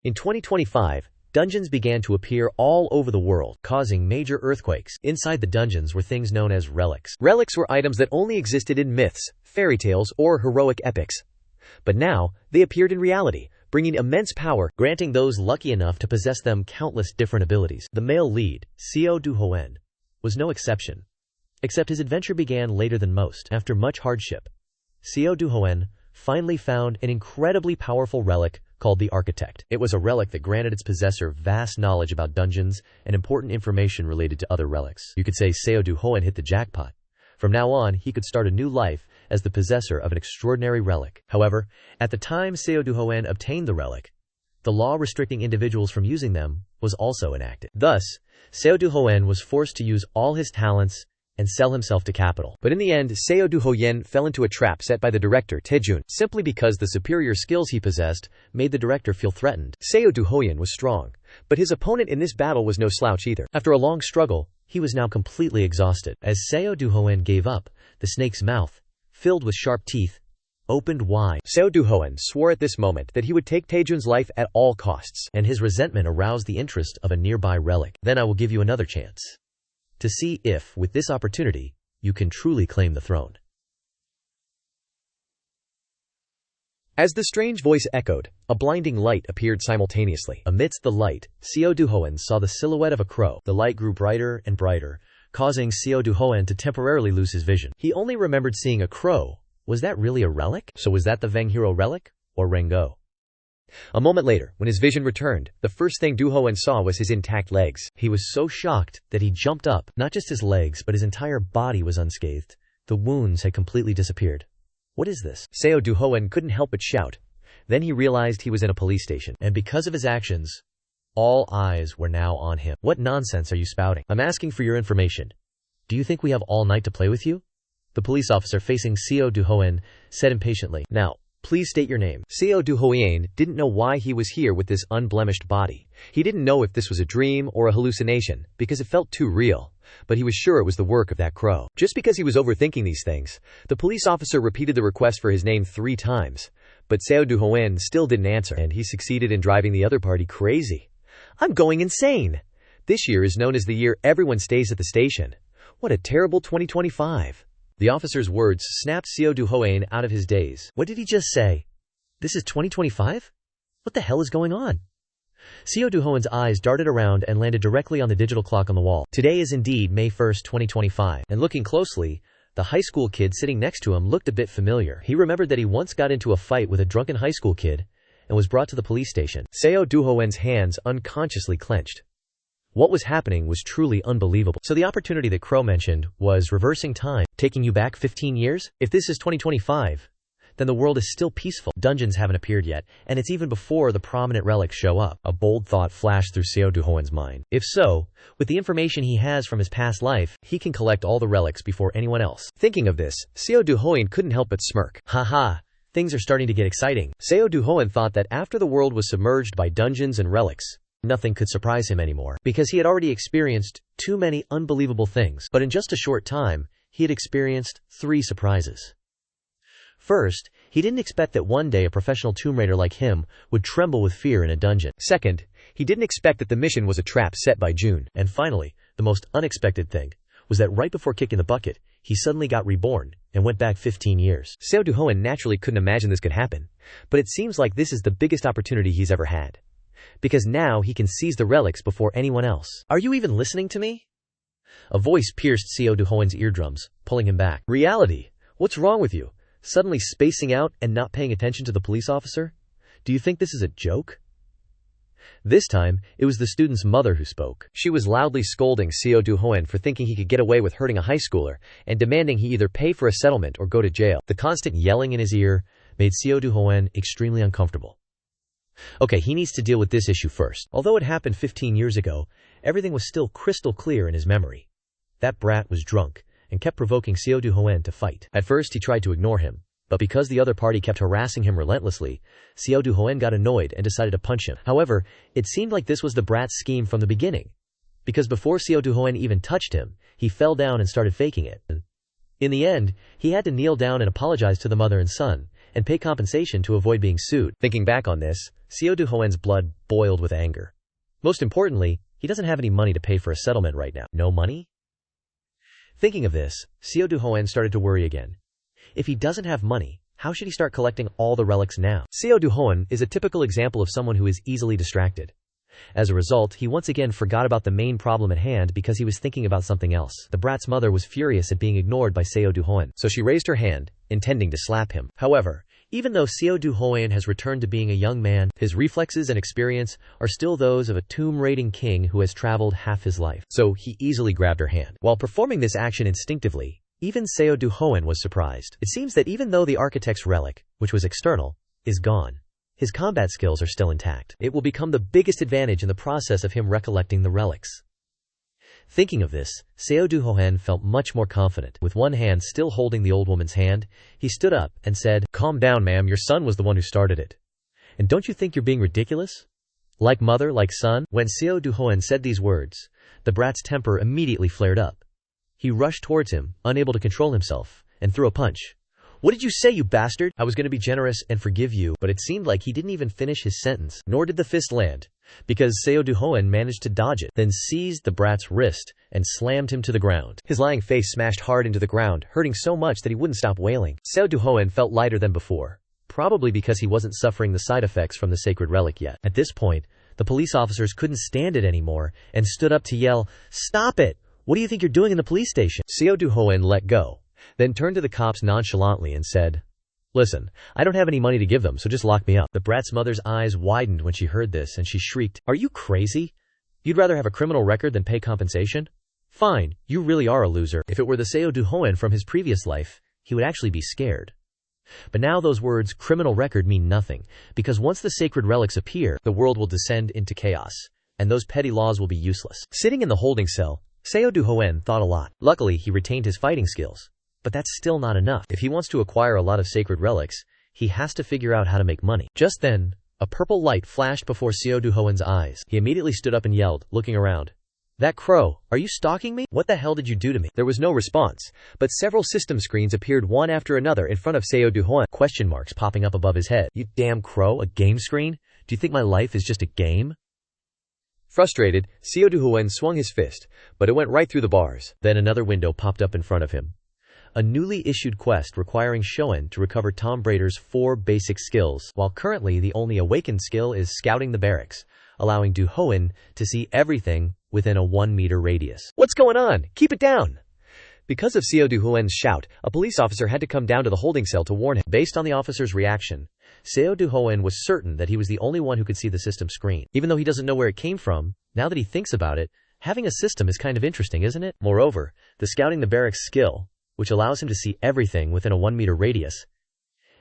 In 2025, dungeons began to appear all over the world, causing major earthquakes. Inside the dungeons were things known as relics. Relics were items that only existed in myths, fairy tales, or heroic epics. But now, they appeared in reality, bringing immense power, granting those lucky enough to possess them countless different abilities. The male lead, Seo Duhoen, was no exception. Except his adventure began later than most. After much hardship, Seo Duhoen finally found an incredibly powerful relic called the Architect. It was a relic that granted its possessor vast knowledge about dungeons and important information related to other relics. You could say Seo Duhoen hit the jackpot. From now on, he could start a new life as the possessor of an extraordinary relic. However, at the time Seo Duhoen obtained the relic, the law restricting individuals from using them was also enacted. Thus, Seo Duhoen was forced to use all his talents and sell himself to capital. But in the end, Seo Duhoen fell into a trap set by the director Taejun, simply because the superior skills he possessed made the director feel threatened. Seo Duhoen was strong, but his opponent in this battle was no slouch either. After a long struggle, he was now completely exhausted. As Seo Duhoen gave up, the snake's mouth, filled with sharp teeth, opened wide. Seo Duhoen swore at this moment that he would take Taejun's life at all costs, and his resentment aroused the interest of a nearby relic. Then I will give you another chance to see if, with this opportunity, you can truly claim the throne. As the strange voice echoed, a blinding light appeared simultaneously. Amidst the light, Seo Duhoen saw the silhouette of a crow. The light grew brighter and brighter, causing Seo Duhoen to temporarily lose his vision. He only remembered seeing a crow. Was that really a relic? So was that the Veng Hero relic? Or Rengo? A moment later, when his vision returned, the first thing Duhoen saw was his intact legs. He was so shocked that he jumped up. Not just his legs, but his entire body was unscathed. The wounds had completely disappeared. What is this? Seo Duhoen couldn't help but shout. Then he realized he was in a police station, and because of his actions, all eyes were now on him. What nonsense are you spouting? I'm asking for your information. Do you think we have all night to play with you? The police officer facing Seo Duhoen said impatiently. Now, please state your name. Seo Duhoen didn't know why he was here with this unblemished body. He didn't know if this was a dream or a hallucination, because it felt too real. But he was sure it was the work of that crow. Just because he was overthinking these things, the police officer repeated the request for his name 3 times. But Seo Duhoen still didn't answer, and he succeeded in driving the other party crazy. I'm going insane! This year is known as the year everyone stays at the station. What a terrible 2025. The officer's words snapped Seo Duhoen out of his daze. What did he just say? This is 2025? What the hell is going on? Seo Duhoen's eyes darted around and landed directly on the digital clock on the wall. Today is indeed May 1st, 2025. And looking closely, the high school kid sitting next to him looked a bit familiar. He remembered that he once got into a fight with a drunken high school kid and was brought to the police station. Seo Duhoen's hands unconsciously clenched. What was happening was truly unbelievable. So the opportunity that Crow mentioned was reversing time, taking you back 15 years? If this is 2025, then the world is still peaceful. Dungeons haven't appeared yet, and it's even before the prominent relics show up. A bold thought flashed through Seo Duhoen's mind. If so, with the information he has from his past life, he can collect all the relics before anyone else. Thinking of this, Seo Duhoen couldn't help but smirk. Haha, things are starting to get exciting. Seo Duhoen thought that after the world was submerged by dungeons and relics, nothing could surprise him anymore, because he had already experienced too many unbelievable things. But in just a short time, he had experienced 3 surprises. First, he didn't expect that one day a professional Tomb Raider like him would tremble with fear in a dungeon. Second, he didn't expect that the mission was a trap set by June. And finally, the most unexpected thing was that right before kicking the bucket, he suddenly got reborn and went back 15 years. Seo Duhoen naturally couldn't imagine this could happen, but it seems like this is the biggest opportunity he's ever had. Because now he can seize the relics before anyone else. Are you even listening to me? A voice pierced Seo Duhoen's eardrums, pulling him back. Reality, what's wrong with you? Suddenly spacing out and not paying attention to the police officer? Do you think this is a joke? This time, it was the student's mother who spoke. She was loudly scolding Seo Duhoen for thinking he could get away with hurting a high schooler, and demanding he either pay for a settlement or go to jail. The constant yelling in his ear made Seo Duhoen extremely uncomfortable. Okay, he needs to deal with this issue first. Although it happened 15 years ago, everything was still crystal clear in his memory. That brat was drunk and kept provoking Seo Duhoen to fight. At first, he tried to ignore him, but because the other party kept harassing him relentlessly, Seo Duhoen got annoyed and decided to punch him. However, it seemed like this was the brat's scheme from the beginning, because before Seo Duhoen even touched him, he fell down and started faking it. In the end, he had to kneel down and apologize to the mother and son, and pay compensation to avoid being sued. Thinking back on this, Seo Duhoen's blood boiled with anger. Most importantly, he doesn't have any money to pay for a settlement right now. No money? Thinking of this, Seo Duhoen started to worry again. If he doesn't have money, how should he start collecting all the relics now? Seo Duhoen is a typical example of someone who is easily distracted. As a result, he once again forgot about the main problem at hand because he was thinking about something else. The brat's mother was furious at being ignored by Seo Duhoen, so she raised her hand, intending to slap him. However, even though Seo Duhoen has returned to being a young man, his reflexes and experience are still those of a tomb-raiding king who has traveled half his life. So he easily grabbed her hand. While performing this action instinctively, even Seo Duhoen was surprised. It seems that even though the architect's relic, which was external, is gone, his combat skills are still intact. It will become the biggest advantage in the process of him recollecting the relics. Thinking of this, Seo Duhoen felt much more confident. With one hand still holding the old woman's hand, he stood up and said, "Calm down, ma'am, your son was the one who started it. And don't you think you're being ridiculous? Like mother, like son?" When Seo Duhoen said these words, the brat's temper immediately flared up. He rushed towards him, unable to control himself, and threw a punch. "What did you say, you bastard? I was going to be generous and forgive you," but it seemed like he didn't even finish his sentence, nor did the fist land, because Seo Duhoen managed to dodge it, then seized the brat's wrist and slammed him to the ground. His lying face smashed hard into the ground, hurting so much that he wouldn't stop wailing. Seo Duhoen felt lighter than before, probably because he wasn't suffering the side effects from the sacred relic yet. At this point, the police officers couldn't stand it anymore and stood up to yell, "Stop it! What do you think you're doing in the police station?" Seo Duhoen let go, then turned to the cops nonchalantly and said, "Listen, I don't have any money to give them, so just lock me up." The brat's mother's eyes widened when she heard this, and she shrieked, "Are you crazy? You'd rather have a criminal record than pay compensation? Fine, you really are a loser." If it were the Seo Duhoen from his previous life, he would actually be scared. But now those words, criminal record, mean nothing, because once the sacred relics appear, the world will descend into chaos, and those petty laws will be useless. Sitting in the holding cell, Seo Duhoen thought a lot. Luckily, he retained his fighting skills. But that's still not enough. If he wants to acquire a lot of sacred relics, he has to figure out how to make money. Just then, a purple light flashed before Seo Duhoen's eyes. He immediately stood up and yelled, looking around, "That crow, are you stalking me? What the hell did you do to me?" There was no response, but several system screens appeared one after another in front of Seo Duhoen, question marks popping up above his head. "You damn crow, a game screen? Do you think my life is just a game?" Frustrated, Seo Duhoen swung his fist, but it went right through the bars. Then another window popped up in front of him. A newly issued quest requiring Shoen to recover Tom Braider's 4 basic skills, while currently the only awakened skill is scouting the barracks, allowing Duhoen to see everything within a 1-meter radius. "What's going on? Keep it down!" Because of Seo Duhoen's shout, a police officer had to come down to the holding cell to warn him. Based on the officer's reaction, Seo Duhoen was certain that he was the only one who could see the system screen. Even though he doesn't know where it came from, now that he thinks about it, having a system is kind of interesting, isn't it? Moreover, the scouting the barracks skill, which allows him to see everything within a 1-meter radius,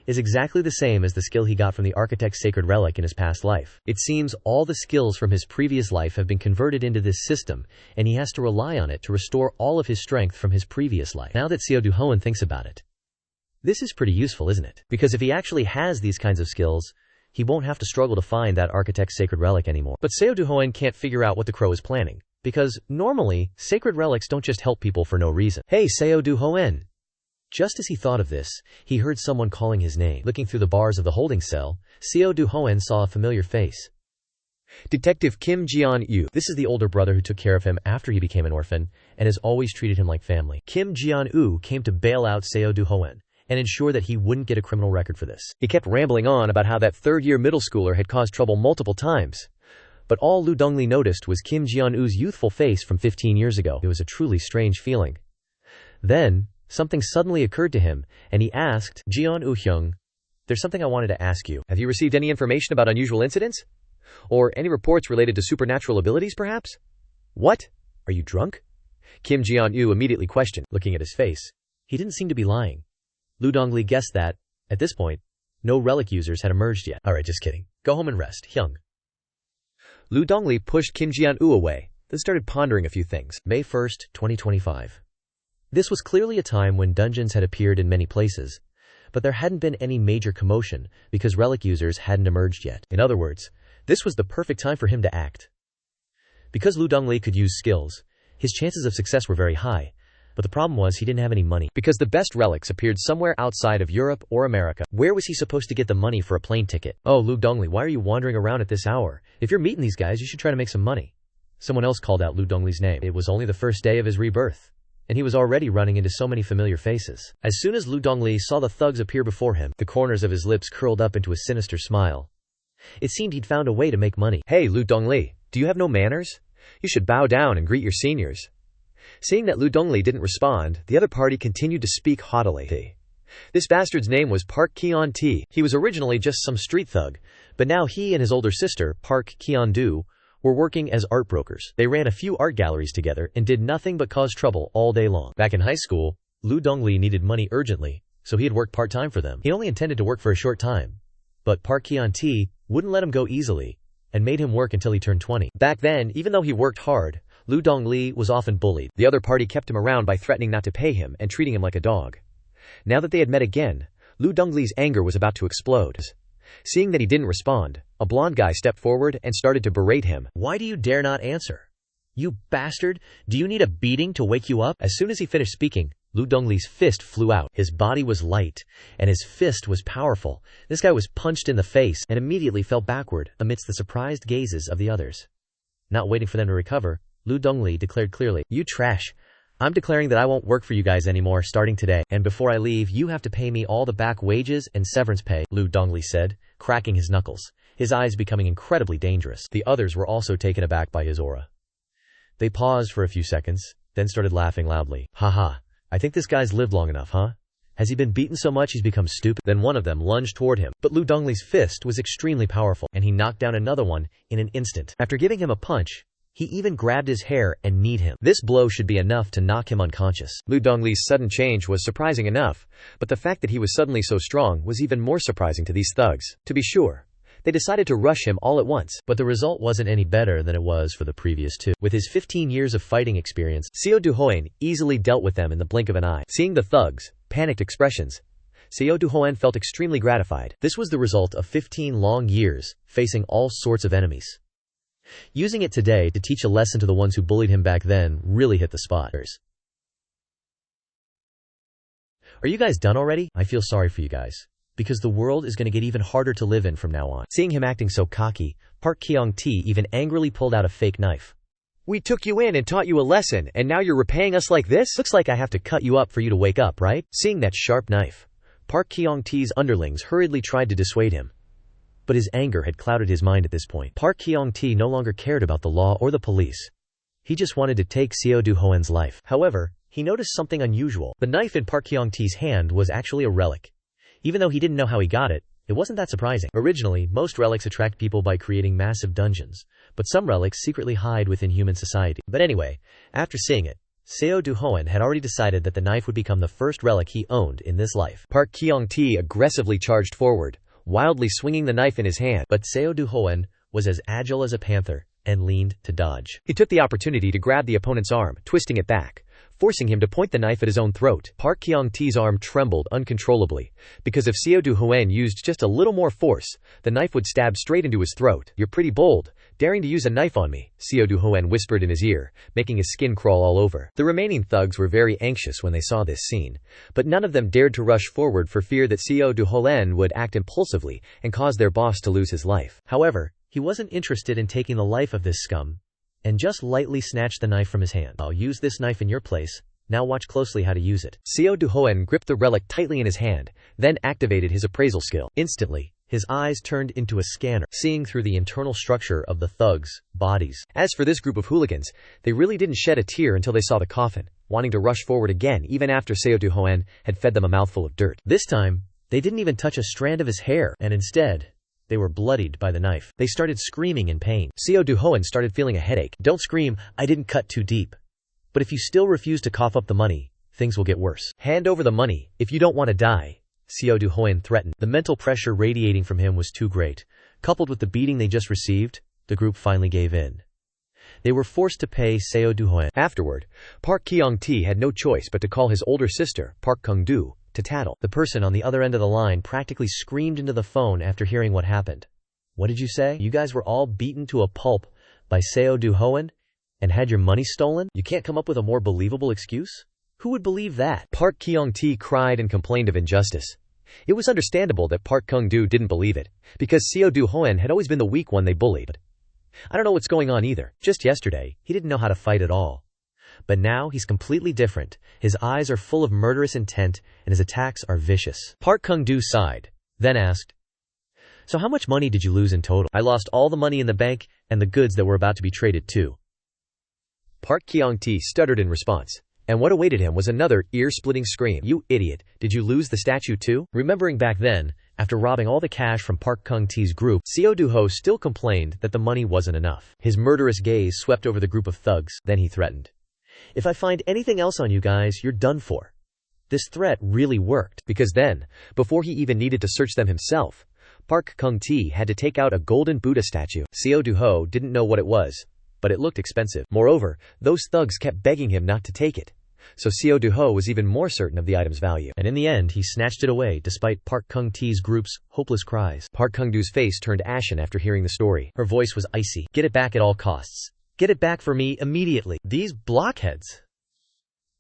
is exactly the same as the skill he got from the architect's sacred relic in his past life. It seems all the skills from his previous life have been converted into this system, and he has to rely on it to restore all of his strength from his previous life. Now that Seo Duhoen thinks about it, this is pretty useful, isn't it? Because if he actually has these kinds of skills, he won't have to struggle to find that architect's sacred relic anymore. But Seo Duhoen can't figure out what the crow is planning, because normally, sacred relics don't just help people for no reason. "Hey, Seo Duhoen!" Just as he thought of this, he heard someone calling his name. Looking through the bars of the holding cell, Seo Duhoen saw a familiar face. Detective Kim Jeon-woo. This is the older brother who took care of him after he became an orphan, and has always treated him like family. Kim Jeon-woo came to bail out Seo Duhoen and ensure that he wouldn't get a criminal record for this. He kept rambling on about how that third-year middle schooler had caused trouble multiple times. But all Lu Dongli noticed was Kim Jeon-woo's youthful face from 15 years ago. It was a truly strange feeling. Then, something suddenly occurred to him, and he asked, "Jeon-woo-hyung, there's something I wanted to ask you. Have you received any information about unusual incidents? Or any reports related to supernatural abilities, perhaps?" "What? Are you drunk?" Kim Jeon-woo immediately questioned, looking at his face. He didn't seem to be lying. Lu Dongli guessed that, at this point, no relic users had emerged yet. "Alright, just kidding. Go home and rest, Hyung." Lu Dongli pushed Kim Jeon-woo away, then started pondering a few things. May 1st, 2025. This was clearly a time when dungeons had appeared in many places, but there hadn't been any major commotion because relic users hadn't emerged yet. In other words, this was the perfect time for him to act. Because Lu Dongli could use skills, his chances of success were very high, But the problem was he didn't have any money, because the best relics appeared somewhere outside of Europe or America. Where was he supposed to get the money for a plane ticket? Oh, Lu Dongli, why are you wandering around at this hour? If you're meeting these guys, you should try to make some money. Someone else called out Lu Dongli's name. It was only the first day of his rebirth, and he was already running into so many familiar faces. As soon as Lu Dongli saw the thugs appear before him, the corners of his lips curled up into a sinister smile. It seemed he'd found a way to make money. Hey, Lu Dongli, do you have no manners? You should bow down and greet your seniors. Seeing that Lu Dongli didn't respond, the other party continued to speak haughtily. This bastard's name was Park Kyeon-T. He was originally just some street thug, but now he and his older sister, Park Kyeon-Do, were working as art brokers. They ran a few art galleries together and did nothing but cause trouble all day long. Back in high school, Lu Dongli needed money urgently, so he had worked part-time for them. He only intended to work for a short time, but Park Kyeon-T wouldn't let him go easily and made him work until he turned 20. Back then, even though he worked hard, Lu Dongli was often bullied. The other party kept him around by threatening not to pay him and treating him like a dog. Now that they had met again, Lu Dongli's anger was about to explode. Seeing that he didn't respond, a blonde guy stepped forward and started to berate him. Why do you dare not answer? You bastard, do you need a beating to wake you up? As soon as he finished speaking, Lu Dongli's fist flew out. His body was light, and his fist was powerful. This guy was punched in the face and immediately fell backward amidst the surprised gazes of the others. Not waiting for them to recover, Lu Dongli declared clearly, "You trash. I'm declaring that I won't work for you guys anymore starting today, and before I leave, you have to pay me all the back wages and severance pay," Lu Dongli said, cracking his knuckles, his eyes becoming incredibly dangerous. The others were also taken aback by his aura. They paused for a few seconds, then started laughing loudly. Haha, I think this guy's lived long enough, huh? Has he been beaten so much he's become stupid? Then one of them lunged toward him, but Lu Dongli's fist was extremely powerful, and he knocked down another one in an instant. After giving him a punch, he even grabbed his hair and kneed him. This blow should be enough to knock him unconscious. Lu Dongli's sudden change was surprising enough, but the fact that he was suddenly so strong was even more surprising to these thugs. To be sure, they decided to rush him all at once, but the result wasn't any better than it was for the previous two. With his 15 years of fighting experience, Seo Duhoen easily dealt with them in the blink of an eye. Seeing the thugs' panicked expressions, Seo Duhoen felt extremely gratified. This was the result of 15 long years facing all sorts of enemies. Using it today to teach a lesson to the ones who bullied him back then really hit the spot. Are you guys done already? I feel sorry for you guys, because the world is going to get even harder to live in from now on. Seeing him acting so cocky, Park Kyeon-T even angrily pulled out a fake knife. We took you in and taught you a lesson, and now you're repaying us like this? Looks like I have to cut you up for you to wake up, right? Seeing that sharp knife, Park Kyeon-T's underlings hurriedly tried to dissuade him, but his anger had clouded his mind at this point. Park Kyeon-T no longer cared about the law or the police. He just wanted to take Seo Duhoen's life. However, he noticed something unusual. The knife in Park Kyeon-T's hand was actually a relic. Even though he didn't know how he got it, it wasn't that surprising. Originally, most relics attract people by creating massive dungeons, but some relics secretly hide within human society. But anyway, after seeing it, Seo Duhoen had already decided that the knife would become the first relic he owned in this life. Park Kyeon-T aggressively charged forward, wildly swinging the knife in his hand, but Seo Duhoen was as agile as a panther and leaned to dodge. He took the opportunity to grab the opponent's arm, twisting it back, forcing him to point the knife at his own throat. Park Kyeon-T's arm trembled uncontrollably, because if Seo Duhoen used just a little more force, the knife would stab straight into his throat. You're pretty bold, daring to use a knife on me, Seo Duhoen whispered in his ear, making his skin crawl all over. The remaining thugs were very anxious when they saw this scene, but none of them dared to rush forward for fear that Seo Duhoen would act impulsively and cause their boss to lose his life. However, he wasn't interested in taking the life of this scum, and just lightly snatched the knife from his hand. I'll use this knife in your place. Now watch closely how to use it. Seo Duhoen gripped the relic tightly in his hand, then activated his appraisal skill. Instantly, his eyes turned into a scanner, seeing through the internal structure of the thugs' bodies. As for this group of hooligans, they really didn't shed a tear until they saw the coffin, wanting to rush forward again even after Seo Duhoen had fed them a mouthful of dirt. This time, they didn't even touch a strand of his hair, and instead, they were bloodied by the knife. They started screaming in pain. Seo Duhoen started feeling a headache. Don't scream, I didn't cut too deep. But if you still refuse to cough up the money, things will get worse. Hand over the money, if you don't want to die, Seo Duhoen threatened. The mental pressure radiating from him was too great. Coupled with the beating they just received, the group finally gave in. They were forced to pay Seo Duhoen. Afterward, Park Kyeon-T had no choice but to call his older sister, Park Kung-do, to tattle. The person on the other end of the line practically screamed into the phone after hearing what happened. What did you say? You guys were all beaten to a pulp by Seo Duhoen and had your money stolen? You can't come up with a more believable excuse? Who would believe that? Park Kyung-tae cried and complained of injustice. It was understandable that Park Kung-do didn't believe it, because Seo Duhoen had always been the weak one they bullied. I don't know what's going on either. Just yesterday, he didn't know how to fight at all. But now he's completely different. His eyes are full of murderous intent, and his attacks are vicious. Park Kung-do sighed, then asked, "So how much money did you lose in total?" "I lost all the money in the bank and the goods that were about to be traded too." Park Kyung-tae stuttered in response, and what awaited him was another ear-splitting scream. "You idiot, did you lose the statue too?" Remembering back then, after robbing all the cash from Park Kung-tae's group, Seo Duhoen still complained that the money wasn't enough. His murderous gaze swept over the group of thugs, then he threatened, "If I find anything else on you guys, you're done for." This threat really worked, because then, before he even needed to search them himself, Park Kung-tae had to take out a golden Buddha statue. Seo Duhoen didn't know what it was, but it looked expensive. Moreover, those thugs kept begging him not to take it. So Seo Duhoen was even more certain of the item's value. And in the end, he snatched it away despite Park Kung-tae's group's hopeless cries. Park Kung-do's face turned ashen after hearing the story. Her voice was icy. "Get it back at all costs. Get it back for me immediately. These blockheads."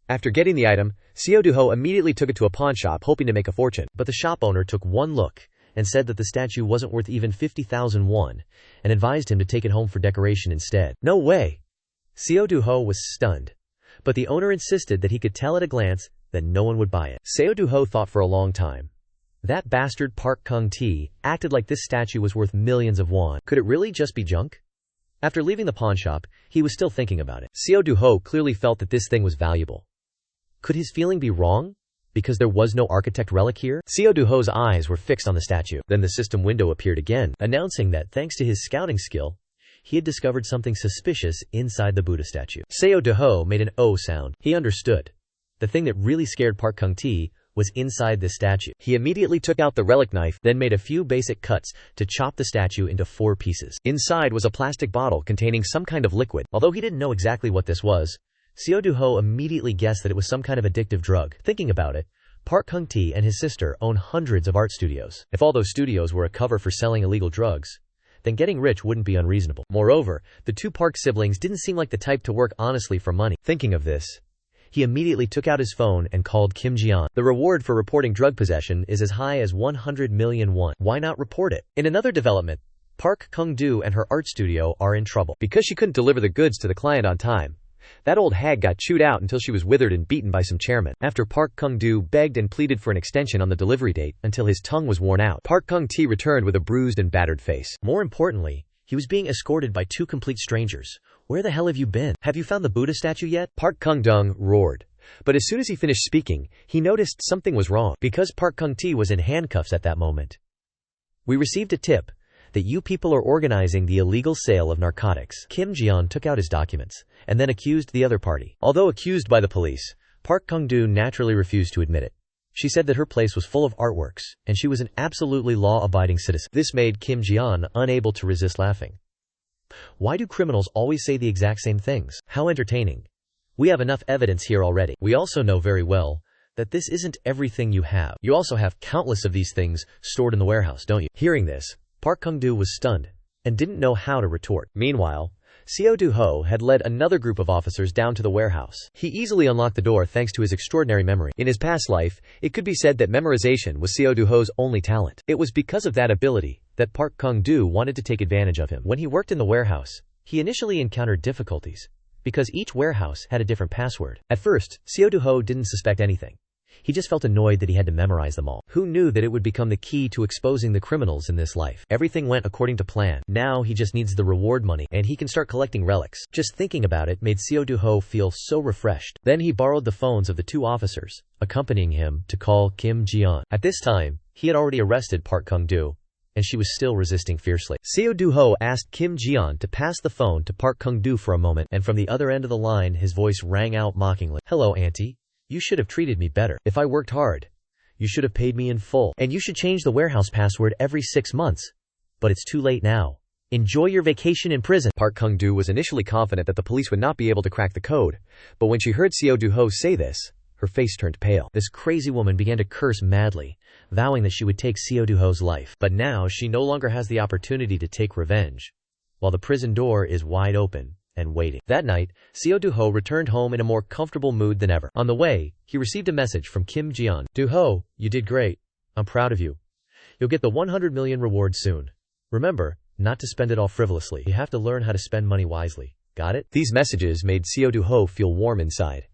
After getting the item, Seo Duhoen immediately took it to a pawn shop hoping to make a fortune. But the shop owner took one look and said that the statue wasn't worth even 50,000 won, and advised him to take it home for decoration instead. No way! Seo Duhoen was stunned. But the owner insisted that he could tell at a glance that no one would buy it. Seo Duhoen thought for a long time. That bastard Park Kung-tae acted like this statue was worth millions of won. Could it really just be junk? After leaving the pawn shop, he was still thinking about it. Seo Duhoen clearly felt that this thing was valuable. Could his feeling be wrong? Because there was no architect relic here? Seo Duhoen's eyes were fixed on the statue. Then the system window appeared again, announcing that thanks to his scouting skill, he had discovered something suspicious inside the Buddha statue. Seo Duhoen made an "oh" sound. He understood. The thing that really scared Park Kung-tae was inside this statue. He immediately took out the relic knife, then made a few basic cuts to chop the statue into 4 pieces. Inside was a plastic bottle containing some kind of liquid. Although he didn't know exactly what this was, Seo Duhoen immediately guessed that it was some kind of addictive drug. Thinking about it, Park Kung-tae and his sister own hundreds of art studios. If all those studios were a cover for selling illegal drugs, then getting rich wouldn't be unreasonable. Moreover, the 2 Park siblings didn't seem like the type to work honestly for money. Thinking of this, he immediately took out his phone and called Kim Ji-yeon. The reward for reporting drug possession is as high as 100 million won. Why not report it? In another development, Park Kung-do and her art studio are in trouble. Because she couldn't deliver the goods to the client on time, that old hag got chewed out until she was withered and beaten by some chairmen. After Park Kung-do begged and pleaded for an extension on the delivery date until his tongue was worn out, Park Kung-tae returned with a bruised and battered face. More importantly, he was being escorted by 2 complete strangers. "Where the hell have you been? Have you found the Buddha statue yet?" Park Kung-do roared. But as soon as he finished speaking, he noticed something was wrong, because Park Kung-tae was in handcuffs at that moment. "We received a tip that you people are organizing the illegal sale of narcotics." Kim Ji-yeon took out his documents, and then accused the other party. Although accused by the police, Park Kung-do naturally refused to admit it. She said that her place was full of artworks, and she was an absolutely law-abiding citizen. This made Kim Ji-yeon unable to resist laughing. Why do criminals always say the exact same things? How entertaining. We have enough evidence here already. We also know very well that this isn't everything you have. You also have countless of these things stored in the warehouse, don't you? Hearing this, Park Kung-do was stunned and didn't know how to retort. Meanwhile, Seo Duhoen had led another group of officers down to the warehouse. He easily unlocked the door thanks to his extraordinary memory. In his past life, it could be said that memorization was Seo Duhoen's only talent. It was because of that ability that Park Kung-do wanted to take advantage of him. When he worked in the warehouse, he initially encountered difficulties because each warehouse had a different password. At first, Seo Duhoen didn't suspect anything. He just felt annoyed that he had to memorize them all. Who knew that it would become the key to exposing the criminals in this life? Everything went according to plan. Now he just needs the reward money, and he can start collecting relics. Just thinking about it made Seo Duhoen feel so refreshed. Then he borrowed the phones of the 2 officers, accompanying him to call Kim Ji-yeon. At this time, he had already arrested Park Kung-do, and she was still resisting fiercely. Seo Duhoen asked Kim Ji-yeon to pass the phone to Park Kung-do for a moment, and from the other end of the line his voice rang out mockingly. "Hello, auntie. You should have treated me better. If I worked hard, you should have paid me in full. And you should change the warehouse password every 6 months. But it's too late now. Enjoy your vacation in prison." Park Kung-do was initially confident that the police would not be able to crack the code, but when she heard Seo Duhoen say this, her face turned pale. This crazy woman began to curse madly, vowing that she would take Seo Duhoen's life. But now she no longer has the opportunity to take revenge. While the prison door is wide open, and waiting. That night, Seo Duhoen returned home in a more comfortable mood than ever. On the way, he received a message from Kim Jian. Duhoen, you did great. I'm proud of you. You'll get the 100 million reward soon. Remember, not to spend it all frivolously. You have to learn how to spend money wisely. Got it? These messages made Seo Duhoen feel warm inside.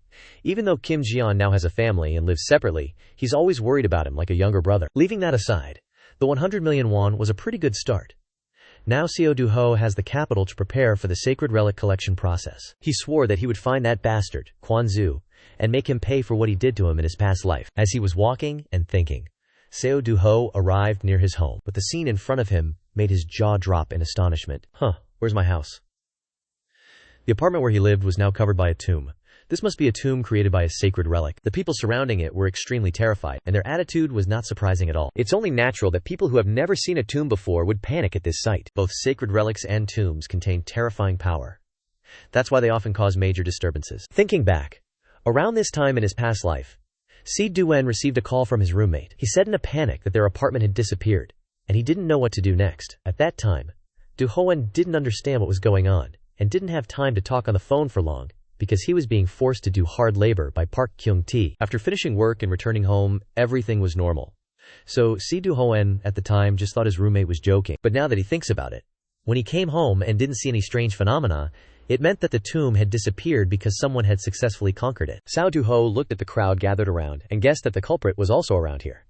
Even though Kim Jian now has a family and lives separately, he's always worried about him like a younger brother. Leaving that aside, the 100 million won was a pretty good start. Now Seo Duhoen has the capital to prepare for the sacred relic collection process. He swore that he would find that bastard, Quan Zhu, and make him pay for what he did to him in his past life. As he was walking and thinking, Seo Duhoen arrived near his home, but the scene in front of him made his jaw drop in astonishment. Where's my house? The apartment where he lived was now covered by a tomb. This must be a tomb created by a sacred relic. The people surrounding it were extremely terrified, and their attitude was not surprising at all. It's only natural that people who have never seen a tomb before would panic at this sight. Both sacred relics and tombs contain terrifying power. That's why they often cause major disturbances. Thinking back, around this time in his past life, Seo Duhoen received a call from his roommate. He said in a panic that their apartment had disappeared, and he didn't know what to do next. At that time, Duhoen didn't understand what was going on, and didn't have time to talk on the phone for long, because he was being forced to do hard labor by Park Kyung-tae. After finishing work and returning home, everything was normal. So Seo Duhoen at the time just thought his roommate was joking. But now that he thinks about it, when he came home and didn't see any strange phenomena, it meant that the tomb had disappeared because someone had successfully conquered it. Seo Duhoen looked at the crowd gathered around and guessed that the culprit was also around here.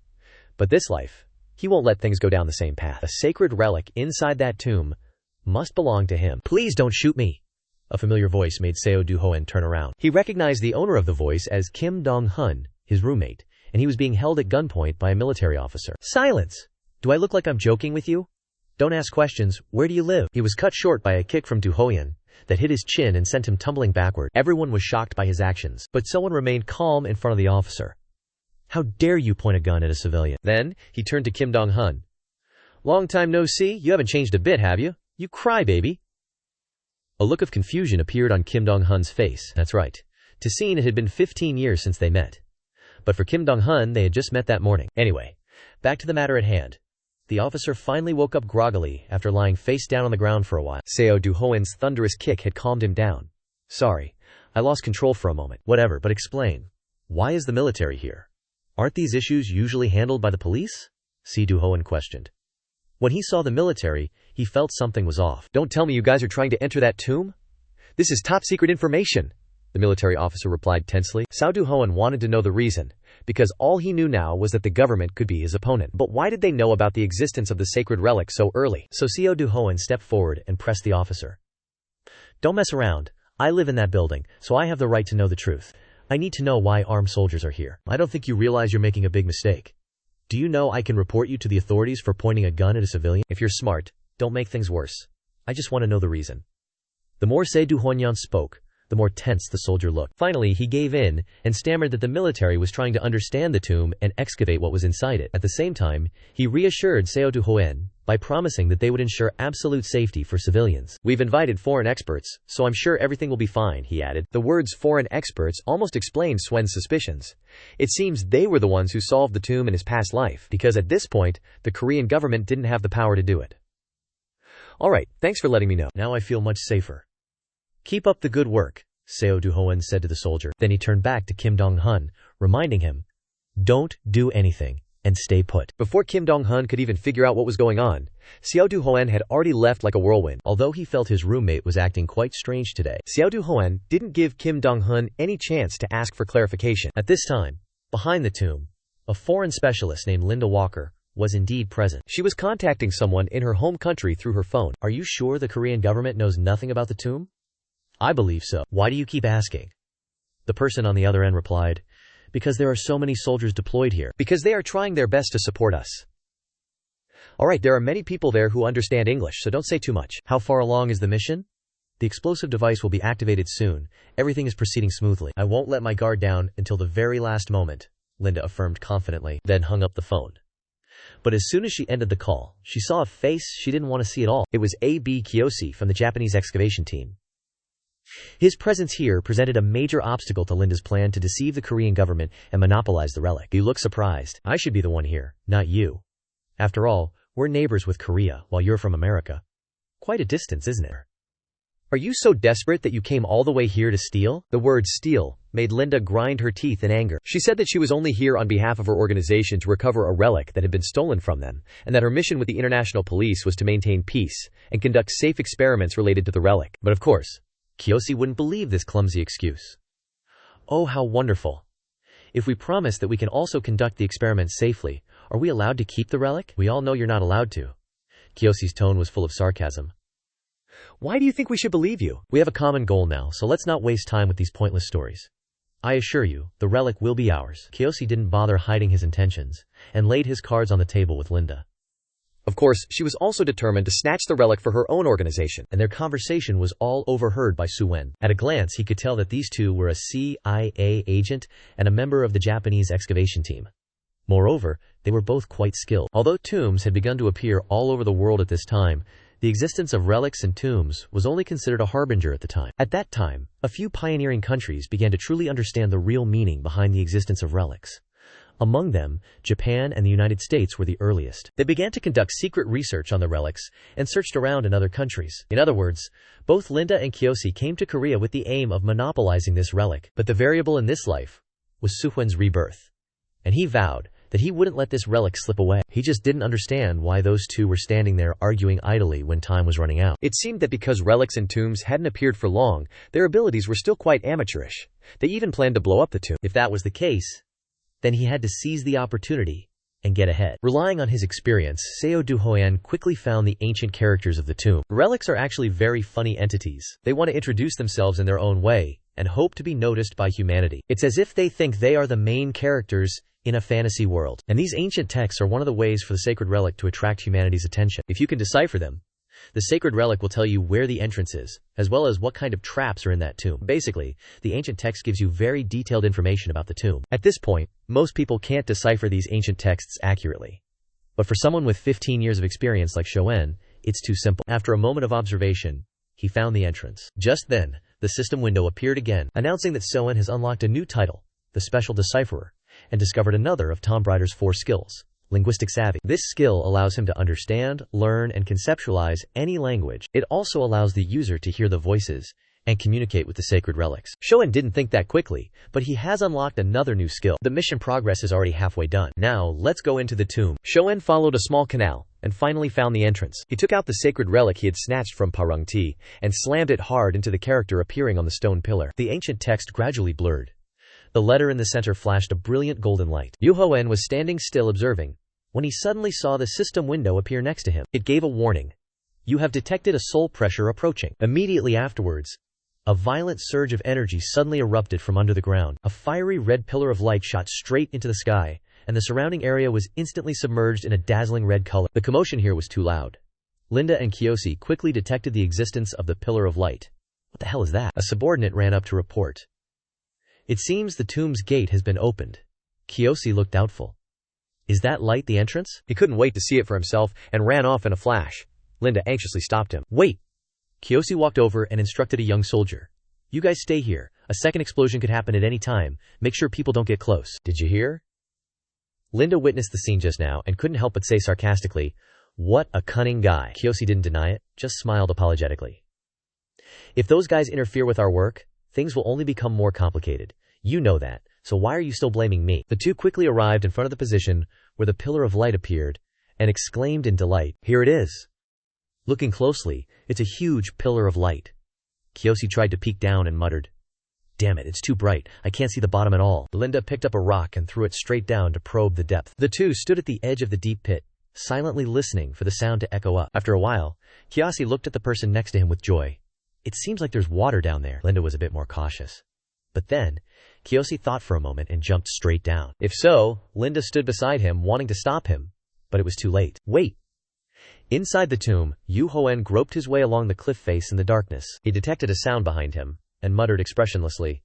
But this life, he won't let things go down the same path. A sacred relic inside that tomb must belong to him. Please don't shoot me. A familiar voice made Seo Duhoen turn around. He recognized the owner of the voice as Kim Dong-hun, his roommate, and he was being held at gunpoint by a military officer. Silence! Do I look like I'm joking with you? Don't ask questions. Where do you live? He was cut short by a kick from Duhoen that hit his chin and sent him tumbling backward. Everyone was shocked by his actions, but someone remained calm in front of the officer. How dare you point a gun at a civilian? Then, he turned to Kim Dong-hun. Long time no see, you haven't changed a bit, have you? You crybaby. A look of confusion appeared on Kim Dong-hun's face. That's right. To Seen, it had been 15 years since they met. But for Kim Dong-hun, they had just met that morning. Anyway, back to the matter at hand. The officer finally woke up groggily after lying face down on the ground for a while. Seo Duhoen's thunderous kick had calmed him down. Sorry, I lost control for a moment. Whatever, but explain. Why is the military here? Aren't these issues usually handled by the police? Seo Duhoen questioned. When he saw the military, he felt something was off. Don't tell me you guys are trying to enter that tomb? This is top secret information, the military officer replied tensely. Seo Duhoen wanted to know the reason, because all he knew now was that the government could be his opponent. But why did they know about the existence of the sacred relic so early? So Seo Duhoen stepped forward and pressed the officer. Don't mess around. I live in that building, so I have the right to know the truth. I need to know why armed soldiers are here. I don't think you realize you're making a big mistake. Do you know I can report you to the authorities for pointing a gun at a civilian? If you're smart, don't make things worse. I just want to know the reason. The more Seo Duhoen spoke, the more tense the soldier looked. Finally, he gave in and stammered that the military was trying to understand the tomb and excavate what was inside it. At the same time, he reassured Seo Duhoen by promising that they would ensure absolute safety for civilians. We've invited foreign experts, so I'm sure everything will be fine, he added. The words foreign experts almost explained Swen's suspicions. It seems they were the ones who solved the tomb in his past life, because at this point, the Korean government didn't have the power to do it. Alright, thanks for letting me know. Now I feel much safer. Keep up the good work, Seo Duhoen said to the soldier. Then he turned back to Kim Dong-hun, reminding him, don't do anything, and stay put. Before Kim Dong-hun could even figure out what was going on, Seo Duhoen had already left like a whirlwind. Although he felt his roommate was acting quite strange today, Seo Duhoen didn't give Kim Dong-hun any chance to ask for clarification. At this time, behind the tomb, a foreign specialist named Linda Walker was indeed present. She was contacting someone in her home country through her phone. Are you sure the Korean government knows nothing about the tomb? I believe so. Why do you keep asking? The person on the other end replied, because there are so many soldiers deployed here. Because they are trying their best to support us. Alright, there are many people there who understand English, so don't say too much. How far along is the mission? The explosive device will be activated soon. Everything is proceeding smoothly. I won't let my guard down until the very last moment, Linda affirmed confidently, then hung up the phone. But as soon as she ended the call, she saw a face she didn't want to see at all. It was A.B. Kiyoshi from the Japanese excavation team. His presence here presented a major obstacle to Linda's plan to deceive the Korean government and monopolize the relic. You look surprised. I should be the one here, not you. After all, we're neighbors with Korea, while you're from America. Quite a distance, isn't it? Are you so desperate that you came all the way here to steal? The word steal made Linda grind her teeth in anger. She said that she was only here on behalf of her organization to recover a relic that had been stolen from them, and that her mission with the international police was to maintain peace and conduct safe experiments related to the relic. But of course, Kiyoshi wouldn't believe this clumsy excuse. Oh, how wonderful. If we promise that we can also conduct the experiments safely, are we allowed to keep the relic? We all know you're not allowed to. Kiyoshi's tone was full of sarcasm. Why do you think we should believe you? We have a common goal now, so let's not waste time with these pointless stories. I assure you, the relic will be ours. Kiyoshi didn't bother hiding his intentions, and laid his cards on the table with Linda. Of course, she was also determined to snatch the relic for her own organization, and their conversation was all overheard by Duhoen. At a glance, he could tell that these two were a CIA agent and a member of the Japanese excavation team. Moreover, they were both quite skilled. Although tombs had begun to appear all over the world at this time, the existence of relics and tombs was only considered a harbinger at the time. At that time, a few pioneering countries began to truly understand the real meaning behind the existence of relics. Among them, Japan and the United States were the earliest. They began to conduct secret research on the relics and searched around in other countries. In other words, both Linda and Kiyoshi came to Korea with the aim of monopolizing this relic. But the variable in this life was Duhoen's rebirth, and he vowed that he wouldn't let this relic slip away. He just didn't understand why those two were standing there arguing idly when time was running out. It seemed that because relics and tombs hadn't appeared for long, their abilities were still quite amateurish. They even planned to blow up the tomb. If that was the case, then he had to seize the opportunity and get ahead. Relying on his experience, Seo Duhoen quickly found the ancient characters of the tomb. Relics are actually very funny entities. They want to introduce themselves in their own way and hope to be noticed by humanity. It's as if they think they are the main characters in a fantasy world. And these ancient texts are one of the ways for the sacred relic to attract humanity's attention. If you can decipher them, the sacred relic will tell you where the entrance is, as well as what kind of traps are in that tomb. Basically, the ancient text gives you very detailed information about the tomb. At this point, most people can't decipher these ancient texts accurately. But for someone with 15 years of experience like Duhoen, it's too simple. After a moment of observation, he found the entrance. Just then, the system window appeared again, announcing that Duhoen has unlocked a new title, the Special Decipherer, and discovered another of Tom Brider's 4 skills. Linguistic savvy. This skill allows him to understand, learn, and conceptualize any language. It also allows the user to hear the voices and communicate with the sacred relics. Duhoen didn't think that quickly, but he has unlocked another new skill. The mission progress is already halfway done. Now, let's go into the tomb. Duhoen followed a small canal and finally found the entrance. He took out the sacred relic he had snatched from Parung Ti and slammed it hard into the character appearing on the stone pillar. The ancient text gradually blurred. The letter in the center flashed a brilliant golden light. Duhoen was standing still observing when he suddenly saw the system window appear next to him. It gave a warning. You have detected a soul pressure approaching. Immediately afterwards, a violent surge of energy suddenly erupted from under the ground. A fiery red pillar of light shot straight into the sky, and the surrounding area was instantly submerged in a dazzling red color. The commotion here was too loud. Linda and Kiyoshi quickly detected the existence of the pillar of light. What the hell is that? A subordinate ran up to report. It seems the tomb's gate has been opened. Kiyoshi looked doubtful. Is that light the entrance? He couldn't wait to see it for himself and ran off in a flash. Linda anxiously stopped him. Wait! Kiyoshi walked over and instructed a young soldier. You guys stay here. A second explosion could happen at any time. Make sure people don't get close. Did you hear? Linda witnessed the scene just now and couldn't help but say sarcastically, what a cunning guy. Kiyoshi didn't deny it, just smiled apologetically. If those guys interfere with our work, things will only become more complicated. You know that, so why are you still blaming me? The two quickly arrived in front of the position where the pillar of light appeared and exclaimed in delight, here it is. Looking closely, it's a huge pillar of light. Kiyoshi tried to peek down and muttered, damn it, it's too bright. I can't see the bottom at all. Linda picked up a rock and threw it straight down to probe the depth. The two stood at the edge of the deep pit, silently listening for the sound to echo up. After a while, Kiyoshi looked at the person next to him with joy. It seems like there's water down there. Linda was a bit more cautious. But then, Kiyoshi thought for a moment and jumped straight down. If so, Linda stood beside him, wanting to stop him, but it was too late. Wait! Inside the tomb, Duhoen groped his way along the cliff face in the darkness. He detected a sound behind him, and muttered expressionlessly,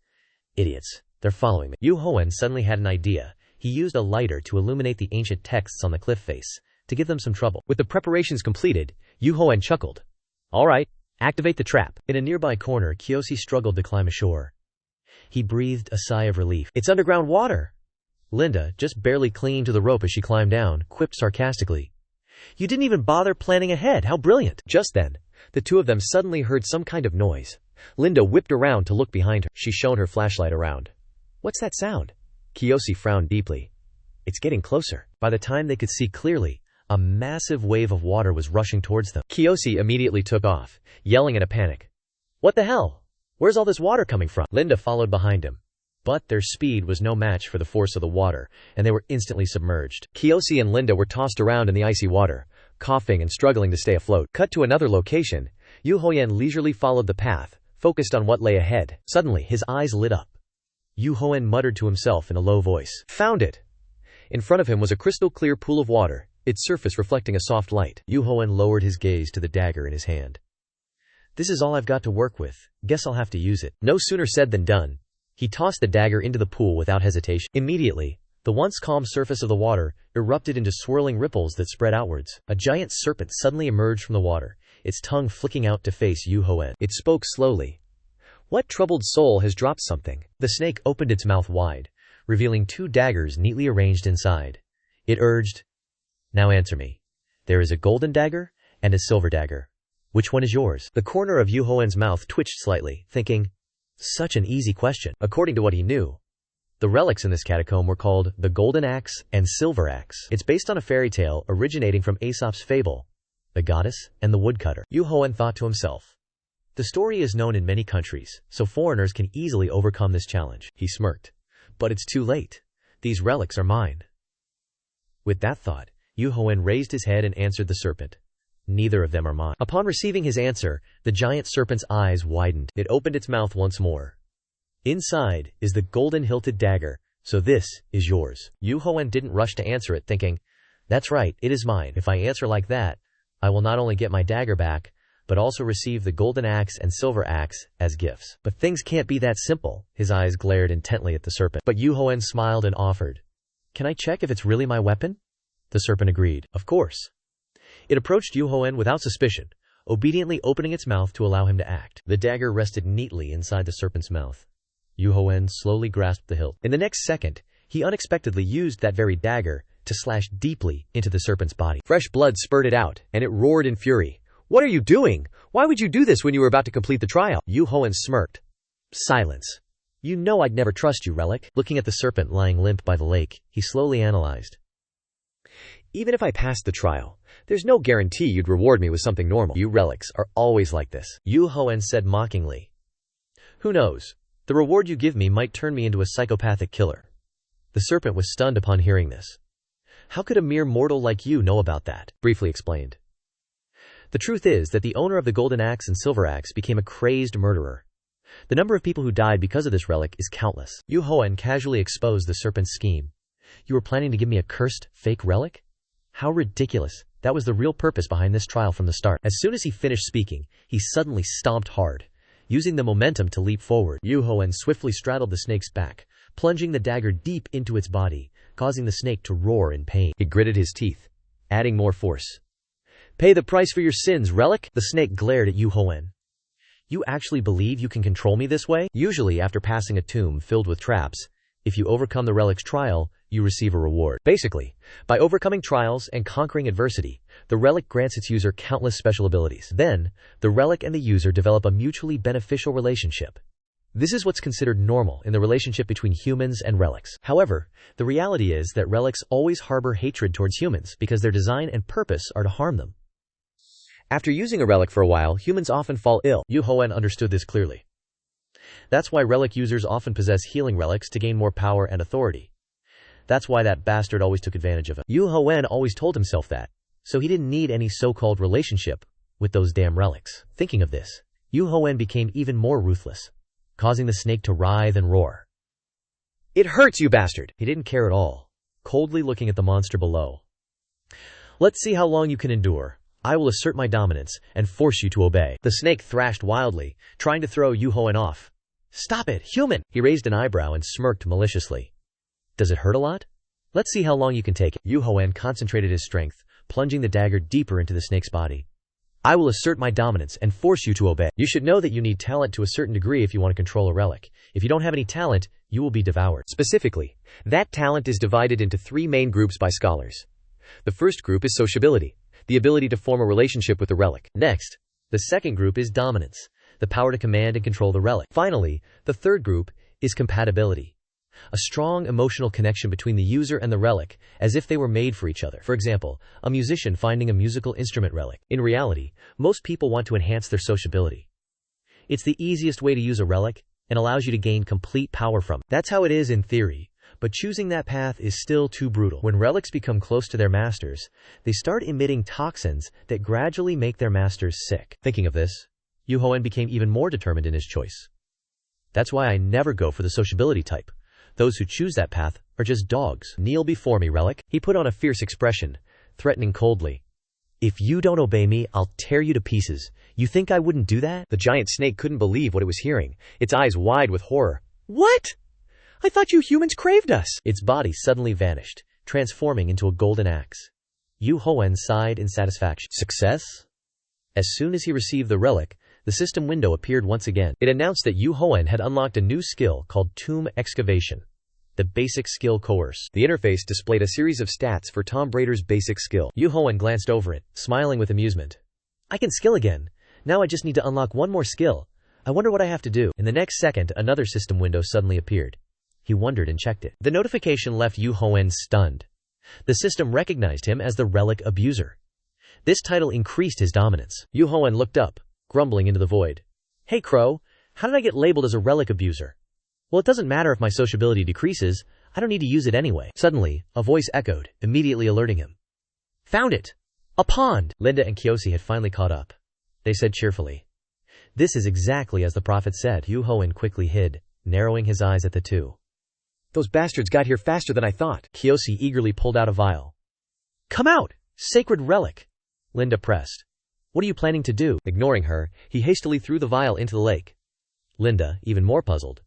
idiots, they're following me. Duhoen suddenly had an idea. He used a lighter to illuminate the ancient texts on the cliff face, to give them some trouble. With the preparations completed, Duhoen chuckled. Alright, activate the trap. In a nearby corner, Kiyoshi struggled to climb ashore. He breathed a sigh of relief. It's underground water! Linda, just barely clinging to the rope as she climbed down, quipped sarcastically. You didn't even bother planning ahead, how brilliant! Just then, The two of them suddenly heard some kind of noise. Linda whipped around to look behind her. She shone her flashlight around. "What's that sound?" Kiyoshi frowned deeply. "It's getting closer." By the time they could see clearly, a massive wave of water was rushing towards them. Kiyoshi immediately took off, yelling in a panic. "What the hell? Where's all this water coming from?" Linda followed behind him. But their speed was no match for the force of the water, and they were instantly submerged. Kiyoshi and Linda were tossed around in the icy water, coughing and struggling to stay afloat. Cut to another location. Yu Hoen leisurely followed the path, focused on what lay ahead. Suddenly, his eyes lit up. Yu Hoen muttered to himself in a low voice. "Found it!" In front of him was a crystal-clear pool of water, its surface reflecting a soft light. Yu Hoen lowered his gaze to the dagger in his hand. "This is all I've got to work with. Guess I'll have to use it." No sooner said than done. He tossed the dagger into the pool without hesitation. Immediately, the once calm surface of the water erupted into swirling ripples that spread outwards. A giant serpent suddenly emerged from the water, its tongue flicking out to face Yu Hoen. It spoke slowly. "What troubled soul has dropped something?" The snake opened its mouth wide, revealing two daggers neatly arranged inside. It urged, "Now answer me. There is a golden dagger and a silver dagger. Which one is yours?" The corner of Yu Hoen's mouth twitched slightly, thinking, such an easy question. According to what he knew, the relics in this catacomb were called the Golden Axe and Silver Axe. It's based on a fairy tale originating from Aesop's fable, The Goddess and the Woodcutter. Yu Hoen thought to himself, the story is known in many countries, so foreigners can easily overcome this challenge. He smirked. But it's too late. These relics are mine. With that thought, Yu Hoen raised his head and answered the serpent. Neither of them are mine. Upon receiving his answer, the giant serpent's eyes widened. It opened its mouth once more. Inside is the golden-hilted dagger, so this is yours. Yu Hoen didn't rush to answer it, thinking, that's right, it is mine. If I answer like that, I will not only get my dagger back, but also receive the golden axe and silver axe as gifts. But things can't be that simple. His eyes glared intently at the serpent. But Yu Hoen smiled and offered, "Can I check if it's really my weapon?" The serpent agreed. Of course. It approached Yu Hoen without suspicion, obediently opening its mouth to allow him to act. The dagger rested neatly inside the serpent's mouth. Yu Hoen slowly grasped the hilt. In the next second, he unexpectedly used that very dagger to slash deeply into the serpent's body. Fresh blood spurted out, and it roared in fury. "What are you doing? Why would you do this when you were about to complete the trial?" Yu Hoen smirked. "Silence. You know I'd never trust you, Relic." Looking at the serpent lying limp by the lake, he slowly analyzed. "Even if I passed the trial, there's no guarantee you'd reward me with something normal. You relics are always like this." Yu Hoen said mockingly. "Who knows? The reward you give me might turn me into a psychopathic killer." The serpent was stunned upon hearing this. "How could a mere mortal like you know about that?" Briefly explained. "The truth is that the owner of the Golden Axe and Silver Axe became a crazed murderer. The number of people who died because of this relic is countless." Yu Hoen casually exposed the serpent's scheme. "You were planning to give me a cursed, fake relic? How ridiculous. That was the real purpose behind this trial from the start." As soon as he finished speaking, he suddenly stomped hard, using the momentum to leap forward. Yu Hoen swiftly straddled the snake's back, plunging the dagger deep into its body, causing the snake to roar in pain. He gritted his teeth, adding more force. "Pay the price for your sins, Relic!" The snake glared at Yu Hoen. "You actually believe you can control me this way?" Usually after passing a tomb filled with traps, if you overcome the Relic's trial, you receive a reward. Basically, by overcoming trials and conquering adversity, the Relic grants its user countless special abilities. Then, the Relic and the user develop a mutually beneficial relationship. This is what's considered normal in the relationship between humans and relics. However, the reality is that relics always harbor hatred towards humans because their design and purpose are to harm them. After using a relic for a while, humans often fall ill. Yu Hoen understood this clearly. That's why relic users often possess healing relics to gain more power and authority. That's why that bastard always took advantage of him. Yu Hoen always told himself that, so he didn't need any so-called relationship with those damn relics. Thinking of this, Yu Hoen became even more ruthless, causing the snake to writhe and roar. "It hurts, you bastard!" He didn't care at all, coldly looking at the monster below. "Let's see how long you can endure. I will assert my dominance and force you to obey." The snake thrashed wildly, trying to throw Yu Hoen off. "Stop it, human!" He raised an eyebrow and smirked maliciously. "Does it hurt a lot? Let's see how long you can take it." Yu Hoen concentrated his strength, plunging the dagger deeper into the snake's body. "I will assert my dominance and force you to obey." You should know that you need talent to a certain degree if you want to control a relic. If you don't have any talent, you will be devoured. Specifically, that talent is divided into 3 main groups by scholars. The first group is sociability, the ability to form a relationship with the relic. Next, The second group is dominance, the power to command and control the relic. Finally, the third group is compatibility, a strong emotional connection between the user and the relic, as if they were made for each other. For example, a musician finding a musical instrument relic. In reality, most people want to enhance their sociability. It's the easiest way to use a relic and allows you to gain complete power from it. That's how it is in theory, but choosing that path is still too brutal. When relics become close to their masters, they start emitting toxins that gradually make their masters sick. Thinking of this, Duhoen became even more determined in his choice. That's why I never go for the sociability type. Those who choose that path are just dogs. Kneel before me, relic. He put on a fierce expression, threatening coldly. If you don't obey me, I'll tear you to pieces. You think I wouldn't do that? The giant snake couldn't believe what it was hearing, its eyes wide with horror. What? I thought you humans craved us. Its body suddenly vanished, transforming into a golden axe. Duhoen sighed in satisfaction. Success? As soon as he received the relic, the system window appeared once again. It announced that Duhoen had unlocked a new skill called Tomb Excavation, the basic skill course. The interface displayed a series of stats for Tomb Raider's basic skill. Duhoen glanced over it, smiling with amusement. I can skill again. Now I just need to unlock one more skill. I wonder what I have to do. In the next second, another system window suddenly appeared. He wondered and checked it. The notification left Duhoen stunned. The system recognized him as the Relic Abuser. This title increased his dominance. Duhoen looked up, grumbling into the void. Hey Crow, how did I get labeled as a Relic Abuser? Well, it doesn't matter if my sociability decreases. I don't need to use it anyway. Suddenly, a voice echoed, immediately alerting him. Found it! A pond! Linda and Kyoshi had finally caught up. They said cheerfully. This is exactly as the prophet said. Duhoen quickly hid, narrowing his eyes at the two. Those bastards got here faster than I thought. Kyoshi eagerly pulled out a vial. Come out! Sacred relic! Linda pressed. What are you planning to do? Ignoring her, he hastily threw the vial into the lake. Linda, even more puzzled.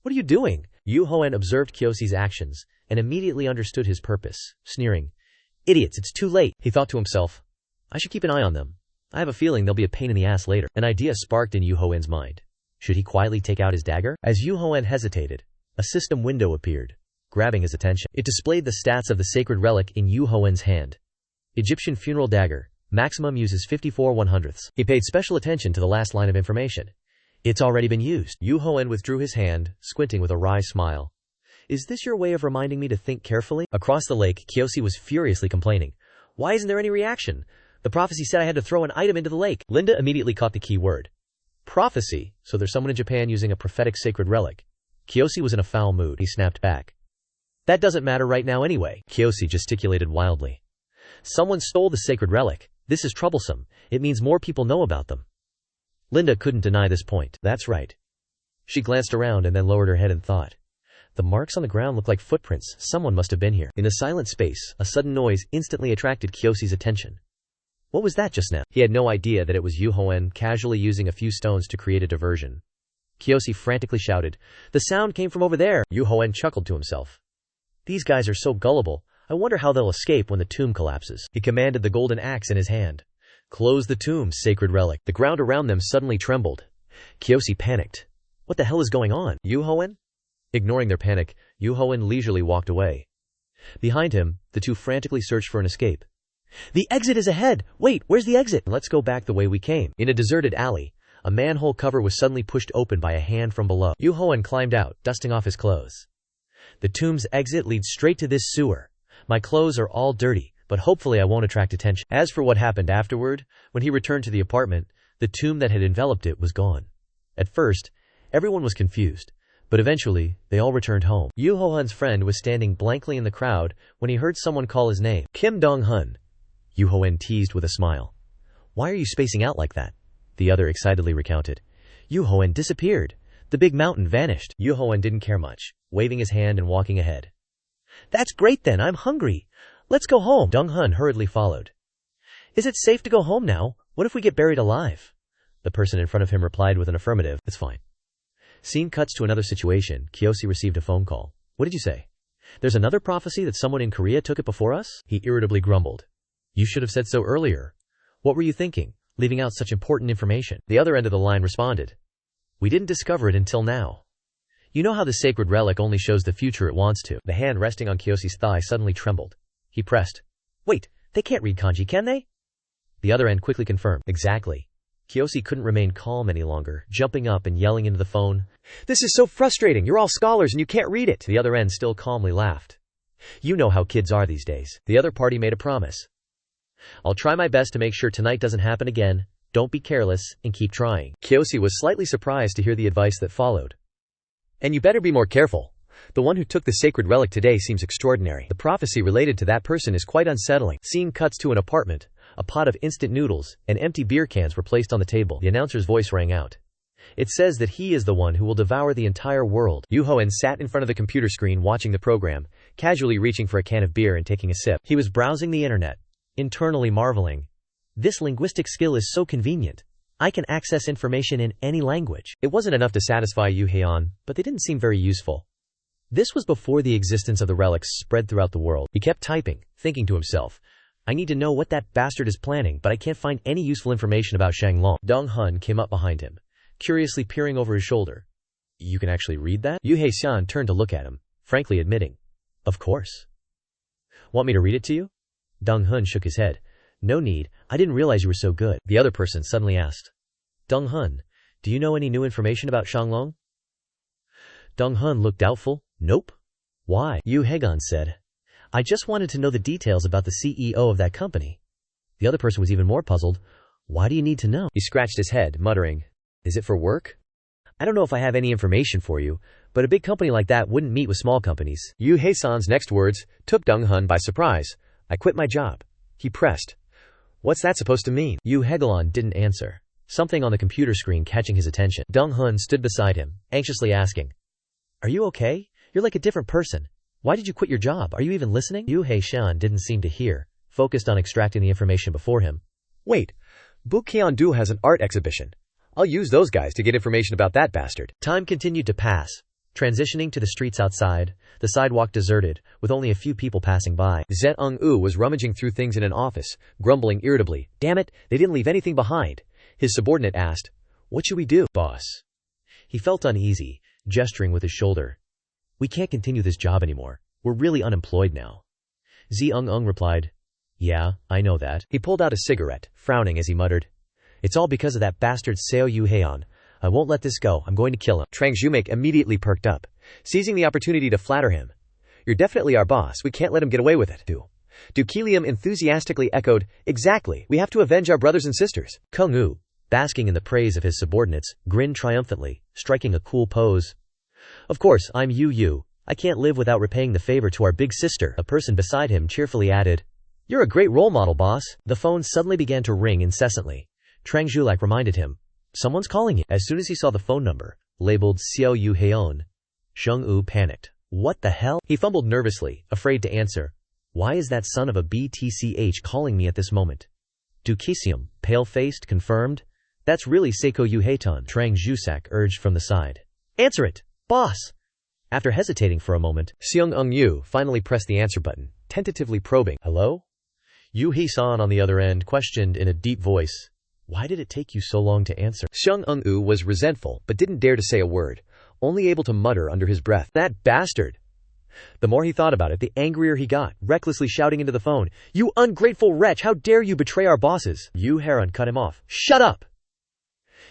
What are you doing? Duhoen observed Kyoshi's actions and immediately understood his purpose, sneering. Idiots, it's too late. He thought to himself. I should keep an eye on them. I have a feeling they'll be a pain in the ass later. An idea sparked in Duhoen's mind. Should he quietly take out his dagger? As Duhoen hesitated, a system window appeared, grabbing his attention. It displayed the stats of the sacred relic in Duhoen's hand. Egyptian funeral dagger. Maximum uses 54/100. He paid special attention to the last line of information. It's already been used. Duhoen withdrew his hand, squinting with a wry smile. Is this your way of reminding me to think carefully? Across the lake, Kyoshi was furiously complaining. Why isn't there any reaction? The prophecy said I had to throw an item into the lake. Linda immediately caught the key word. Prophecy? So there's someone in Japan using a prophetic sacred relic. Kyoshi was in a foul mood. He snapped back. That doesn't matter right now anyway. Kyoshi gesticulated wildly. Someone stole the sacred relic. This is troublesome. It means more people know about them. Linda couldn't deny this point. That's right. She glanced around and then lowered her head in thought. The marks on the ground look like footprints. Someone must have been here. In the silent space, a sudden noise instantly attracted Kyoshi's attention. What was that just now? He had no idea that it was Duhoen casually using a few stones to create a diversion. Kyoshi frantically shouted, The sound came from over there! Duhoen chuckled to himself. These guys are so gullible. I wonder how they'll escape when the tomb collapses. He commanded the golden axe in his hand. Close the tomb, sacred relic. The ground around them suddenly trembled. Kyoshi panicked. What the hell is going on? Duhoen? Ignoring their panic, Duhoen leisurely walked away. Behind him, the two frantically searched for an escape. The exit is ahead! Wait, where's the exit? Let's go back the way we came. In a deserted alley, a manhole cover was suddenly pushed open by a hand from below. Duhoen climbed out, dusting off his clothes. The tomb's exit leads straight to this sewer. My clothes are all dirty, but hopefully I won't attract attention. As for what happened afterward, when he returned to the apartment, the tomb that had enveloped it was gone. At first, everyone was confused, but eventually, they all returned home. Duhoen's friend was standing blankly in the crowd when he heard someone call his name. Kim Dong-hun. Duhoen teased with a smile. Why are you spacing out like that? The other excitedly recounted. Duhoen disappeared. The big mountain vanished. Duhoen didn't care much, waving his hand and walking ahead. That's great then, I'm hungry. Let's go home. Dong-hun hurriedly followed. Is it safe to go home now? What if we get buried alive? The person in front of him replied with an affirmative. It's fine. Scene cuts to another situation. Kyoshi received a phone call. What did you say? There's another prophecy that someone in Korea took it before us? He irritably grumbled. You should have said so earlier. What were you thinking, leaving out such important information? The other end of the line responded. We didn't discover it until now. You know how the sacred relic only shows the future it wants to. The hand resting on Kyoshi's thigh suddenly trembled. He pressed. Wait, they can't read kanji, can they? The other end quickly confirmed. Exactly. Kyoshi couldn't remain calm any longer, jumping up and yelling into the phone. "This is so frustrating, you're all scholars and you can't read it." The other end still calmly laughed. "You know how kids are these days." The other party made a promise. "I'll try my best to make sure tonight doesn't happen again. Don't be careless, and keep trying." Kyoshi was slightly surprised to hear the advice that followed. "And you better be more careful. The one who took the sacred relic today seems extraordinary. The prophecy related to that person is quite unsettling." Scene cuts to an apartment. A pot of instant noodles and empty beer cans were placed on the table. The announcer's voice rang out. "It says that he is the one who will devour the entire world." Duhoen sat in front of the computer screen watching the program, casually reaching for a can of beer and taking a sip. He was browsing the internet, internally marveling. This linguistic skill is so convenient. I can access information in any language. It wasn't enough to satisfy Duhoen, but they didn't seem very useful. This was before the existence of the relics spread throughout the world. He kept typing, thinking to himself, "I need to know what that bastard is planning, but I can't find any useful information about Shanglong." Dong Hun came up behind him, curiously peering over his shoulder. "You can actually read that?" Yu Hei-san turned to look at him, frankly admitting, "Of course." "Want me to read it to you?" Dong Hun shook his head. "No need, I didn't realize you were so good." The other person suddenly asked, "Dong Hun, do you know any new information about Shanglong?" Dong Hun looked doubtful. "Nope." "Why?" Yu Hegon said. "I just wanted to know the details about the CEO of that company." The other person was even more puzzled. "Why do you need to know?" He scratched his head, muttering, "Is it for work? I don't know if I have any information for you, but a big company like that wouldn't meet with small companies." Yu Hei-san's next words took Dong Hun by surprise. "I quit my job." He pressed. "What's that supposed to mean?" Yu Hegon didn't answer, something on the computer screen catching his attention. Dong Hun stood beside him, anxiously asking, "Are you okay? You're like a different person. Why did you quit your job? Are you even listening?" Yu Hei-shan didn't seem to hear, focused on extracting the information before him. "Wait, Bukyeon-do has an art exhibition. I'll use those guys to get information about that bastard." Time continued to pass, transitioning to the streets outside, the sidewalk deserted, with only a few people passing by. Zeng-u was rummaging through things in an office, grumbling irritably. "Damn it, they didn't leave anything behind." His subordinate asked, "What should we do, boss?" He felt uneasy, gesturing with his shoulder. "We can't continue this job anymore. We're really unemployed now." Zeng-u replied, "Yeah, I know that." He pulled out a cigarette, frowning as he muttered, "It's all because of that bastard Seo Duhoen. I won't let this go. I'm going to kill him." Trang Zhumek immediately perked up, seizing the opportunity to flatter him. "You're definitely our boss. We can't let him get away with it." Du Kilium enthusiastically echoed, "Exactly. We have to avenge our brothers and sisters." Kung U, basking in the praise of his subordinates, grinned triumphantly, striking a cool pose. "Of course, I'm Yu. I can't live without repaying the favor to our big sister." A person beside him cheerfully added, "You're a great role model, boss." The phone suddenly began to ring incessantly. Trang Zhulak reminded him, "Someone's calling you." As soon as he saw the phone number, labeled Seo Duhoen, Sheng-u panicked. "What the hell?" He fumbled nervously, afraid to answer. "Why is that son of a BTCH calling me at this moment?" Du Kisium, pale-faced, confirmed. "That's really Seiko Yuheiton," Trang Zhusak urged from the side. "Answer it, boss!" After hesitating for a moment, Seung-yu finally pressed the answer button, tentatively probing. "Hello?" Yu Hee-san on the other end questioned in a deep voice, "Why did it take you so long to answer?" Seung-yu was resentful, but didn't dare to say a word, only able to mutter under his breath, "That bastard!" The more he thought about it, the angrier he got, recklessly shouting into the phone, "You ungrateful wretch, how dare you betray our bosses!" Yu Heron cut him off. "Shut up!"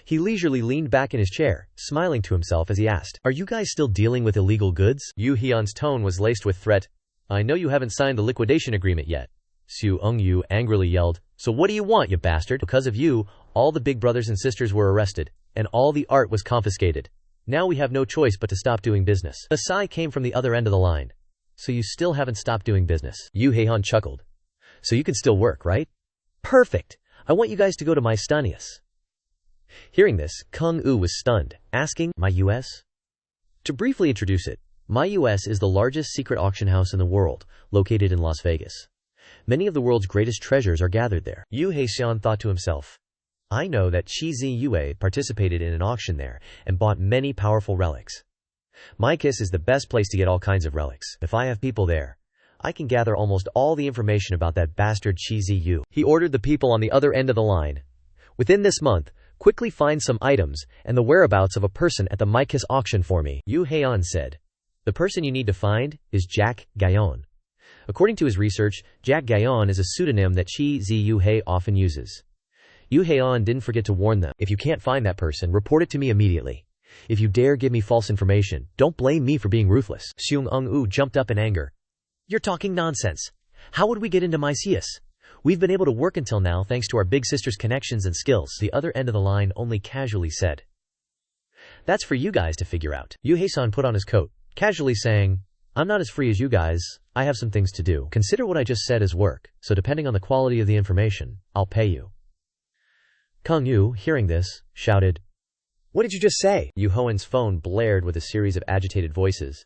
He leisurely leaned back in his chair, smiling to himself as he asked, "Are you guys still dealing with illegal goods?" Yu Hyun's tone was laced with threat. "I know you haven't signed the liquidation agreement yet." Seung-yu angrily yelled, "So what do you want, you bastard? Because of you, all the big brothers and sisters were arrested, and all the art was confiscated. Now we have no choice but to stop doing business." A sigh came from the other end of the line. "So you still haven't stopped doing business?" Yu Hei-han chuckled. "So you can still work, right? Perfect! I want you guys to go to my Stanius." Hearing this, Kung U was stunned, asking, "My US?" To briefly introduce it, My US is the largest secret auction house in the world, located in Las Vegas. Many of the world's greatest treasures are gathered there. Yu Hei-xian thought to himself, "I know that Qi Zi Yue participated in an auction there and bought many powerful relics. My kiss is the best place to get all kinds of relics. If I have people there, I can gather almost all the information about that bastard Qi Zi Yu." He ordered the people on the other end of the line, "Within this month, quickly find some items and the whereabouts of a person at the Mykiss auction for me." Yu Heian said, "The person you need to find is Jack Gayon." According to his research, Jack Gayon is a pseudonym that Qi Zi Yuhei often uses. Yu Haeon didn't forget to warn them. If you can't find that person, report it to me immediately. If you dare give me false information, don't blame me for being ruthless. Seung Eung-woo jumped up in anger. You're talking nonsense. How would we get into Myceus? We've been able to work until now thanks to our big sister's connections and skills. The other end of the line only casually said. That's for you guys to figure out. Yu Hae-san put on his coat, casually saying, I'm not as free as you guys, I have some things to do. Consider what I just said as work, so depending on the quality of the information, I'll pay you. Kung Yu, hearing this, shouted, What did you just say? Yu Hoen's phone blared with a series of agitated voices.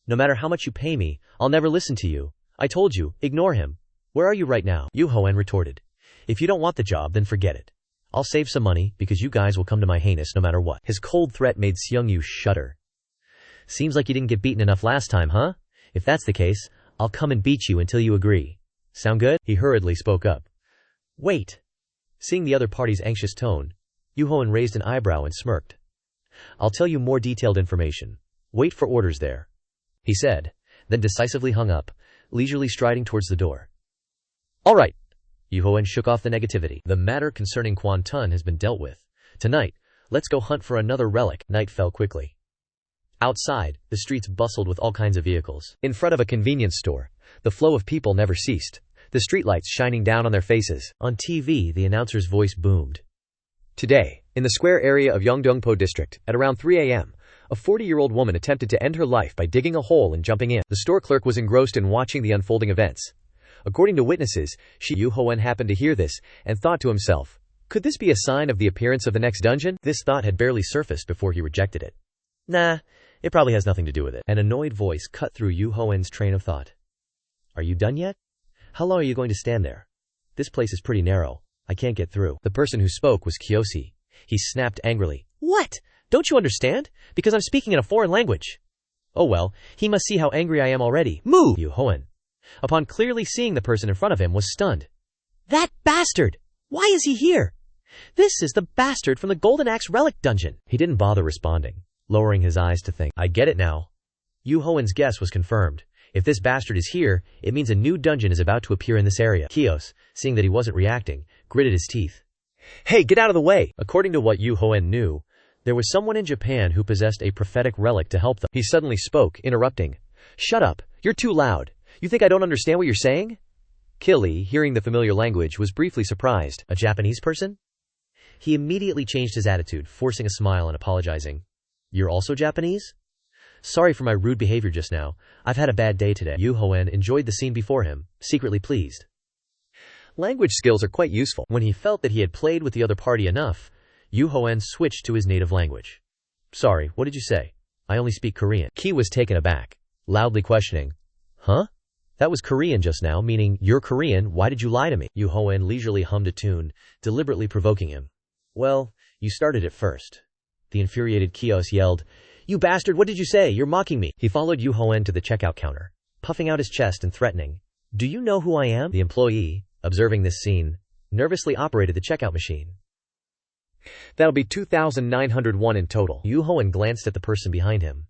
No matter how much you pay me, I'll never listen to you. I told you, ignore him. Where are you right now? Yu Hoen retorted. If you don't want the job, then forget it. I'll save some money, because you guys will come to my heinous no matter what. His cold threat made Seung Yu shudder. Seems like you didn't get beaten enough last time, huh? If that's the case, I'll come and beat you until you agree. Sound good? He hurriedly spoke up. Wait. Seeing the other party's anxious tone, Yu Hoen raised an eyebrow and smirked. I'll tell you more detailed information. Wait for orders there, he said, then decisively hung up, leisurely striding towards the door. All right. Yu Hoen shook off the negativity. The matter concerning Quan Tun has been dealt with. Tonight, let's go hunt for another relic. Night fell quickly. Outside, the streets bustled with all kinds of vehicles. In front of a convenience store, the flow of people never ceased, the streetlights shining down on their faces. On TV, the announcer's voice boomed. Today, in the square area of Yeongdeungpo district, at around 3 a.m., a 40-year-old woman attempted to end her life by digging a hole and jumping in. The store clerk was engrossed in watching the unfolding events. According to witnesses, Yu Hoen happened to hear this and thought to himself, could this be a sign of the appearance of the next dungeon? This thought had barely surfaced before he rejected it. Nah, it probably has nothing to do with it. An annoyed voice cut through Yu Hoen's train of thought. Are you done yet? How long are you going to stand there? This place is pretty narrow. I can't get through. The person who spoke was Kyoshi. He snapped angrily. What? Don't you understand? Because I'm speaking in a foreign language. Oh well, he must see how angry I am already. Move! Yu Hoen, upon clearly seeing the person in front of him, was stunned. That bastard! Why is he here? This is the bastard from the Golden Axe Relic dungeon. He didn't bother responding, lowering his eyes to think. I get it now. Yu Hoen's guess was confirmed. If this bastard is here, it means a new dungeon is about to appear in this area. Kios, seeing that he wasn't reacting, gritted his teeth. Hey, get out of the way! According to what Yu Hoen knew, there was someone in Japan who possessed a prophetic relic to help them. He suddenly spoke, interrupting. Shut up! You're too loud! You think I don't understand what you're saying? Killy, hearing the familiar language, was briefly surprised. A Japanese person? He immediately changed his attitude, forcing a smile and apologizing. You're also Japanese? Sorry for my rude behavior just now. I've had a bad day today. Yu Hoen enjoyed the scene before him, secretly pleased. Language skills are quite useful. When he felt that he had played with the other party enough, Yu Hoen switched to his native language. Sorry, what did you say? I only speak Korean. Ki was taken aback, loudly questioning. Huh? That was Korean just now, meaning, you're Korean, why did you lie to me? Yu Hoen leisurely hummed a tune, deliberately provoking him. Well, you started it first. The infuriated Kios yelled, You bastard, what did you say? You're mocking me. He followed Yu Hoen to the checkout counter, puffing out his chest and threatening. Do you know who I am? The employee, observing this scene, nervously operated the checkout machine. That'll be 2,901 in total. Yu Hoen glanced at the person behind him.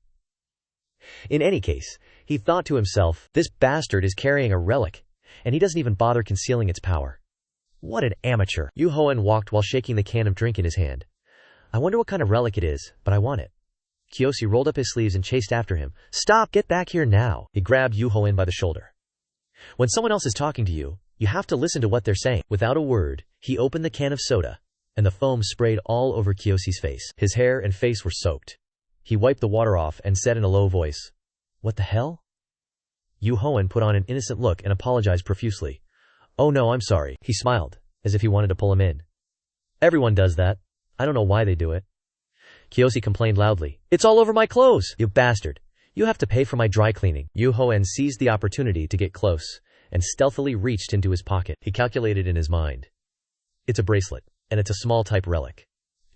In any case, he thought to himself, this bastard is carrying a relic, and he doesn't even bother concealing its power. What an amateur. Yu Hoen walked while shaking the can of drink in his hand. I wonder what kind of relic it is, but I want it. Kyoshi rolled up his sleeves and chased after him. Stop! Get back here now! He grabbed Yu Hoen by the shoulder. When someone else is talking to you, you have to listen to what they're saying. Without a word, he opened the can of soda, and the foam sprayed all over Kyoshi's face. His hair and face were soaked. He wiped the water off and said in a low voice, What the hell? Yu Hoen put on an innocent look and apologized profusely. Oh no, I'm sorry. He smiled, as if he wanted to pull him in. Everyone does that. I don't know why they do it. Kyoshi complained loudly. It's all over my clothes! You bastard. You have to pay for my dry cleaning. Yu Hoen seized the opportunity to get close, and stealthily reached into his pocket. He calculated in his mind. It's a bracelet, and it's a small type relic.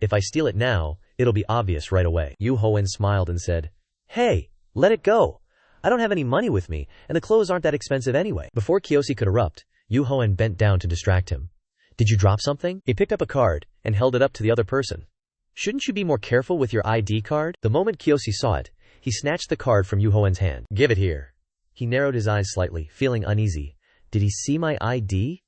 If I steal it now, it'll be obvious right away. Yu Hoen smiled and said, Hey, let it go. I don't have any money with me, and the clothes aren't that expensive anyway. Before Kyoshi could erupt, Yu Hoen bent down to distract him. Did you drop something? He picked up a card and held it up to the other person. Shouldn't you be more careful with your ID card? The moment Kyoshi saw it, he snatched the card from Yu Hoen's hand. Give it here. He narrowed his eyes slightly, feeling uneasy. Did he see my ID?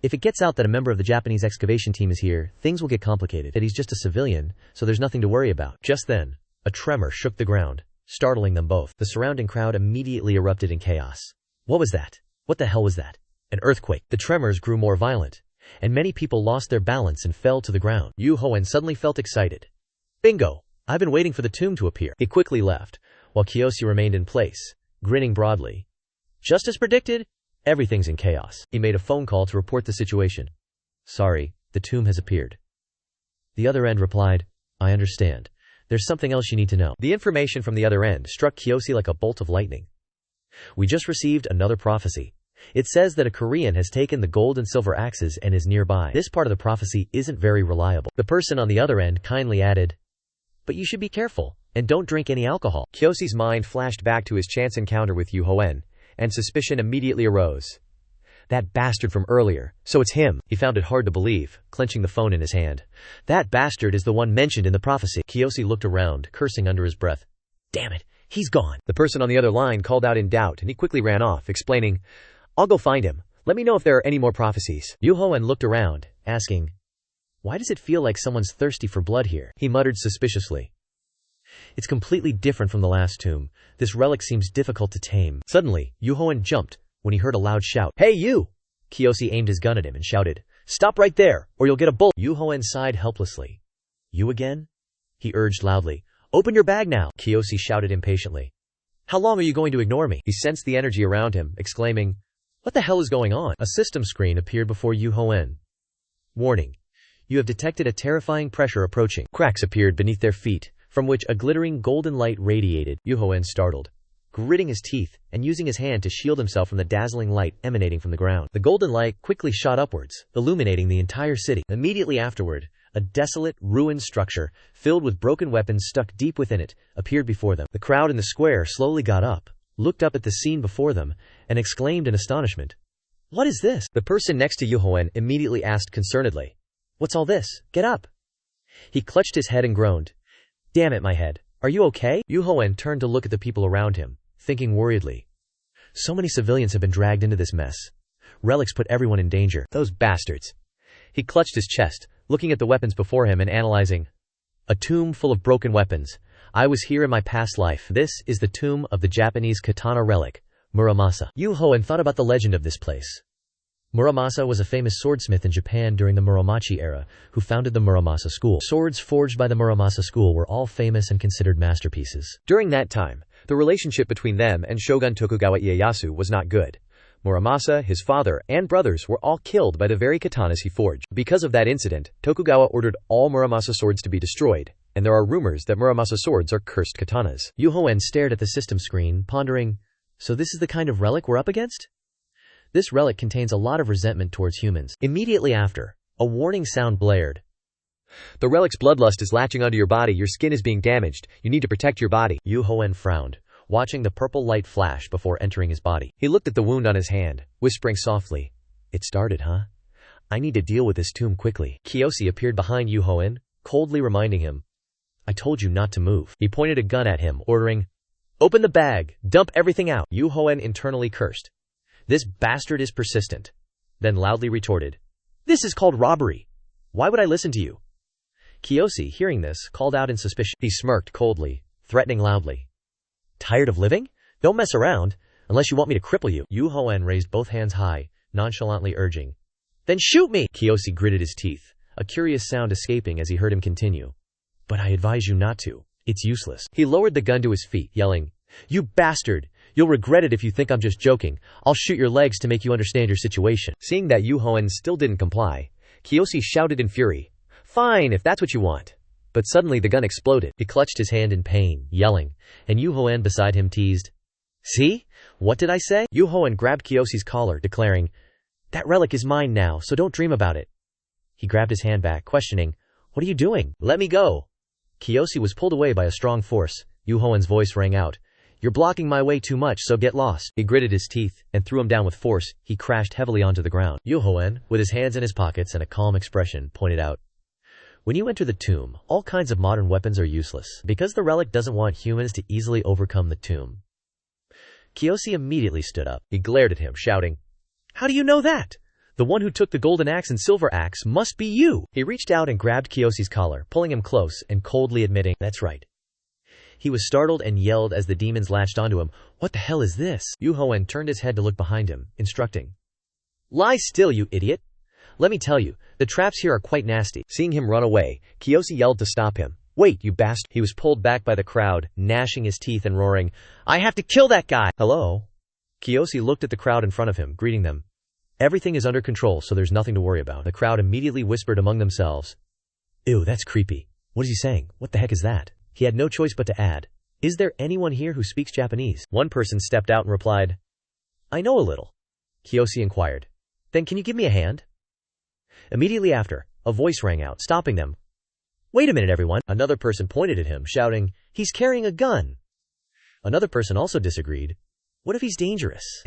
If it gets out that a member of the Japanese excavation team is here, things will get complicated. That he's just a civilian, so there's nothing to worry about. Just then, a tremor shook the ground, startling them both. The surrounding crowd immediately erupted in chaos. What was that? What the hell was that? An earthquake. The tremors grew more violent, and many people lost their balance and fell to the ground. Yu Hoen suddenly felt excited. Bingo! I've been waiting for the tomb to appear. He quickly left, while Kiyoshi remained in place, grinning broadly. Just as predicted, everything's in chaos. He made a phone call to report the situation. Sorry, the tomb has appeared. The other end replied, I understand. There's something else you need to know. The information from the other end struck Kiyoshi like a bolt of lightning. We just received another prophecy. It says that a Korean has taken the gold and silver axes and is nearby. This part of the prophecy isn't very reliable. The person on the other end kindly added, but you should be careful, and don't drink any alcohol. Kiyoshi's mind flashed back to his chance encounter with Yu Hoen, and suspicion immediately arose. That bastard from earlier, so it's him. He found it hard to believe, clenching the phone in his hand. That bastard is the one mentioned in the prophecy. Kiyoshi looked around, cursing under his breath. Damn it, he's gone. The person on the other line called out in doubt, and he quickly ran off, explaining, I'll go find him. Let me know if there are any more prophecies. Yu Hoen looked around, asking, why does it feel like someone's thirsty for blood here? He muttered suspiciously. It's completely different from the last tomb. This relic seems difficult to tame. Suddenly, Yu Hoen jumped when he heard a loud shout. Hey you! Kiyoshi aimed his gun at him and shouted, stop right there, or you'll get a bullet. Yu Hoen sighed helplessly. You again? He urged loudly. Open your bag now. Kiyoshi shouted impatiently. How long are you going to ignore me? He sensed the energy around him, exclaiming, what the hell is going on? A system screen appeared before Yu Hoen. Warning. You have detected a terrifying pressure approaching. Cracks appeared beneath their feet, from which a glittering golden light radiated. Yu Hoen startled, gritting his teeth, and using his hand to shield himself from the dazzling light emanating from the ground. The golden light quickly shot upwards, illuminating the entire city. Immediately afterward, a desolate, ruined structure, filled with broken weapons stuck deep within it, appeared before them. The crowd in the square slowly got up, looked up at the scene before them, and exclaimed in astonishment. What is this? The person next to Yu Hoen immediately asked concernedly. What's all this? Get up. He clutched his head and groaned. Damn it, my head. Are you okay? Yu Hoen turned to look at the people around him, thinking worriedly. So many civilians have been dragged into this mess. Relics put everyone in danger. Those bastards. He clutched his chest, looking at the weapons before him and analyzing. A tomb full of broken weapons. I was here in my past life. This is the tomb of the Japanese katana relic, Muramasa. Yu Hoen thought about the legend of this place. Muramasa was a famous swordsmith in Japan during the Muromachi era, who founded the Muramasa school. Swords forged by the Muramasa school were all famous and considered masterpieces. During that time, the relationship between them and Shogun Tokugawa Ieyasu was not good. Muramasa, his father, and brothers were all killed by the very katanas he forged. Because of that incident, Tokugawa ordered all Muramasa swords to be destroyed, and there are rumors that Muramasa swords are cursed katanas. Yu Hoen stared at the system screen, pondering, so this is the kind of relic we're up against? This relic contains a lot of resentment towards humans. Immediately after, a warning sound blared. The relic's bloodlust is latching onto your body. Your skin is being damaged. You need to protect your body. Yu Hoen frowned, watching the purple light flash before entering his body. He looked at the wound on his hand, whispering softly, It started, huh? I need to deal with this tomb quickly. Kiyoshi appeared behind Yu Hoen, coldly reminding him. I told you not to move. He pointed a gun at him, ordering, Open the bag, dump everything out. Yu Hoen internally cursed. This bastard is persistent. Then loudly retorted, This is called robbery. Why would I listen to you? Kiyoshi, hearing this, called out in suspicion. He smirked coldly, threatening loudly. Tired of living? Don't mess around, unless you want me to cripple you. Yu Hoen raised both hands high, nonchalantly urging. Then shoot me! Kiyoshi gritted his teeth, a curious sound escaping as he heard him continue. But I advise you not to. It's useless. He lowered the gun to his feet, yelling, You bastard! You'll regret it if you think I'm just joking. I'll shoot your legs to make you understand your situation. Seeing that Yu Hoen still didn't comply, Kiyoshi shouted in fury, Fine, if that's what you want. But suddenly the gun exploded. He clutched his hand in pain, yelling, and Yu Hoen beside him teased, See? What did I say? Yu Hoen grabbed Kiyoshi's collar, declaring, That relic is mine now, so don't dream about it. He grabbed his hand back, questioning, What are you doing? Let me go. Kiyoshi was pulled away by a strong force. Yu Hoen's voice rang out, You're blocking my way too much, so get lost. He gritted his teeth and threw him down with force. He crashed heavily onto the ground. Yu Hoen, with his hands in his pockets and a calm expression, pointed out, When you enter the tomb, all kinds of modern weapons are useless, because the relic doesn't want humans to easily overcome the tomb. Kiyoshi immediately stood up. He glared at him, shouting, How do you know that? The one who took the golden axe and silver axe must be you! He reached out and grabbed Kiyoshi's collar, pulling him close and coldly admitting, that's right. He was startled and yelled as the demons latched onto him, what the hell is this? Duhoen turned his head to look behind him, instructing. Lie still, you idiot! Let me tell you, the traps here are quite nasty. Seeing him run away, Kiyoshi yelled to stop him. Wait, you bastard! He was pulled back by the crowd, gnashing his teeth and roaring, I have to kill that guy! Hello? Kiyoshi looked at the crowd in front of him, greeting them. Everything is under control, so there's nothing to worry about. The crowd immediately whispered among themselves. Ew, that's creepy. What is he saying? What the heck is that? He had no choice but to add. Is there anyone here who speaks Japanese? One person stepped out and replied. I know a little. Kiyoshi inquired. Then can you give me a hand? Immediately after, a voice rang out, stopping them. Wait a minute, everyone. Another person pointed at him, shouting, he's carrying a gun. Another person also disagreed. What if he's dangerous?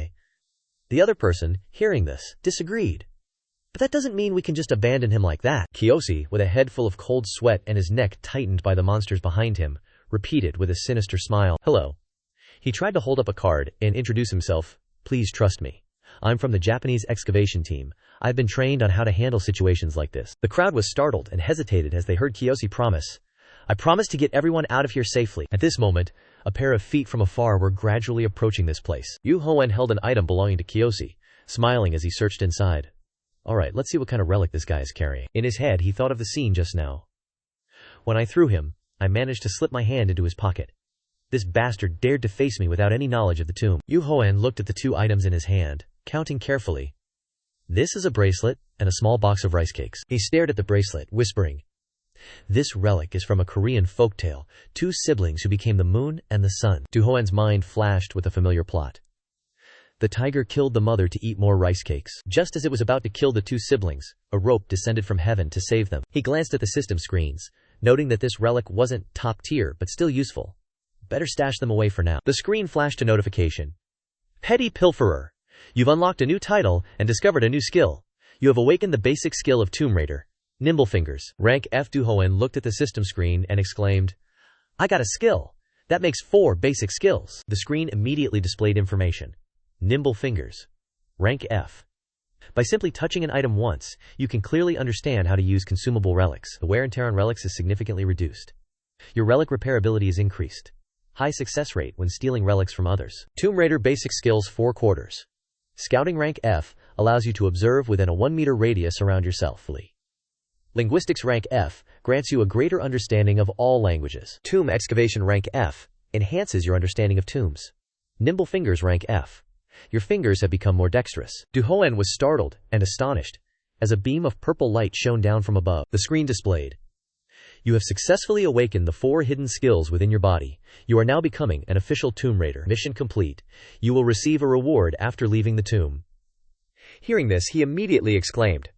The other person, hearing this, disagreed. But that doesn't mean we can just abandon him like that. Kiyoshi, with a head full of cold sweat and his neck tightened by the monsters behind him, repeated with a sinister smile, hello. He tried to hold up a card and introduce himself. Please trust me. I'm from the Japanese excavation team. I've been trained on how to handle situations like this. The crowd was startled and hesitated as they heard Kiyoshi promise. I promise to get everyone out of here safely. At this moment, a pair of feet from afar were gradually approaching this place. Duhoen held an item belonging to Kiyoshi, smiling as he searched inside. Alright, let's see what kind of relic this guy is carrying. In his head, he thought of the scene just now. When I threw him, I managed to slip my hand into his pocket. This bastard dared to face me without any knowledge of the tomb. Duhoen looked at the two items in his hand, counting carefully. This is a bracelet and a small box of rice cakes. He stared at the bracelet, whispering, this relic is from a Korean folktale, two siblings who became the moon and the sun. Duhoen's mind flashed with a familiar plot. The tiger killed the mother to eat more rice cakes. Just as it was about to kill the two siblings, a rope descended from heaven to save them. He glanced at the system screens, noting that this relic wasn't top tier but still useful. Better stash them away for now. The screen flashed a notification. Petty Pilferer. You've unlocked a new title and discovered a new skill. You have awakened the basic skill of Tomb Raider. Nimble Fingers. Rank F. Duhoen looked at the system screen and exclaimed, I got a skill. That makes 4 basic skills. The screen immediately displayed information. Nimble Fingers. Rank F. By simply touching an item once, you can clearly understand how to use consumable relics. The wear and tear on relics is significantly reduced. Your relic repairability is increased. High success rate when stealing relics from others. Tomb Raider Basic Skills 4 quarters. Scouting Rank F allows you to observe within a 1-meter radius around yourself. Linguistics Rank F grants you a greater understanding of all languages. Tomb Excavation Rank F enhances your understanding of tombs. Nimble Fingers Rank F. Your fingers have become more dexterous. Duhoen was startled and astonished as a beam of purple light shone down from above. The screen displayed. You have successfully awakened the 4 hidden skills within your body. You are now becoming an official Tomb Raider. Mission complete. You will receive a reward after leaving the tomb. Hearing this, he immediately exclaimed,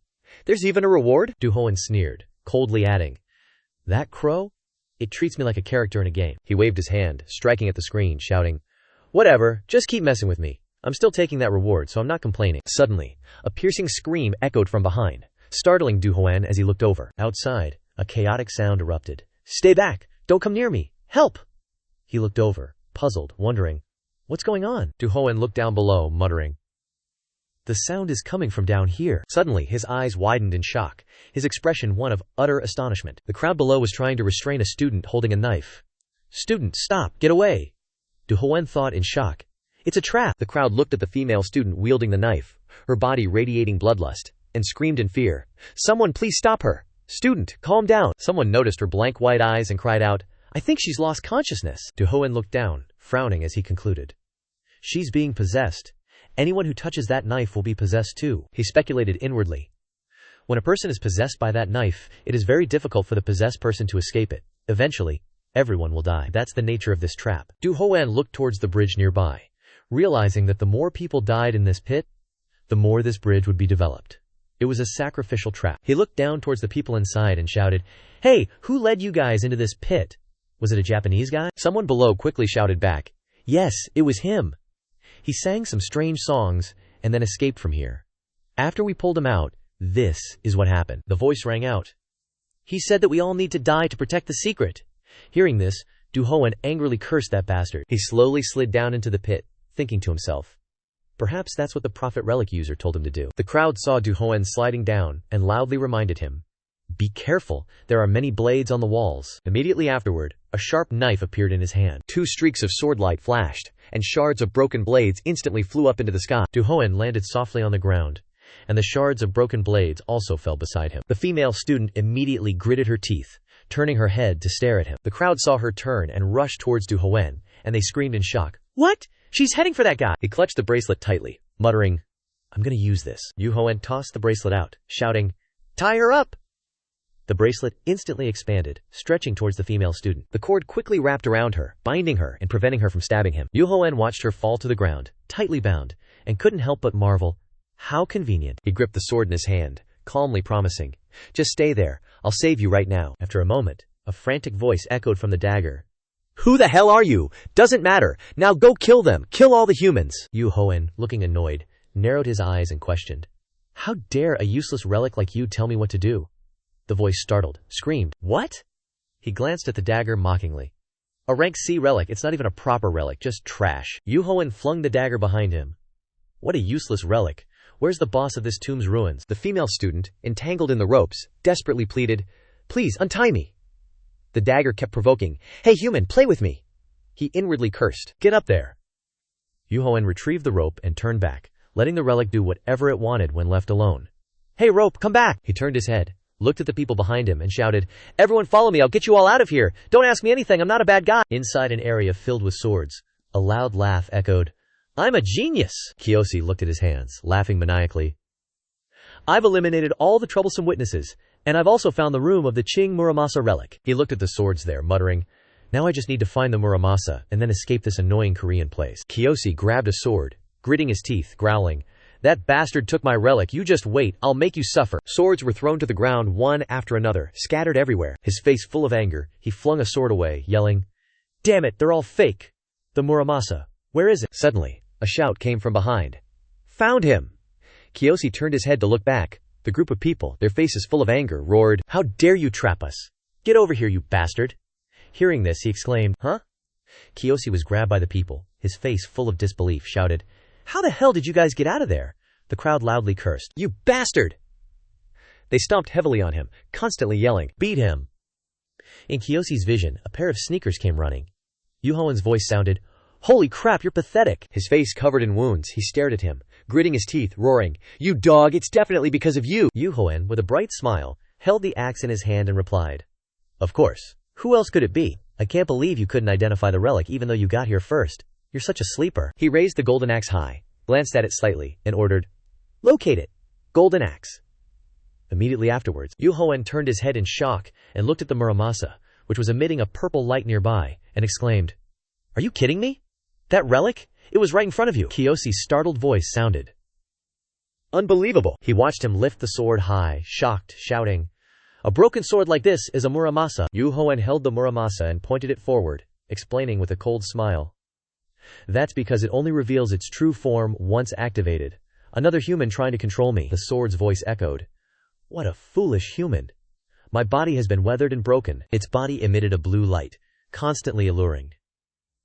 There's even a reward? Duhoen sneered, coldly adding, That crow? It treats me like a character in a game. He waved his hand, striking at the screen, shouting, Whatever, just keep messing with me. I'm still taking that reward, so I'm not complaining. Suddenly, a piercing scream echoed from behind, startling Duhoen as he looked over. Outside, a chaotic sound erupted. Stay back! Don't come near me! Help! He looked over, puzzled, wondering, What's going on? Duhoen looked down below, muttering, The sound is coming from down here. Suddenly, his eyes widened in shock, his expression one of utter astonishment. The crowd below was trying to restrain a student holding a knife. Student, stop! Get away! Duhoen thought in shock. It's a trap! The crowd looked at the female student wielding the knife, her body radiating bloodlust, and screamed in fear. Someone please stop her! Student, calm down! Someone noticed her blank white eyes and cried out, I think she's lost consciousness. Duhoen looked down, frowning as he concluded. She's being possessed. Anyone who touches that knife will be possessed too. He speculated inwardly. When a person is possessed by that knife, it is very difficult for the possessed person to escape it. Eventually, everyone will die. That's the nature of this trap. Duhoen looked towards the bridge nearby, realizing that the more people died in this pit, the more this bridge would be developed. It was a sacrificial trap. He looked down towards the people inside and shouted, Hey, who led you guys into this pit? Was it a Japanese guy? Someone below quickly shouted back, Yes, it was him. He sang some strange songs and then escaped from here. After we pulled him out, this is what happened. The voice rang out. He said that we all need to die to protect the secret. Hearing this, Duhoen angrily cursed that bastard. He slowly slid down into the pit, thinking to himself, Perhaps that's what the Prophet Relic user told him to do. The crowd saw Duhoen sliding down and loudly reminded him, "Be careful, there are many blades on the walls." Immediately afterward, a sharp knife appeared in his hand. 2 streaks of sword light flashed, and shards of broken blades instantly flew up into the sky. Duhoen landed softly on the ground, and the shards of broken blades also fell beside him. The female student immediately gritted her teeth, turning her head to stare at him. The crowd saw her turn and rushed towards Duhoen, and they screamed in shock, "What? She's heading for that guy!" He clutched the bracelet tightly, muttering, "I'm gonna use this." Duhoen tossed the bracelet out, shouting, "Tie her up!" The bracelet instantly expanded, stretching towards the female student. The cord quickly wrapped around her, binding her and preventing her from stabbing him. Duhoen watched her fall to the ground, tightly bound, and couldn't help but marvel. How convenient. He gripped the sword in his hand, calmly promising, "Just stay there, I'll save you right now." After a moment, a frantic voice echoed from the dagger. "Who the hell are you? Doesn't matter. Now go kill them. Kill all the humans." Duhoen, looking annoyed, narrowed his eyes and questioned, "How dare a useless relic like you tell me what to do?" The voice startled, screamed, "What?" He glanced at the dagger mockingly. "A rank C relic, it's not even a proper relic, just trash." Duhoen flung the dagger behind him. "What a useless relic. Where's the boss of this tomb's ruins?" The female student, entangled in the ropes, desperately pleaded, "Please, untie me." The dagger kept provoking, "Hey human, play with me." He inwardly cursed, "Get up there." Duhoen retrieved the rope and turned back, letting the relic do whatever it wanted when left alone. "Hey rope, come back!" He turned his head, looked at the people behind him and shouted, "Everyone follow me, I'll get you all out of here. Don't ask me anything, I'm not a bad guy." Inside an area filled with swords, a loud laugh echoed, "I'm a genius." Kiyoshi looked at his hands, laughing maniacally. "I've eliminated all the troublesome witnesses, and I've also found the room of the Qing Muramasa relic." He looked at the swords there, muttering, "Now I just need to find the Muramasa and then escape this annoying Korean place." Kiyoshi grabbed a sword, gritting his teeth, growling, "That bastard took my relic, you just wait, I'll make you suffer." Swords were thrown to the ground one after another, scattered everywhere. His face full of anger, he flung a sword away, yelling, "Damn it, they're all fake! The Muramasa, where is it?" Suddenly, a shout came from behind. "Found him!" Kiyoshi turned his head to look back. The group of people, their faces full of anger, roared, "How dare you trap us? Get over here, you bastard!" Hearing this, he exclaimed, "Huh?" Kiyoshi was grabbed by the people, his face full of disbelief, shouted, "How the hell did you guys get out of there?" The crowd loudly cursed, "You bastard!" They stomped heavily on him, constantly yelling, "Beat him!" In Kiyoshi's vision, a pair of sneakers came running. Duhoen's voice sounded, "Holy crap, you're pathetic!" His face covered in wounds, he stared at him, gritting his teeth, roaring, "You dog, it's definitely because of you!" Duhoen, with a bright smile, held the axe in his hand and replied, "Of course. Who else could it be? I can't believe you couldn't identify the relic even though you got here first. You're such a sleeper." He raised the golden axe high, glanced at it slightly, and ordered, "Locate it. Golden axe." Immediately afterwards, Duhoen turned his head in shock and looked at the Muramasa, which was emitting a purple light nearby, and exclaimed, "Are you kidding me? That relic? It was right in front of you." Kiyoshi's startled voice sounded, "Unbelievable." He watched him lift the sword high, shocked, shouting, "A broken sword like this is a Muramasa." Duhoen held the Muramasa and pointed it forward, explaining with a cold smile, "That's because it only reveals its true form once activated. Another human trying to control me." The sword's voice echoed, "What a foolish human. My body has been weathered and broken." Its body emitted a blue light, constantly alluring.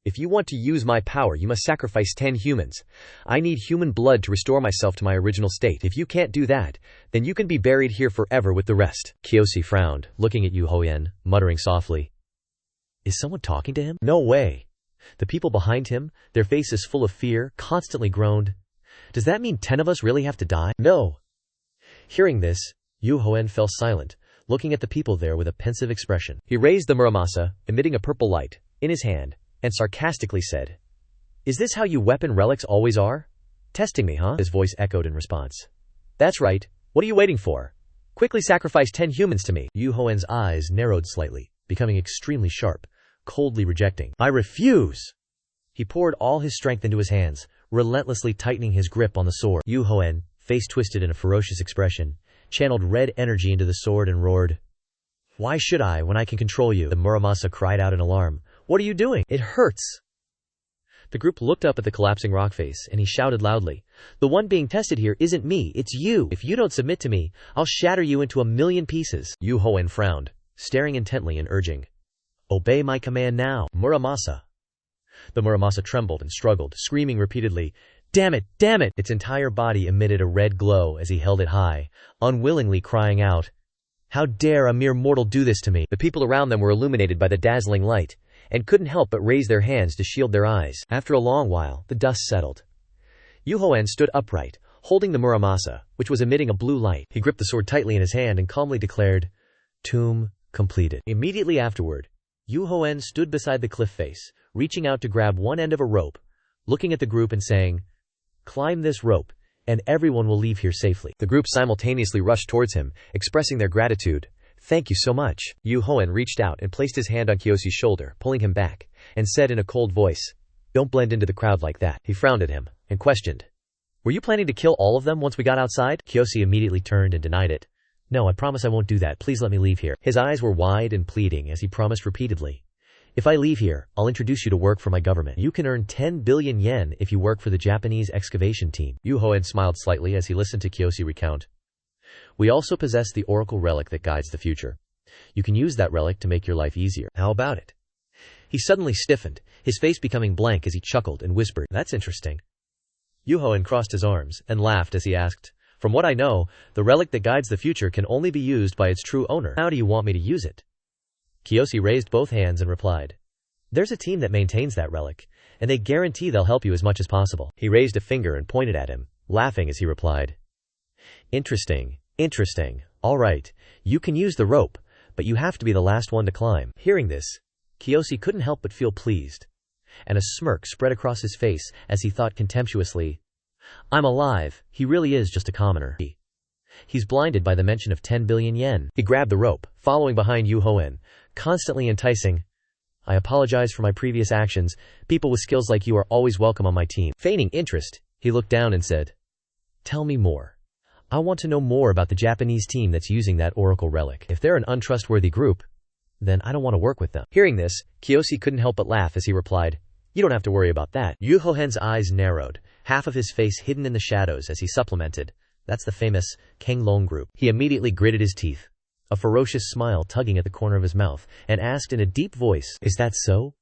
"If you want to use my power, you must sacrifice 10 humans. I need human blood to restore myself to my original state. If you can't do that, then you can be buried here forever with the rest." Kiyoshi frowned, looking at Duhoen, muttering softly, "Is someone talking to him? No way." The people behind him, their faces full of fear, constantly groaned, "Does that mean 10 of us really have to die?" "No." Hearing this, Duhoen fell silent, looking at the people there with a pensive expression. He raised the Muramasa, emitting a purple light, in his hand, and sarcastically said, "Is this how you weapon relics always are? Testing me, huh?" His voice echoed in response. "That's right. What are you waiting for? Quickly sacrifice 10 humans to me." Duhoen's eyes narrowed slightly, becoming extremely sharp, coldly rejecting, "I refuse." He poured all his strength into his hands, relentlessly tightening his grip on the sword. Duhoen, face twisted in a ferocious expression, channeled red energy into the sword and roared, "Why should I when I can control you?" The Muramasa cried out in alarm, "What are you doing? It hurts." The group looked up at the collapsing rock face, and he shouted loudly, "The one being tested here isn't me, it's you. If you don't submit to me, I'll shatter you into a million pieces." Duhoen frowned, staring intently and urging, "Obey my command now, Muramasa." The Muramasa trembled and struggled, screaming repeatedly, Damn it, damn it! Its entire body emitted a red glow as he held it high, unwillingly crying out, "How dare a mere mortal do this to me?" The people around them were illuminated by the dazzling light, and couldn't help but raise their hands to shield their eyes. After a long while, the dust settled. Duhoen stood upright, holding the Muramasa, which was emitting a blue light. He gripped the sword tightly in his hand and calmly declared, "Tomb completed." Immediately afterward, Duhoen stood beside the cliff face, reaching out to grab one end of a rope, looking at the group and saying, "Climb this rope, and everyone will leave here safely." The group simultaneously rushed towards him, expressing their gratitude. "Thank you so much." Duhoen reached out and placed his hand on Kyoshi's shoulder, pulling him back, and said in a cold voice, "Don't blend into the crowd like that." He frowned at him, and questioned, "Were you planning to kill all of them once we got outside?" Kyoshi immediately turned and denied it. "No, I promise I won't do that. Please let me leave here." His eyes were wide and pleading as he promised repeatedly, "If I leave here, I'll introduce you to work for my government. You can earn 10 billion yen if you work for the Japanese excavation team." Duhoen smiled slightly as he listened to Kyoshi recount. "We also possess the oracle relic that guides the future. You can use that relic to make your life easier. How about it?" He suddenly stiffened, his face becoming blank as he chuckled and whispered, "That's interesting." Duhoen crossed his arms and laughed as he asked, "From what I know, the relic that guides the future can only be used by its true owner. How do you want me to use it?" Kyoshi raised both hands and replied, "There's a team that maintains that relic, and they guarantee they'll help you as much as possible." He raised a finger and pointed at him, laughing as he replied, Interesting. All right, you can use the rope, but you have to be the last one to climb." Hearing this, Kyoshi couldn't help but feel pleased, and a smirk spread across his face as he thought contemptuously, "I'm alive, he really is just a commoner. He's blinded by the mention of 10 billion yen. He grabbed the rope, following behind Duhoen, constantly enticing, "I apologize for my previous actions. People with skills like you are always welcome on my team." Feigning interest, he looked down and said, "Tell me more. I want to know more about the Japanese team that's using that oracle relic. If they're an untrustworthy group, then I don't want to work with them." Hearing this, Kyoshi couldn't help but laugh as he replied, "You don't have to worry about that." Duhoen's eyes narrowed, half of his face hidden in the shadows as he supplemented, "That's the famous Kenglong group." He immediately gritted his teeth, a ferocious smile tugging at the corner of his mouth, and asked in a deep voice, "Is that so?"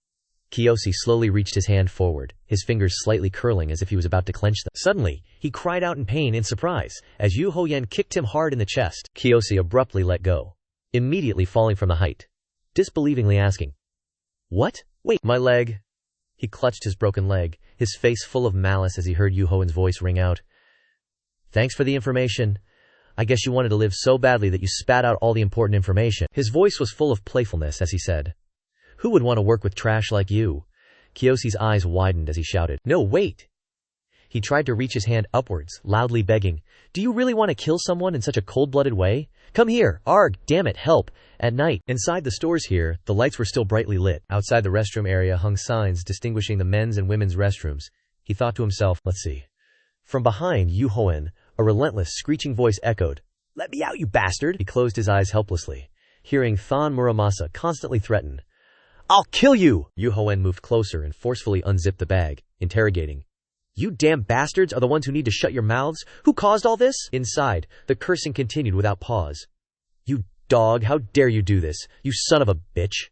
Kyoshi slowly reached his hand forward, his fingers slightly curling as if he was about to clench them. Suddenly, he cried out in pain and surprise, as Duhoen kicked him hard in the chest. Kyoshi abruptly let go, immediately falling from the height, disbelievingly asking, "What? Wait, my leg?" He clutched his broken leg, his face full of malice as he heard Duhoen's voice ring out, "Thanks for the information. I guess you wanted to live so badly that you spat out all the important information." His voice was full of playfulness as he said, "Who would want to work with trash like you?" Kyoshi's eyes widened as he shouted, "No, wait!" He tried to reach his hand upwards, loudly begging, "Do you really want to kill someone in such a cold-blooded way? Come here, arg, damn it, help!" At night, inside the stores here, the lights were still brightly lit. Outside the restroom area hung signs distinguishing the men's and women's restrooms. He thought to himself, "Let's see." From behind Duhoen, a relentless, screeching voice echoed, "Let me out, you bastard!" He closed his eyes helplessly, hearing Thon Muramasa constantly threaten, "I'll kill you!" Duhoen moved closer and forcefully unzipped the bag, interrogating, "You damn bastards are the ones who need to shut your mouths? Who caused all this?" Inside, the cursing continued without pause. "You dog, how dare you do this? You son of a bitch!"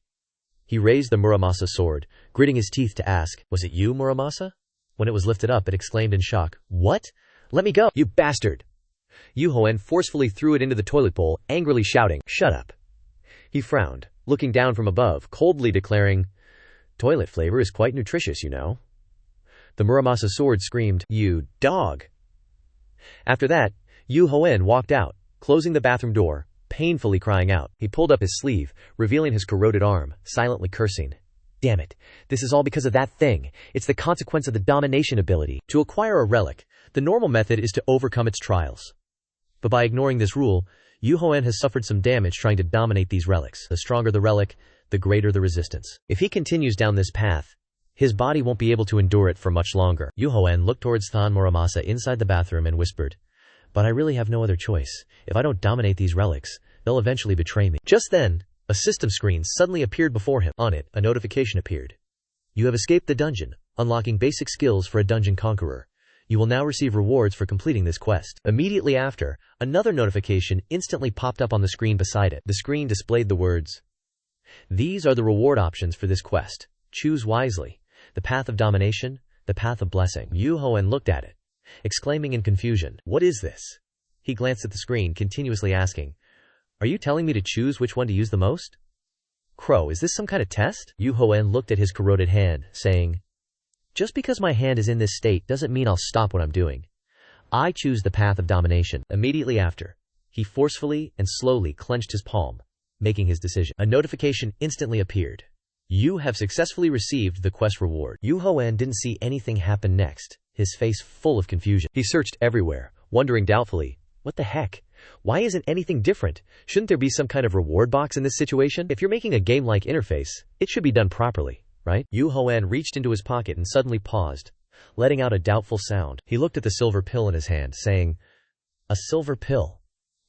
He raised the Muramasa sword, gritting his teeth to ask, "Was it you, Muramasa?" When it was lifted up, it exclaimed in shock, "What? Let me go, you bastard!" Duhoen forcefully threw it into the toilet bowl, angrily shouting, "Shut up!" He frowned, looking down from above, coldly declaring, "Toilet flavor is quite nutritious, you know." The Muramasa sword screamed, "You dog!" After that, Duhoen walked out, closing the bathroom door, painfully crying out. He pulled up his sleeve, revealing his corroded arm, silently cursing, "Damn it, this is all because of that thing. It's the consequence of the domination ability. To acquire a relic, the normal method is to overcome its trials. But by ignoring this rule, Duhoen has suffered some damage trying to dominate these relics. The stronger the relic, the greater the resistance. If he continues down this path, his body won't be able to endure it for much longer." Duhoen looked towards Thon Muramasa inside the bathroom and whispered, "But I really have no other choice. If I don't dominate these relics, they'll eventually betray me." Just then, a system screen suddenly appeared before him. On it, a notification appeared. "You have escaped the dungeon, unlocking basic skills for a dungeon conqueror. You will now receive rewards for completing this quest." Immediately after, another notification instantly popped up on the screen beside it. The screen displayed the words, "These are the reward options for this quest. Choose wisely. The path of domination, The Path of Blessing. Yu Hoen looked at it, exclaiming in confusion, "What is this?" He glanced at the screen, continuously asking, "Are you telling me to choose which one to use the most?" "Crow, is this some kind of test?" Yu Hoen looked at his corroded hand, saying, "Just because my hand is in this state doesn't mean I'll stop what I'm doing. I choose the path of domination." Immediately after, he forcefully and slowly clenched his palm, making his decision. A notification instantly appeared. "You have successfully received the quest reward." Yu Hoen didn't see anything happen next, his face full of confusion. He searched everywhere, wondering doubtfully, what the heck? Why isn't anything different? Shouldn't there be some kind of reward box in this situation? If you're making a game-like interface, it should be done properly, right? Yu Hoen reached into his pocket and suddenly paused, letting out a doubtful sound. He looked at the silver pill in his hand, saying, "A silver pill.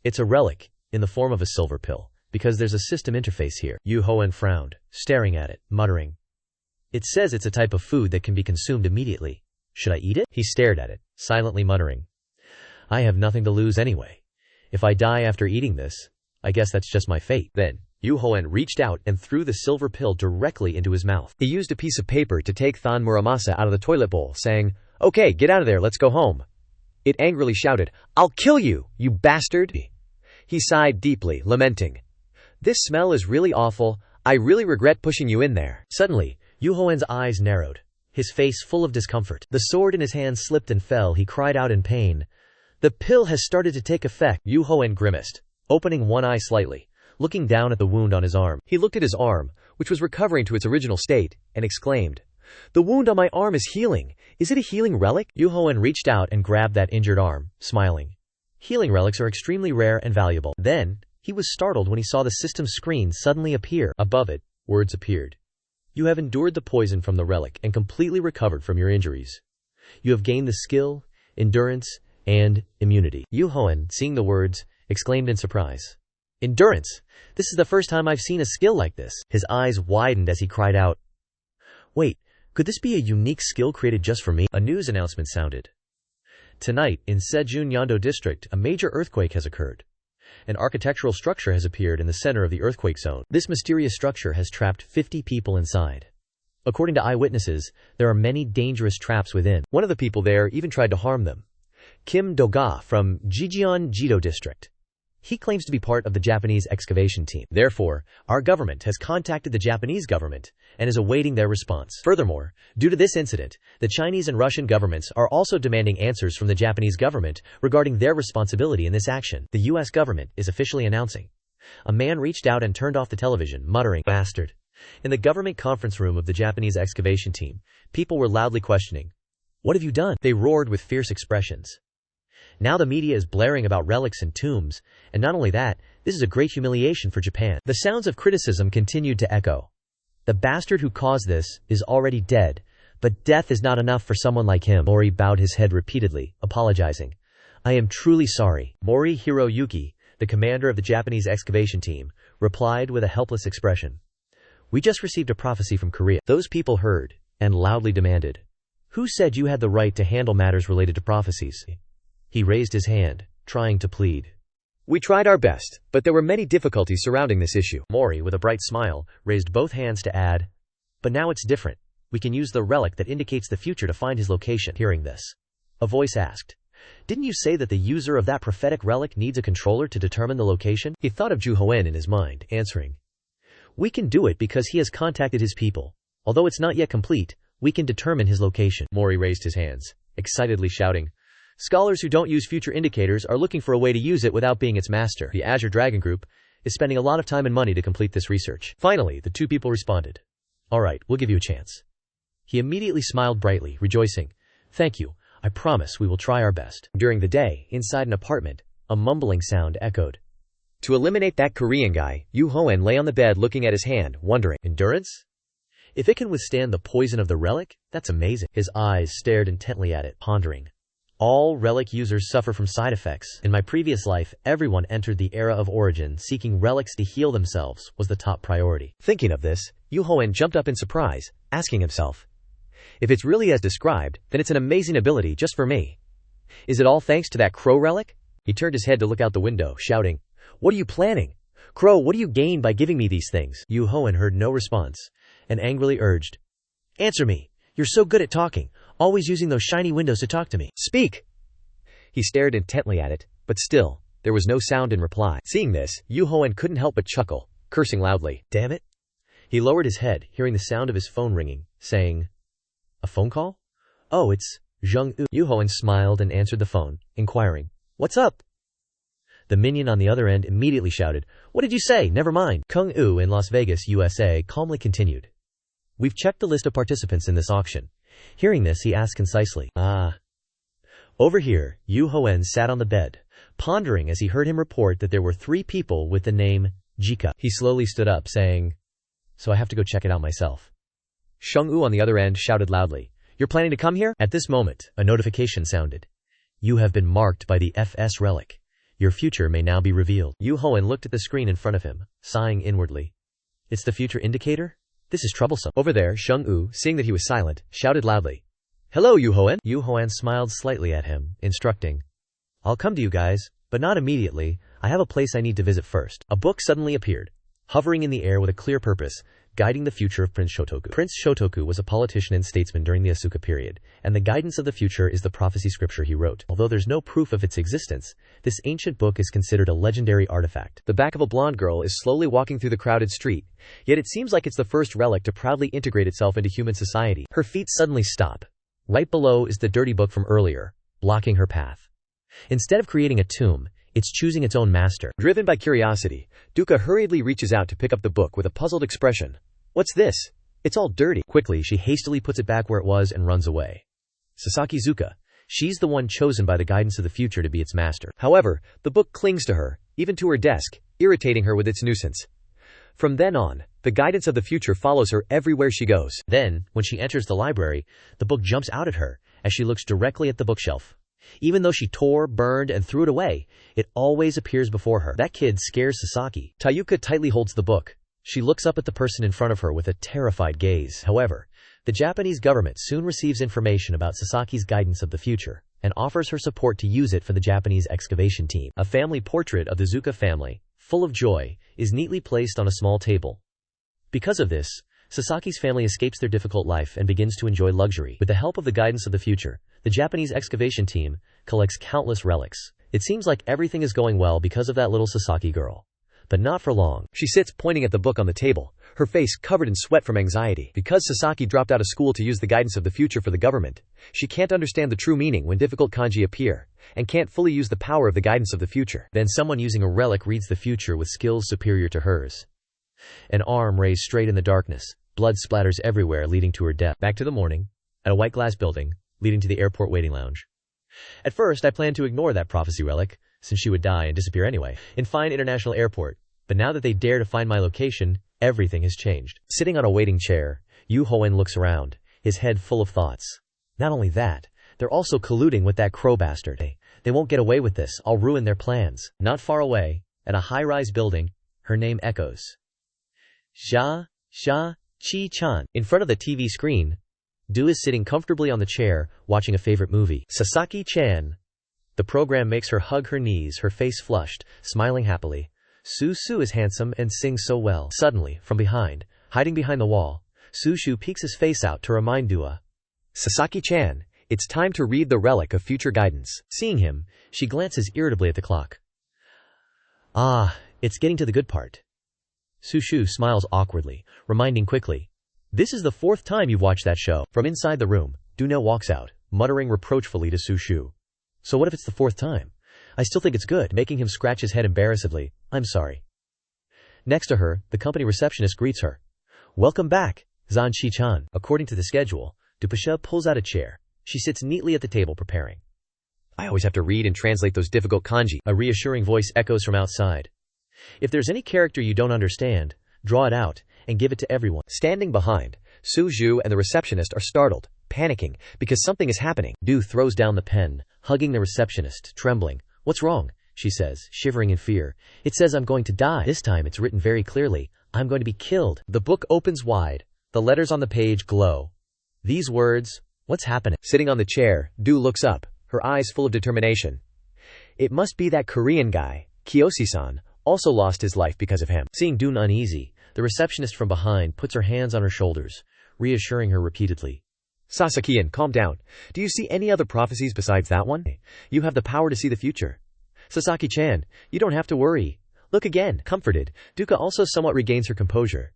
It's a relic, in the form of a silver pill, because there's a system interface here." Yu Hoen frowned, staring at it, muttering, "It says it's a type of food that can be consumed immediately. Should I eat it?" He stared at it, silently muttering, "I have nothing to lose anyway. If I die after eating this, I guess that's just my fate." Then, Yu Hoen reached out and threw the silver pill directly into his mouth. He used a piece of paper to take Thon Muramasa out of the toilet bowl, saying, "Okay, get out of there, let's go home." It angrily shouted, "I'll kill you, you bastard!" He sighed deeply, lamenting, "This smell is really awful. I really regret pushing you in there." Suddenly, Yu Hoen's eyes narrowed, his face full of discomfort. The sword in his hand slipped and fell. He cried out in pain. "The pill has started to take effect." Yu Hoen grimaced, opening one eye slightly, looking down at the wound on his arm. He looked at his arm, which was recovering to its original state, and exclaimed, "The wound on my arm is healing. Is it a healing relic?" Yu Hoen reached out and grabbed that injured arm, smiling. Healing relics are extremely rare and valuable. Then, he was startled when he saw the system screen suddenly appear. Above it, words appeared. "You have endured the poison from the relic and completely recovered from your injuries. You have gained the skill, endurance, and immunity." Yu Hoen, seeing the words, exclaimed in surprise, "Endurance? This is the first time I've seen a skill like this." His eyes widened as he cried out, "Wait, could this be a unique skill created just for me?" A news announcement sounded. "Tonight, in Sejun Yando District, a major earthquake has occurred. An architectural structure has appeared in the center of the earthquake zone. This mysterious structure has trapped 50 people inside. According to eyewitnesses, there are many dangerous traps within. One of the people there even tried to harm them. Kim Do-ga from Jijeon Jido District. He claims to be part of the Japanese excavation team. Therefore, our government has contacted the Japanese government and is awaiting their response. Furthermore, due to this incident, the Chinese and Russian governments are also demanding answers from the Japanese government regarding their responsibility in this action. The U.S. government is officially announcing." A man reached out and turned off the television, muttering, "Bastard." In the government conference room of the Japanese excavation team, people were loudly questioning, "What have you done?" They roared with fierce expressions. Now the media is blaring about relics and tombs, and not only that, this is a great humiliation for Japan. The sounds of criticism continued to echo. "The bastard who caused this is already dead, but death is not enough for someone like him." Mori bowed his head repeatedly, apologizing. "I am truly sorry." Mori Hiroyuki, the commander of the Japanese excavation team, replied with a helpless expression. "We just received a prophecy from Korea." Those people heard, and loudly demanded, "Who said you had the right to handle matters related to prophecies?" He raised his hand, trying to plead. "We tried our best, but there were many difficulties surrounding this issue." Mori, with a bright smile, raised both hands to add, "But now it's different. We can use the relic that indicates the future to find his location." Hearing this, a voice asked, "Didn't you say that the user of that prophetic relic needs a controller to determine the location?" He thought of Yu Hoen in his mind, answering, "We can do it because he has contacted his people. Although it's not yet complete, we can determine his location." Mori raised his hands, excitedly shouting, "Scholars who don't use future indicators are looking for a way to use it without being its master. The Azure Dragon Group is spending a lot of time and money to complete this research." Finally, the two people responded, "All right, we'll give you a chance." He immediately smiled brightly, rejoicing, "Thank you. I promise we will try our best." During the day, inside an apartment, a mumbling sound echoed. To eliminate that Korean guy, Yu Hoen lay on the bed looking at his hand, wondering, "Endurance? If it can withstand the poison of the relic, that's amazing." His eyes stared intently at it, pondering. All relic users suffer from side effects. In my previous life, everyone entered the era of origin seeking relics to heal themselves was the top priority. Thinking of this, Yu Hoen jumped up in surprise, asking himself, "If it's really as described, then it's an amazing ability just for me. Is it all thanks to that crow relic?" He turned his head to look out the window, shouting, "What are you planning? Crow, what do you gain by giving me these things?" Yu Hoen heard no response, and angrily urged, "Answer me. You're so good at talking. Always using those shiny windows to talk to me. Speak! He stared intently at it, but still, there was no sound in reply. Seeing this, Duhoen couldn't help but chuckle, cursing loudly. Damn it! He lowered his head, hearing the sound of his phone ringing, saying, "A phone call? Oh, it's Zheng-U." Duhoen smiled and answered the phone, inquiring, "What's up?" The minion on the other end immediately shouted, "What did you say? Never mind." Kung-U in Las Vegas, USA calmly continued. "We've checked the list of participants in this auction." Hearing this, he asked concisely, "Ah." Over here, Duhoen sat on the bed, pondering as he heard him report that there were 3 people with the name Jika. He slowly stood up, saying, "So I have to go check it out myself." Sheng-U on the other end shouted loudly, "You're planning to come here?" At this moment, a notification sounded. "You have been marked by the FS Relic. Your future may now be revealed." Duhoen looked at the screen in front of him, sighing inwardly. "It's the future indicator? This is troublesome." Over there, Sheng-U, seeing that he was silent, shouted loudly, "Hello, Duhoen." Duhoen smiled slightly at him, instructing, "I'll come to you guys, but not immediately. I have a place I need to visit first." A book suddenly appeared, hovering in the air with a clear purpose, guiding the future of Prince Shotoku. Prince Shotoku was a politician and statesman during the Asuka period, and the guidance of the future is the prophecy scripture he wrote. Although there's no proof of its existence, this ancient book is considered a legendary artifact. The back of a blonde girl is slowly walking through the crowded street, yet it seems like it's the first relic to proudly integrate itself into human society. Her feet suddenly stop. Right below is the dirty book from earlier, blocking her path. Instead of creating a tomb, it's choosing its own master. Driven by curiosity, Duka hurriedly reaches out to pick up the book with a puzzled expression. "What's this? It's all dirty." Quickly, she hastily puts it back where it was and runs away. Sasaki Zuka. She's the one chosen by the guidance of the future to be its master. However, the book clings to her, even to her desk, irritating her with its nuisance. From then on, the guidance of the future follows her everywhere she goes. Then, when she enters the library, the book jumps out at her as she looks directly at the bookshelf. Even though she tore, burned, and threw it away, it always appears before her. That kid scares Sasaki. Tayuka tightly holds the book. She looks up at the person in front of her with a terrified gaze. However, the Japanese government soon receives information about Sasaki's guidance of the future, and offers her support to use it for the Japanese excavation team. A family portrait of the Zuka family, full of joy, is neatly placed on a small table. Because of this, Sasaki's family escapes their difficult life and begins to enjoy luxury. With the help of the guidance of the future, the Japanese excavation team collects countless relics. It seems like everything is going well because of that little Sasaki girl. But not for long. She sits pointing at the book on the table, her face covered in sweat from anxiety. Because Sasaki dropped out of school to use the guidance of the future for the government, she can't understand the true meaning when difficult kanji appear, and can't fully use the power of the guidance of the future. Then someone using a relic reads the future with skills superior to hers. An arm raised straight in the darkness, blood splatters everywhere leading to her death. Back to the morning, at a white glass building, leading to the airport waiting lounge. At first, I planned to ignore that prophecy relic, since she would die and disappear anyway, in Fine International Airport. But now that they dare to find my location, everything has changed. Sitting on a waiting chair, Duhoen looks around, his head full of thoughts. Not only that, they're also colluding with that crow bastard. They won't get away with this. I'll ruin their plans. Not far away, at a high-rise building, her name echoes. Chi-chan. In front of the TV screen, Du is sitting comfortably on the chair, watching a favorite movie. Sasaki-chan. The program makes her hug her knees, her face flushed, smiling happily. Su is handsome and sings so well. Suddenly, from behind, hiding behind the wall, Su peeks his face out to remind Dua. Sasaki-chan, it's time to read the relic of future guidance. Seeing him, she glances irritably at the clock. Ah, it's getting to the good part. Su smiles awkwardly, reminding quickly. This is the 4th time you've watched that show. From inside the room, Duna walks out, muttering reproachfully to Su. So what if it's the 4th time? I still think it's good, making him scratch his head embarrassedly. I'm sorry. Next to her, the company receptionist greets her. Welcome back, Zan Chi-chan. According to the schedule, Dupasha pulls out a chair. She sits neatly at the table preparing. I always have to read and translate those difficult kanji. A reassuring voice echoes from outside. If there's any character you don't understand, draw it out and give it to everyone. Standing behind, Su and the receptionist are startled, panicking, because something is happening. Du throws down the pen, hugging the receptionist, trembling. What's wrong? She says, shivering in fear. It says I'm going to die. This time it's written very clearly. I'm going to be killed. The book opens wide. The letters on the page glow. These words, what's happening? Sitting on the chair, Du looks up, her eyes full of determination. It must be that Korean guy, Kiyoshi-san, also lost his life because of him. Seeing Dun uneasy, the receptionist from behind puts her hands on her shoulders, reassuring her repeatedly. Sasaki-san, calm down. Do you see any other prophecies besides that one? You have the power to see the future. Sasaki-chan, you don't have to worry. Look again. Comforted, Duka also somewhat regains her composure.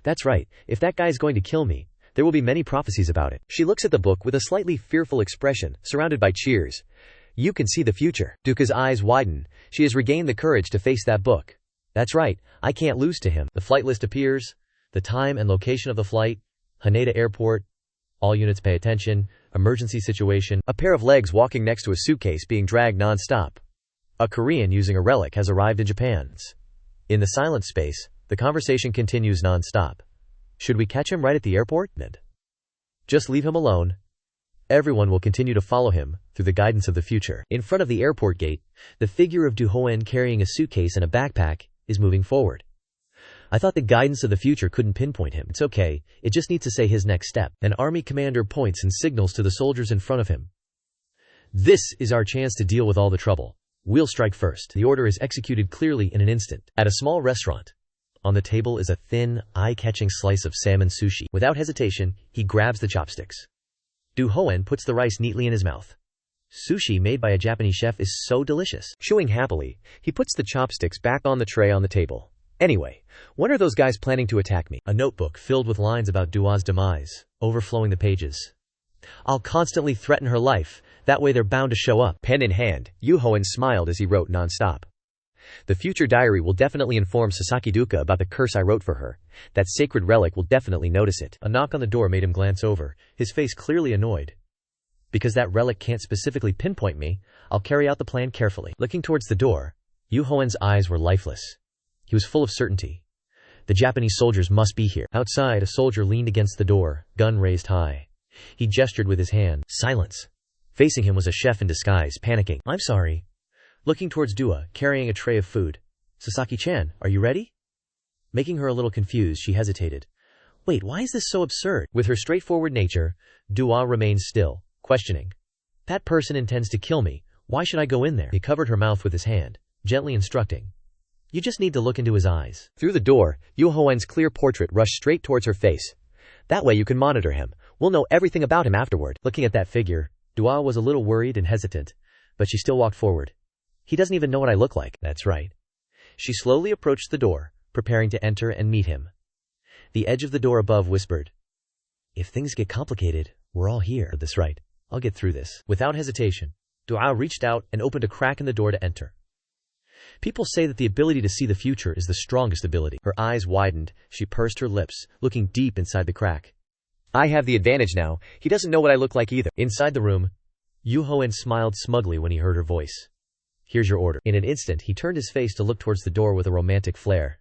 That's right, if that guy is going to kill me, there will be many prophecies about it. She looks at the book with a slightly fearful expression, surrounded by cheers. You can see the future. Duka's eyes widen. She has regained the courage to face that book. That's right, I can't lose to him. The flight list appears. The time and location of the flight. Haneda Airport. All units pay attention. Emergency situation. A pair of legs walking next to a suitcase being dragged non-stop. A Korean using a relic has arrived in Japan. In the silent space, the conversation continues non-stop. Should we catch him right at the airport? Just leave him alone. Everyone will continue to follow him, through the guidance of the future. In front of the airport gate, the figure of Duhoen carrying a suitcase and a backpack, is moving forward. I thought the guidance of the future couldn't pinpoint him. It's okay, it just needs to say his next step. An army commander points and signals to the soldiers in front of him. This is our chance to deal with all the trouble. We'll strike first. The order is executed clearly in an instant. At a small restaurant. On the table is a thin, eye-catching slice of salmon sushi. Without hesitation, he grabs the chopsticks. Duhoen puts the rice neatly in his mouth. Sushi made by a Japanese chef is so delicious. Chewing happily, he puts the chopsticks back on the tray on the table. Anyway, when are those guys planning to attack me? A notebook filled with lines about Dua's demise, overflowing the pages. I'll constantly threaten her life, that way they're bound to show up. Pen in hand, Duhoen smiled as he wrote non-stop. The future diary will definitely inform Sasaki Duka about the curse I wrote for her. That sacred relic will definitely notice it. A knock on the door made him glance over, his face clearly annoyed. Because that relic can't specifically pinpoint me, I'll carry out the plan carefully. Looking towards the door, Duhoen's eyes were lifeless. He was full of certainty. The Japanese soldiers must be here. Outside, a soldier leaned against the door, gun raised high. He gestured with his hand. Silence. Facing him was a chef in disguise, panicking. I'm sorry. Looking towards Dua, carrying a tray of food. Sasaki-chan, are you ready? Making her a little confused, she hesitated. Wait, why is this so absurd? With her straightforward nature, Dua remained still, questioning. That person intends to kill me. Why should I go in there? He covered her mouth with his hand, gently instructing. You just need to look into his eyes. Through the door, Duhoen's clear portrait rushed straight towards her face. That way you can monitor him. We'll know everything about him afterward. Looking at that figure, Dua was a little worried and hesitant, but she still walked forward. He doesn't even know what I look like. That's right. She slowly approached the door, preparing to enter and meet him. The edge of the door above whispered, If things get complicated, we're all here. That's right. I'll get through this. Without hesitation, Dua reached out and opened a crack in the door to enter. People say that the ability to see the future is the strongest ability. Her eyes widened, she pursed her lips, looking deep inside the crack. I have the advantage now. He doesn't know what I look like either. Inside the room, Duhoen smiled smugly when he heard her voice. Here's your order. In an instant, he turned his face to look towards the door with a romantic flair.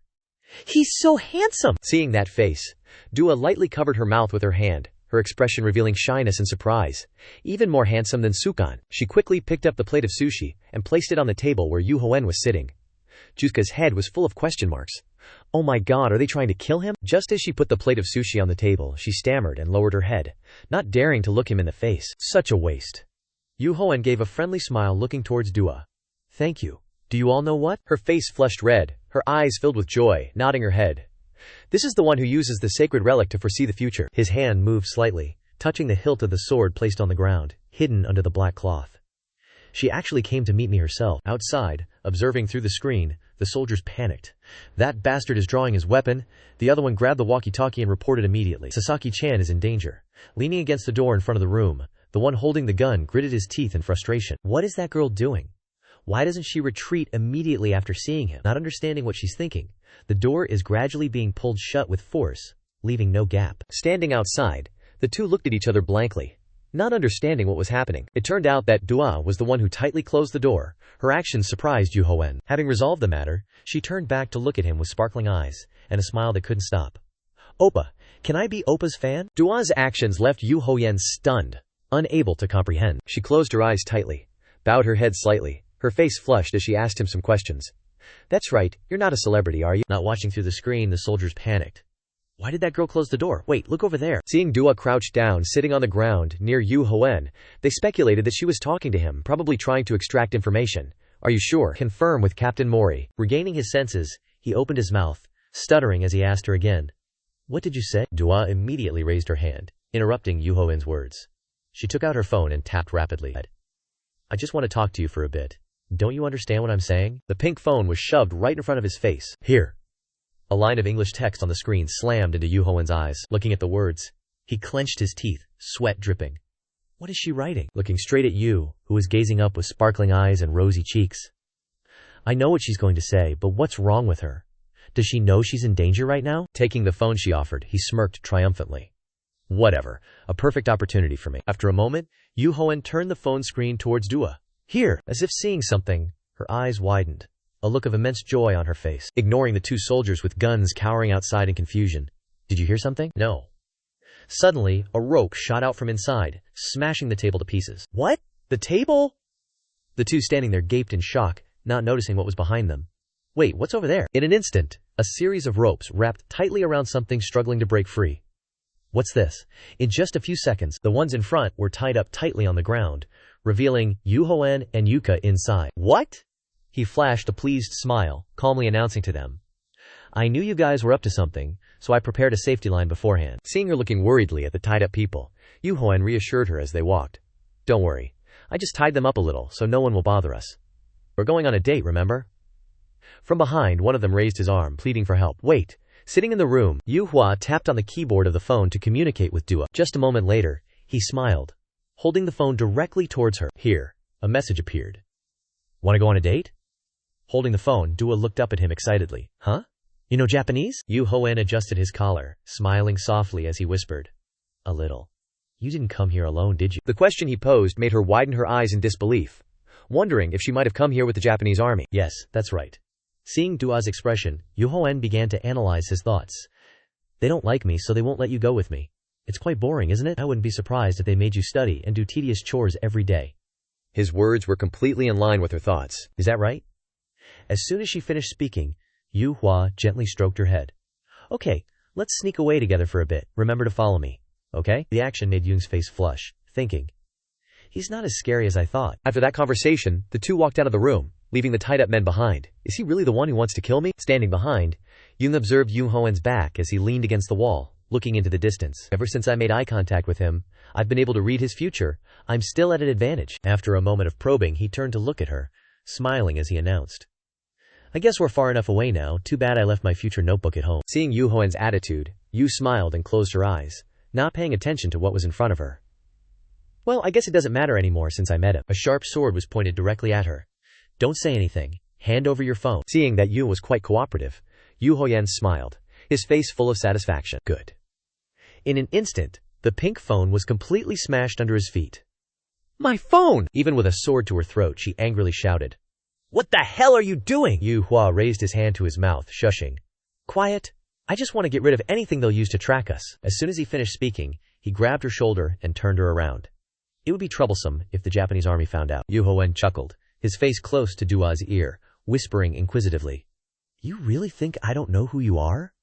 He's so handsome! Seeing that face, Dua lightly covered her mouth with her hand, her expression revealing shyness and surprise. Even more handsome than Sukan. She quickly picked up the plate of sushi and placed it on the table where Duhoen was sitting. Juska's head was full of question marks. Oh my god, are they trying to kill him? Just as she put the plate of sushi on the table, she stammered and lowered her head, not daring to look him in the face. Such a waste. Duhoen gave a friendly smile looking towards Dua. Thank you. Do you all know what? Her face flushed red, her eyes filled with joy, nodding her head. This is the one who uses the sacred relic to foresee the future. His hand moved slightly, touching the hilt of the sword placed on the ground, hidden under the black cloth. She actually came to meet me herself. Outside, observing through the screen, the soldiers panicked. That bastard is drawing his weapon. The other one grabbed the walkie-talkie and reported immediately. Sasaki-chan is in danger. Leaning against the door in front of the room, the one holding the gun gritted his teeth in frustration. What is that girl doing? Why doesn't she retreat immediately after seeing him? Not understanding what she's thinking, the door is gradually being pulled shut with force, leaving no gap. Standing outside, the two looked at each other blankly, not understanding what was happening. It turned out that Dua was the one who tightly closed the door. Her actions surprised Duhoen. Having resolved the matter, she turned back to look at him with sparkling eyes, and a smile that couldn't stop. Oppa, can I be Oppa's fan? Dua's actions left Duhoen stunned, unable to comprehend. She closed her eyes tightly, bowed her head slightly. Her face flushed as she asked him some questions. That's right, you're not a celebrity, are you? Not watching through the screen, the soldiers panicked. Why did that girl close the door? Wait, look over there. Seeing Dua crouched down, sitting on the ground, near Duhoen, they speculated that she was talking to him, probably trying to extract information. Are you sure? Confirm with Captain Mori. Regaining his senses, he opened his mouth, stuttering as he asked her again. What did you say? Dua immediately raised her hand, interrupting Duhoen's words. She took out her phone and tapped rapidly. I just want to talk to you for a bit. Don't you understand what I'm saying? The pink phone was shoved right in front of his face. Here. A line of English text on the screen slammed into Duhoen's eyes. Looking at the words, he clenched his teeth, sweat dripping. What is she writing? Looking straight at Yu, who was gazing up with sparkling eyes and rosy cheeks. I know what she's going to say, but what's wrong with her? Does she know she's in danger right now? Taking the phone she offered, he smirked triumphantly. Whatever. A perfect opportunity for me. After a moment, Duhoen turned the phone screen towards Dua. Here, as if seeing something, her eyes widened, a look of immense joy on her face, ignoring the two soldiers with guns cowering outside in confusion. Did you hear something? No. Suddenly, a rope shot out from inside, smashing the table to pieces. What? The table? The two standing there gaped in shock, not noticing what was behind them. Wait, what's over there? In an instant, a series of ropes wrapped tightly around something struggling to break free. What's this? In just a few seconds, the ones in front were tied up tightly on the ground, revealing Duhoen and Yuka inside. What? He flashed a pleased smile, calmly announcing to them. I knew you guys were up to something, so I prepared a safety line beforehand. Seeing her looking worriedly at the tied-up people, Duhoen reassured her as they walked. Don't worry. I just tied them up a little, so no one will bother us. We're going on a date, remember? From behind, one of them raised his arm, pleading for help. Wait. Sitting in the room, Yuhua tapped on the keyboard of the phone to communicate with Dua. Just a moment later, he smiled, holding the phone directly towards her. Here, a message appeared. Want to go on a date? Holding the phone, Dua looked up at him excitedly. Huh? You know Japanese? Duhoen adjusted his collar, smiling softly as he whispered. A little. You didn't come here alone, did you? The question he posed made her widen her eyes in disbelief, wondering if she might have come here with the Japanese army. Yes, that's right. Seeing Dua's expression, Duhoen began to analyze his thoughts. They don't like me, so they won't let you go with me. It's quite boring, isn't it? I wouldn't be surprised if they made you study and do tedious chores every day. His words were completely in line with her thoughts. Is that right? As soon as she finished speaking, Yuhua gently stroked her head. Okay, let's sneak away together for a bit. Remember to follow me. Okay? The action made Yung's face flush, thinking. He's not as scary as I thought. After that conversation, the two walked out of the room, leaving the tied-up men behind. Is he really the one who wants to kill me? Standing behind, Jung observed Duhoen's back as he leaned against the wall, looking into the distance. Ever since I made eye contact with him, I've been able to read his future. I'm still at an advantage. After a moment of probing, he turned to look at her, smiling as he announced. I guess we're far enough away now. Too bad I left my future notebook at home. Seeing Duhoen's attitude, Yu smiled and closed her eyes, not paying attention to what was in front of her. Well, I guess it doesn't matter anymore since I met him. A sharp sword was pointed directly at her. Don't say anything. Hand over your phone. Seeing that Yu was quite cooperative, Duhoen smiled, his face full of satisfaction. Good. In an instant, the pink phone was completely smashed under his feet. My phone! Even with a sword to her throat, she angrily shouted. What the hell are you doing? Yuhua raised his hand to his mouth, shushing. Quiet. I just want to get rid of anything they'll use to track us. As soon as he finished speaking, he grabbed her shoulder and turned her around. It would be troublesome if the Japanese army found out. Duhoen chuckled, his face close to Dua's ear, whispering inquisitively. You really think I don't know who you are?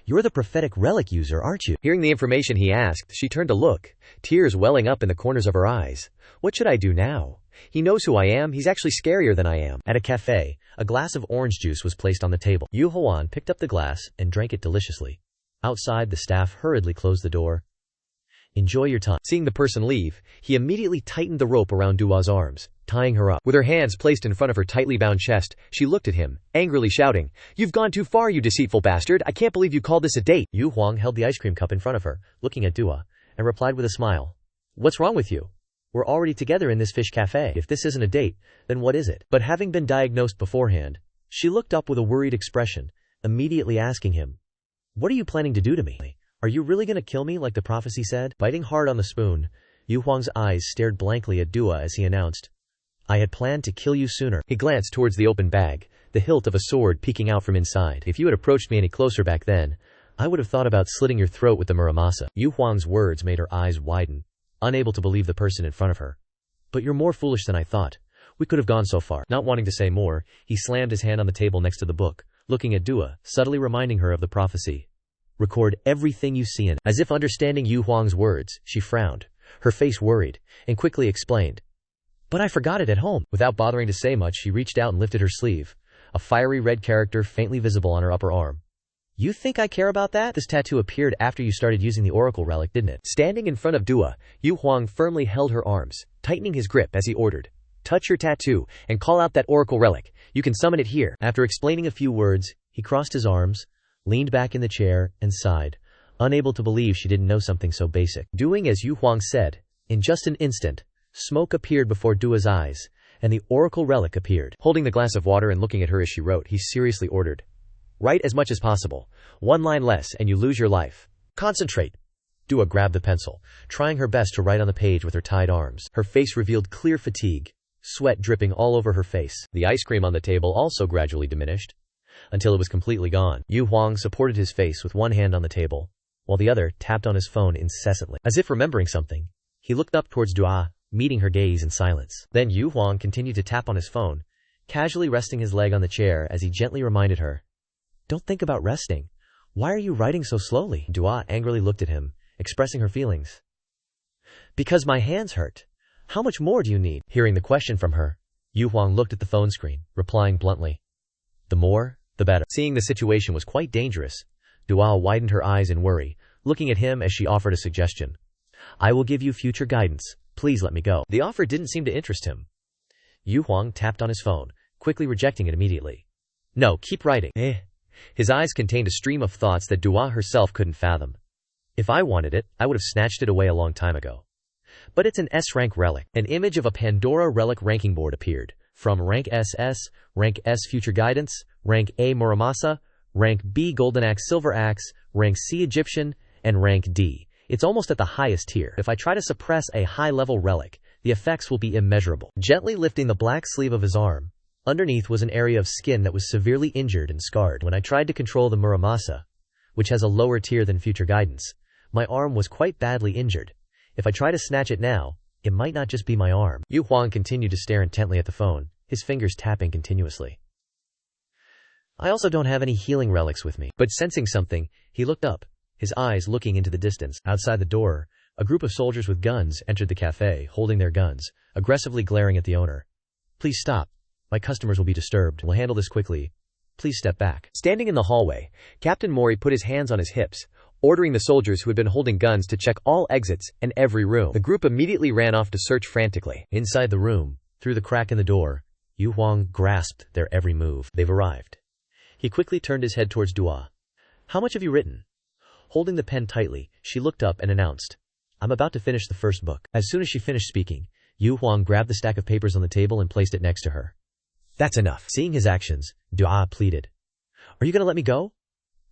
You're the prophetic relic user, aren't you? Hearing the information he asked, she turned to look, tears welling up in the corners of her eyes. What should I do now? He knows who I am. He's actually scarier than I am. At a cafe, a glass of orange juice was placed on the table. Duhoen picked up the glass and drank it deliciously. Outside, the staff hurriedly closed the door. Enjoy your time. Seeing the person leave, he immediately tightened the rope around Dua's arms, tying her up. With her hands placed in front of her tightly bound chest, she looked at him, angrily shouting, You've gone too far, you deceitful bastard. I can't believe you called this a date. Yu Huang held the ice cream cup in front of her, looking at Dua, and replied with a smile. What's wrong with you? We're already together in this fish cafe. If this isn't a date, then what is it? But having been diagnosed beforehand, she looked up with a worried expression, immediately asking him, What are you planning to do to me? Are you really going to kill me like the prophecy said? Biting hard on the spoon, Yu Huang's eyes stared blankly at Dua as he announced, I had planned to kill you sooner. He glanced towards the open bag, the hilt of a sword peeking out from inside. If you had approached me any closer back then, I would have thought about slitting your throat with the muramasa. Yu Huang's words made her eyes widen, unable to believe the person in front of her. But you're more foolish than I thought. We could have gone so far. Not wanting to say more, he slammed his hand on the table next to the book, looking at Dua, subtly reminding her of the prophecy. Record everything you see in. As if understanding Yu Huang's words, she frowned, her face worried, and quickly explained. But I forgot it at home. Without bothering to say much, she reached out and lifted her sleeve, a fiery red character faintly visible on her upper arm. You think I care about that? This tattoo appeared after you started using the Oracle Relic, didn't it? Standing in front of Dua, Yu Huang firmly held her arms, tightening his grip as he ordered. Touch your tattoo, and call out that Oracle Relic. You can summon it here. After explaining a few words, he crossed his arms, leaned back in the chair, and sighed, unable to believe she didn't know something so basic. Doing as Yu Huang said, in just an instant, smoke appeared before Dua's eyes, and the Oracle Relic appeared. Holding the glass of water and looking at her as she wrote, he seriously ordered, write as much as possible. 1 line less and you lose your life. Concentrate. Dua grabbed the pencil, trying her best to write on the page with her tied arms. Her face revealed clear fatigue, sweat dripping all over her face. The ice cream on the table also gradually diminished, until it was completely gone. Yu Huang supported his face with one hand on the table, while the other tapped on his phone incessantly. As if remembering something, he looked up towards Dua, meeting her gaze in silence. Then Yu Huang continued to tap on his phone, casually resting his leg on the chair as he gently reminded her, don't think about resting. Why are you writing so slowly? Dua angrily looked at him, expressing her feelings. Because my hands hurt. How much more do you need? Hearing the question from her, Yu Huang looked at the phone screen, replying bluntly, the more, the better. Seeing the situation was quite dangerous, Dua widened her eyes in worry, looking at him as she offered a suggestion. I will give you future guidance. Please let me go. The offer didn't seem to interest him. Yu Huang tapped on his phone, quickly rejecting it immediately. No, keep writing. His eyes contained a stream of thoughts that Dua herself couldn't fathom. If I wanted it, I would have snatched it away a long time ago. But it's an S-rank relic. An image of a Pandora relic ranking board appeared. From Rank SS, Rank S Future Guidance, Rank A Muramasa, Rank B Golden Axe Silver Axe, Rank C Egyptian, and Rank D. It's almost at the highest tier. If I try to suppress a high-level relic, the effects will be immeasurable. Gently lifting the black sleeve of his arm, underneath was an area of skin that was severely injured and scarred. When I tried to control the Muramasa, which has a lower tier than Future Guidance, my arm was quite badly injured. If I try to snatch it now, it might not just be my arm. Yu Huang continued to stare intently at the phone, his fingers tapping continuously. I also don't have any healing relics with me. But sensing something, he looked up, his eyes looking into the distance. Outside the door, a group of soldiers with guns entered the cafe, holding their guns, aggressively glaring at the owner. Please stop. My customers will be disturbed. We'll handle this quickly. Please step back. Standing in the hallway, Captain Mori put his hands on his hips, ordering the soldiers who had been holding guns to check all exits and every room. The group immediately ran off to search frantically. Inside the room, through the crack in the door, Yu Huang grasped their every move. They've arrived. He quickly turned his head towards Dua. How much have you written? Holding the pen tightly, she looked up and announced, I'm about to finish the first book. As soon as she finished speaking, Yu Huang grabbed the stack of papers on the table and placed it next to her. That's enough. Seeing his actions, Dua pleaded. Are you going to let me go?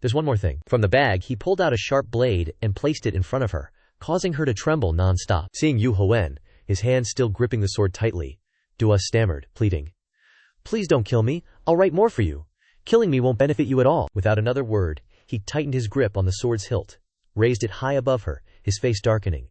There's one more thing. From the bag, he pulled out a sharp blade and placed it in front of her, causing her to tremble non-stop. Seeing Yu Huan, his hands still gripping the sword tightly, Dua stammered, pleading. Please don't kill me. I'll write more for you. Killing me won't benefit you at all. Without another word, he tightened his grip on the sword's hilt, raised it high above her, his face darkening.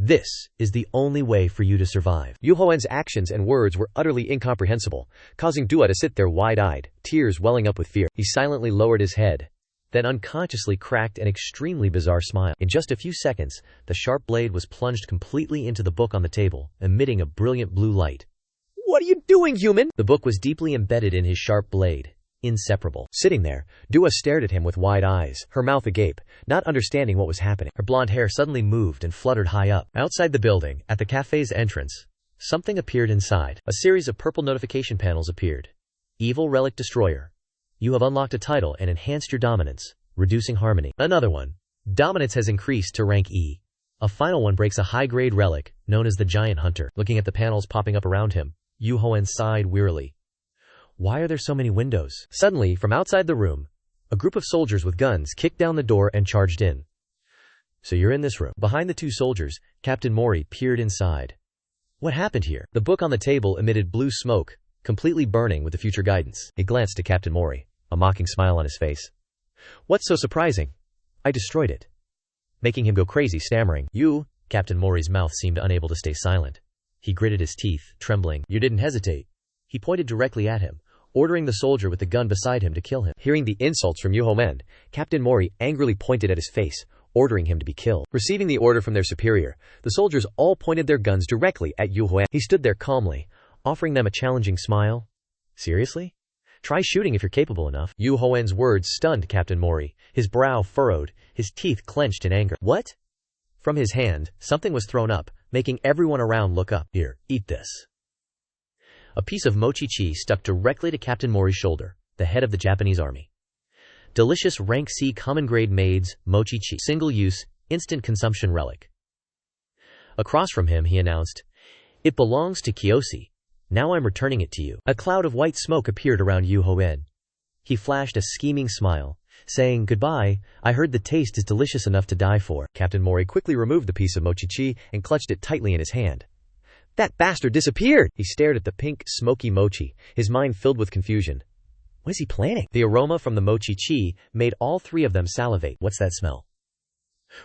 This is the only way for you to survive. Yu Huan's actions and words were utterly incomprehensible, causing Dua to sit there wide-eyed, tears welling up with fear. He silently lowered his head, then unconsciously cracked an extremely bizarre smile. In just a few seconds, the sharp blade was plunged completely into the book on the table, emitting a brilliant blue light. What are you doing, human? The book was deeply embedded in his sharp blade. Inseparable. Sitting there, Dua stared at him with wide eyes, her mouth agape, not understanding what was happening. Her blonde hair suddenly moved and fluttered high up. Outside the building, at the cafe's entrance, something appeared inside. A series of purple notification panels appeared. Evil Relic Destroyer. You have unlocked a title and enhanced your dominance, reducing harmony. Another one. Dominance has increased to rank E. A final one breaks a high-grade relic, known as the Giant Hunter. Looking at the panels popping up around him, Yu Huan sighed wearily. Why are there so many windows? Suddenly, from outside the room, a group of soldiers with guns kicked down the door and charged in. So you're in this room. Behind the two soldiers, Captain Mori peered inside. What happened here? The book on the table emitted blue smoke, completely burning with the future guidance. He glanced at Captain Mori, a mocking smile on his face. What's so surprising? I destroyed it. Making him go crazy, stammering. You? Captain Mori's mouth seemed unable to stay silent. He gritted his teeth, trembling. You didn't hesitate. He pointed directly at him, ordering the soldier with the gun beside him to kill him. Hearing the insults from Yu Huan, Captain Mori angrily pointed at his face, ordering him to be killed. Receiving the order from their superior, the soldiers all pointed their guns directly at Yu Huan. He stood there calmly, offering them a challenging smile. Seriously? Try shooting if you're capable enough. Yu Hoen's words stunned Captain Mori. His brow furrowed, his teeth clenched in anger. What? From his hand, something was thrown up, making everyone around look up. Here, eat this. A piece of mochi-chi stuck directly to Captain Mori's shoulder, the head of the Japanese army. Delicious rank C common grade maids, mochi-chi. Single-use, instant consumption relic. Across from him he announced, "It belongs to Kiyoshi. Now I'm returning it to you." A cloud of white smoke appeared around Yu Hoen. He flashed a scheming smile, saying, "Goodbye, I heard the taste is delicious enough to die for." Captain Mori quickly removed the piece of mochi-chi and clutched it tightly in his hand. That bastard disappeared! He stared at the pink, smoky mochi, his mind filled with confusion. What is he planning? The aroma from the mochi-chi made all three of them salivate. What's that smell?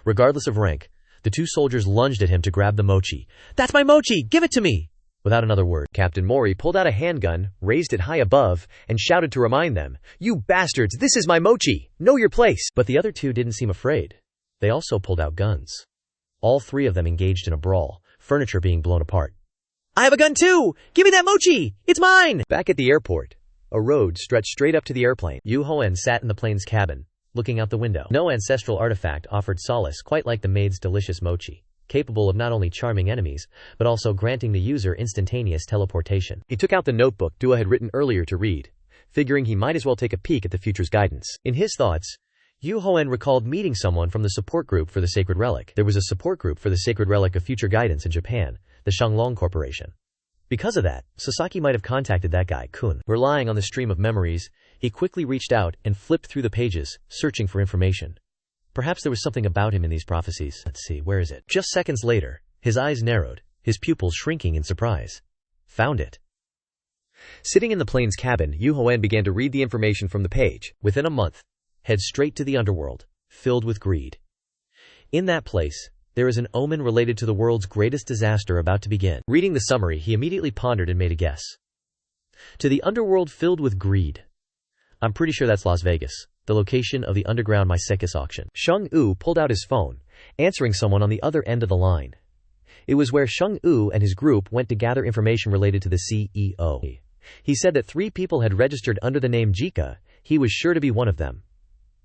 Regardless of rank, the two soldiers lunged at him to grab the mochi. That's my mochi! Give it to me! Without another word, Captain Mori pulled out a handgun, raised it high above, and shouted to remind them, "You bastards, this is my mochi! Know your place!" But the other two didn't seem afraid. They also pulled out guns. All three of them engaged in a brawl, furniture being blown apart. "I have a gun too! Give me that mochi! It's mine!" Back at the airport, a road stretched straight up to the airplane. Yu Hoen sat in the plane's cabin, looking out the window. No ancestral artifact offered solace quite like the maid's delicious mochi, capable of not only charming enemies, but also granting the user instantaneous teleportation. He took out the notebook Dua had written earlier to read, figuring he might as well take a peek at the future's guidance. In his thoughts, Yu Hoen recalled meeting someone from the support group for the Sacred Relic. There was a support group for the Sacred Relic of Future Guidance in Japan, the Shanglong Corporation. Because of that, Sasaki might have contacted that guy, Kun. Relying on the stream of memories, he quickly reached out and flipped through the pages, searching for information. Perhaps there was something about him in these prophecies. Let's see, where is it? Just seconds later, his eyes narrowed, his pupils shrinking in surprise. Found it. Sitting in the plane's cabin, Yu Hoen began to read the information from the page. Within a month, head straight to the underworld, filled with greed. In that place, there is an omen related to the world's greatest disaster about to begin. Reading the summary, he immediately pondered and made a guess. To the underworld filled with greed. I'm pretty sure that's Las Vegas, the location of the underground Mysekis auction. Sheng Yu pulled out his phone, answering someone on the other end of the line. It was where Sheng Yu and his group went to gather information related to the CEO. He said that 3 people had registered under the name Jika. He was sure to be one of them.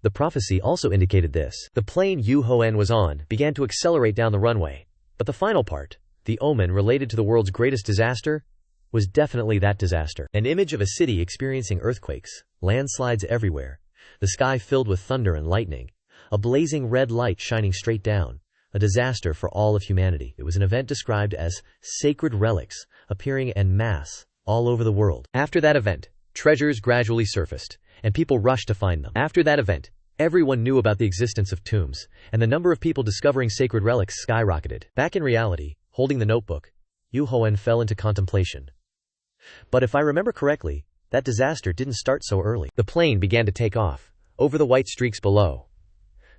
The prophecy also indicated this. The plane Yu Hoen was on began to accelerate down the runway, but the final part, the omen related to the world's greatest disaster, was definitely that disaster. An image of a city experiencing earthquakes, landslides everywhere, the sky filled with thunder and lightning, a blazing red light shining straight down, a disaster for all of humanity. It was an event described as sacred relics appearing en masse all over the world. After that event, treasures gradually surfaced, and people rushed to find them. After that event, everyone knew about the existence of tombs, and the number of people discovering sacred relics skyrocketed. Back in reality, holding the notebook, Yu Hoen fell into contemplation. But if I remember correctly, that disaster didn't start so early. The plane began to take off, over the white streaks below.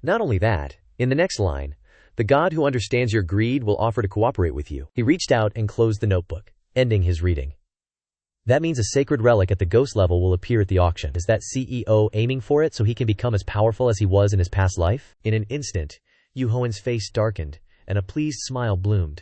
Not only that, in the next line, the God who understands your greed will offer to cooperate with you. He reached out and closed the notebook, ending his reading. That means a sacred relic at the ghost level will appear at the auction. Is that CEO aiming for it so he can become as powerful as he was in his past life? In an instant, Yu Hoen's face darkened, and a pleased smile bloomed.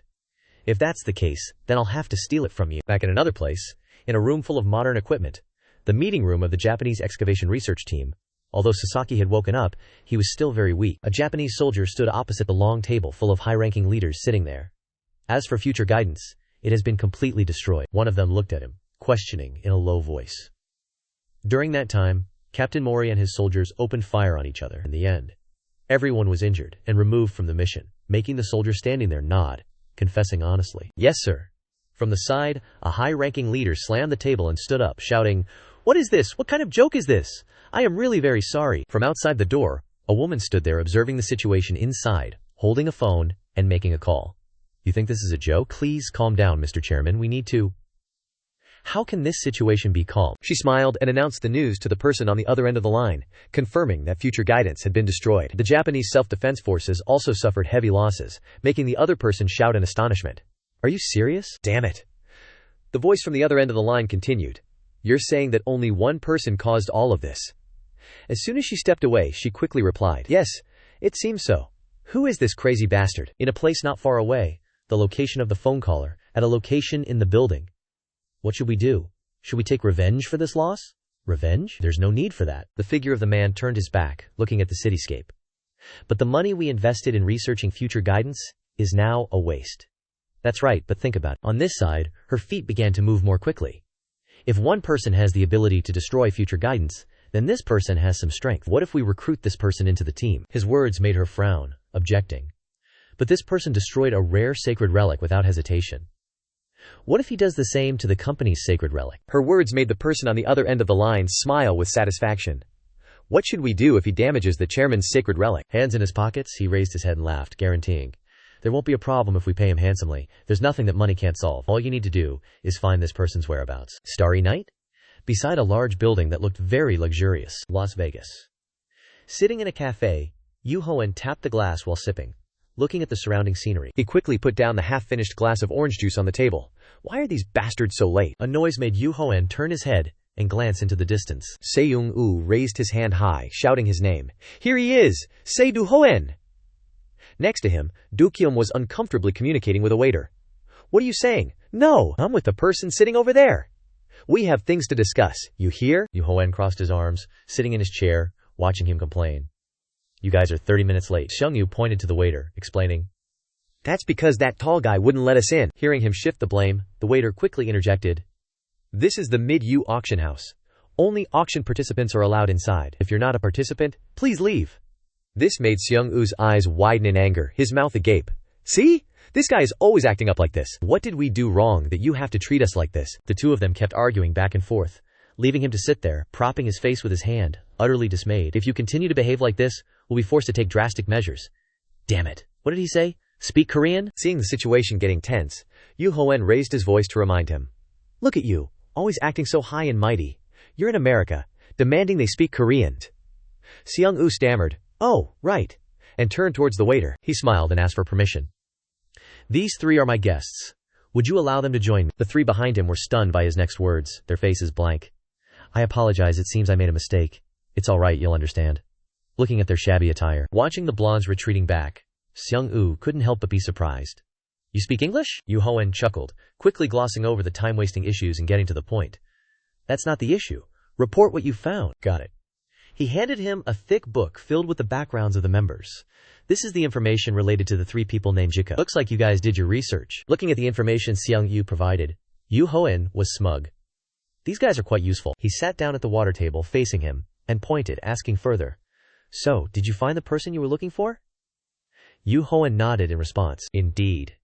If that's the case, then I'll have to steal it from you. Back in another place, in a room full of modern equipment, the meeting room of the Japanese excavation research team. Although Sasaki had woken up, he was still very weak. A Japanese soldier stood opposite the long table full of high-ranking leaders sitting there. As for future guidance, it has been completely destroyed. One of them looked at him, questioning in a low voice. During that time, Captain Mori and his soldiers opened fire on each other. In the end, everyone was injured and removed from the mission, making the soldier standing there nod, confessing honestly. Yes, sir. From the side, a high-ranking leader slammed the table and stood up, shouting, "What is this? What kind of joke is this? I am really very sorry." From outside the door, a woman stood there observing the situation inside, holding a phone and making a call. You think this is a joke? Please calm down, Mr. Chairman. We need to... How can this situation be calm? She smiled and announced the news to the person on the other end of the line, confirming that future guidance had been destroyed. The Japanese self-defense forces also suffered heavy losses, making the other person shout in astonishment. Are you serious? Damn it. The voice from the other end of the line continued. You're saying that only one person caused all of this? As soon as she stepped away, she quickly replied, Yes, it seems so. Who is this crazy bastard? In a place not far away, the location of the phone caller, at a location in the building. What should we do? Should we take revenge for this loss? Revenge? There's no need for that. The figure of the man turned his back, looking at the cityscape. But the money we invested in researching future guidance is now a waste. That's right, but think about it. On this side, her feet began to move more quickly. If one person has the ability to destroy future guidance, then this person has some strength. What if we recruit this person into the team? His words made her frown, objecting. But this person destroyed a rare sacred relic without hesitation. What if he does the same to the company's sacred relic? Her words made the person on the other end of the line smile with satisfaction. What should we do if he damages the chairman's sacred relic? Hands in his pockets, he raised his head and laughed, guaranteeing. There won't be a problem if we pay him handsomely. There's nothing that money can't solve. All you need to do is find this person's whereabouts. Starry night? Beside a large building that looked very luxurious. Las Vegas. Sitting in a cafe, Duhoen tapped the glass while sipping, looking at the surrounding scenery. He quickly put down the half-finished glass of orange juice on the table. Why are these bastards so late? A noise made Duhoen turn his head and glance into the distance. Seo raised his hand high, shouting his name. Here he is! Seo Duhoen! Next to him, Dukyum was uncomfortably communicating with a waiter. What are you saying? No, I'm with the person sitting over there. We have things to discuss. You hear? Duhoen crossed his arms, sitting in his chair, watching him complain. You guys are 30 minutes late. Seung-yu pointed to the waiter, explaining. That's because that tall guy wouldn't let us in. Hearing him shift the blame, the waiter quickly interjected. This is the Mid-U auction house. Only auction participants are allowed inside. If you're not a participant, please leave. This made Seung-u's eyes widen in anger, his mouth agape. See? This guy is always acting up like this. What did we do wrong that you have to treat us like this? The two of them kept arguing back and forth, leaving him to sit there, propping his face with his hand, utterly dismayed. If you continue to behave like this, we'll be forced to take drastic measures. Damn it. What did he say? Speak Korean? Seeing the situation getting tense, Duhoen raised his voice to remind him. Look at you, always acting so high and mighty. You're in America, demanding they speak Korean. Seung-u stammered. Oh, right, and turned towards the waiter. He smiled and asked for permission. These three are my guests. Would you allow them to join me? The three behind him were stunned by his next words, their faces blank. I apologize, it seems I made a mistake. It's all right, you'll understand. Looking at their shabby attire, watching the blondes retreating back, Seung-u couldn't help but be surprised. You speak English? Duhoen chuckled, quickly glossing over the time-wasting issues and getting to the point. That's not the issue. Report what you found. Got it. He handed him a thick book filled with the backgrounds of the members. This is the information related to the three people named Jika. Looks like you guys did your research. Looking at the information Seung-yu provided, Duhoen was smug. These guys are quite useful. He sat down at the water table facing him and pointed, asking further. So, did you find the person you were looking for? Duhoen nodded in response. Indeed.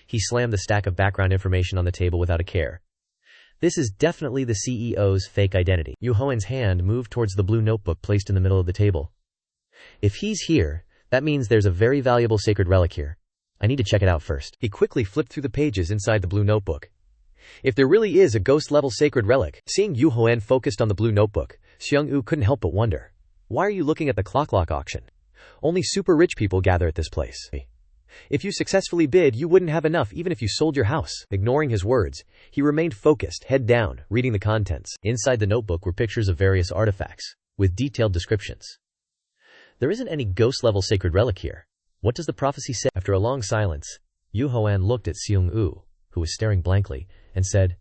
He slammed the stack of background information on the table without a care. This is definitely the CEO's fake identity. Duhoen's hand moved towards the blue notebook placed in the middle of the table. If he's here, that means there's a very valuable sacred relic here. I need to check it out first. He quickly flipped through the pages inside the blue notebook. If there really is a ghost-level sacred relic, seeing Duhoen focused on the blue notebook, Seung-u couldn't help but wonder. Why are you looking at the clock auction? Only super rich people gather at this place. If you successfully bid, you wouldn't have enough even if you sold your house. Ignoring his words, he remained focused, head down, reading the contents. Inside the notebook were pictures of various artifacts, with detailed descriptions. There isn't any ghost-level sacred relic here. What does the prophecy say? After a long silence, Duhoen looked at Seung-u, who was staring blankly, and said,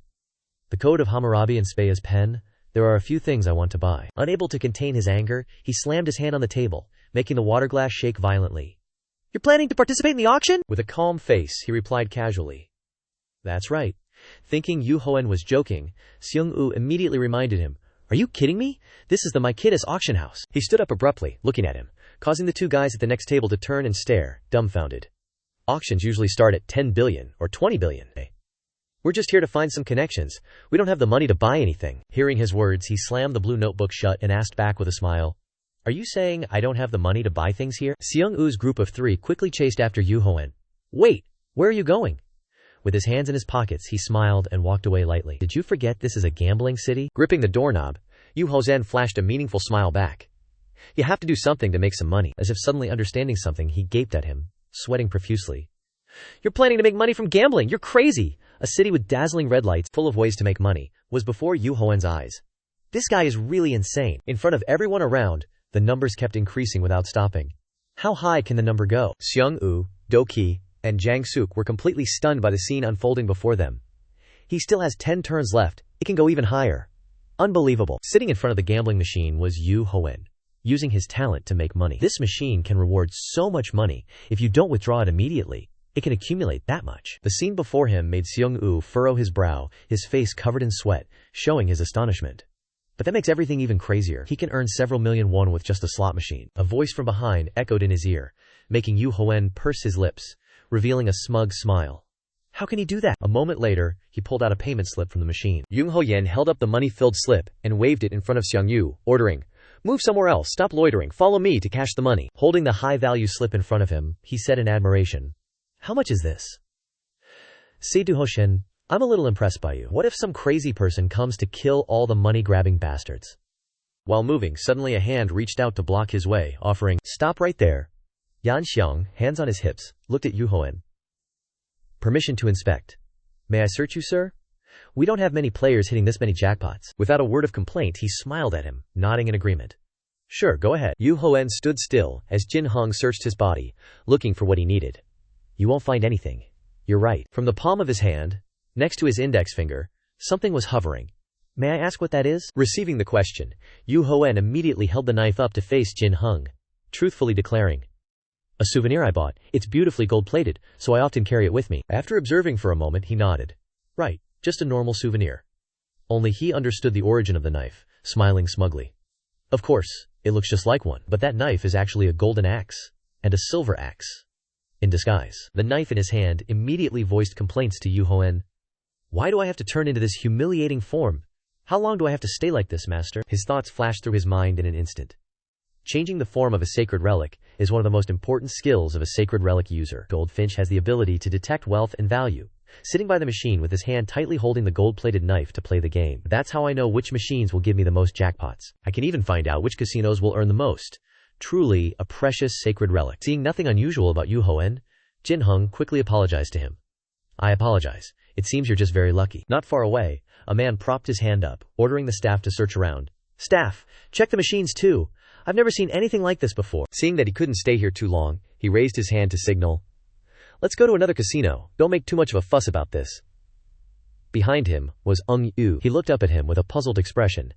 The Code of Hammurabi and Spea's pen, there are a few things I want to buy. Unable to contain his anger, he slammed his hand on the table, making the water glass shake violently. You're planning to participate in the auction? With a calm face, he replied casually. That's right. Thinking Duhoen was joking, Seung-u immediately reminded him, Are you kidding me? This is the Mykitas auction house. He stood up abruptly, looking at him, causing the two guys at the next table to turn and stare, dumbfounded. Auctions usually start at 10 billion or 20 billion. We're just here to find some connections. We don't have the money to buy anything. Hearing his words, he slammed the blue notebook shut and asked back with a smile. Are you saying I don't have the money to buy things here? Seung-u's group of three quickly chased after Duhoen. Wait, where are you going? With his hands in his pockets, he smiled and walked away lightly. Did you forget this is a gambling city? Gripping the doorknob, Duhoen flashed a meaningful smile back. You have to do something to make some money. As if suddenly understanding something, he gaped at him, sweating profusely. You're planning to make money from gambling? You're crazy! A city with dazzling red lights, full of ways to make money, was before Duhoen's eyes. This guy is really insane. In front of everyone around, the numbers kept increasing without stopping. How high can the number go? Seung-u, Do-ki, and Jang-suk were completely stunned by the scene unfolding before them. He still has 10 turns left. It can go even higher. Unbelievable. Sitting in front of the gambling machine was Yu Hoen, using his talent to make money. This machine can reward so much money. If you don't withdraw it immediately, it can accumulate that much. The scene before him made Seung-woo furrow his brow, his face covered in sweat, showing his astonishment. But that makes everything even crazier. He can earn several million won with just a slot machine. A voice from behind echoed in his ear, making Yu Hoen purse his lips, revealing a smug smile. How can he do that? A moment later, he pulled out a payment slip from the machine. Yung Ho-yen held up the money-filled slip and waved it in front of Seung-yu, ordering, "Move somewhere else, stop loitering, follow me to cash the money." Holding the high-value slip in front of him, he said in admiration, "How much is this?" Seo Duhoen, "I'm a little impressed by you. What if some crazy person comes to kill all the money-grabbing bastards?" While moving, suddenly a hand reached out to block his way, offering, "Stop right there." Yan Xiang, hands on his hips, looked at Yu Hoen. "Permission to inspect. May I search you, sir? We don't have many players hitting this many jackpots." Without a word of complaint, he smiled at him, nodding in agreement. "Sure, go ahead." Yu Hoen stood still as Jin Hung searched his body, looking for what he needed. "You won't find anything. You're right." From the palm of his hand, next to his index finger, something was hovering. "May I ask what that is?" Receiving the question, Yu Hoen immediately held the knife up to face Jin Hung, truthfully declaring, "A souvenir I bought. It's beautifully gold-plated, so I often carry it with me." After observing for a moment, he nodded. "Right, just a normal souvenir." Only he understood the origin of the knife, smiling smugly. "Of course, it looks just like one, but that knife is actually a golden axe, and a silver axe in disguise." The knife in his hand immediately voiced complaints to Yu Hoen. "Why do I have to turn into this humiliating form? How long do I have to stay like this, master?" His thoughts flashed through his mind in an instant. Changing the form of a sacred relic is one of the most important skills of a sacred relic user. Goldfinch has the ability to detect wealth and value, sitting by the machine with his hand tightly holding the gold-plated knife to play the game. That's how I know which machines will give me the most jackpots. I can even find out which casinos will earn the most. Truly a precious sacred relic. Seeing nothing unusual about Yu Hoen, Jin Hung quickly apologized to him. "I apologize. It seems you're just very lucky." Not far away, a man propped his hand up, ordering the staff to search around. "Staff, check the machines too. I've never seen anything like this before." Seeing that he couldn't stay here too long, he raised his hand to signal, "Let's go to another casino. Don't make too much of a fuss about this." Behind him was Yu. He looked up at him with a puzzled expression.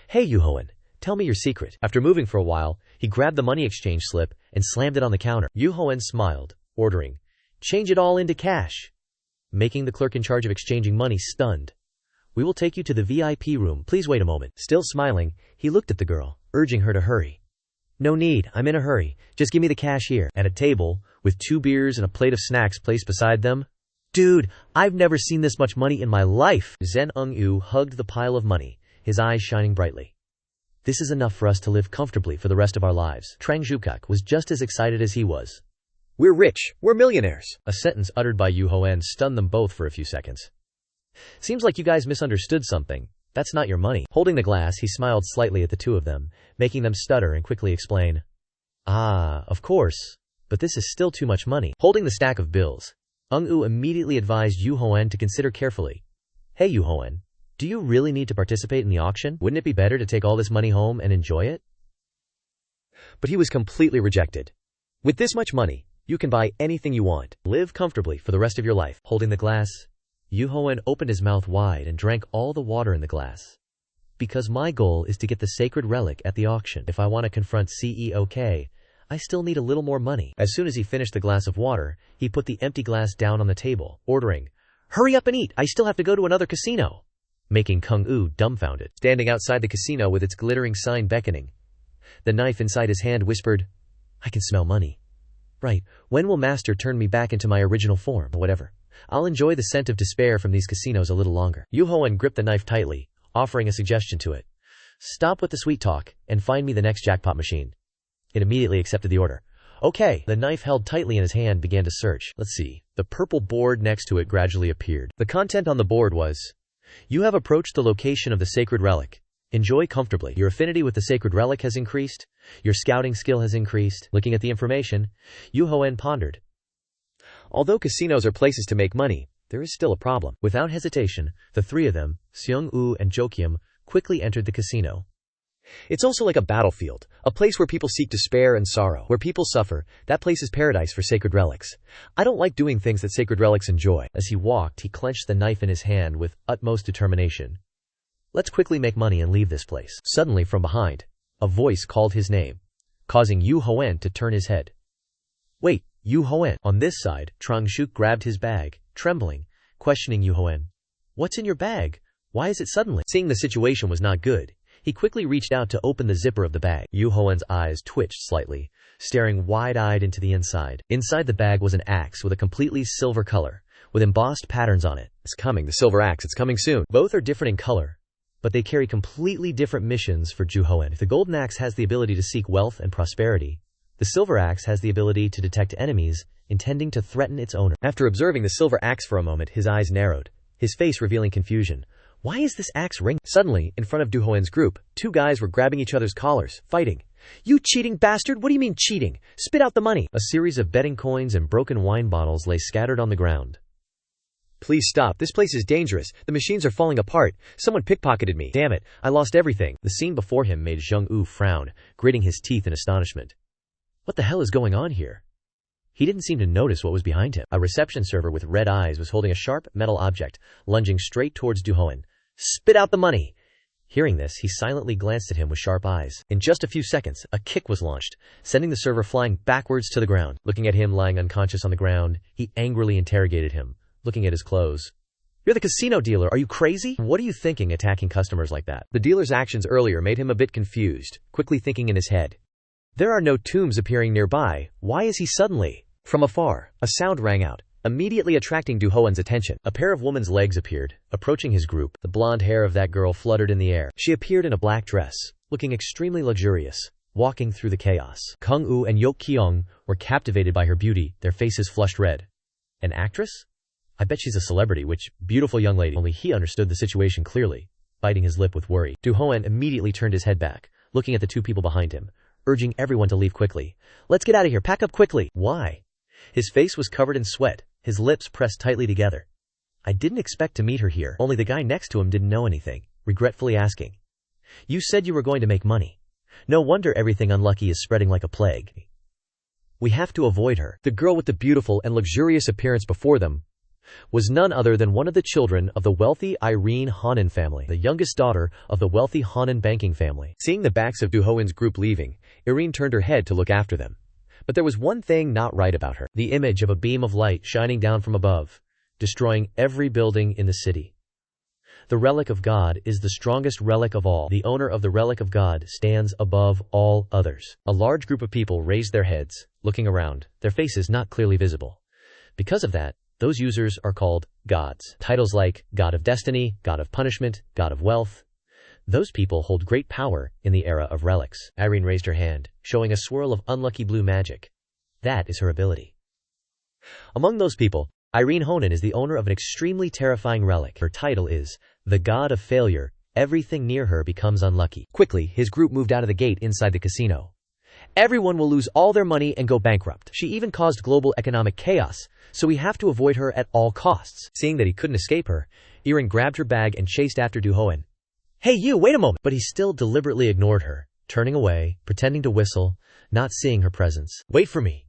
"Hey Yu Hoen, tell me your secret." After moving for a while, he grabbed the money exchange slip and slammed it on the counter. Yu Hoen smiled, ordering, "Change it all into cash," making the clerk in charge of exchanging money stunned. "We will take you to the VIP room. Please wait a moment." Still smiling, he looked at the girl, urging her to hurry. "No need, I'm in a hurry. Just give me the cash here." At a table, with 2 beers and a plate of snacks placed beside them. "Dude, I've never seen this much money in my life." Zen Ung-yu hugged the pile of money, his eyes shining brightly. "This is enough for us to live comfortably for the rest of our lives." Trang Zhukak was just as excited as he was. "We're rich, we're millionaires." A sentence uttered by Yu Hoen stunned them both for a few seconds. "Seems like you guys misunderstood something. That's not your money." Holding the glass, he smiled slightly at the two of them, making them stutter and quickly explain. "Ah, of course. But this is still too much money." Holding the stack of bills, Ung-yu immediately advised Yu Hoen to consider carefully. "Hey Yu Hoen, do you really need to participate in the auction? Wouldn't it be better to take all this money home and enjoy it?" But he was completely rejected. "With this much money, you can buy anything you want. Live comfortably for the rest of your life." Holding the glass, Yu Hoen opened his mouth wide and drank all the water in the glass. "Because my goal is to get the sacred relic at the auction. If I want to confront CEO K, I still need a little more money." As soon as he finished the glass of water, he put the empty glass down on the table, ordering, "Hurry up and eat, I still have to go to another casino," making Kung-yu dumbfounded. Standing outside the casino with its glittering sign beckoning, the knife inside his hand whispered, "I can smell money. Right, when will master turn me back into my original form? Whatever. I'll enjoy the scent of despair from these casinos a little longer." Yu Hoen gripped the knife tightly, offering a suggestion to it. "Stop with the sweet talk, and find me the next jackpot machine." It immediately accepted the order. "Okay." The knife held tightly in his hand began to search. Let's see. The purple board next to it gradually appeared. The content on the board was, "You have approached the location of the sacred relic. Enjoy comfortably. Your affinity with the sacred relic has increased. Your scouting skill has increased." Looking at the information, Yu Hoen pondered. Although casinos are places to make money, there is still a problem. Without hesitation, the three of them, Seung-woo and Jokium, quickly entered the casino. It's also like a battlefield, a place where people seek despair and sorrow. Where people suffer, that place is paradise for sacred relics. I don't like doing things that sacred relics enjoy. As he walked, he clenched the knife in his hand with utmost determination. Let's quickly make money and leave this place. Suddenly from behind, a voice called his name, causing Yu Hoen to turn his head. Wait, Yu Hoen. On this side, Trangshuk grabbed his bag, trembling, questioning Yu Hoen. What's in your bag? Why is it suddenly? Seeing the situation was not good, he quickly reached out to open the zipper of the bag. Yu Hoen's eyes twitched slightly, staring wide-eyed into the inside. Inside the bag was an axe with a completely silver color, with embossed patterns on it. It's coming, the silver axe, it's coming soon. Both are different in color, but they carry completely different missions for Yu Hoen. If the golden axe has the ability to seek wealth and prosperity, the silver axe has the ability to detect enemies intending to threaten its owner. After observing the silver axe for a moment, his eyes narrowed, his face revealing confusion. Why is this axe ringing? Suddenly, in front of Yu Hoen's group, two guys were grabbing each other's collars, fighting. You cheating bastard! What do you mean cheating? Spit out the money! A series of betting coins and broken wine bottles lay scattered on the ground. Please stop, this place is dangerous, the machines are falling apart, someone pickpocketed me. Damn it, I lost everything. The scene before him made Zheng Yu frown, gritting his teeth in astonishment. What the hell is going on here? He didn't seem to notice what was behind him. A reception server with red eyes was holding a sharp metal object, lunging straight towards Yu Hoen. Spit out the money! Hearing this, he silently glanced at him with sharp eyes. In just a few seconds, a kick was launched, sending the server flying backwards to the ground. Looking at him lying unconscious on the ground, he angrily interrogated him, looking at his clothes. You're the casino dealer, are you crazy? What are you thinking attacking customers like that? The dealer's actions earlier made him a bit confused, quickly thinking in his head. There are no tombs appearing nearby, why is he suddenly? From afar, a sound rang out, immediately attracting Yu Hoen's attention. A pair of woman's legs appeared, approaching his group. The blonde hair of that girl fluttered in the air. She appeared in a black dress, looking extremely luxurious, walking through the chaos. Kung Yu and Yok Kyung were captivated by her beauty, their faces flushed red. An actress? I bet she's a celebrity, which beautiful young lady. Only he understood the situation clearly, biting his lip with worry. Yu Hoen immediately turned his head back, looking at the two people behind him, urging everyone to leave quickly. Let's get out of here, pack up quickly. Why? His face was covered in sweat, his lips pressed tightly together. I didn't expect to meet her here. Only the guy next to him didn't know anything, regretfully asking. You said you were going to make money. No wonder everything unlucky is spreading like a plague. We have to avoid her. The girl with the beautiful and luxurious appearance before them was none other than one of the children of the wealthy Irene Hanan family, the youngest daughter of the wealthy Hanan banking family. Seeing the backs of Yu Hoen's group leaving, Irene turned her head to look after them. But there was one thing not right about her. The image of a beam of light shining down from above, destroying every building in the city. The Relic of God is the strongest relic of all. The owner of the Relic of God stands above all others. A large group of people raised their heads, looking around, their faces not clearly visible. Because of that, those users are called gods. Titles like God of Destiny, God of Punishment, God of Wealth. Those people hold great power in the era of relics. Irene raised her hand, showing a swirl of unlucky blue magic. That is her ability. Among those people, Irene Honan is the owner of an extremely terrifying relic. Her title is the God of Failure. Everything near her becomes unlucky. Quickly, his group moved out of the gate inside the casino. Everyone will lose all their money and go bankrupt. She even caused global economic chaos, so we have to avoid her at all costs. Seeing that he couldn't escape her, Irene grabbed her bag and chased after Yu Hoen. Hey you, wait a moment! But he still deliberately ignored her, turning away, pretending to whistle, not seeing her presence. Wait for me.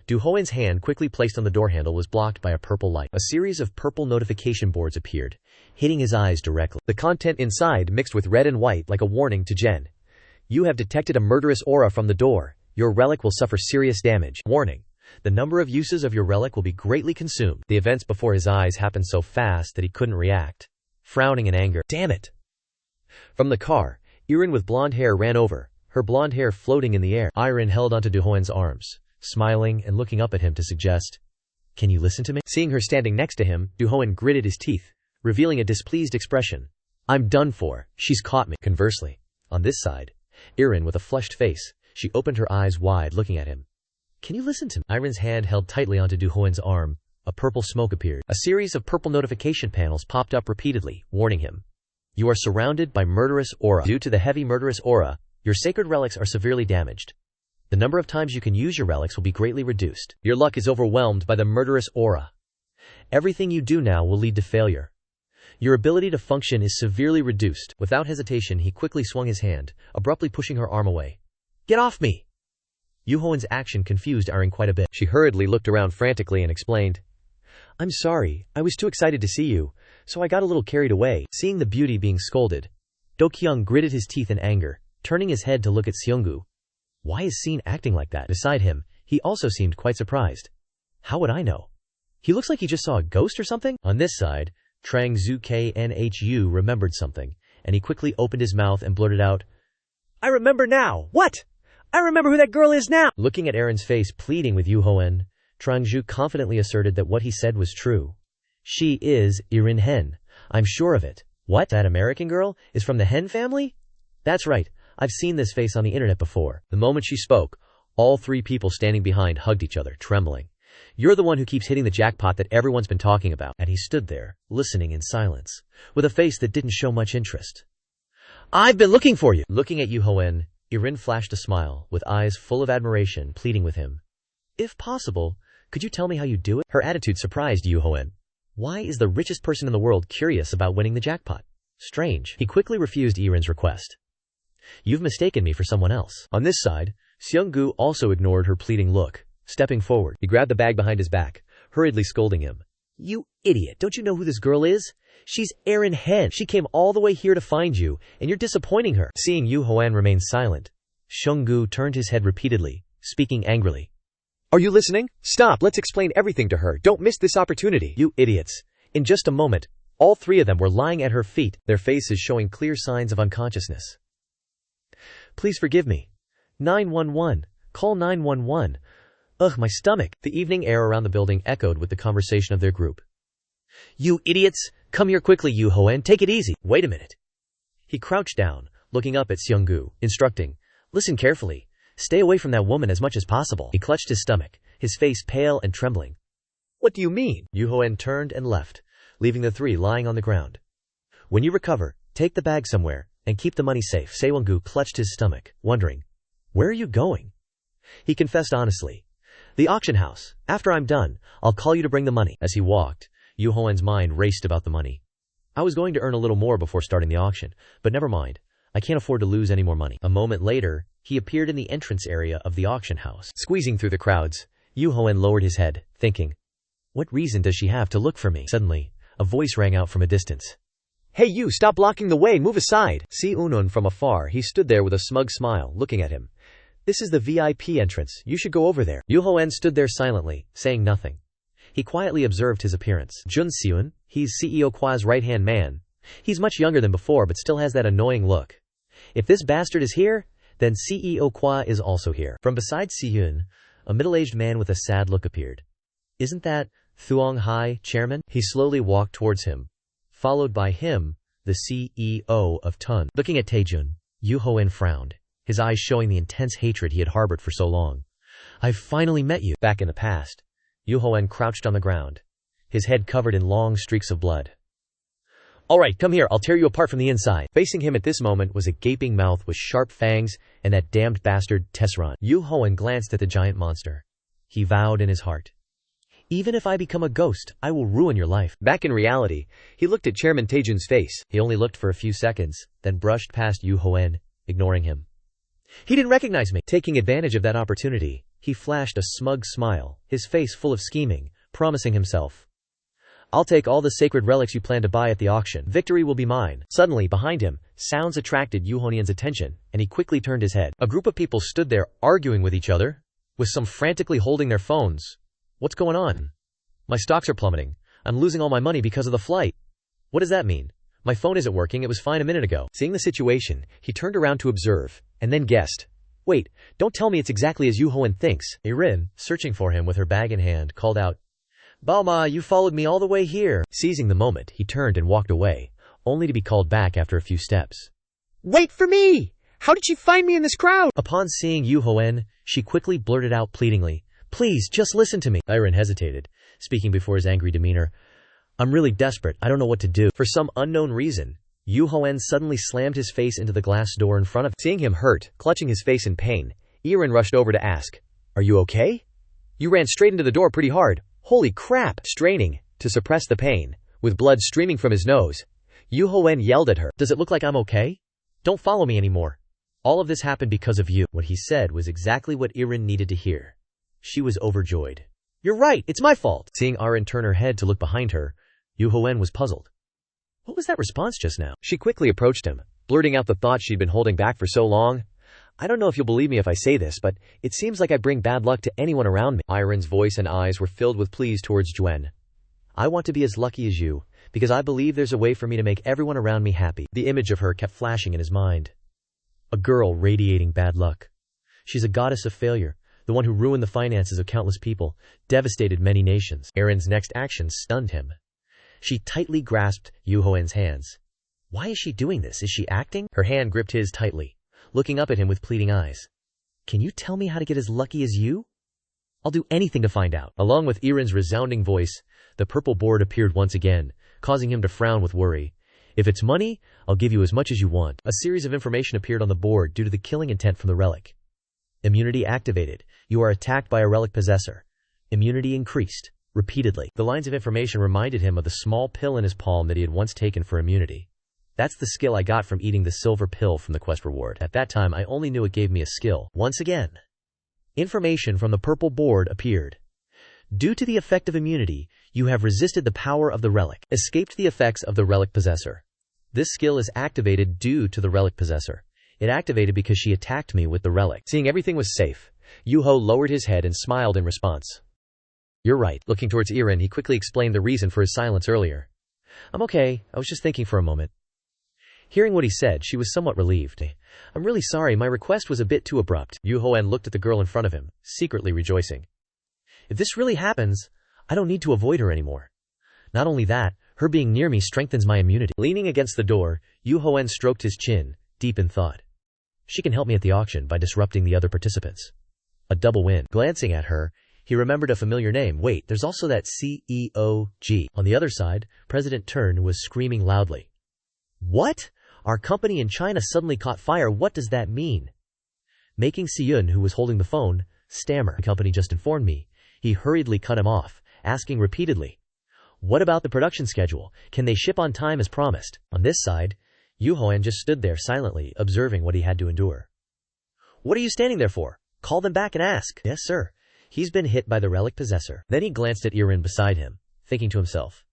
Yu Hoen's hand quickly placed on the door handle was blocked by a purple light. A series of purple notification boards appeared, hitting his eyes directly. The content inside mixed with red and white like a warning to Jen. You have detected a murderous aura from the door. Your relic will suffer serious damage. Warning. The number of uses of your relic will be greatly consumed. The events before his eyes happened so fast that he couldn't react. Frowning in anger. Damn it! From the car, Irene with blonde hair ran over, her blonde hair floating in the air. Irene held onto Yu Hoen's arms, smiling and looking up at him to suggest, Can you listen to me? Seeing her standing next to him, Yu Hoen gritted his teeth, revealing a displeased expression. I'm done for. She's caught me. Conversely, on this side, Irene with a flushed face, she opened her eyes wide looking at him. Can you listen to me? Irene's hand held tightly onto Yu Hoen's arm. A purple smoke appeared. A series of purple notification panels popped up repeatedly, warning him. You are surrounded by murderous aura. Due to the heavy murderous aura, your sacred relics are severely damaged. The number of times you can use your relics will be greatly reduced. Your luck is overwhelmed by the murderous aura. Everything you do now will lead to failure. Your ability to function is severely reduced. Without hesitation, he quickly swung his hand, abruptly pushing her arm away. Get off me! Yu Hoen's action confused Irene quite a bit. She hurriedly looked around frantically and explained. I'm sorry, I was too excited to see you, so I got a little carried away. Seeing the beauty being scolded, Do-kyung gritted his teeth in anger, turning his head to look at Seunggu. Why is Seen acting like that? Beside him, he also seemed quite surprised. How would I know? He looks like he just saw a ghost or something? On this side, Trang Zu Knhu remembered something, and he quickly opened his mouth and blurted out, I remember now! What? I remember who that girl is now! Looking at Aaron's face pleading with Yu Hoen, Trang Zu confidently asserted that what he said was true. She is Irin Hen. I'm sure of it. What? That American girl is from the Hen family? That's right. I've seen this face on the internet before. The moment she spoke, all three people standing behind hugged each other, trembling. You're the one who keeps hitting the jackpot that everyone's been talking about. And he stood there, listening in silence, with a face that didn't show much interest. I've been looking for you! Looking at Yu Hoen, Irin flashed a smile, with eyes full of admiration, pleading with him. If possible, could you tell me how you do it? Her attitude surprised Yu Hoen. Why is the richest person in the world curious about winning the jackpot? Strange. He quickly refused Irin's request. You've mistaken me for someone else. On this side, Seunggu also ignored her pleading look. Stepping forward, he grabbed the bag behind his back, hurriedly scolding him. You idiot, don't you know who this girl is? She's Irin Hen. She came all the way here to find you, and you're disappointing her. Seeing Yu Hoen remain silent, Seunggu turned his head repeatedly, speaking angrily. Are you listening? Stop, let's explain everything to her. Don't miss this opportunity. You idiots. In just a moment, all three of them were lying at her feet, their faces showing clear signs of unconsciousness. Please forgive me. 911. Call 911. Ugh, my stomach. The evening air around the building echoed with the conversation of their group. You idiots! Come here quickly, Yu Hoen. Take it easy. Wait a minute. He crouched down, looking up at Seunggu, instructing. Listen carefully. Stay away from that woman as much as possible. He clutched his stomach, his face pale and trembling. What do you mean? Yu Hoen turned and left, leaving the three lying on the ground. When you recover, take the bag somewhere, and keep the money safe. Seunggu clutched his stomach, wondering. Where are you going? He confessed honestly. The auction house. After I'm done, I'll call you to bring the money. As he walked, Yu Hoen's mind raced about the money. I was going to earn a little more before starting the auction, but never mind. I can't afford to lose any more money. A moment later, he appeared in the entrance area of the auction house. Squeezing through the crowds, Yu Hoen lowered his head, thinking, what reason does she have to look for me? Suddenly, a voice rang out from a distance. Hey you, stop blocking the way, move aside! See Unun from afar, he stood there with a smug smile, looking at him. This is the VIP entrance, you should go over there. Yu Hoen stood there silently, saying nothing. He quietly observed his appearance. Jun Seun, he's CEO Kwa's right-hand man. He's much younger than before but still has that annoying look. If this bastard is here, then CEO Kwa is also here. From beside Seun, a middle-aged man with a sad look appeared. Isn't that Thuong Hai, chairman? He slowly walked towards him, followed by him, the CEO of Tun. Looking at Taejun, Yu Hoen frowned, his eyes showing the intense hatred he had harbored for so long. I've finally met you. Back in the past, Yu Hoen crouched on the ground, his head covered in long streaks of blood. Alright, come here, I'll tear you apart from the inside. Facing him at this moment was a gaping mouth with sharp fangs and that damned bastard, Tesseron. Yu Hoen glanced at the giant monster. He vowed in his heart. Even if I become a ghost, I will ruin your life. Back in reality, he looked at Chairman Taejun's face. He only looked for a few seconds, then brushed past Yu Hoen, ignoring him. He didn't recognize me. Taking advantage of that opportunity, he flashed a smug smile, his face full of scheming, promising himself. I'll take all the sacred relics you plan to buy at the auction. Victory will be mine. Suddenly, behind him, sounds attracted Yu Hoen's attention, and he quickly turned his head. A group of people stood there, arguing with each other, with some frantically holding their phones. What's going on? My stocks are plummeting. I'm losing all my money because of the flight. What does that mean? My phone isn't working, it was fine a minute ago. Seeing the situation, he turned around to observe, and then guessed. Wait, don't tell me it's exactly as Yu Hoen thinks. Irin, searching for him with her bag in hand, called out, Baoma, you followed me all the way here. Seizing the moment, he turned and walked away, only to be called back after a few steps. Wait for me! How did she find me in this crowd? Upon seeing Yu Hoen, she quickly blurted out pleadingly, Please, just listen to me. Irin hesitated, speaking before his angry demeanor. I'm really desperate, I don't know what to do. For some unknown reason, Yu Hoen suddenly slammed his face into the glass door in front of him. Seeing him hurt, clutching his face in pain, Irin rushed over to ask, Are you okay? You ran straight into the door pretty hard. Holy crap! Straining to suppress the pain, with blood streaming from his nose, Yu Hoen yelled at her. Does it look like I'm okay? Don't follow me anymore. All of this happened because of you. What he said was exactly what Irin needed to hear. She was overjoyed. You're right, it's my fault. Seeing Irin turn her head to look behind her, Yu Hoen was puzzled. What was that response just now? She quickly approached him, blurting out the thought she'd been holding back for so long. I don't know if you'll believe me if I say this, but it seems like I bring bad luck to anyone around me. Iren's voice and eyes were filled with pleas towards Duhoen. I want to be as lucky as you, because I believe there's a way for me to make everyone around me happy. The image of her kept flashing in his mind. A girl radiating bad luck. She's a goddess of failure, the one who ruined the finances of countless people, devastated many nations. Iren's next action stunned him. She tightly grasped Duhoen's hands. Why is she doing this? Is she acting? Her hand gripped his tightly, looking up at him with pleading eyes. Can you tell me how to get as lucky as you? I'll do anything to find out. Along with Iren's resounding voice, the purple board appeared once again, causing him to frown with worry. If it's money, I'll give you as much as you want. A series of information appeared on the board due to the killing intent from the relic. Immunity activated. You are attacked by a relic possessor. Immunity increased. Repeatedly. The lines of information reminded him of the small pill in his palm that he had once taken for immunity. That's the skill I got from eating the silver pill from the quest reward. At that time, I only knew it gave me a skill. Once again, information from the purple board appeared. Due to the effect of immunity, you have resisted the power of the relic, escaped the effects of the relic possessor. This skill is activated due to the relic possessor. It activated because she attacked me with the relic. Seeing everything was safe, Duhoen lowered his head and smiled in response. You're right. Looking towards Iren, he quickly explained the reason for his silence earlier. I'm okay, I was just thinking for a moment. Hearing what he said, she was somewhat relieved. I'm really sorry, my request was a bit too abrupt. Duhoen looked at the girl in front of him, secretly rejoicing. If this really happens, I don't need to avoid her anymore. Not only that, her being near me strengthens my immunity. Leaning against the door, Duhoen stroked his chin, deep in thought. She can help me at the auction by disrupting the other participants. A double win. Glancing at her, he remembered a familiar name. Wait, there's also that CEO. On the other side, President Tern was screaming loudly. What? Our company in China suddenly caught fire. What does that mean? Making Siyun, who was holding the phone, stammer. The company just informed me. He hurriedly cut him off, asking repeatedly. What about the production schedule? Can they ship on time as promised? On this side, Duhoen just stood there silently, observing what he had to endure. What are you standing there for? Call them back and ask. Yes, sir. He's been hit by the relic possessor. Then he glanced at Iren beside him, thinking to himself.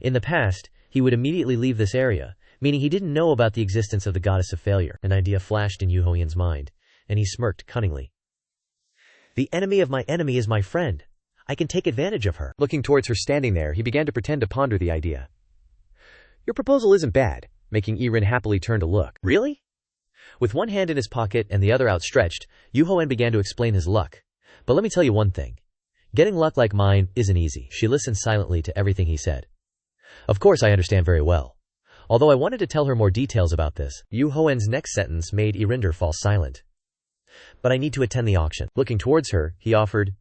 In the past, he would immediately leave this area, meaning he didn't know about the existence of the goddess of failure. An idea flashed in Duhoen's mind, and he smirked cunningly. The enemy of my enemy is my friend. I can take advantage of her. Looking towards her standing there, he began to pretend to ponder the idea. Your proposal isn't bad, making Iren happily turn to look. Really? With one hand in his pocket and the other outstretched, Duhoen began to explain his luck. But let me tell you one thing. Getting luck like mine isn't easy. She listened silently to everything he said. Of course I understand very well. Although I wanted to tell her more details about this, Duhoen's next sentence made Irinder fall silent. But I need to attend the auction. Looking towards her, he offered,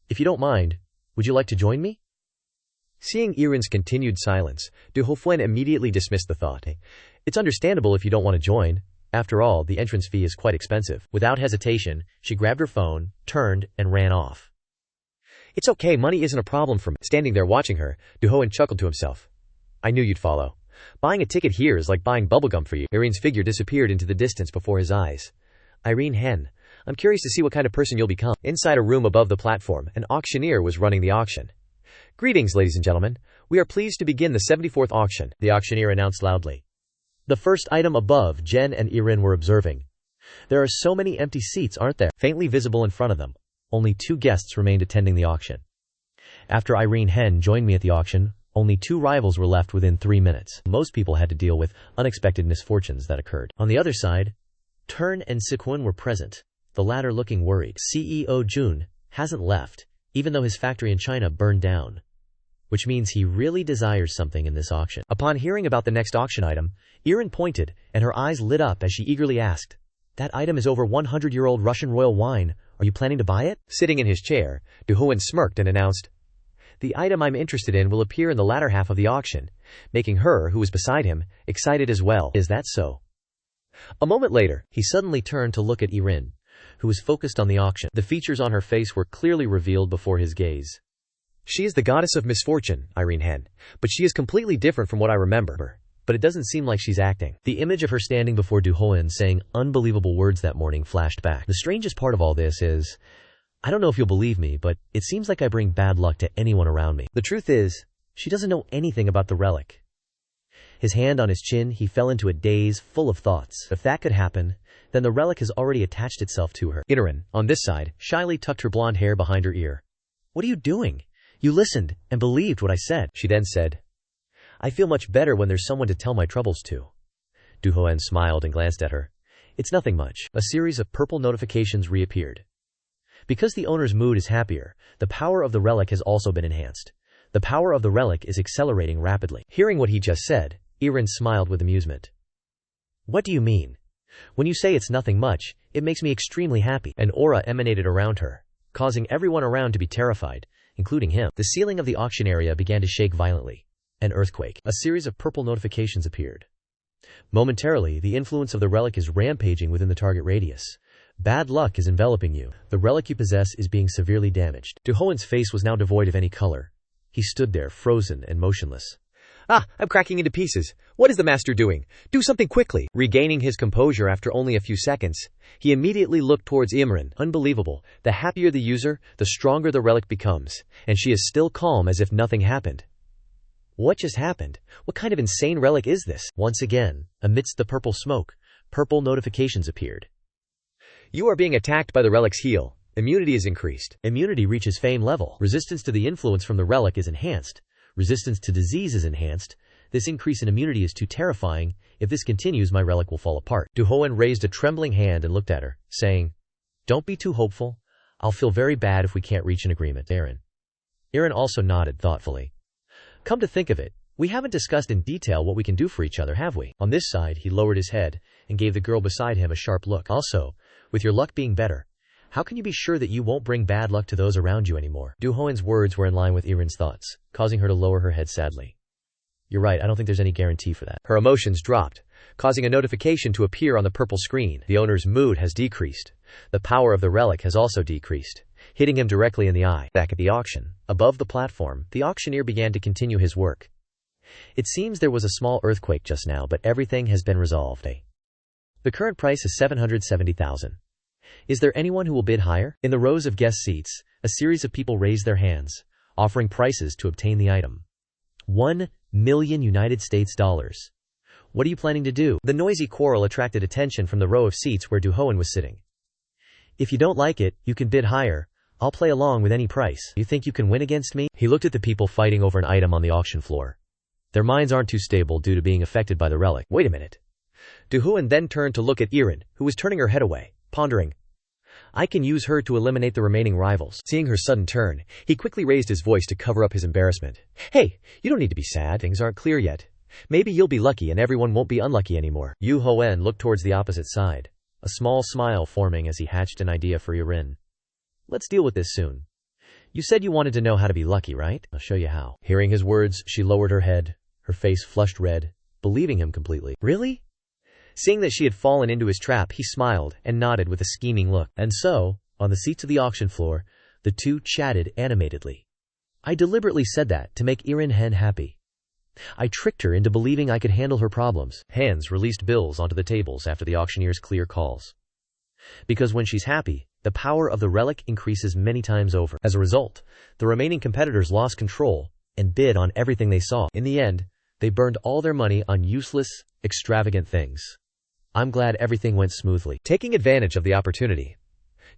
If you don't mind, would you like to join me? Seeing Iren's continued silence, Duhoen immediately dismissed the thought. It's understandable if you don't want to join. After all, the entrance fee is quite expensive. Without hesitation, she grabbed her phone, turned, and ran off. It's okay, money isn't a problem for me. Standing there watching her, Duhoen chuckled to himself. I knew you'd follow. Buying a ticket here is like buying bubblegum for you. Irene's figure disappeared into the distance before his eyes. Irene Hen, I'm curious to see what kind of person you'll become. Inside a room above the platform, an auctioneer was running the auction. Greetings, ladies and gentlemen. We are pleased to begin the 74th auction, the auctioneer announced loudly. The first item above, Jen and Iren were observing. There are so many empty seats, aren't there? Faintly visible in front of them, only 2 guests remained attending the auction. After Irene Hen joined me at the auction, only 2 rivals were left within 3 minutes. Most people had to deal with unexpected misfortunes that occurred. On the other side, Tern and Sikwon were present, the latter looking worried. CEO Jun hasn't left, even though his factory in China burned down. Which means he really desires something in this auction. Upon hearing about the next auction item, Iren pointed, and her eyes lit up as she eagerly asked, That item is over 100-year-old Russian royal wine. Are you planning to buy it? Sitting in his chair, Duhoen smirked and announced, The item I'm interested in will appear in the latter half of the auction, making her, who was beside him, excited as well. Is that so? A moment later, he suddenly turned to look at Iren, who was focused on the auction. The features on her face were clearly revealed before his gaze. She is the goddess of misfortune, Irene Hen, but she is completely different from what I remember. But it doesn't seem like she's acting. The image of her standing before Duhoen saying unbelievable words that morning flashed back. The strangest part of all this is, I don't know if you'll believe me, but it seems like I bring bad luck to anyone around me. The truth is, she doesn't know anything about the relic. His hand on his chin, he fell into a daze full of thoughts. If that could happen, then the relic has already attached itself to her. Irin, on this side, shyly tucked her blonde hair behind her ear. "What are you doing? You listened and believed what I said," she then said. "I feel much better when there's someone to tell my troubles to." Duhoen smiled and glanced at her. "It's nothing much." A series of purple notifications reappeared. Because the owner's mood is happier, the power of the relic has also been enhanced. The power of the relic is accelerating rapidly. Hearing what he just said, Irin smiled with amusement. "What do you mean? When you say it's nothing much, it makes me extremely happy." An aura emanated around her, causing everyone around to be terrified, including him. The ceiling of the auction area began to shake violently. An earthquake. A series of purple notifications appeared. Momentarily, the influence of the relic is rampaging within the target radius. Bad luck is enveloping you. The relic you possess is being severely damaged. Duhoen's face was now devoid of any color. He stood there, frozen and motionless. I'm cracking into pieces. What is the master doing? Do something quickly." Regaining his composure after only a few seconds, he immediately looked towards Imran. Unbelievable. The happier the user, the stronger the relic becomes, and she is still calm as if nothing happened. What just happened? What kind of insane relic is this? Once again, amidst the purple smoke, purple notifications appeared. "You are being attacked by the relic's heal. Immunity is increased." Immunity reaches fame level. Resistance to the influence from the relic is enhanced. Resistance to disease is enhanced. This increase in immunity is too terrifying. If this continues, my relic will fall apart. Duhoen raised a trembling hand and looked at her, saying, "Don't be too hopeful. I'll feel very bad if we can't reach an agreement." Irin also nodded thoughtfully. "Come to think of it, we haven't discussed in detail what we can do for each other, have we?" On this side, he lowered his head and gave the girl beside him a sharp look. "Also, with your luck being better, how can you be sure that you won't bring bad luck to those around you anymore?" Duhoen's words were in line with Irin's thoughts, causing her to lower her head sadly. "You're right, I don't think there's any guarantee for that." Her emotions dropped, causing a notification to appear on the purple screen. The owner's mood has decreased. The power of the relic has also decreased, hitting him directly in the eye. Back at the auction, above the platform, the auctioneer began to continue his work. "It seems there was a small earthquake just now, but everything has been resolved. The current price is 770,000. Is there anyone who will bid higher?" In the rows of guest seats, a series of people raised their hands, offering prices to obtain the item. 1 million United States dollars. "What are you planning to do?" The noisy quarrel attracted attention from the row of seats where Duhoen was sitting. "If you don't like it, you can bid higher. I'll play along with any price. You think you can win against me?" He looked at the people fighting over an item on the auction floor. Their minds aren't too stable due to being affected by the relic. Wait a minute. Duhoen then turned to look at Irin, who was turning her head away, pondering. "I can use her to eliminate the remaining rivals." Seeing her sudden turn, he quickly raised his voice to cover up his embarrassment. "Hey, you don't need to be sad. Things aren't clear yet. Maybe you'll be lucky and everyone won't be unlucky anymore." Duhoen looked towards the opposite side, a small smile forming as he hatched an idea for Irin. "Let's deal with this soon. You said you wanted to know how to be lucky, right? I'll show you how." Hearing his words, she lowered her head, her face flushed red, believing him completely. "Really?" Seeing that she had fallen into his trap, he smiled and nodded with a scheming look. And so, on the seats of the auction floor, the two chatted animatedly. "I deliberately said that to make Irin Hen happy. I tricked her into believing I could handle her problems." Hands released bills onto the tables after the auctioneer's clear calls. Because when she's happy, the power of the relic increases many times over. As a result, the remaining competitors lost control and bid on everything they saw. In the end, they burned all their money on useless, extravagant things. I'm glad everything went smoothly. Taking advantage of the opportunity,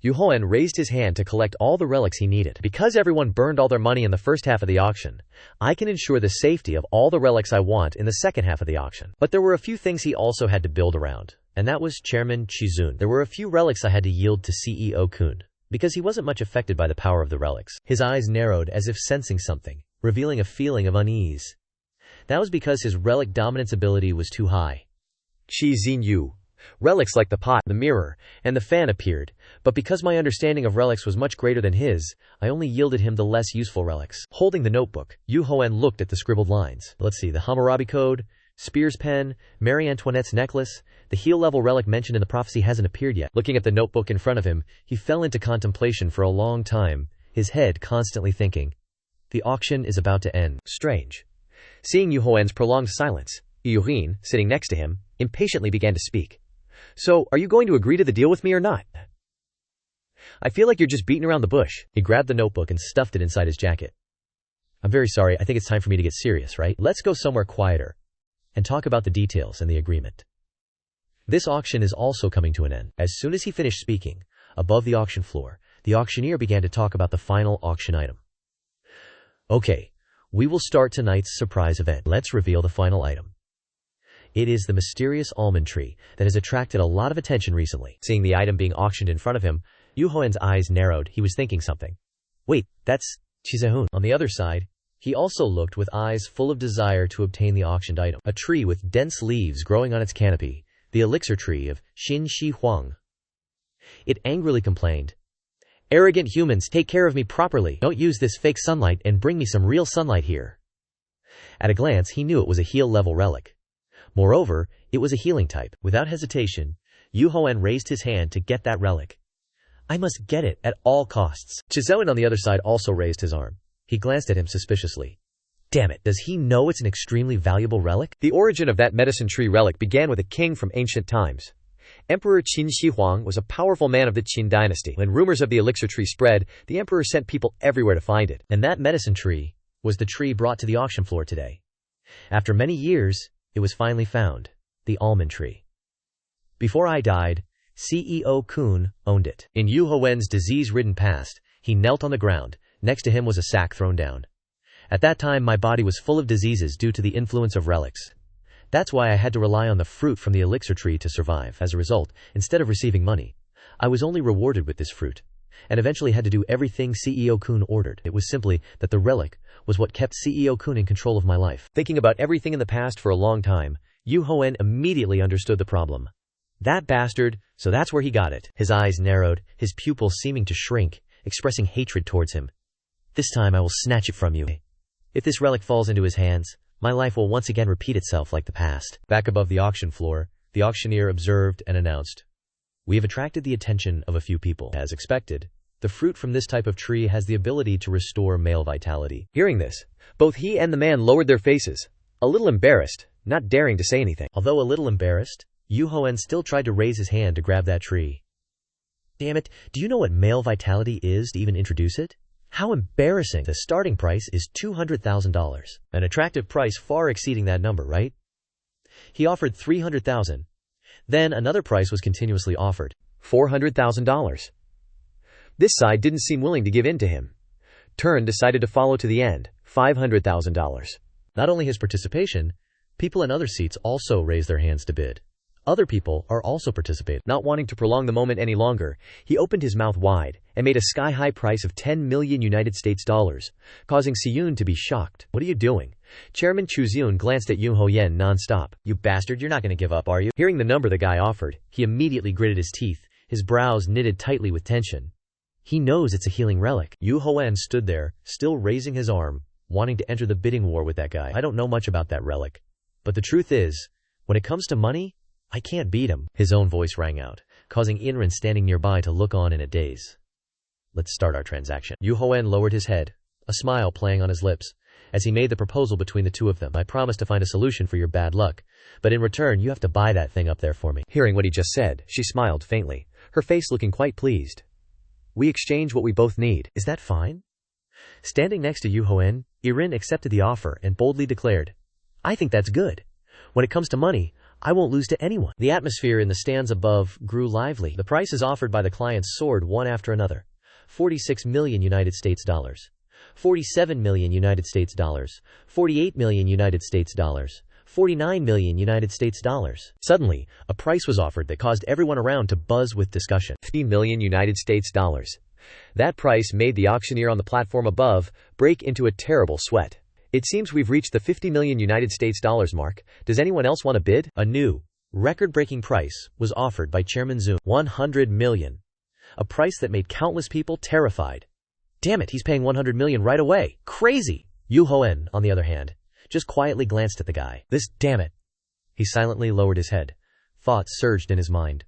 Duhoen raised his hand to collect all the relics he needed. Because everyone burned all their money in the first half of the auction, I can ensure the safety of all the relics I want in the second half of the auction. But there were a few things he also had to build around, and that was Chairman Chizun. There were a few relics I had to yield to CEO Kun, because he wasn't much affected by the power of the relics. His eyes narrowed as if sensing something, revealing a feeling of unease. That was because his relic dominance ability was too high. Qi Xinyu. Relics like the pot, the mirror, and the fan appeared, but because my understanding of relics was much greater than his, I only yielded him the less useful relics. Holding the notebook, Duhoen looked at the scribbled lines. Let's see, the Hammurabi Code, Spear's pen, Marie Antoinette's necklace. The heal-level relic mentioned in the prophecy hasn't appeared yet. Looking at the notebook in front of him, he fell into contemplation for a long time, his head constantly thinking. The auction is about to end. Strange. Seeing Duhoen's prolonged silence, Irin, sitting next to him, impatiently began to speak. So, are you going to agree to the deal with me or not? I feel like you're just beating around the bush. He grabbed the notebook and stuffed it inside his jacket. I'm very sorry, I think it's time for me to get serious, right? Let's go somewhere quieter. and talk about the details and the agreement. This auction is also coming to an end. As soon as he finished speaking, above the auction floor, the auctioneer began to talk about the final auction item. Okay, we will start tonight's surprise event. Let's reveal the final item. It is the mysterious almond tree that has attracted a lot of attention recently. Seeing the item being auctioned in front of him, Duhoen's eyes narrowed. He was thinking something. Wait, that's Duhoen. On the other side, he also looked with eyes full of desire to obtain the auctioned item. A tree with dense leaves growing on its canopy, the elixir tree of Xin Shi Huang. It angrily complained, "Arrogant humans, take care of me properly. Don't use this fake sunlight and bring me some real sunlight here." At a glance, he knew it was a heal-level relic. Moreover, it was a healing type. Without hesitation, Duhoen raised his hand to get that relic. I must get it at all costs. Duhoen on the other side also raised his arm. He glanced at him suspiciously. Damn it, does he know it's an extremely valuable relic? The origin of that medicine tree relic began with a king from ancient times. Emperor Qin Shi Huang was a powerful man of the Qin dynasty. When rumors of the elixir tree spread, the emperor sent people everywhere to find it. And that medicine tree was the tree brought to the auction floor today. After many years, it was finally found. The almond tree. Before I died, Seo Duhoen owned it. In Duhoen's disease-ridden past, he knelt on the ground. Next to him was a sack thrown down. At that time, my body was full of diseases due to the influence of relics. That's why I had to rely on the fruit from the elixir tree to survive. As a result, instead of receiving money, I was only rewarded with this fruit, and eventually had to do everything Seo Duhoen ordered. It was simply that the relic was what kept Seo Duhoen in control of my life. Thinking about everything in the past for a long time, Duhoen immediately understood the problem. That bastard, so that's where he got it. His eyes narrowed, his pupils seeming to shrink, expressing hatred towards him. This time I will snatch it from you. If this relic falls into his hands, my life will once again repeat itself like the past. Back above the auction floor, the auctioneer observed and announced, "We have attracted the attention of a few people. As expected, the fruit from this type of tree has the ability to restore male vitality." Hearing this, both he and the man lowered their faces, a little embarrassed, not daring to say anything. Although a little embarrassed, Duhoen still tried to raise his hand to grab that tree. Damn it, do you know what male vitality is to even introduce it? How embarrassing. The starting price is $200,000. An attractive price far exceeding that number, right? He offered $300,000. Then another price was continuously offered. $400,000. This side didn't seem willing to give in to him. Turn decided to follow to the end. $500,000. Not only his participation, people in other seats also raised their hands to bid. Other people are also participating. Not wanting to prolong the moment any longer, he opened his mouth wide and made a sky-high price of $10 million, causing Seyun to be shocked. What are you doing? Chairman Chuzyun glanced at Duhoen non-stop. You bastard, you're not going to give up, are you? Hearing the number the guy offered, he immediately gritted his teeth, his brows knitted tightly with tension. He knows it's a healing relic. Duhoen stood there, still raising his arm, wanting to enter the bidding war with that guy. I don't know much about that relic, but the truth is, when it comes to money, I can't beat him. His own voice rang out, causing Inran standing nearby to look on in a daze. Let's start our transaction. Duhoen lowered his head, a smile playing on his lips, as he made the proposal between the two of them. I promise to find a solution for your bad luck, but in return you have to buy that thing up there for me. Hearing what he just said, she smiled faintly, her face looking quite pleased. We exchange what we both need. Is that fine? Standing next to Duhoen, Irin accepted the offer and boldly declared, I think that's good. When it comes to money, I won't lose to anyone. The atmosphere in the stands above grew lively. The prices offered by the clients soared one after another. $46 million, $47 million, $48 million, $49 million. Suddenly, a price was offered that caused everyone around to buzz with discussion. $50 million. That price made the auctioneer on the platform above break into a terrible sweat. It seems we've reached the $50 million mark. Does anyone else want to bid? A new, record-breaking price was offered by Chairman Zoom. $100 million. A price that made countless people terrified. Damn it, he's paying $100 million right away. Crazy! Duhoen, on the other hand, just quietly glanced at the guy. Damn it. He silently lowered his head. Thoughts surged in his mind.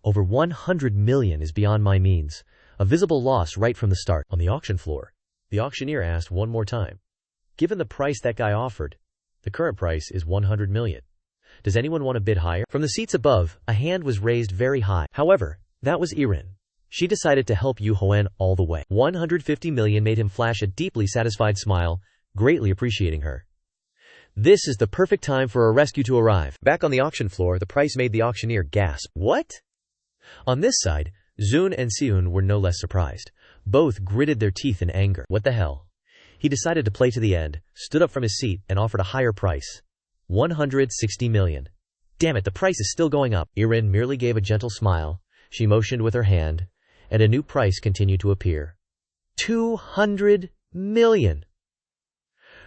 Over $100 million is beyond my means. A visible loss right from the start. On the auction floor, the auctioneer asked one more time. Given the price that guy offered, the current price is $100 million. Does anyone want to bid higher? From the seats above, a hand was raised very high. However, that was Irin. She decided to help Duhoen all the way. $150 million made him flash a deeply satisfied smile, greatly appreciating her. This is the perfect time for a rescue to arrive. Back on the auction floor, the price made the auctioneer gasp. What? On this side, Zun and Seun were no less surprised. Both gritted their teeth in anger. What the hell? He decided to play to the end, stood up from his seat, and offered a higher price. 160 million. Damn it, the price is still going up. Irin merely gave a gentle smile. She motioned with her hand, and a new price continued to appear. 200 million.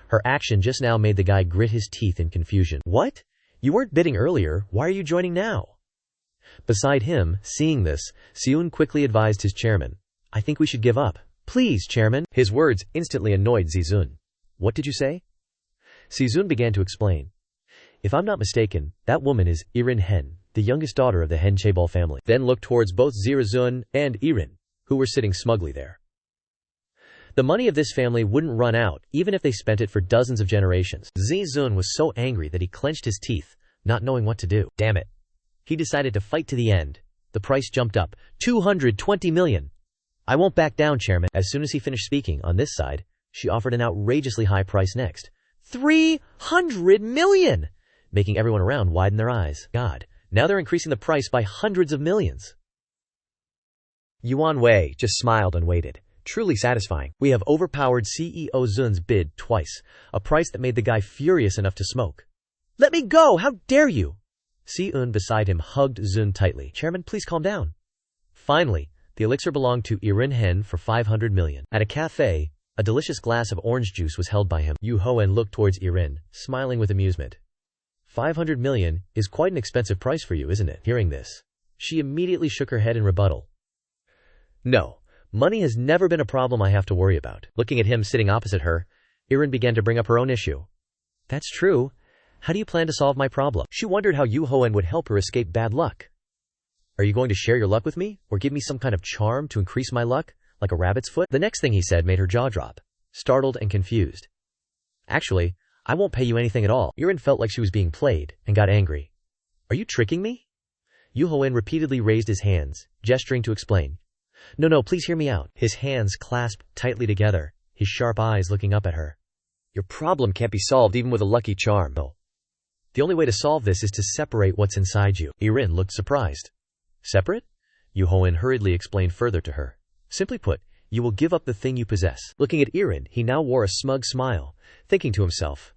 Her action just now made the guy grit his teeth in confusion. What? You weren't bidding earlier, why are you joining now? Beside him, seeing this, Seun quickly advised his chairman. I think we should give up. Please, chairman. His words instantly annoyed Zizun. What did you say? Zizun began to explain. If I'm not mistaken, that woman is Irin Hen, the youngest daughter of the Hen Chaebol family. Then looked towards both Zirazun and Irin, who were sitting smugly there. The money of this family wouldn't run out, even if they spent it for dozens of generations. Zizun was so angry that he clenched his teeth, not knowing what to do. Damn it. He decided to fight to the end. The price jumped up. 220 million. I won't back down, chairman. As soon as he finished speaking, on this side, she offered an outrageously high price next. 300 million! Making everyone around widen their eyes. God, now they're increasing the price by hundreds of millions. Yuan Wei just smiled and waited. Truly satisfying. We have overpowered CEO Zun's bid twice, a price that made the guy furious enough to smoke. Let me go! How dare you! Seun beside him hugged Zun tightly. Chairman, please calm down. Finally, the elixir belonged to Irin Hen for 500 million. At a cafe, a delicious glass of orange juice was held by him. Yu Hoen looked towards Irin, smiling with amusement. 500 million is quite an expensive price for you, isn't it? Hearing this, she immediately shook her head in rebuttal. No. Money has never been a problem I have to worry about. Looking at him sitting opposite her, Irin began to bring up her own issue. That's true. How do you plan to solve my problem? She wondered how Yu Hoen would help her escape bad luck. Are you going to share your luck with me, or give me some kind of charm to increase my luck, like a rabbit's foot? The next thing he said made her jaw drop, startled and confused. Actually, I won't pay you anything at all. Irin felt like she was being played, and got angry. Are you tricking me? Yu Hoen repeatedly raised his hands, gesturing to explain. No, please hear me out. His hands clasped tightly together, his sharp eyes looking up at her. Your problem can't be solved even with a lucky charm. No. The only way to solve this is to separate what's inside you. Irin looked surprised. Separate? Yu Hoen hurriedly explained further to her. Simply put, you will give up the thing you possess. Looking at Irin, he now wore a smug smile, thinking to himself.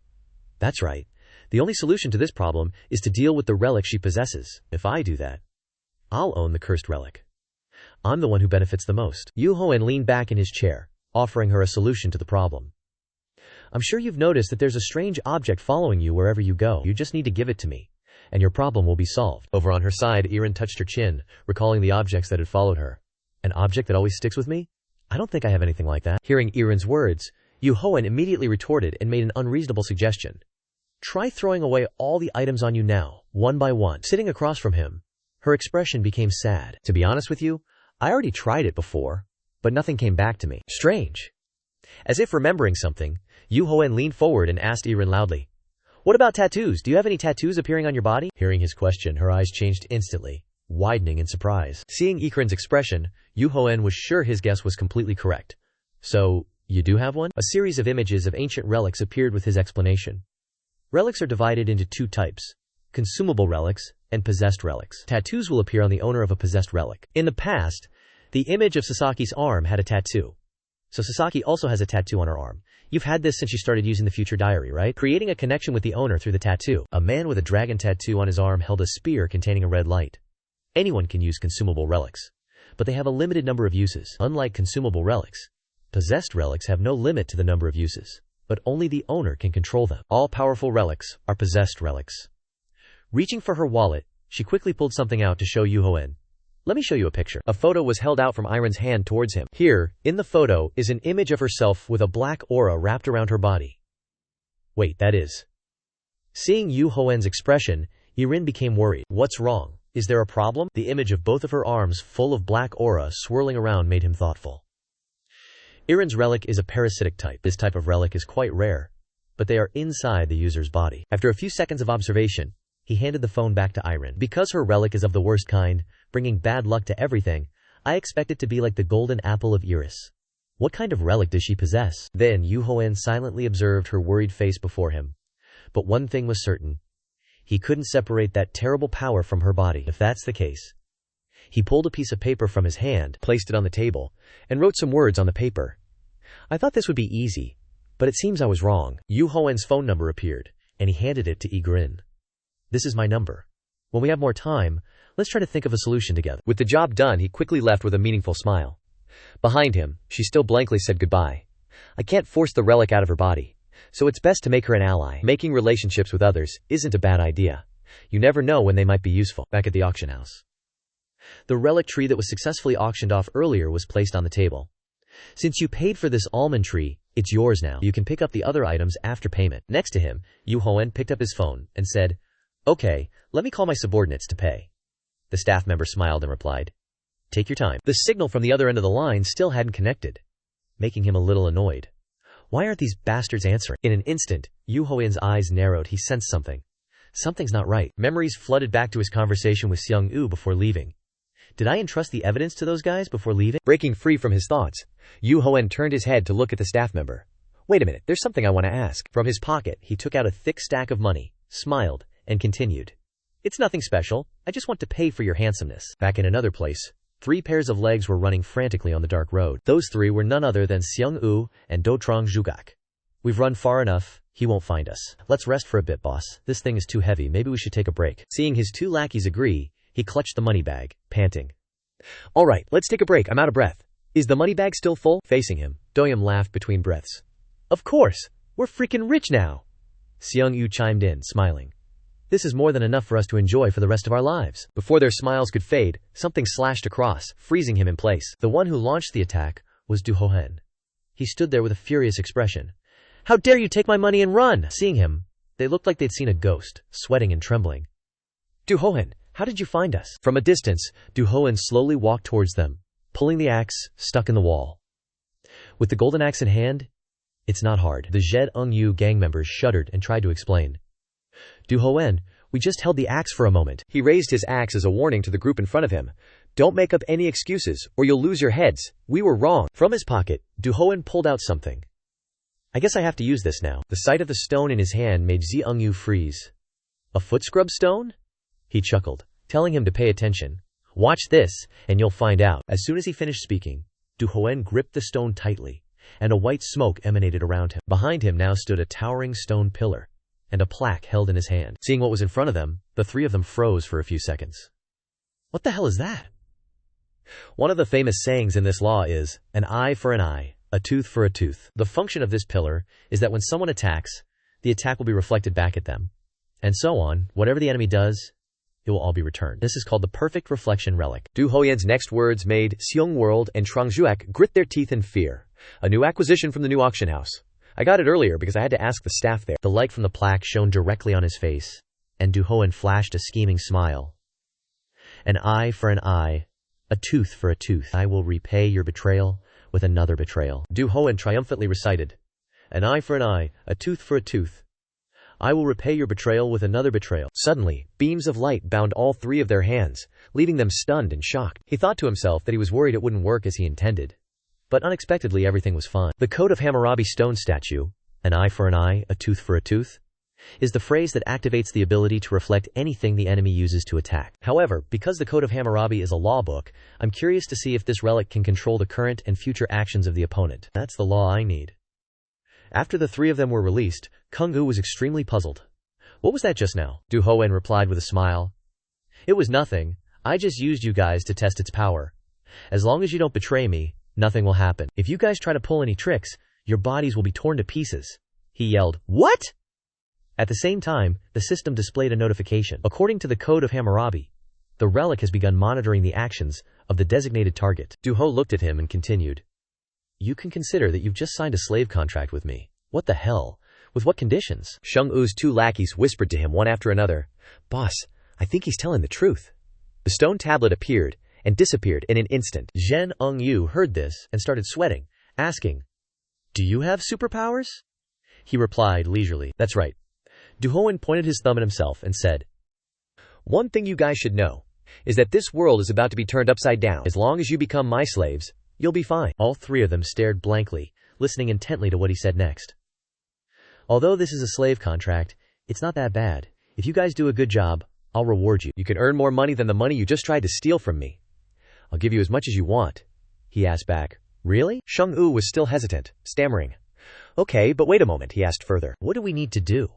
That's right. The only solution to this problem is to deal with the relic she possesses. If I do that, I'll own the cursed relic. I'm the one who benefits the most. Yu Hoen leaned back in his chair, offering her a solution to the problem. I'm sure you've noticed that there's a strange object following you wherever you go. You just need to give it to me, and your problem will be solved. Over on her side, Irin touched her chin, recalling the objects that had followed her. An object that always sticks with me? I don't think I have anything like that. Hearing Irin's words, Yu Hoen immediately retorted and made an unreasonable suggestion. Try throwing away all the items on you now, one by one. Sitting across from him, her expression became sad. To be honest with you, I already tried it before, but nothing came back to me. Strange. As if remembering something, Yu Hoen leaned forward and asked Irin loudly, What about tattoos? Do you have any tattoos appearing on your body? Hearing his question, her eyes changed instantly, widening in surprise. Seeing Irin's expression, Yu Hoen was sure his guess was completely correct. So, you do have one? A series of images of ancient relics appeared with his explanation. Relics are divided into two types: consumable relics and possessed relics. Tattoos will appear on the owner of a possessed relic. In the past, the image of Sasaki's arm had a tattoo. So Sasaki also has a tattoo on her arm. You've had this since you started using the future diary, right? Creating a connection with the owner through the tattoo. A man with a dragon tattoo on his arm held a spear containing a red light. Anyone can use consumable relics, but they have a limited number of uses. Unlike consumable relics, possessed relics have no limit to the number of uses, but only the owner can control them. All powerful relics are possessed relics. Reaching for her wallet, she quickly pulled something out to show Yu Hoen. Let me show you a picture. A photo was held out from Irin's hand towards him. Here, in the photo, is an image of herself with a black aura wrapped around her body. Wait, that is. Seeing Yu Hoen's expression, Irin became worried. What's wrong? Is there a problem? The image of both of her arms full of black aura swirling around made him thoughtful. Irin's relic is a parasitic type. This type of relic is quite rare, but they are inside the user's body. After a few seconds of observation, he handed the phone back to Irin. Because her relic is of the worst kind, bringing bad luck to everything, I expect it to be like the golden apple of Iris. What kind of relic does she possess? Then Yu Hoen silently observed her worried face before him. But one thing was certain. He couldn't separate that terrible power from her body. If that's the case. He pulled a piece of paper from his hand, placed it on the table, and wrote some words on the paper. I thought this would be easy, but it seems I was wrong. Duhoen's phone number appeared, and he handed it to Grin. This is my number. When we have more time, let's try to think of a solution together. With the job done, he quickly left with a meaningful smile. Behind him, she still blankly said goodbye. I can't force the relic out of her body, so it's best to make her an ally. Making relationships with others isn't a bad idea. You never know when they might be useful. Back at the auction house. The relic tree that was successfully auctioned off earlier was placed on the table. Since you paid for this almond tree, it's yours now. You can pick up the other items after payment. Next to him, Duhoen picked up his phone and said, Okay, let me call my subordinates to pay. The staff member smiled and replied, Take your time. The signal from the other end of the line still hadn't connected, making him a little annoyed. Why aren't these bastards answering? In an instant, Duhoen's eyes narrowed. He sensed something. Something's not right. Memories flooded back to his conversation with Seong-woo before leaving. Did I entrust the evidence to those guys before leaving? Breaking free from his thoughts, Duhoen turned his head to look at the staff member. Wait a minute, there's something I want to ask. From his pocket, he took out a thick stack of money, smiled, and continued. It's nothing special. I just want to pay for your handsomeness. Back in another place, 3 pairs of legs were running frantically on the dark road. Those 3 were none other than Seong-woo and Do-trong Jugak. We've run far enough. He won't find us. Let's rest for a bit, boss. This thing is too heavy. Maybe we should take a break. Seeing his 2 lackeys agree, he clutched the money bag, panting. All right, let's take a break. I'm out of breath. Is the money bag still full? Facing him, Doyum laughed between breaths. Of course. We're freaking rich now. Seong-woo chimed in, smiling. This is more than enough for us to enjoy for the rest of our lives. Before their smiles could fade, something slashed across, freezing him in place. The one who launched the attack was Duhoen. He stood there with a furious expression. How dare you take my money and run? Seeing him, they looked like they'd seen a ghost, sweating and trembling. Duhoen, how did you find us? From a distance, Duhoen slowly walked towards them, pulling the axe stuck in the wall. With the golden axe in hand, it's not hard. The Zed-ung-yu gang members shuddered and tried to explain. Duhoen, we just held the axe for a moment. He raised his axe as a warning to the group in front of him. Don't make up any excuses, or you'll lose your heads. We were wrong. From his pocket, Duhoen pulled out something. I guess I have to use this now. The sight of the stone in his hand made Zee-ung-yu freeze. A foot scrub stone? He chuckled, telling him to pay attention. Watch this, and you'll find out. As soon as he finished speaking, Duhoen gripped the stone tightly, and a white smoke emanated around him. Behind him now stood a towering stone pillar, and a plaque held in his hand. Seeing what was in front of them, the 3 of them froze for a few seconds. What the hell is that? One of the famous sayings in this law is, an eye for an eye, a tooth for a tooth. The function of this pillar is that when someone attacks, the attack will be reflected back at them. And so on, whatever the enemy does, it will all be returned. This is called the perfect reflection relic. Duhoen's next words made Seong-world and Trangjuak grit their teeth in fear. A new acquisition from the new auction house. I got it earlier because I had to ask the staff there. The light from the plaque shone directly on his face, and Duhoen flashed a scheming smile. An eye for an eye, a tooth for a tooth. I will repay your betrayal with another betrayal. Duhoen triumphantly recited. An eye for an eye, a tooth for a tooth. I will repay your betrayal with another betrayal. Suddenly, beams of light bound all 3 of their hands, leaving them stunned and shocked. He thought to himself that he was worried it wouldn't work as he intended. But unexpectedly everything was fine. The Code of Hammurabi stone statue, an eye for an eye, a tooth for a tooth, is the phrase that activates the ability to reflect anything the enemy uses to attack. However, because the Code of Hammurabi is a law book, I'm curious to see if this relic can control the current and future actions of the opponent. That's the law I need. After the 3 of them were released, Kung-gu was extremely puzzled. What was that just now? Duhoen replied with a smile. It was nothing. I just used you guys to test its power. As long as you don't betray me, nothing will happen. If you guys try to pull any tricks, your bodies will be torn to pieces. He yelled, What? At the same time, the system displayed a notification. According to the Code of Hammurabi, the relic has begun monitoring the actions of the designated target. Duho looked at him and continued. You can consider that you've just signed a slave contract with me. What the hell? With what conditions? Shung-U's 2 lackeys whispered to him one after another. Boss, I think he's telling the truth. The stone tablet appeared and disappeared in an instant. Zhen-ung-yu heard this and started sweating, asking, Do you have superpowers? He replied leisurely, That's right. Duhoen pointed his thumb at himself and said, One thing you guys should know is that this world is about to be turned upside down. As long as you become my slaves, you'll be fine. All 3 of them stared blankly, listening intently to what he said next. Although this is a slave contract, It's not that bad. If you guys do a good job, I'll reward you. You can earn more money than the money you just tried to steal from me. I'll give you as much as you want. He asked back. Really? Sheng Wu was still hesitant, stammering. Okay, but wait a moment, he asked further. What do we need to do?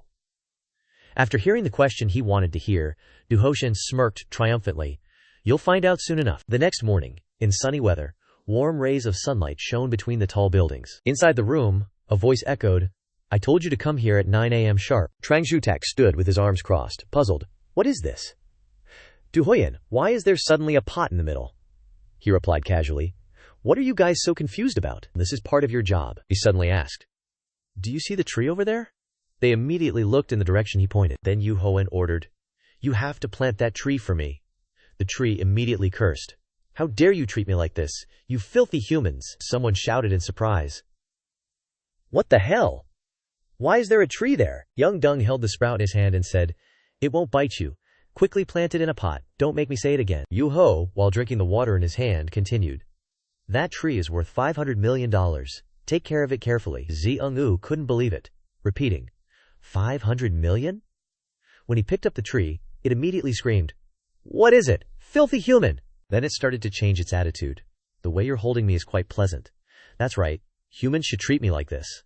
After hearing the question he wanted to hear, Duhoen smirked triumphantly. You'll find out soon enough. The next morning, in sunny weather, warm rays of sunlight shone between the tall buildings. Inside the room, a voice echoed, I told you to come here at 9 a.m. sharp. Trang Zhutak stood with his arms crossed, puzzled. What is this? Duhoen, why is there suddenly a pot in the middle? He replied casually. What are you guys so confused about? This is part of your job, he suddenly asked. Do you see the tree over there? They immediately looked in the direction he pointed. Then Duhoen ordered, You have to plant that tree for me. The tree immediately cursed. How dare you treat me like this, you filthy humans, someone shouted in surprise. What the hell? Why is there a tree there? Young Dung held the sprout in his hand and said, It won't bite you. Quickly plant it in a pot. Don't make me say it again. Yu Ho, while drinking the water in his hand, continued. That tree is worth $500 million. Take care of it carefully. Zheng couldn't believe it, repeating, 500 million? When he picked up the tree, it immediately screamed, What is it? Filthy human! Then it started to change its attitude. The way you're holding me is quite pleasant. That's right. Humans should treat me like this.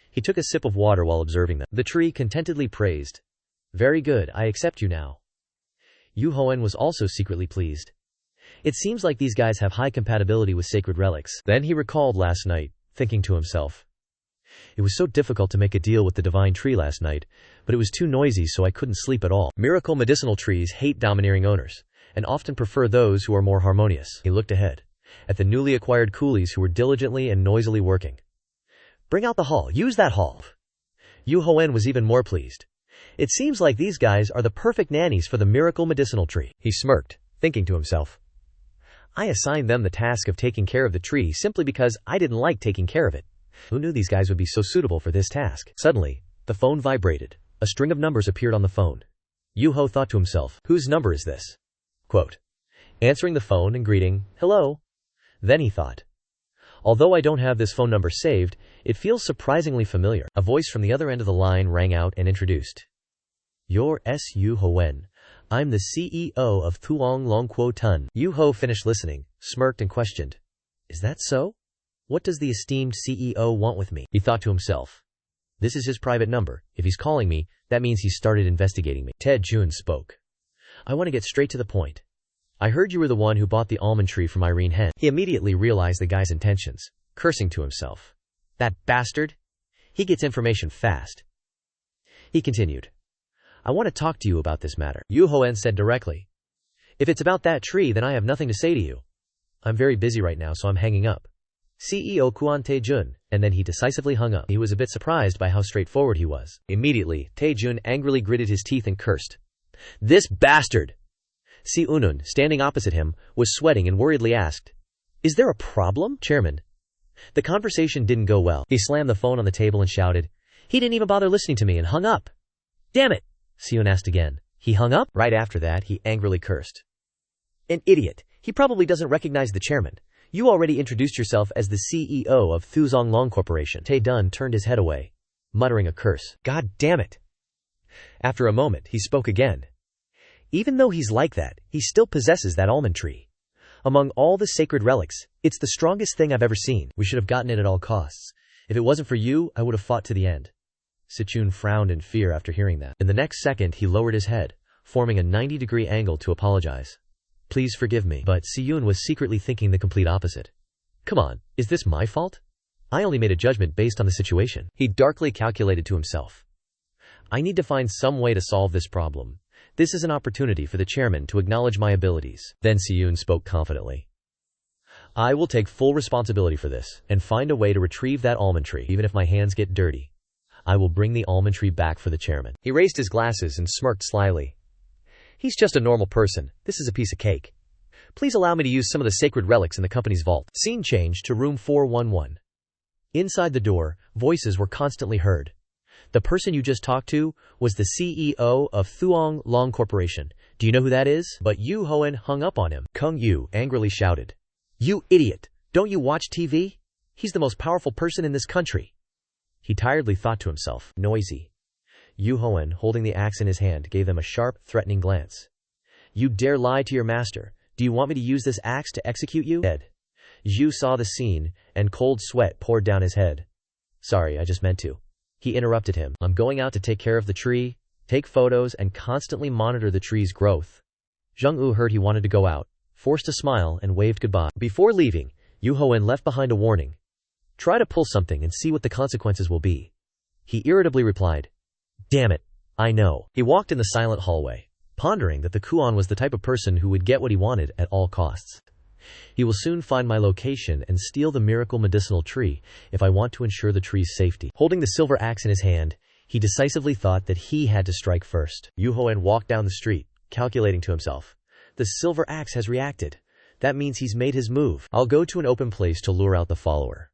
He took a sip of water while observing them. The tree contentedly praised. Very good, I accept you now. Duhoen was also secretly pleased. It seems like these guys have high compatibility with sacred relics. Then he recalled last night, thinking to himself. It was so difficult to make a deal with the divine tree last night, but it was too noisy so I couldn't sleep at all. Miracle medicinal trees hate domineering owners, and often prefer those who are more harmonious. He looked ahead, at the newly acquired coolies who were diligently and noisily working. Bring out the hall, use that hall. Duhoen was even more pleased. It seems like these guys are the perfect nannies for the miracle medicinal tree. He smirked, thinking to himself. I assigned them the task of taking care of the tree simply because I didn't like taking care of it. Who knew these guys would be so suitable for this task? Suddenly, the phone vibrated. A string of numbers appeared on the phone. Yu-Ho thought to himself, whose number is this? Quote, answering the phone and greeting, hello. Then he thought, although I don't have this phone number saved, it feels surprisingly familiar. A voice from the other end of the line rang out and introduced. You're Seo Duhoen. I'm the CEO of Thuong Long Quo Tun. Yu-Ho finished listening, smirked and questioned. Is that so? What does the esteemed CEO want with me? He thought to himself. This is his private number. If he's calling me, that means he's started investigating me. Ted Jun spoke. I want to get straight to the point. I heard you were the one who bought the almond tree from Irene Hen. He immediately realized the guy's intentions, cursing to himself. That bastard! He gets information fast. He continued. I want to talk to you about this matter. Duhoen said directly. If it's about that tree, then I have nothing to say to you. I'm very busy right now, so I'm hanging up. CEO Kuan Tae-jun, and then he decisively hung up. He was a bit surprised by how straightforward he was. Immediately, Tae-jun angrily gritted his teeth and cursed. This bastard! Si Unun, standing opposite him, was sweating and worriedly asked, Is there a problem, Chairman? The conversation didn't go well. He slammed the phone on the table and shouted, He didn't even bother listening to me and hung up. Damn it! Seon asked again. He hung up? Right after that, he angrily cursed. An idiot. He probably doesn't recognize the chairman. You already introduced yourself as the CEO of Thuzong Long Corporation. Tae-dun turned his head away, muttering a curse. God damn it. After a moment, he spoke again. Even though he's like that, he still possesses that almond tree. Among all the sacred relics, it's the strongest thing I've ever seen. We should have gotten it at all costs. If it wasn't for you, I would have fought to the end. Sichun frowned in fear after hearing that. In the next second, he lowered his head, forming a 90-degree angle to apologize. Please forgive me. But Siyun was secretly thinking the complete opposite. Come on, is this my fault? I only made a judgment based on the situation. He darkly calculated to himself. I need to find some way to solve this problem. This is an opportunity for the chairman to acknowledge my abilities. Then Siyun spoke confidently. I will take full responsibility for this, and find a way to retrieve that almond tree, even if my hands get dirty. I will bring the almond tree back for the chairman. He raised his glasses and smirked slyly. He's just a normal person. This is a piece of cake. Please allow me to use some of the sacred relics in the company's vault. Scene changed to room 411. Inside the door, voices were constantly heard. The person you just talked to was the CEO of Thuong Long Corporation. Do you know who that is? But Yu Hoen hung up on him. Kung Yu angrily shouted. You idiot! Don't you watch TV? He's the most powerful person in this country. He tiredly thought to himself. Noisy. Yu Hoen, holding the axe in his hand, gave them a sharp, threatening glance. "You dare lie to your master? Do you want me to use this axe to execute you?" Yu saw the scene, and cold sweat poured down his head. "Sorry, I just meant to." He interrupted him. "I'm going out to take care of the tree, take photos, and constantly monitor the tree's growth." Zheng-yu heard he wanted to go out, forced a smile, and waved goodbye. Before leaving, Yu Hoen left behind a warning. "Try to pull something and see what the consequences will be." He irritably replied, "Damn it, I know." He walked in the silent hallway, pondering that the Kuon was the type of person who would get what he wanted at all costs. He will soon find my location and steal the miracle medicinal tree if I want to ensure the tree's safety. Holding the silver axe in his hand, he decisively thought that he had to strike first. Yu Hoen walked down the street, calculating to himself. The silver axe has reacted. That means he's made his move. I'll go to an open place to lure out the follower.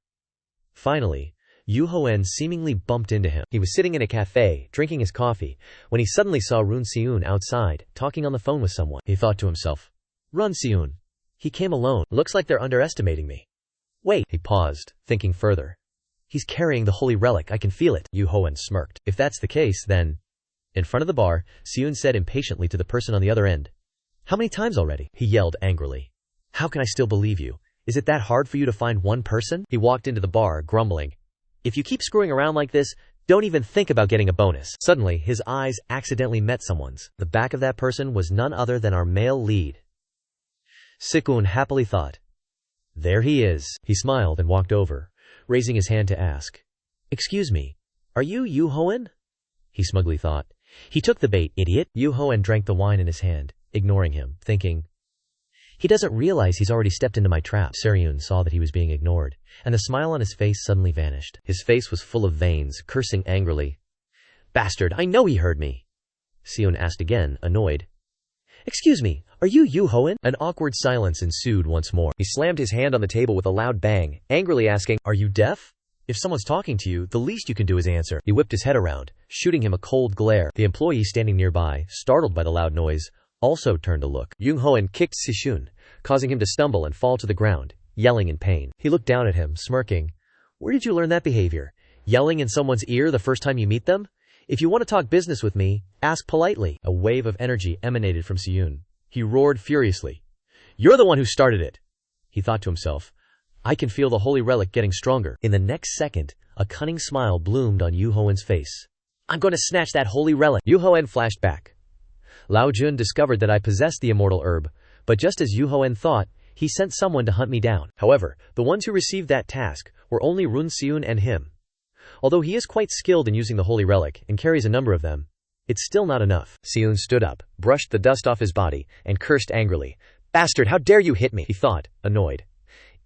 Finally, Yu Hoen seemingly bumped into him. He was sitting in a cafe, drinking his coffee, when he suddenly saw Run Seun outside, talking on the phone with someone. He thought to himself, "Run Seun. He came alone. Looks like they're underestimating me." "Wait." He paused, thinking further. "He's carrying the holy relic. I can feel it." Yu Hoen smirked. "If that's the case, then—" In front of the bar, Seun said impatiently to the person on the other end, "How many times already?" He yelled angrily. "How can I still believe you? Is it that hard for you to find one person?" He walked into the bar, grumbling, "If you keep screwing around like this, don't even think about getting a bonus." Suddenly, his eyes accidentally met someone's. The back of that person was none other than our male lead. Sikun happily thought, "There he is." He smiled and walked over, raising his hand to ask, "Excuse me, are you Yu Hoen?" He smugly thought. He took the bait, idiot. Yu Hoen drank the wine in his hand, ignoring him, thinking, "He doesn't realize he's already stepped into my trap." Seryun saw that he was being ignored, and the smile on his face suddenly vanished. His face was full of veins, cursing angrily. "Bastard, I know he heard me." Seon asked again, annoyed. "Excuse me, are you Yu Hoen?" An awkward silence ensued once more. He slammed his hand on the table with a loud bang, angrily asking, "Are you deaf? If someone's talking to you, the least you can do is answer." He whipped his head around, shooting him a cold glare. The employee standing nearby, startled by the loud noise, also turned to look. Yu Hoen kicked Sishun, causing him to stumble and fall to the ground, yelling in pain. He looked down at him, smirking. "Where did you learn that behavior? Yelling in someone's ear the first time you meet them? If you want to talk business with me, ask politely." A wave of energy emanated from Siyun. He roared furiously. "You're the one who started it." He thought to himself, "I can feel the holy relic getting stronger." In the next second, a cunning smile bloomed on Yu Hoen's face. "I'm going to snatch that holy relic." Yu Hoen flashed back. "Lao Jun discovered that I possessed the immortal herb, but just as Yu Hoen thought, he sent someone to hunt me down. However, the ones who received that task were only Run Seun and him. Although he is quite skilled in using the holy relic and carries a number of them, it's still not enough." Seun stood up, brushed the dust off his body, and cursed angrily. "Bastard, how dare you hit me?" he thought, annoyed.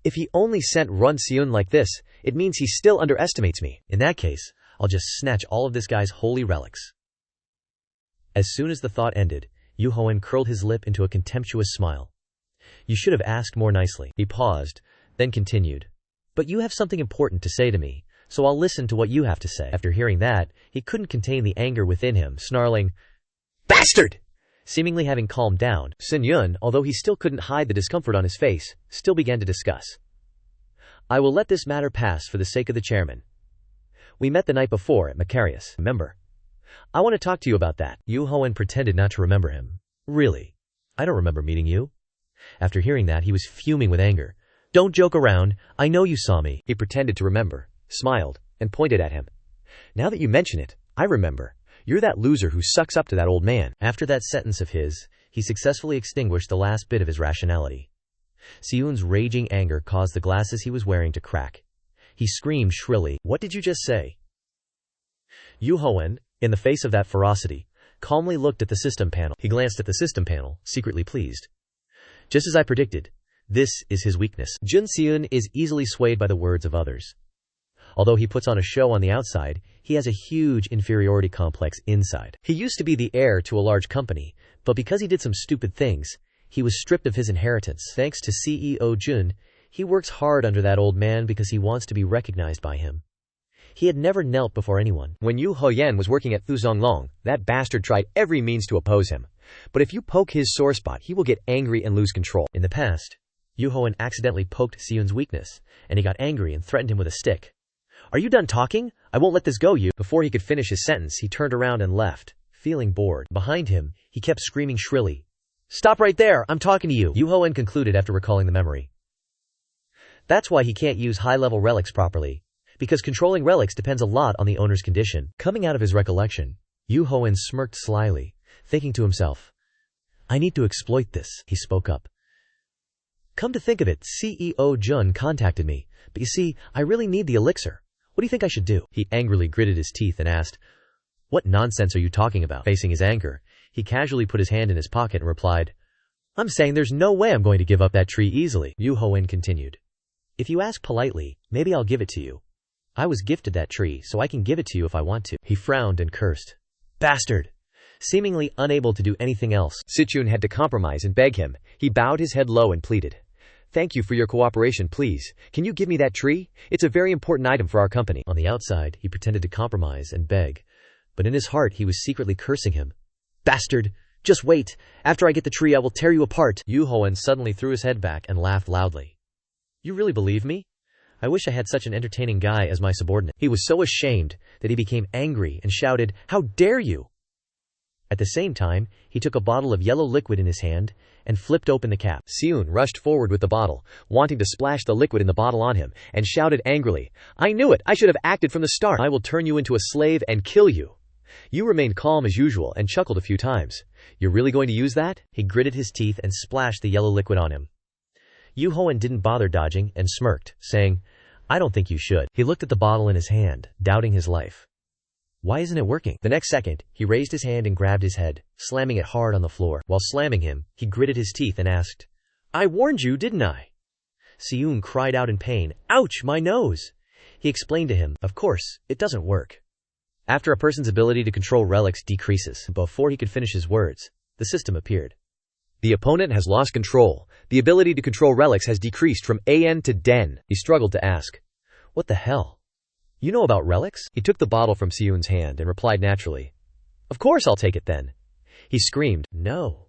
"If he only sent Run Seun like this, it means he still underestimates me. In that case, I'll just snatch all of this guy's holy relics." As soon as the thought ended, Yu Hoen curled his lip into a contemptuous smile. "You should have asked more nicely." He paused, then continued. "But you have something important to say to me, so I'll listen to what you have to say." After hearing that, he couldn't contain the anger within him, snarling, "Bastard!" Seemingly having calmed down, Sun Yun, although he still couldn't hide the discomfort on his face, still began to discuss. "I will let this matter pass for the sake of the chairman. We met the night before at Macarius, remember? I want to talk to you about that." Yu Hoen pretended not to remember him. "Really? I don't remember meeting you." After hearing that, he was fuming with anger. "Don't joke around. I know you saw me." He pretended to remember, smiled, and pointed at him. "Now that you mention it, I remember. You're that loser who sucks up to that old man." After that sentence of his, he successfully extinguished the last bit of his rationality. Siyun's raging anger caused the glasses he was wearing to crack. He screamed shrilly, "What did you just say?" Yu Hoen, in the face of that ferocity, calmly looked at the system panel. He glanced at the system panel, secretly pleased. Just as I predicted, this is his weakness. Jun Seun is easily swayed by the words of others. Although he puts on a show on the outside, he has a huge inferiority complex inside. He used to be the heir to a large company, but because he did some stupid things, he was stripped of his inheritance. Thanks to CEO Jun, he works hard under that old man because he wants to be recognized by him. He had never knelt before anyone. When Yu Hoyan was working at Thuzonglong, that bastard tried every means to oppose him. But if you poke his sore spot, he will get angry and lose control. In the past, Yu Hoen accidentally poked Siyun's weakness, and he got angry and threatened him with a stick. "Are you done talking? I won't let this go, you." Before he could finish his sentence, he turned around and left, feeling bored. Behind him, he kept screaming shrilly, "Stop right there, I'm talking to you." Duhoen concluded after recalling the memory. That's why he can't use high-level relics properly, because controlling relics depends a lot on the owner's condition. Coming out of his recollection, Duhoen smirked slyly, thinking to himself, "I need to exploit this," he spoke up. "Come to think of it, CEO Jun contacted me, but you see, I really need the elixir. What do you think I should do?" He angrily gritted his teeth and asked, "What nonsense are you talking about?" Facing his anger, he casually put his hand in his pocket and replied, "I'm saying there's no way I'm going to give up that tree easily." Duhoen continued, "If you ask politely, maybe I'll give it to you. I was gifted that tree, so I can give it to you if I want to." He frowned and cursed. "Bastard!" Seemingly unable to do anything else, Sichun had to compromise and beg him. He bowed his head low and pleaded, "Thank you for your cooperation, please. Can you give me that tree? It's a very important item for our company." On the outside, he pretended to compromise and beg, but in his heart he was secretly cursing him. "Bastard! Just wait. After I get the tree, I will tear you apart." Duhoen suddenly threw his head back and laughed loudly. "You really believe me? I wish I had such an entertaining guy as my subordinate." He was so ashamed that he became angry and shouted, "How dare you!" At the same time, he took a bottle of yellow liquid in his hand and flipped open the cap. Seon rushed forward with the bottle, wanting to splash the liquid in the bottle on him, and shouted angrily, "I knew it! I should have acted from the start! I will turn you into a slave and kill you." You remained calm as usual and chuckled a few times. "You're really going to use that?" He gritted his teeth and splashed the yellow liquid on him. Duhoen didn't bother dodging and smirked, saying, "I don't think you should." He looked at the bottle in his hand, doubting his life. Why isn't it working? The next second, he raised his hand and grabbed his head, slamming it hard on the floor. While slamming him, he gritted his teeth and asked, "I warned you, didn't I?" Seon cried out in pain, "Ouch, my nose!" He explained to him, "Of course, it doesn't work. After a person's ability to control relics decreases." Before he could finish his words, the system appeared. "The opponent has lost control. The ability to control relics has decreased from AN to DEN." He struggled to ask, "What the hell? You know about relics?" He took the bottle from Seon's hand and replied naturally, "Of course I'll take it then." He screamed, "No."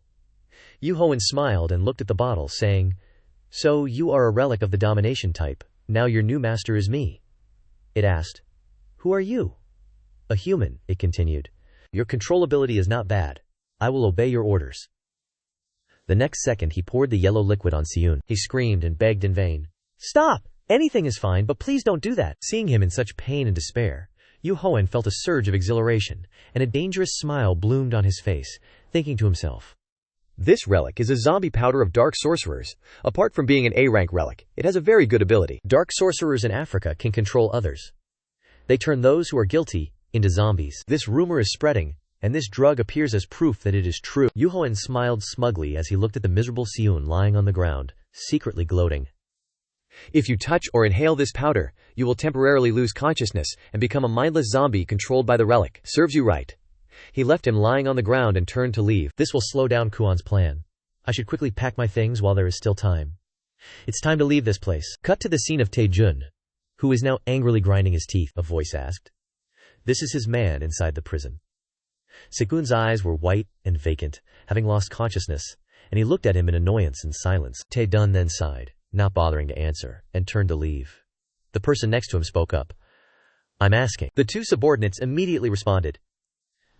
Duhoen smiled and looked at the bottle, saying, "So you are a relic of the domination type. Now your new master is me." It asked, "Who are you?" "A human," it continued. "Your control ability is not bad. I will obey your orders." The next second he poured the yellow liquid on Seon. He screamed and begged in vain, "Stop! Anything is fine, but please don't do that." Seeing him in such pain and despair, Duhoen felt a surge of exhilaration, and a dangerous smile bloomed on his face, thinking to himself, "This relic is a zombie powder of dark sorcerers. Apart from being an A-rank relic, it has a very good ability. Dark sorcerers in Africa can control others. They turn those who are guilty into zombies. This rumor is spreading, and this drug appears as proof that it is true." Duhoen smiled smugly as he looked at the miserable Seon lying on the ground, secretly gloating. "If you touch or inhale this powder, you will temporarily lose consciousness and become a mindless zombie controlled by the relic. Serves you right." He left him lying on the ground and turned to leave. This will slow down Kuon's plan. I should quickly pack my things while there is still time. It's time to leave this place. Cut to the scene of Taejun, who is now angrily grinding his teeth, a voice asked. This is his man inside the prison. Sekun's eyes were white and vacant, having lost consciousness, and he looked at him in annoyance and silence. Taejun then sighed, not bothering to answer, and turned to leave. The person next to him spoke up. "I'm asking." The two subordinates immediately responded.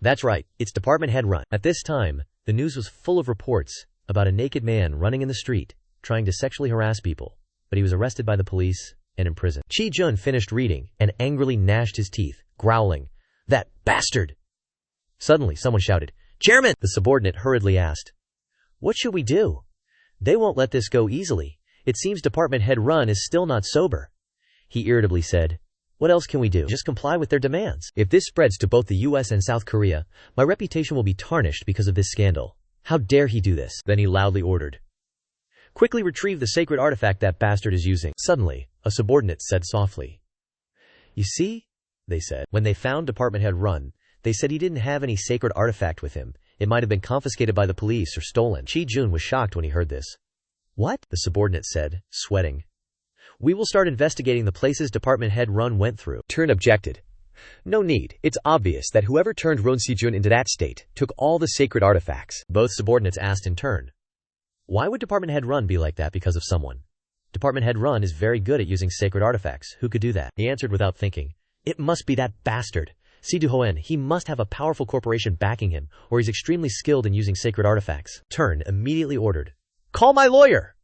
"That's right, it's department head run." At this time, the news was full of reports about a naked man running in the street, trying to sexually harass people, but he was arrested by the police and imprisoned. Chi-jun finished reading and angrily gnashed his teeth, growling, "That bastard!" Suddenly, someone shouted, "Chairman!" The subordinate hurriedly asked, "What should we do? They won't let this go easily. It seems department head Run is still not sober." He irritably said, "What else can we do? Just comply with their demands. If this spreads to both the US and South Korea, my reputation will be tarnished because of this scandal. How dare he do this?" Then he loudly ordered, "Quickly retrieve the sacred artifact that bastard is using." Suddenly, a subordinate said softly, "You see?" they said. When they found department head Run, they said he didn't have any sacred artifact with him. It might have been confiscated by the police or stolen. Chi-jun was shocked when he heard this. "What?" the subordinate said, sweating. "We will start investigating the places department head Run went through." Turn objected. "No need. It's obvious that whoever turned Ron Si-jun into that state took all the sacred artifacts." Both subordinates asked in turn, "Why would department head Run be like that because of someone? Department head Run is very good at using sacred artifacts. Who could do that? He answered without thinking. It must be that bastard. Seo Duhoen. He must have a powerful corporation backing him, or he's extremely skilled in using sacred artifacts. Turn immediately ordered. Call my lawyer!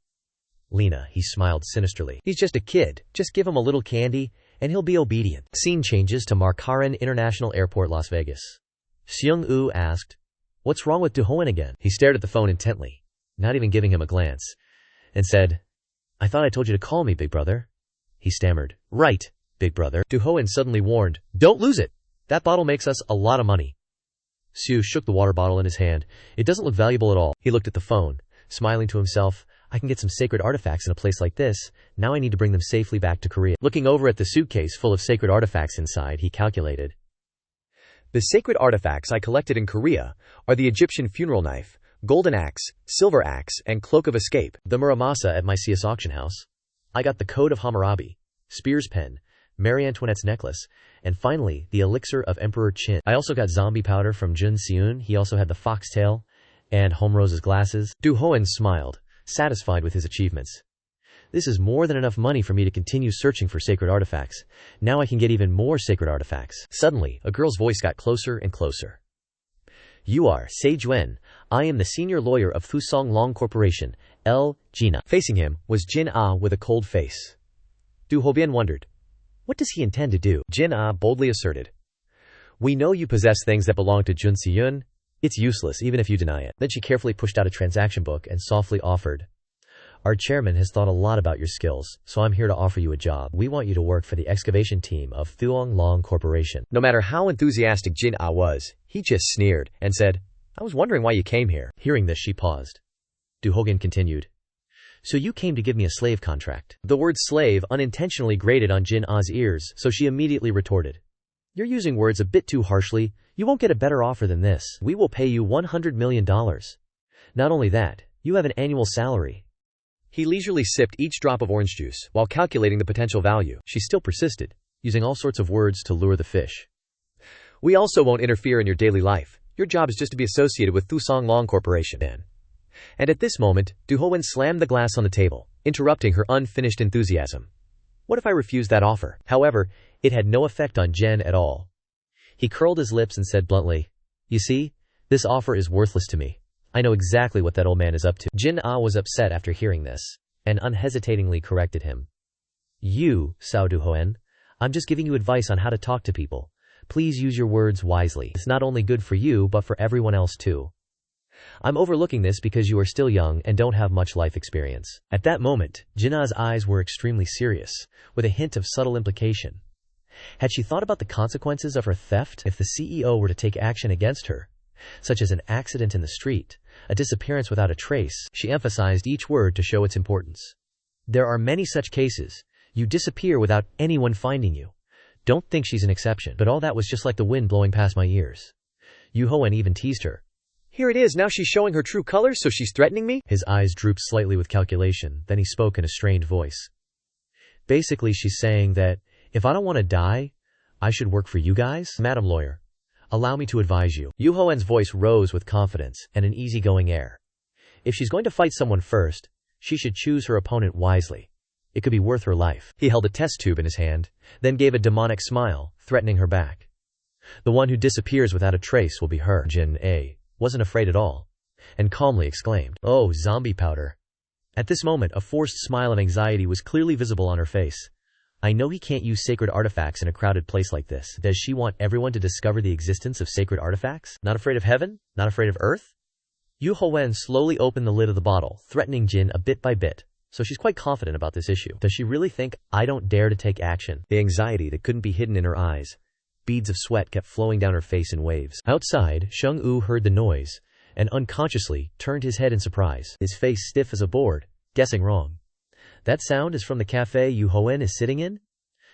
Lena, he smiled sinisterly. He's just a kid. Just give him a little candy, and he'll be obedient. Scene changes to Markaren International Airport, Las Vegas. Seung-woo asked, What's wrong with Duhoen again? He stared at the phone intently, not even giving him a glance, and said, I thought I told you to call me, big brother. He stammered. Right, big brother. Duhoen suddenly warned, Don't lose it. That bottle makes us a lot of money. Seo shook the water bottle in his hand. It doesn't look valuable at all. He looked at the phone, smiling to himself. I can get some sacred artifacts in a place like this. Now I need to bring them safely back to Korea. Looking over at the suitcase full of sacred artifacts inside, he calculated. The sacred artifacts I collected in Korea are the Egyptian funeral knife, golden axe, silver axe, and cloak of escape, the Muramasa at my CS auction house. I got the Code of Hammurabi, Spear's pen, Marie Antoinette's necklace, and finally, the elixir of Emperor Qin. I also got zombie powder from Jun Seun. He also had the foxtail and Homerose's glasses. Duhoen smiled, satisfied with his achievements. This is more than enough money for me to continue searching for sacred artifacts. Now I can get even more sacred artifacts. Suddenly, a girl's voice got closer and closer. You are Se Juen. I am the senior lawyer of Thusong Long Corporation, L. Gina. Facing him was Jin Ah with a cold face. Du Hobian wondered, what does he intend to do? Jin Ah boldly asserted, We know you possess things that belong to Jun Seun. It's useless even if you deny it. Then she carefully pushed out a transaction book and softly offered, Our chairman has thought a lot about your skills, so I'm here to offer you a job. We want you to work for the excavation team of Thuong Long Corporation. No matter how enthusiastic Jin Ah was, he just sneered and said, I was wondering why you came here. Hearing this, she paused. Du Hogan continued, So you came to give me a slave contract. The word slave unintentionally grated on Jin Ah's ears, so she immediately retorted, You're using words a bit too harshly. You won't get a better offer than this. We will pay you $100 million. Not only that, you have an annual salary. He leisurely sipped each drop of orange juice while calculating the potential value. She still persisted, using all sorts of words to lure the fish. We also won't interfere in your daily life. Your job is just to be associated with Thusong Long Corporation. And at this moment, Duhoen slammed the glass on the table, interrupting her unfinished enthusiasm. What if I refused that offer? However, it had no effect on Jen at all. He curled his lips and said bluntly, You see, this offer is worthless to me. I know exactly what that old man is up to. Jin Ah was upset after hearing this, and unhesitatingly corrected him. You, Seo Duhoen, I'm just giving you advice on how to talk to people. Please use your words wisely. It's not only good for you, but for everyone else too. I'm overlooking this because you are still young and don't have much life experience. At that moment, Jin Ah's eyes were extremely serious, with a hint of subtle implication. Had she thought about the consequences of her theft if the CEO were to take action against her, such as an accident in the street, a disappearance without a trace? She emphasized each word to show its importance. There are many such cases. You disappear without anyone finding you. Don't think she's an exception. But all that was just like the wind blowing past my ears. Yu Hoen even teased her. Here it is, now she's showing her true colors, so she's threatening me? His eyes drooped slightly with calculation, then he spoke in a strained voice. Basically, she's saying that, if I don't want to die, I should work for you guys? Madam Lawyer, allow me to advise you. Yu Hoen's voice rose with confidence and an easygoing air. If she's going to fight someone first, she should choose her opponent wisely. It could be worth her life. He held a test tube in his hand, then gave a demonic smile, threatening her back. The one who disappears without a trace will be her. Jin A wasn't afraid at all, and calmly exclaimed, Oh, zombie powder. At this moment, a forced smile of anxiety was clearly visible on her face. I know he can't use sacred artifacts in a crowded place like this. Does she want everyone to discover the existence of sacred artifacts? Not afraid of heaven? Not afraid of earth? Yu Hoen slowly opened the lid of the bottle, threatening Jin a bit by bit. So she's quite confident about this issue. Does she really think I don't dare to take action? The anxiety that couldn't be hidden in her eyes. Beads of sweat kept flowing down her face in waves. Outside, Sheng-Wu heard the noise, and unconsciously turned his head in surprise, his face stiff as a board, guessing wrong. That sound is from the cafe Yu Hoen is sitting in?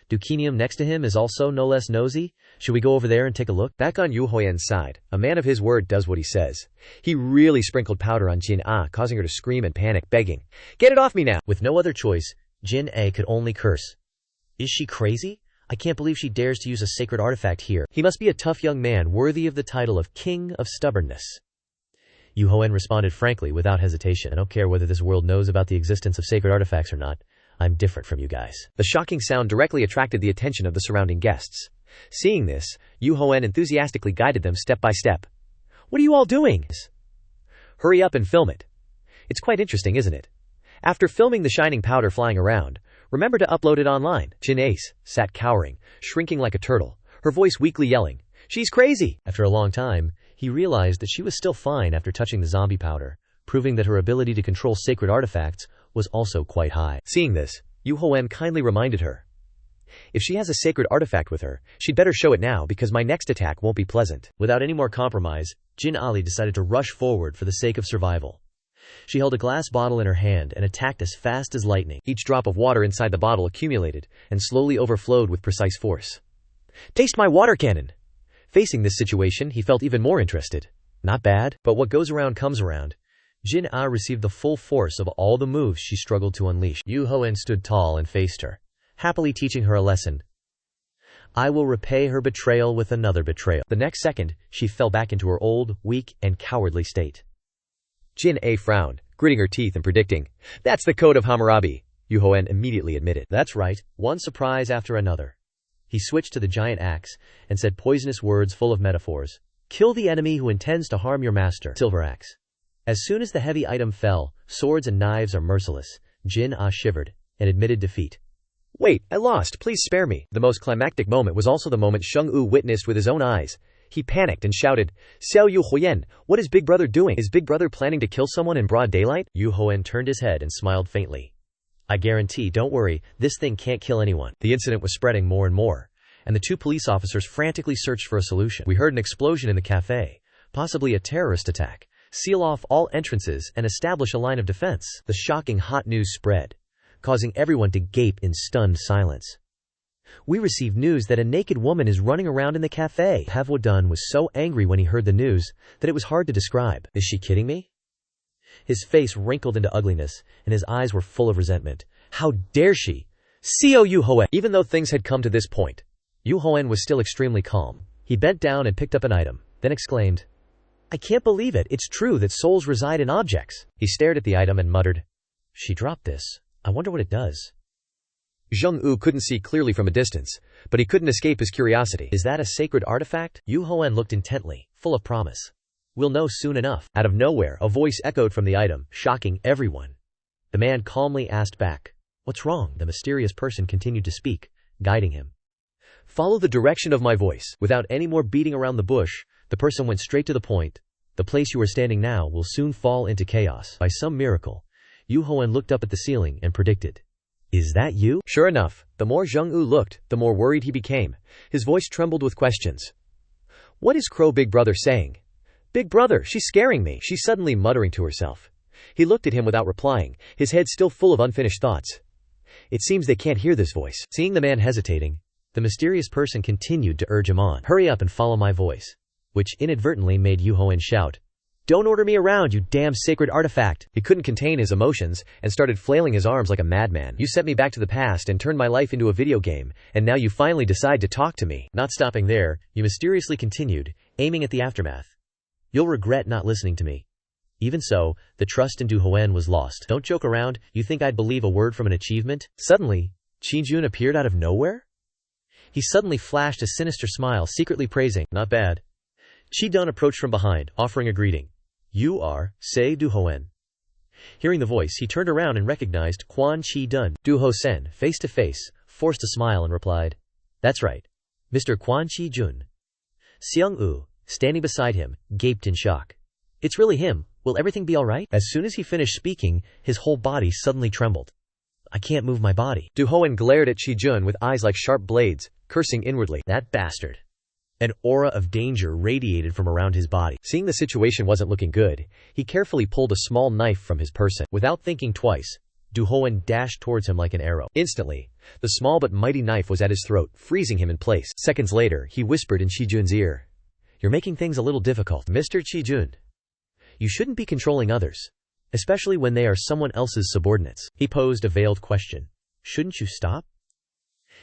Dukinium next to him is also no less nosy. Should we go over there and take a look? Back on Yu Hoen's side, a man of his word does what he says. He really sprinkled powder on Jin Ah, causing her to scream and panic, begging, Get it off me now! With no other choice, Jin A could only curse. Is she crazy? I can't believe she dares to use a sacred artifact here. He must be a tough young man worthy of the title of King of Stubbornness. Yu Hoen responded frankly, without hesitation. I don't care whether this world knows about the existence of sacred artifacts or not. I'm different from you guys." The shocking sound directly attracted the attention of the surrounding guests. Seeing this, Duhoen enthusiastically guided them step by step. "What are you all doing? Hurry up and film it. It's quite interesting, isn't it? After filming the shining powder flying around, remember to upload it online." Jin Ace sat cowering, shrinking like a turtle, her voice weakly yelling, "She's crazy!" After a long time, he realized that she was still fine after touching the zombie powder, proving that her ability to control sacred artifacts was also quite high. Seeing this, Duhoen kindly reminded her, "If she has a sacred artifact with her, she'd better show it now because my next attack won't be pleasant." Without any more compromise, Jin Ali decided to rush forward for the sake of survival. She held a glass bottle in her hand and attacked as fast as lightning. Each drop of water inside the bottle accumulated and slowly overflowed with precise force. "Taste my water cannon!" Facing this situation, he felt even more interested. Not bad, but what goes around comes around. Jin Ah received the full force of all the moves she struggled to unleash. Duhoen stood tall and faced her, happily teaching her a lesson. I will repay her betrayal with another betrayal. The next second, she fell back into her old, weak, and cowardly state. Jin A frowned, gritting her teeth and predicting, "That's the code of Hammurabi." Duhoen immediately admitted, "That's right, one surprise after another." He switched to the giant axe and said poisonous words full of metaphors. "Kill the enemy who intends to harm your master." Silver axe. As soon as the heavy item fell, swords and knives are merciless. Jin Ah shivered and admitted defeat. "Wait, I lost, please spare me." The most climactic moment was also the moment Sheng Wu witnessed with his own eyes. He panicked and shouted, "Seo Duhoen, what is Big Brother doing? Is Big Brother planning to kill someone in broad daylight?" Duhoen turned his head and smiled faintly. "I guarantee, don't worry, this thing can't kill anyone." The incident was spreading more and more, and the two police officers frantically searched for a solution. "We heard an explosion in the cafe, possibly a terrorist attack. Seal off all entrances and establish a line of defense." The shocking hot news spread, causing everyone to gape in stunned silence. "We received news that a naked woman is running around in the cafe." Duhoen was so angry when he heard the news that it was hard to describe. "Is she kidding me?" His face wrinkled into ugliness, and his eyes were full of resentment. "How dare she? Seo Duhoen!" Even though things had come to this point, Duhoen was still extremely calm. He bent down and picked up an item, then exclaimed, "I can't believe it, it's true that souls reside in objects." He stared at the item and muttered, "She dropped this. I wonder what it does." Zheng Wu couldn't see clearly from a distance, but he couldn't escape his curiosity. "Is that a sacred artifact?" Duhoen looked intently, full of promise. "We'll know soon enough." Out of nowhere, a voice echoed from the item, shocking everyone. The man calmly asked back, "What's wrong?" The mysterious person continued to speak, guiding him. "Follow the direction of my voice." Without any more beating around the bush, the person went straight to the point. "The place you are standing now will soon fall into chaos." By some miracle, Duhoen looked up at the ceiling and predicted, "Is that you?" Sure enough, the more Zheng Wu looked, the more worried he became. His voice trembled with questions. "What is Crow Big Brother saying?" "Big Brother, she's scaring me," she's suddenly muttering to herself. He looked at him without replying, his head still full of unfinished thoughts. It seems they can't hear this voice. Seeing the man hesitating, the mysterious person continued to urge him on. "Hurry up and follow my voice," which inadvertently made Duhoen shout, "Don't order me around, you damn sacred artifact." He couldn't contain his emotions and started flailing his arms like a madman. "You sent me back to the past and turned my life into a video game, and now you finally decide to talk to me." Not stopping there, you mysteriously continued, aiming at the aftermath. "You'll regret not listening to me." Even so, the trust in Duhoen was lost. "Don't joke around, you think I'd believe a word from an achievement?" Suddenly, Qijun appeared out of nowhere? He suddenly flashed a sinister smile, secretly praising, "Not bad." Qijun approached from behind, offering a greeting. "You are Seo Duhoen." Hearing the voice, he turned around and recognized Quan Qijun. Duhoen, face to face, forced a smile and replied, "That's right, Mr. Quan Qijun." Xiang Wu, standing beside him, gaped in shock. "It's really him. Will everything be all right?" As soon as he finished speaking, his whole body suddenly trembled. "I can't move my body." Duhoen glared at Qijun with eyes like sharp blades, cursing inwardly, "That bastard." An aura of danger radiated from around his body. Seeing the situation wasn't looking good, he carefully pulled a small knife from his person. Without thinking twice, Duhoen dashed towards him like an arrow. Instantly, the small but mighty knife was at his throat, freezing him in place. Seconds later, he whispered in Qijun's ear, "You're making things a little difficult, Mr. Qijun. You shouldn't be controlling others, especially when they are someone else's subordinates." He posed a veiled question. "Shouldn't you stop?"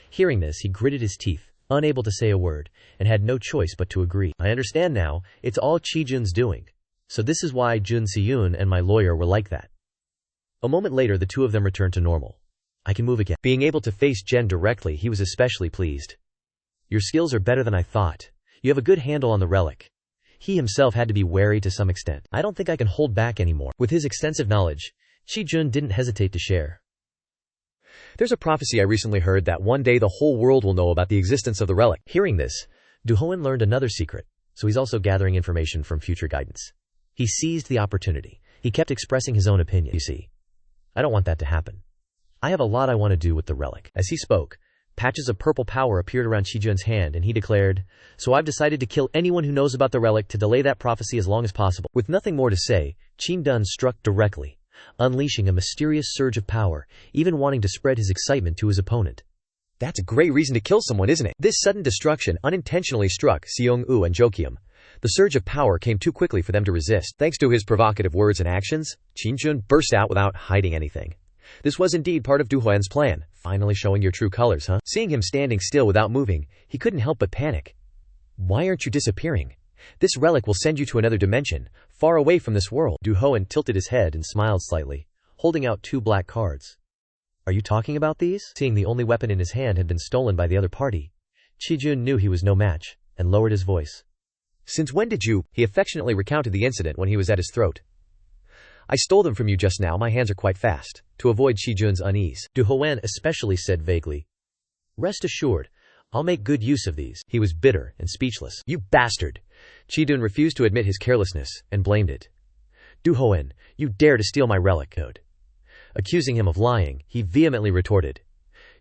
Hearing this, he gritted his teeth, unable to say a word, and had no choice but to agree. "I understand now, it's all Qijun's doing. So this is why Jun Siyun and my lawyer were like that." A moment later, the two of them returned to normal. I can move again. Being able to face Jen directly, he was especially pleased. Your skills are better than I thought. You have a good handle on the relic. He himself had to be wary to some extent. I don't think I can hold back anymore. With his extensive knowledge, Qi-jun didn't hesitate to share. There's a prophecy I recently heard that one day the whole world will know about the existence of the relic. Hearing this, Duhoen learned another secret, so he's also gathering information from future guidance. He seized the opportunity. He kept expressing his own opinion. You see, I don't want that to happen. I have a lot I want to do with the relic. As he spoke, patches of purple power appeared around Qi-jun's hand, and he declared, so I've decided to kill anyone who knows about the relic to delay that prophecy as long as possible. With nothing more to say, Qi-dun struck directly, unleashing a mysterious surge of power, even wanting to spread his excitement to his opponent. That's a great reason to kill someone, isn't it? This sudden destruction unintentionally struck Seong-u and Jokium. The surge of power came too quickly for them to resist. Thanks to his provocative words and actions, Qi-jun burst out without hiding anything. This was indeed part of Duhoen's plan. Finally showing your true colors, huh? Seeing him standing still without moving, he couldn't help but panic. Why aren't you disappearing? This relic will send you to another dimension, far away from this world. Duhoen tilted his head and smiled slightly, holding out 2 black cards. Are you talking about these? Seeing the only weapon in his hand had been stolen by the other party, Qi-jun knew he was no match, and lowered his voice. Since when did you? He affectionately recounted the incident when he was at his throat. I stole them from you just now, my hands are quite fast. To avoid Qi-jun's unease, Duhoen especially said vaguely, rest assured, I'll make good use of these. He was bitter and speechless. You bastard! Qi-jun refused to admit his carelessness, and blamed it. Duhoen, you dare to steal my relic code. Accusing him of lying, he vehemently retorted,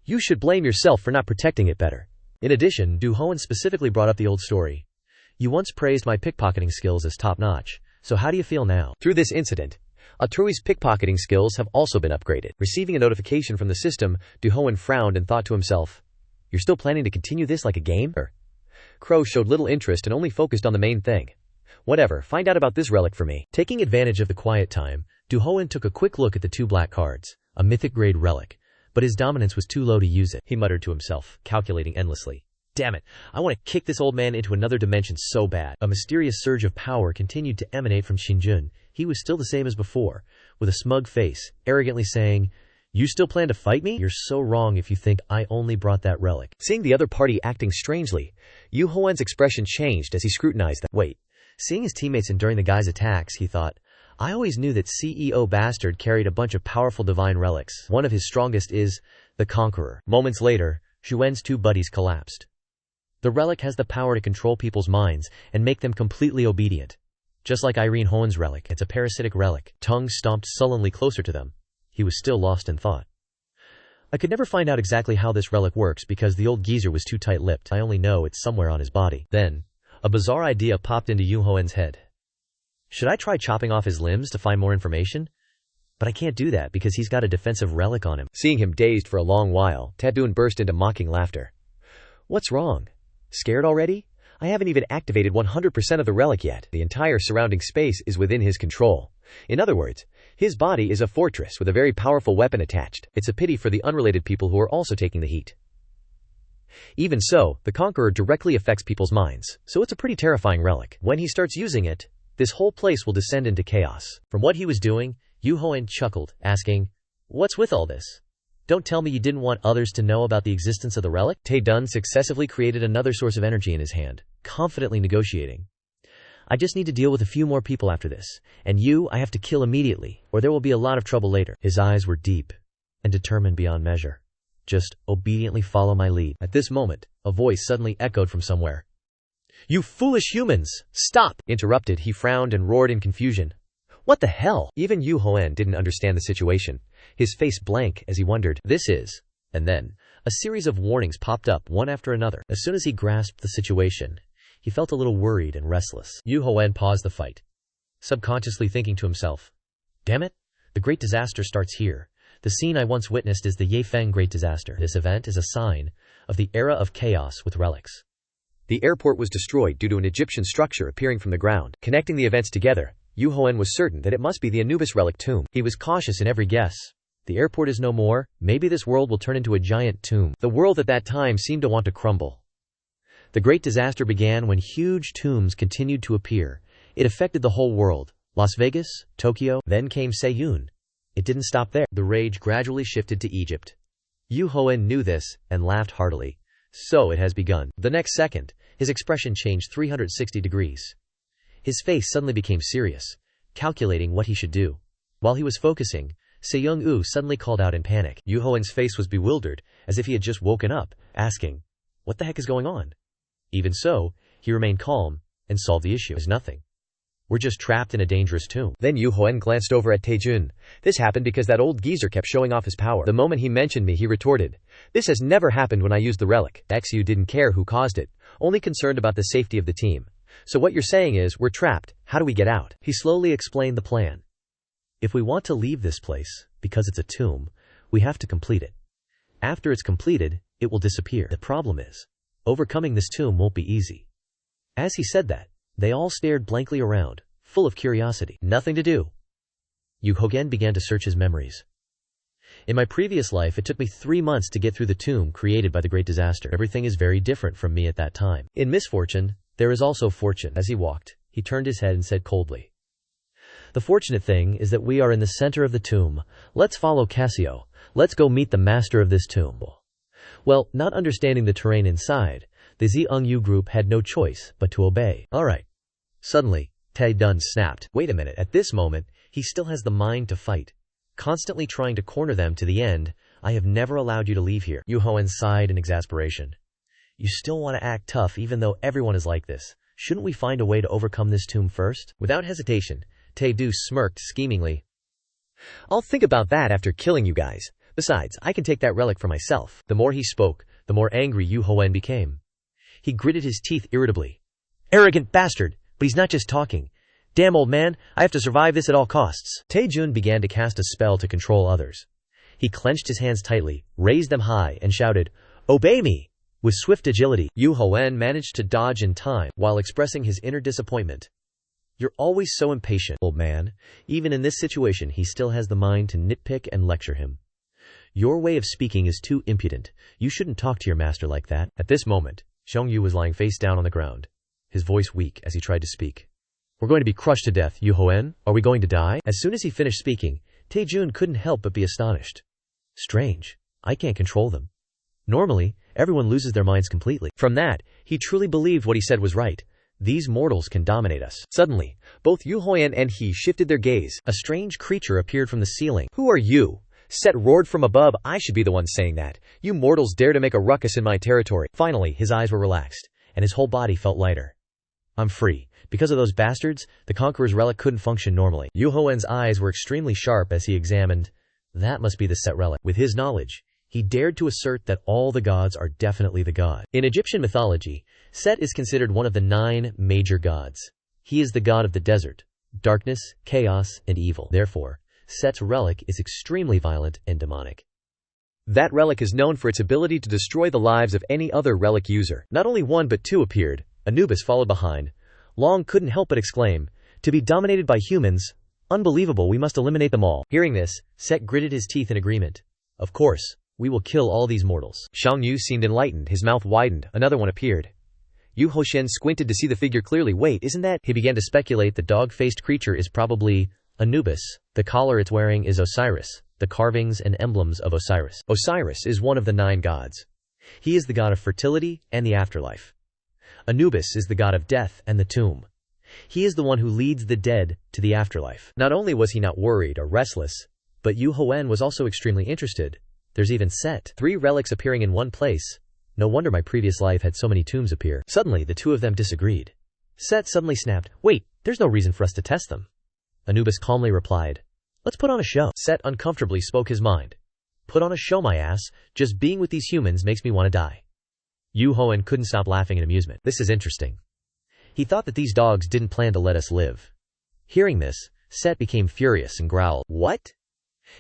you should blame yourself for not protecting it better. In addition, Duhoen specifically brought up the old story. You once praised my pickpocketing skills as top-notch, so how do you feel now? Through this incident, Atrui's pickpocketing skills have also been upgraded. Receiving a notification from the system, Duhoen frowned and thought to himself, you're still planning to continue this like a game? Crow showed little interest and only focused on the main thing. Whatever, find out about this relic for me. Taking advantage of the quiet time, Duhoen took a quick look at the 2 black cards, a mythic-grade relic, but his dominance was too low to use it. He muttered to himself, calculating endlessly. Damn it, I want to kick this old man into another dimension so bad. A mysterious surge of power continued to emanate from Qi-jun. He was still the same as before, with a smug face, arrogantly saying, you still plan to fight me? You're so wrong if you think I only brought that relic. Seeing the other party acting strangely, Duhoen's expression changed as he scrutinized them. Wait, seeing his teammates enduring the guy's attacks, he thought, I always knew that CEO Bastard carried a bunch of powerful divine relics. One of his strongest is the Conqueror. Moments later, Xuan's 2 buddies collapsed. The relic has the power to control people's minds and make them completely obedient. Just like Irene Hohen's relic, it's a parasitic relic. Tongue stomped sullenly closer to them. He was still lost in thought. I could never find out exactly how this relic works because the old geezer was too tight-lipped. I only know it's somewhere on his body. Then, a bizarre idea popped into Duhoen's head. Should I try chopping off his limbs to find more information? But I can't do that because he's got a defensive relic on him. Seeing him dazed for a long while, Tadun burst into mocking laughter. What's wrong? Scared already? I haven't even activated 100% of the relic yet. The entire surrounding space is within his control. In other words, his body is a fortress with a very powerful weapon attached. It's a pity for the unrelated people who are also taking the heat. Even so, the Conqueror directly affects people's minds, so it's a pretty terrifying relic. When he starts using it, this whole place will descend into chaos. From what he was doing, Duhoen chuckled, asking, what's with all this? Don't tell me you didn't want others to know about the existence of the relic? Tae-dun successively created another source of energy in his hand, confidently negotiating. I just need to deal with a few more people after this, and you I have to kill immediately, or there will be a lot of trouble later. His eyes were deep and determined beyond measure. Just obediently follow my lead. At this moment, a voice suddenly echoed from somewhere. You foolish humans! Stop! Interrupted, he frowned and roared in confusion. What the hell? Even Duhoen didn't understand the situation, his face blank as he wondered, this is... And then, a series of warnings popped up one after another. As soon as he grasped the situation, he felt a little worried and restless. Duhoen paused the fight, subconsciously thinking to himself, damn it, the great disaster starts here. The scene I once witnessed is the Yefeng Great Disaster. This event is a sign of the era of chaos with relics. The airport was destroyed due to an Egyptian structure appearing from the ground. Connecting the events together, Duhoen was certain that it must be the Anubis relic tomb. He was cautious in every guess. The airport is no more, maybe this world will turn into a giant tomb. The world at that time seemed to want to crumble. The great disaster began when huge tombs continued to appear. It affected the whole world. Las Vegas, Tokyo, then came Seoul. It didn't stop there. The rage gradually shifted to Egypt. Yu Hoen knew this, and laughed heartily. So it has begun. The next second, his expression changed 360 degrees. His face suddenly became serious, calculating what he should do. While he was focusing, Se-young-woo suddenly called out in panic. Yu Hoen's face was bewildered, as if he had just woken up, asking, "What the heck is going on?" Even so, he remained calm, and solved the issue. "It's nothing. We're just trapped in a dangerous tomb." Then Yu Hoen glanced over at Taejun. "This happened because that old geezer kept showing off his power. The moment he mentioned me, he retorted, 'This has never happened when I used the relic.' XU didn't care who caused it, only concerned about the safety of the team. So what you're saying is, we're trapped, how do we get out?" He slowly explained the plan. "If we want to leave this place, because it's a tomb, we have to complete it. After it's completed, it will disappear. The problem is, overcoming this tomb won't be easy." As he said that, they all stared blankly around, full of curiosity. Nothing to do. Yu Hoen began to search his memories. "In my previous life, it took me 3 months to get through the tomb created by the great disaster. Everything is very different from me at that time. In misfortune, there is also fortune." As he walked, he turned his head and said coldly, "The fortunate thing is that we are in the center of the tomb. Let's follow Casio. Let's go meet the master of this tomb." Well, not understanding the terrain inside, the Zeung-yu group had no choice but to obey. "All right." Suddenly, Tae-dun snapped. "Wait a minute, at this moment, he still has the mind to fight. Constantly trying to corner them to the end. I have never allowed you to leave here." Yu Hoen sighed in exasperation. "You still want to act tough even though everyone is like this. Shouldn't we find a way to overcome this tomb first?" Without hesitation, Tae-du smirked schemingly. "I'll think about that after killing you guys. Besides, I can take that relic for myself." The more he spoke, the more angry Yu Hoen became. He gritted his teeth irritably. "Arrogant bastard, but he's not just talking. Damn old man, I have to survive this at all costs." Taejun began to cast a spell to control others. He clenched his hands tightly, raised them high, and shouted, "Obey me!" With swift agility, Yu Hoen managed to dodge in time, while expressing his inner disappointment. "You're always so impatient, old man." Even in this situation, he still has the mind to nitpick and lecture him. "Your way of speaking is too impudent. You shouldn't talk to your master like that." At this moment, Xiong-yu was lying face down on the ground, his voice weak as he tried to speak. "We're going to be crushed to death, Yu Hoen. Are we going to die?" As soon as he finished speaking, Taejun couldn't help but be astonished. "Strange. I can't control them. Normally, everyone loses their minds completely." From that, he truly believed what he said was right. These mortals can dominate us. Suddenly, both Yu Hoen and he shifted their gaze. A strange creature appeared from the ceiling. "Who are you?" Set roared from above. "I should be the one saying that. You mortals dare to make a ruckus in my territory." Finally, his eyes were relaxed, and his whole body felt lighter. "I'm free. Because of those bastards, the Conqueror's relic couldn't function normally." Yu Hoen's eyes were extremely sharp as he examined. That must be the Set relic. With his knowledge, he dared to assert that all the gods are definitely the god. In Egyptian mythology, Set is considered one of the 9 major gods. He is the god of the desert, darkness, chaos, and evil. Therefore, Set's relic is extremely violent and demonic. That relic is known for its ability to destroy the lives of any other relic user. Not only 1 but 2 appeared. Anubis followed behind. Long couldn't help but exclaim, "To be dominated by humans? Unbelievable, we must eliminate them all." Hearing this, Set gritted his teeth in agreement. "Of course, we will kill all these mortals." Xiong-yu seemed enlightened, his mouth widened. Another one appeared. Yu Hoen squinted to see the figure clearly. "Wait, isn't that—" He began to speculate the dog-faced creature is probably Anubis. The collar it's wearing is Osiris, the carvings and emblems of Osiris. Osiris is one of the 9 gods. He is the god of fertility and the afterlife. Anubis is the god of death and the tomb. He is the one who leads the dead to the afterlife. Not only was he not worried or restless, but Yu Hoen was also extremely interested. There's even Set. 3 relics appearing in one place. No wonder my previous life had so many tombs appear. Suddenly, the 2 of them disagreed. Set suddenly snapped, "Wait, there's no reason for us to test them." Anubis calmly replied, "Let's put on a show." Set uncomfortably spoke his mind. "Put on a show, my ass. Just being with these humans makes me want to die." Yu Hoen couldn't stop laughing in amusement. "This is interesting. He thought that these dogs didn't plan to let us live." Hearing this, Set became furious and growled, "What?"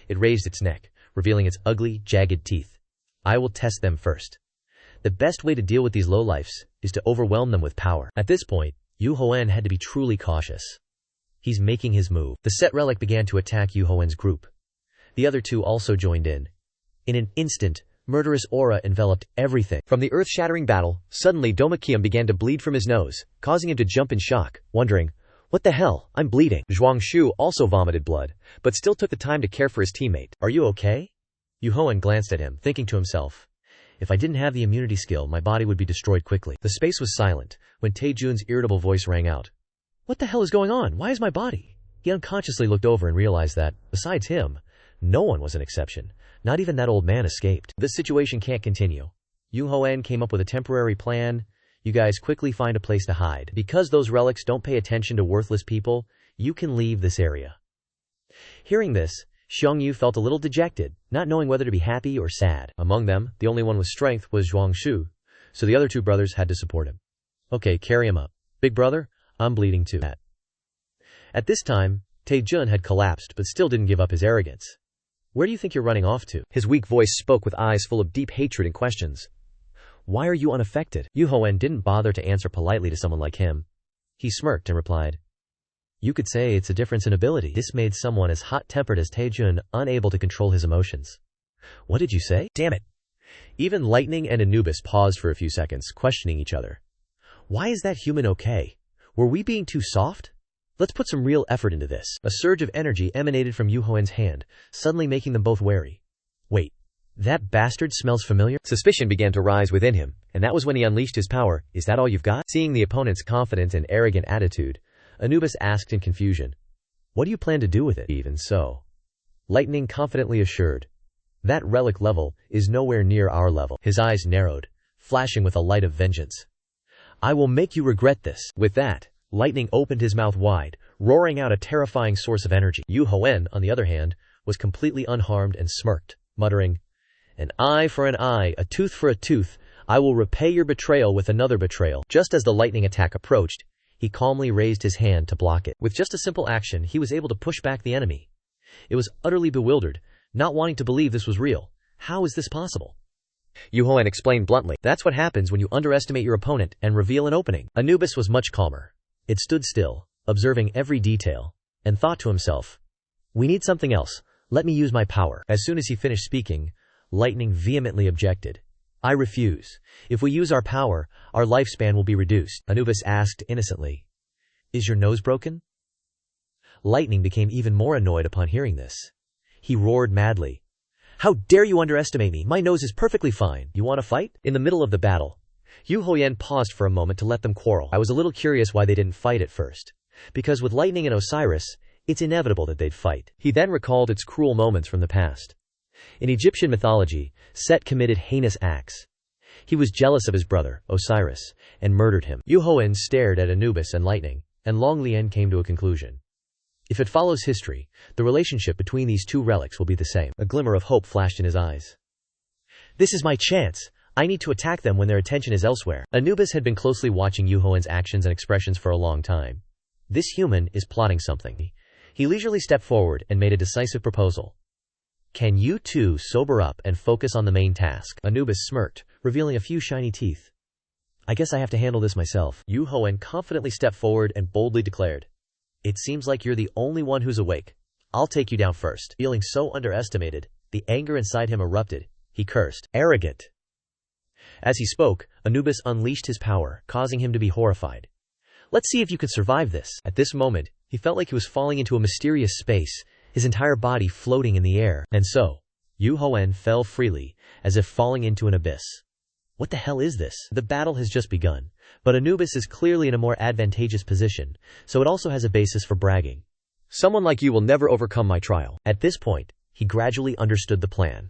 It raised its neck, revealing its ugly, jagged teeth. "I will test them first. The best way to deal with these lowlifes is to overwhelm them with power." At this point, Yu Hoen had to be truly cautious. He's making his move. The Set relic began to attack Yu Hoen's group. The other 2 also joined in. In an instant, murderous aura enveloped everything. From the earth-shattering battle, suddenly Domakium began to bleed from his nose, causing him to jump in shock, wondering, "What the hell? I'm bleeding." Zhuang Shu also vomited blood, but still took the time to care for his teammate. "Are you okay?" Duhoen glanced at him, thinking to himself, if I didn't have the immunity skill, my body would be destroyed quickly. The space was silent when Taejun's irritable voice rang out. What the hell is going on? Why is my body? He unconsciously looked over and realized that, besides him, no one was an exception. Not even that old man escaped. This situation can't continue. Duhoen came up with a temporary plan. You guys quickly find a place to hide. Because those relics don't pay attention to worthless people, you can leave this area. Hearing this, Xiongyu felt a little dejected, not knowing whether to be happy or sad. Among them, the only one with strength was Zhuangshu, so the other two brothers had to support him. Okay, carry him up. Big brother, I'm bleeding too. At this time, Taejun had collapsed but still didn't give up his arrogance. Where do you think you're running off to? His weak voice spoke with eyes full of deep hatred and questions. Why are you unaffected? Duhoen didn't bother to answer politely to someone like him. He smirked and replied, you could say it's a difference in ability. This made someone as hot-tempered as Taejun unable to control his emotions. What did you say? Damn it. Even Lightning and Anubis paused for a few seconds, questioning each other. Why is that human okay? Were we being too soft? Let's put some real effort into this. A surge of energy emanated from Duhoen's hand, suddenly making them both wary. Wait, that bastard smells familiar? Suspicion began to rise within him, and that was when he unleashed his power. Is that all you've got? Seeing the opponent's confident and arrogant attitude, Anubis asked in confusion, what do you plan to do with it? Even so, Lightning confidently assured, that relic level is nowhere near our level. His eyes narrowed, flashing with a light of vengeance. I will make you regret this. With that, Lightning opened his mouth wide, roaring out a terrifying source of energy. Duhoen, on the other hand, was completely unharmed and smirked, muttering, an eye for an eye, a tooth for a tooth. I will repay your betrayal with another betrayal. Just as the lightning attack approached, he calmly raised his hand to block it. With just a simple action, he was able to push back the enemy. It was utterly bewildered, not wanting to believe this was real. How is this possible? Duhoen explained bluntly, that's what happens when you underestimate your opponent and reveal an opening. Anubis was much calmer. It stood still, observing every detail, and thought to himself, we need something else. Let me use my power. As soon as he finished speaking, Lightning vehemently objected. I refuse. If we use our power, our lifespan will be reduced. Anubis asked innocently, is your nose broken? Lightning became even more annoyed upon hearing this. He roared madly. How dare you underestimate me? My nose is perfectly fine. You want to fight? In the middle of the battle, Duhoen paused for a moment to let them quarrel. I was a little curious why they didn't fight at first. Because with Lightning and Osiris, it's inevitable that they'd fight. He then recalled its cruel moments from the past. In Egyptian mythology, Set committed heinous acts. He was jealous of his brother, Osiris, and murdered him. Duhoen stared at Anubis and Lightning, and Longlien came to a conclusion. If it follows history, the relationship between these two relics will be the same. A glimmer of hope flashed in his eyes. This is my chance. I need to attack them when their attention is elsewhere. Anubis had been closely watching Duhoen's actions and expressions for a long time. This human is plotting something. He leisurely stepped forward and made a decisive proposal. Can you two sober up and focus on the main task? Anubis smirked, revealing a few shiny teeth. I guess I have to handle this myself. Duhoen confidently stepped forward and boldly declared. It seems like you're the only one who's awake. I'll take you down first. Feeling so underestimated, the anger inside him erupted. He cursed. Arrogant. As he spoke, Anubis unleashed his power, causing him to be horrified. Let's see if you can survive this. At this moment, he felt like he was falling into a mysterious space, his entire body floating in the air. And so, Duhoen fell freely, as if falling into an abyss. What the hell is this? The battle has just begun, but Anubis is clearly in a more advantageous position, so it also has a basis for bragging. Someone like you will never overcome my trial. At this point, he gradually understood the plan.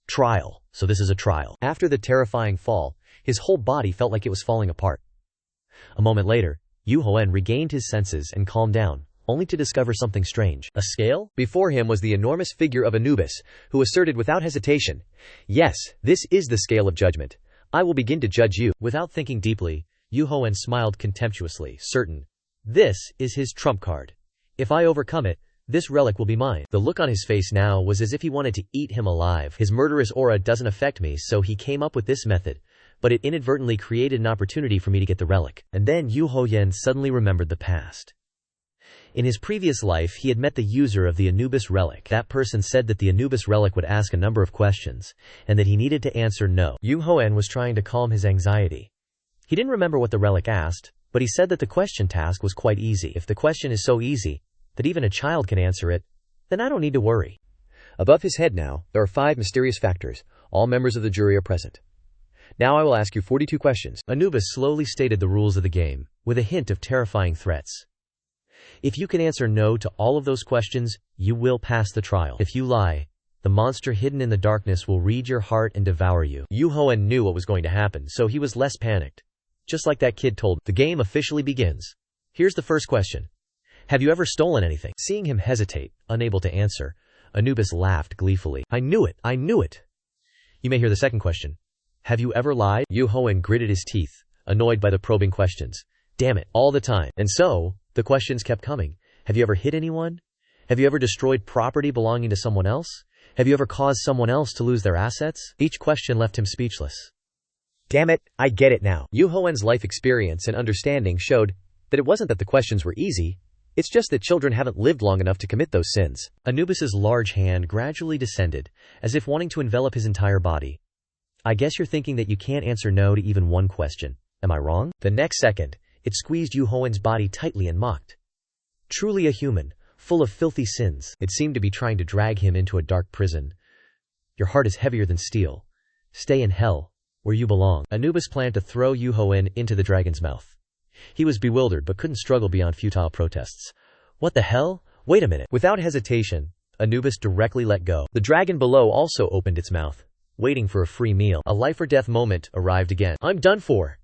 Trial. So this is a trial. After the terrifying fall, his whole body felt like it was falling apart. A moment later, Duhoen regained his senses and calmed down, only to discover something strange. A scale? Before him was the enormous figure of Anubis, who asserted without hesitation, yes, this is the scale of judgment. I will begin to judge you. Without thinking deeply, Duhoen smiled contemptuously, certain. This is his trump card. If I overcome it, this relic will be mine. The look on his face now was as if he wanted to eat him alive. His murderous aura doesn't affect me, so he came up with this method, but it inadvertently created an opportunity for me to get the relic. And then Duhoen suddenly remembered the past. In his previous life, he had met the user of the Anubis relic. That person said that the Anubis relic would ask a number of questions, and that he needed to answer no. Duhoen was trying to calm his anxiety. He didn't remember what the relic asked, but he said that the question task was quite easy. If the question is so easy that even a child can answer it, then I don't need to worry. Above his head now, there are 5 mysterious factors. All members of the jury are present. Now I will ask you 42 questions. Anubis slowly stated the rules of the game, with a hint of terrifying threats. If you can answer no to all of those questions, you will pass the trial. If you lie, the monster hidden in the darkness will read your heart and devour you. Duhoen knew what was going to happen, so he was less panicked. Just like that kid told, the game officially begins. Here's the first question. Have you ever stolen anything? Seeing him hesitate, unable to answer, Anubis laughed gleefully. I knew it! I knew it! You may hear the second question. Have you ever lied? Duhoen gritted his teeth, annoyed by the probing questions. Damn it, all the time. And so, the questions kept coming. Have you ever hit anyone? Have you ever destroyed property belonging to someone else? Have you ever caused someone else to lose their assets? Each question left him speechless. Damn it, I get it now. Duhoen's life experience and understanding showed that it wasn't that the questions were easy, it's just that children haven't lived long enough to commit those sins. Anubis's large hand gradually descended, as if wanting to envelop his entire body. I guess you're thinking that you can't answer no to even one question. Am I wrong? The next second, it squeezed Duhoen's body tightly and mocked. Truly a human, full of filthy sins. It seemed to be trying to drag him into a dark prison. Your heart is heavier than steel. Stay in hell, where you belong. Anubis planned to throw Duhoen into the dragon's mouth. He was bewildered but couldn't struggle beyond futile protests. What the hell? Wait a minute. Without hesitation, Anubis directly let go. The dragon below also opened its mouth, waiting for a free meal. A life-or-death moment arrived again. I'm done for.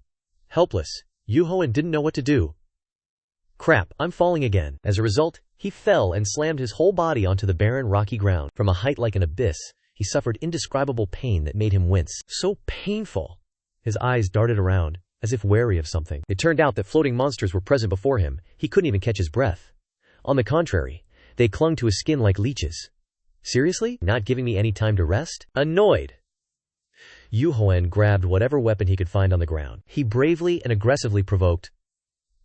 Helpless, Duhoen didn't know what to do. Crap, I'm falling again. As a result, he fell and slammed his whole body onto the barren rocky ground. From a height like an abyss, he suffered indescribable pain that made him wince. So painful! His eyes darted around, as if wary of something. It turned out that floating monsters were present before him. He couldn't even catch his breath. On the contrary, they clung to his skin like leeches. Seriously? Not giving me any time to rest? Annoyed, Duhoen grabbed whatever weapon he could find on the ground. He bravely and aggressively provoked,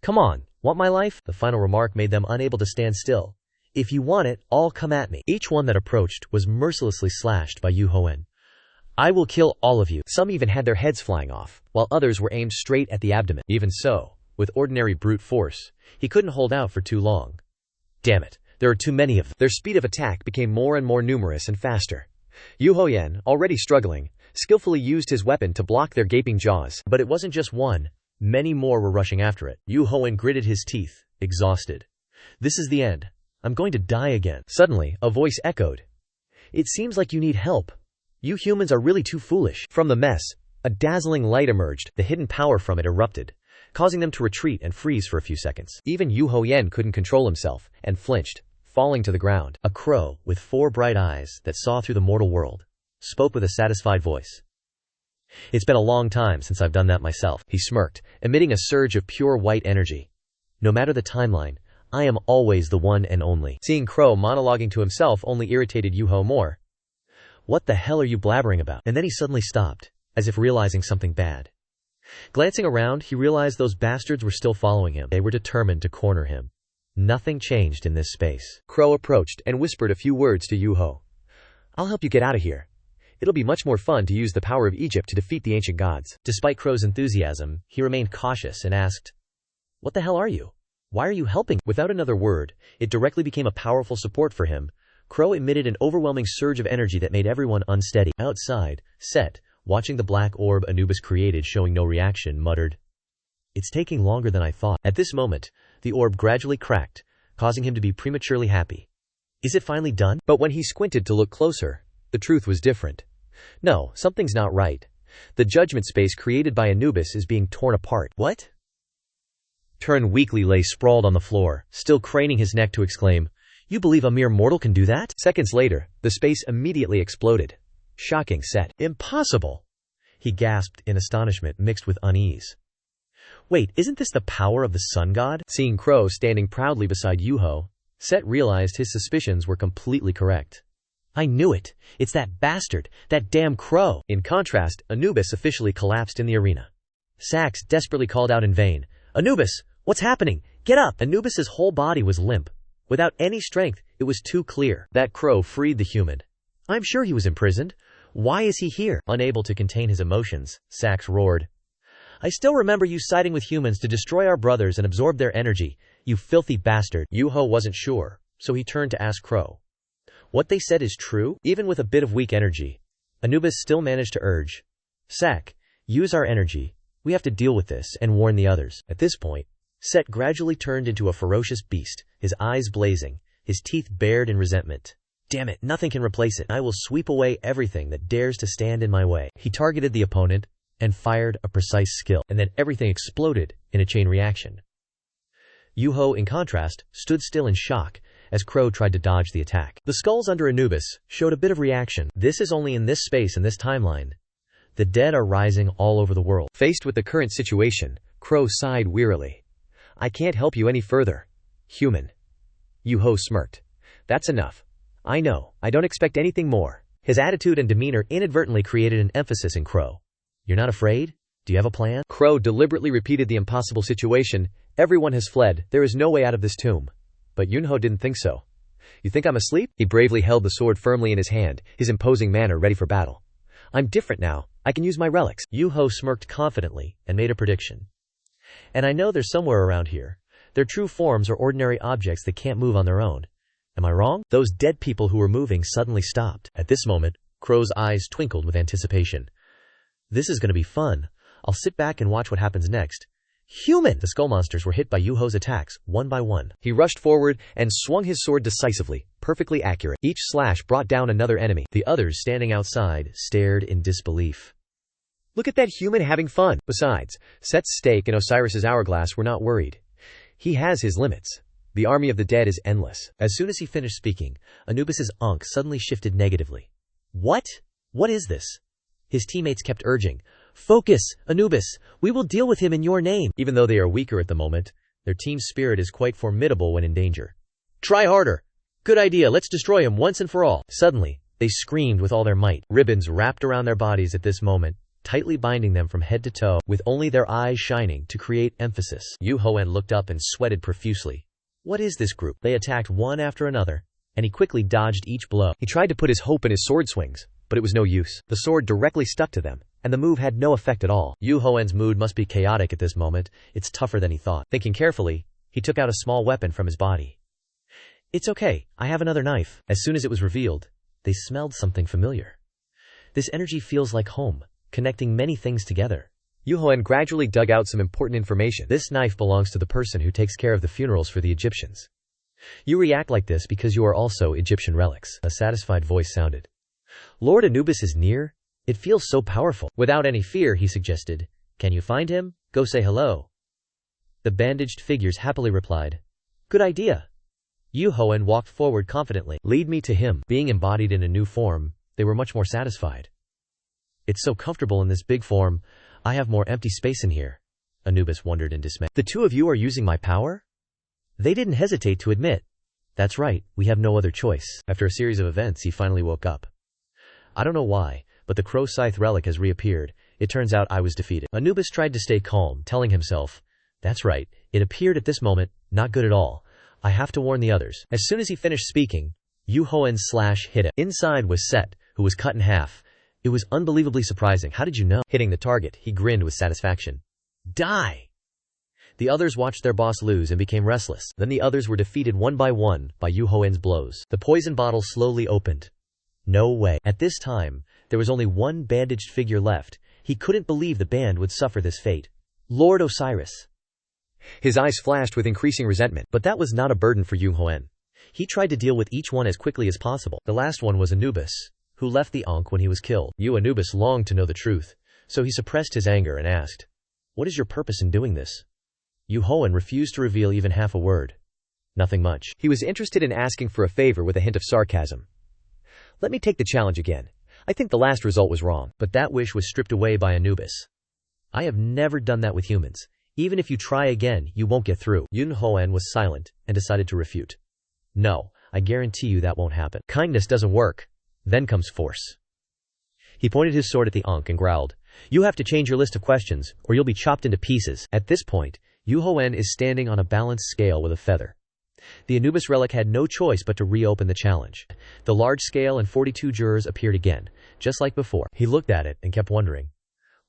"Come on, want my life?" The final remark made them unable to stand still. "If you want it, all come at me." Each one that approached was mercilessly slashed by Duhoen. "I will kill all of you." Some even had their heads flying off, while others were aimed straight at the abdomen. Even so, with ordinary brute force, he couldn't hold out for too long. Damn it, there are too many of them. Their speed of attack became more and more numerous and faster. Duhoen, already struggling, skillfully used his weapon to block their gaping jaws. But it wasn't just one. Many more were rushing after it. Duhoen gritted his teeth, exhausted. This is the end. I'm going to die again. Suddenly, a voice echoed. It seems like you need help. You humans are really too foolish. From the mess, a dazzling light emerged. The hidden power from it erupted, causing them to retreat and freeze for a few seconds. Even Duhoen couldn't control himself, and flinched, falling to the ground. A crow, with 4 bright eyes that saw through the mortal world, spoke with a satisfied voice. It's been a long time since I've done that myself. He smirked, emitting a surge of pure white energy. No matter the timeline, I am always the one and only. Seeing Crow monologuing to himself only irritated Duhoen more. What the hell are you blabbering about? And then he suddenly stopped, as if realizing something bad. Glancing around, he realized those bastards were still following him. They were determined to corner him. Nothing changed in this space. Crow approached and whispered a few words to Duhoen. I'll help you get out of here. It'll be much more fun to use the power of Egypt to defeat the ancient gods. Despite Crow's enthusiasm, he remained cautious and asked, What the hell are you? Why are you helping? Without another word, it directly became a powerful support for him. Crow emitted an overwhelming surge of energy that made everyone unsteady. Outside, Set, watching the black orb Anubis created showing no reaction, muttered, It's taking longer than I thought. At this moment, the orb gradually cracked, causing him to be prematurely happy. Is it finally done? But when he squinted to look closer, the truth was different. No, something's not right. The judgment space created by Anubis is being torn apart. What? Turin weakly lay sprawled on the floor, still craning his neck to exclaim, You believe a mere mortal can do that? Seconds later, the space immediately exploded. Shocking Set. Impossible! He gasped in astonishment mixed with unease. Wait, isn't this the power of the sun god? Seeing Crow standing proudly beside Duhoen, Set realized his suspicions were completely correct. I knew it. It's that bastard, that damn Crow. In contrast, Anubis officially collapsed in the arena. Sax desperately called out in vain, Anubis, what's happening? Get up! Anubis's whole body was limp. Without any strength, it was too clear. That Crow freed the human. I'm sure he was imprisoned. Why is he here? Unable to contain his emotions, Sax roared. I still remember you siding with humans to destroy our brothers and absorb their energy, you filthy bastard. Duhoen wasn't sure, so he turned to ask Crow. What they said is true? Even with a bit of weak energy, Anubis still managed to urge, Sak, use our energy. We have to deal with this and warn the others. At this point, Set gradually turned into a ferocious beast, his eyes blazing, his teeth bared in resentment. Damn it, nothing can replace it. I will sweep away everything that dares to stand in my way. He targeted the opponent and fired a precise skill, and then everything exploded in a chain reaction. Yuho, in contrast, stood still in shock as Crow tried to dodge the attack. The skulls under Anubis showed a bit of reaction. This is only in this space and this timeline. The dead are rising all over the world. Faced with the current situation, Crow sighed wearily. I can't help you any further, human. Yuho smirked. That's enough. I know, I don't expect anything more. His attitude and demeanor inadvertently created an emphasis in Crow. You're not afraid? Do you have a plan? Crow deliberately repeated the impossible situation. Everyone has fled. There is no way out of this tomb. But Yunho didn't think so. You think I'm asleep? He bravely held the sword firmly in his hand, his imposing manner ready for battle. I'm different now. I can use my relics. Yuho smirked confidently and made a prediction. And I know they're somewhere around here. Their true forms are ordinary objects that can't move on their own. Am I wrong? Those dead people who were moving suddenly stopped. At this moment, Crow's eyes twinkled with anticipation. This is going to be fun. I'll sit back and watch what happens next. Human! The skull monsters were hit by Yuho's attacks, one by one. He rushed forward and swung his sword decisively, perfectly accurate. Each slash brought down another enemy. The others standing outside stared in disbelief. Look at that human having fun. Besides, Set's stake and Osiris's hourglass were not worried. He has his limits. The army of the dead is endless. As soon as he finished speaking, Anubis's Ankh suddenly shifted negatively. What? What is this? His teammates kept urging, Focus, Anubis. We will deal with him in your name. Even though they are weaker at the moment, their team spirit is quite formidable when in danger. Try harder. Good idea. Let's destroy him once and for all. Suddenly, they screamed with all their might. Ribbons wrapped around their bodies at this moment, tightly binding them from head to toe, with only their eyes shining to create emphasis. Yuhoen looked up and sweated profusely. What is this group? They attacked one after another, and he quickly dodged each blow. He tried to put his hope in his sword swings, but it was no use. The sword directly stuck to them, and the move had no effect at all. Yuhoen's mood must be chaotic at this moment. It's tougher than he thought. Thinking carefully, he took out a small weapon from his body. It's okay, I have another knife. As soon as it was revealed, they smelled something familiar. This energy feels like home, connecting many things together. Yuhoen gradually dug out some important information. This knife belongs to the person who takes care of the funerals for the Egyptians. You react like this because you are also Egyptian relics. A satisfied voice sounded. Lord Anubis is near? It feels so powerful. Without any fear, he suggested. Can you find him? Go say hello. The bandaged figures happily replied. Good idea. Yuhoen walked forward confidently. Lead me to him. Being embodied in a new form, they were much more satisfied. It's so comfortable in this big form. I have more empty space in here. Anubis wondered in dismay. The two of you are using my power? They didn't hesitate to admit. That's right, we have no other choice. After a series of events, he finally woke up. I don't know why, but the Crow Scythe relic has reappeared. It turns out I was defeated. Anubis tried to stay calm, telling himself, that's right, it appeared at this moment, not good at all. I have to warn the others. As soon as he finished speaking, Yuhoen's slash hit him. Inside was Set, who was cut in half. It was unbelievably surprising. How did you know? Hitting the target, he grinned with satisfaction. Die! The others watched their boss lose and became restless. Then the others were defeated one by Yuhoen's blows. The poison bottle slowly opened. No way. At this time, there was only one bandaged figure left. He couldn't believe the band would suffer this fate. Lord Osiris. His eyes flashed with increasing resentment, but that was not a burden for Yuhoen. He tried to deal with each one as quickly as possible. The last one was Anubis, who left the Ankh when he was killed. Anubis longed to know the truth, so he suppressed his anger and asked, What is your purpose in doing this? Yuhoen refused to reveal even half a word. Nothing much. He was interested in asking for a favor with a hint of sarcasm. Let me take the challenge again. I think the last result was wrong, but that wish was stripped away by Anubis. I have never done that with humans. Even if you try again, you won't get through. Yuhoen was silent and decided to refute. No, I guarantee you that won't happen. Kindness doesn't work. Then comes force. He pointed his sword at the Ankh and growled, You have to change your list of questions, or you'll be chopped into pieces. At this point, Yuhoen is standing on a balanced scale with a feather. The Anubis relic had no choice but to reopen the challenge. The large scale and 42 jurors appeared again, just like before. He looked at it and kept wondering.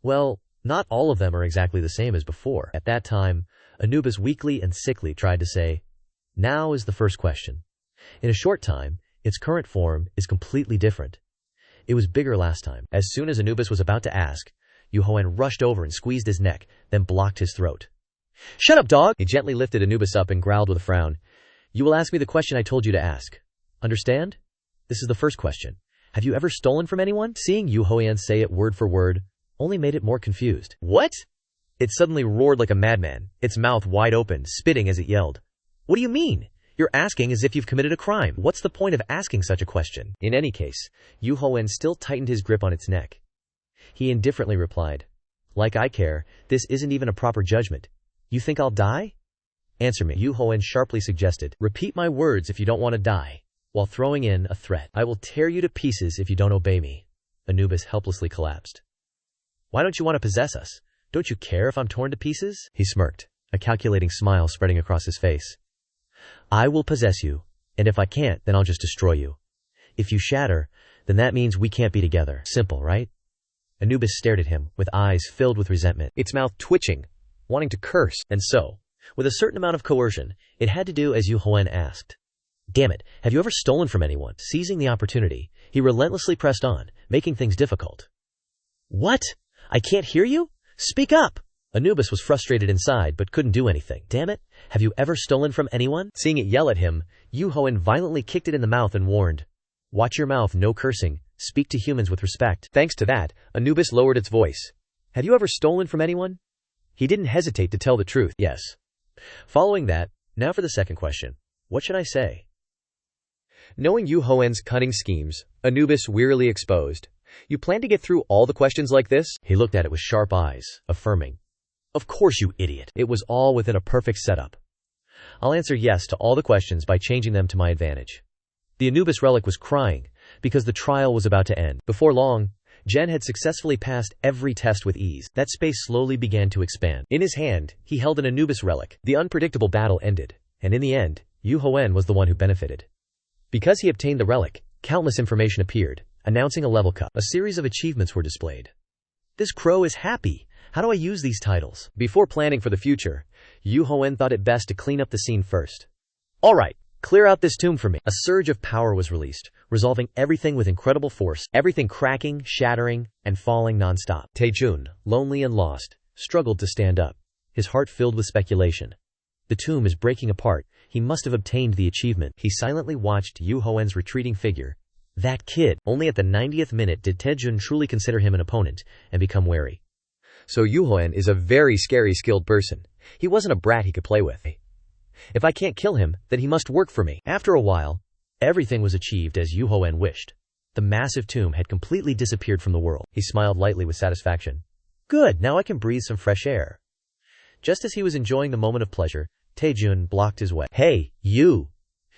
Well, not all of them are exactly the same as before. At that time, Anubis weakly and sickly tried to say, Now is the first question. In a short time, Its current form is completely different. It was bigger last time. As soon as Anubis was about to ask, Duhoen rushed over and squeezed his neck, then blocked his throat. "Shut up, dog!" He gently lifted Anubis up and growled with a frown. "You will ask me the question I told you to ask. Understand? This is the first question. Have you ever stolen from anyone?" Seeing Duhoen say it word for word only made it more confused. "What?" It suddenly roared like a madman, its mouth wide open, spitting as it yelled. "What do you mean? You're asking as if you've committed a crime. What's the point of asking such a question?" In any case, Duhoen still tightened his grip on its neck. He indifferently replied, "Like I care, this isn't even a proper judgment. You think I'll die? Answer me." Duhoen sharply suggested, "Repeat my words if you don't want to die," while throwing in a threat. "I will tear you to pieces if you don't obey me." Anubis helplessly collapsed. "Why don't you want to possess us? Don't you care if I'm torn to pieces?" He smirked, a calculating smile spreading across his face. "I will possess you, and if I can't, then I'll just destroy you. If you shatter, then that means we can't be together. Simple, right?" Anubis stared at him, with eyes filled with resentment, its mouth twitching, wanting to curse, and so, with a certain amount of coercion, it had to do as Duhoen asked. "Damn it, have you ever stolen from anyone?" Seizing the opportunity, he relentlessly pressed on, making things difficult. "What? I can't hear you? Speak up!" Anubis was frustrated inside but couldn't do anything. "Damn it, have you ever stolen from anyone?" Seeing it yell at him, Duhoen violently kicked it in the mouth and warned, "Watch your mouth, no cursing. Speak to humans with respect." Thanks to that, Anubis lowered its voice. "Have you ever stolen from anyone?" He didn't hesitate to tell the truth. "Yes." Following that, now for the second question. What should I say? Knowing Duhoen's cunning schemes, Anubis wearily exposed, "You plan to get through all the questions like this?" He looked at it with sharp eyes, affirming, "Of course, you idiot. It was all within a perfect setup. I'll answer yes to all the questions by changing them to my advantage." The Anubis relic was crying, because the trial was about to end. Before long, Jen had successfully passed every test with ease. That space slowly began to expand. In his hand, he held an Anubis relic. The unpredictable battle ended, and in the end, Duhoen was the one who benefited. Because he obtained the relic, countless information appeared, announcing a level cup. A series of achievements were displayed. "This crow is happy. How do I use these titles?" Before planning for the future, Duhoen thought it best to clean up the scene first. "All right, clear out this tomb for me." A surge of power was released, resolving everything with incredible force, everything cracking, shattering, and falling non-stop. Taejun, lonely and lost, struggled to stand up, his heart filled with speculation. The tomb is breaking apart. He must have obtained the achievement. He silently watched Duhoen's retreating figure. That kid. Only at the 90th minute did Taejun truly consider him an opponent and become wary. So Duhoen is a very scary skilled person. He wasn't a brat he could play with. If I can't kill him, then he must work for me. After a while, everything was achieved as Duhoen wished. The massive tomb had completely disappeared from the world. He smiled lightly with satisfaction. "Good, now I can breathe some fresh air." Just as he was enjoying the moment of pleasure, Taejun blocked his way. "Hey, you!"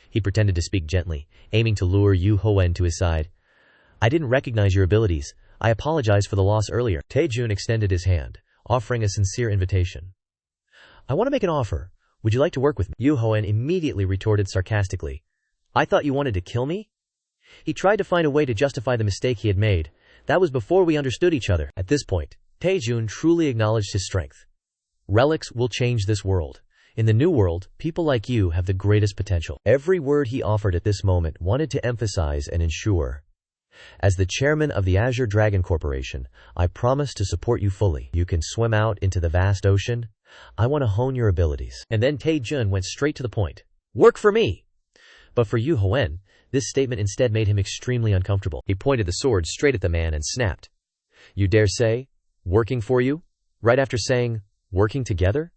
He pretended to speak gently, aiming to lure Duhoen to his side. "I didn't recognize your abilities. I apologize for the loss earlier." Taejun extended his hand, offering a sincere invitation. "I want to make an offer. Would you like to work with me?" Duhoen immediately retorted sarcastically. "I thought you wanted to kill me?" He tried to find a way to justify the mistake he had made. That was before we understood each other. At this point, Taejun truly acknowledged his strength. "Relics will change this world. In the new world, people like you have the greatest potential." Every word he offered at this moment wanted to emphasize and ensure. "As the chairman of the Azure Dragon Corporation, I promise to support you fully. You can swim out into the vast ocean. I want to hone your abilities." And then Taejun went straight to the point. "Work for me!" But for Duhoen, this statement instead made him extremely uncomfortable. He pointed the sword straight at the man and snapped. "You dare say, working for you? Right after saying, working together?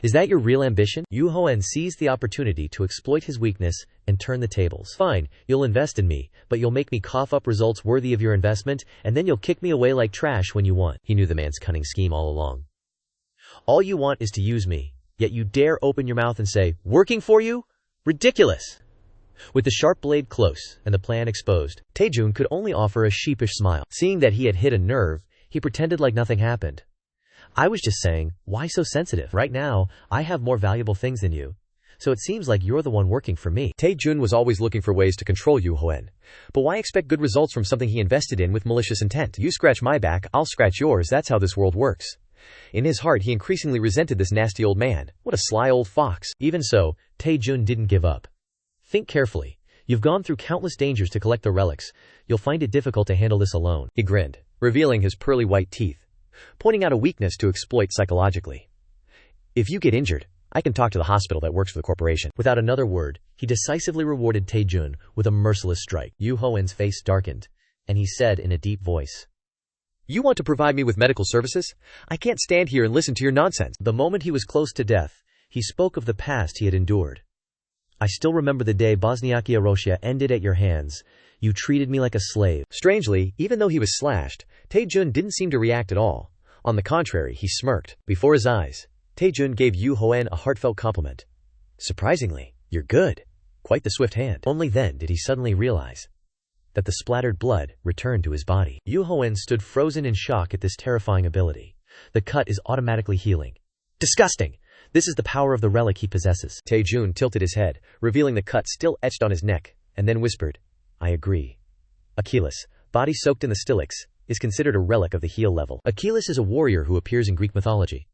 Is that your real ambition?" Duhoen seized the opportunity to exploit his weakness and turn the tables. "Fine, you'll invest in me, but you'll make me cough up results worthy of your investment, and then you'll kick me away like trash when you want." He knew the man's cunning scheme all along. "All you want is to use me, yet you dare open your mouth and say, working for you? Ridiculous!" With the sharp blade close and the plan exposed, Taejun could only offer a sheepish smile. Seeing that he had hit a nerve, he pretended like nothing happened. "I was just saying, why so sensitive? Right now, I have more valuable things than you. So it seems like you're the one working for me." Taejun was always looking for ways to control Duhoen. But why expect good results from something he invested in with malicious intent? "You scratch my back, I'll scratch yours. That's how this world works." In his heart, he increasingly resented this nasty old man. What a sly old fox. Even so, Taejun didn't give up. "Think carefully. You've gone through countless dangers to collect the relics. You'll find it difficult to handle this alone. He grinned, revealing his pearly white teeth, pointing out a weakness to exploit psychologically. If you get injured, I can talk to the hospital that works for the corporation. Without another word, he decisively rewarded Taejun with a merciless strike. Yu Hoen's face darkened, and he said in a deep voice, "You want to provide me with medical services? I can't stand here and listen to your nonsense." The moment he was close to death, he spoke of the past he had endured. "I still remember the day Bosniakia Russia ended at your hands. You treated me like a slave." Strangely, even though he was slashed, Taejun didn't seem to react at all. On the contrary, he smirked. Before his eyes, Taejun gave Yu Hoen a heartfelt compliment. "Surprisingly, you're good. Quite the swift hand." Only then did he suddenly realize that the splattered blood returned to his body. Yu Hoen stood frozen in shock at this terrifying ability. The cut is automatically healing. Disgusting! This is the power of the relic he possesses. Taejun tilted his head, revealing the cut still etched on his neck, and then whispered, "I agree." Achilles, body soaked in the Stylics, is considered a relic of the heal level. Achilles is a warrior who appears in Greek mythology.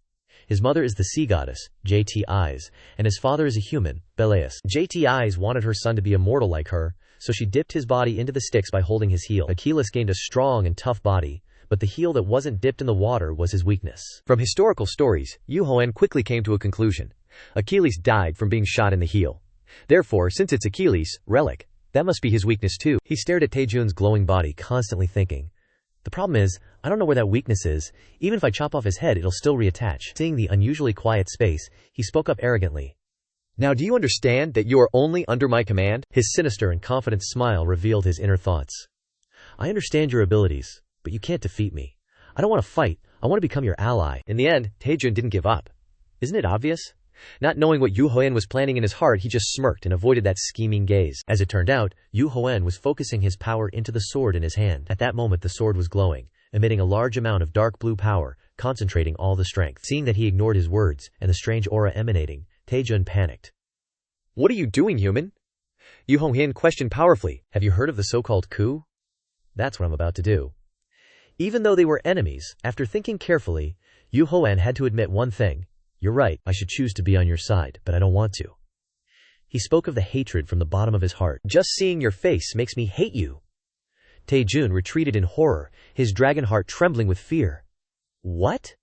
His mother is the sea goddess, Jtis, and his father is a human, Beleus. Jtis wanted her son to be immortal like her, so she dipped his body into the Styx by holding his heel. Achilles gained a strong and tough body, but the heel that wasn't dipped in the water was his weakness. From historical stories, Yu Hoen quickly came to a conclusion. Achilles died from being shot in the heel. Therefore, since it's Achilles' relic, that must be his weakness too. He stared at Taejun's glowing body, constantly thinking, "The problem is, I don't know where that weakness is. Even if I chop off his head, it'll still reattach." Seeing the unusually quiet space, he spoke up arrogantly. "Now do you understand that you are only under my command?" His sinister and confident smile revealed his inner thoughts. "I understand your abilities, but you can't defeat me. I don't want to fight. I want to become your ally." In the end, Taejun didn't give up. Isn't it obvious? Not knowing what Yu Hoen was planning in his heart, he just smirked and avoided that scheming gaze. As it turned out, Yu Hoen was focusing his power into the sword in his hand. At that moment the sword was glowing, emitting a large amount of dark blue power, concentrating all the strength. Seeing that he ignored his words, and the strange aura emanating, Taejun panicked. "What are you doing, human?" Yu Hoen questioned powerfully. "Have you heard of the so-called coup?" "That's what I'm about to do." Even though they were enemies, after thinking carefully, Yu Hoen had to admit one thing. "You're right, I should choose to be on your side, but I don't want to." He spoke of the hatred from the bottom of his heart. "Just seeing your face makes me hate you." Taejun retreated in horror, his dragon heart trembling with fear. "What?"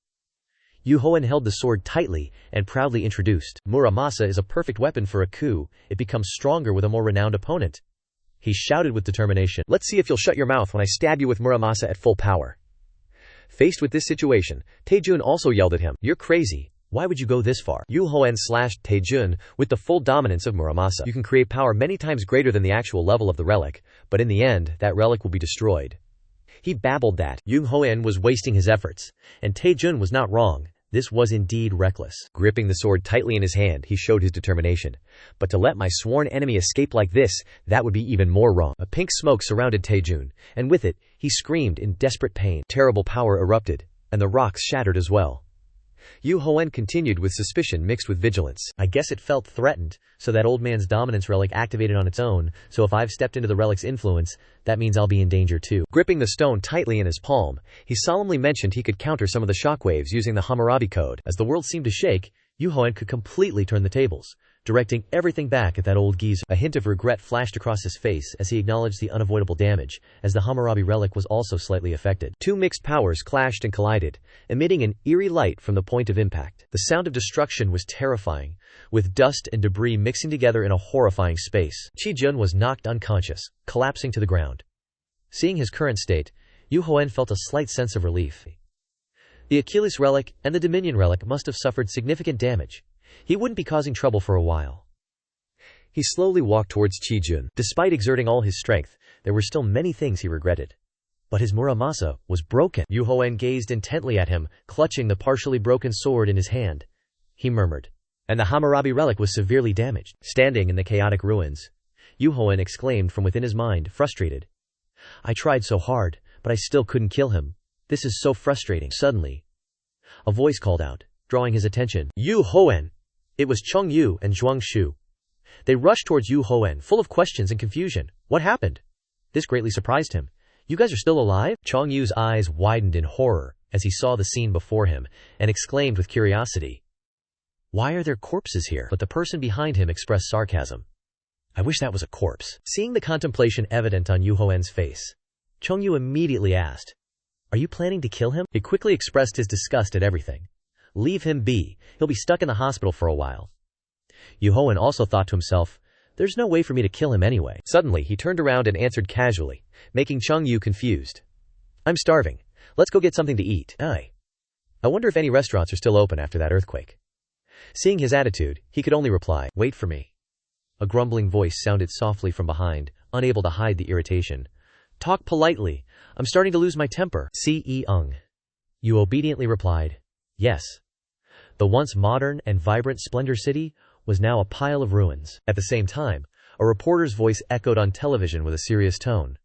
Yu Hoen held the sword tightly and proudly introduced, "Muramasa is a perfect weapon for a coup. It becomes stronger with a more renowned opponent." He shouted with determination, "Let's see if you'll shut your mouth when I stab you with Muramasa at full power." Faced with this situation, Taejun also yelled at him, "You're crazy. Why would you go this far?" Yu Hoen slashed Taejun with the full dominance of Muramasa. "You can create power many times greater than the actual level of the relic, but in the end, that relic will be destroyed." He babbled that Yu Hoen was wasting his efforts, and Taejun was not wrong. This was indeed reckless. Gripping the sword tightly in his hand, he showed his determination. "But to let my sworn enemy escape like this, that would be even more wrong." A pink smoke surrounded Taejun, and with it, he screamed in desperate pain. Terrible power erupted, and the rocks shattered as well. Yu Hoen continued with suspicion mixed with vigilance. "I guess it felt threatened, so that old man's dominance relic activated on its own, so if I've stepped into the relic's influence, that means I'll be in danger too." Gripping the stone tightly in his palm, he solemnly mentioned he could counter some of the shockwaves using the Hammurabi code. As the world seemed to shake, Yu Hoen could completely turn the tables, directing everything back at that old geezer. A hint of regret flashed across his face as he acknowledged the unavoidable damage, as the Hammurabi relic was also slightly affected. Two mixed powers clashed and collided, emitting an eerie light from the point of impact. The sound of destruction was terrifying, with dust and debris mixing together in a horrifying space. Taejun was knocked unconscious, collapsing to the ground. Seeing his current state, Yu Hoen felt a slight sense of relief. The Achilles relic and the Dominion relic must have suffered significant damage. He wouldn't be causing trouble for a while. He slowly walked towards Taejun. Despite exerting all his strength, there were still many things he regretted. But his Muramasa was broken. Yu Hoen gazed intently at him, clutching the partially broken sword in his hand. He murmured. "And the Hammurabi relic was severely damaged." Standing in the chaotic ruins, Yu Hoen exclaimed from within his mind, frustrated. "I tried so hard, but I still couldn't kill him. This is so frustrating." Suddenly, a voice called out, drawing his attention. "Yu Hoen!" It was Chung Yu and Zhuang Shu. They rushed towards Yu Hoen, full of questions and confusion. What happened? This greatly surprised him. "You guys are still alive?" Chung Yu's eyes widened in horror as he saw the scene before him, and exclaimed with curiosity, "Why are there corpses here?" But the person behind him expressed sarcasm. I wish that was a corpse. Seeing the contemplation evident on Yu Hoen's face, Chongyu immediately asked, "Are you planning to kill him?" He quickly expressed his disgust at everything. "Leave him be. He'll be stuck in the hospital for a while." Yu Hoen also thought to himself, "There's no way for me to kill him anyway." Suddenly, he turned around and answered casually, making Chongyu confused. "I'm starving. Let's go get something to eat." I wonder if any restaurants are still open after that earthquake. Seeing his attitude, he could only reply, "Wait for me." A grumbling voice sounded softly from behind, unable to hide the irritation. "Talk politely. I'm starting to lose my temper." "Ce-ung." Yu obediently replied, "Yes." The once modern and vibrant Splendor City was now a pile of ruins. At the same time, a reporter's voice echoed on television with a serious tone.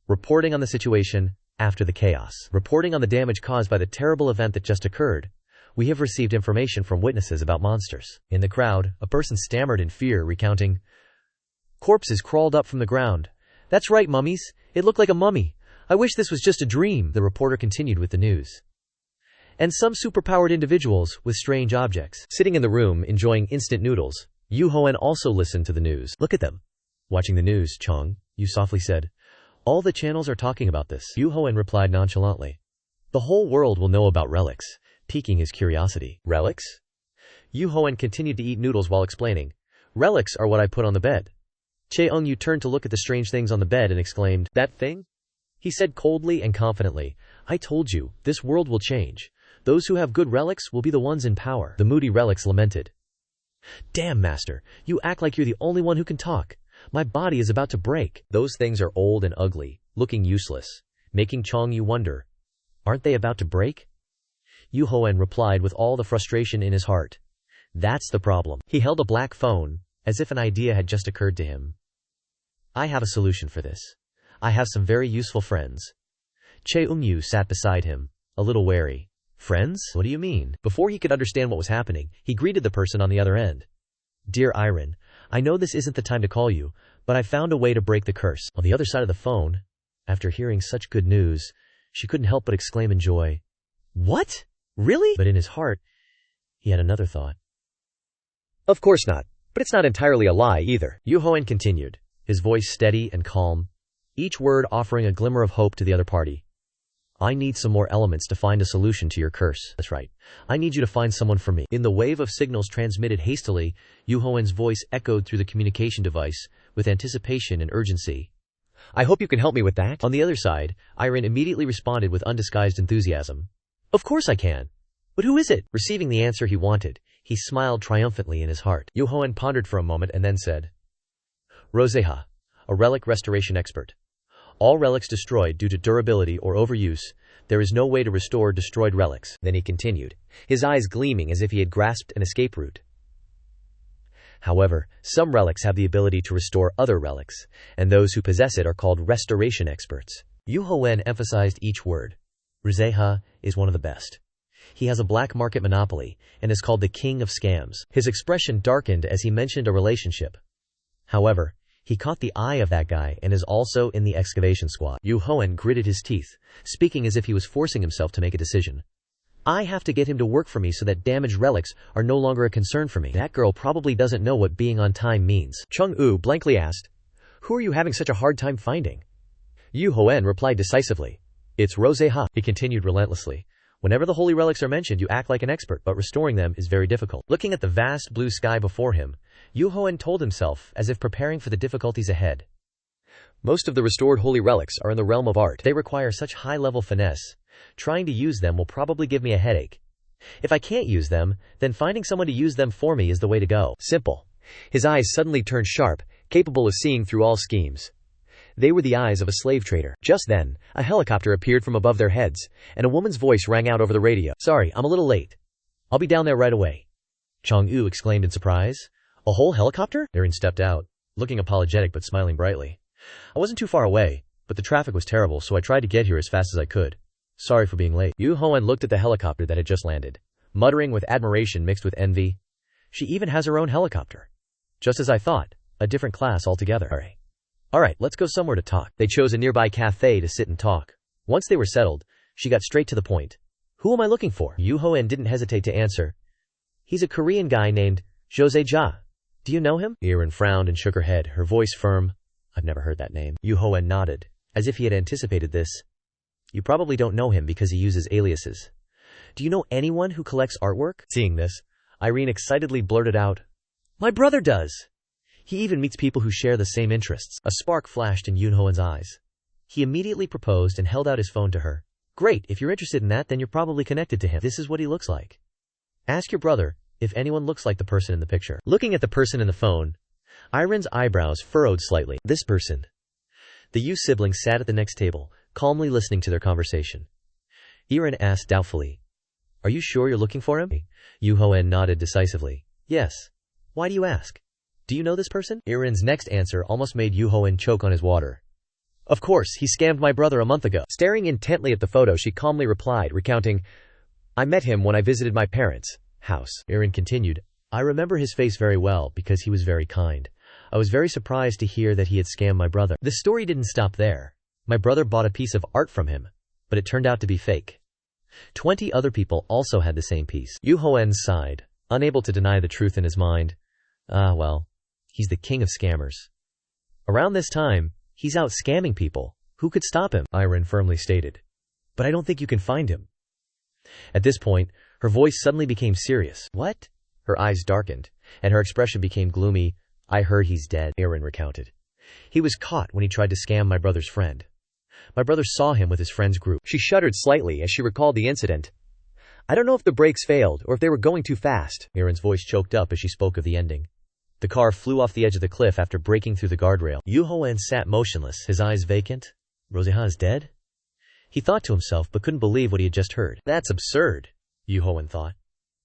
Reporting on the situation after the chaos. Reporting on the damage caused by the terrible event that just occurred. We have received information from witnesses about monsters. In the crowd, a person stammered in fear, recounting, "Corpses crawled up from the ground. That's right, mummies. It looked like a mummy. I wish this was just a dream." The reporter continued with the news. "And some superpowered individuals with strange objects." Sitting in the room, enjoying instant noodles, Yu Hoen also listened to the news. "Look at them." "Watching the news, Chong," Yu softly said. "All the channels are talking about this." Yu Hoen replied nonchalantly. "The whole world will know about relics," piquing his curiosity. "Relics?" Yu Hoen continued to eat noodles while explaining. "Relics are what I put on the bed." Cheung-yu turned to look at the strange things on the bed and exclaimed, "That thing?" He said coldly and confidently, "I told you, this world will change. Those who have good relics will be the ones in power." The moody relics lamented. "Damn, master, you act like you're the only one who can talk. My body is about to break." "Those things are old and ugly, looking useless," making Chong-yu wonder, "Aren't they about to break?" Yu Hoen replied with all the frustration in his heart. "That's the problem." He held a black phone, as if an idea had just occurred to him. "I have a solution for this. I have some very useful friends." Cheung-yu sat beside him, a little wary. "Friends? What do you mean?" Before he could understand what was happening, he greeted the person on the other end. "Dear Iron, I know this isn't the time to call you, but I found a way to break the curse." On the other side of the phone, after hearing such good news, she couldn't help but exclaim in joy, "What? Really?" But in his heart, he had another thought. "Of course not, but it's not entirely a lie either." Yu Hoen continued, his voice steady and calm, each word offering a glimmer of hope to the other party. "I need some more elements to find a solution to your curse. That's right. I need you to find someone for me." In the wave of signals transmitted hastily, Yu Hoen's voice echoed through the communication device, with anticipation and urgency. "I hope you can help me with that." On the other side, Iron immediately responded with undisguised enthusiasm. "Of course I can. But who is it?" Receiving the answer he wanted, he smiled triumphantly in his heart. Yu Hoen pondered for a moment and then said, "Roseha, a relic restoration expert. All relics destroyed due to durability or overuse, there is no way to restore destroyed relics." Then he continued, his eyes gleaming as if he had grasped an escape route. "However, some relics have the ability to restore other relics, and those who possess it are called restoration experts." Yu Hoen emphasized each word. "Roseha is one of the best. He has a black market monopoly, and is called the king of scams." His expression darkened as he mentioned a relationship. However, he caught the eye of that guy and is also in the excavation squad. Yu Hoen gritted his teeth, speaking as if he was forcing himself to make a decision. "I have to get him to work for me so that damaged relics are no longer a concern for me." That girl probably doesn't know what being on time means. Chung-yu blankly asked, "Who are you having such a hard time finding?" Yu Hoen replied decisively, "It's Roseha." He continued relentlessly, "Whenever the holy relics are mentioned you act like an expert, but restoring them is very difficult." Looking at the vast blue sky before him, Yu Hoen told himself, as if preparing for the difficulties ahead. "Most of the restored holy relics are in the realm of art. They require such high-level finesse. Trying to use them will probably give me a headache. If I can't use them, then finding someone to use them for me is the way to go. Simple." His eyes suddenly turned sharp, capable of seeing through all schemes. They were the eyes of a slave trader. Just then, a helicopter appeared from above their heads, and a woman's voice rang out over the radio. "Sorry, I'm a little late. I'll be down there right away." Chong-yu exclaimed in surprise. "A whole helicopter?" Erin stepped out, looking apologetic but smiling brightly. "I wasn't too far away, but the traffic was terrible, so I tried to get here as fast as I could. Sorry for being late." Yu Hoen looked at the helicopter that had just landed, muttering with admiration mixed with envy. "She even has her own helicopter. Just as I thought, a different class altogether." Alright, let's go somewhere to talk." They chose a nearby cafe to sit and talk. Once they were settled, she got straight to the point. "Who am I looking for?" Yu Hoen didn't hesitate to answer. "He's a Korean guy named Jose Ja. Do you know him? Erin frowned and shook her head, her voice firm. I've never heard that name. Duhoen nodded, as if he had anticipated this. You probably don't know him because he uses aliases. Do you know anyone who collects artwork? Seeing this, Irene excitedly blurted out, My brother does! He even meets people who share the same interests. A spark flashed in Duhoen's eyes. He immediately proposed and held out his phone to her. Great, if you're interested in that, then you're probably connected to him. This is what he looks like. Ask your brother if anyone looks like the person in the picture. Looking at the person in the phone, Irene's eyebrows furrowed slightly. This person. The Yu siblings sat at the next table, calmly listening to their conversation. Irene asked doubtfully, Are you sure you're looking for him? Duhoen nodded decisively. Yes. Why do you ask? Do you know this person? Irene's next answer almost made Duhoen choke on his water. Of course, he scammed my brother a month ago. Staring intently at the photo, she calmly replied, recounting, I met him when I visited my parents' house. Irene continued, I remember his face very well because he was very kind. I was very surprised to hear that he had scammed my brother. The story didn't stop there. My brother bought a piece of art from him, but it turned out to be fake. 20 other people also had the same piece. Duhoen sighed, unable to deny the truth in his mind. Well, he's the king of scammers. Around this time, he's out scamming people. Who could stop him? Irene firmly stated. But I don't think you can find him. At this point, her voice suddenly became serious. What? Her eyes darkened, and her expression became gloomy. I heard he's dead, Irene recounted. He was caught when he tried to scam my brother's friend. My brother saw him with his friend's group. She shuddered slightly as she recalled the incident. I don't know if the brakes failed or if they were going too fast. Irene's voice choked up as she spoke of the ending. The car flew off the edge of the cliff after breaking through the guardrail. Duhoen sat motionless, his eyes vacant. Roseha is dead? He thought to himself but couldn't believe what he had just heard. That's absurd, Duhoen thought.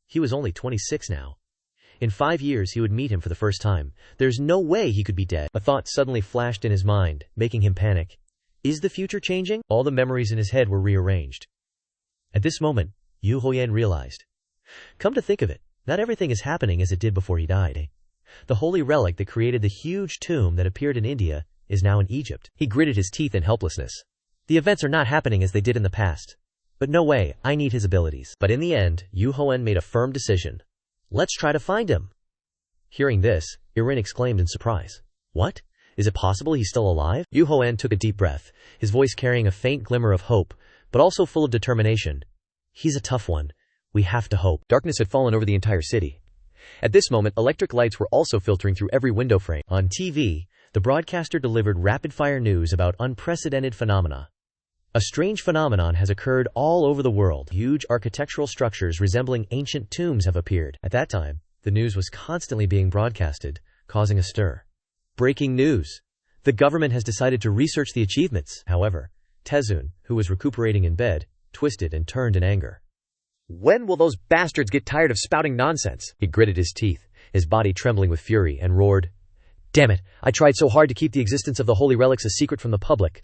He was only 26 now. In 5 years he would meet him for the first time. There's no way he could be dead. A thought suddenly flashed in his mind, making him panic. Is the future changing? All the memories in his head were rearranged. At this moment, Duhoen realized. Come to think of it, not everything is happening as it did before he died. The holy relic that created the huge tomb that appeared in India is now in Egypt. He gritted his teeth in helplessness. The events are not happening as they did in the past. But no way, I need his abilities. But in the end, Duhoen made a firm decision. Let's try to find him. Hearing this, Irene exclaimed in surprise. What? Is it possible he's still alive? Duhoen took a deep breath, his voice carrying a faint glimmer of hope, but also full of determination. He's a tough one. We have to hope. Darkness had fallen over the entire city. At this moment, electric lights were also filtering through every window frame. On TV, the broadcaster delivered rapid-fire news about unprecedented phenomena. A strange phenomenon has occurred all over the world. Huge architectural structures resembling ancient tombs have appeared. At that time, the news was constantly being broadcasted, causing a stir. Breaking news! The government has decided to research the achievements. However, Tezun, who was recuperating in bed, twisted and turned in anger. When will those bastards get tired of spouting nonsense? He gritted his teeth, his body trembling with fury, and roared. Damn it, I tried so hard to keep the existence of the holy relics a secret from the public.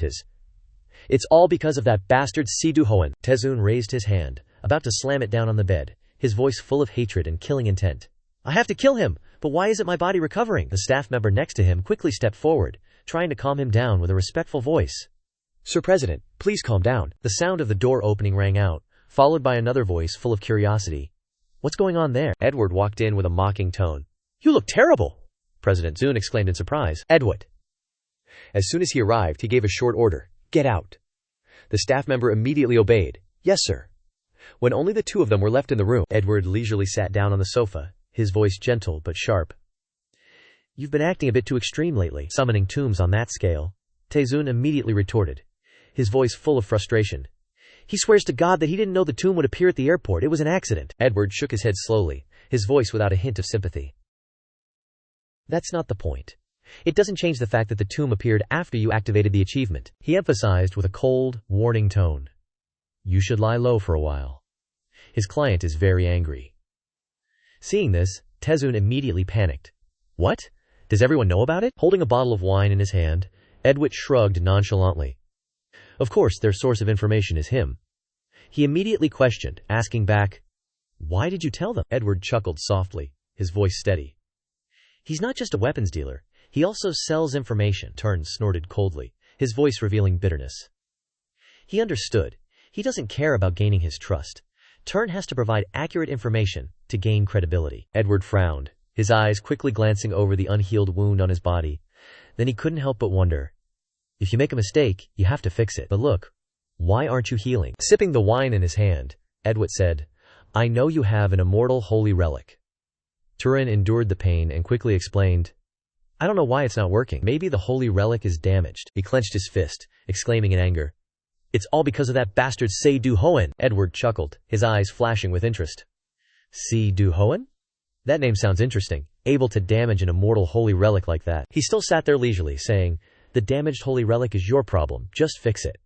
It's all because of that bastard Seo Duhoen. Tezun raised his hand, about to slam it down on the bed, his voice full of hatred and killing intent. I have to kill him, but why isn't my body recovering? The staff member next to him quickly stepped forward, trying to calm him down with a respectful voice. Sir President, please calm down. The sound of the door opening rang out, followed by another voice full of curiosity. What's going on there? Edward walked in with a mocking tone. You look terrible! President Zun exclaimed in surprise. Edward! As soon as he arrived, he gave a short order. Get out. The staff member immediately obeyed. Yes, sir. When only the two of them were left in the room, Edward leisurely sat down on the sofa, his voice gentle but sharp. You've been acting a bit too extreme lately, summoning tombs on that scale. Tezun immediately retorted, his voice full of frustration. He swears to God that he didn't know the tomb would appear at the airport. It was an accident. Edward shook his head slowly, his voice without a hint of sympathy. That's not the point. It doesn't change the fact that the tomb appeared after you activated the achievement. He emphasized with a cold, warning tone. You should lie low for a while. His client is very angry. Seeing this, Tezun immediately panicked. What? Does everyone know about it? Holding a bottle of wine in his hand, Edward shrugged nonchalantly. Of course, their source of information is him. He immediately questioned, asking back, Why did you tell them? Edward chuckled softly, his voice steady. He's not just a weapons dealer. He also sells information. Turn snorted coldly, his voice revealing bitterness. He understood. He doesn't care about gaining his trust. Turn has to provide accurate information to gain credibility. Edward frowned, his eyes quickly glancing over the unhealed wound on his body. Then he couldn't help but wonder. If you make a mistake, you have to fix it. But look, why aren't you healing? Sipping the wine in his hand, Edward said, I know you have an immortal holy relic. Turin endured the pain and quickly explained, I don't know why it's not working. Maybe the holy relic is damaged. He clenched his fist, exclaiming in anger. It's all because of that bastard Seo Duhoen. Edward chuckled, his eyes flashing with interest. Seo Duhoen? That name sounds interesting, able to damage an immortal holy relic like that. He still sat there leisurely, saying, the damaged holy relic is your problem, just fix it.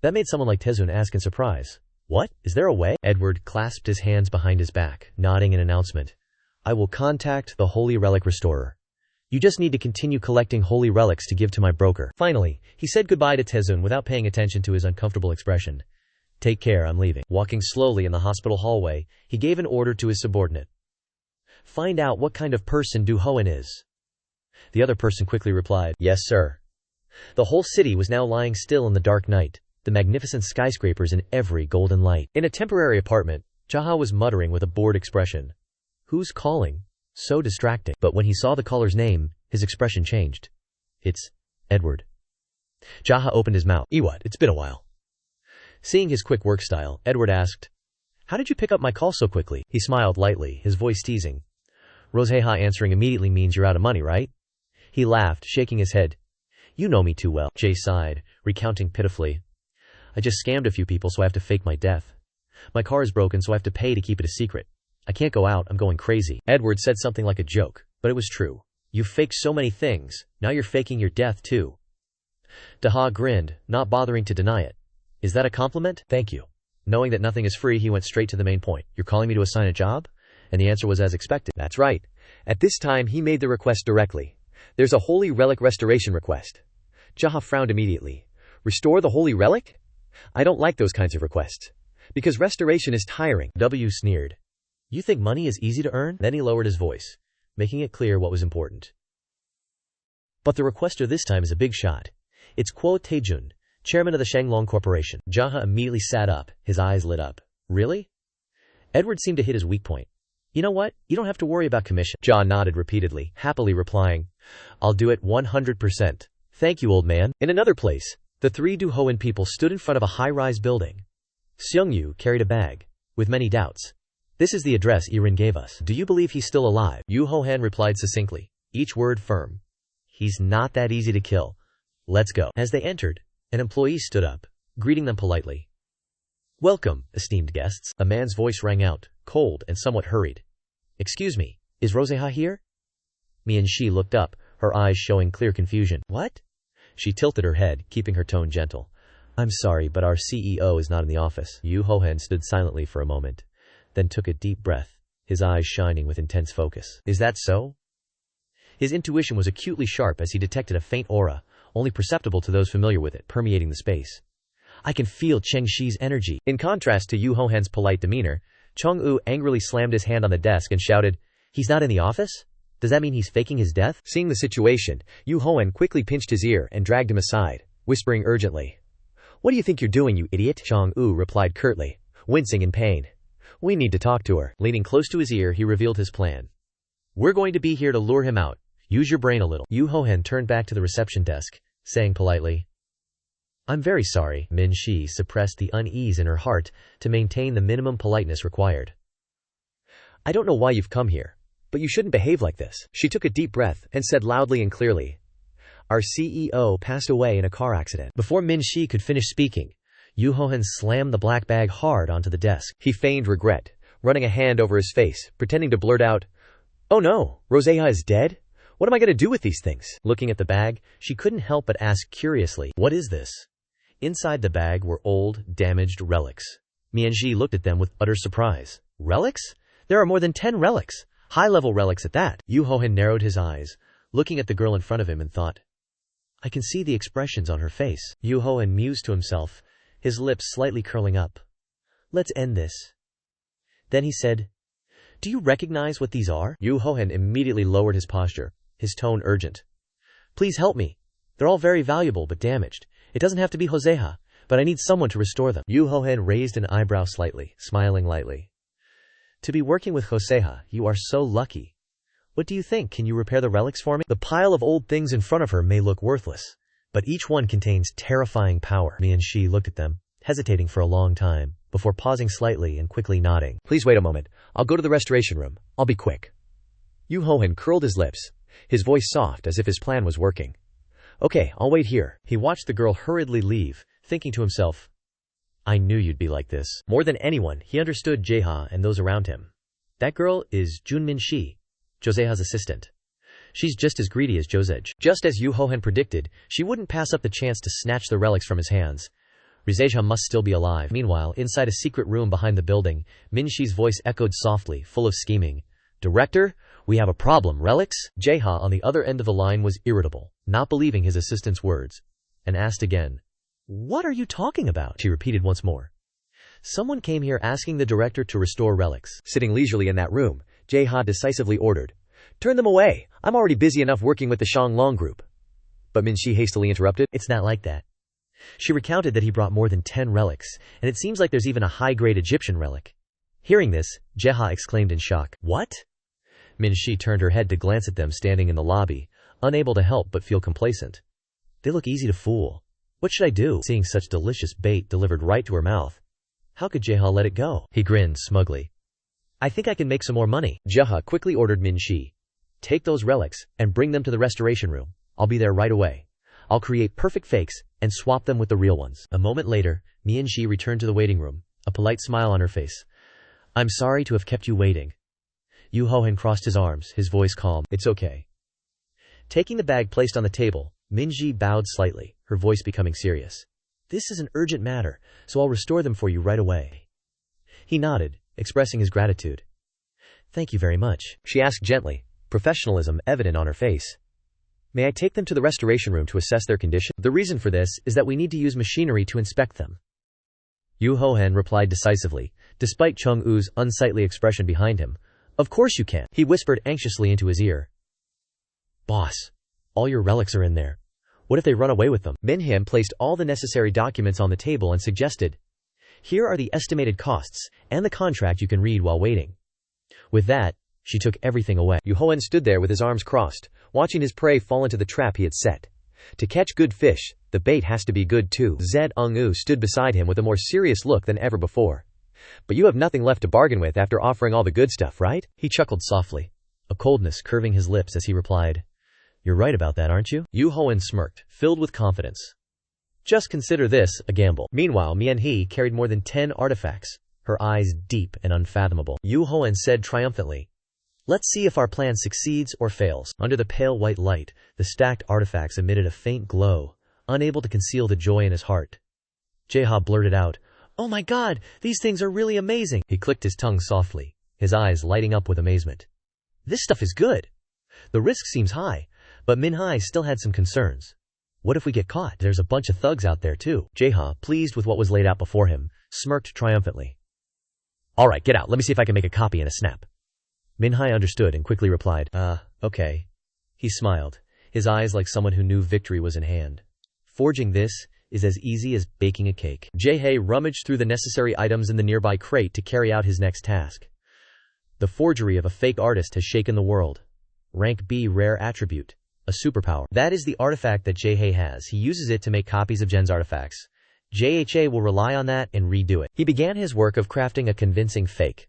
That made someone like Tezun ask in surprise. What? Is there a way? Edward clasped his hands behind his back, nodding in announcement. I will contact the holy relic restorer. You just need to continue collecting holy relics to give to my broker. Finally, he said goodbye to Tezun without paying attention to his uncomfortable expression. Take care, I'm leaving. Walking slowly in the hospital hallway, he gave an order to his subordinate. Find out what kind of person Duhoen is. The other person quickly replied, Yes, sir. The whole city was now lying still in the dark night, the magnificent skyscrapers in every golden light. In a temporary apartment, Jaha was muttering with a bored expression. Who's calling? So distracting. But when he saw the caller's name, his expression changed. It's Edward. Jaha opened his mouth. Ewad, it's been a while. Seeing his quick work style, Edward asked, How did you pick up my call so quickly? He smiled lightly, his voice teasing. Roseha answering immediately means you're out of money, right? He laughed, shaking his head. You know me too well. Jay sighed, recounting pitifully. I just scammed a few people, so I have to fake my death. My car is broken, so I have to pay to keep it a secret. I can't go out, I'm going crazy. Edward said something like a joke, but it was true. You've faked so many things, now you're faking your death too. Daha grinned, not bothering to deny it. Is that a compliment? Thank you. Knowing that nothing is free, he went straight to the main point. You're calling me to assign a job? And the answer was as expected. That's right. At this time, he made the request directly. There's a holy relic restoration request. Jaha frowned immediately. Restore the holy relic? I don't like those kinds of requests. Because restoration is tiring. W sneered. You think money is easy to earn? Then he lowered his voice, making it clear what was important. But the requester this time is a big shot. It's Kuo Taejun, chairman of the Shanglong Corporation. Jaha immediately sat up, his eyes lit up. Really? Edward seemed to hit his weak point. You know what? You don't have to worry about commission. Jha nodded repeatedly, happily replying, I'll do it 100%. Thank you, old man. In another place, the three Duhoen people stood in front of a high-rise building. Seungyu carried a bag, with many doubts. This is the address Irin gave us. Do you believe he's still alive? Yu Hohan replied succinctly, each word firm. He's not that easy to kill. Let's go. As they entered, an employee stood up, greeting them politely. Welcome, esteemed guests. A man's voice rang out, cold and somewhat hurried. Excuse me, is Roseha here? Mian-shi looked up, her eyes showing clear confusion. What? She tilted her head, keeping her tone gentle. I'm sorry, but our CEO is not in the office. Yu Hohan stood silently for a moment, then took a deep breath, his eyes shining with intense focus. Is that so? His intuition was acutely sharp as he detected a faint aura, only perceptible to those familiar with it, permeating the space. I can feel Cheng Shi's energy. In contrast to Yu Hohan's polite demeanor, Chong-u angrily slammed his hand on the desk and shouted, He's not in the office? Does that mean he's faking his death? Seeing the situation, Yu Hohan quickly pinched his ear and dragged him aside, whispering urgently. What do you think you're doing, you idiot? Chong-u replied curtly, wincing in pain. We need to talk to her. Leaning close to his ear, he revealed his plan. We're going to be here to lure him out. Use your brain a little. Yu Hohan turned back to the reception desk, saying politely, I'm very sorry. Min-shi suppressed the unease in her heart to maintain the minimum politeness required. I don't know why you've come here, but you shouldn't behave like this. She took a deep breath and said loudly and clearly, Our CEO passed away in a car accident. Before Min-shi could finish speaking, Yu Hohan slammed the black bag hard onto the desk. He feigned regret, running a hand over his face, pretending to blurt out, Oh no, Roseha is dead? What am I going to do with these things? Looking at the bag, she couldn't help but ask curiously, What is this? Inside the bag were old, damaged relics. Mian-ji looked at them with utter surprise. Relics? There are more than 10 relics. High-level relics at that. Yu Hohan narrowed his eyes, looking at the girl in front of him and thought, I can see the expressions on her face. Yu Hohan mused to himself, his lips slightly curling up. Let's end this. Then he said, Do you recognize what these are? Yu Hohan immediately lowered his posture, his tone urgent. Please help me. They're all very valuable but damaged. It doesn't have to be Roseha, but I need someone to restore them. Yu Hohan raised an eyebrow slightly, smiling lightly. To be working with Roseha, you are so lucky. What do you think? Can you repair the relics for me? The pile of old things in front of her may look worthless, but each one contains terrifying power. Me and she looked at them, hesitating for a long time, before pausing slightly and quickly nodding. Please wait a moment. I'll go to the restoration room. I'll be quick. Duhoen curled his lips, his voice soft as if his plan was working. Okay, I'll wait here. He watched the girl hurriedly leave, thinking to himself, I knew you'd be like this. More than anyone, he understood Jaeha and those around him. That girl is Junmin Shi, Joseha's assistant. She's just as greedy as Josej. Just as Duhoen predicted, she wouldn't pass up the chance to snatch the relics from his hands. Rizeja must still be alive. Meanwhile, inside a secret room behind the building, Min Shi's voice echoed softly, full of scheming. Director, we have a problem. Relics? Jaeha on the other end of the line was irritable, not believing his assistant's words, and asked again. What are you talking about? She repeated once more. Someone came here asking the director to restore relics. Sitting leisurely in that room, Jaeha decisively ordered. Turn them away. I'm already busy enough working with the Shanglong group. But Min Shi hastily interrupted. It's not like that. She recounted that he brought more than 10 relics, and it seems like there's even a high-grade Egyptian relic. Hearing this, Jaeha exclaimed in shock. What? Min Shi turned her head to glance at them standing in the lobby, unable to help but feel complacent. They look easy to fool. What should I do? Seeing such delicious bait delivered right to her mouth. How could Jaeha let it go? He grinned smugly. I think I can make some more money. Jaeha quickly ordered Min Shi. Take those relics, and bring them to the restoration room. I'll be there right away. I'll create perfect fakes, and swap them with the real ones. A moment later, Min Shi returned to the waiting room, a polite smile on her face. I'm sorry to have kept you waiting. Duhoen crossed his arms, his voice calm. It's okay. Taking the bag placed on the table, Min Shi bowed slightly, her voice becoming serious. This is an urgent matter, so I'll restore them for you right away. He nodded, expressing his gratitude. Thank you very much, she asked gently, professionalism evident on her face. May I take them to the restoration room to assess their condition? The reason for this is that we need to use machinery to inspect them. Duhoen replied decisively, despite Chung-U's unsightly expression behind him. Of course you can. He whispered anxiously into his ear. Boss, all your relics are in there. What if they run away with them? Min-Him placed all the necessary documents on the table and suggested, here are the estimated costs, and the contract you can read while waiting. With that, she took everything away. Duhoen stood there with his arms crossed, watching his prey fall into the trap he had set. To catch good fish, the bait has to be good too. Zung-U stood beside him with a more serious look than ever before. But you have nothing left to bargain with after offering all the good stuff, right? He chuckled softly, a coldness curving his lips as he replied, You're right about that, aren't you? Duhoen smirked, filled with confidence. Just consider this a gamble. Meanwhile, Mian-He carried more than 10 artifacts, her eyes deep and unfathomable. Duhoen said triumphantly, Let's see if our plan succeeds or fails. Under the pale white light, the stacked artifacts emitted a faint glow, unable to conceal the joy in his heart. Jaeha blurted out, Oh my god, these things are really amazing. He clicked his tongue softly, his eyes lighting up with amazement. This stuff is good. The risk seems high, but Min-Hai still had some concerns. What if we get caught? There's a bunch of thugs out there too. Jaeha, pleased with what was laid out before him, smirked triumphantly. Alright, get out. Let me see if I can make a copy in a snap. Min-Hai understood and quickly replied, okay. He smiled, his eyes like someone who knew victory was in hand. Forging this is as easy as baking a cake. Jaehae rummaged through the necessary items in the nearby crate to carry out his next task. The forgery of a fake artist has shaken the world. Rank B rare attribute. A superpower. That is the artifact that Jaehae has. He uses it to make copies of Jen's artifacts. Jaehae will rely on that and redo it. He began his work of crafting a convincing fake.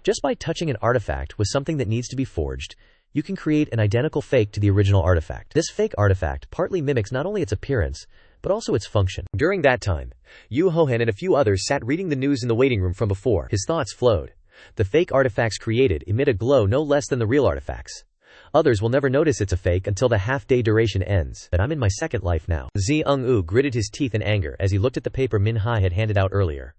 Just by touching an artifact with something that needs to be forged, you can create an identical fake to the original artifact. This fake artifact partly mimics not only its appearance, but also its function. During that time, Duhoen and a few others sat reading the news in the waiting room from before. His thoughts flowed. The fake artifacts created emit a glow no less than the real artifacts. Others will never notice it's a fake until the half-day duration ends. But I'm in my second life now. Zung-U gritted his teeth in anger as he looked at the paper Min-Hai had handed out earlier.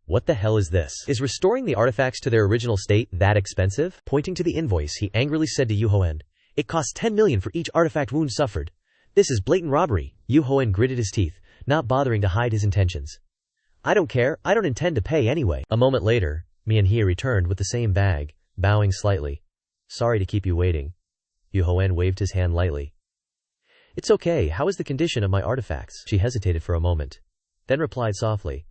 What the hell is this? Is restoring the artifacts to their original state that expensive? Pointing to the invoice, he angrily said to Duhoen, It costs 10 million for each artifact wound suffered. This is blatant robbery. Duhoen gritted his teeth, not bothering to hide his intentions. I don't care. I don't intend to pay anyway. A moment later, Mian-He returned with the same bag, bowing slightly. Sorry to keep you waiting. Duhoen waved his hand lightly. It's okay. How is the condition of my artifacts? She hesitated for a moment, then replied softly.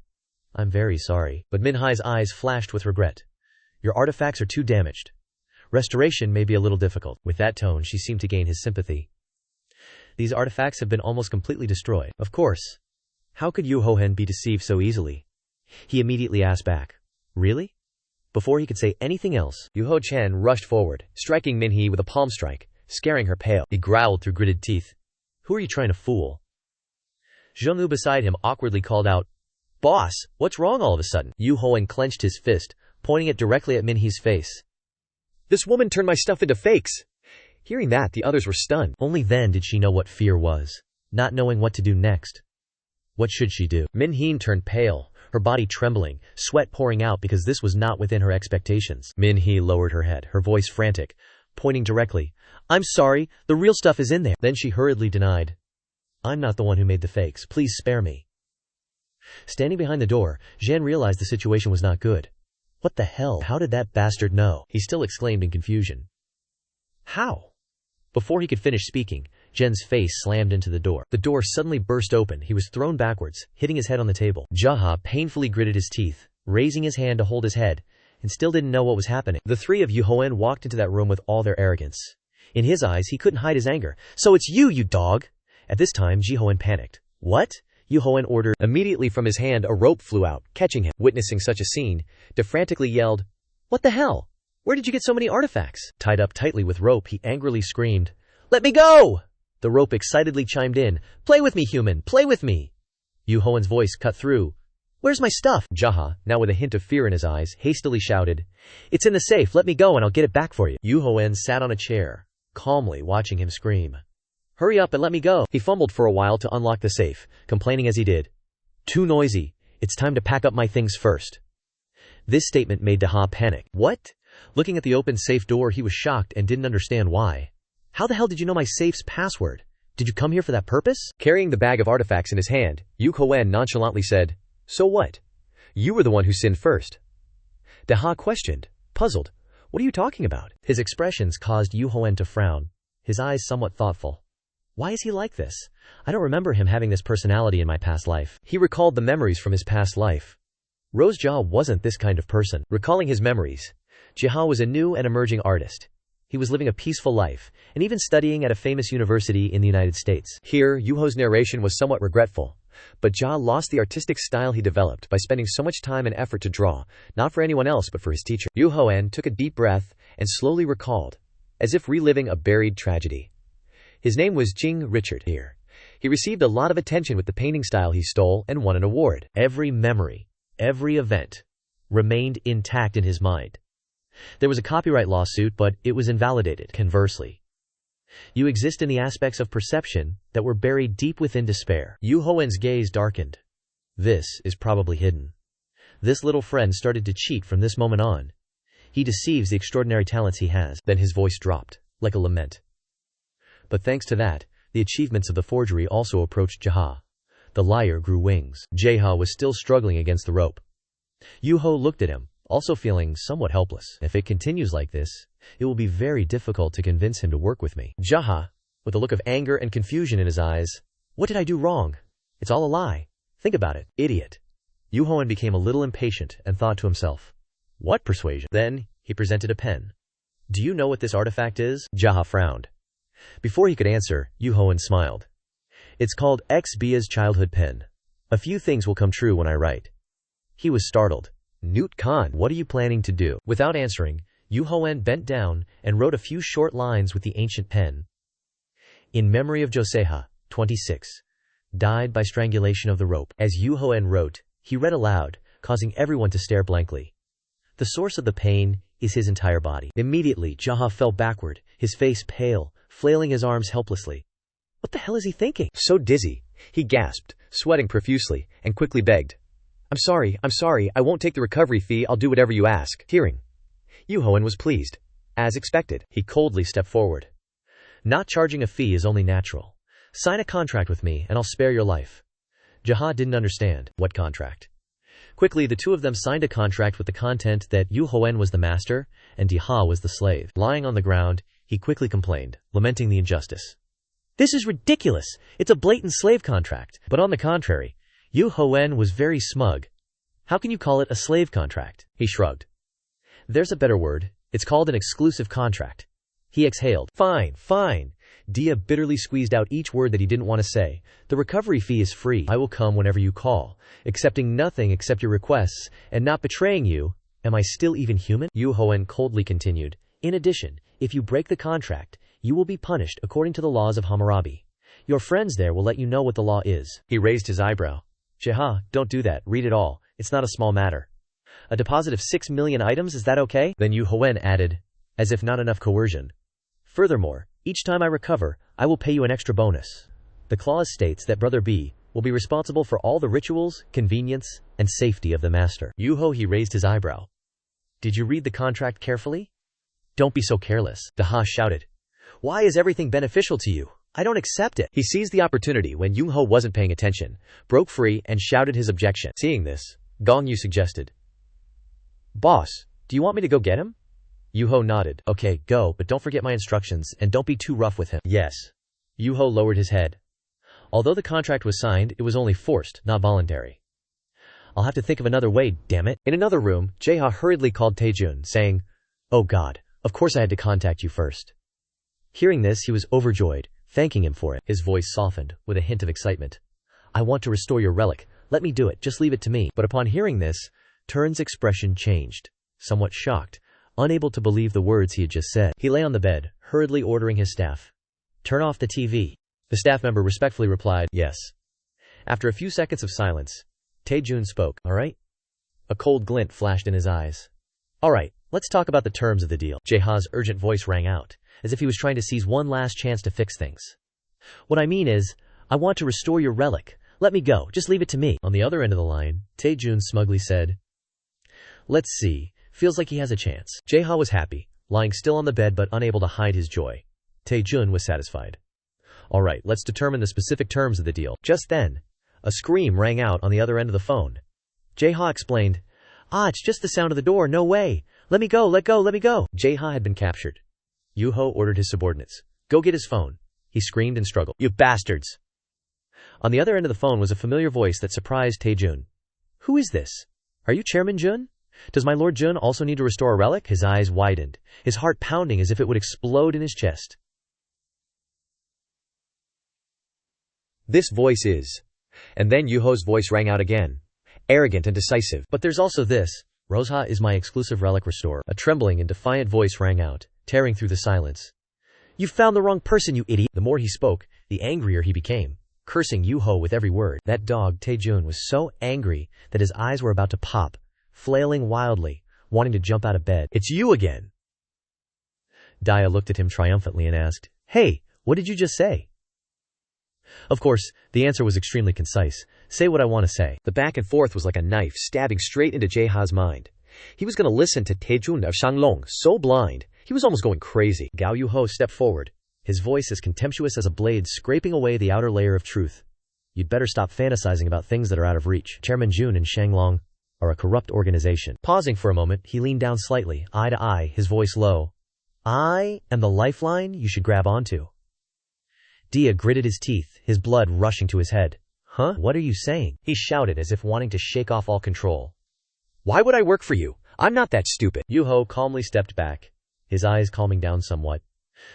I'm very sorry. But Min-Hai's eyes flashed with regret. Your artifacts are too damaged. Restoration may be a little difficult. With that tone, she seemed to gain his sympathy. These artifacts have been almost completely destroyed. Of course. How could Yu Hohen be deceived so easily? He immediately asked back. Really? Before he could say anything else, Yu Ho Chen rushed forward, striking Minhee with a palm strike, scaring her pale. He growled through gritted teeth. Who are you trying to fool? Zhengwu beside him awkwardly called out, Boss, what's wrong all of a sudden? Yu Hohen clenched his fist, pointing it directly at Minhee's face. This woman turned my stuff into fakes. Hearing that, the others were stunned. Only then did she know what fear was, not knowing what to do next. What should she do? Minhee turned pale, her body trembling, sweat pouring out because this was not within her expectations. Minhee lowered her head, her voice frantic, pointing directly. I'm sorry, the real stuff is in there. Then she hurriedly denied. I'm not the one who made the fakes. Please spare me. Standing behind the door, Zhan realized the situation was not good. What the hell? How did that bastard know? He still exclaimed in confusion. How? Before he could finish speaking, Zhen's face slammed into the door. The door suddenly burst open. He was thrown backwards, hitting his head on the table. Jaha painfully gritted his teeth, raising his hand to hold his head, and still didn't know what was happening. The three of Yu Hoen walked into that room with all their arrogance. In his eyes, he couldn't hide his anger. So it's you dog! At this time, Ji Hoen panicked. What? Yu Hoen ordered. Immediately from his hand a rope flew out, catching him. Witnessing such a scene, De frantically yelled, What the hell? Where did you get so many artifacts? Tied up tightly with rope, he angrily screamed, Let me go! The rope excitedly chimed in, Play with me, human, play with me! Yu Hoen's voice cut through. Where's my stuff? Jaha, now with a hint of fear in his eyes, hastily shouted, It's in the safe, let me go and I'll get it back for you. Yu Hoen sat on a chair, calmly watching him scream. Hurry up and let me go. He fumbled for a while to unlock the safe, complaining as he did. Too noisy. It's time to pack up my things first. This statement made Daha panic. What? Looking at the open safe door, he was shocked and didn't understand why. How the hell did you know my safe's password? Did you come here for that purpose? Carrying the bag of artifacts in his hand, Yu Hoen nonchalantly said, So what? You were the one who sinned first. Daha questioned, puzzled. What are you talking about? His expressions caused Yu Hoen to frown, his eyes somewhat thoughtful. Why is he like this? I don't remember him having this personality in my past life. He recalled the memories from his past life. Rose Jia wasn't this kind of person. Recalling his memories, Jia was a new and emerging artist. He was living a peaceful life, and even studying at a famous university in the United States. Here, Yuho's narration was somewhat regretful, but Jia lost the artistic style he developed by spending so much time and effort to draw, not for anyone else but for his teacher. Yu Hoen took a deep breath and slowly recalled, as if reliving a buried tragedy. His name was Jing Richard here. He received a lot of attention with the painting style he stole and won an award. Every memory, every event, remained intact in his mind. There was a copyright lawsuit, but it was invalidated. Conversely, you exist in the aspects of perception that were buried deep within despair. Yu Hoen's gaze darkened. This is probably hidden. This little friend started to cheat from this moment on. He deceives the extraordinary talents he has. Then his voice dropped, like a lament. But thanks to that, the achievements of the forgery also approached Jaha. The liar grew wings. Jaha was still struggling against the rope. Yu Ho looked at him, also feeling somewhat helpless. If it continues like this, it will be very difficult to convince him to work with me. Jaha, with a look of anger and confusion in his eyes, What did I do wrong? It's all a lie. Think about it, idiot. Yu Hoen became a little impatient and thought to himself, What persuasion? Then, he presented a pen. Do you know what this artifact is? Jaha frowned. Before he could answer, Yu Hoen smiled. It's called X-Bia's childhood pen. A few things will come true when I write. He was startled. Newt Khan, what are you planning to do? Without answering, Yu Hoen bent down and wrote a few short lines with the ancient pen. In memory of Joseha, 26, died by strangulation of the rope. As Yu Hoen wrote, he read aloud, causing everyone to stare blankly. The source of the pain is his entire body. Immediately, Jaha fell backward, his face pale, flailing his arms helplessly. What the hell is he thinking? So dizzy, he gasped, sweating profusely, and quickly begged. I'm sorry, I won't take the recovery fee, I'll do whatever you ask. Hearing, Yu Hoen was pleased. As expected, he coldly stepped forward. Not charging a fee is only natural. Sign a contract with me, and I'll spare your life. Jaha didn't understand. What contract? Quickly, the two of them signed a contract with the content that Yu Hoen was the master, and Diha was the slave. Lying on the ground, he quickly complained, lamenting the injustice. This is ridiculous! It's a blatant slave contract. But on the contrary, Yu Hoen was very smug. How can you call it a slave contract? He shrugged. There's a better word. It's called an exclusive contract. He exhaled. Fine, fine. Dia bitterly squeezed out each word that he didn't want to say. The recovery fee is free. I will come whenever you call, accepting nothing except your requests, and not betraying you. Am I still even human? Duhoen coldly continued. In addition, if you break the contract, you will be punished according to the laws of Hammurabi. Your friends there will let you know what the law is. He raised his eyebrow. Jeha, don't do that. Read it all. It's not a small matter. A deposit of 6 million items, is that okay? Then Duhoen added, as if not enough coercion. Furthermore, each time I recover, I will pay you an extra bonus. The clause states that Brother B will be responsible for all the rituals, convenience, and safety of the master. He raised his eyebrow. Did you read the contract carefully? Don't be so careless, Daha shouted. Why is everything beneficial to you? I don't accept it. He seized the opportunity when Yunho wasn't paying attention, broke free, and shouted his objection. Seeing this, Gongyu suggested, Boss, do you want me to go get him? Yuho nodded. Okay, go, but don't forget my instructions, and don't be too rough with him. Yes. Yuho lowered his head. Although the contract was signed, it was only forced, not voluntary. I'll have to think of another way, damn it. In another room, Jeha hurriedly called Taejun, saying, Oh God, of course I had to contact you first. Hearing this, he was overjoyed, thanking him for it. His voice softened, with a hint of excitement. I want to restore your relic. Let me do it, just leave it to me. But upon hearing this, Turn's expression changed, somewhat shocked, unable to believe the words he had just said. He lay on the bed, hurriedly ordering his staff. Turn off the TV. The staff member respectfully replied, Yes. After a few seconds of silence, Taejun spoke. All right? A cold glint flashed in his eyes. All right, let's talk about the terms of the deal. Jeha's urgent voice rang out, as if he was trying to seize one last chance to fix things. What I mean is, I want to restore your relic. Let me go, just leave it to me. On the other end of the line, Taejun smugly said, Let's see. Feels like he has a chance. Jeha was happy, lying still on the bed but unable to hide his joy. Taejun was satisfied. All right, let's determine the specific terms of the deal. Just then, a scream rang out on the other end of the phone. Jeha explained, it's just the sound of the door, no way. Let me go, let go, let me go. Jeha had been captured. Yuho ordered his subordinates. Go get his phone. He screamed and struggled. You bastards. On the other end of the phone was a familiar voice that surprised Taejun. Who is this? Are you Chairman Jun? Does my Lord Jun also need to restore a relic? His eyes widened, his heart pounding as if it would explode in his chest. This voice is. And then Yuho's voice rang out again, arrogant and decisive. But there's also this. Rozha is my exclusive relic restorer. A trembling and defiant voice rang out, tearing through the silence. You found the wrong person, you idiot. The more he spoke, the angrier he became, cursing Yuho with every word. That dog, Taejun, was so angry that his eyes were about to pop, flailing wildly, wanting to jump out of bed. It's you again. Dia looked at him triumphantly and asked, Hey, what did you just say? Of course, the answer was extremely concise. Say what I want to say. The back and forth was like a knife stabbing straight into Jeha's mind. He was going to listen to Taejun of Shanglong, so blind, he was almost going crazy. Gao Yuho stepped forward, his voice as contemptuous as a blade scraping away the outer layer of truth. You'd better stop fantasizing about things that are out of reach. Chairman Jun and Shanglong are a corrupt organization. Pausing for a moment, he leaned down slightly, eye to eye, his voice low. I am the lifeline you should grab onto. Dia gritted his teeth, his blood rushing to his head. Huh? What are you saying? He shouted as if wanting to shake off all control. Why would I work for you? I'm not that stupid. Yuho calmly stepped back, his eyes calming down somewhat.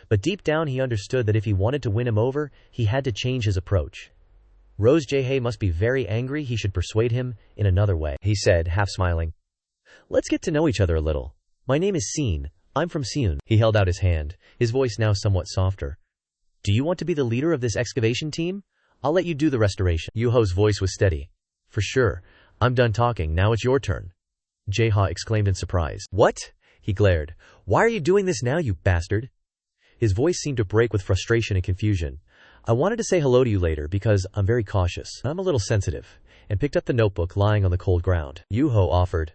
But deep down he understood that if he wanted to win him over, he had to change his approach. Rose Jae must be very angry. He should persuade him in another way, he said, half smiling. Let's get to know each other a little. My name is Seen. I'm from Seun. He held out his hand, his voice now somewhat softer. Do you want to be the leader of this excavation team? I'll let you do the restoration. Yuho's voice was steady. For sure. I'm done talking. Now it's your turn. Jeha exclaimed in surprise. What? He glared. Why are you doing this now, you bastard? His voice seemed to break with frustration and confusion. I wanted to say hello to you later because I'm very cautious. I'm a little sensitive, and picked up the notebook lying on the cold ground. Yuho offered.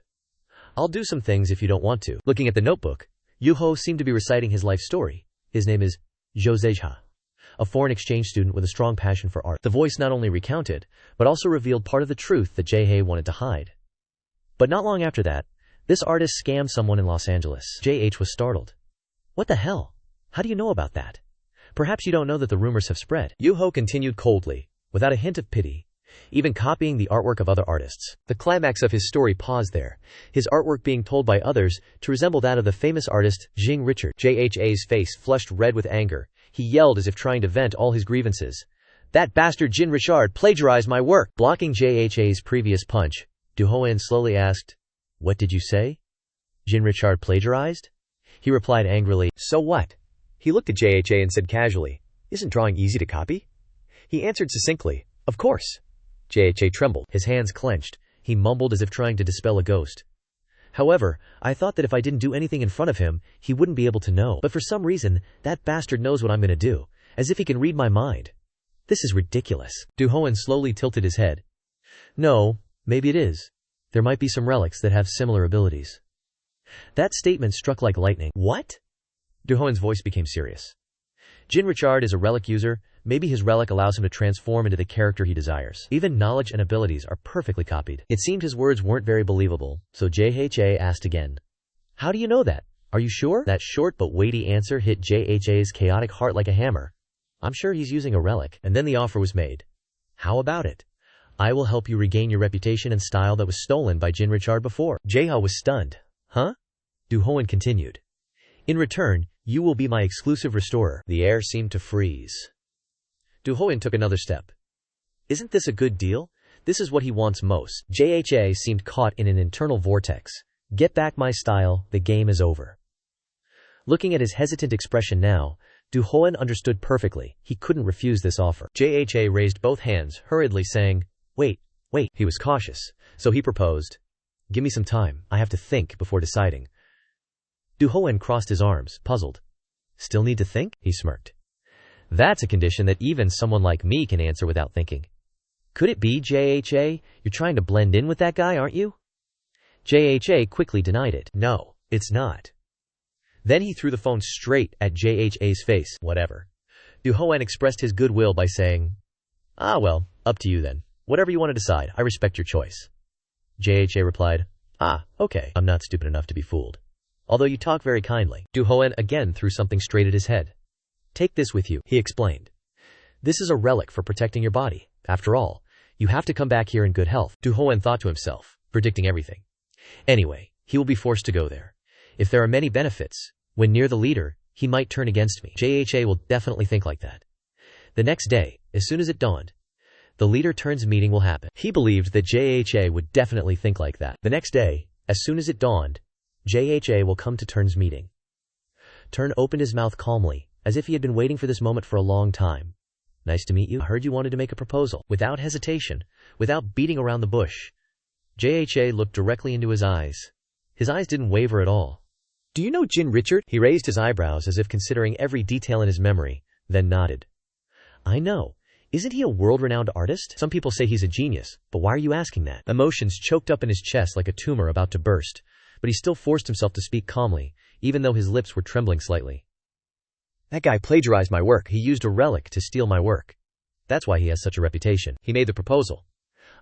I'll do some things if you don't want to. Looking at the notebook, Yuho seemed to be reciting his life story. His name is Joseja, a foreign exchange student with a strong passion for art. The voice not only recounted, but also revealed part of the truth that Jae wanted to hide. But not long after that, this artist scammed someone in Los Angeles. JH was startled. What the hell? How do you know about that? Perhaps you don't know that the rumors have spread. Yuho continued coldly, without a hint of pity. even copying the artwork of other artists. The climax of his story paused there, his artwork being told by others to resemble that of the famous artist Jing Richard. JHA's face flushed red with anger. He yelled as if trying to vent all his grievances. "That bastard Jin Richard plagiarized my work!" Blocking JHA's previous punch, Duhoen slowly asked, "What did you say? Jin Richard plagiarized?" He replied angrily, "So what?" He looked at JHA and said casually, "Isn't drawing easy to copy?" He answered succinctly, "Of course." JHA trembled, his hands clenched. He mumbled as if trying to dispel a ghost. "However, I thought that if I didn't do anything in front of him, he wouldn't be able to know. But for some reason, that bastard knows what I'm going to do, as if he can read my mind. This is ridiculous." Duhoen slowly tilted his head. "No, maybe it is. There might be some relics that have similar abilities." That statement struck like lightning. "What?" Duhoen's voice became serious. "Jin Richard is a relic user. Maybe his relic allows him to transform into the character he desires. Even knowledge and abilities are perfectly copied." It seemed his words weren't very believable, so JHA asked again, "How do you know that? Are you sure?" That short but weighty answer hit JHA's chaotic heart like a hammer. "I'm sure he's using a relic." And then the offer was made. "How about it? I will help you regain your reputation and style that was stolen by Jin Richard before." JHA was stunned. "Huh?" Duhoen continued. "In return, you will be my exclusive restorer." The air seemed to freeze. Duhoen took another step. "Isn't this a good deal? This is what he wants most." JHA seemed caught in an internal vortex. "Get back my style, the game is over." Looking at his hesitant expression now, Duhoen understood perfectly. He couldn't refuse this offer. JHA raised both hands, hurriedly saying, Wait. He was cautious, so he proposed, "Give me some time, I have to think before deciding." Duhoen crossed his arms, puzzled. "Still need to think?" he smirked. "That's a condition that even someone like me can answer without thinking." "Could it be, JHA? You're trying to blend in with that guy, aren't you?" JHA quickly denied it. "No, it's not." Then he threw the phone straight at JHA's face. "Whatever." Duhoen expressed his goodwill by saying, "Well, up to you then. Whatever you want to decide, I respect your choice." JHA replied, "Okay, I'm not stupid enough to be fooled. Although you talk very kindly." Duhoen again threw something straight at his head. "Take this with you," he explained. "This is a relic for protecting your body. After all, you have to come back here in good health." Duhoen thought to himself, predicting everything. "Anyway, he will be forced to go there. If there are many benefits, when near the leader, he might turn against me. JHA will definitely think like that." The next day, as soon as it dawned, the leader turns meeting will happen. He believed that JHA would definitely think like that. The next day, as soon as it dawned, JHA will come to Turn's meeting. Turn opened his mouth calmly, as if he had been waiting for this moment for a long time. "Nice to meet you. I heard you wanted to make a proposal." Without hesitation, without beating around the bush, JHA looked directly into his eyes. His eyes didn't waver at all. "Do you know Jin Richard?" He raised his eyebrows as if considering every detail in his memory, then nodded. "I know. Isn't he a world-renowned artist? Some people say he's a genius, but why are you asking that?" Emotions choked up in his chest like a tumor about to burst, but he still forced himself to speak calmly, even though his lips were trembling slightly. "That guy plagiarized my work. He used a relic to steal my work. That's why he has such a reputation." He made the proposal.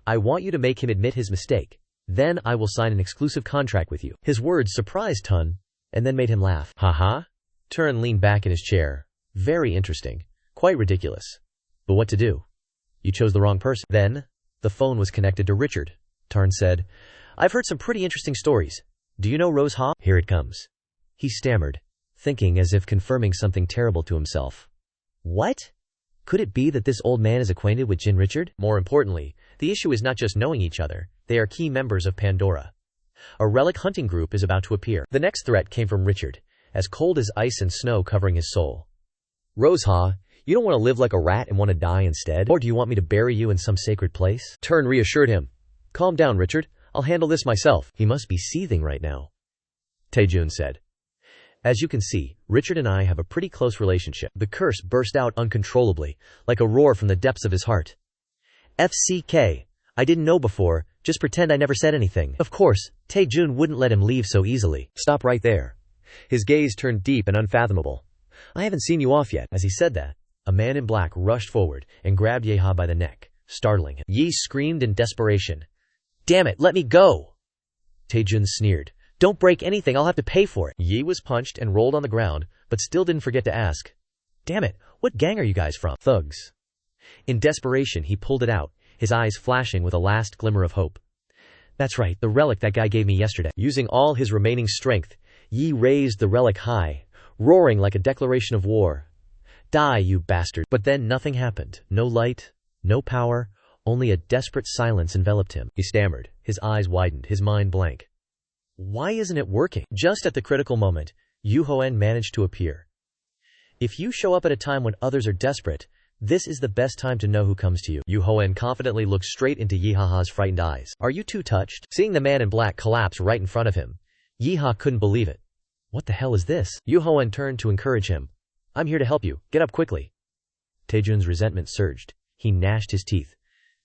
"I want you to make him admit his mistake. Then I will sign an exclusive contract with you." His words surprised Tun, and then made him laugh. "Ha." Turn leaned back in his chair. "Very interesting. Quite ridiculous. But what to do? You chose the wrong person." Then, the phone was connected to Richard. Tarn said, "I've heard some pretty interesting stories. Do you know Rose Ha?" "Here it comes." He stammered, thinking as if confirming something terrible to himself. "What? Could it be that this old man is acquainted with Jin Richard?" More importantly, the issue is not just knowing each other, they are key members of Pandora. A relic hunting group is about to appear. The next threat came from Richard, as cold as ice and snow covering his soul. "Rose Ha, you don't want to live like a rat and want to die instead? Or do you want me to bury you in some sacred place?" Turn reassured him. "Calm down, Richard. I'll handle this myself." He must be seething right now. Taejun said, "As you can see, Richard and I have a pretty close relationship." The curse burst out uncontrollably, like a roar from the depths of his heart. "FCK, I didn't know before, just pretend I never said anything." Of course, Taejun wouldn't let him leave so easily. "Stop right there." His gaze turned deep and unfathomable. "I haven't seen you off yet." As he said that, a man in black rushed forward and grabbed Yeha by the neck, startling him. Yi screamed in desperation. "Damn it, let me go!" Taejun sneered. "Don't break anything, I'll have to pay for it." Yi was punched and rolled on the ground, but still didn't forget to ask, "Damn it, what gang are you guys from?" "Thugs." In desperation he pulled it out, his eyes flashing with a last glimmer of hope. That's right, the relic that guy gave me yesterday. Using all his remaining strength, Yi raised the relic high, roaring like a declaration of war. Die, you bastard. But then nothing happened. No light, no power, only a desperate silence enveloped him. He stammered, his eyes widened, his mind blank. Why isn't it working? Just at the critical moment, Duhoen managed to appear. If you show up at a time when others are desperate, this is the best time to know who comes to you. Duhoen confidently looked straight into Yihaha's frightened eyes. Are you too touched? Seeing the man in black collapse right in front of him, Yiha couldn't believe it. What the hell is this? Duhoen turned to encourage him. I'm here to help you. Get up quickly. Taejun's resentment surged. He gnashed his teeth.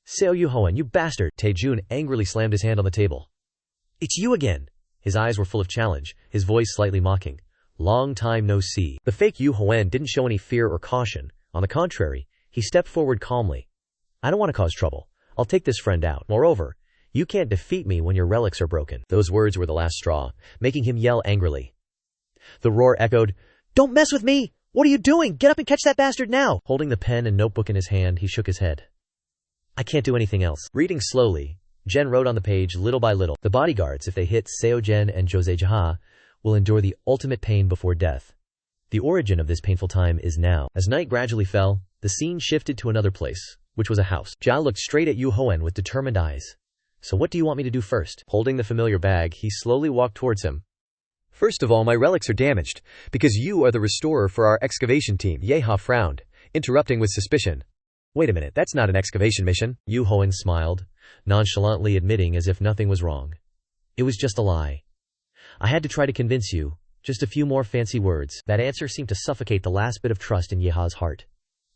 Seo Duhoen, you bastard! Taejun angrily slammed his hand on the table. It's you again! His eyes were full of challenge, his voice slightly mocking. Long time no see. The fake Duhoen didn't show any fear or caution. On the contrary, he stepped forward calmly. I don't want to cause trouble. I'll take this friend out. Moreover, you can't defeat me when your relics are broken. Those words were the last straw, making him yell angrily. The roar echoed, Don't mess with me! What are you doing? Get up and catch that bastard now! Holding the pen and notebook in his hand, he shook his head. I can't do anything else. Reading slowly, Jen wrote on the page little by little. The bodyguards, if they hit Seo Jen and Jose Jaha, will endure the ultimate pain before death. The origin of this painful time is now. As night gradually fell, the scene shifted to another place, which was a house. Jia looked straight at Duhoen with determined eyes. So what do you want me to do first? Holding the familiar bag, he slowly walked towards him. First of all, my relics are damaged, because you are the restorer for our excavation team. Yeha frowned, interrupting with suspicion. Wait a minute, that's not an excavation mission. Duhoen smiled, nonchalantly admitting as if nothing was wrong. It was just a lie. I had to try to convince you. Just a few more fancy words. That answer seemed to suffocate the last bit of trust in Yeha's heart.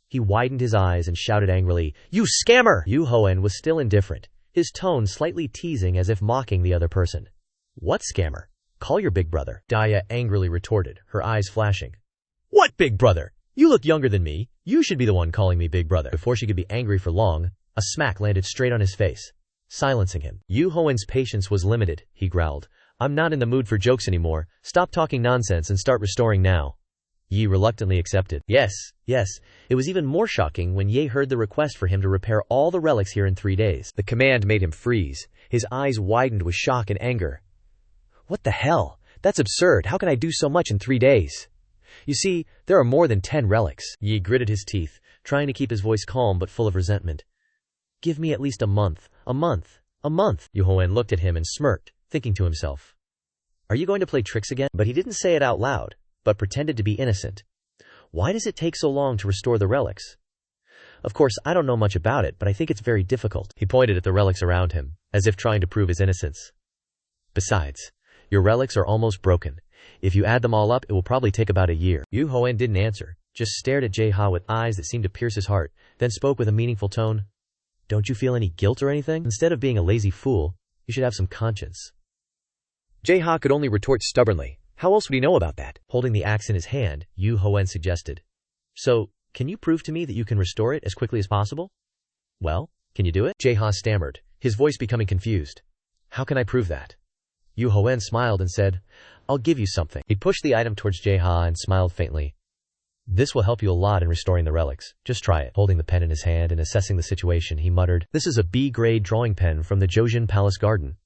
He widened his eyes and shouted angrily, You scammer! Duhoen was still indifferent, his tone slightly teasing as if mocking the other person. What scammer? Call your big brother. Daya angrily retorted, her eyes flashing. What big brother? You look younger than me. You should be the one calling me big brother. Before she could be angry for long, a smack landed straight on his face, silencing him. Duhoen's patience was limited, he growled. I'm not in the mood for jokes anymore. Stop talking nonsense and start restoring now. Yi reluctantly accepted. Yes. It was even more shocking when Ye heard the request for him to repair all the relics here in 3 days. The command made him freeze. His eyes widened with shock and anger. What the hell? That's absurd. How can I do so much in 3 days? You see, there are more than 10 relics. Yi gritted his teeth, trying to keep his voice calm but full of resentment. Give me at least a month. A month. Duhoen looked at him and smirked, thinking to himself. Are you going to play tricks again? But he didn't say it out loud, but pretended to be innocent. Why does it take so long to restore the relics? Of course, I don't know much about it, but I think it's very difficult. He pointed at the relics around him, as if trying to prove his innocence. Besides, your relics are almost broken. If you add them all up, it will probably take about a year. Duhoen didn't answer, just stared at Jae-ha with eyes that seemed to pierce his heart, then spoke with a meaningful tone. Don't you feel any guilt or anything? Instead of being a lazy fool, you should have some conscience. Jae-ha could only retort stubbornly. How else would he know about that? Holding the axe in his hand, Duhoen suggested. So, can you prove to me that you can restore it as quickly as possible? Well, can you do it? Jae-ha stammered, his voice becoming confused. How can I prove that? Duhoen smiled and said, I'll give you something. He pushed the item towards Jae-ha and smiled faintly. This will help you a lot in restoring the relics. Just try it. Holding the pen in his hand and assessing the situation, he muttered, This is a B-grade drawing pen from the Jojin Palace Garden.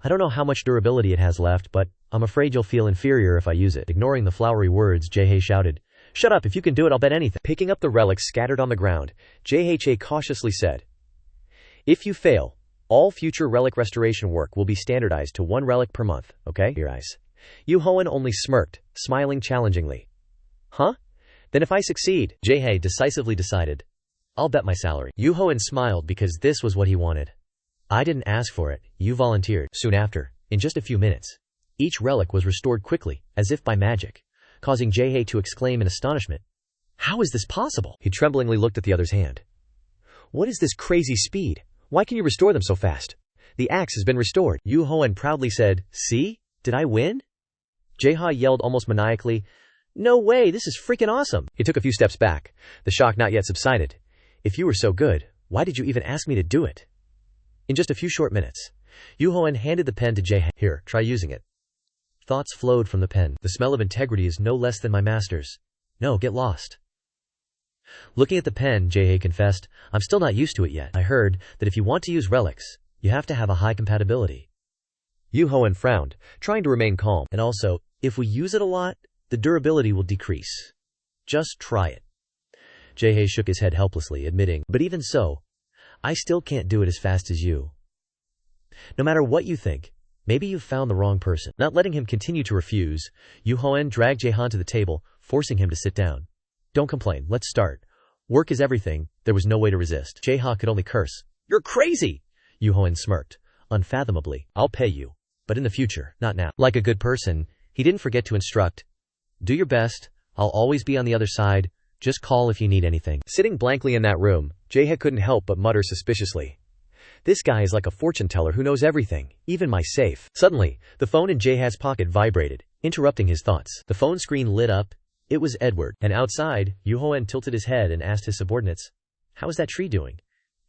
I don't know how much durability it has left, but I'm afraid you'll feel inferior if I use it. Ignoring the flowery words, Jae-ha shouted, Shut up, if you can do it, I'll bet anything. Picking up the relics scattered on the ground, Jae-ha cautiously said, If you fail, all future relic restoration work will be standardized to 1 relic per month, okay? Your eyes. Duhoen only smirked, smiling challengingly. Huh? Then if I succeed, Jae-ha decisively decided, I'll bet my salary. Duhoen smiled because this was what he wanted. I didn't ask for it, you volunteered. Soon after, in just a few minutes, each relic was restored quickly, as if by magic, causing Jae-ha to exclaim in astonishment. How is this possible? He tremblingly looked at the other's hand. What is this crazy speed? Why can you restore them so fast? The axe has been restored. Duhoen proudly said, See? Did I win? Jae-ha yelled almost maniacally, No way, this is freaking awesome. He took a few steps back, the shock not yet subsided. If you were so good, why did you even ask me to do it? In just a few short minutes, Duhoen handed the pen to Jae-ha. Here, try using it. Thoughts flowed from the pen. The smell of integrity is no less than my master's. No, get lost. Looking at the pen, Jae confessed, I'm still not used to it yet. I heard that if you want to use relics, you have to have a high compatibility. Duhoen frowned, trying to remain calm. And also, if we use it a lot, the durability will decrease. Just try it. Jae shook his head helplessly, admitting, but even so, I still can't do it as fast as you. No matter what you think, maybe you've found the wrong person. Not letting him continue to refuse, Duhoen dragged Jae to the table, forcing him to sit down. Don't complain, let's start. Work is everything. There was no way to resist. Jae could only curse. You're crazy! Duhoen smirked. Unfathomably. I'll pay you. But in the future, not now. Like a good person, he didn't forget to instruct. Do your best. I'll always be on the other side. Just call if you need anything. Sitting blankly in that room, Jae couldn't help but mutter suspiciously. This guy is like a fortune teller who knows everything, even my safe. Suddenly, the phone in Jaeha's pocket vibrated, interrupting his thoughts. The phone screen lit up. It was Edward. And outside, Duhoen tilted his head and asked his subordinates, How is that tree doing?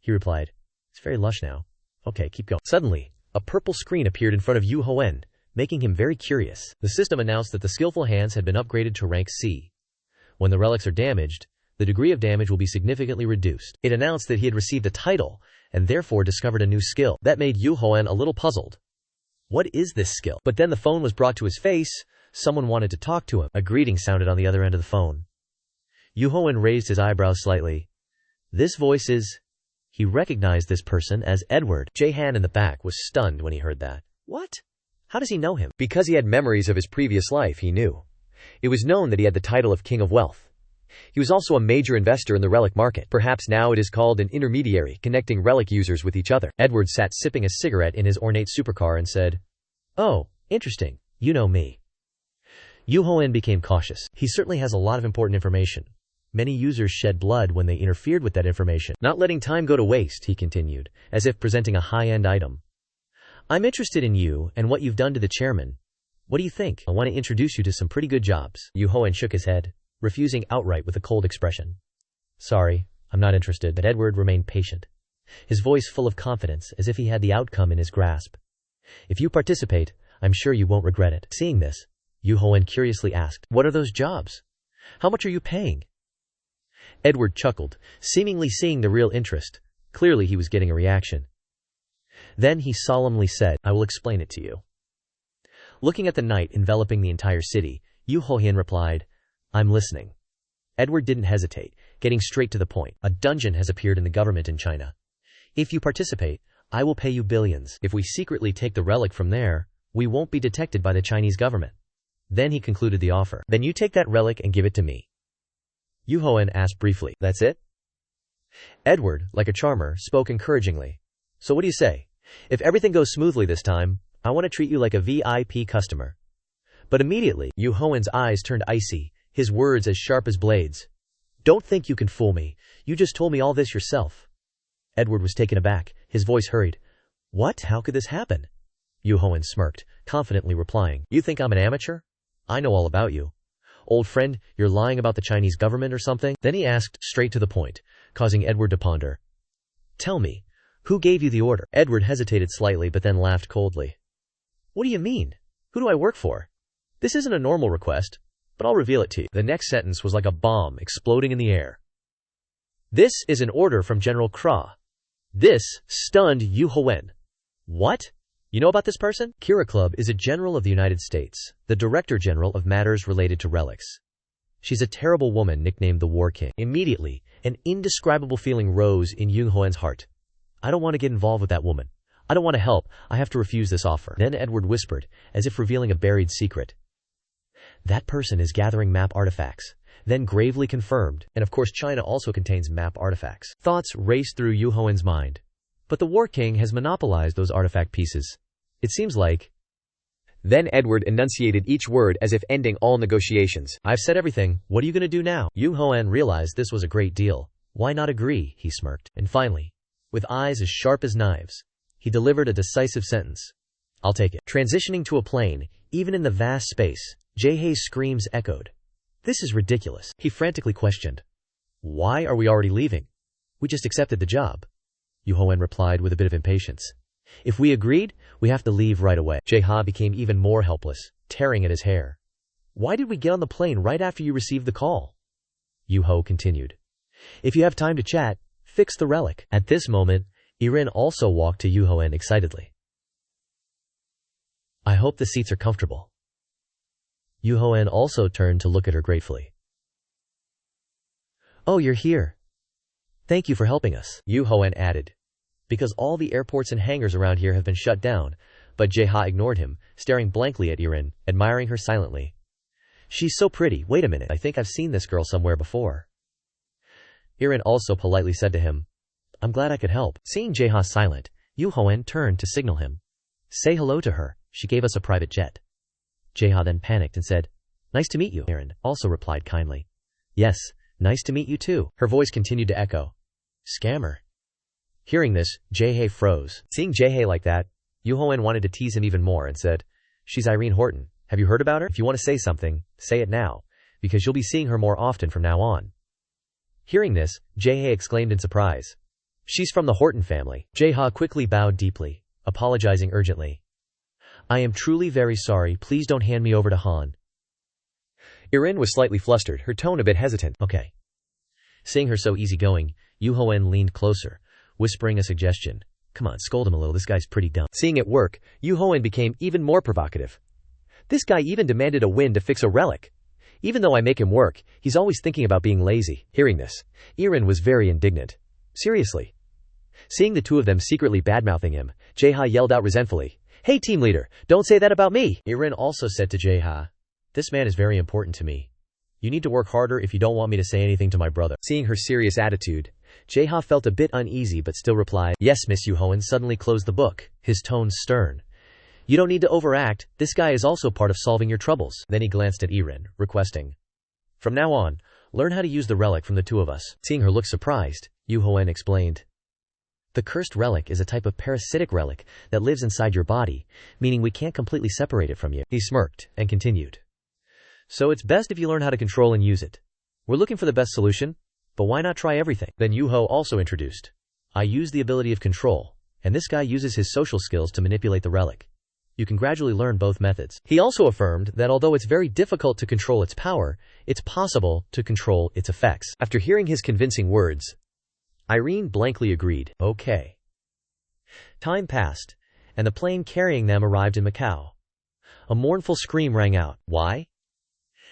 He replied, It's very lush now. Okay, keep going. Suddenly, a purple screen appeared in front of Duhoen, making him very curious. The system announced that the skillful hands had been upgraded to rank C. When the relics are damaged, the degree of damage will be significantly reduced. It announced that he had received a title, and therefore discovered a new skill. That made Duhoen a little puzzled. What is this skill? But then the phone was brought to his face. Someone wanted to talk to him. A greeting sounded on the other end of the phone. Duhoen raised his eyebrows slightly. This voice is... He recognized this person as Edward. Jae in the back was stunned when he heard that. What? How does he know him? Because he had memories of his previous life, he knew. It was known that he had the title of King of Wealth. He was also a major investor in the relic market. Perhaps now it is called an intermediary, connecting relic users with each other. Edward sat sipping a cigarette in his ornate supercar and said, Oh, interesting. You know me. Duhoen became cautious. He certainly has a lot of important information. Many users shed blood when they interfered with that information. Not letting time go to waste, he continued, as if presenting a high-end item. I'm interested in you and what you've done to the chairman. What do you think? I want to introduce you to some pretty good jobs. Duhoen shook his head, refusing outright with a cold expression. Sorry, I'm not interested. But Edward remained patient, his voice full of confidence, as if he had the outcome in his grasp. If you participate, I'm sure you won't regret it. Seeing this, Duhoen curiously asked, What are those jobs? How much are you paying? Edward chuckled, seemingly seeing the real interest. Clearly he was getting a reaction. Then he solemnly said, I will explain it to you. Looking at the night enveloping the entire city, Duhoen replied, I'm listening. Edward didn't hesitate, getting straight to the point. A dungeon has appeared in the government in China. If you participate, I will pay you billions. If we secretly take the relic from there, we won't be detected by the Chinese government. Then he concluded the offer. Then you take that relic and give it to me. Duhoen asked briefly, That's it? Edward, like a charmer, spoke encouragingly. So what do you say? If everything goes smoothly this time, I want to treat you like a VIP customer. But immediately, Duhoen's eyes turned icy, his words as sharp as blades. Don't think you can fool me. You just told me all this yourself. Edward was taken aback, his voice hurried. What? How could this happen? Duhoen smirked, confidently replying, You think I'm an amateur? I know all about you. Old friend, you're lying about the Chinese government or something? Then he asked, straight to the point, causing Edward to ponder. Tell me, who gave you the order? Edward hesitated slightly but then laughed coldly. What do you mean? Who do I work for? This isn't a normal request, but I'll reveal it to you. The next sentence was like a bomb exploding in the air. This is an order from General Kra. This stunned Duhoen. What? You know about this person? Kira Club is a general of the United States, the Director General of matters related to relics. She's a terrible woman nicknamed the War King. Immediately, an indescribable feeling rose in Duhoen's heart. I don't want to get involved with that woman. I don't want to help. I have to refuse this offer. Then Edward whispered, as if revealing a buried secret. That person is gathering map artifacts. Then gravely confirmed, and of course China also contains map artifacts. Thoughts raced through Duhoen's mind. But the War King has monopolized those artifact pieces. It seems like... Then Edward enunciated each word as if ending all negotiations. I've said everything. What are you going to do now? Duhoen realized this was a great deal. Why not agree? He smirked. And finally, with eyes as sharp as knives, he delivered a decisive sentence. I'll take it. Transitioning to a plane, even in the vast space, Jaehae's screams echoed. This is ridiculous. He frantically questioned. Why are we already leaving? We just accepted the job. Duhoen replied with a bit of impatience. If we agreed, we have to leave right away. Jaeha became even more helpless, tearing at his hair. Why did we get on the plane right after you received the call? Duhoen continued. If you have time to chat, fix the relic. At this moment, Irin also walked to Duhoen excitedly. I hope the seats are comfortable. Duhoen also turned to look at her gratefully. Oh, you're here. Thank you for helping us, Duhoen added. Because all the airports and hangars around here have been shut down, but Jeha ignored him, staring blankly at Irin, admiring her silently. She's so pretty. Wait a minute, I think I've seen this girl somewhere before. Irin also politely said to him, I'm glad I could help. Seeing Jeha silent, Duhoen turned to signal him. Say hello to her, she gave us a private jet. Jeha then panicked and said, Nice to meet you. Irin also replied kindly. Yes, nice to meet you too. Her voice continued to echo. Scammer. Hearing this, Jae froze. Seeing Jae like that, Duhoen wanted to tease him even more and said, She's Irene Horton. Have you heard about her? If you want to say something, say it now, because you'll be seeing her more often from now on. Hearing this, Jae exclaimed in surprise. She's from the Horton family. Jae quickly bowed deeply, apologizing urgently. I am truly very sorry. Please don't hand me over to Han. Irin was slightly flustered, her tone a bit hesitant. Okay. Seeing her so easygoing, Duhoen leaned closer, whispering a suggestion. Come on, scold him a little, this guy's pretty dumb. Seeing it work, Duhoen became even more provocative. This guy even demanded a win to fix a relic. Even though I make him work, he's always thinking about being lazy. Hearing this, Irin was very indignant. Seriously. Seeing the two of them secretly badmouthing him, Jae yelled out resentfully, Hey team leader, don't say that about me. Irin also said to Jae, This man is very important to me. You need to work harder if you don't want me to say anything to my brother. Seeing her serious attitude, Jae felt a bit uneasy but still replied, Yes, Miss Duhoen suddenly closed the book, his tone stern. You don't need to overact, this guy is also part of solving your troubles. Then he glanced at Irin, requesting, From now on, learn how to use the relic from the two of us. Seeing her look surprised, Duhoen explained. The cursed relic is a type of parasitic relic that lives inside your body, meaning we can't completely separate it from you. He smirked and continued. So it's best if you learn how to control and use it. We're looking for the best solution, but why not try everything? Then Yuho also introduced. I use the ability of control, and this guy uses his social skills to manipulate the relic. You can gradually learn both methods. He also affirmed that although it's very difficult to control its power, it's possible to control its effects. After hearing his convincing words, Irene blankly agreed. Okay. Time passed, and the plane carrying them arrived in Macau. A mournful scream rang out. Why?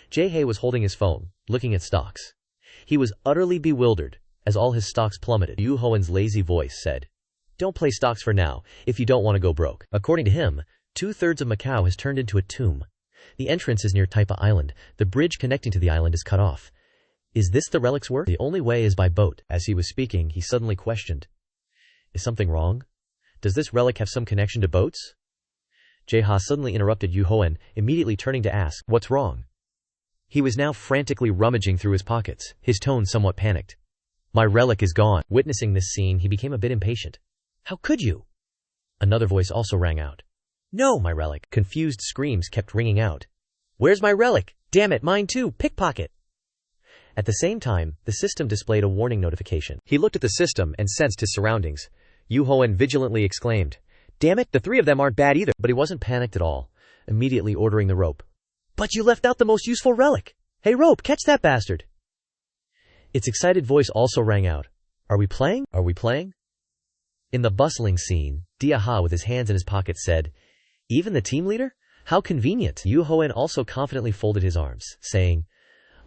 Jae was holding his phone, looking at stocks. He was utterly bewildered, as all his stocks plummeted. Duhoen's lazy voice said, Don't play stocks for now, if you don't want to go broke. According to him, 2/3 of Macau has turned into a tomb. The entrance is near Taipa Island. The bridge connecting to the island is cut off. Is this the relic's work? The only way is by boat. As he was speaking, he suddenly questioned. Is something wrong? Does this relic have some connection to boats? Jae suddenly interrupted Duhoen, immediately turning to ask, What's wrong? He was now frantically rummaging through his pockets, his tone somewhat panicked. My relic is gone. Witnessing this scene, he became a bit impatient. How could you? Another voice also rang out. No, my relic. Confused screams kept ringing out. Where's my relic? Damn it, mine too, pickpocket. At the same time, the system displayed a warning notification. He looked at the system and sensed his surroundings. Duhoen vigilantly exclaimed, Damn it, the three of them aren't bad either. But he wasn't panicked at all, immediately ordering the rope. But you left out the most useful relic. Hey rope, catch that bastard. Its excited voice also rang out. Are we playing? Are we playing? In the bustling scene, Diaha with his hands in his pockets said, Even the team leader? How convenient. Duhoen also confidently folded his arms, saying,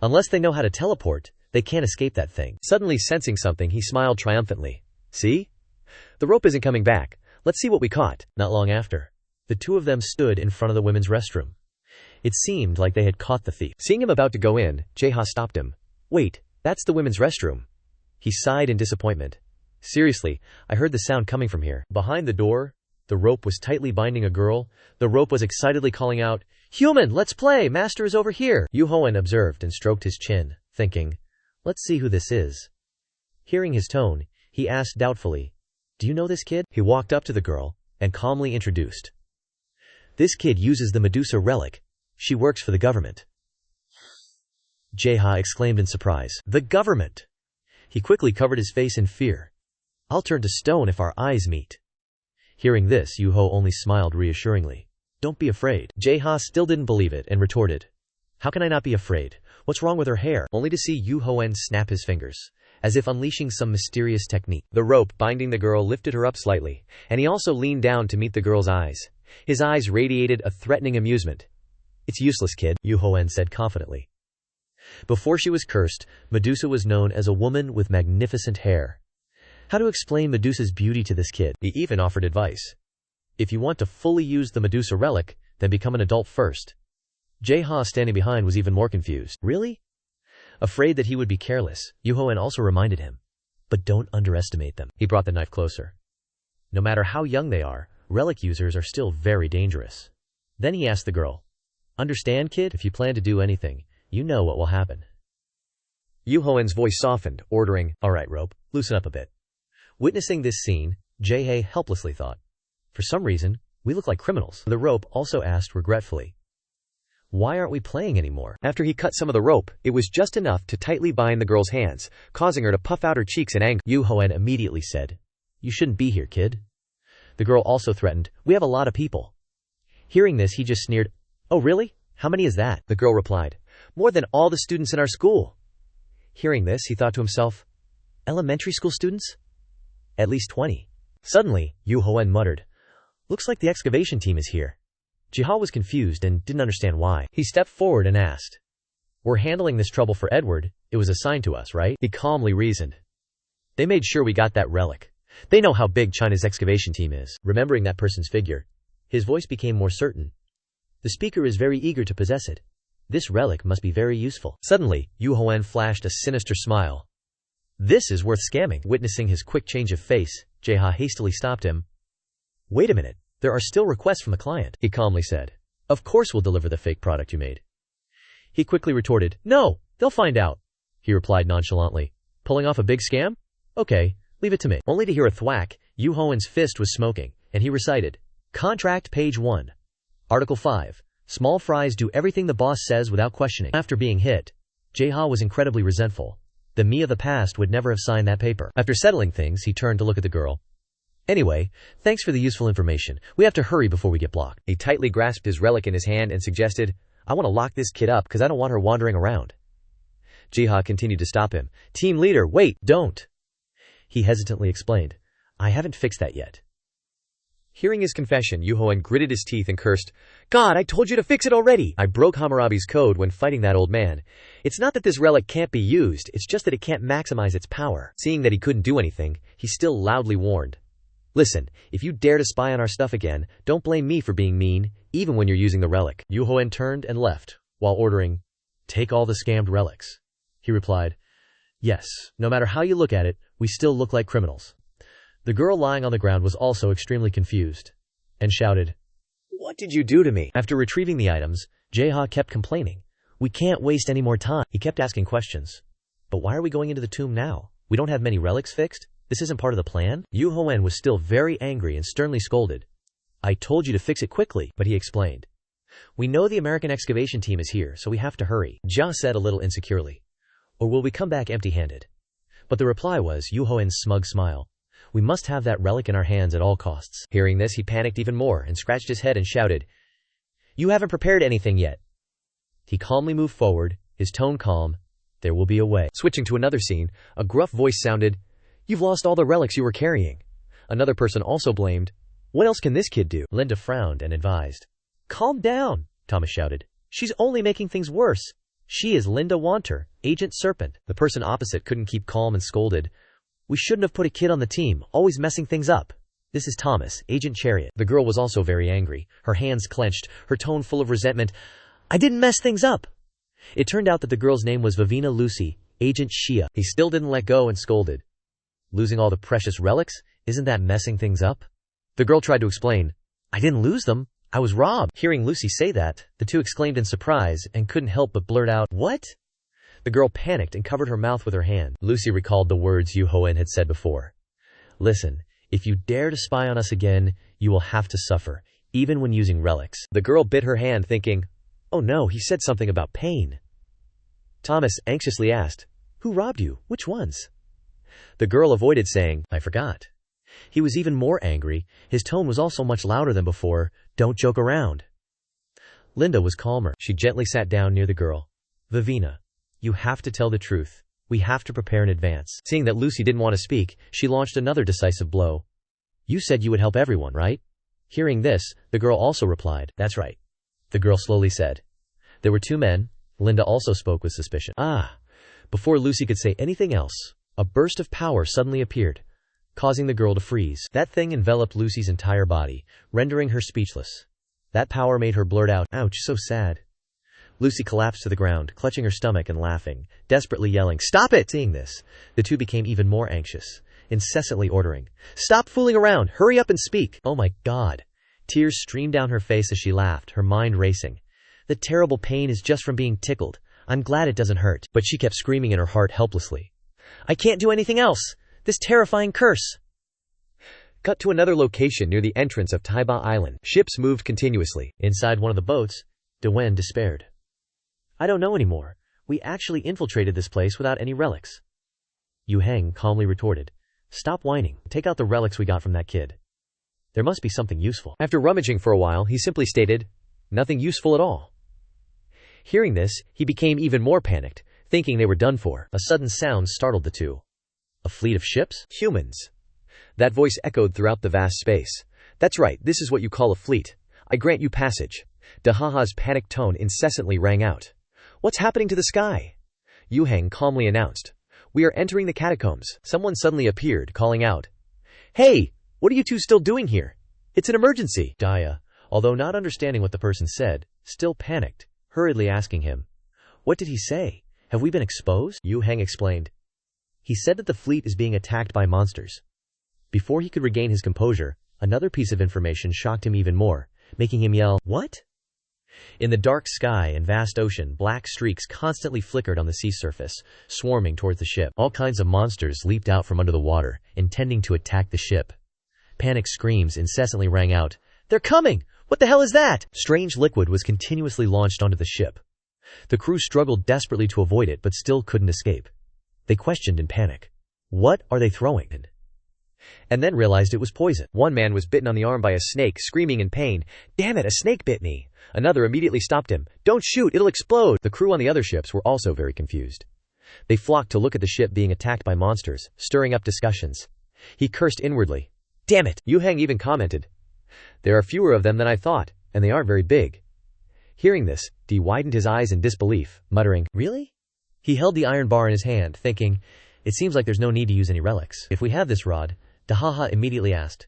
Unless they know how to teleport, they can't escape that thing. Suddenly sensing something, he smiled triumphantly. See? The rope isn't coming back. Let's see what we caught. Not long after, the two of them stood in front of the women's restroom. It seemed like they had caught the thief. Seeing him about to go in, Jae stopped him. Wait, that's the women's restroom. He sighed in disappointment. Seriously, I heard the sound coming from here. Behind the door, the rope was tightly binding a girl. The rope was excitedly calling out, Human, let's play, master is over here. Duhoen observed and stroked his chin, thinking, Let's see who this is. Hearing his tone, he asked doubtfully, Do you know this kid? He walked up to the girl and calmly introduced. This kid uses the Medusa relic. She works for the government. Jae exclaimed in surprise. The government! He quickly covered his face in fear. I'll turn to stone if our eyes meet. Hearing this, Yuho only smiled reassuringly. Don't be afraid. Jae still didn't believe it and retorted. How can I not be afraid? What's wrong with her hair? Only to see Duhoen snap his fingers. as if unleashing some mysterious technique. The rope binding the girl lifted her up slightly, and he also leaned down to meet the girl's eyes. His eyes radiated a threatening amusement. "It's useless, kid," Duhoen said confidently. Before she was cursed, Medusa was known as a woman with magnificent hair. How to explain Medusa's beauty to this kid? He even offered advice. If you want to fully use the Medusa relic, then become an adult first. Jae-ha, standing behind, was even more confused. Really? Afraid that he would be careless, Duhoen also reminded him. But don't underestimate them. He brought the knife closer. No matter how young they are, relic users are still very dangerous. Then he asked the girl, "Understand, kid? If you plan to do anything, you know what will happen." Duhoen's voice softened, ordering, "All right, rope, loosen up a bit." Witnessing this scene, Jae-ha helplessly thought, "For some reason, we look like criminals." The rope also asked regretfully, "Why aren't we playing anymore?" After he cut some of the rope, it was just enough to tightly bind the girl's hands, causing her to puff out her cheeks in anger. Duhoen immediately said, "You shouldn't be here, kid." The girl also threatened, "We have a lot of people." Hearing this, he just sneered, "Oh really? How many is that?" The girl replied, "More than all the students in our school." Hearing this, he thought to himself, "Elementary school students? At least 20. Suddenly, Duhoen muttered, "Looks like the excavation team is here." Jae-ha was confused and didn't understand why. He stepped forward and asked, "We're handling this trouble for Edward. It was assigned to us, right?" He calmly reasoned, "They made sure we got that relic. They know how big China's excavation team is." Remembering that person's figure, his voice became more certain. "The speaker is very eager to possess it. This relic must be very useful." Suddenly, Duhoen flashed a sinister smile. "This is worth scamming." Witnessing his quick change of face, Jae-ha hastily stopped him. "Wait a minute. There are still requests from the client," he calmly said. "Of course we'll deliver the fake product you made." He quickly retorted, "No, they'll find out," he replied nonchalantly. "Pulling off a big scam? Okay, leave it to me." Only to hear a thwack, Duhoen's fist was smoking, and he recited, "Contract page 1. Article 5. Small fries do everything the boss says without questioning." After being hit, Jae-ha was incredibly resentful. The me of the past would never have signed that paper. After settling things, he turned to look at the girl. "Anyway, thanks for the useful information. We have to hurry before we get blocked." He tightly grasped his relic in his hand and suggested, "I want to lock this kid up because I don't want her wandering around." Jae-ha continued to stop him. "Team leader, wait, don't." He hesitantly explained, "I haven't fixed that yet." Hearing his confession, Duhoen gritted his teeth and cursed, "God, I told you to fix it already! I broke Hammurabi's code when fighting that old man. It's not that this relic can't be used, it's just that it can't maximize its power." Seeing that he couldn't do anything, he still loudly warned, "Listen, if you dare to spy on our stuff again, don't blame me for being mean, even when you're using the relic." Duhoen turned and left, while ordering, "Take all the scammed relics." He replied, "Yes, no matter how you look at it, we still look like criminals." The girl lying on the ground was also extremely confused, and shouted, "What did you do to me?" After retrieving the items, Jae-ha kept complaining, "We can't waste any more time." He kept asking questions. "But why are we going into the tomb now? We don't have many relics fixed? This isn't part of the plan?" Duhoen was still very angry and sternly scolded. "I told you to fix it quickly," but he explained, "We know the American excavation team is here, so we have to hurry." Ja said a little insecurely, "Or will we come back empty-handed?" But the reply was Duhoen's smug smile. "We must have that relic in our hands at all costs." Hearing this, he panicked even more and scratched his head and shouted, "You haven't prepared anything yet." He calmly moved forward, his tone calm. "There will be a way." Switching to another scene, a gruff voice sounded, "You've lost all the relics you were carrying." Another person also blamed, "What else can this kid do?" Linda frowned and advised. "Calm down," Thomas shouted. "She's only making things worse. She is Linda Wanter, Agent Serpent." The person opposite couldn't keep calm and scolded, "We shouldn't have put a kid on the team, always messing things up. This is Thomas, Agent Chariot." The girl was also very angry, her hands clenched, her tone full of resentment. "I didn't mess things up." It turned out that the girl's name was Vivina Lucy, Agent Shia. He still didn't let go and scolded, "Losing all the precious relics? Isn't that messing things up?" The girl tried to explain, "I didn't lose them. I was robbed." Hearing Lucy say that, the two exclaimed in surprise and couldn't help but blurt out, "What?" The girl panicked and covered her mouth with her hand. Lucy recalled the words Duhoen had said before. "Listen, if you dare to spy on us again, you will have to suffer, even when using relics." The girl bit her hand thinking, "Oh no, he said something about pain." Thomas anxiously asked, "Who robbed you? Which ones?" The girl avoided saying, "I forgot." He was even more angry. His tone was also much louder than before. "Don't joke around." Linda was calmer. She gently sat down near the girl. "Vivina, you have to tell the truth. We have to prepare in advance. Seeing that Lucy didn't want to speak, she launched another decisive blow. You said you would help everyone, right? Hearing this, the girl also replied, That's right. The girl slowly said. There were 2 men. Linda also spoke with suspicion. Before Lucy could say anything else, a burst of power suddenly appeared, causing the girl to freeze. That thing enveloped Lucy's entire body, rendering her speechless. That power made her blurt out, Ouch, so sad. Lucy collapsed to the ground, clutching her stomach and laughing, desperately yelling, Stop it! Seeing this, the 2 became even more anxious, incessantly ordering, Stop fooling around! Hurry up and speak! Oh my God! Tears streamed down her face as she laughed, her mind racing. The terrible pain is just from being tickled. I'm glad it doesn't hurt. But she kept screaming in her heart helplessly. I can't do anything else! This terrifying curse! Cut to another location near the entrance of Taiba Island. Ships moved continuously. Inside one of the boats, Duhoen despaired. I don't know anymore. We actually infiltrated this place without any relics. Yu Heng calmly retorted. Stop whining. Take out the relics we got from that kid. There must be something useful. After rummaging for a while, he simply stated, Nothing useful at all. Hearing this, he became even more panicked, thinking they were done for. A sudden sound startled the 2. A fleet of ships? Humans. That voice echoed throughout the vast space. That's right, this is what you call a fleet. I grant you passage. Dahaha's panicked tone incessantly rang out. What's happening to the sky? Yu Heng calmly announced. We are entering the catacombs. Someone suddenly appeared, calling out. Hey, what are you 2 still doing here? It's an emergency. Daya, although not understanding what the person said, still panicked, hurriedly asking him. What did he say? Have we been exposed? Yu Heng explained. He said that the fleet is being attacked by monsters. Before he could regain his composure, another piece of information shocked him even more, making him yell, What? In the dark sky and vast ocean, black streaks constantly flickered on the sea surface, swarming towards the ship. All kinds of monsters leaped out from under the water, intending to attack the ship. Panic screams incessantly rang out. They're coming! What the hell is that? Strange liquid was continuously launched onto the ship. The crew struggled desperately to avoid it but still couldn't escape. They questioned in panic. What are they throwing? And then realized it was poison. One man was bitten on the arm by a snake, screaming in pain. Damn it, a snake bit me. Another immediately stopped him. Don't shoot, it'll explode. The crew on the other ships were also very confused. They flocked to look at the ship being attacked by monsters, stirring up discussions. He cursed inwardly. Damn it. Yu Heng even commented. There are fewer of them than I thought, and they aren't very big. Hearing this, Di widened his eyes in disbelief, muttering, Really? He held the iron bar in his hand, thinking, It seems like there's no need to use any relics. If we have this rod, Dahaha immediately asked.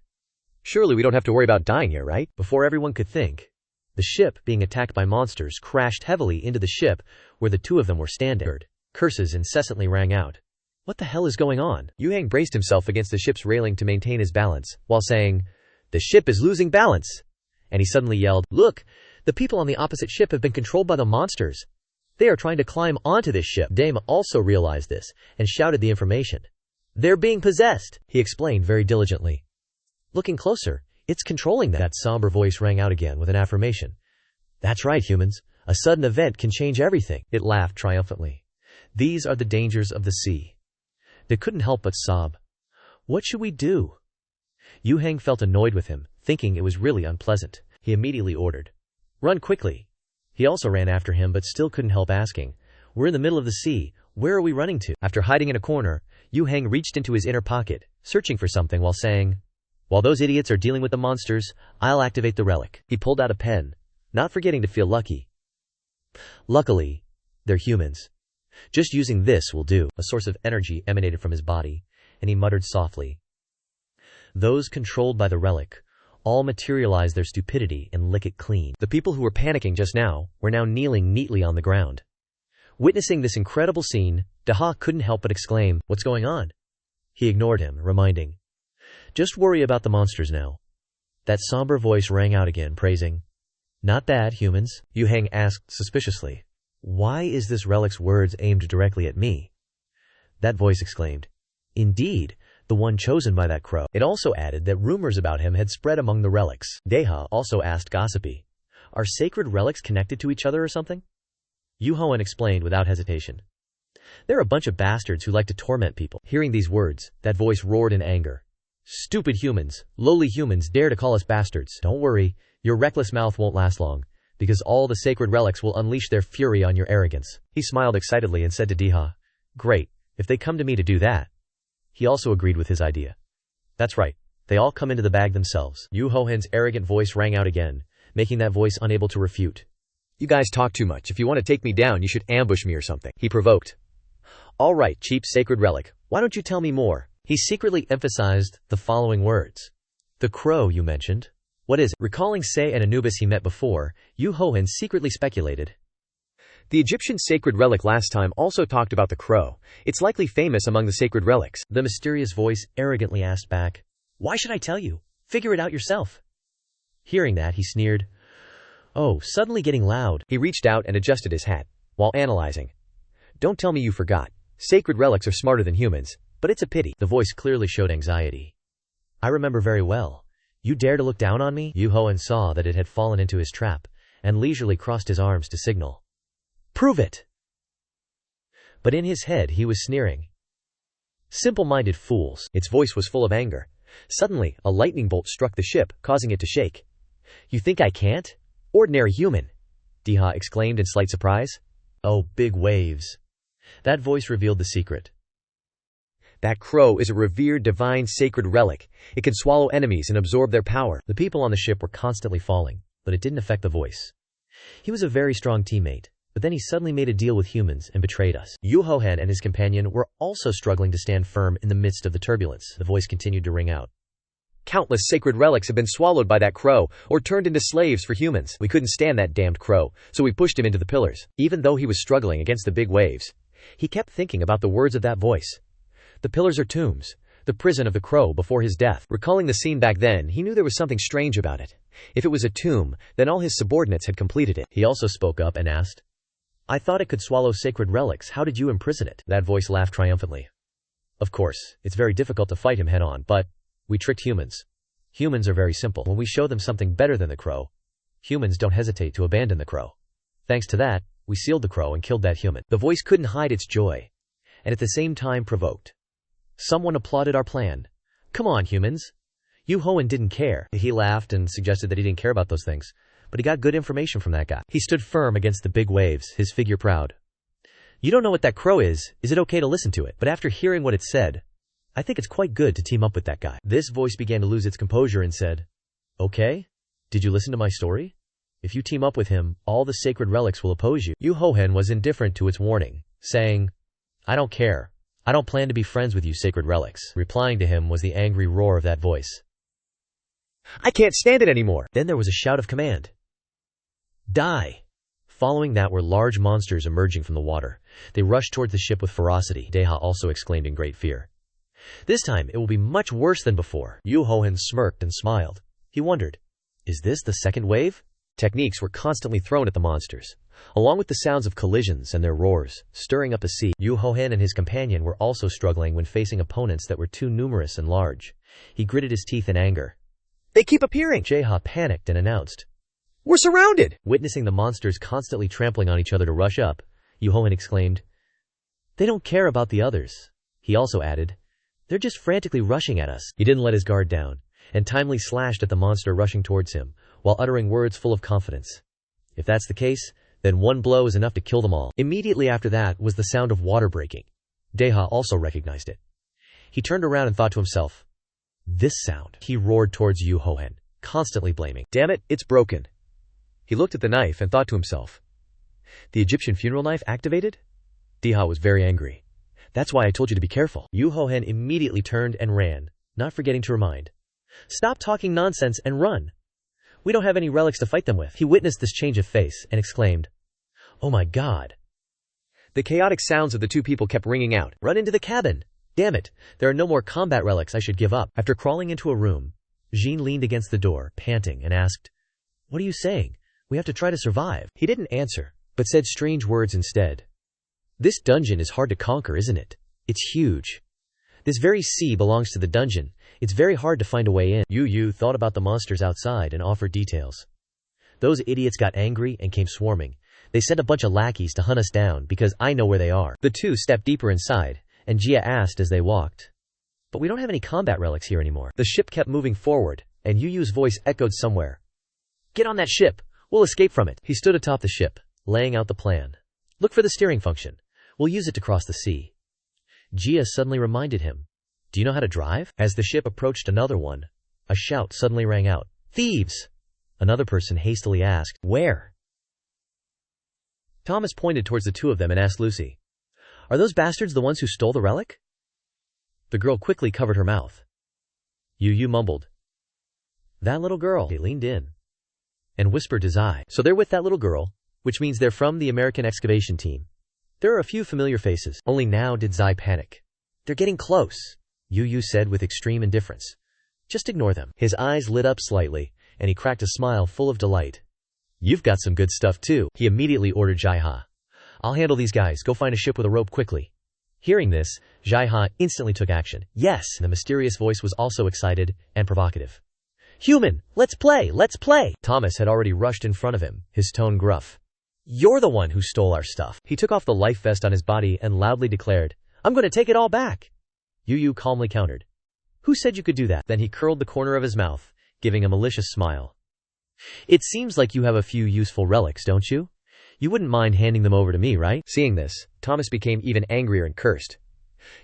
Surely we don't have to worry about dying here, right? Before everyone could think, the ship, being attacked by monsters, crashed heavily into the ship where the 2 of them were standing. Curses incessantly rang out. What the hell is going on? Yu Heng braced himself against the ship's railing to maintain his balance, while saying, The ship is losing balance! And he suddenly yelled, Look! The people on the opposite ship have been controlled by the monsters. They are trying to climb onto this ship. Dame also realized this, and shouted the information. They're being possessed, he explained very diligently. Looking closer, it's controlling them. That somber voice rang out again with an affirmation. That's right, humans. A sudden event can change everything. It laughed triumphantly. These are the dangers of the sea. They couldn't help but sob. What should we do? Yu Heng felt annoyed with him, thinking it was really unpleasant. He immediately ordered. Run quickly. He also ran after him but still couldn't help asking. We're in the middle of the sea. Where are we running to? After hiding in a corner, Yu Heng reached into his inner pocket, searching for something while saying, While those idiots are dealing with the monsters, I'll activate the relic. He pulled out a pen, not forgetting to feel lucky. Luckily, they're humans. Just using this will do. A source of energy emanated from his body, and he muttered softly. Those controlled by the relic all materialize their stupidity and lick it clean. The people who were panicking just now were now kneeling neatly on the ground. Witnessing this incredible scene, Daha couldn't help but exclaim, What's going on? He ignored him, reminding, Just worry about the monsters now. That somber voice rang out again, praising. Not bad, humans, Yu Heng asked suspiciously. Why is this relic's words aimed directly at me? That voice exclaimed. Indeed, the one chosen by that crow. It also added that rumors about him had spread among the relics. Deha also asked gossipy. Are sacred relics connected to each other or something? Yu Hoen explained without hesitation. They're a bunch of bastards who like to torment people. Hearing these words, that voice roared in anger. Stupid humans, lowly humans dare to call us bastards. Don't worry, your reckless mouth won't last long, because all the sacred relics will unleash their fury on your arrogance. He smiled excitedly and said to Deha, Great, If they come to me to do that. He also agreed with his idea. That's right. They all come into the bag themselves. Yu Hohen's arrogant voice rang out again, making that voice unable to refute. You guys talk too much. If you want to take me down, you should ambush me or something. He provoked. All right, cheap sacred relic. Why don't you tell me more? He secretly emphasized the following words. The crow you mentioned. What is it? Recalling Se and Anubis he met before, Yu Hohen secretly speculated. The Egyptian sacred relic last time also talked about the crow. It's likely famous among the sacred relics. The mysterious voice arrogantly asked back. Why should I tell you? Figure it out yourself. Hearing that, he sneered. Oh, suddenly getting loud. He reached out and adjusted his hat, while analyzing. Don't tell me you forgot. Sacred relics are smarter than humans, but it's a pity. The voice clearly showed anxiety. I remember very well. You dare to look down on me? Yu Hohen saw that it had fallen into his trap, and leisurely crossed his arms to signal. Prove it! But in his head he was sneering. Simple-minded fools. Its voice was full of anger. Suddenly, a lightning bolt struck the ship, causing it to shake. You think I can't? Ordinary human, Diha exclaimed in slight surprise. Oh, big waves. That voice revealed the secret. That crow is a revered divine sacred relic. It can swallow enemies and absorb their power. The people on the ship were constantly falling, but it didn't affect the voice. He was a very strong teammate, but then he suddenly made a deal with humans and betrayed us. Yu Hohen and his companion were also struggling to stand firm in the midst of the turbulence. The voice continued to ring out. Countless sacred relics have been swallowed by that crow, or turned into slaves for humans. We couldn't stand that damned crow, so we pushed him into the pillars. Even though he was struggling against the big waves, he kept thinking about the words of that voice. The pillars are tombs, the prison of the crow before his death. Recalling the scene back then, he knew there was something strange about it. If it was a tomb, then all his subordinates had completed it. He also spoke up and asked, I thought it could swallow sacred relics. How did you imprison it? That voice laughed triumphantly. Of course, it's very difficult to fight him head on, but we tricked humans. Humans are very simple. When we show them something better than the crow, humans don't hesitate to abandon the crow. Thanks to that, we sealed the crow and killed that human. The voice couldn't hide its joy, and at the same time provoked. Someone applauded our plan. Come on, humans. Yu Hohen didn't care. He laughed and suggested that he didn't care about those things, but he got good information from that guy. He stood firm against the big waves, his figure proud. You don't know what that crow is it okay to listen to it? But after hearing what it said, I think it's quite good to team up with that guy. This voice began to lose its composure and said, Okay? Did you listen to my story? If you team up with him, all the sacred relics will oppose you. Yu Hohen was indifferent to its warning, saying, I don't care. I don't plan to be friends with you, sacred relics. Replying to him was the angry roar of that voice. I can't stand it anymore. Then there was a shout of command. Die! Following that were large monsters emerging from the water. They rushed towards the ship with ferocity. Deha also exclaimed in great fear. This time it will be much worse than before. Yu Hohen smirked and smiled. He wondered, is this the second wave? Techniques were constantly thrown at the monsters, along with the sounds of collisions and their roars, stirring up the sea. Yu Hohen and his companion were also struggling when facing opponents that were too numerous and large. He gritted his teeth in anger. They keep appearing! Jeha panicked and announced. We're surrounded! Witnessing the monsters constantly trampling on each other to rush up, Yu Hohen exclaimed. They don't care about the others. He also added, they're just frantically rushing at us. He didn't let his guard down, and timely slashed at the monster rushing towards him, while uttering words full of confidence. If that's the case, then one blow is enough to kill them all. Immediately after that was the sound of water breaking. Deha also recognized it. He turned around and thought to himself, this sound. He roared towards Yu Hohen, constantly blaming. Damn it, it's broken. He looked at the knife and thought to himself, the Egyptian funeral knife activated? Deha was very angry. That's why I told you to be careful. Yu Hohen immediately turned and ran, not forgetting to remind. Stop talking nonsense and run. We don't have any relics to fight them with. He witnessed this change of face and exclaimed, oh my god. The chaotic sounds of the two people kept ringing out. Run into the cabin. Damn it, there are no more combat relics. I should give up. After crawling into a room, Jean leaned against the door, panting, and asked, what are you saying? We have to try to survive. He didn't answer, but said strange words instead. This dungeon is hard to conquer, isn't it? It's huge. This very sea belongs to the dungeon. It's very hard to find a way in. Yu thought about the monsters outside and offered details. Those idiots got angry and came swarming. They sent a bunch of lackeys to hunt us down because I know where they are. The two stepped deeper inside, and Jia asked as they walked. But we don't have any combat relics here anymore. The ship kept moving forward, and Yu's voice echoed somewhere. Get on that ship. We'll escape from it. He stood atop the ship, laying out the plan. Look for the steering function. We'll use it to cross the sea. Jia suddenly reminded him. Do you know how to drive? As the ship approached another one, a shout suddenly rang out. Thieves! Another person hastily asked, Where? Thomas pointed towards the two of them and asked Lucy, Are those bastards the ones who stole the relic? The girl quickly covered her mouth. Yu mumbled, That little girl. He leaned in and whispered to Zai. So they're with that little girl, which means they're from the American excavation team. There are a few familiar faces. Only now did Zai panic. They're getting close, Yu said with extreme indifference. Just ignore them. His eyes lit up slightly, and he cracked a smile full of delight. You've got some good stuff too. He immediately ordered Jaiha. I'll handle these guys. Go find a ship with a rope quickly. Hearing this, Jaiha instantly took action. Yes, the mysterious voice was also excited and provocative. Human, let's play, let's play! Thomas had already rushed in front of him, his tone gruff. You're the one who stole our stuff. He took off the life vest on his body and loudly declared, I'm going to take it all back. Yu calmly countered. Who said you could do that? Then he curled the corner of his mouth, giving a malicious smile. It seems like you have a few useful relics, don't you? You wouldn't mind handing them over to me, right? Seeing this, Thomas became even angrier and cursed.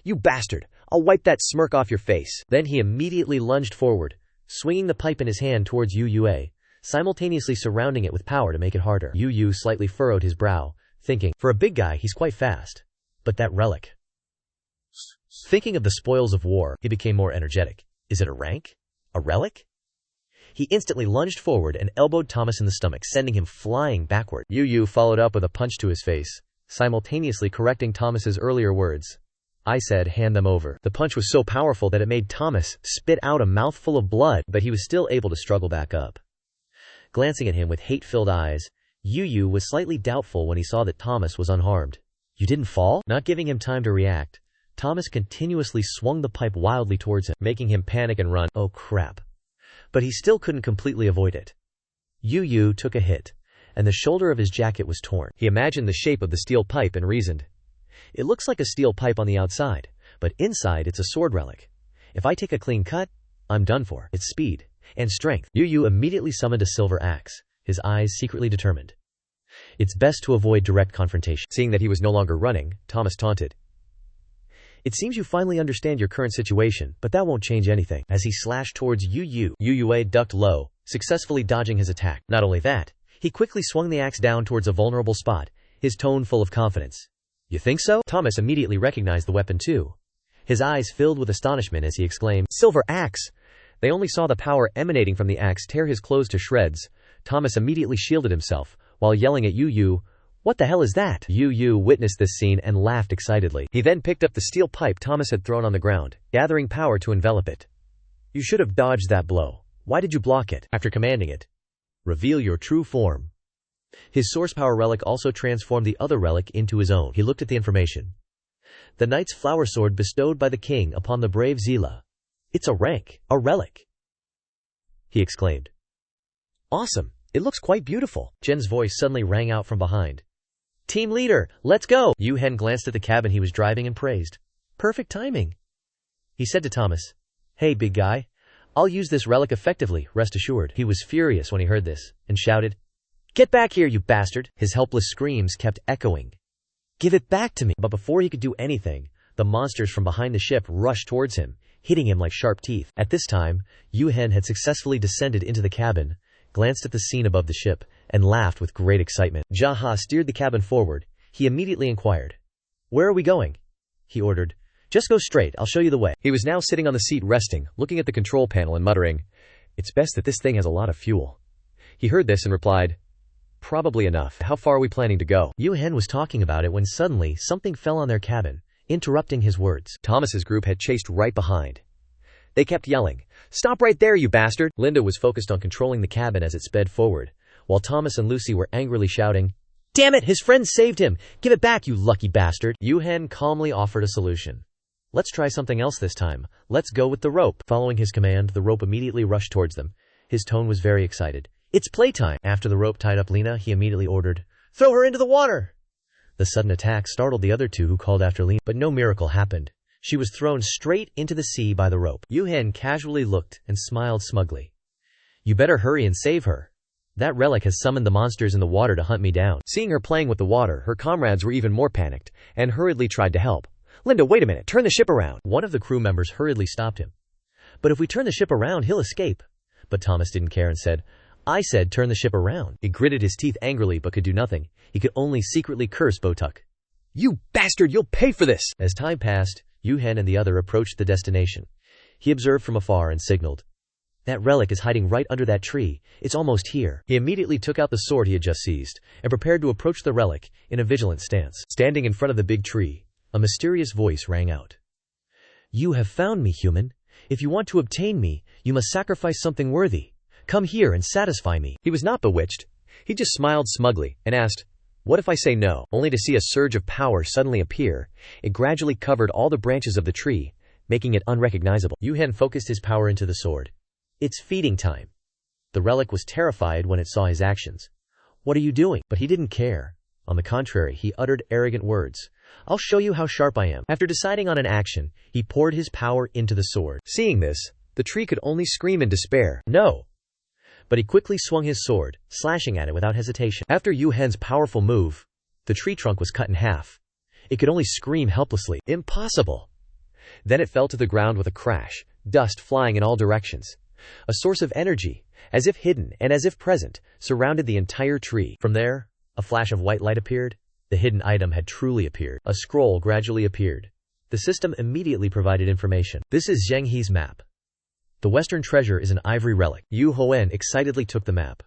You bastard! I'll wipe that smirk off your face. Then he immediately lunged forward, swinging the pipe in his hand towards Yu, simultaneously surrounding it with power to make it harder. Yu slightly furrowed his brow, thinking, for a big guy he's quite fast. But that relic. Thinking of the spoils of war, he became more energetic. Is it a rank? A relic? He instantly lunged forward and elbowed Thomas in the stomach, sending him flying backward. Yu followed up with a punch to his face, simultaneously correcting Thomas's earlier words. I said, hand them over. The punch was so powerful that it made Thomas spit out a mouthful of blood, but he was still able to struggle back up. Glancing at him with hate-filled eyes, Yu was slightly doubtful when he saw that Thomas was unharmed. You didn't fall? Not giving him time to react, Thomas continuously swung the pipe wildly towards him, making him panic and run. Oh crap. But he still couldn't completely avoid it. Yu took a hit, and the shoulder of his jacket was torn. He imagined the shape of the steel pipe and reasoned. It looks like a steel pipe on the outside, but inside it's a sword relic. If I take a clean cut, I'm done for. It's speed and strength. Yu immediately summoned a silver axe, his eyes secretly determined. It's best to avoid direct confrontation. Seeing that he was no longer running, Thomas taunted. It seems you finally understand your current situation, but that won't change anything. As he slashed towards Yu ducked low, successfully dodging his attack. Not only that, he quickly swung the axe down towards a vulnerable spot, his tone full of confidence. You think so? Thomas immediately recognized the weapon too. His eyes filled with astonishment as he exclaimed, Silver axe! They only saw the power emanating from the axe tear his clothes to shreds. Thomas immediately shielded himself, while yelling at Yu, What the hell is that? Yu witnessed this scene and laughed excitedly. He then picked up the steel pipe Thomas had thrown on the ground, gathering power to envelop it. You should have dodged that blow. Why did you block it? After commanding it, reveal your true form. His source power relic also transformed the other relic into his own. He looked at the information. The knight's flower sword bestowed by the king upon the brave Zila. It's a rank, a relic, he exclaimed. Awesome. It looks quite beautiful. Jen's voice suddenly rang out from behind. Team leader, let's go! Yu glanced at the cabin he was driving and praised. Perfect timing. He said to Thomas, Hey big guy, I'll use this relic effectively, rest assured. He was furious when he heard this, and shouted, Get back here, you bastard! His helpless screams kept echoing. Give it back to me! But before he could do anything, the monsters from behind the ship rushed towards him, hitting him like sharp teeth. At this time, Yuhen had successfully descended into the cabin, glanced at the scene above the ship, and laughed with great excitement. Jaha steered the cabin forward. He immediately inquired, Where are we going? He ordered, Just go straight, I'll show you the way. He was now sitting on the seat resting, looking at the control panel and muttering, It's best that this thing has a lot of fuel. He heard this and replied, Probably enough. How far are we planning to go? Yuhen was talking about it when suddenly something fell on their cabin, interrupting his words. Thomas's group had chased right behind. They kept yelling, Stop right there, you bastard! Linda was focused on controlling the cabin as it sped forward, while Thomas and Lucy were angrily shouting, Damn it, his friend saved him! Give it back, you lucky bastard! Yuhen calmly offered a solution. Let's try something else this time. Let's go with the rope. Following his command, the rope immediately rushed towards them. His tone was very excited. It's playtime! After the rope tied up Lena, he immediately ordered, Throw her into the water! The sudden attack startled the other two who called after Lena, but no miracle happened. She was thrown straight into the sea by the rope. Yuhen casually looked and smiled smugly. You better hurry and save her. That relic has summoned the monsters in the water to hunt me down. Seeing her playing with the water, her comrades were even more panicked, and hurriedly tried to help. Linda, wait a minute, turn the ship around. One of the crew members hurriedly stopped him. But if we turn the ship around, he'll escape. But Thomas didn't care and said, I said turn the ship around. He gritted his teeth angrily but could do nothing. He could only secretly curse Botuk. You bastard, you'll pay for this! As time passed, Duhoen and the other approached the destination. He observed from afar and signaled. That relic is hiding right under that tree. It's almost here. He immediately took out the sword he had just seized and prepared to approach the relic in a vigilant stance. Standing in front of the big tree, a mysterious voice rang out. You have found me, human. If you want to obtain me, you must sacrifice something worthy. Come here and satisfy me. He was not bewitched. He just smiled smugly and asked, what if I say no? Only to see a surge of power suddenly appear. It gradually covered all the branches of the tree, making it unrecognizable. Duhoen focused his power into the sword. It's feeding time. The relic was terrified when it saw his actions. What are you doing? But he didn't care. On the contrary, he uttered arrogant words. I'll show you how sharp I am. After deciding on an action, he poured his power into the sword. Seeing this, the tree could only scream in despair. No! But he quickly swung his sword, slashing at it without hesitation. After Duhoen's powerful move, the tree trunk was cut in half. It could only scream helplessly. Impossible! Then it fell to the ground with a crash, dust flying in all directions. A source of energy, as if hidden and as if present, surrounded the entire tree. From there, a flash of white light appeared. The hidden item had truly appeared. A scroll gradually appeared. The system immediately provided information. This is Zhenghe's map. The western treasure is an ivory relic. Duhoen excitedly took the map.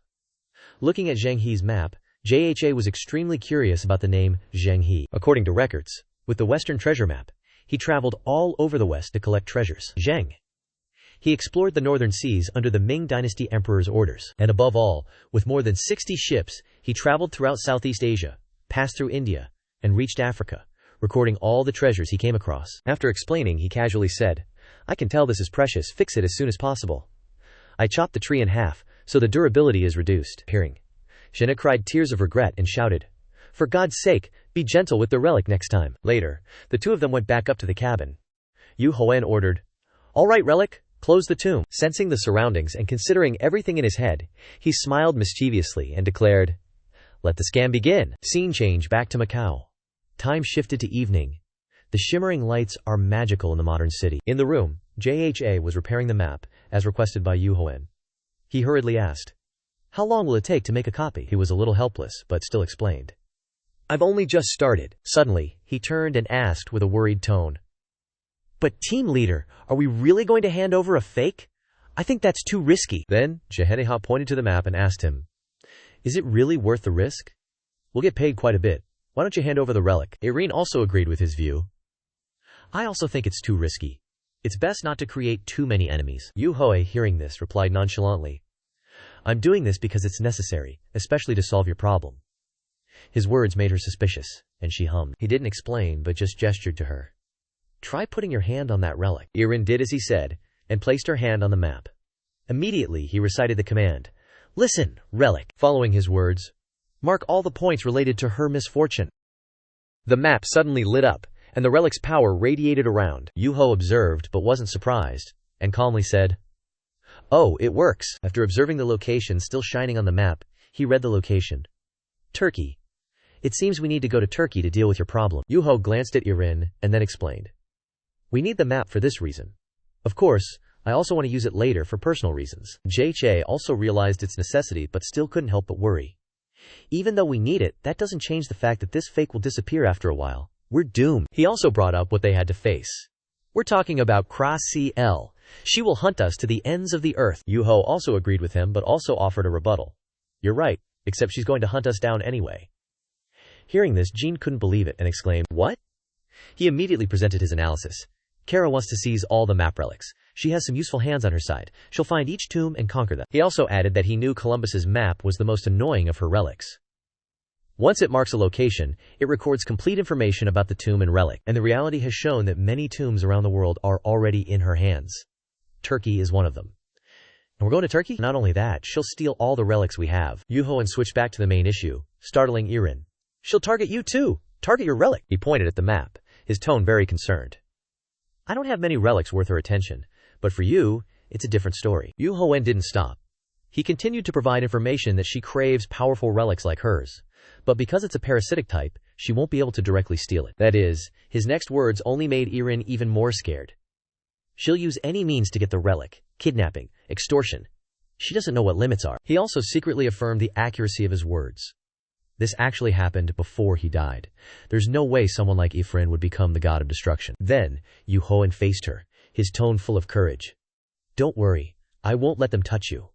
Looking at Zhenghe's map, JHA was extremely curious about the name Zhenghe. According to records, with the western treasure map, he traveled all over the west to collect treasures. Zheng. He explored the northern seas under the Ming Dynasty emperor's orders. And above all, with more than 60 ships, he traveled throughout Southeast Asia, passed through India, and reached Africa, recording all the treasures he came across. After explaining, he casually said, I can tell this is precious, fix it as soon as possible. I chopped the tree in half, so the durability is reduced. Hearing, Zhena cried tears of regret and shouted, For God's sake, be gentle with the relic next time. Later, the two of them went back up to the cabin. Duhoen ordered, All right, relic. Close the tomb. Sensing the surroundings and considering everything in his head, he smiled mischievously and declared, Let the scam begin. Scene change back to Macau. Time shifted to evening. The shimmering lights are magical in the modern city. In the room, JHA was repairing the map, as requested by Duhoen. He hurriedly asked, How long will it take to make a copy? He was a little helpless, but still explained. I've only just started. Suddenly, he turned and asked with a worried tone, But team leader, are we really going to hand over a fake? I think that's too risky. Then, Jeheneha pointed to the map and asked him, Is it really worth the risk? We'll get paid quite a bit. Why don't you hand over the relic? Irene also agreed with his view. I also think it's too risky. It's best not to create too many enemies. Duhoen, hearing this, replied nonchalantly, I'm doing this because it's necessary, especially to solve your problem. His words made her suspicious, and she hummed. He didn't explain, but just gestured to her. Try putting your hand on that relic. Irene did as he said, and placed her hand on the map. Immediately, he recited the command, Listen, relic. Following his words, mark all the points related to her misfortune. The map suddenly lit up, and the relic's power radiated around. Duhoen observed but wasn't surprised, and calmly said, Oh, it works. After observing the location still shining on the map, he read the location. Turkey. It seems we need to go to Turkey to deal with your problem. Duhoen glanced at Irene, and then explained. We need the map for this reason. Of course, I also want to use it later for personal reasons. JHA also realized its necessity but still couldn't help but worry. Even though we need it, that doesn't change the fact that this fake will disappear after a while. We're doomed. He also brought up what they had to face. We're talking about Kra CL. She will hunt us to the ends of the earth. Duhoen also agreed with him but also offered a rebuttal. You're right, except she's going to hunt us down anyway. Hearing this, Jean couldn't believe it and exclaimed, What? He immediately presented his analysis. Kara wants to seize all the map relics. She has some useful hands on her side. She'll find each tomb and conquer them. He also added that he knew Columbus's map was the most annoying of her relics. Once it marks a location, it records complete information about the tomb and relic, and the reality has shown that many tombs around the world are already in her hands. Turkey is one of them. And we're going to Turkey? Not only that, she'll steal all the relics we have. Duhoen switched back to the main issue, startling Irene. She'll target you too. Target your relic. He pointed at the map, his tone very concerned. I don't have many relics worth her attention, but for you, it's a different story. Duhoen didn't stop. He continued to provide information that she craves powerful relics like hers. But because it's a parasitic type, she won't be able to directly steal it. That is, his next words only made Irin even more scared. She'll use any means to get the relic, kidnapping, extortion. She doesn't know what limits are. He also secretly affirmed the accuracy of his words. This actually happened before he died. There's no way someone like Ifrin would become the god of destruction. Then, Duhoen faced her, his tone full of courage. Don't worry, I won't let them touch you.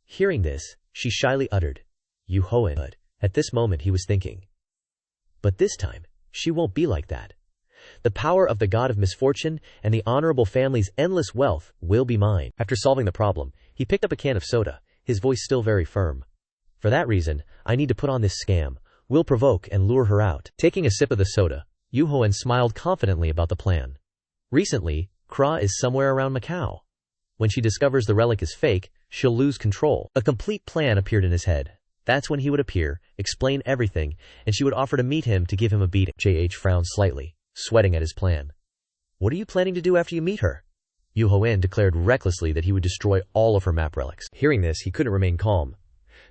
Hearing this, she shyly uttered, Duhoen. But at this moment he was thinking, but this time, she won't be like that. The power of the god of misfortune and the honorable family's endless wealth will be mine. After solving the problem, he picked up a can of soda, his voice still very firm. For that reason, I need to put on this scam. We'll provoke and lure her out. Taking a sip of the soda, Duhoen smiled confidently about the plan. Recently, Kra is somewhere around Macau. When she discovers the relic is fake, she'll lose control. A complete plan appeared in his head. That's when he would appear, explain everything, and she would offer to meet him to give him a beating. JH frowned slightly, sweating at his plan. What are you planning to do after you meet her? Duhoen declared recklessly that he would destroy all of her map relics. Hearing this, he couldn't remain calm.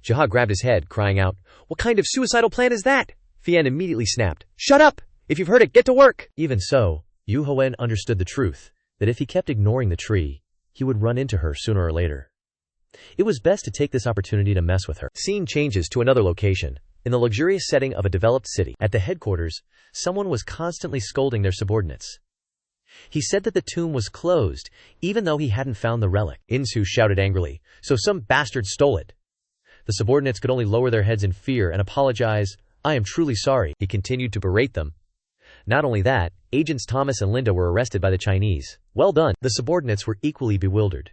Jaha grabbed his head, crying out, What kind of suicidal plan is that? Fian immediately snapped, Shut up! If you've heard it, get to work! Even so, Duhoen understood the truth, that if he kept ignoring the tree, he would run into her sooner or later. It was best to take this opportunity to mess with her. Scene changes to another location. In the luxurious setting of a developed city, at the headquarters, someone was constantly scolding their subordinates. He said that the tomb was closed, even though he hadn't found the relic. Insu shouted angrily, So some bastard stole it. The subordinates could only lower their heads in fear and apologize. I am truly sorry. He continued to berate them. Not only that, agents Thomas and Linda were arrested by the Chinese. Well done. The subordinates were equally bewildered.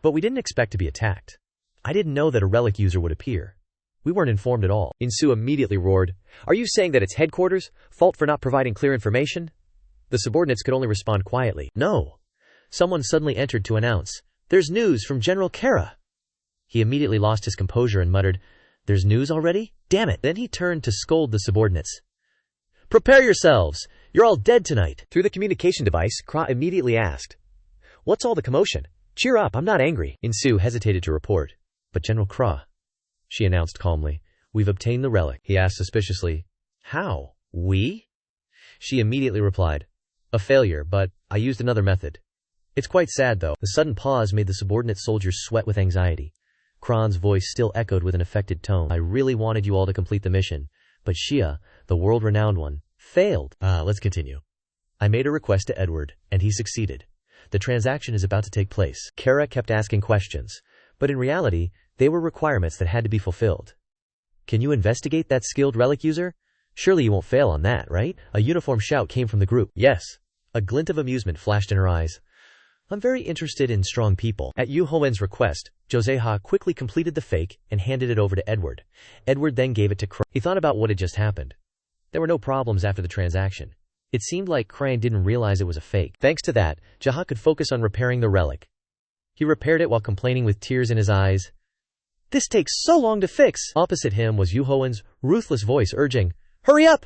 But we didn't expect to be attacked. I didn't know that a relic user would appear. We weren't informed at all. Insu immediately roared, Are you saying that it's headquarters' fault for not providing clear information? The subordinates could only respond quietly, No. Someone suddenly entered to announce, There's news from General Kara. He immediately lost his composure and muttered, There's news already? Damn it. Then he turned to scold the subordinates. Prepare yourselves. You're all dead tonight. Through the communication device, Kra immediately asked, What's all the commotion? Cheer up, I'm not angry. Insu hesitated to report. But General Kra, she announced calmly, We've obtained the relic. He asked suspiciously, How? We? She immediately replied, A failure, but I used another method. It's quite sad though. The sudden pause made the subordinate soldiers sweat with anxiety. Kran's voice still echoed with an affected tone. I really wanted you all to complete the mission, but Shia, the world-renowned one, failed. Let's continue. I made a request to Edward, and he succeeded. The transaction is about to take place. Kara kept asking questions, but in reality, they were requirements that had to be fulfilled. Can you investigate that skilled relic user? Surely you won't fail on that, right? A uniform shout came from the group. Yes. A glint of amusement flashed in her eyes. I'm very interested in strong people. At Duhoen's request, Joseha quickly completed the fake and handed it over to Edward. Edward then gave it to Crane. He thought about what had just happened. There were no problems after the transaction. It seemed like Crane didn't realize it was a fake. Thanks to that, Jaha could focus on repairing the relic. He repaired it while complaining with tears in his eyes. This takes so long to fix. Opposite him was Duhoen's ruthless voice urging, Hurry up!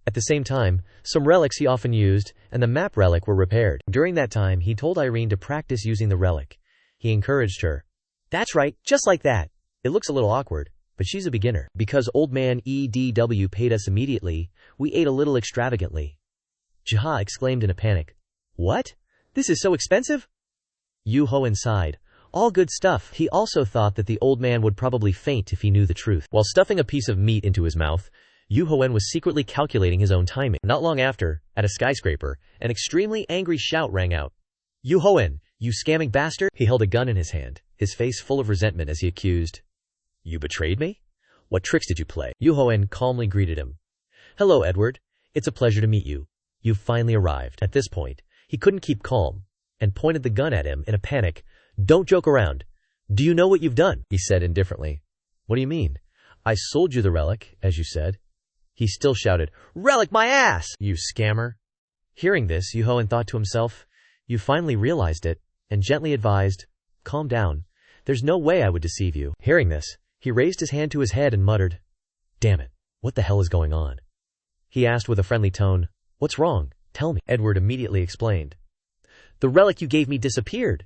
At the same time, some relics he often used, and the map relic were repaired. During that time, he told Irene to practice using the relic. He encouraged her. That's right, just like that. It looks a little awkward, but she's a beginner. Because old man EDW paid us immediately, we ate a little extravagantly. Jaha exclaimed in a panic. What? This is so expensive? Duhoen sighed. All good stuff. He also thought that the old man would probably faint if he knew the truth. While stuffing a piece of meat into his mouth, Duhoen was secretly calculating his own timing. Not long after, at a skyscraper, an extremely angry shout rang out. Duhoen, you scamming bastard! He held a gun in his hand, his face full of resentment as he accused. You betrayed me? What tricks did you play? Duhoen calmly greeted him. Hello, Edward. It's a pleasure to meet you. You've finally arrived. At this point, he couldn't keep calm, and pointed the gun at him in a panic. Don't joke around. Do you know what you've done? He said indifferently. What do you mean? I sold you the relic, as you said. He still shouted, Relic my ass! You scammer! Hearing this, Duhoen thought to himself, You finally realized it, and gently advised, Calm down. There's no way I would deceive you. Hearing this, he raised his hand to his head and muttered, Damn it, what the hell is going on? He asked with a friendly tone, What's wrong? Tell me. Edward immediately explained. The relic you gave me disappeared.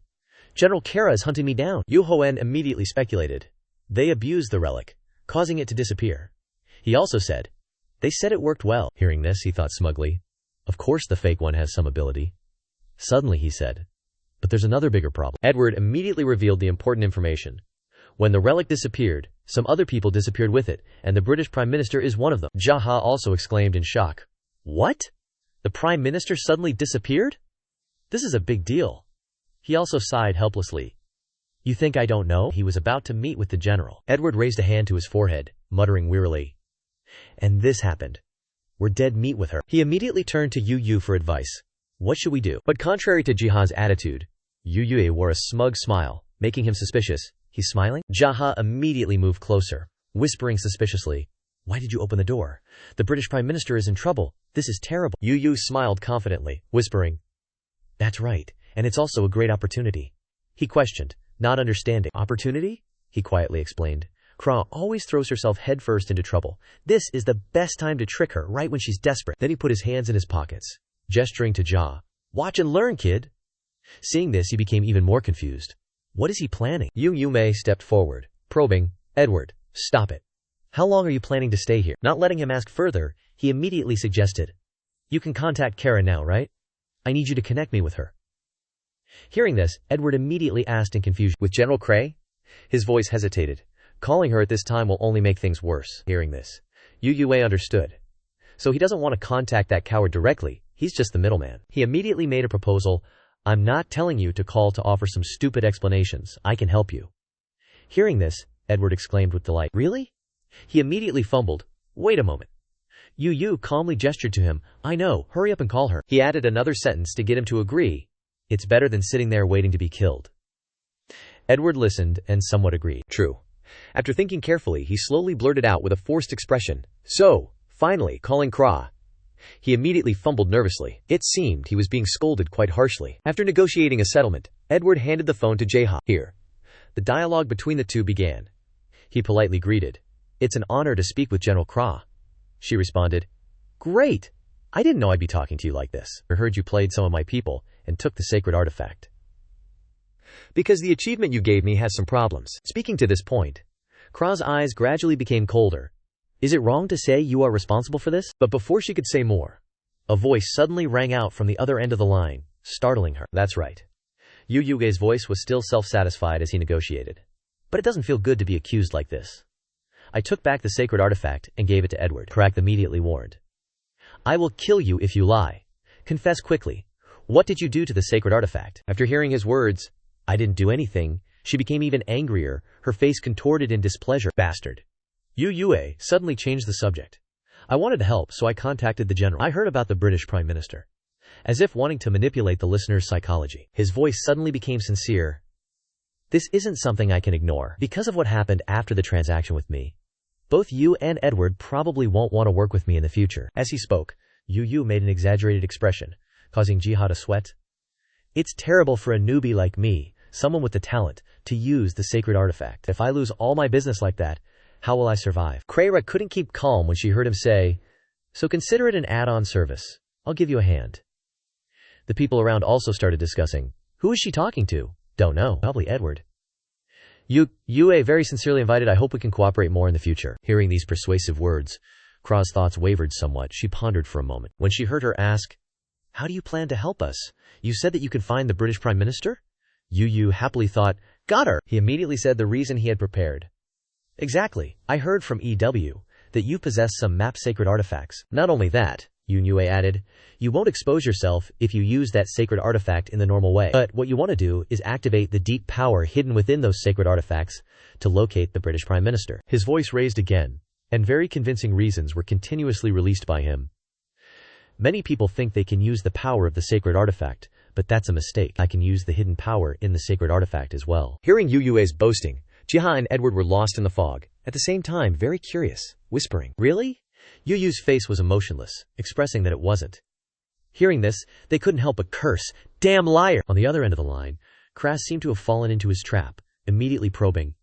General Kara is hunting me down. Duhoen immediately speculated. They abused the relic, causing it to disappear. He also said, They said it worked well. Hearing this, he thought smugly, of course the fake one has some ability. Suddenly he said, but there's another bigger problem. Edward immediately revealed the important information. When the relic disappeared, some other people disappeared with it, and the British Prime Minister is one of them. Jaha also exclaimed in shock. What? The Prime Minister suddenly disappeared? This is a big deal. He also sighed helplessly. You think I don't know? He was about to meet with the general. Edward raised a hand to his forehead, muttering wearily. And this happened. We're dead meat with her. He immediately turned to Yu Yu for advice. What should we do? But contrary to Jiha's attitude, Yu Yu wore a smug smile, making him suspicious. He's smiling? Jaha immediately moved closer, whispering suspiciously. Why did you open the door? The British Prime Minister is in trouble. This is terrible. Yu Yu smiled confidently, whispering. That's right, and it's also a great opportunity. He questioned, not understanding. Opportunity? He quietly explained. Kra always throws herself headfirst into trouble. This is the best time to trick her, right when she's desperate. Then he put his hands in his pockets, gesturing to Ja. Watch and learn, kid. Seeing this, he became even more confused. What is he planning? Yu Yume stepped forward, probing. Edward, stop it. How long are you planning to stay here? Not letting him ask further, he immediately suggested. You can contact Kara now, right? I need you to connect me with her. Hearing this, Edward immediately asked in confusion. With General Cray? His voice hesitated. Calling her at this time will only make things worse. Hearing this, Yu Yue understood. So he doesn't want to contact that coward directly, he's just the middleman. He immediately made a proposal. I'm not telling you to call to offer some stupid explanations, I can help you. Hearing this, Edward exclaimed with delight. Really? He immediately fumbled. Wait a moment. Yu Yu calmly gestured to him. I know, hurry up and call her. He added another sentence to get him to agree. It's better than sitting there waiting to be killed. Edward listened and somewhat agreed. True. After thinking carefully, he slowly blurted out with a forced expression. So, finally, calling Kra. He immediately fumbled nervously. It seemed he was being scolded quite harshly. After negotiating a settlement, Edward handed the phone to Jaha. Here. The dialogue between the two began. He politely greeted. It's an honor to speak with General Kra. She responded. Great! I didn't know I'd be talking to you like this. I heard you played some of my people and took the sacred artifact. Because the achievement you gave me has some problems. Speaking to this point, Kra's eyes gradually became colder. Is it wrong to say you are responsible for this? But before she could say more, a voice suddenly rang out from the other end of the line, startling her. That's right. Yu Yuge's voice was still self-satisfied as he negotiated. But it doesn't feel good to be accused like this. I took back the sacred artifact and gave it to Edward. Krak immediately warned. I will kill you if you lie. Confess quickly. What did you do to the sacred artifact? After hearing his words, I didn't do anything, she became even angrier, her face contorted in displeasure. Bastard. Yu Yue suddenly changed the subject. I wanted to help, so I contacted the general. I heard about the British Prime Minister. As if wanting to manipulate the listener's psychology. His voice suddenly became sincere. This isn't something I can ignore. Because of what happened after the transaction with me, both you and Edward probably won't want to work with me in the future. As he spoke, Yu Yu made an exaggerated expression, causing Jiha to sweat. It's terrible for a newbie like me, someone with the talent, to use the sacred artifact. If I lose all my business like that, how will I survive? Kreira couldn't keep calm when she heard him say, so consider it an add-on service. I'll give you a hand. The people around also started discussing. Who is she talking to? Don't know. Probably Edward. Yue very sincerely invited. I hope we can cooperate more in the future. Hearing these persuasive words, Kra's thoughts wavered somewhat. She pondered for a moment. When she heard her ask, how do you plan to help us? You said that you could find the British Prime Minister? Yu happily thought, got her. He immediately said the reason he had prepared. Exactly. I heard from EW that you possess some map sacred artifacts. Not only that, Yue added, you won't expose yourself if you use that sacred artifact in the normal way. But what you want to do is activate the deep power hidden within those sacred artifacts to locate the British Prime Minister. His voice raised again, and very convincing reasons were continuously released by him. Many people think they can use the power of the sacred artifact, but that's a mistake. I can use the hidden power in the sacred artifact as well. Hearing Yue's boasting, Jiha and Edward were lost in the fog, at the same time very curious, whispering, Really? Yu's face was emotionless, expressing that it wasn't. Hearing this, they couldn't help but curse, damn liar! On the other end of the line, Kras seemed to have fallen into his trap, immediately probing.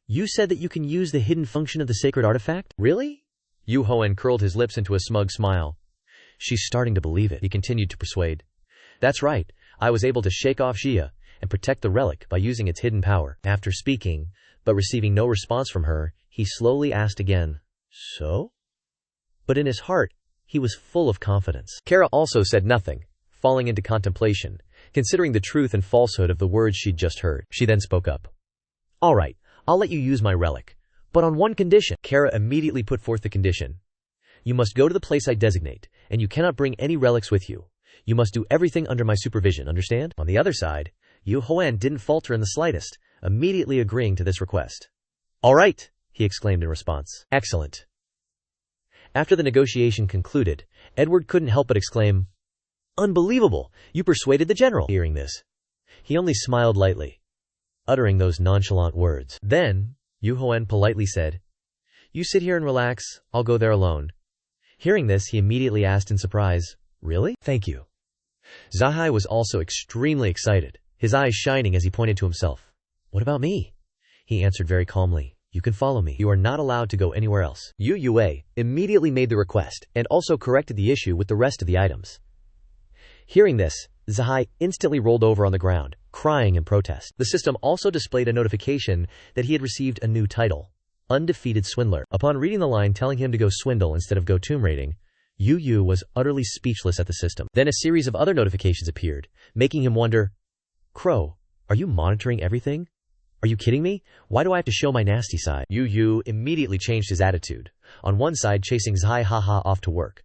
You said that you can use the hidden function of the sacred artifact? Really? Yu Hoen curled his lips into a smug smile. She's starting to believe it, he continued to persuade. That's right, I was able to shake off Xia and protect the relic by using its hidden power. After speaking, but receiving no response from her, he slowly asked again, So? but in his heart, he was full of confidence. Kara also said nothing, falling into contemplation, considering the truth and falsehood of the words she'd just heard. She then spoke up. "All right, I'll let you use my relic, but on one condition." Kara immediately put forth the condition. "You must go to the place I designate, and you cannot bring any relics with you. You must do everything under my supervision, understand?" On the other side, Duhoen didn't falter in the slightest, immediately agreeing to this request. "All right," he exclaimed in response. "Excellent." After the negotiation concluded, Edward couldn't help but exclaim, "Unbelievable! You persuaded the general." Hearing this, he only smiled lightly, uttering those nonchalant words. Then, Duhoen politely said, "You sit here and relax, I'll go there alone." Hearing this, he immediately asked in surprise, "Really? Thank you." Zahai was also extremely excited, his eyes shining as he pointed to himself. "What about me?" He answered very calmly, "You can follow me. You are not allowed to go anywhere else." Yu Yue immediately made the request, and also corrected the issue with the rest of the items. Hearing this, Zahai instantly rolled over on the ground, crying in protest. The system also displayed a notification that he had received a new title, Undefeated Swindler. Upon reading the line telling him to go swindle instead of go tomb raiding, Yu Yu was utterly speechless at the system. Then a series of other notifications appeared, making him wonder, "Crow, are you monitoring everything? Are you kidding me? Why do I have to show my nasty side?" Yu Yu immediately changed his attitude, on one side chasing Zai Haha off to work.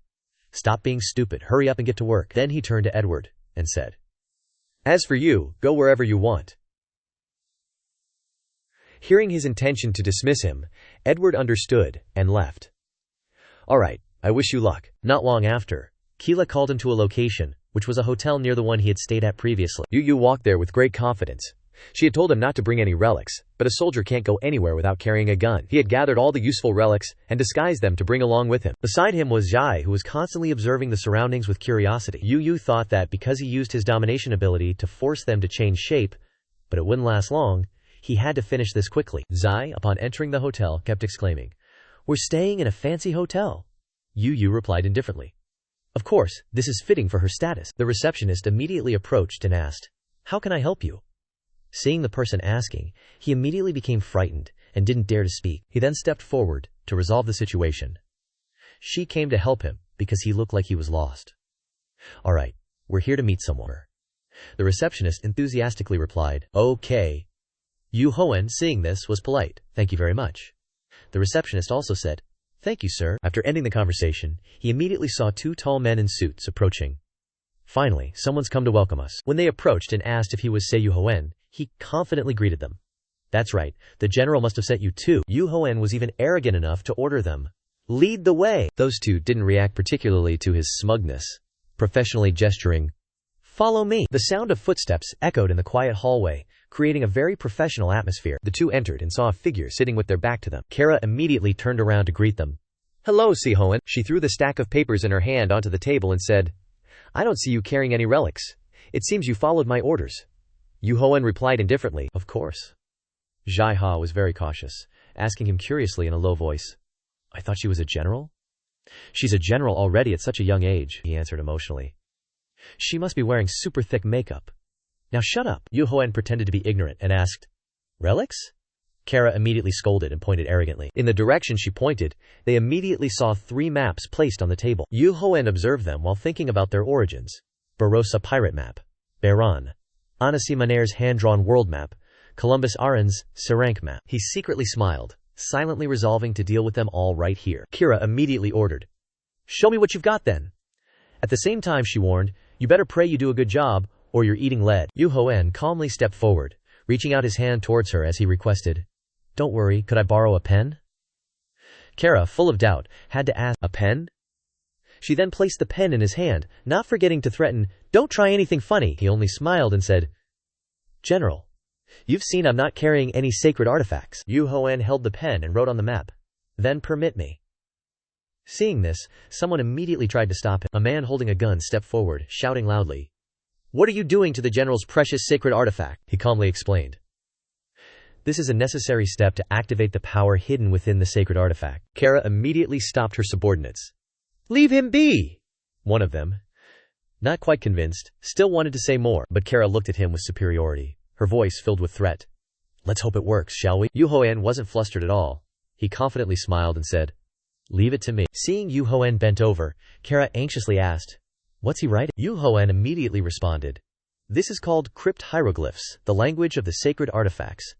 "Stop being stupid, hurry up and get to work." Then he turned to Edward, and said, "As for you, go wherever you want." Hearing his intention to dismiss him, Edward understood, and left. "All right, I wish you luck." Not long after, Keela called him to a location, which was a hotel near the one he had stayed at previously. Yu Yu walked there with great confidence. She had told him not to bring any relics, but a soldier can't go anywhere without carrying a gun. He had gathered all the useful relics, and disguised them to bring along with him. Beside him was Zhai, who was constantly observing the surroundings with curiosity. Yu Yu thought that because he used his domination ability to force them to change shape, but it wouldn't last long, he had to finish this quickly. Zai, upon entering the hotel, kept exclaiming, "We're staying in a fancy hotel." Yu Yu replied indifferently, "Of course, this is fitting for her status." The receptionist immediately approached and asked, "How can I help you?" Seeing the person asking, he immediately became frightened and didn't dare to speak. He then stepped forward to resolve the situation. She came to help him because he looked like he was lost. "All right, we're here to meet someone." The receptionist enthusiastically replied, "Okay." Duhoen, seeing this, was polite. "Thank you very much." The receptionist also said, "Thank you, sir." After ending the conversation, he immediately saw two tall men in suits approaching. "Finally, someone's come to welcome us." When they approached and asked if he was Seo Duhoen, he confidently greeted them. "That's right, the general must have sent you too." Duhoen was even arrogant enough to order them, "Lead the way." Those two didn't react particularly to his smugness, professionally gesturing, "Follow me." The sound of footsteps echoed in the quiet hallway, creating a very professional atmosphere. The two entered and saw a figure sitting with their back to them. Kara immediately turned around to greet them. "Hello, Seo Duhoen." She threw the stack of papers in her hand onto the table and said, "I don't see you carrying any relics. It seems you followed my orders." Duhoen replied indifferently, "Of course." Zhai Ha was very cautious, asking him curiously in a low voice, "I thought she was a general?" "She's a general already at such a young age," he answered emotionally. "She must be wearing super thick makeup." "Now shut up." Duhoen pretended to be ignorant and asked, "Relics?" Kara immediately scolded and pointed arrogantly. In the direction she pointed, they immediately saw 3 maps placed on the table. Duhoen observed them while thinking about their origins. Barossa Pirate Map, Baron, Anasi Maner's hand-drawn world map, Columbus Aran's SSS-Rank map. He secretly smiled, silently resolving to deal with them all right here. Kira immediately ordered, "Show me what you've got then." At the same time she warned, "You better pray you do a good job, or you're eating lead." Duhoen calmly stepped forward, reaching out his hand towards her as he requested, "Don't worry, could I borrow a pen?" Kara, full of doubt, had to ask, "A pen?" She then placed the pen in his hand, not forgetting to threaten, "Don't try anything funny." He only smiled and said, "General, you've seen I'm not carrying any sacred artifacts." Duhoen held the pen and wrote on the map, "Then permit me." Seeing this, someone immediately tried to stop him. A man holding a gun stepped forward, shouting loudly, "What are you doing to the general's precious sacred artifact?" He calmly explained, "This is a necessary step to activate the power hidden within the sacred artifact." Kara immediately stopped her subordinates. "Leave him be!" One of them, not quite convinced, still wanted to say more, but Kara looked at him with superiority, her voice filled with threat. "Let's hope it works, shall we?" Duhoen wasn't flustered at all. He confidently smiled and said, Leave it to me. Seeing Yu Hoen bent over, Kara anxiously asked, "What's he writing?" Yu Hoen immediately responded, "This is called crypt hieroglyphs, the language of the sacred artifacts.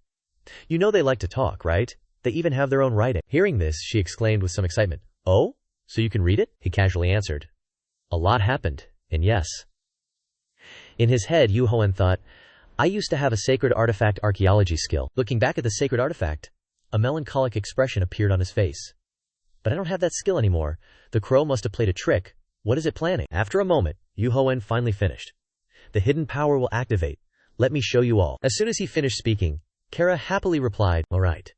You know they like to talk, right? They even have their own writing." Hearing this, she exclaimed with some excitement, "Oh? So you can read it?" He casually answered, "A lot happened, and yes." In his head, Yu Hoen thought, "I used to have a sacred artifact archaeology skill." Looking back at the sacred artifact, a melancholic expression appeared on his face. "But I don't have that skill anymore. The crow must have played a trick. What is it planning?" After a moment, Yu Hoen finally finished. "The hidden power will activate. Let me show you all." As soon as he finished speaking, Kara happily replied, "All right."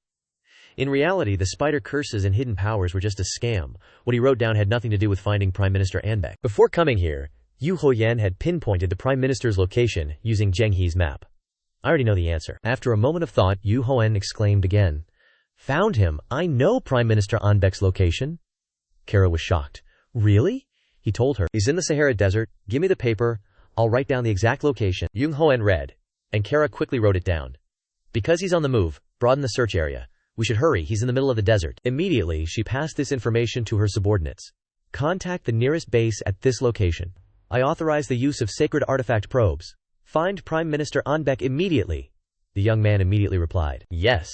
In reality, the spider curses and hidden powers were just a scam. What he wrote down had nothing to do with finding Prime Minister Anbaek. Before coming here, Yu Hoen had pinpointed the Prime Minister's location using Zheng He's map. "I already know the answer." After a moment of thought, Yu Hoen exclaimed again, "Found him! I know Prime Minister Anbaek's location." Kara was shocked. "Really?" He told her, "He's in the Sahara Desert. Give me the paper. I'll write down the exact location." Yu Hoen read, and Kara quickly wrote it down. "Because he's on the move, broaden the search area. We should hurry, he's in the middle of the desert." Immediately, she passed this information to her subordinates. "Contact the nearest base at this location. I authorize the use of sacred artifact probes. Find Prime Minister Anbaek immediately." The young man immediately replied, "Yes."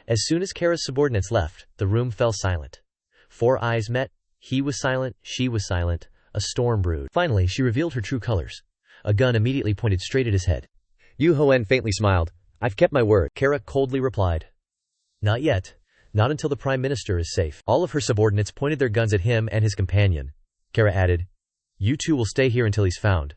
As soon as Kara's subordinates left, the room fell silent. 4 eyes met. He was silent, she was silent. A storm brewed. Finally, she revealed her true colors. A gun immediately pointed straight at his head. Yu Hoen faintly smiled. "I've kept my word," Kara coldly replied. "Not yet. Not until the Prime Minister is safe." All of her subordinates pointed their guns at him and his companion. Kara added, "You two will stay here until he's found."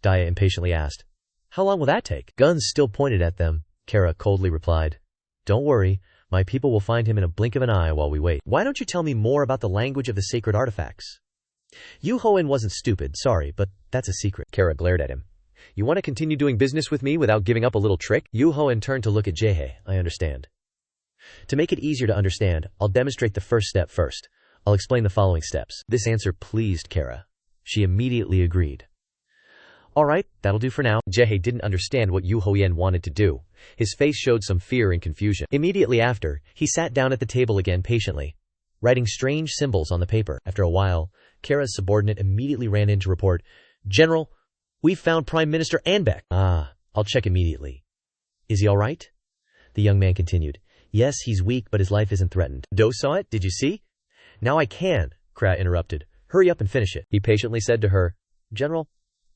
Daya impatiently asked, "How long will that take?" Guns still pointed at them. Kara coldly replied, "Don't worry, my people will find him in a blink of an eye while we wait." "Why don't you tell me more about the language of the sacred artifacts?" Yu Hoen wasn't stupid, sorry, but that's a secret. Kara glared at him. "You want to continue doing business with me without giving up a little trick?" Yu Hoen turned to look at Jae. "I understand. To make it easier to understand, I'll demonstrate the first step first. I'll explain the following steps." This answer pleased Kara. She immediately agreed. "All right, that'll do for now." Jae didn't understand what Yu Hoen wanted to do. His face showed some fear and confusion. Immediately after, he sat down at the table again patiently, writing strange symbols on the paper. After a while, Kara's subordinate immediately ran in to report, "General, we've found Prime Minister Anbaek." "Ah, I'll check immediately." "Is he all right?" The young man continued. "Yes, he's weak, but his life isn't threatened." "Do saw it? Did you see?" "Now I can," Kra interrupted. "Hurry up and finish it." He patiently said to her, "General,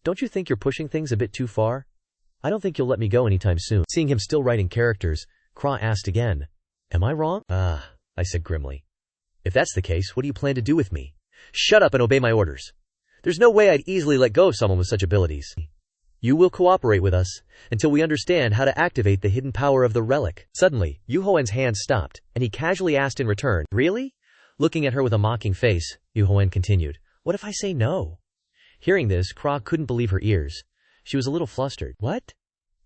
don't you think you're pushing things a bit too far? I don't think you'll let me go anytime soon." Seeing him still writing characters, Kra asked again, "Am I wrong?" "Ah," I said grimly. "If that's the case, what do you plan to do with me?" "Shut up and obey my orders. There's no way I'd easily let go of someone with such abilities. You will cooperate with us until we understand how to activate the hidden power of the relic." Suddenly, Yu Hoen's hand stopped, and he casually asked in return, "Really?" Looking at her with a mocking face, Yu Hoen continued, "What if I say no?" Hearing this, Kra couldn't believe her ears. She was a little flustered. "What?"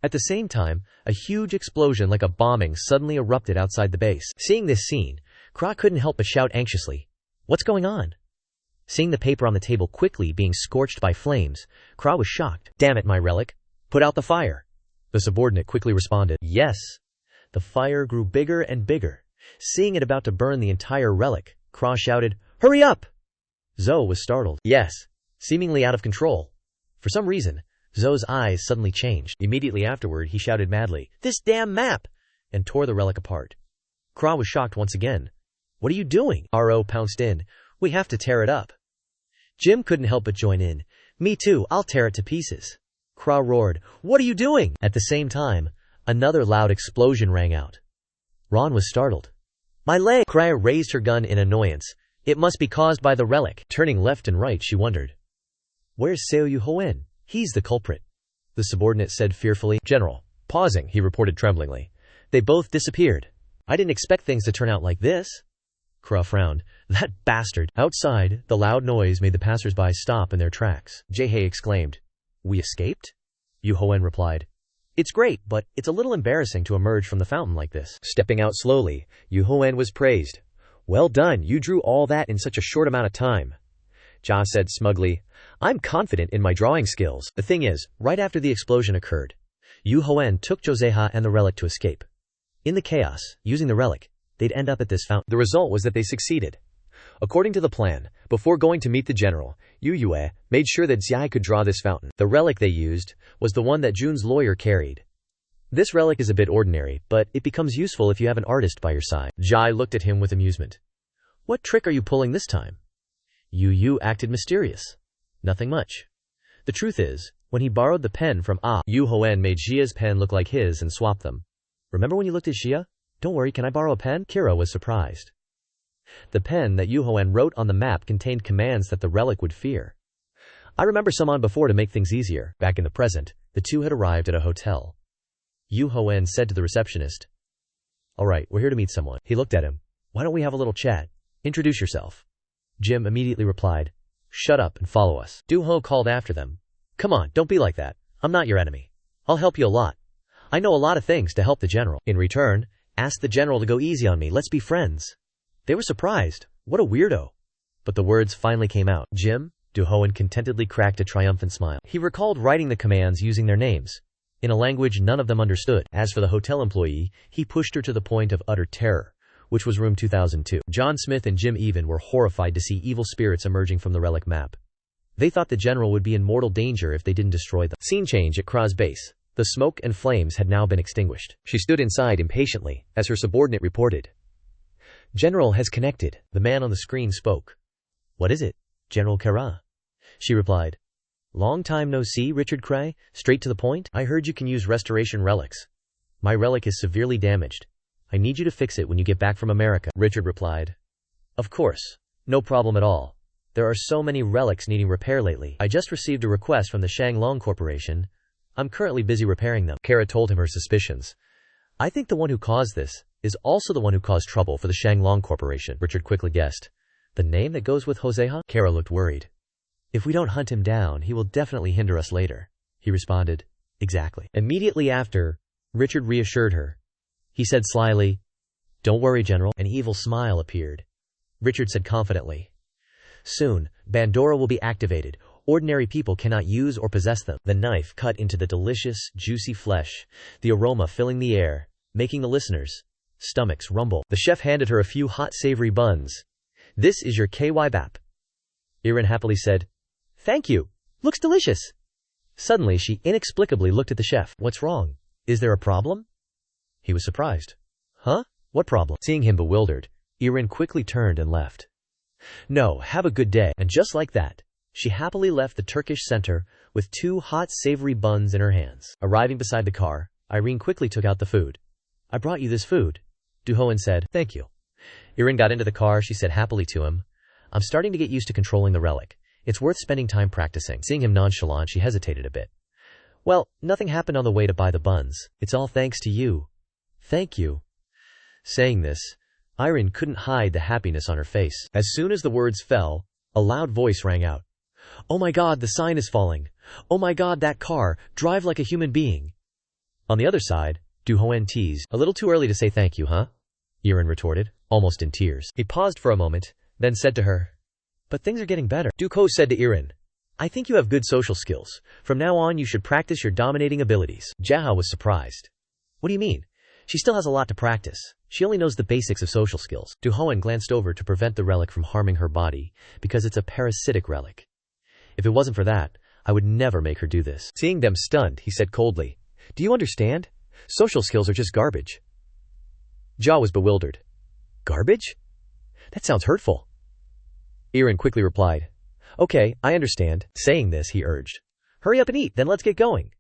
At the same time, a huge explosion like a bombing suddenly erupted outside the base. Seeing this scene, Kra couldn't help but shout anxiously, "What's going on?" Seeing the paper on the table quickly being scorched by flames, Kra was shocked. "Damn it, my relic. Put out the fire." The subordinate quickly responded, "Yes." The fire grew bigger and bigger. Seeing it about to burn the entire relic, Kra shouted, "Hurry up!" Zoe was startled. "Yes." Seemingly out of control. For some reason, Zoe's eyes suddenly changed. Immediately afterward, he shouted madly, "This damn map!" and tore the relic apart. Kra was shocked once again. "What are you doing?" Ro pounced in. "We have to tear it up." Jim couldn't help but join in. "Me too, I'll tear it to pieces." Kra roared, "What are you doing?" At the same time, another loud explosion rang out. Ron was startled. "My leg!" Kra raised her gun in annoyance. "It must be caused by the relic." Turning left and right, she wondered, "Where's Seo Duhoen? He's the culprit." The subordinate said fearfully. "General." Pausing, he reported tremblingly, "They both disappeared. I didn't expect things to turn out like this." Kra frowned. "That bastard." Outside, the loud noise made the passers-by stop in their tracks. Jae exclaimed, "We escaped?" Yu Hoen replied, "It's great, but it's a little embarrassing to emerge from the fountain like this." Stepping out slowly, Yu Hoen was praised. "Well done, you drew all that in such a short amount of time." Ja said smugly, "I'm confident in my drawing skills." The thing is, right after the explosion occurred, Yu Hoen took Joseha and the relic to escape. In the chaos, using the relic, they'd end up at this fountain. The result was that they succeeded. According to the plan, before going to meet the general, Yu Yue made sure that Xiai could draw this fountain. The relic they used was the one that Jun's lawyer carried. This relic is a bit ordinary, but it becomes useful if you have an artist by your side. Xiai looked at him with amusement. What trick are you pulling this time? Yu Yu acted mysterious. Nothing much. The truth is, when he borrowed the pen from Yu Hoen made Xia's pen look like his and swapped them. Remember when you looked at Xia? Don't worry, can I borrow a pen? Kira was surprised. The pen that Yu Hoen wrote on the map contained commands that the relic would fear. I remember someone before to make things easier. Back in the present, the two had arrived at a hotel. Yu Hoen said to the receptionist, "Alright, we're here to meet someone." He looked at him. "Why don't we have a little chat? Introduce yourself." Jim immediately replied, "Shut up and follow us." Duho called after them. "Come on, don't be like that. I'm not your enemy. I'll help you a lot. I know a lot of things to help the general. In return, ask the general to go easy on me. Let's be friends." They were surprised. What a weirdo. But the words finally came out. Jim, Duhoen contentedly cracked a triumphant smile. He recalled writing the commands using their names, in a language none of them understood. As for the hotel employee, he pushed her to the point of utter terror, which was room 2002. John Smith and Jim Even were horrified to see evil spirits emerging from the relic map. They thought the general would be in mortal danger if they didn't destroy them. Scene change at Kra's base. The smoke and flames had now been extinguished. She stood inside impatiently, as her subordinate reported. "General has connected." The man on the screen spoke. "What is it, General Kara?" She replied. "Long time no see, Richard Cray. Straight to the point. I heard you can use restoration relics. My relic is severely damaged. I need you to fix it when you get back from America." Richard replied. "Of course. No problem at all. There are so many relics needing repair lately. I just received a request from the Shanglong Corporation. I'm currently busy repairing them." Kara told him her suspicions. "I think the one who caused this is also the one who caused trouble for the Shanglong Corporation," Richard quickly guessed. "The name that goes with Joseha?" Kara looked worried. "If we don't hunt him down, he will definitely hinder us later." He responded, "Exactly." Immediately after, Richard reassured her. He said slyly, "Don't worry, General." An evil smile appeared. Richard said confidently, "Soon, Bandora will be activated. Ordinary people cannot use or possess them." The knife cut into the delicious, juicy flesh, the aroma filling the air, making the listeners' stomachs rumble. The chef handed her a few hot savory buns. "This is your KY bap." Irin happily said, "Thank you. Looks delicious." Suddenly she inexplicably looked at the chef. "What's wrong? Is there a problem?" He was surprised. "Huh? What problem?" Seeing him bewildered, Irin quickly turned and left. "No, have a good day." And just like that, she happily left the Turkish center with 2 hot savory buns in her hands. Arriving beside the car, Irene quickly took out the food. "I brought you this food," Duhoen said. "Thank you." Irin got into the car. She said happily to him, "I'm starting to get used to controlling the relic. It's worth spending time practicing." Seeing him nonchalant, she hesitated a bit. "Well, nothing happened on the way to buy the buns. It's all thanks to you." "Thank you." Saying this, Irin couldn't hide the happiness on her face. As soon as the words fell, a loud voice rang out. "Oh my God, the sign is falling. Oh my God, that car, drive like a human being." On the other side, Duhoen teased. "A little too early to say thank you, huh?" Irin retorted, almost in tears. He paused for a moment, then said to her, "But things are getting better." Duho said to Irin, "I think you have good social skills. From now on you should practice your dominating abilities." Jaha was surprised. "What do you mean? She still has a lot to practice. She only knows the basics of social skills." Duhoen glanced over to prevent the relic from harming her body, because it's a parasitic relic. "If it wasn't for that, I would never make her do this." Seeing them stunned, he said coldly, "Do you understand? Social skills are just garbage." Ja was bewildered. "Garbage? That sounds hurtful." Irin quickly replied, "Okay, I understand." Saying this, he urged, "Hurry up and eat, then let's get going."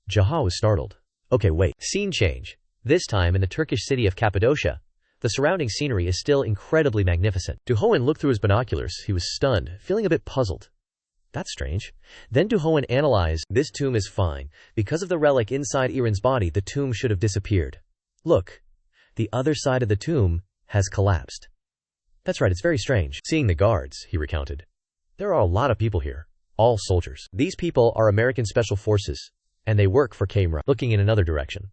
Jaha was startled. "Okay, wait." Scene change. This time in the Turkish city of Cappadocia. The surrounding scenery is still incredibly magnificent. Duhoen looked through his binoculars. He was stunned, feeling a bit puzzled. That's strange. Then Duhoen analyzed. This tomb is fine. Because of the relic inside Irin's body, the tomb should have disappeared. Look. The other side of the tomb has collapsed. That's right, it's very strange. Seeing the guards, he recounted. There are a lot of people here. All soldiers. These people are American Special Forces, and they work for Kamra. Looking in another direction.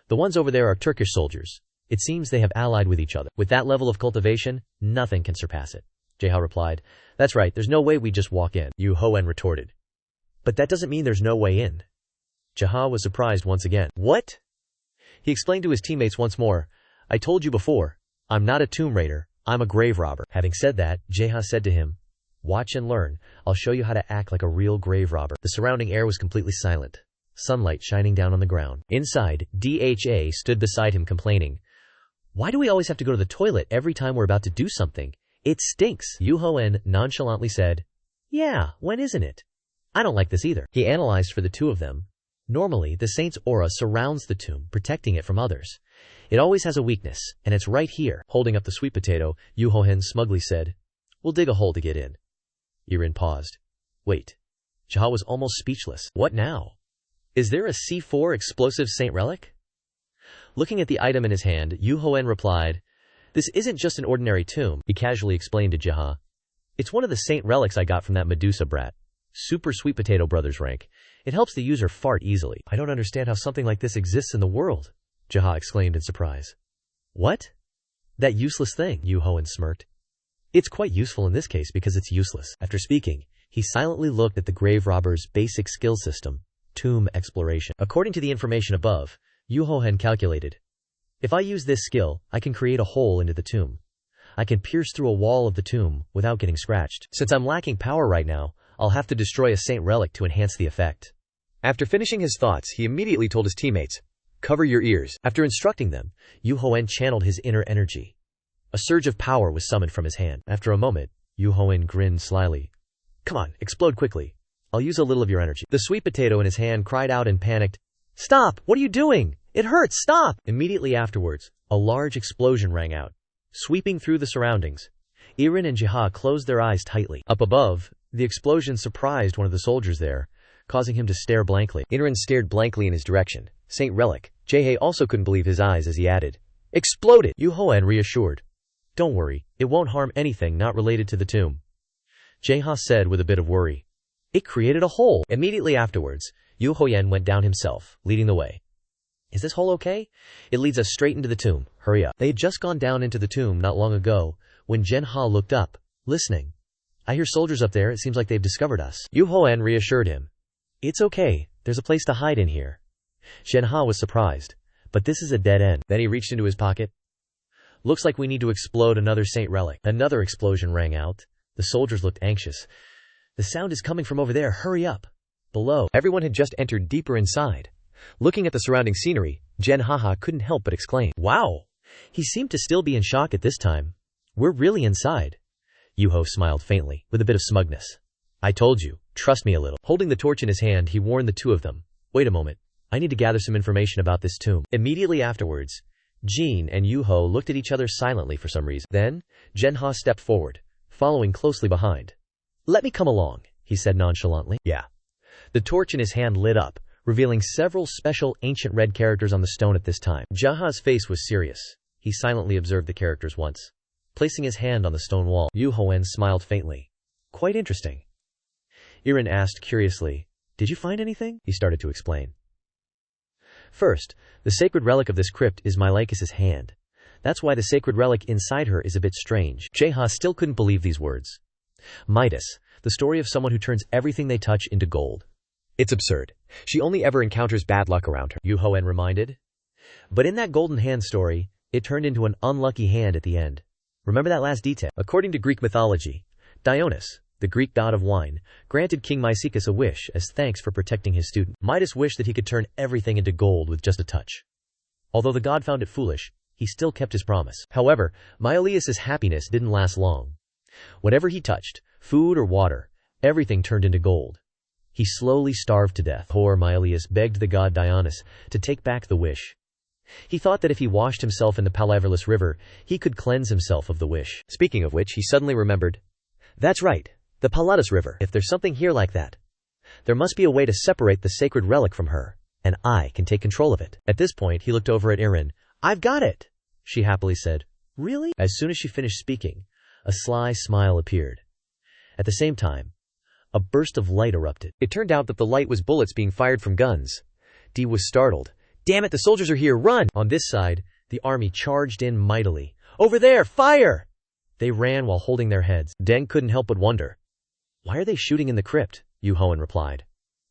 The ones over there are Turkish soldiers. It seems they have allied with each other. With that level of cultivation, nothing can surpass it. Jaha replied. That's right, there's no way we just walk in. Yu Hoen retorted. But that doesn't mean there's no way in. Jaha was surprised once again. What? He explained to his teammates once more. I told you before, I'm not a tomb raider, I'm a grave robber. Having said that, Jaeha said to him, watch and learn. I'll show you how to act like a real grave robber. The surrounding air was completely silent. Sunlight shining down on the ground. Inside, Dha stood beside him complaining. Why do we always have to go to the toilet every time we're about to do something? It stinks. Duhoen nonchalantly said, yeah, when isn't it? I don't like this either. He analyzed for the two of them. Normally, the saint's aura surrounds the tomb, protecting it from others. It always has a weakness, and it's right here. Holding up the sweet potato, Duhoen smugly said, we'll dig a hole to get in. Irin paused. Wait. Jaha was almost speechless. What now? Is there a C4 explosive saint relic? Looking at the item in his hand, Duhoen replied, this isn't just an ordinary tomb, he casually explained to Jaha. It's one of the saint relics I got from that Medusa brat. Super sweet potato brothers rank. It helps the user fart easily. I don't understand how something like this exists in the world, Jaha exclaimed in surprise. What? That useless thing, Duhoen smirked. It's quite useful in this case because it's useless. After speaking, he silently looked at the grave robber's basic skill system, tomb exploration. According to the information above, Duhoen calculated, if I use this skill, I can create a hole into the tomb. I can pierce through a wall of the tomb without getting scratched. Since I'm lacking power right now, I'll have to destroy a saint relic to enhance the effect. After finishing his thoughts, he immediately told his teammates, cover your ears. After instructing them, Duhoen channeled his inner energy. A surge of power was summoned from his hand. After a moment, Duhoen grinned slyly. Come on, explode quickly. I'll use a little of your energy. The sweet potato in his hand cried out and panicked. Stop! What are you doing? It hurts! Stop! Immediately afterwards, a large explosion rang out, sweeping through the surroundings. Irin and Jaha closed their eyes tightly. Up above, the explosion surprised one of the soldiers there, causing him to stare blankly. Irin stared blankly in his direction. Saint Relic. Jaehae also couldn't believe his eyes as he added, exploded! Duhoen reassured. Don't worry, it won't harm anything not related to the tomb. Jaeha said with a bit of worry. It created a hole. Immediately afterwards, Duhoen went down himself, leading the way. Is this hole okay? It leads us straight into the tomb. Hurry up. They had just gone down into the tomb not long ago, when Jaeha looked up, listening. I hear soldiers up there, it seems like they've discovered us. Duhoen reassured him. It's okay, there's a place to hide in here. Jaeha was surprised. But this is a dead end. Then he reached into his pocket. Looks like we need to explode another saint relic. Another explosion rang out. The soldiers looked anxious. The sound is coming from over there, hurry up. Below, everyone had just entered deeper inside. Looking at the surrounding scenery, Jaeha couldn't help but exclaim, wow! He seemed to still be in shock at this time. We're really inside. Duhoen smiled faintly, with a bit of smugness. I told you, trust me a little. Holding the torch in his hand, he warned the two of them. Wait a moment. I need to gather some information about this tomb. Immediately afterwards, Jin and Duhoen looked at each other silently for some reason. Then, Jaeha stepped forward, following closely behind. Let me come along, he said nonchalantly. Yeah. The torch in his hand lit up, revealing several special ancient red characters on the stone at this time. Jaha's face was serious. He silently observed the characters once. Placing his hand on the stone wall, Duhoen smiled faintly. Quite interesting. Irin asked curiously, did you find anything? He started to explain. First, the sacred relic of this crypt is Mylaicus' hand. That's why the sacred relic inside her is a bit strange. Jaeha still couldn't believe these words. Midas, the story of someone who turns everything they touch into gold. It's absurd. She only ever encounters bad luck around her, Duhoen reminded. But in that golden hand story, it turned into an unlucky hand at the end. Remember that last detail? According to Greek mythology, Dionysus, the Greek god of wine, granted King Mycicus a wish as thanks for protecting his student. Midas wished that he could turn everything into gold with just a touch. Although the god found it foolish, he still kept his promise. However, Mylius's happiness didn't last long. Whatever he touched, food or water, everything turned into gold. He slowly starved to death. Poor Mylius begged the god Dionysus to take back the wish. He thought that if he washed himself in the Palaverless River, he could cleanse himself of the wish. Speaking of which, he suddenly remembered. That's right, the Palatus River. If there's something here like that, there must be a way to separate the sacred relic from her, and I can take control of it. At this point, he looked over at Irin. I've got it, she happily said. Really? As soon as she finished speaking, a sly smile appeared. At the same time, a burst of light erupted. It turned out that the light was bullets being fired from guns. Dee was startled. Damn it, the soldiers are here, run! On this side, the army charged in mightily. Over there, fire! They ran while holding their heads. Deng couldn't help but wonder. Why are they shooting in the crypt? Duhoen replied.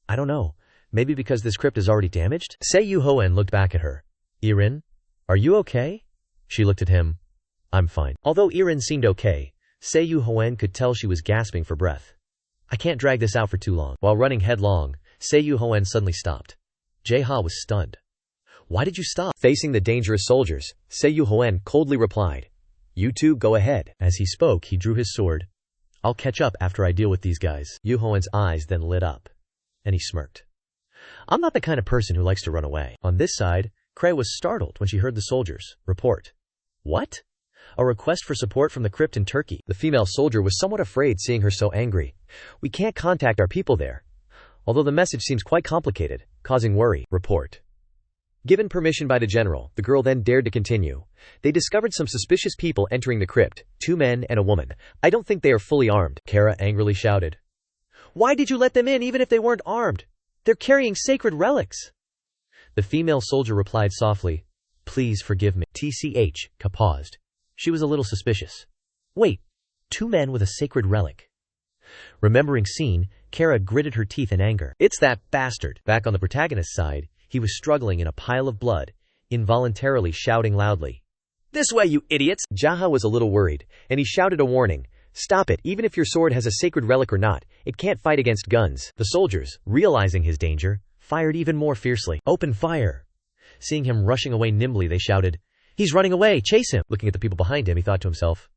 I don't know. Maybe because this crypt is already damaged? Seo Duhoen looked back at her. Irin, are you okay? She looked at him. I'm fine. Although Irin seemed okay, Seo Duhoen could tell she was gasping for breath. I can't drag this out for too long. While running headlong, Seo Duhoen suddenly stopped. Jae-ha was stunned. Why did you stop? Facing the dangerous soldiers, Seo Duhoen coldly replied, You two go ahead. As he spoke, he drew his sword. I'll catch up after I deal with these guys. Duhoen's eyes then lit up, and he smirked. I'm not the kind of person who likes to run away. On this side, Cray was startled when she heard the soldiers report. What? A request for support from the crypt in Turkey. The female soldier was somewhat afraid seeing her so angry. We can't contact our people there. Although the message seems quite complicated, causing worry. Report. Given permission by the general, the girl then dared to continue. They discovered some suspicious people entering the crypt, 2 men and a woman. I don't think they are fully armed, Kara angrily shouted. Why did you let them in even if they weren't armed? They're carrying sacred relics. The female soldier replied softly, Please forgive me. Ka paused. She was a little suspicious. Wait, 2 men with a sacred relic. Remembering scene, Kara gritted her teeth in anger. It's that bastard. Back on the protagonist's side, he was struggling in a pile of blood, involuntarily shouting loudly. This way, you idiots! Jaha was a little worried, and he shouted a warning. Stop it, even if your sword has a sacred relic or not, it can't fight against guns. The soldiers, realizing his danger, fired even more fiercely. Open fire! Seeing him rushing away nimbly, they shouted, He's running away, chase him! Looking at the people behind him, he thought to himself,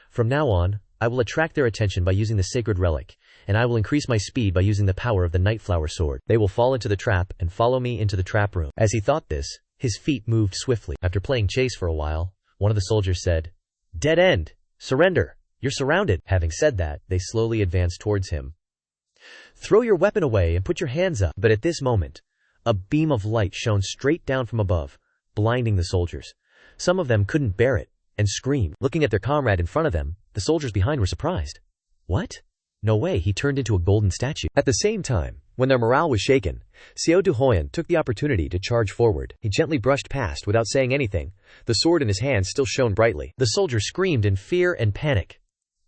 From now on, I will attract their attention by using the sacred relic, and I will increase my speed by using the power of the Nightflower sword. They will fall into the trap and follow me into the trap room. As he thought this, his feet moved swiftly. After playing chase for a while, one of the soldiers said, Dead end! Surrender! You're surrounded! Having said that, they slowly advanced towards him. Throw your weapon away and put your hands up. But at this moment, a beam of light shone straight down from above, blinding the soldiers. Some of them couldn't bear it, and screamed. Looking at their comrade in front of them, the soldiers behind were surprised. What? No way, he turned into a golden statue. At the same time, when their morale was shaken, Seo Duhoen took the opportunity to charge forward. He gently brushed past without saying anything, the sword in his hand still shone brightly. The soldiers screamed in fear and panic.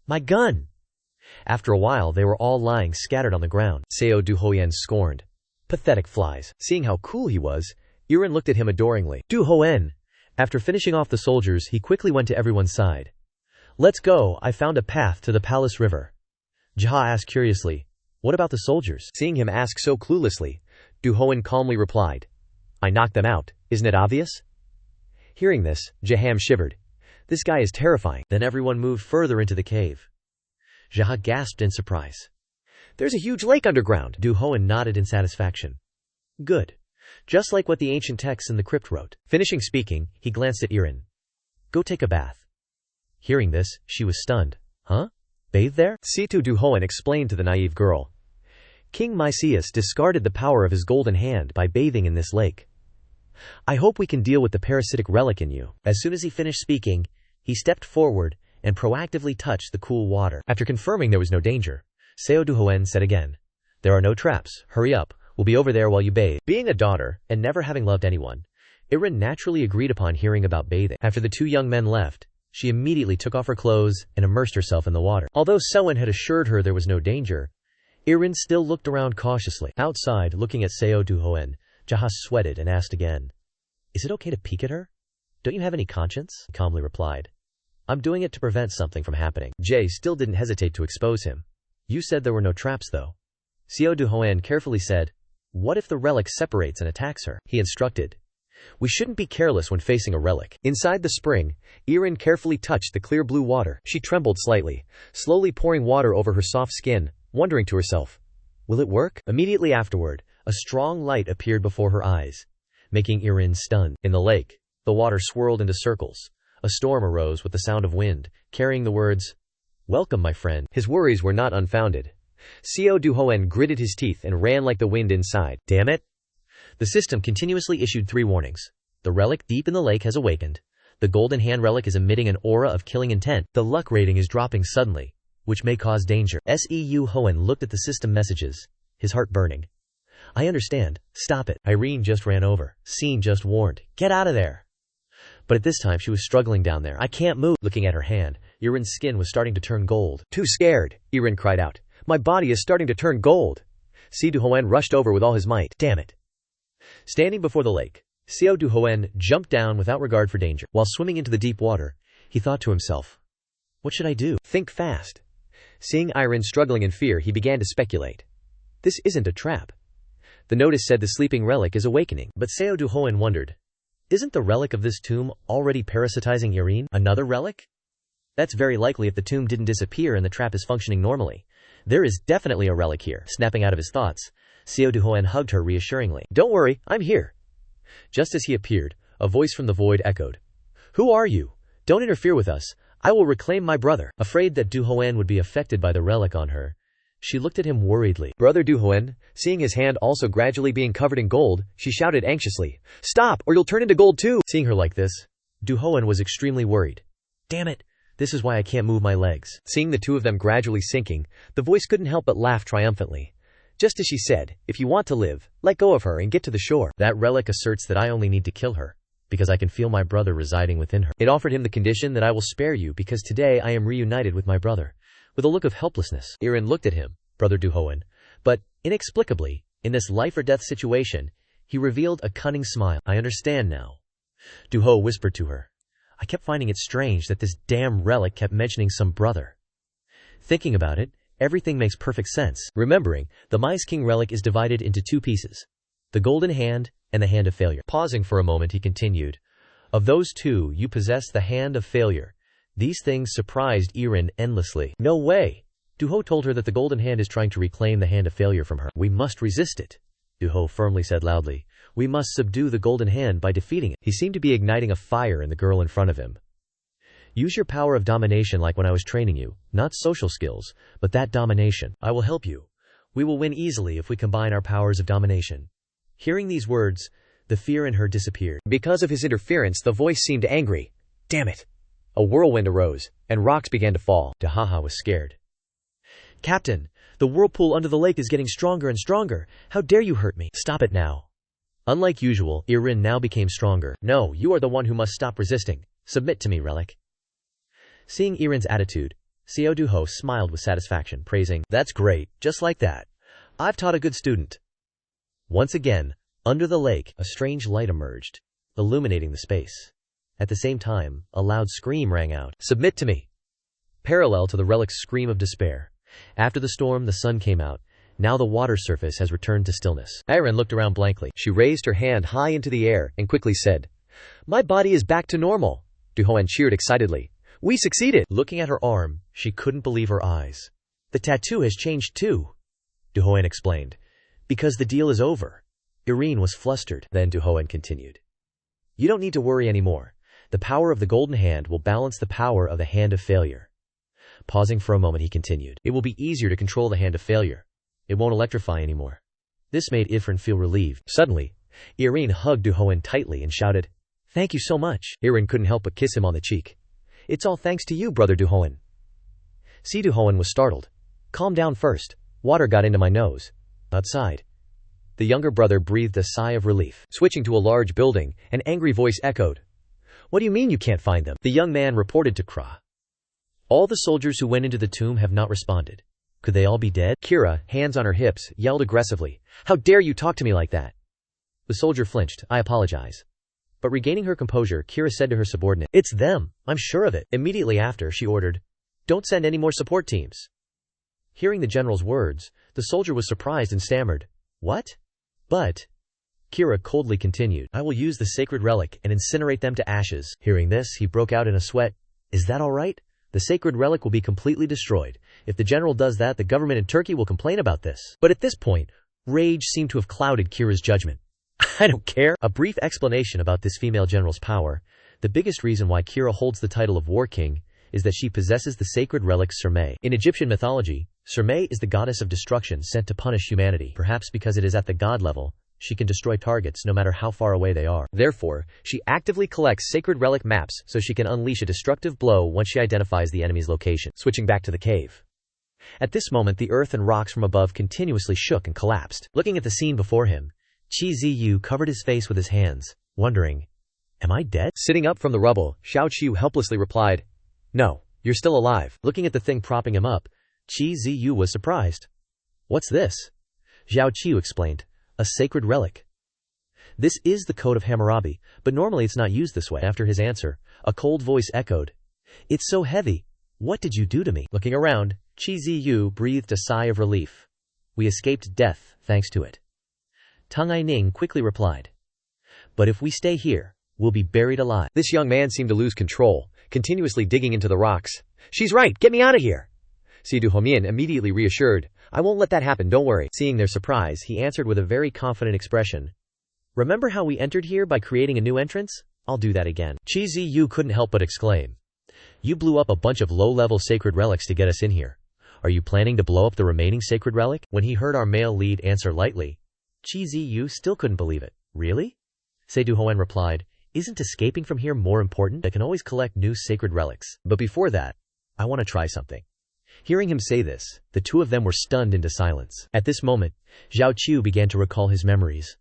My gun! After a while, they were all lying scattered on the ground. Seo Duhoen scorned. Pathetic flies. Seeing how cool he was, Irin looked at him adoringly. Duhoen! After finishing off the soldiers, he quickly went to everyone's side. Let's go, I found a path to the palace river. Jaha asked curiously, What about the soldiers? Seeing him ask so cluelessly, Duhoen calmly replied, I knocked them out, isn't it obvious? Hearing this, Jaham shivered. This guy is terrifying. Then everyone moved further into the cave. Jaha gasped in surprise. There's a huge lake underground. Duhoen nodded in satisfaction. Good. Just like what the ancient texts in the crypt wrote. Finishing speaking, he glanced at Irin. Go take a bath. Hearing this, she was stunned. Huh? Bathe there? Seo Duhoen explained to the naive girl. King Mysius discarded the power of his golden hand by bathing in this lake. I hope we can deal with the parasitic relic in you. As soon as he finished speaking, he stepped forward and proactively touched the cool water. After confirming there was no danger, Seo Duhoen said again, There are no traps. Hurry up. We'll be over there while you bathe. Being a daughter, and never having loved anyone, Irin naturally agreed upon hearing about bathing. After the 2 young men left, she immediately took off her clothes and immersed herself in the water. Although Seoin had assured her there was no danger, Irin still looked around cautiously. Outside, looking at Seo Duhoen, Jaha sweated and asked again, Is it okay to peek at her? Don't you have any conscience? He calmly replied, I'm doing it to prevent something from happening. Jay still didn't hesitate to expose him. You said there were no traps though. Seo Duhoen carefully said, What if the relic separates and attacks her? He instructed. We shouldn't be careless when facing a relic. Inside the spring, Irin carefully touched the clear blue water. She trembled slightly, slowly pouring water over her soft skin, wondering to herself, Will it work? Immediately afterward, a strong light appeared before her eyes, making Irin stunned. In the lake, the water swirled into circles. A storm arose with the sound of wind, carrying the words, Welcome, my friend. His worries were not unfounded. Seo Duhoen gritted his teeth and ran like the wind inside. Damn it! The system continuously issued 3 warnings. The relic deep in the lake has awakened. The golden hand relic is emitting an aura of killing intent. The luck rating is dropping suddenly, which may cause danger. Seo Duhoen looked at the system messages, his heart burning. I understand. Stop it. Irene just ran over. Scene just warned. Get out of there. But at this time she was struggling down there. I can't move. Looking at her hand, Irin's skin was starting to turn gold. Too scared, Irin cried out. My body is starting to turn gold. Seo Duhoen rushed over with all his might. Damn it. Standing before the lake, Seo Duhoen jumped down without regard for danger. While swimming into the deep water, He thought to himself, what should I do? Think fast. Seeing Irin struggling in fear, he began to speculate. This isn't a trap. The notice said the sleeping relic is awakening, but Seo Duhoen wondered, isn't the relic of this tomb already parasitizing Irin? Another relic? That's very likely if the tomb didn't disappear and the trap is functioning normally. There is definitely a relic here. Snapping out of his thoughts, Seo Duhoen hugged her reassuringly. Don't worry, I'm here. Just as he appeared, a voice from the void echoed. Who are you? Don't interfere with us. I will reclaim my brother. Afraid that Duhoen would be affected by the relic on her, she looked at him worriedly. Brother Duhoen, seeing his hand also gradually being covered in gold, she shouted anxiously, Stop, or you'll turn into gold too! Seeing her like this, Duhoen was extremely worried. Damn it! This is why I can't move my legs. Seeing the two of them gradually sinking, the voice couldn't help but laugh triumphantly. Just as she said, if you want to live, let go of her and get to the shore. That relic asserts that I only need to kill her, because I can feel my brother residing within her. It offered him the condition that I will spare you because today I am reunited with my brother. With a look of helplessness, Irin looked at him, Brother Duhoen, but, inexplicably, in this life-or-death situation, he revealed a cunning smile. I understand now. Duho whispered to her. I kept finding it strange that this damn relic kept mentioning some brother. Thinking about it, everything makes perfect sense. Remembering, the Mice King relic is divided into two pieces. The Golden Hand and the Hand of Failure. Pausing for a moment, he continued. Of those two, you possess the Hand of Failure. These things surprised Irin endlessly. No way! Duho told her that the Golden Hand is trying to reclaim the Hand of Failure from her. We must resist it, Duho firmly said loudly. We must subdue the Golden Hand by defeating it. He seemed to be igniting a fire in the girl in front of him. Use your power of domination like when I was training you, not social skills, but that domination. I will help you. We will win easily if we combine our powers of domination. Hearing these words, the fear in her disappeared. Because of his interference, the voice seemed angry. Damn it! A whirlwind arose, and rocks began to fall. Dahaha was scared. Captain, the whirlpool under the lake is getting stronger and stronger. How dare you hurt me? Stop it now. Unlike usual, Irin now became stronger. No, you are the one who must stop resisting. Submit to me, Relic. Seeing Irin's attitude, Seo Duhoen smiled with satisfaction, praising, That's great, just like that. I've taught a good student. Once again, under the lake, a strange light emerged, illuminating the space. At the same time, a loud scream rang out. Submit to me! Parallel to the Relic's scream of despair. After the storm, the sun came out. Now the water surface has returned to stillness. Irin looked around blankly. She raised her hand high into the air and quickly said, My body is back to normal. Duhoen cheered excitedly. We succeeded! Looking at her arm, she couldn't believe her eyes. The tattoo has changed too, Duhoen explained. Because the deal is over. Irin was flustered. Then Duhoen continued. You don't need to worry anymore. The power of the Golden Hand will balance the power of the Hand of Failure. Pausing for a moment, he continued. It will be easier to control the Hand of Failure. It won't electrify anymore. This made Irin feel relieved. Suddenly, Irin hugged Duhoen tightly and shouted, Thank you so much. Irin couldn't help but kiss him on the cheek. It's all thanks to you, Brother Duhoen. Seo Duhoen was startled. Calm down first. Water got into my nose. Outside. The younger brother breathed a sigh of relief. Switching to a large building, an angry voice echoed. What do you mean you can't find them? The young man reported to Kra. All the soldiers who went into the tomb have not responded. Could they all be dead? Kira, hands on her hips, yelled aggressively. How dare you talk to me like that? The soldier flinched. I apologize. But regaining her composure, Kira said to her subordinate, It's them. I'm sure of it. Immediately after, she ordered, Don't send any more support teams. Hearing the general's words, the soldier was surprised and stammered. What? But, Kira coldly continued, I will use the sacred relic and incinerate them to ashes. Hearing this, he broke out in a sweat. Is that all right? The sacred relic will be completely destroyed. If the general does that, the government in Turkey will complain about this. But at this point, rage seemed to have clouded Kira's judgment. I don't care. A brief explanation about this female general's power. The biggest reason why Kira holds the title of War King is that she possesses the sacred relic Surmay. In Egyptian mythology, Surmay is the goddess of destruction sent to punish humanity. Perhaps because it is at the god level, she can destroy targets no matter how far away they are. Therefore, she actively collects sacred relic maps so she can unleash a destructive blow once she identifies the enemy's location. Switching back to the cave. At this moment, the earth and rocks from above continuously shook and collapsed. Looking at the scene before him, Qi Ziyu covered his face with his hands, wondering, Am I dead? Sitting up from the rubble, Xiao Qiu helplessly replied, No, you're still alive. Looking at the thing propping him up, Qi Ziyu was surprised. What's this? Xiao Qiu explained. A sacred relic. This is the code of Hammurabi, but normally it's not used this way. After his answer, a cold voice echoed. It's so heavy. What did you do to me? Looking around, Qi Ziyu breathed a sigh of relief. We escaped death, thanks to it. Tang Aining quickly replied. But if we stay here, we'll be buried alive. This young man seemed to lose control, continuously digging into the rocks. She's right, get me out of here! Seo Duhoen immediately reassured. I won't let that happen, don't worry. Seeing their surprise, he answered with a very confident expression. Remember how we entered here by creating a new entrance? I'll do that again. Qi Ziyu couldn't help but exclaim. You blew up a bunch of low-level sacred relics to get us in here. Are you planning to blow up the remaining sacred relic? When he heard our male lead answer lightly, Qi Ziyu still couldn't believe it. Really? Seo Duhoen replied, Isn't escaping from here more important? I can always collect new sacred relics. But before that, I want to try something. Hearing him say this, the two of them were stunned into silence. At this moment, Zhao Qiu began to recall his memories.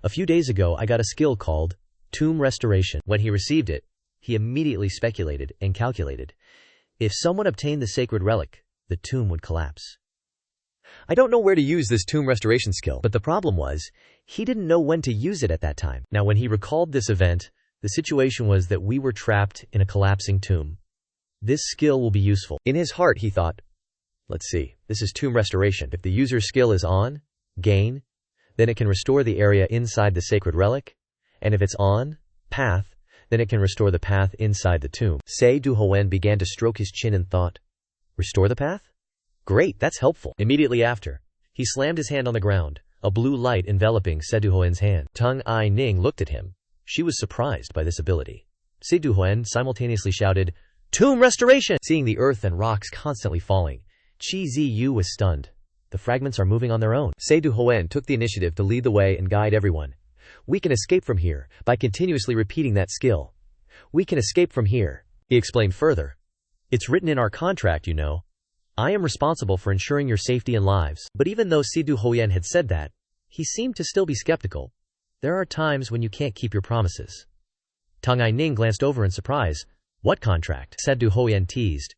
A few days ago, I got a skill called Tomb Restoration. When he received it, he immediately speculated and calculated. If someone obtained the sacred relic, the tomb would collapse. I don't know where to use this tomb restoration skill, but the problem was, he didn't know when to use it at that time. Now when he recalled this event, the situation was that we were trapped in a collapsing tomb. This skill will be useful. In his heart he thought, let's see, this is tomb restoration. If the user's skill is on, gain, then it can restore the area inside the sacred relic, and if it's on, path, then it can restore the path inside the tomb. Seo Duhoen began to stroke his chin and thought, restore the path? Great, that's helpful. Immediately after, he slammed his hand on the ground, a blue light enveloping Seo Duhoen's hand. Tang Aining looked at him. She was surprised by this ability. Seo Duhoen simultaneously shouted, Tomb restoration! Seeing the earth and rocks constantly falling, Qi Ziyu was stunned. The fragments are moving on their own. Seo Duhoen took the initiative to lead the way and guide everyone. We can escape from here by continuously repeating that skill. We can escape from here, he explained further. It's written in our contract, you know. I am responsible for ensuring your safety and lives. But even though Seo Duhoen had said that, he seemed to still be skeptical. There are times when you can't keep your promises. Tang Aining glanced over in surprise. What contract? Seo Duhoen teased.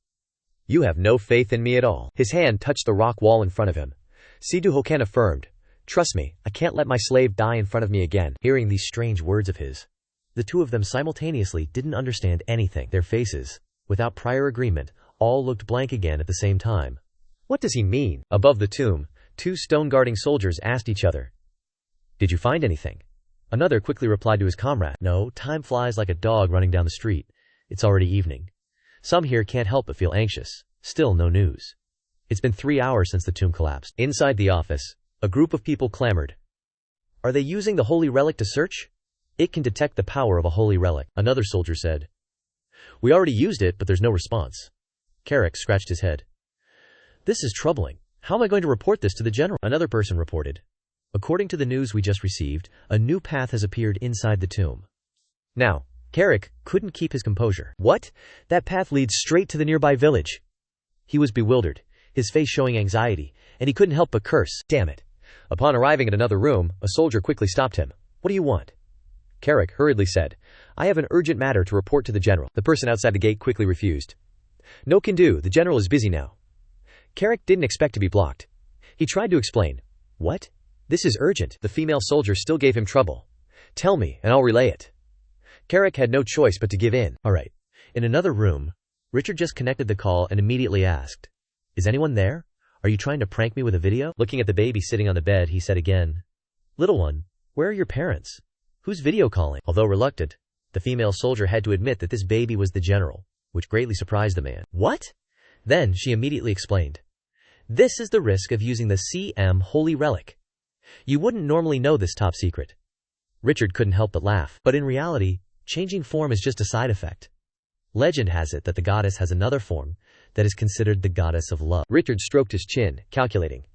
You have no faith in me at all. His hand touched the rock wall in front of him. Seo Duhoen affirmed, Trust me, I can't let my slave die in front of me again. Hearing these strange words of his, the two of them simultaneously didn't understand anything. Their faces, without prior agreement, all looked blank again at the same time. What does he mean? Above the tomb, two stone-guarding soldiers asked each other. Did you find anything? Another quickly replied to his comrade. No, time flies like a dog running down the street. It's already evening. Some here can't help but feel anxious. Still no news. It's been 3 hours since the tomb collapsed. Inside the office, a group of people clamored. Are they using the holy relic to search? It can detect the power of a holy relic, another soldier said. We already used it, but there's no response. Carrick scratched his head. This is troubling. How am I going to report this to the general? Another person reported. According to the news we just received, a new path has appeared inside the tomb. Now, Carrick couldn't keep his composure. What? That path leads straight to the nearby village. He was bewildered, his face showing anxiety, and he couldn't help but curse. Damn it. Upon arriving at another room, a soldier quickly stopped him. What do you want? Carrick hurriedly said, I have an urgent matter to report to the general. The person outside the gate quickly refused. No can do, the general is busy now. Carrick didn't expect to be blocked. He tried to explain. What? This is urgent. The female soldier still gave him trouble. Tell me, and I'll relay it. Carrick had no choice but to give in. All right. In another room, Richard just connected the call and immediately asked, Is anyone there? Are you trying to prank me with a video? Looking at the baby sitting on the bed, he said again, Little one, where are your parents? Who's video calling? Although reluctant, the female soldier had to admit that this baby was the general, which greatly surprised the man. What? Then she immediately explained. This is the risk of using the CM Holy Relic. You wouldn't normally know this top secret. Richard couldn't help but laugh. But in reality, changing form is just a side effect. Legend has it that the goddess has another form that is considered the goddess of love. Richard stroked his chin, calculating.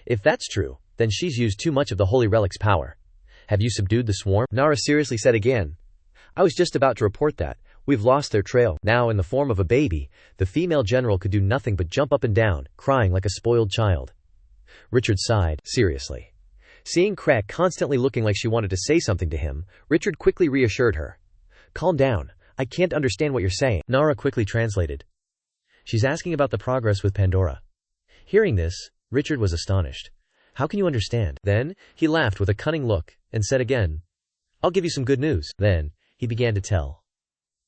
If that's true, then she's used too much of the Holy Relic's power. Have you subdued the swarm? Nara seriously said again. I was just about to report that. We've lost their trail. Now in the form of a baby, the female general could do nothing but jump up and down, crying like a spoiled child. Richard sighed. Seriously. Seeing Crack constantly looking like she wanted to say something to him, Richard quickly reassured her. Calm down. I can't understand what you're saying. Nara quickly translated. She's asking about the progress with Pandora. Hearing this, Richard was astonished. How can you understand? Then, he laughed with a cunning look, and said again, I'll give you some good news. Then, he began to tell.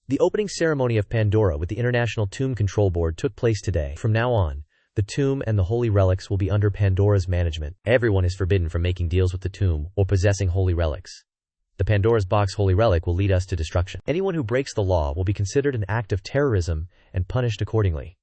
The opening ceremony of Pandora with the International Tomb Control Board took place today. From now on, the tomb and the holy relics will be under Pandora's management. Everyone is forbidden from making deals with the tomb or possessing holy relics. The Pandora's box holy relic will lead us to destruction. Anyone who breaks the law will be considered an act of terrorism and punished accordingly.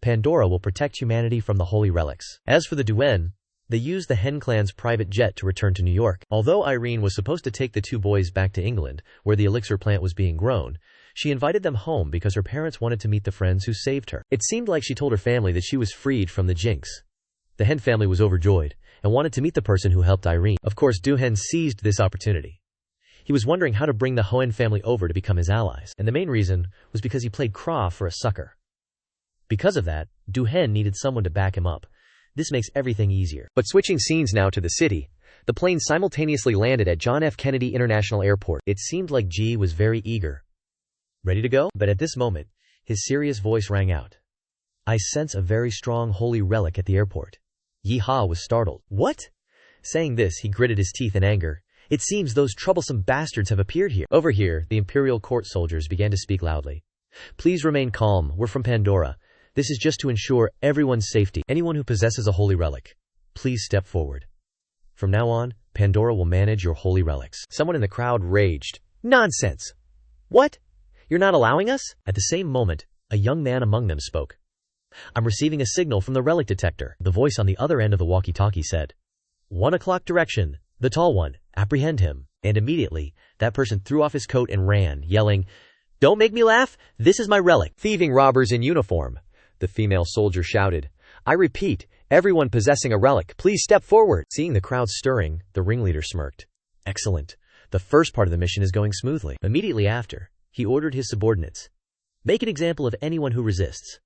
Pandora will protect humanity from the holy relics. As for the Duhoen, they used the Hen clan's private jet to return to New York. Although Irene was supposed to take the two boys back to England, where the elixir plant was being grown, she invited them home because her parents wanted to meet the friends who saved her. It seemed like she told her family that she was freed from the jinx. The Hen family was overjoyed and wanted to meet the person who helped Irene. Of course, Duhoen seized this opportunity. He was wondering how to bring the Hoen family over to become his allies, and the main reason was because he played Craw for a sucker. Because of that, Duhoen needed someone to back him up. This makes everything easier. But switching scenes now to the city, the plane simultaneously landed at John F. Kennedy International Airport. It seemed like G was very eager. Ready to go? But at this moment, his serious voice rang out. I sense a very strong holy relic at the airport. Yeehaw was startled. What? Saying this, he gritted his teeth in anger. It seems those troublesome bastards have appeared here. Over here, the Imperial court soldiers began to speak loudly. Please remain calm. We're from Pandora. This is just to ensure everyone's safety. Anyone who possesses a holy relic, please step forward. From now on, Pandora will manage your holy relics. Someone in the crowd raged. Nonsense! What? You're not allowing us? At the same moment, a young man among them spoke. I'm receiving a signal from the relic detector. The voice on the other end of the walkie-talkie said, 1 o'clock direction, the tall one, apprehend him. And immediately, that person threw off his coat and ran, yelling, Don't make me laugh, this is my relic. Thieving robbers in uniform, the female soldier shouted. I repeat, everyone possessing a relic, please step forward. Seeing the crowd stirring, the ringleader smirked. Excellent. The first part of the mission is going smoothly. Immediately after, he ordered his subordinates. Make an example of anyone who resists.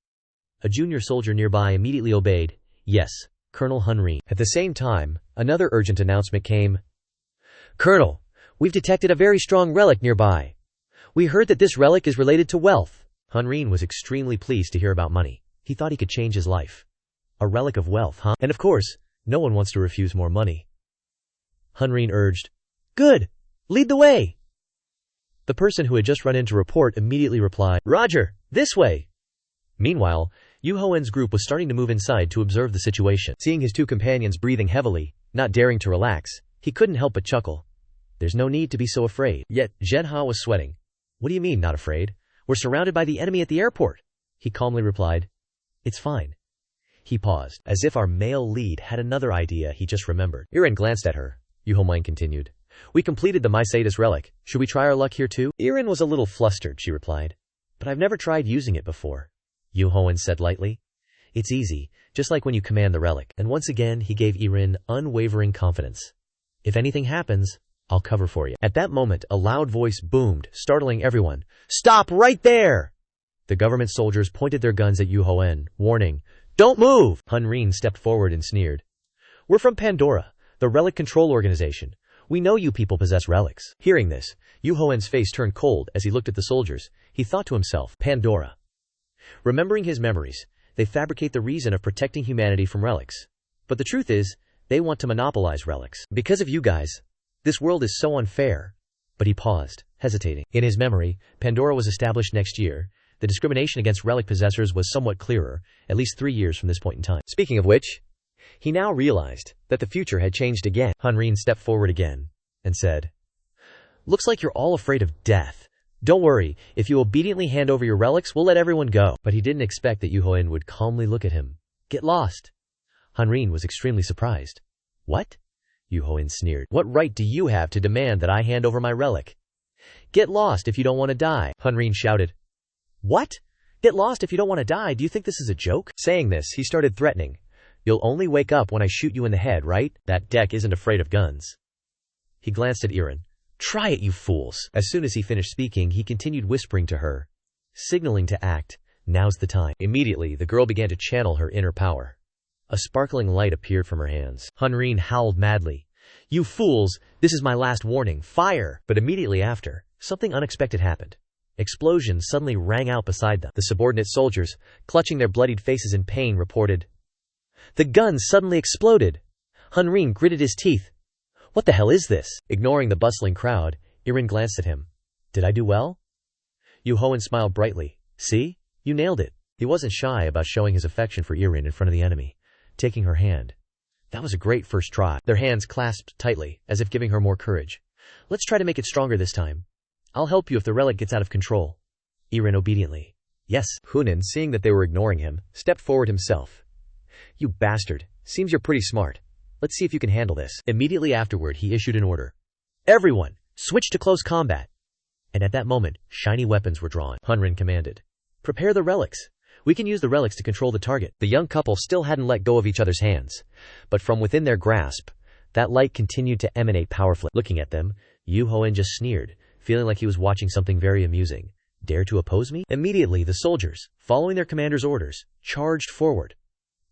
A junior soldier nearby immediately obeyed. Yes, Colonel Hunrin. At the same time, another urgent announcement came. Colonel, we've detected a very strong relic nearby. We heard that this relic is related to wealth. Hunrin was extremely pleased to hear about money. He thought he could change his life. A relic of wealth, huh? And of course, no one wants to refuse more money. Hunrin urged. Good! Lead the way! The person who had just run in to report immediately replied, Roger, this way! Meanwhile, Yu Hoen's group was starting to move inside to observe the situation. Seeing his two companions breathing heavily, not daring to relax, he couldn't help but chuckle. There's no need to be so afraid. Yet, Zhenhe was sweating. What do you mean, not afraid? We're surrounded by the enemy at the airport. He calmly replied. It's fine. He paused, as if our male lead had another idea he just remembered. Irin glanced at her. Yu Hoen continued. We completed the Mycetus relic. Should we try our luck here too? Irin was a little flustered, she replied. But I've never tried using it before. Yu Hoen said lightly. It's easy, just like when you command the relic. And once again, he gave Irin unwavering confidence. If anything happens, I'll cover for you. At that moment, a loud voice boomed, startling everyone. Stop right there! The government soldiers pointed their guns at Yu Hoen, warning, Don't move! Hunrin stepped forward and sneered. We're from Pandora, the Relic Control Organization. We know you people possess relics. Hearing this, Yu Hoen's face turned cold as he looked at the soldiers. He thought to himself, Pandora. Remembering his memories, they fabricate the reason of protecting humanity from relics. But the truth is, they want to monopolize relics. Because of you guys, this world is so unfair. But he paused, hesitating. In his memory, Pandora was established next year. The discrimination against relic possessors was somewhat clearer, at least 3 years from this point in time. Speaking of which, he now realized that the future had changed again. Hunrin stepped forward again and said, Looks like you're all afraid of death. Don't worry, if you obediently hand over your relics, we'll let everyone go. But he didn't expect that Yu Hoen would calmly look at him. Get lost. Hunrin was extremely surprised. What? Yu Hoen sneered. What right do you have to demand that I hand over my relic? Get lost if you don't want to die. Hunrin shouted. What? Get lost if you don't want to die? Do you think this is a joke? Saying this, he started threatening. You'll only wake up when I shoot you in the head, right? That deck isn't afraid of guns. He glanced at Irin. Try it, you fools. As soon as he finished speaking, he continued whispering to her, signaling to act. Now's the time. Immediately, the girl began to channel her inner power. A sparkling light appeared from her hands. Hunrin howled madly. You fools, this is my last warning. Fire! But immediately after, something unexpected happened. Explosions suddenly rang out beside them. The subordinate soldiers, clutching their bloodied faces in pain, reported. The gun suddenly exploded. Hunrin gritted his teeth. What the hell is this? Ignoring the bustling crowd, Irin glanced at him. Did I do well? Duhoen smiled brightly. See? You nailed it. He wasn't shy about showing his affection for Irin in front of the enemy, taking her hand. That was a great first try. Their hands clasped tightly, as if giving her more courage. Let's try to make it stronger this time. I'll help you if the relic gets out of control. Irin obediently. Yes. Hunan, seeing that they were ignoring him, stepped forward himself. You bastard. Seems you're pretty smart. Let's see if you can handle this. Immediately afterward, he issued an order. Everyone, switch to close combat. And at that moment, shiny weapons were drawn. Hunrin commanded. Prepare the relics. We can use the relics to control the target. The young couple still hadn't let go of each other's hands, but from within their grasp, that light continued to emanate powerfully. Looking at them, Duhoen just sneered, feeling like he was watching something very amusing. Dare to oppose me? Immediately, the soldiers, following their commander's orders, charged forward.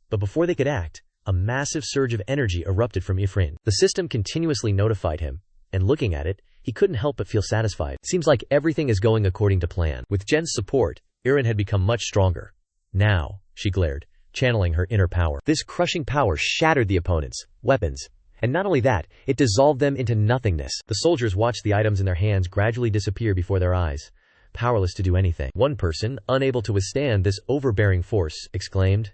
But before they could act, a massive surge of energy erupted from Irin. The system continuously notified him, and looking at it, he couldn't help but feel satisfied. Seems like everything is going according to plan. With Jen's support, Irin had become much stronger. Now, she glared, channeling her inner power. This crushing power shattered the opponent's weapons. And not only that, it dissolved them into nothingness. The soldiers watched the items in their hands gradually disappear before their eyes, powerless to do anything. One person, unable to withstand this overbearing force, exclaimed,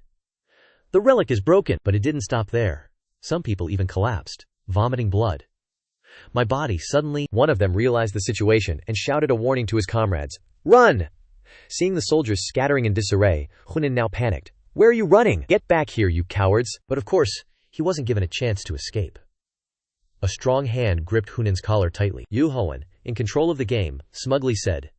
"The relic is broken!" But it didn't stop there. Some people even collapsed, vomiting blood. My body suddenly, one of them realized the situation and shouted a warning to his comrades. Run! Seeing the soldiers scattering in disarray, Hunan now panicked. Where are you running? Get back here, you cowards! But of course, he wasn't given a chance to escape. A strong hand gripped Hunan's collar tightly. Duhoen, in control of the game, smugly said,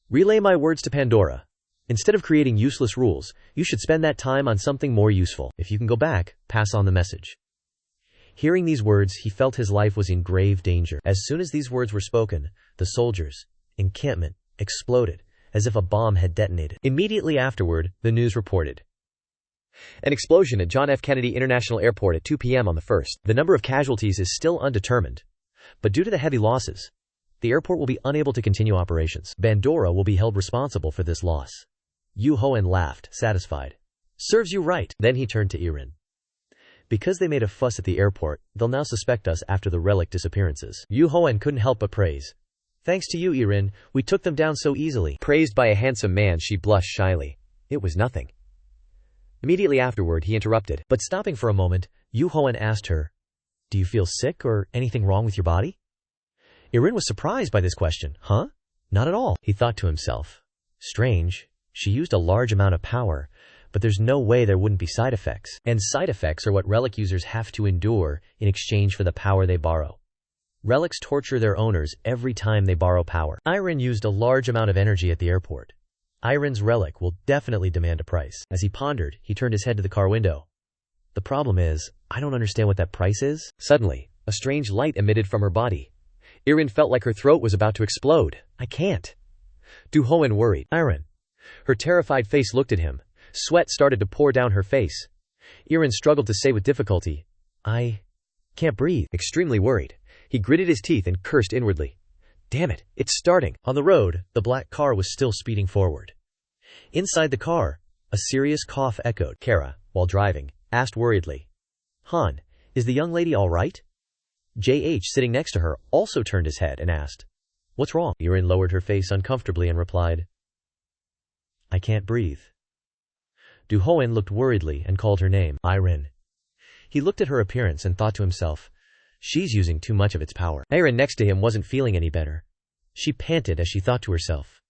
Relay my words to Pandora. Instead of creating useless rules, you should spend that time on something more useful. If you can go back, pass on the message. Hearing these words, he felt his life was in grave danger. As soon as these words were spoken, the soldiers' encampment exploded, as if a bomb had detonated. Immediately afterward, the news reported. An explosion at John F. Kennedy International Airport at 2 p.m. on the 1st. The number of casualties is still undetermined, but due to the heavy losses, the airport will be unable to continue operations. Pandora will be held responsible for this loss. Duhoen laughed, satisfied. Serves you right. Then he turned to Irin. Because they made a fuss at the airport, they'll now suspect us after the relic disappearances. Duhoen couldn't help but praise. Thanks to you, Irin, we took them down so easily. Praised by a handsome man, she blushed shyly. It was nothing. Immediately afterward, he interrupted. But stopping for a moment, Duhoen asked her, Do you feel sick or anything wrong with your body? Irin was surprised by this question. Huh? Not at all, he thought to himself. Strange. She used a large amount of power, but there's no way there wouldn't be side effects. And side effects are what relic users have to endure in exchange for the power they borrow. Relics torture their owners every time they borrow power. Irin used a large amount of energy at the airport. Irin's relic will definitely demand a price. As he pondered, he turned his head to the car window. The problem is, I don't understand what that price is. Suddenly, a strange light emitted from her body. Irin felt like her throat was about to explode. I can't. Duhoen worried. Irin. Her terrified face looked at him. Sweat started to pour down her face. Irin struggled to say with difficulty, I can't breathe. Extremely worried, he gritted his teeth and cursed inwardly. Damn it, it's starting. On the road, the black car was still speeding forward. Inside the car, a serious cough echoed. Kara, while driving, asked worriedly, Han, is the young lady all right? JH, sitting next to her, also turned his head and asked, What's wrong? Irin lowered her face uncomfortably and replied, I can't breathe. Duhoen looked worriedly and called her name, Irin. He looked at her appearance and thought to himself, she's using too much of its power. Irin next to him wasn't feeling any better. She panted as she thought to herself,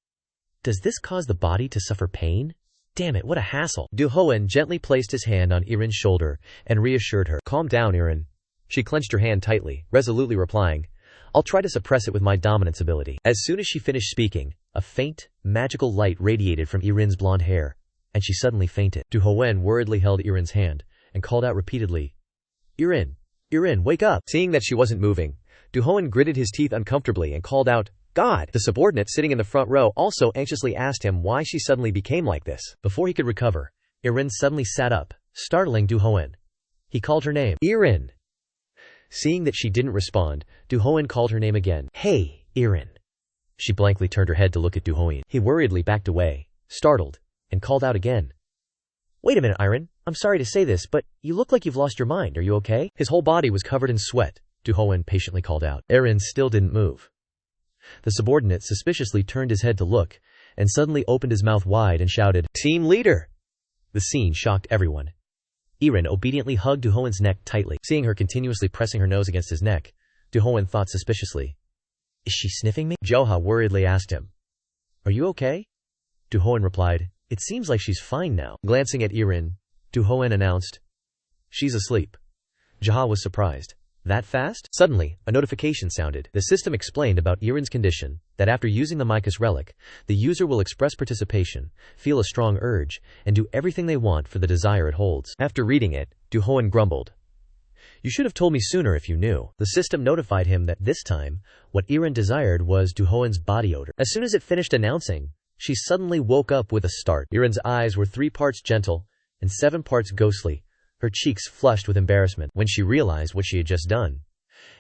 does this cause the body to suffer pain? Damn it, what a hassle. Duhoen gently placed his hand on Irin's shoulder and reassured her. Calm down, Irin. She clenched her hand tightly, resolutely replying, I'll try to suppress it with my dominance ability. As soon as she finished speaking, a faint, magical light radiated from Irin's blonde hair, and she suddenly fainted. Duhoen worriedly held Irin's hand and called out repeatedly, Irin, Irin, wake up. Seeing that she wasn't moving, Duhoen gritted his teeth uncomfortably and called out, God! The subordinate sitting in the front row also anxiously asked him why she suddenly became like this. Before he could recover, Irin suddenly sat up, startling Duhoen. He called her name, Irin. Seeing that she didn't respond, Duhoen called her name again. Hey, Irin. She blankly turned her head to look at Duhoen. He worriedly backed away, startled, and called out again. Wait a minute, Irin. I'm sorry to say this, but you look like you've lost your mind. Are you okay? His whole body was covered in sweat, Duhoen patiently called out. Irin still didn't move. The subordinate suspiciously turned his head to look, and suddenly opened his mouth wide and shouted, "Team leader!" The scene shocked everyone. Irin obediently hugged Duhoen's neck tightly. Seeing her continuously pressing her nose against his neck, Duhoen thought suspiciously. "Is she sniffing me?" Joha worriedly asked him. "Are you okay?" Duhoen replied, "It seems like she's fine now." Glancing at Irin, Duhoen announced, "She's asleep." Joha was surprised. That fast? Suddenly, a notification sounded. The system explained about Irin's condition, that after using the Micah's relic, the user will express participation, feel a strong urge, and do everything they want for the desire it holds. After reading it, Duhoen grumbled. "You should have told me sooner if you knew." The system notified him that this time, what Irin desired was Duhoen's body odor. As soon as it finished announcing, she suddenly woke up with a start. Irin's eyes were 3 parts gentle and 7 parts ghostly, her cheeks flushed with embarrassment. When she realized what she had just done,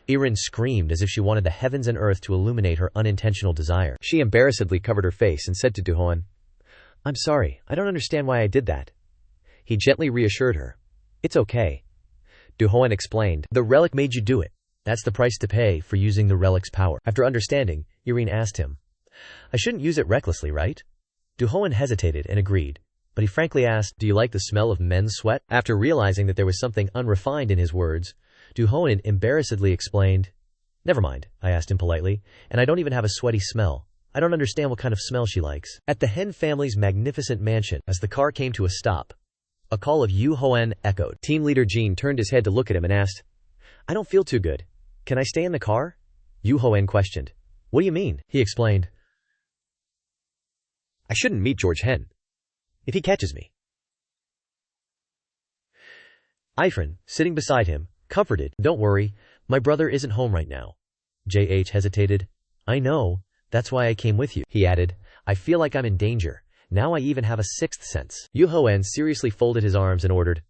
Irin screamed as if she wanted the heavens and earth to illuminate her unintentional desire. She embarrassedly covered her face and said to Duhoen, "I'm sorry, I don't understand why I did that." He gently reassured her. "It's okay." Duhoen explained, "The relic made you do it. That's the price to pay for using the relic's power." After understanding, Irin asked him, "I shouldn't use it recklessly, right?" Duhoen hesitated and agreed, but he frankly asked, "Do you like the smell of men's sweat?" After realizing that there was something unrefined in his words, Duhoen embarrassedly explained, "Never mind," I asked him politely, "and I don't even have a sweaty smell. I don't understand what kind of smell she likes." At the Hen family's magnificent mansion, as the car came to a stop, a call of Duhoen echoed. Team leader Jean turned his head to look at him and asked, "I don't feel too good. Can I stay in the car?" Duhoen questioned. "What do you mean?" He explained, "I shouldn't meet George Hen if he catches me." Ifrin, sitting beside him, comforted, "Don't worry, my brother isn't home right now." JH hesitated. "I know, that's why I came with you." He added, "I feel like I'm in danger. Now I even have a 6th sense." Duhoen seriously folded his arms and ordered,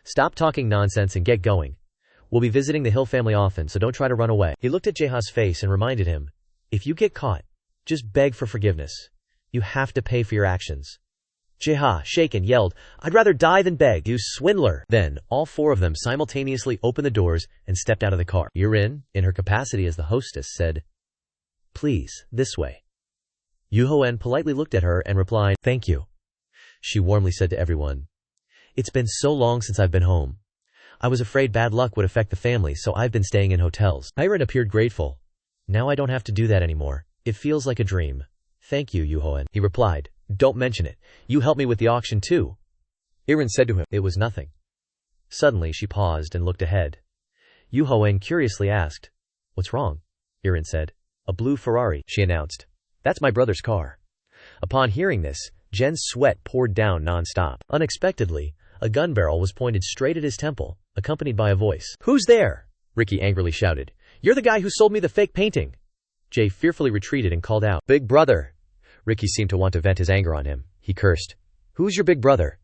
"Stop talking nonsense and get going. We'll be visiting the Hill family often, so don't try to run away." He looked at Jeha's face and reminded him, "If you get caught, just beg for forgiveness. You have to pay for your actions." Jeha, shaken, yelled, "I'd rather die than beg, you swindler!" Then, all 4 of them simultaneously opened the doors and stepped out of the car. Irin, in her capacity as the hostess, said, "Please, this way." Duhoen politely looked at her and replied, "Thank you." She warmly said to everyone, "It's been so long since I've been home. I was afraid bad luck would affect the family, so I've been staying in hotels." Irin appeared grateful. "Now I don't have to do that anymore. It feels like a dream." "Thank you, Duhoen." He replied, "Don't mention it. You helped me with the auction too." Irin said to him, "It was nothing." Suddenly she paused and looked ahead. Duhoen curiously asked, "What's wrong?" Irin said, "A blue Ferrari," she announced. "That's my brother's car." Upon hearing this, Jen's sweat poured down non-stop. Unexpectedly, a gun barrel was pointed straight at his temple, accompanied by a voice. "Who's there?" Ricky angrily shouted. "You're the guy who sold me the fake painting." Jay fearfully retreated and called out, "Big brother." Ricky seemed to want to vent his anger on him. He cursed. "Who's your big brother?"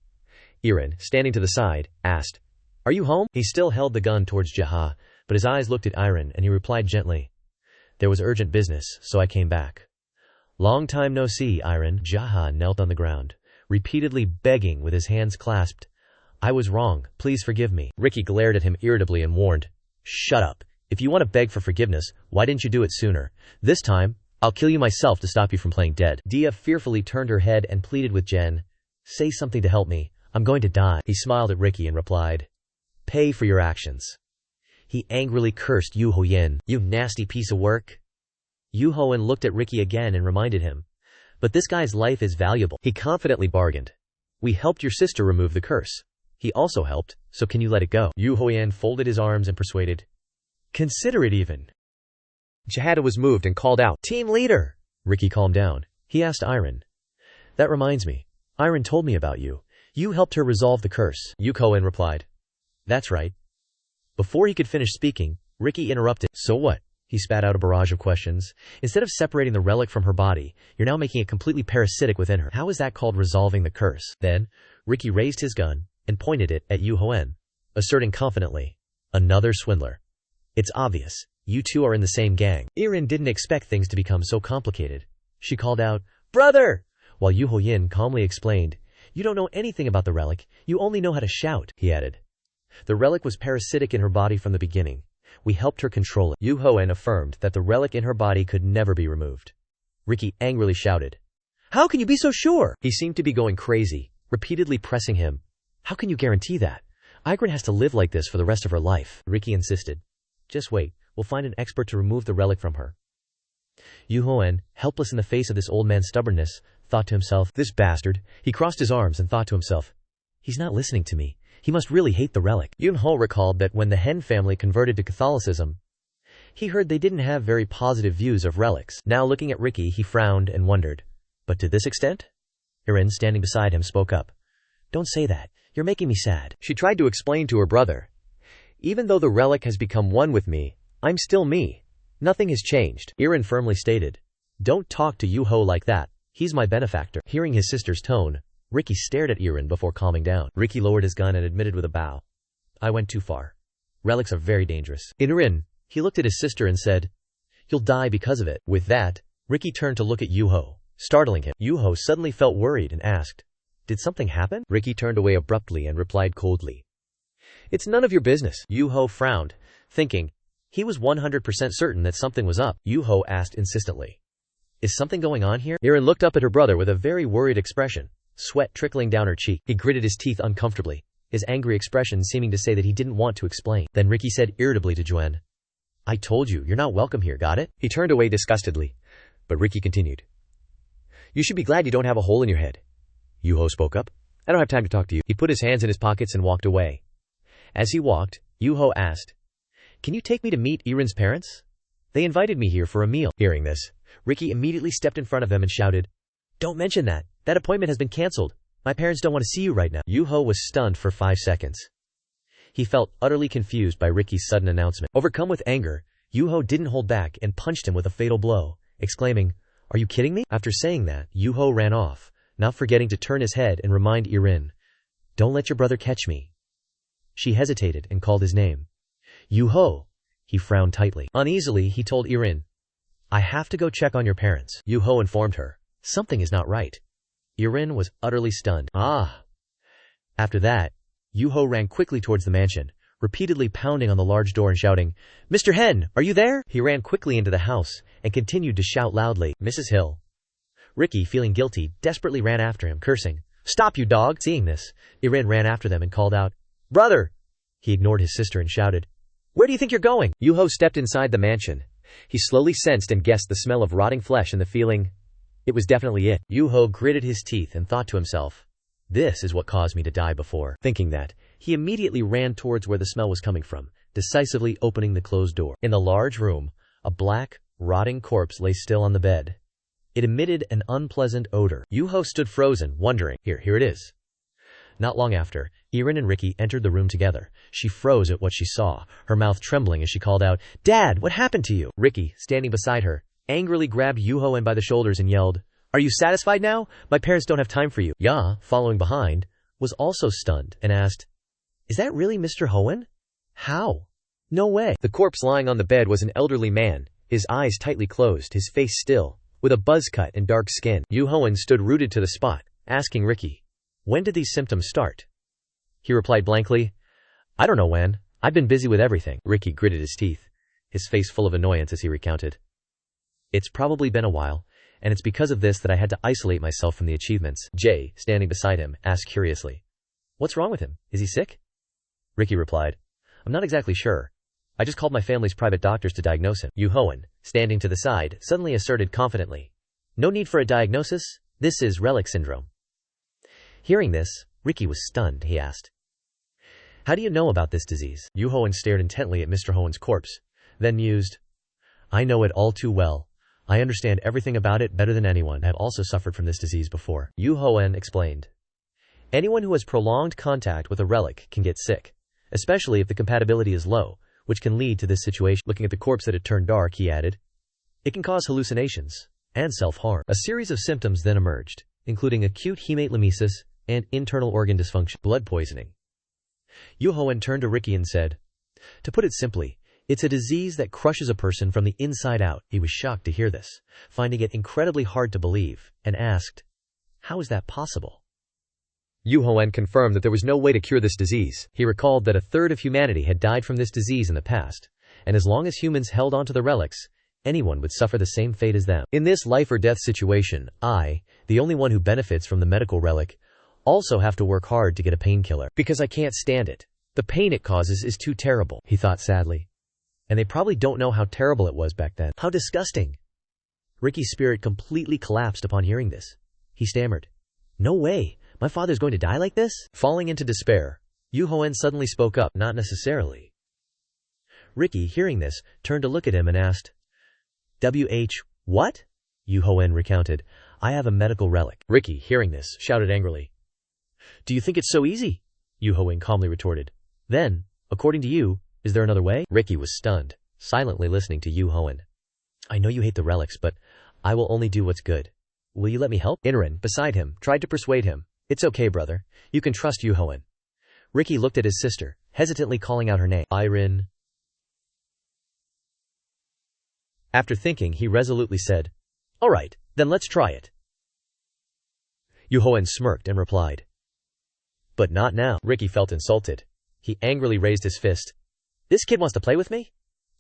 Irin, standing to the side, asked, "Are you home?" He still held the gun towards Jeha, but his eyes looked at Irin and he replied gently, "There was urgent business, so I came back." "Long time no see, Irin." Jeha knelt on the ground, repeatedly begging with his hands clasped, "I was wrong, please forgive me." Ricky glared at him irritably and warned, "Shut up. If you want to beg for forgiveness, why didn't you do it sooner? This time, I'll kill you myself to stop you from playing dead." Dia fearfully turned her head and pleaded with Jen, "Say something to help me. I'm going to die." He smiled at Ricky and replied, "Pay for your actions." He angrily cursed Duhoen, "You nasty piece of work." Duhoen looked at Ricky again and reminded him, "But this guy's life is valuable." He confidently bargained, "We helped your sister remove the curse. He also helped, so can you let it go?" Duhoen folded his arms and persuaded, "Consider it even." Jahada was moved and called out, "Team leader!" Ricky calmed down. He asked Irin, "That reminds me. Irin told me about you. You helped her resolve the curse." Duhoen replied, "That's right." Before he could finish speaking, Ricky interrupted. "So what?" He spat out a barrage of questions. "Instead of separating the relic from her body, you're now making it completely parasitic within her. How is that called resolving the curse?" Then, Ricky raised his gun and pointed it at Duhoen, asserting confidently, "Another swindler. It's obvious. You two are in the same gang." Irin didn't expect things to become so complicated. She called out, "Brother!" while Duhoen calmly explained, "You don't know anything about the relic, you only know how to shout." He added, "The relic was parasitic in her body from the beginning. We helped her control it." Duhoen affirmed that the relic in her body could never be removed. Ricky angrily shouted, How can you be so sure? He seemed to be going crazy, repeatedly pressing him. How can you guarantee that? Igrin has to live like this for the rest of her life, Ricky insisted. Just wait, we'll find an expert to remove the relic from her. Duhoen, helpless in the face of this old man's stubbornness, thought to himself, this bastard. He crossed his arms and thought to himself, he's not listening to me. He must really hate the relic. Yunho recalled that when the Hen family converted to Catholicism, he heard they didn't have very positive views of relics. Now looking at Ricky, he frowned and wondered. But to this extent? Irin, standing beside him, spoke up. Don't say that. You're making me sad. She tried to explain to her brother. Even though the relic has become one with me, I'm still me. Nothing has changed. Irin firmly stated. Don't talk to Yuho like that. He's my benefactor. Hearing his sister's tone, Ricky stared at Irin before calming down. Ricky lowered his gun and admitted with a bow. I went too far. Relics are very dangerous. In Irin, he looked at his sister and said, you'll die because of it. With that, Ricky turned to look at Yuho, startling him. Yuho suddenly felt worried and asked, did something happen? Ricky turned away abruptly and replied coldly. It's none of your business. Yuho frowned, thinking, he was 100% certain that something was up. Yuho asked insistently, is something going on here? Irin looked up at her brother with a very worried expression, sweat trickling down her cheek. He gritted his teeth uncomfortably, his angry expression seeming to say that he didn't want to explain. Then Ricky said irritably to Duhoen, I told you, you're not welcome here, got it? He turned away disgustedly, but Ricky continued. You should be glad you don't have a hole in your head. Yuho spoke up. I don't have time to talk to you. He put his hands in his pockets and walked away. As he walked, Yuho asked, can you take me to meet Irin's parents? They invited me here for a meal. Hearing this, Ricky immediately stepped in front of him and shouted, don't mention that. That appointment has been cancelled. My parents don't want to see you right now. Yuho was stunned for 5 seconds. He felt utterly confused by Ricky's sudden announcement. Overcome with anger, Yuho didn't hold back and punched him with a fatal blow, exclaiming, are you kidding me? After saying that, Yuho ran off, not forgetting to turn his head and remind Irin, don't let your brother catch me. She hesitated and called his name. Yuho. He frowned tightly. Uneasily, he told Irin, I have to go check on your parents. Yuho informed her, something is not right. Irin was utterly stunned. Ah. After that, Yuho ran quickly towards the mansion, repeatedly pounding on the large door and shouting, Mr. Hen, are you there? He ran quickly into the house and continued to shout loudly, Mrs. Hill. Ricky, feeling guilty, desperately ran after him, cursing, stop you dog! Seeing this, Irin ran after them and called out, brother! He ignored his sister and shouted, where do you think you're going? Yuho stepped inside the mansion. He slowly sensed and guessed the smell of rotting flesh and the feeling, it was definitely it. Yuho gritted his teeth and thought to himself, this is what caused me to die before. Thinking that, he immediately ran towards where the smell was coming from, decisively opening the closed door. In the large room, a black, rotting corpse lay still on the bed. It emitted an unpleasant odor. Yuho stood frozen, wondering, here it is. Not long after, Irin and Ricky entered the room together. She froze at what she saw, her mouth trembling as she called out, Dad, what happened to you? Ricky, standing beside her, angrily grabbed Duhoen by the shoulders and yelled, are you satisfied now? My parents don't have time for you. Ya, following behind, was also stunned and asked, is that really Mr. Hoen? How? No way. The corpse lying on the bed was an elderly man, his eyes tightly closed, his face still, with a buzz cut and dark skin. Duhoen stood rooted to the spot, asking Ricky, when did these symptoms start? He replied blankly, I don't know when. I've been busy with everything. Ricky gritted his teeth, his face full of annoyance as he recounted. It's probably been a while, and it's because of this that I had to isolate myself from the achievements. Jay, standing beside him, asked curiously, what's wrong with him? Is he sick? Ricky replied, I'm not exactly sure. I just called my family's private doctors to diagnose him. Duhoen, standing to the side, suddenly asserted confidently, no need for a diagnosis. This is Relic syndrome. Hearing this, Ricky was stunned. He asked, how do you know about this disease? Duhoen stared intently at Mr. Hoen's corpse, then mused, I know it all too well. I understand everything about it better than anyone. I have also suffered from this disease before. Duhoen explained. Anyone who has prolonged contact with a relic can get sick, especially if the compatibility is low, which can lead to this situation. Looking at the corpse that had turned dark, he added, it can cause hallucinations and self-harm. A series of symptoms then emerged, including acute hematolemesis and internal organ dysfunction, blood poisoning. Duhoen turned to Ricky and said, to put it simply, it's a disease that crushes a person from the inside out. He was shocked to hear this, finding it incredibly hard to believe, and asked, how is that possible? Duhoen confirmed that there was no way to cure this disease. He recalled that a third of humanity had died from this disease in the past, and as long as humans held onto the relics, anyone would suffer the same fate as them. In this life or death situation, I, the only one who benefits from the medical relic, also have to work hard to get a painkiller. Because I can't stand it. The pain it causes is too terrible, he thought sadly. And they probably don't know how terrible it was back then. How disgusting. Ricky's spirit completely collapsed upon hearing this. He stammered, "No way, my father's going to die like this?" Falling into despair, Duhoen suddenly spoke up, "Not necessarily." Ricky, hearing this, turned to look at him and asked, What? Duhoen recounted, "I have a medical relic." Ricky, hearing this, shouted angrily, "Do you think it's so easy?" Duhoen calmly retorted, "Then, according to you, is there another way?" Ricky was stunned, silently listening to Duhoen. "I know you hate the relics, but I will only do what's good. Will you let me help?" Inran, beside him, tried to persuade him. "It's okay, brother. You can trust Duhoen." Ricky looked at his sister, hesitantly calling out her name. "Irene." After thinking, he resolutely said, "All right, then let's try it." Duhoen smirked and replied, "But not now." Ricky felt insulted. He angrily raised his fist. "This kid wants to play with me?"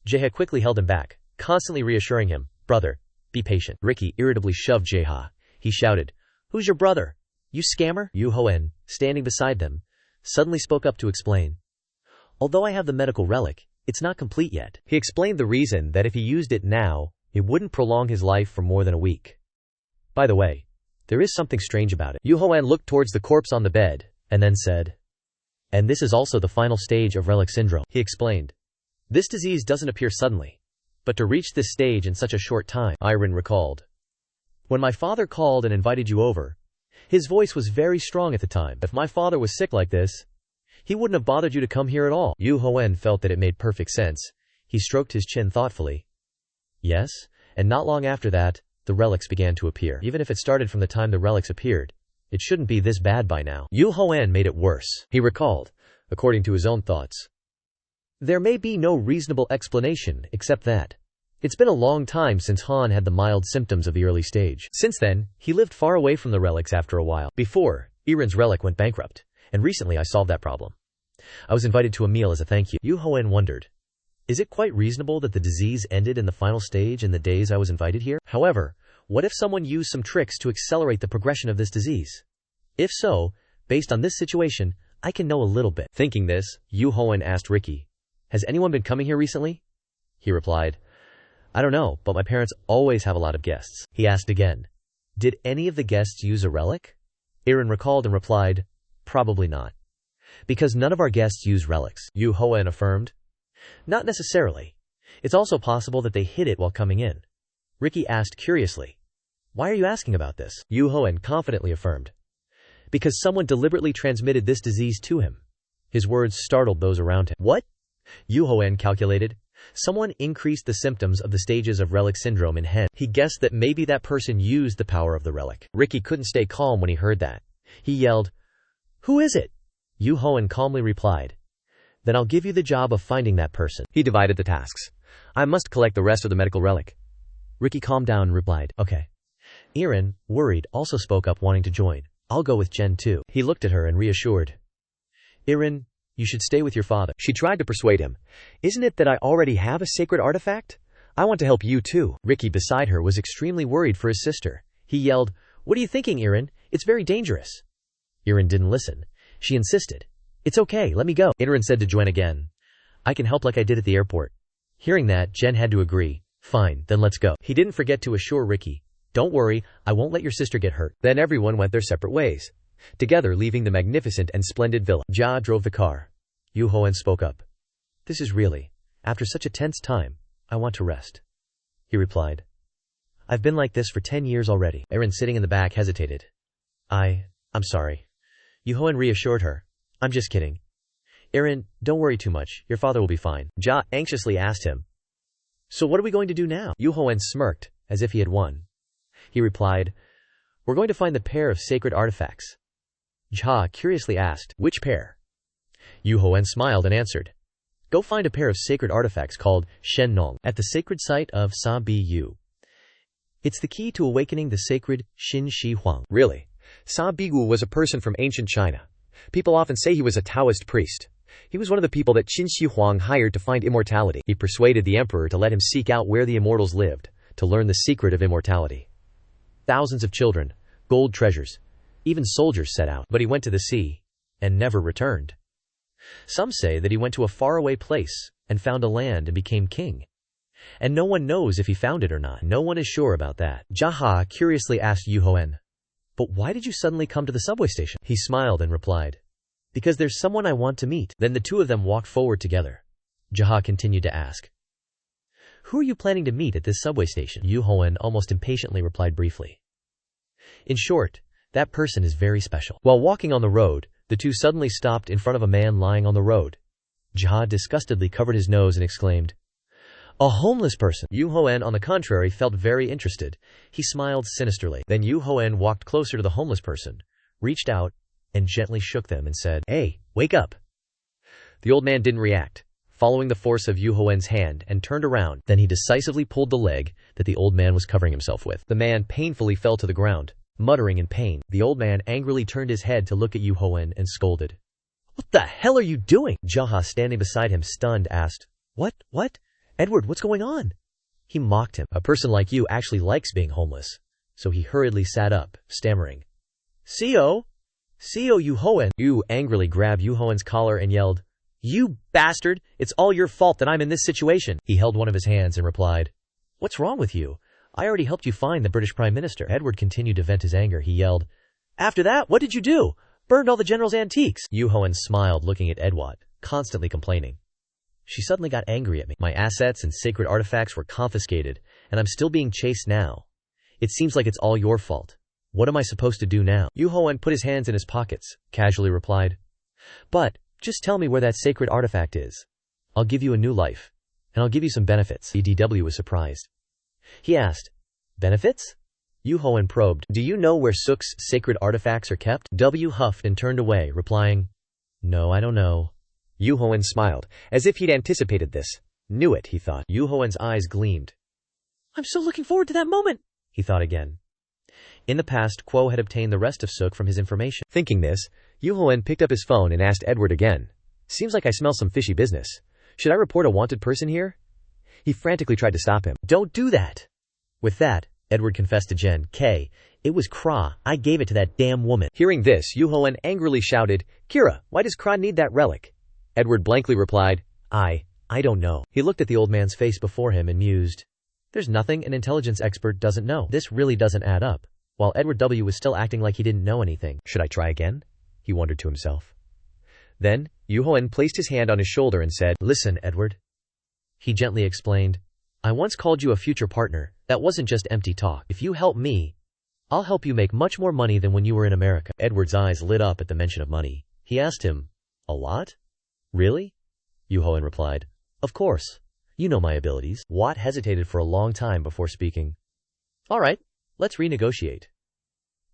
Jeha quickly held him back, constantly reassuring him, "Brother, be patient." Ricky irritably shoved Jeha. He shouted, "Who's your brother? You scammer?" Duhoen, standing beside them, suddenly spoke up to explain. "Although I have the medical relic, it's not complete yet." He explained the reason that if he used it now, it wouldn't prolong his life for more than a week. By the way, there is something strange about it. Duhoen looked towards the corpse on the bed, and then said, "And this is also the final stage of Relic syndrome." He explained, "This disease doesn't appear suddenly, but to reach this stage in such a short time." Irene recalled, "When my father called and invited you over, his voice was very strong at the time. If my father was sick like this, he wouldn't have bothered you to come here at all." Duhoen felt that it made perfect sense. He stroked his chin thoughtfully. "Yes, and not long after that, the relics began to appear. Even if it started from the time the relics appeared, it shouldn't be this bad by now." Duhoen made it worse. He recalled, according to his own thoughts, "There may be no reasonable explanation except that it's been a long time since Han had the mild symptoms of the early stage. Since then, he lived far away from the relics after a while. Before, Iren's relic went bankrupt, and recently I solved that problem. I was invited to a meal as a thank you." Duhoen wondered, "Is it quite reasonable that the disease ended in the final stage in the days I was invited here? However, what if someone used some tricks to accelerate the progression of this disease? If so, based on this situation, I can know a little bit." Thinking this, Duhoen asked Ricky, "Has anyone been coming here recently?" He replied, "I don't know, but my parents always have a lot of guests." He asked again, "Did any of the guests use a relic?" Iren recalled and replied, "Probably not. Because none of our guests use relics." Duhoen affirmed, "Not necessarily. It's also possible that they hid it while coming in." Ricky asked curiously, "Why are you asking about this?" Duhoen confidently affirmed, "Because someone deliberately transmitted this disease to him." His words startled those around him. "What?" Duhoen calculated. Someone increased the symptoms of the stages of relic syndrome in Hen. He guessed that maybe that person used the power of the relic. Ricky couldn't stay calm when he heard that. He yelled, "Who is it?" Duhoen calmly replied, "Then I'll give you the job of finding that person." He divided the tasks. "I must collect the rest of the medical relic." Ricky calmed down and replied, "Okay." Iren, worried, also spoke up, wanting to join. "I'll go with Jen too." He looked at her and reassured, "Iren, you should stay with your father." She tried to persuade him. "Isn't it that I already have a sacred artifact? I want to help you too." Ricky, beside her, was extremely worried for his sister. He yelled, "What are you thinking, Iren? It's very dangerous." Iren didn't listen. She insisted, "It's okay, let me go." Iren said to Jen again, "I can help like I did at the airport." Hearing that, Jen had to agree. "Fine, then let's go." He didn't forget to assure Ricky, "Don't worry, I won't let your sister get hurt." Then everyone went their separate ways, together leaving the magnificent and splendid villa. Ja drove the car. Duhoen spoke up. "This is really, after such a tense time, I want to rest." He replied, "I've been like this for 10 years already." Iren, sitting in the back, hesitated. I'm sorry." Duhoen reassured her, "I'm just kidding. Iren, don't worry too much, your father will be fine." Ja anxiously asked him, "So what are we going to do now?" Duhoen smirked, as if he had won. He replied, "We're going to find the pair of sacred artifacts." Ja curiously asked, "Which pair?" Duhoen smiled and answered, "Go find a pair of sacred artifacts called Shen Nong at the sacred site of Sa Bu. It's the key to awakening the sacred Xin Shi Huang." Really? Sa Bu was a person from ancient China. People often say he was a Taoist priest. He was one of the people that Qin Shi Huang hired to find immortality. He persuaded the emperor to let him seek out where the immortals lived, to learn the secret of immortality. Thousands of children, gold treasures, even soldiers set out, but he went to the sea and never returned. Some say that he went to a faraway place and found a land and became king. And no one knows if he found it or not. No one is sure about that. Jaha curiously asked Duhoen, "But why did you suddenly come to the subway station?" He smiled and replied, "Because there's someone I want to meet." Then the two of them walked forward together. Jaha continued to ask, "Who are you planning to meet at this subway station?" Duhoen almost impatiently replied briefly, "In short, that person is very special." While walking on the road, the two suddenly stopped in front of a man lying on the road. Jaha disgustedly covered his nose and exclaimed, "A homeless person." Duhoen, on the contrary, felt very interested. He smiled sinisterly. Then Duhoen walked closer to the homeless person, reached out, and gently shook them and said, "Hey, wake up." The old man didn't react, following the force of Duhoen's hand, and turned around. Then he decisively pulled the leg that the old man was covering himself with. The man painfully fell to the ground, muttering in pain. The old man angrily turned his head to look at Duhoen and scolded. "What the hell are you doing?" Jaha, standing beside him, stunned, asked. What? Edward, what's going on?" He mocked him. "A person like you actually likes being homeless." So he hurriedly sat up, stammering, Seo Duhoen." Yu angrily grabbed Duhoen's collar and yelled, "You bastard! It's all your fault that I'm in this situation." He held one of his hands and replied, "What's wrong with you? I already helped you find the British Prime Minister." Edward continued to vent his anger. He yelled, "After that, what did you do? Burned all the general's antiques." Duhoen smiled, looking at Edward, constantly complaining. "She suddenly got angry at me. My assets and sacred artifacts were confiscated, and I'm still being chased now. It seems like it's all your fault. What am I supposed to do now?" Duhoen put his hands in his pockets, casually replied, "But, just tell me where that sacred artifact is. I'll give you a new life, and I'll give you some benefits." EDW was surprised. He asked, "Benefits?" Duhoen probed, "Do you know where Suk's sacred artifacts are kept?" W huffed and turned away, replying, "No, I don't know." Duhoen smiled, as if he'd anticipated this. Knew it, he thought. Duhoen's eyes gleamed. "I'm so looking forward to that moment," he thought again. In the past, Quo had obtained the rest of Suk from his information. Thinking this, Duhoen picked up his phone and asked Edward again, "Seems like I smell some fishy business. Should I report a wanted person here?" He frantically tried to stop him. "Don't do that." With that, Edward confessed to Jen K, "It was Kra. I gave it to that damn woman." Hearing this, Duhoen angrily shouted, "Kira, why does Kra need that relic?" Edward blankly replied, I don't know." He looked at the old man's face before him and mused. There's nothing an intelligence expert doesn't know. This really doesn't add up. While Edward W. was still acting like he didn't know anything. Should I try again? He wondered to himself. Then, Duhoen placed his hand on his shoulder and said, "Listen, Edward." He gently explained, "I once called you a future partner. That wasn't just empty talk. If you help me, I'll help you make much more money than when you were in America." Edward's eyes lit up at the mention of money. He asked him, "A lot? Really?" Duhoen replied, "Of course. You know my abilities." Watt hesitated for a long time before speaking. "All right, let's renegotiate."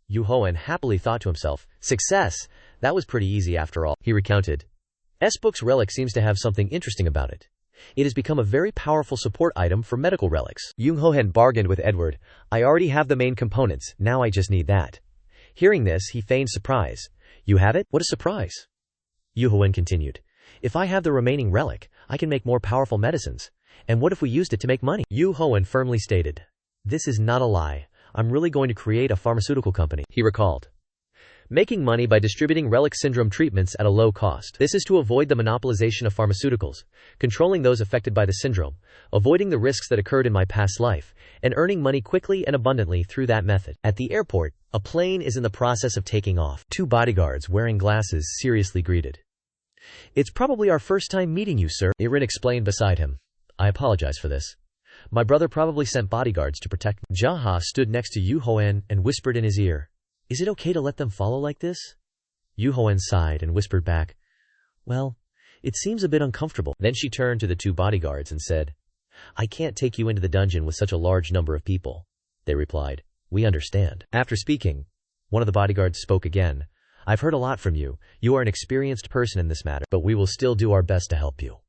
Duhoen happily thought to himself, "Success! That was pretty easy after all." He recounted, S-Book's relic seems to have something interesting about it. It has become a very powerful support item for medical relics. Duhoen bargained with Edward, "I already have the main components, now I just need that." Hearing this, he feigned surprise. "You have it? What a surprise." Duhoen continued, "If I have the remaining relic, I can make more powerful medicines. And what if we used it to make money?" Duhoen firmly stated, "This is not a lie. I'm really going to create a pharmaceutical company." He recalled, "Making money by distributing relic syndrome treatments at a low cost. This is to avoid the monopolization of pharmaceuticals, controlling those affected by the syndrome, avoiding the risks that occurred in my past life, and earning money quickly and abundantly through that method." At the airport, a plane is in the process of taking off. Two bodyguards wearing glasses seriously greeted. "It's probably our first time meeting you, sir," Irin explained beside him. "I apologize for this. My brother probably sent bodyguards to protect me." Jaha stood next to Duhoen and whispered in his ear, "Is it okay to let them follow like this?" Duhoen sighed and whispered back, "Well, it seems a bit uncomfortable." Then she turned to the two bodyguards and said, "I can't take you into the dungeon with such a large number of people." They replied, "We understand." After speaking, one of the bodyguards spoke again. "I've heard a lot from you. You are an experienced person in this matter, but we will still do our best to help you."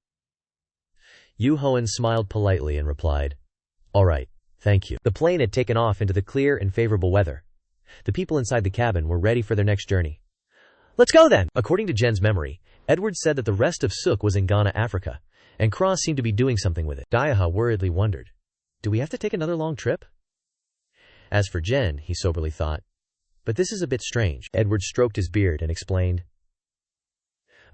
Duhoen smiled politely and replied, "All right, thank you." The plane had taken off into the clear and favorable weather. The people inside the cabin were ready for their next journey. "Let's go then!" According to Jen's memory, Edward said that the rest of Sook was in Ghana, Africa, and Cross seemed to be doing something with it. Daiha worriedly wondered, do we have to take another long trip? As for Jen, he soberly thought, but this is a bit strange. Edward stroked his beard and explained,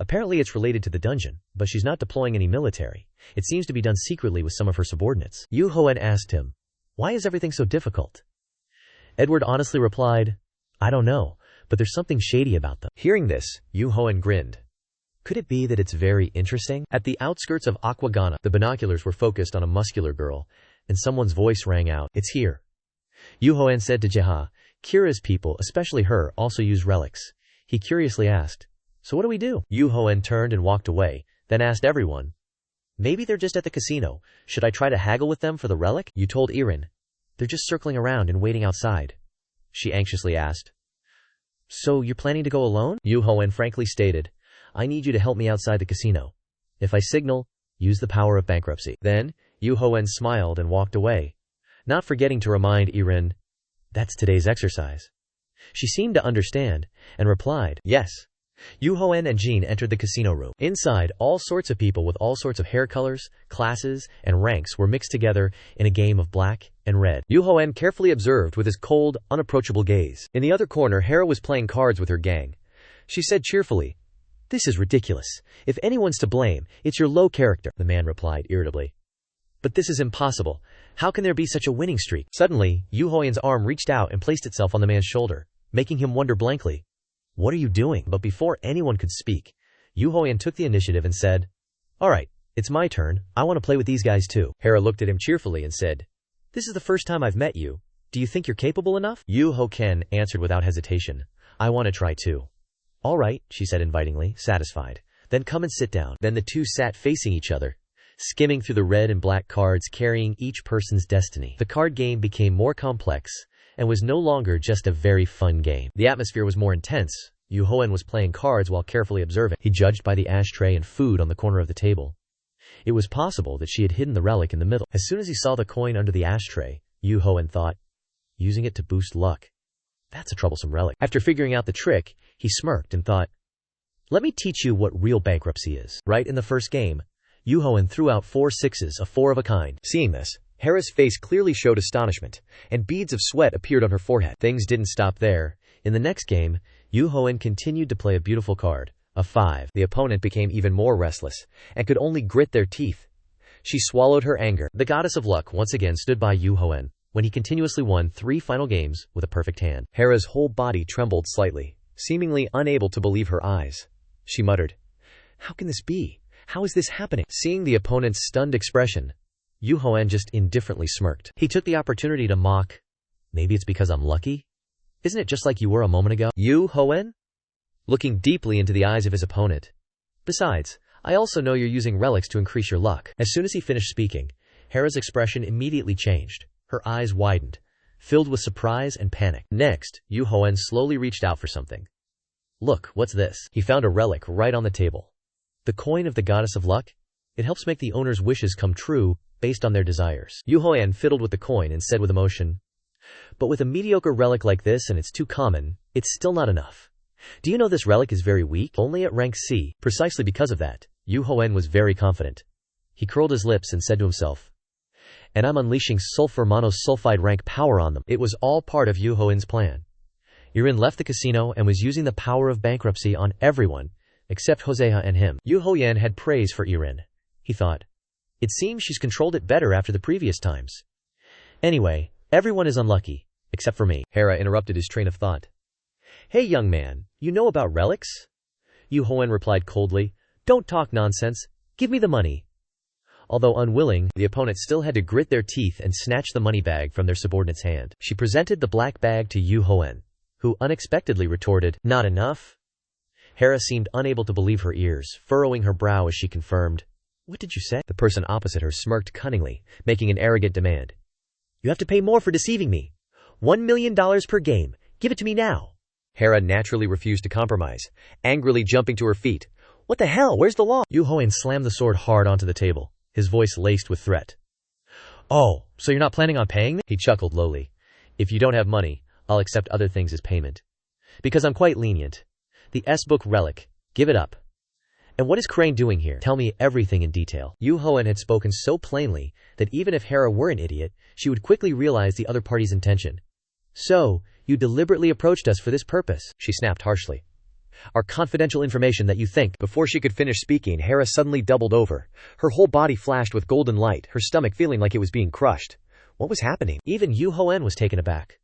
apparently it's related to the dungeon, but she's not deploying any military. It seems to be done secretly with some of her subordinates. Yu Hoen asked him, why is everything so difficult? Edward honestly replied, I don't know, but there's something shady about them. Hearing this, Yu Hoen grinned. Could it be that it's very interesting? At the outskirts of Aquagana, the binoculars were focused on a muscular girl, and someone's voice rang out, it's here. Yu Hoen said to Jeha, Kira's people, especially her, also use relics. He curiously asked, so what do we do? Yu Hoen turned and walked away, then asked everyone, maybe they're just at the casino. Should I try to haggle with them for the relic? You told Irin. They're just circling around and waiting outside. She anxiously asked. So you're planning to go alone? Yu Hoen frankly stated, I need you to help me outside the casino. If I signal, use the power of bankruptcy. Then, Yu Hoen smiled and walked away, not forgetting to remind Irin, that's today's exercise. She seemed to understand, and replied, yes. Yu Hoen and Jean entered the casino room. Inside, all sorts of people with all sorts of hair colors, classes, and ranks were mixed together in a game of black and red. Yu Hoen carefully observed with his cold, unapproachable gaze. In the other corner, Hera was playing cards with her gang. She said cheerfully, this is ridiculous. If anyone's to blame, it's your low character. The man replied irritably. But this is impossible. How can there be such a winning streak? Suddenly, Yu Hoen's arm reached out and placed itself on the man's shoulder, making him wonder blankly, what are you doing? But before anyone could speak, Yu Hoen took the initiative and said, alright, it's my turn. I want to play with these guys too. Hera looked at him cheerfully and said, this is the first time I've met you. Do you think you're capable enough? Yu Hoen answered without hesitation, I want to try too. Alright, she said invitingly, satisfied. Then come and sit down. Then the two sat facing each other, skimming through the red and black cards carrying each person's destiny. The card game became more complex, and was no longer just a very fun game. The atmosphere was more intense. Yu Hoen was playing cards while carefully observing. He judged by the ashtray and food on the corner of the table. It was possible that she had hidden the relic in the middle. As soon as he saw the coin under the ashtray, Yu Hoen thought, using it to boost luck. That's a troublesome relic. After figuring out the trick, he smirked and thought, let me teach you what real bankruptcy is. Right in the first game, Yu Hoen threw out 4 sixes, a 4 of a kind. Seeing this, Hera's face clearly showed astonishment, and beads of sweat appeared on her forehead. Things didn't stop there. In the next game, Yu Hoen continued to play a beautiful card, a 5. The opponent became even more restless, and could only grit their teeth. She swallowed her anger. The goddess of luck once again stood by Yu Hoen, when he continuously won 3 final games with a perfect hand. Hera's whole body trembled slightly, seemingly unable to believe her eyes. She muttered, how can this be? How is this happening? Seeing the opponent's stunned expression, Yu Hoen just indifferently smirked. He took the opportunity to mock, maybe it's because I'm lucky? Isn't it just like you were a moment ago? Yu Hoen? Looking deeply into the eyes of his opponent. Besides, I also know you're using relics to increase your luck. As soon as he finished speaking, Hera's expression immediately changed. Her eyes widened, filled with surprise and panic. Next, Yu Hoen slowly reached out for something. Look, what's this? He found a relic right on the table. The coin of the goddess of luck? It helps make the owner's wishes come true based on their desires. Yu Hoen fiddled with the coin and said with emotion, but with a mediocre relic like this and it's too common, it's still not enough. Do you know this relic is very weak? Only at rank C. Precisely because of that, Yu Hoen was very confident. He curled his lips and said to himself, and I'm unleashing sulfur monosulfide rank power on them. It was all part of Yu Hoen's plan. Irin left the casino and was using the power of bankruptcy on everyone, except Hosea and him. Yu Hoen had praise for Irin. He thought, it seems she's controlled it better after the previous times. Anyway, everyone is unlucky, except for me. Hera interrupted his train of thought. Hey young man, you know about relics? Yu Hoen replied coldly, don't talk nonsense, give me the money. Although unwilling, the opponent still had to grit their teeth and snatch the money bag from their subordinate's hand. She presented the black bag to Yu Hoen, who unexpectedly retorted, not enough? Hera seemed unable to believe her ears, furrowing her brow as she confirmed, what did you say? The person opposite her smirked cunningly, making an arrogant demand. You have to pay more for deceiving me. $1 million per game. Give it to me now. Hera naturally refused to compromise, angrily jumping to her feet. What the hell? Where's the law? Yu Hoen slammed the sword hard onto the table, his voice laced with threat. Oh, so you're not planning on paying me? He chuckled lowly. If you don't have money, I'll accept other things as payment. Because I'm quite lenient. The S-Book relic. Give it up. And what is Crane doing here? Tell me everything in detail. Yu Hoen had spoken so plainly that even if Hera were an idiot, she would quickly realize the other party's intention. So, you deliberately approached us for this purpose, she snapped harshly. Our confidential information that you think. Before she could finish speaking, Hera suddenly doubled over. Her whole body flashed with golden light, her stomach feeling like it was being crushed. What was happening? Even Yu Hoen was taken aback.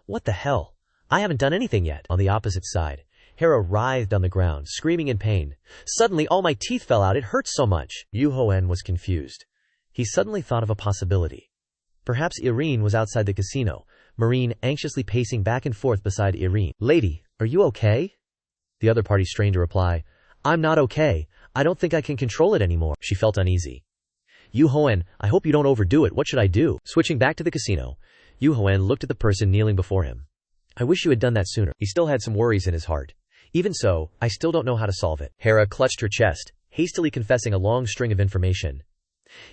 What the hell? I haven't done anything yet. On the opposite side, Hera writhed on the ground, screaming in pain. Suddenly all my teeth fell out, it hurts so much. Yu Hoen was confused. He suddenly thought of a possibility. Perhaps Irene was outside the casino, Marine anxiously pacing back and forth beside Irene. Lady, are you okay? The other party strained to reply. I'm not okay. I don't think I can control it anymore. She felt uneasy. Yu Hoen, I hope you don't overdo it. What should I do? Switching back to the casino, Yu Hoen looked at the person kneeling before him. I wish you had done that sooner. He still had some worries in his heart. Even so, I still don't know how to solve it. Hera clutched her chest, hastily confessing a long string of information.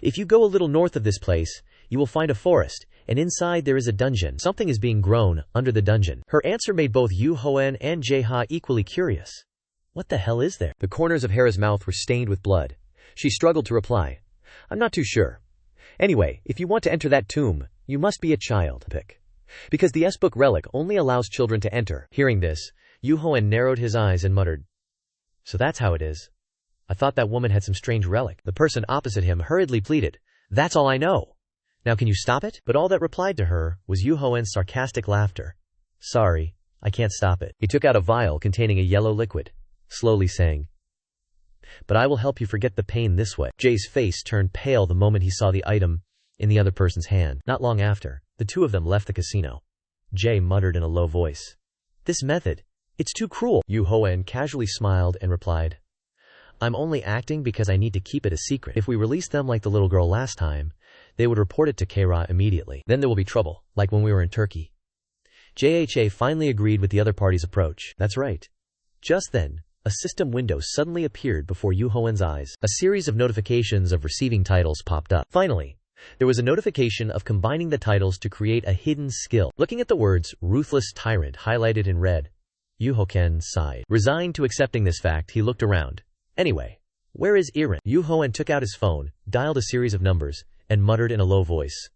If you go a little north of this place, you will find a forest, and inside there is a dungeon. Something is being grown under the dungeon. Her answer made both Yu Hoen and Jae-ha equally curious. What the hell is there? The corners of Hera's mouth were stained with blood. She struggled to reply. I'm not too sure. Anyway, if you want to enter that tomb, you must be a child. Because the S-Book Relic only allows children to enter. Hearing this, Yu Hoen narrowed his eyes and muttered. So that's how it is. I thought that woman had some strange relic. The person opposite him hurriedly pleaded. That's all I know. Now can you stop it? But all that replied to her was Yu Hoen's sarcastic laughter. Sorry, I can't stop it. He took out a vial containing a yellow liquid, slowly saying, but I will help you forget the pain this way. Jae's face turned pale the moment he saw the item in the other person's hand. Not long after, the two of them left the casino. Jae muttered in a low voice. This method, it's too cruel. Yu Hoen casually smiled and replied, I'm only acting because I need to keep it a secret. If we release them like the little girl last time, they would report it to Kara immediately. Then there will be trouble, like when we were in Turkey. JHA finally agreed with the other party's approach. That's right. Just then, a system window suddenly appeared before Yu Hoen's eyes. A series of notifications of receiving titles popped up. Finally, there was a notification of combining the titles to create a hidden skill. Looking at the words, Ruthless Tyrant, highlighted in red, Yu Hoen sighed. Resigned to accepting this fact, he looked around. Anyway, where is Irene? Yu Hoen took out his phone, dialed a series of numbers, and muttered in a low voice.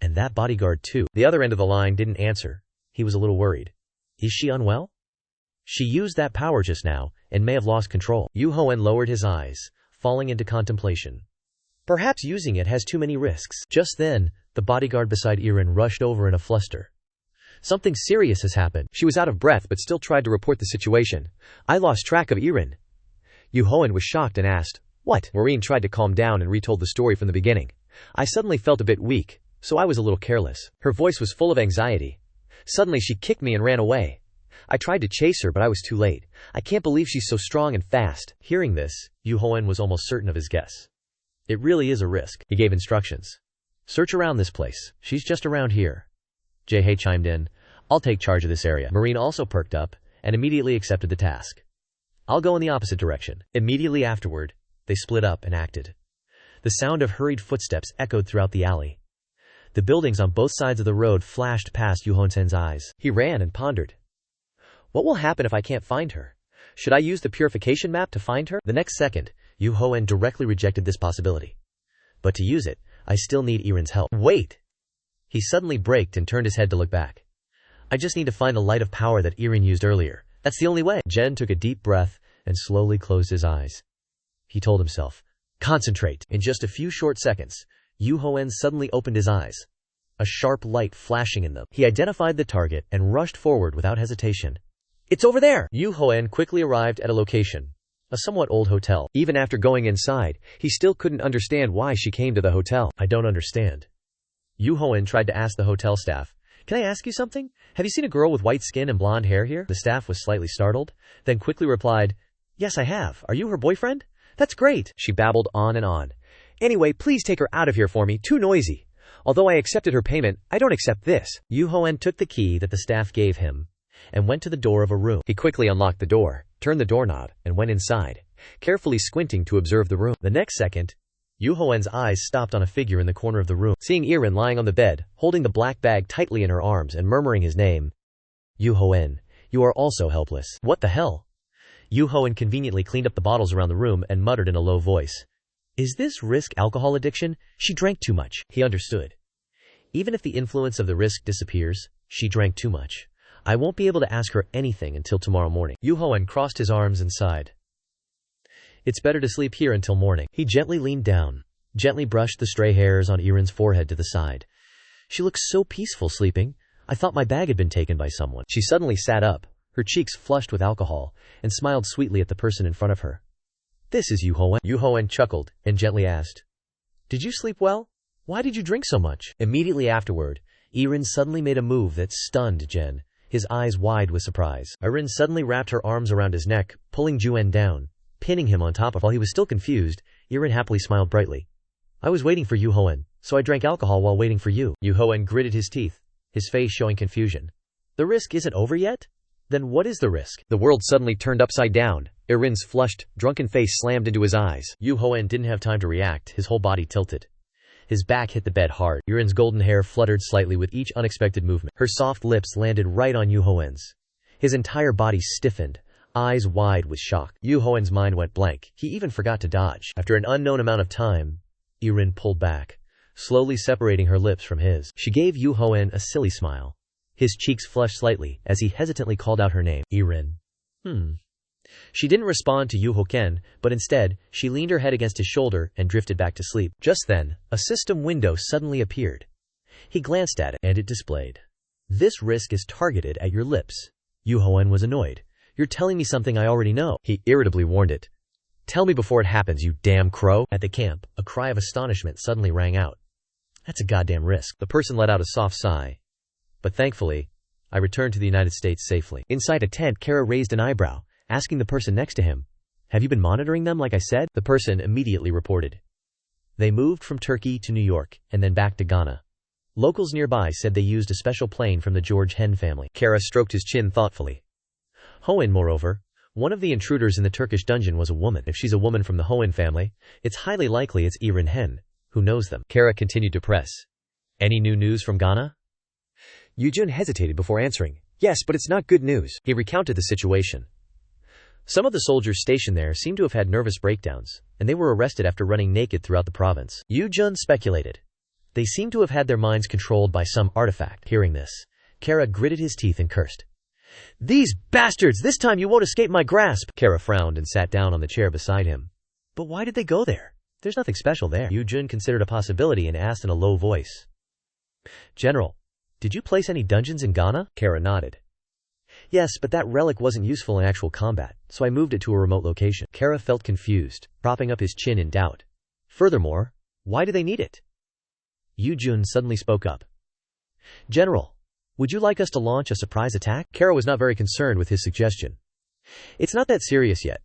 And that bodyguard too. The other end of the line didn't answer. He was a little worried. Is she unwell? She used that power just now, and may have lost control. Yu Hoen lowered his eyes, falling into contemplation. Perhaps using it has too many risks. Just then, the bodyguard beside Irene rushed over in a fluster. Something serious has happened. She was out of breath but still tried to report the situation. I lost track of Irene. Yu Hoen was shocked and asked, What? Maureen tried to calm down and retold the story from the beginning. I suddenly felt a bit weak, so I was a little careless. Her voice was full of anxiety. Suddenly she kicked me and ran away. I tried to chase her but I was too late. I can't believe she's so strong and fast. Hearing this, Yu Hoen was almost certain of his guess. It really is a risk. He gave instructions. Search around this place. She's just around here. Jae-hae chimed in. I'll take charge of this area. Marine also perked up and immediately accepted the task. I'll go in the opposite direction. Immediately afterward, they split up and acted. The sound of hurried footsteps echoed throughout the alley. The buildings on both sides of the road flashed past Yu Hoen's eyes. He ran and pondered. What will happen if I can't find her? Should I use the purification map to find her? The next second, Yu Hoen directly rejected this possibility. But to use it, I still need Irene's help. Wait! He suddenly braked and turned his head to look back. I just need to find the light of power that Irene used earlier. That's the only way. Jen took a deep breath and slowly closed his eyes. He told himself, Concentrate. In just a few short seconds, Yu Hoen suddenly opened his eyes, a sharp light flashing in them. He identified the target and rushed forward without hesitation. It's over there! Yu Hoen quickly arrived at a location, a somewhat old hotel. Even after going inside, he still couldn't understand why she came to the hotel. I don't understand. Yu Hoen tried to ask the hotel staff, Can I ask you something? Have you seen a girl with white skin and blonde hair here? The staff was slightly startled, then quickly replied, Yes, I have. Are you her boyfriend? That's great. She babbled on and on. Anyway, please take her out of here for me. Too noisy. Although I accepted her payment, I don't accept this. Yu Hoen took the key that the staff gave him and went to the door of a room. He quickly unlocked the door, turned the doorknob, and went inside, carefully squinting to observe the room. The next second, Yu Hoen's eyes stopped on a figure in the corner of the room. Seeing Irene lying on the bed, holding the black bag tightly in her arms and murmuring his name, Yu Hoen, you are also helpless. What the hell? Yu Hoen conveniently cleaned up the bottles around the room and muttered in a low voice. Is this risk alcohol addiction? She drank too much. He understood. Even if the influence of the risk disappears, she drank too much. I won't be able to ask her anything until tomorrow morning. Yu Hoen crossed his arms and sighed. It's better to sleep here until morning. He gently leaned down, gently brushed the stray hairs on Irin's forehead to the side. She looks so peaceful sleeping. I thought my bag had been taken by someone. She suddenly sat up, her cheeks flushed with alcohol, and smiled sweetly at the person in front of her. This is Yu Hoen. Yu Hoen chuckled and gently asked, Did you sleep well? Why did you drink so much? Immediately afterward, Irin suddenly made a move that stunned Jen, his eyes wide with surprise. Irin suddenly wrapped her arms around his neck, pulling Juan down, pinning him on top of. While he was still confused, Irin happily smiled brightly. I was waiting for Yu Hoen, so I drank alcohol while waiting for you. Yu Hoen gritted his teeth, his face showing confusion. The risk isn't over yet? Then what is the risk? The world suddenly turned upside down. Irin's flushed, drunken face slammed into his eyes. Yu Hoen didn't have time to react, his whole body tilted. His back hit the bed hard. Irin's golden hair fluttered slightly with each unexpected movement. Her soft lips landed right on Yu Hoen's. His entire body stiffened, eyes wide with shock. Yu Hoen's mind went blank. He even forgot to dodge. After an unknown amount of time, Irin pulled back, slowly separating her lips from his. She gave Yu Hoen a silly smile. His cheeks flushed slightly as he hesitantly called out her name. Irin. She didn't respond to Yu Hoen, but instead, she leaned her head against his shoulder and drifted back to sleep. Just then, a system window suddenly appeared. He glanced at it, and it displayed. This risk is targeted at your lips. Yu Hoen was annoyed. You're telling me something I already know. He irritably warned it. Tell me before it happens, you damn crow. At the camp, a cry of astonishment suddenly rang out. That's a goddamn risk. The person let out a soft sigh. But thankfully, I returned to the United States safely. Inside a tent, Kara raised an eyebrow, asking the person next to him, Have you been monitoring them like I said? The person immediately reported. They moved from Turkey to New York, and then back to Ghana. Locals nearby said they used a special plane from the George Hen family. Kara stroked his chin thoughtfully. Hoen, moreover, one of the intruders in the Turkish dungeon was a woman. If she's a woman from the Hoen family, it's highly likely it's Irin Hen, who knows them. Kara continued to press. Any new news from Ghana? Yujun hesitated before answering. Yes, but it's not good news. He recounted the situation. Some of the soldiers stationed there seemed to have had nervous breakdowns, and they were arrested after running naked throughout the province. Yujun speculated. They seem to have had their minds controlled by some artifact. Hearing this, Kara gritted his teeth and cursed. These bastards! This time you won't escape my grasp! Kara frowned and sat down on the chair beside him. But why did they go there? There's nothing special there. Yujun considered a possibility and asked in a low voice. General, did you place any dungeons in Ghana? Kara nodded. Yes, but that relic wasn't useful in actual combat, so I moved it to a remote location. Kara felt confused, propping up his chin in doubt. Furthermore, why do they need it? Yujun suddenly spoke up. General, would you like us to launch a surprise attack? Kara was not very concerned with his suggestion. It's not that serious yet.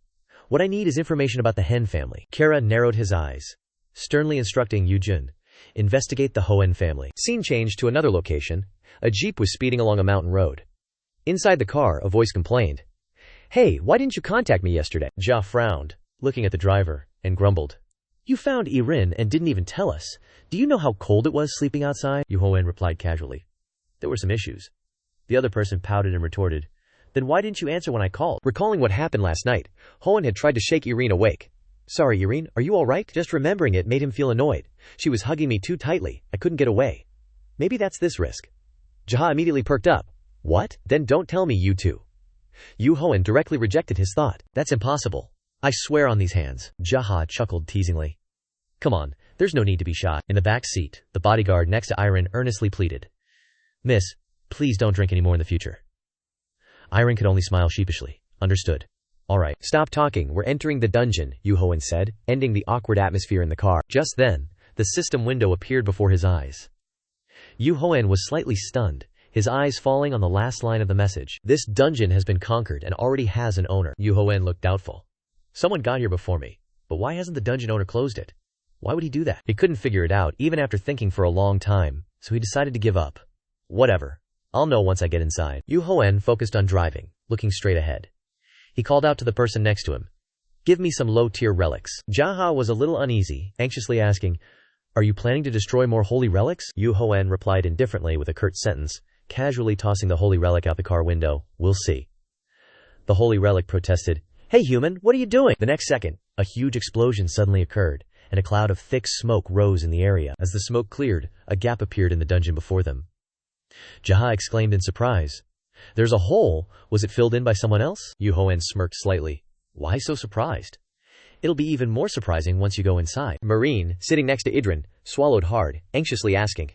What I need is information about the Hen family. Kara narrowed his eyes, sternly instructing Yujun. Investigate the Hoen family. Scene changed to another location. A jeep was speeding along a mountain road. Inside the car, a voice complained. Hey, why didn't you contact me yesterday? Jia frowned, looking at the driver, and grumbled. You found Irin and didn't even tell us. Do you know how cold it was sleeping outside? Yu Hoen replied casually. There were some issues. The other person pouted and retorted. Then why didn't you answer when I called? Recalling what happened last night, Hoen had tried to shake Irin awake. Sorry, Irin, are you alright? Just remembering it made him feel annoyed. She was hugging me too tightly. I couldn't get away. Maybe that's this risk. Jaha immediately perked up. What? Then don't tell me you two. Yu Hoen directly rejected his thought. That's impossible. I swear on these hands. Jaha chuckled teasingly. Come on, there's no need to be shot. In the back seat, the bodyguard next to Irin earnestly pleaded. Miss, please don't drink anymore in the future. Irin could only smile sheepishly. Understood. Alright, stop talking, we're entering the dungeon, Yu Hoen said, ending the awkward atmosphere in the car. Just then, the system window appeared before his eyes. Yu Hoen was slightly stunned, his eyes falling on the last line of the message. This dungeon has been conquered and already has an owner. Yu Hoen looked doubtful. Someone got here before me, but why hasn't the dungeon owner closed it? Why would he do that? He couldn't figure it out, even after thinking for a long time, so he decided to give up. Whatever. I'll know once I get inside. Yu Hoen focused on driving, looking straight ahead. He called out to the person next to him. Give me some low-tier relics. Jaha was a little uneasy, anxiously asking, Are you planning to destroy more holy relics? Yu Hoen replied indifferently with a curt sentence, casually tossing the holy relic out the car window. We'll see. The holy relic protested. "Hey human, what are you doing?" The next second, a huge explosion suddenly occurred, and a cloud of thick smoke rose in the area. As the smoke cleared, a gap appeared in the dungeon before them. Jaha exclaimed in surprise. "There's a hole. Was it filled in by someone else?" Duhoen smirked slightly. "Why so surprised?" "It'll be even more surprising once you go inside." Marine, sitting next to Idrin, swallowed hard, anxiously asking,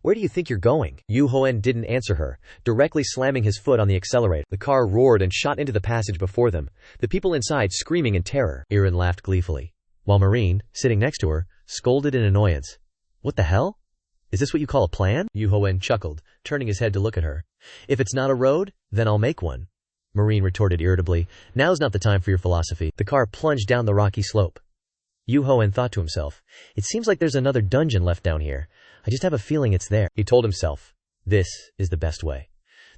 "Where do you think you're going?" Duhoen didn't answer her, directly slamming his foot on the accelerator. The car roared and shot into the passage before them, the people inside screaming in terror. Idrin laughed gleefully, while Marine, sitting next to her, scolded in annoyance. "What the hell? Is this what you call a plan?" Duhoen chuckled, turning his head to look at her. "If it's not a road, then I'll make one." Marine retorted irritably, "Now's not the time for your philosophy." The car plunged down the rocky slope. Duhoen thought to himself, "It seems like there's another dungeon left down here. I just have a feeling it's there." He told himself, "This is the best way."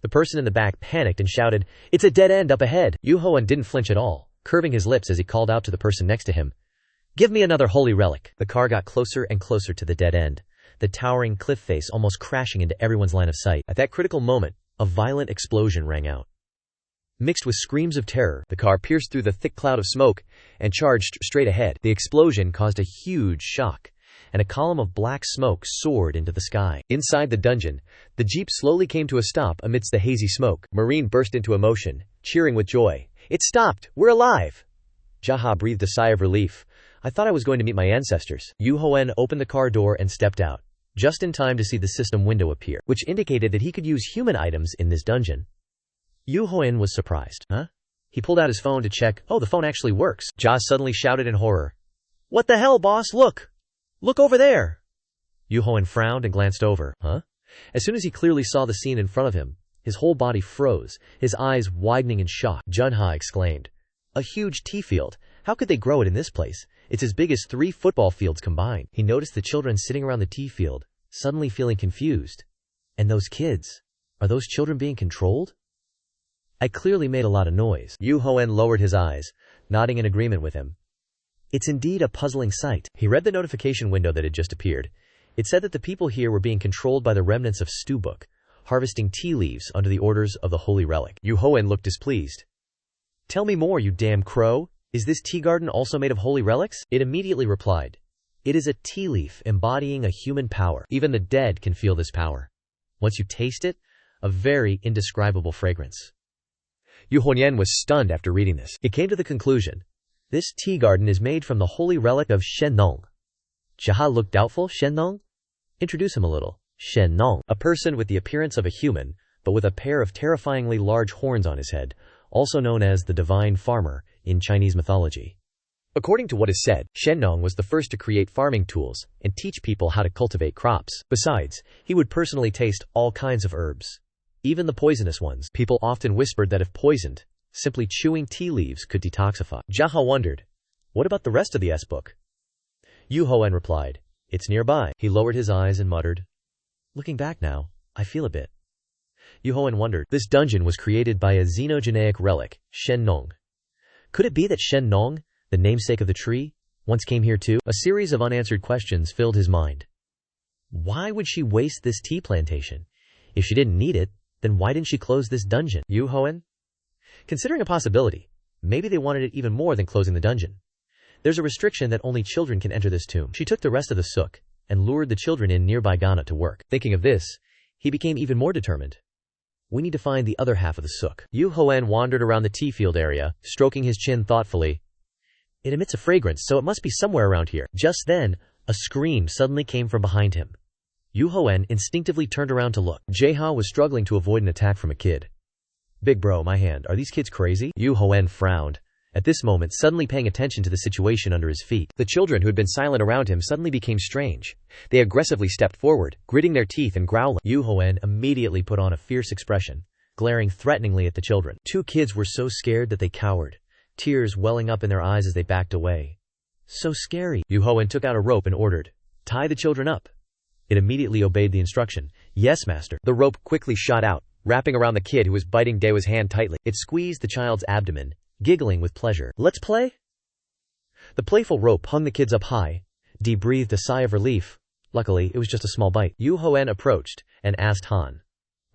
The person in the back panicked and shouted, "It's a dead end up ahead." Duhoen didn't flinch at all, curving his lips as he called out to the person next to him, "Give me another holy relic." The car got closer and closer to the dead end, the towering cliff face almost crashing into everyone's line of sight. At that critical moment, a violent explosion rang out. Mixed with screams of terror, the car pierced through the thick cloud of smoke and charged straight ahead. The explosion caused a huge shock, and a column of black smoke soared into the sky. Inside the dungeon, the jeep slowly came to a stop amidst the hazy smoke. Marine burst into emotion, cheering with joy. "It stopped! We're alive!" Jaha breathed a sigh of relief. "I thought I was going to meet my ancestors." Duhoen opened the car door and stepped out, just in time to see the system window appear, which indicated that he could use human items in this dungeon. Duhoen was surprised. "Huh?" He pulled out his phone to check. "Oh, the phone actually works." Jaha suddenly shouted in horror. "What the hell, boss? Look! Look over there!" Duhoen frowned and glanced over. "Huh?" As soon as he clearly saw the scene in front of him, his whole body froze, his eyes widening in shock. Junha exclaimed, "A huge tea field. How could they grow it in this place? It's as big as 3 football fields combined." He noticed the children sitting around the tea field, suddenly feeling confused. "And those kids? Are those children being controlled? I clearly made a lot of noise." Duhoen lowered his eyes, nodding in agreement with him. "It's indeed a puzzling sight." He read the notification window that had just appeared. It said that the people here were being controlled by the remnants of Stubuk, harvesting tea leaves under the orders of the Holy Relic. Duhoen looked displeased. "Tell me more, you damn crow. Is this tea garden also made of holy relics?" It immediately replied, "It is a tea leaf embodying a human power. Even the dead can feel this power. Once you taste it, a very indescribable fragrance." Duhoen was stunned after reading this. It came to the conclusion, this tea garden is made from the holy relic of Shen Nong. Jaha looked doubtful. "Shen Nong? Introduce him a little." Shen Nong, a person with the appearance of a human, but with a pair of terrifyingly large horns on his head, also known as the divine farmer in Chinese mythology. According to what is said, Shen Nong was the first to create farming tools and teach people how to cultivate crops. Besides, he would personally taste all kinds of herbs, even the poisonous ones. People often whispered that if poisoned, simply chewing tea leaves could detoxify. Jaha wondered, "What about the rest of the S-book?" Duhoen replied, "It's nearby." He lowered his eyes and muttered, "Looking back now, I feel a bit." Duhoen wondered. This dungeon was created by a xenogeneic relic, Shen Nong. Could it be that Shen Nong, the namesake of the tree, once came here too? A series of unanswered questions filled his mind. Why would she waste this tea plantation? If she didn't need it, then why didn't she close this dungeon? Duhoen? Considering a possibility, maybe they wanted it even more than closing the dungeon. There's a restriction that only children can enter this tomb. She took the rest of the sook and lured the children in nearby Ghana to work. Thinking of this, he became even more determined. We need to find the other half of the sook. Duhoen wandered around the tea field area, stroking his chin thoughtfully. It emits a fragrance, so it must be somewhere around here. Just then, a scream suddenly came from behind him. Duhoen instinctively turned around to look. Jaha was struggling to avoid an attack from a kid. "Big bro, my hand. Are these kids crazy?" Duhoen frowned, at this moment suddenly paying attention to the situation under his feet. The children who had been silent around him suddenly became strange. They aggressively stepped forward, gritting their teeth and growling. Duhoen immediately put on a fierce expression, glaring threateningly at the children. 2 kids were so scared that they cowered, tears welling up in their eyes as they backed away. "So scary." Duhoen took out a rope and ordered, "Tie the children up." It immediately obeyed the instruction. "Yes, master." The rope quickly shot out, wrapping around the kid who was biting Dewa's hand tightly. It squeezed the child's abdomen, giggling with pleasure. "Let's play?" The playful rope hung the kids up high. Dee breathed a sigh of relief. Luckily, it was just a small bite. Duhoen approached and asked Han,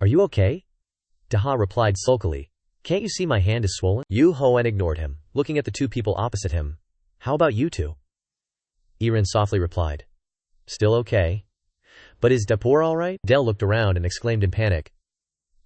"Are you okay?" Daha replied sulkily, Can't you see my hand is swollen? Yu Hoen ignored him, looking at the two people opposite him. How about you two? Irin softly replied. Still okay. But is Dapur alright? Del looked around and exclaimed in panic.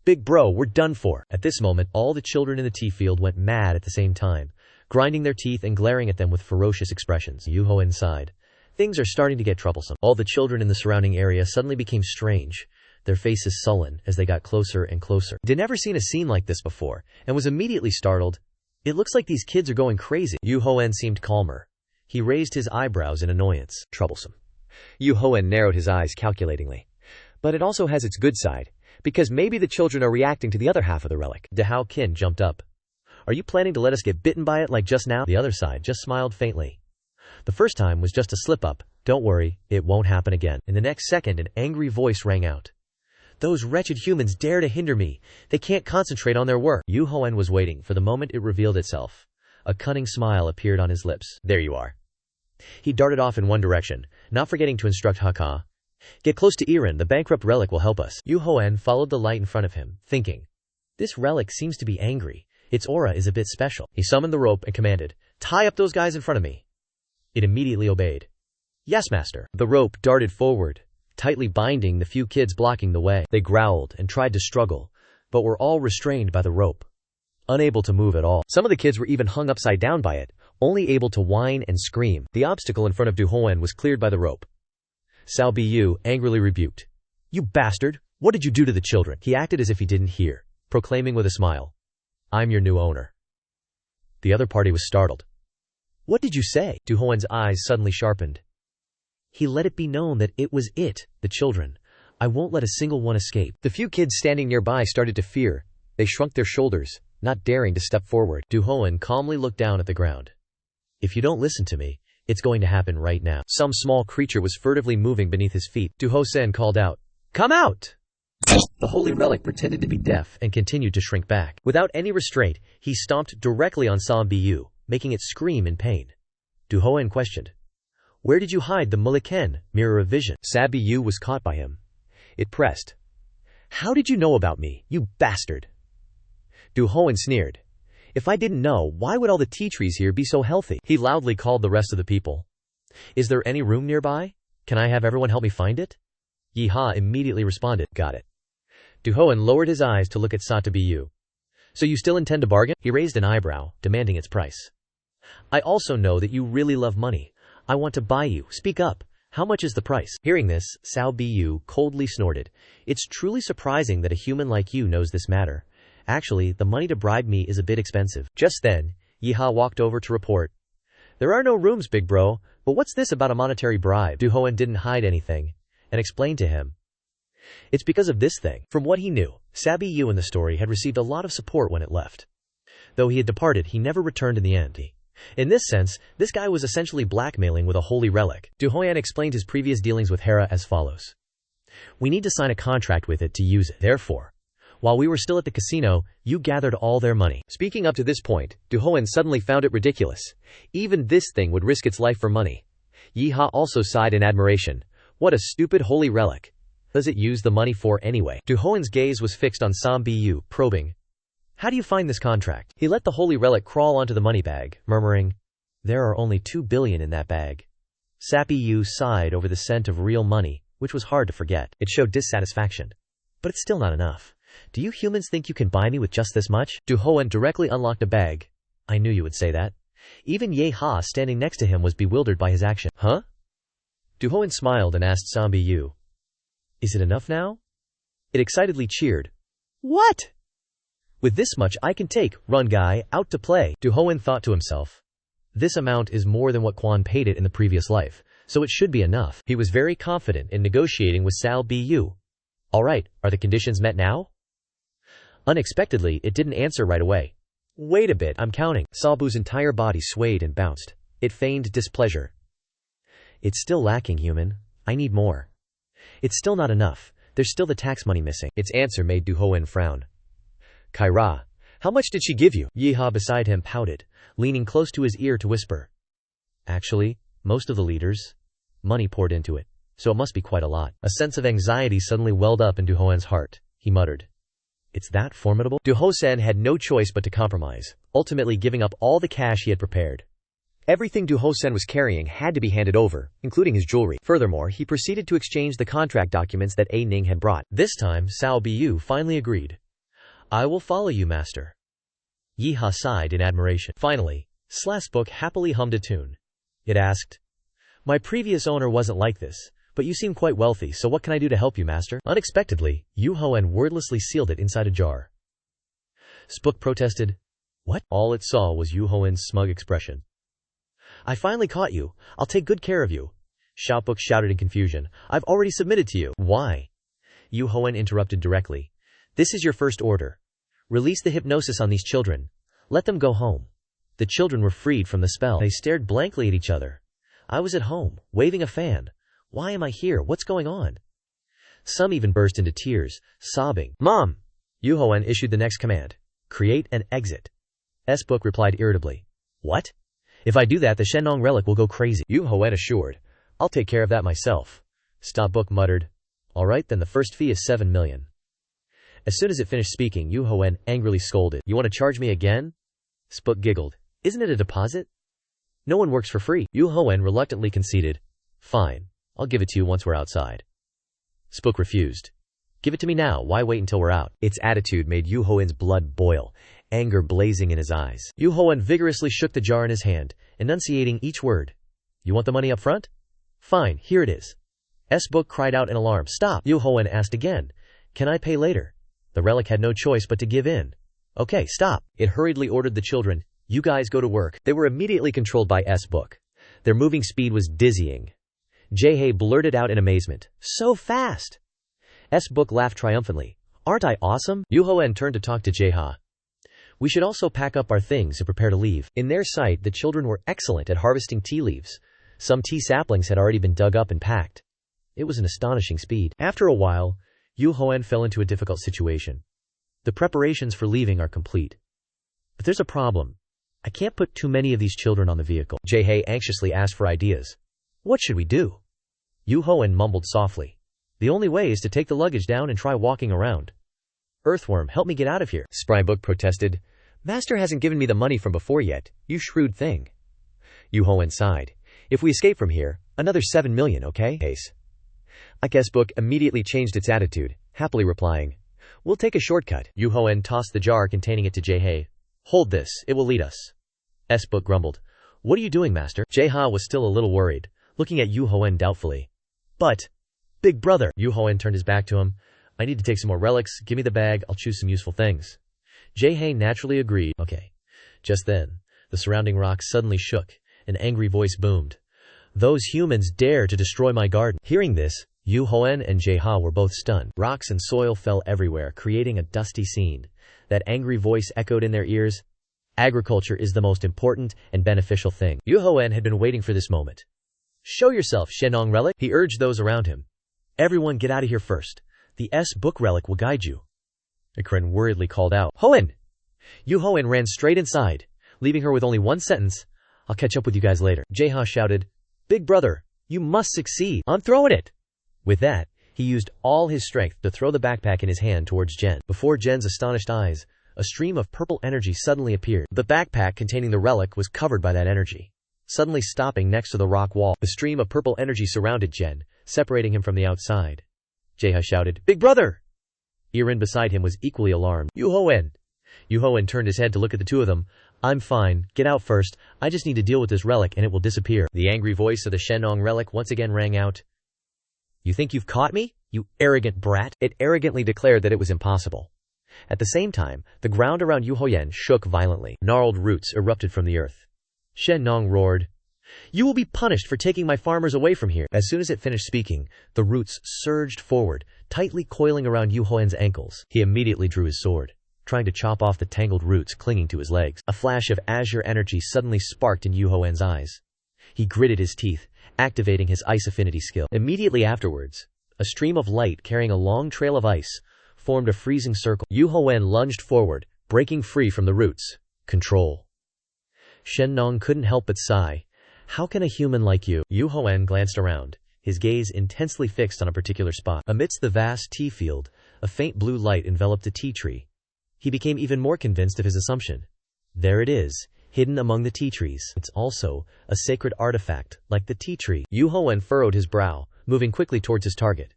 Big bro, we're done for. At this moment, all the children in the tea field went mad at the same time, grinding their teeth and glaring at them with ferocious expressions. Yu Hoen sighed. Things are starting to get troublesome. All the children in the surrounding area suddenly became strange, their faces sullen as they got closer and closer. They'd never seen a scene like this before, and was immediately startled. It looks like these kids are going crazy. Yu Hoen seemed calmer. He raised his eyebrows in annoyance. Troublesome. Yu Hoen narrowed his eyes calculatingly. But it also has its good side, because maybe the children are reacting to the other half of the relic. Dahao Qin jumped up. Are you planning to let us get bitten by it like just now? The other side just smiled faintly. The first time was just a slip-up. Don't worry, it won't happen again. In the next second, an angry voice rang out. Those wretched humans dare to hinder me. They can't concentrate on their work. Yu Hoen was waiting for the moment it revealed itself. A cunning smile appeared on his lips. There you are. He darted off in one direction, not forgetting to instruct Haka. Get close to Irin, the bankrupt relic will help us. Yu Hoen followed the light in front of him, thinking. This relic seems to be angry. Its aura is a bit special. He summoned the rope and commanded, tie up those guys in front of me. It immediately obeyed. Yes, master. The rope darted forward, tightly binding the few kids blocking the way. They growled and tried to struggle, but were all restrained by the rope, unable to move at all. Some of the kids were even hung upside down by it, only able to whine and scream. The obstacle in front of Duhoen was cleared by the rope. Cao Bu angrily rebuked. You bastard! What did you do to the children? He acted as if he didn't hear, proclaiming with a smile. I'm your new owner. The other party was startled. What did you say? Duhoen's eyes suddenly sharpened. He let it be known that it was the children. I won't let a single one escape. The few kids standing nearby started to fear. They shrunk their shoulders, not daring to step forward. Duhoen calmly looked down at the ground. If you don't listen to me, it's going to happen right now. Some small creature was furtively moving beneath his feet. Duhosen called out, Come out! The holy relic pretended to be deaf and continued to shrink back. Without any restraint, he stomped directly on Sao Bu, making it scream in pain. Duhoen questioned, Where did you hide the Muliken, mirror of vision? Sao Bu was caught by him. It pressed. How did you know about me, you bastard? Duhoen sneered. If I didn't know, why would all the tea trees here be so healthy? He loudly called the rest of the people. Is there any room nearby? Can I have everyone help me find it? Yiha immediately responded, Got it. Duhoen lowered his eyes to look at Sao Bu. So you still intend to bargain? He raised an eyebrow, demanding its price. I also know that you really love money. I want to buy you. Speak up. How much is the price? Hearing this, Sao Bu coldly snorted. It's truly surprising that a human like you knows this matter. Actually, the money to bribe me is a bit expensive. Just then, Yiha walked over to report. There are no rooms, big bro, but what's this about a monetary bribe? Duhoen didn't hide anything, and explained to him. It's because of this thing. From what he knew, Sao Bu in the story had received a lot of support when it left. Though he had departed, he never returned in the end. In this sense, this guy was essentially blackmailing with a holy relic. Duhoen explained his previous dealings with Hera as follows. We need to sign a contract with it to use it. Therefore, while we were still at the casino, you gathered all their money. Speaking up to this point, Duhoen suddenly found it ridiculous. Even this thing would risk its life for money. Yiha also sighed in admiration. What a stupid holy relic. Does it use the money for anyway? Duhoen's gaze was fixed on Sao Bu, probing. How do you find this contract? He let the holy relic crawl onto the money bag, murmuring, There are only 2 billion in that bag. Sao Bu sighed over the scent of real money, which was hard to forget. It showed dissatisfaction. But it's still not enough. Do you humans think you can buy me with just this much? Duhoen directly unlocked a bag. I knew you would say that. Even Yeha standing next to him was bewildered by his action. Huh? Duhoen smiled and asked Sao Bu. Is it enough now? It excitedly cheered. What? With this much I can take, run guy, out to play. Duhoen thought to himself. This amount is more than what Quan paid it in the previous life, so it should be enough. He was very confident in negotiating with Sao Bu. Alright, are the conditions met now? Unexpectedly, it didn't answer right away. Wait a bit, I'm counting. Sao Bu's entire body swayed and bounced. It feigned displeasure. It's still lacking, human. I need more. It's still not enough. There's still the tax money missing. Its answer made Duhoen frown. Kaira, how much did she give you? Yiha beside him pouted, leaning close to his ear to whisper. Actually, most of the leaders' money poured into it, so it must be quite a lot. A sense of anxiety suddenly welled up in Duhoen's heart. He muttered. It's that formidable? Duhoen had no choice but to compromise, ultimately giving up all the cash he had prepared. Everything Duhoen was carrying had to be handed over, including his jewelry. Furthermore, he proceeded to exchange the contract documents that A Ning had brought. This time, Cao Bu finally agreed. I will follow you, master. Yi Ha sighed in admiration. Finally, Slasbook happily hummed a tune. It asked, my previous owner wasn't like this, but you seem quite wealthy, so what can I do to help you, master? Unexpectedly, Duhoen wordlessly sealed it inside a jar. Spook protested. What? All it saw was Duhoen's smug expression. I finally caught you. I'll take good care of you. Xiaobook shouted in confusion. I've already submitted to you. Why? Duhoen interrupted directly. This is your first order. Release the hypnosis on these children. Let them go home. The children were freed from the spell. They stared blankly at each other. I was at home, waving a fan. Why am I here? What's going on? Some even burst into tears, sobbing. Mom! Duhoen issued the next command. Create and exit. S-Book replied irritably. What? If I do that, the Shenong relic will go crazy. Duhoen assured. I'll take care of that myself. Book muttered. Alright, then the first fee is 7 million. As soon as it finished speaking, Duhoen angrily scolded. You want to charge me again? Spook giggled. Isn't it a deposit? No one works for free. Duhoen reluctantly conceded. Fine. I'll give it to you once we're outside. Spook refused. Give it to me now, why wait until we're out? Its attitude made Duhoen's blood boil, anger blazing in his eyes. Duhoen vigorously shook the jar in his hand, enunciating each word. You want the money up front? Fine, here it is. S-Book cried out in alarm. Stop! Duhoen asked again. Can I pay later? The relic had no choice but to give in. Okay, stop. It hurriedly ordered the children. You guys go to work. They were immediately controlled by S-Book. Their moving speed was dizzying. Jae blurted out in amazement. So fast! S-Book laughed triumphantly. Aren't I awesome? Duhoen turned to talk to Jae. We should also pack up our things and prepare to leave. In their sight, the children were excellent at harvesting tea leaves. Some tea saplings had already been dug up and packed. It was an astonishing speed. After a while, Duhoen fell into a difficult situation. The preparations for leaving are complete. But there's a problem. I can't put too many of these children on the vehicle. Jae anxiously asked for ideas. What should we do? Duhoen mumbled softly. The only way is to take the luggage down and try walking around. Earthworm, help me get out of here. Sprybook protested. Master hasn't given me the money from before yet, you shrewd thing. Duhoen sighed. If we escape from here, another 7 million, okay? Ace. I guess Book immediately changed its attitude, happily replying. We'll take a shortcut. Duhoen tossed the jar containing it to Jae. Hold this, it will lead us. S-Book grumbled. What are you doing, master? Jae was still a little worried, looking at Duhoen doubtfully. But, big brother. Duhoen turned his back to him. I need to take some more relics, give me the bag, I'll choose some useful things. Jae naturally agreed. Okay. Just then, the surrounding rocks suddenly shook. An angry voice boomed. Those humans dare to destroy my garden. Hearing this, Duhoen and Jae were both stunned. Rocks and soil fell everywhere, creating a dusty scene. That angry voice echoed in their ears. Agriculture is the most important and beneficial thing. Duhoen had been waiting for this moment. Show yourself, Shenong relic, he urged those around him. Everyone get out of here first. The S-Book relic will guide you. Ikren worriedly called out. Hoen! Duhoen ran straight inside, leaving her with only one sentence. I'll catch up with you guys later. Jae shouted. Big brother, you must succeed. I'm throwing it. With that, he used all his strength to throw the backpack in his hand towards Jen. Before Jen's astonished eyes, a stream of purple energy suddenly appeared. The backpack containing the relic was covered by that energy. Suddenly stopping next to the rock wall, the stream of purple energy surrounded Jen, separating him from the outside. Jae shouted, Big brother! Irin beside him was equally alarmed. Duhoen! Duhoen turned his head to look at the two of them. I'm fine, get out first, I just need to deal with this relic and it will disappear. The angry voice of the Shenong relic once again rang out. You think you've caught me, you arrogant brat? It arrogantly declared that it was impossible. At the same time, the ground around Duhoen shook violently. Gnarled roots erupted from the earth. Shenong roared. You will be punished for taking my farmers away from here. As soon as it finished speaking, the roots surged forward, tightly coiling around Duhoen's ankles. He immediately drew his sword, trying to chop off the tangled roots clinging to his legs. A flash of azure energy suddenly sparked in Duhoen's eyes. He gritted his teeth, activating his ice affinity skill. Immediately afterwards, a stream of light carrying a long trail of ice formed a freezing circle. Duhoen lunged forward, breaking free from the roots. Control. Shenong couldn't help but sigh. How can a human like you? Duhoen glanced around, his gaze intensely fixed on a particular spot. Amidst the vast tea field, A faint blue light enveloped the tea tree. He became even more convinced of his assumption. There it is, hidden among the tea trees. It's also a sacred artifact, like the tea tree. Duhoen furrowed his brow, moving quickly towards his target.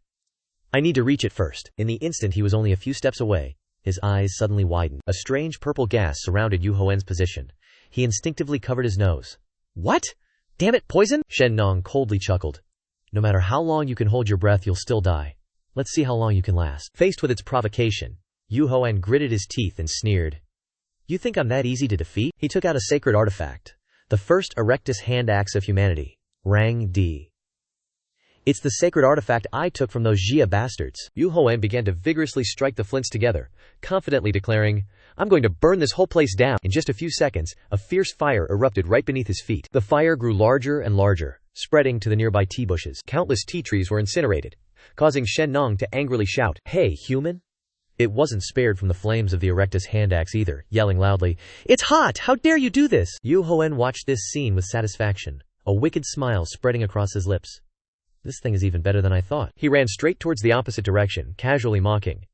I need to reach it first. In the instant he was only a few steps away, his eyes suddenly widened. A strange purple gas surrounded Duhoen's position. He instinctively covered his nose. What? Damn it, poison? Shen Nong coldly chuckled. No matter how long you can hold your breath, you'll still die. Let's see how long you can last. Faced with its provocation, Duhoen gritted his teeth and sneered. You think I'm that easy to defeat? He took out a sacred artifact. The first Erectus hand axe of humanity. Rang D. It's the sacred artifact I took from those Jia bastards. Duhoen began to vigorously strike the flints together, confidently declaring, I'm going to burn this whole place down. In just a few seconds, a fierce fire erupted right beneath his feet. The fire grew larger and larger, spreading to the nearby tea bushes. Countless tea trees were incinerated, causing Shen Nong to angrily shout, Hey, human! It wasn't spared from the flames of the Erectus hand axe either, yelling loudly, It's hot! How dare you do this? Duhoen watched this scene with satisfaction, a wicked smile spreading across his lips. This thing is even better than I thought. He ran straight towards the opposite direction, casually mocking.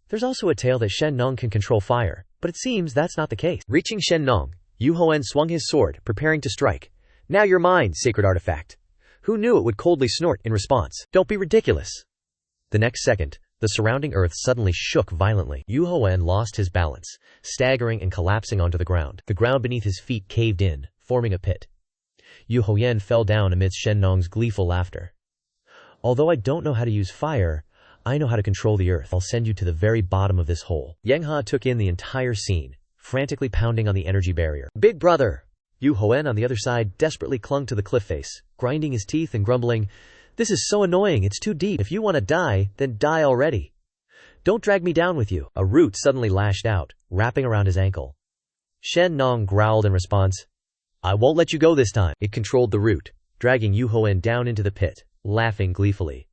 There's also a tale that Shen Nong can control fire, but it seems that's not the case. Reaching Shen Nong, Duhoen swung his sword, preparing to strike. Now you're mine, sacred artifact. Who knew it would coldly snort in response? Don't be ridiculous. The next second, the surrounding earth suddenly shook violently. Duhoen lost his balance, staggering and collapsing onto the ground. The ground beneath his feet caved in, forming a pit. Duhoen fell down amidst Shen Nong's gleeful laughter. Although I don't know how to use fire, I know how to control the earth. I'll send you to the very bottom of this hole. Yanghe took in the entire scene, frantically pounding on the energy barrier. Big brother! Duhoen on the other side desperately clung to the cliff face, grinding his teeth and grumbling, This is so annoying, it's too deep. If you want to die, then die already. Don't drag me down with you. A root suddenly lashed out, wrapping around his ankle. Shen Nong growled in response. I won't let you go this time. It controlled the root, dragging Duhoen down into the pit, laughing gleefully.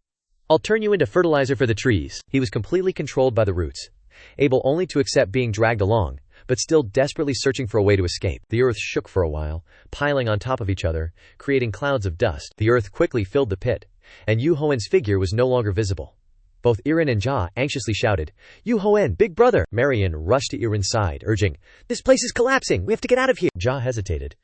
I'll turn you into fertilizer for the trees. He was completely controlled by the roots, able only to accept being dragged along, but still desperately searching for a way to escape. The earth shook for a while, piling on top of each other, creating clouds of dust. The earth quickly filled the pit, and Duhoen's figure was no longer visible. Both Irin and Jia anxiously shouted, Duhoen, big brother! Marian rushed to Irin's side, urging, This place is collapsing! We have to get out of here! Jia hesitated.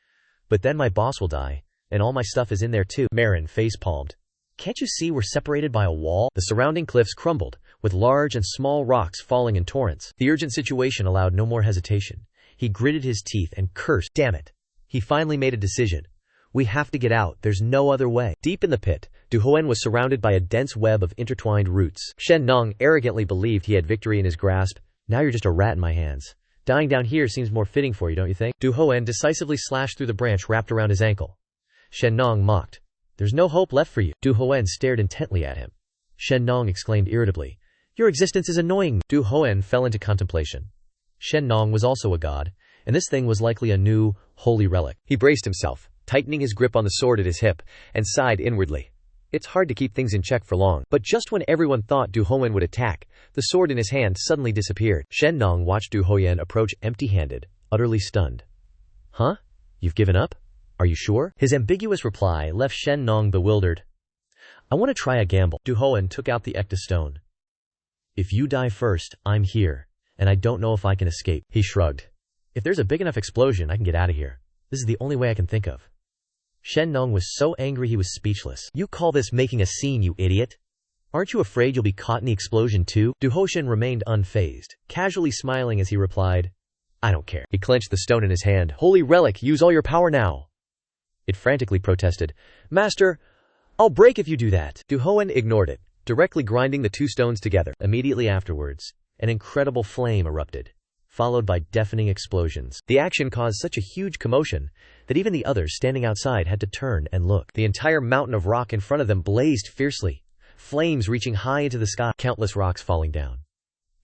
But then my boss will die, and all my stuff is in there too. Marian face-palmed. Can't you see we're separated by a wall? The surrounding cliffs crumbled, with large and small rocks falling in torrents. The urgent situation allowed no more hesitation. He gritted his teeth and cursed, Damn it! He finally made a decision. We have to get out, there's no other way. Deep in the pit, Duhoen was surrounded by a dense web of intertwined roots. Shen Nong arrogantly believed he had victory in his grasp. Now you're just a rat in my hands. Dying down here seems more fitting for you, don't you think? Duhoen decisively slashed through the branch wrapped around his ankle. Shen Nong mocked. There's no hope left for you. Duhoen stared intently at him. Shen Nong exclaimed irritably, Your existence is annoying. Duhoen fell into contemplation. Shen Nong was also a god, and this thing was likely a new, holy relic. He braced himself, tightening his grip on the sword at his hip, and sighed inwardly. It's hard to keep things in check for long. But just when everyone thought Duhoen would attack, the sword in his hand suddenly disappeared. Shen Nong watched Duhoen approach empty-handed, utterly stunned. Huh? You've given up? Are you sure? His ambiguous reply left Shen Nong bewildered. I want to try a gamble. Duhoen took out the Ecta stone. If you die first, I'm here, and I don't know if I can escape. He shrugged. If there's a big enough explosion, I can get out of here. This is the only way I can think of. Shen Nong was so angry he was speechless. You call this making a scene, you idiot? Aren't you afraid you'll be caught in the explosion too? Duhoen remained unfazed, casually smiling as he replied, I don't care. He clenched the stone in his hand. Holy relic, use all your power now. It frantically protested, Master, I'll break if you do that. Duhoen ignored it, directly grinding the two stones together. Immediately afterwards, an incredible flame erupted, followed by deafening explosions. The action caused such a huge commotion that even the others standing outside had to turn and look. The entire mountain of rock in front of them blazed fiercely, flames reaching high into the sky, countless rocks falling down.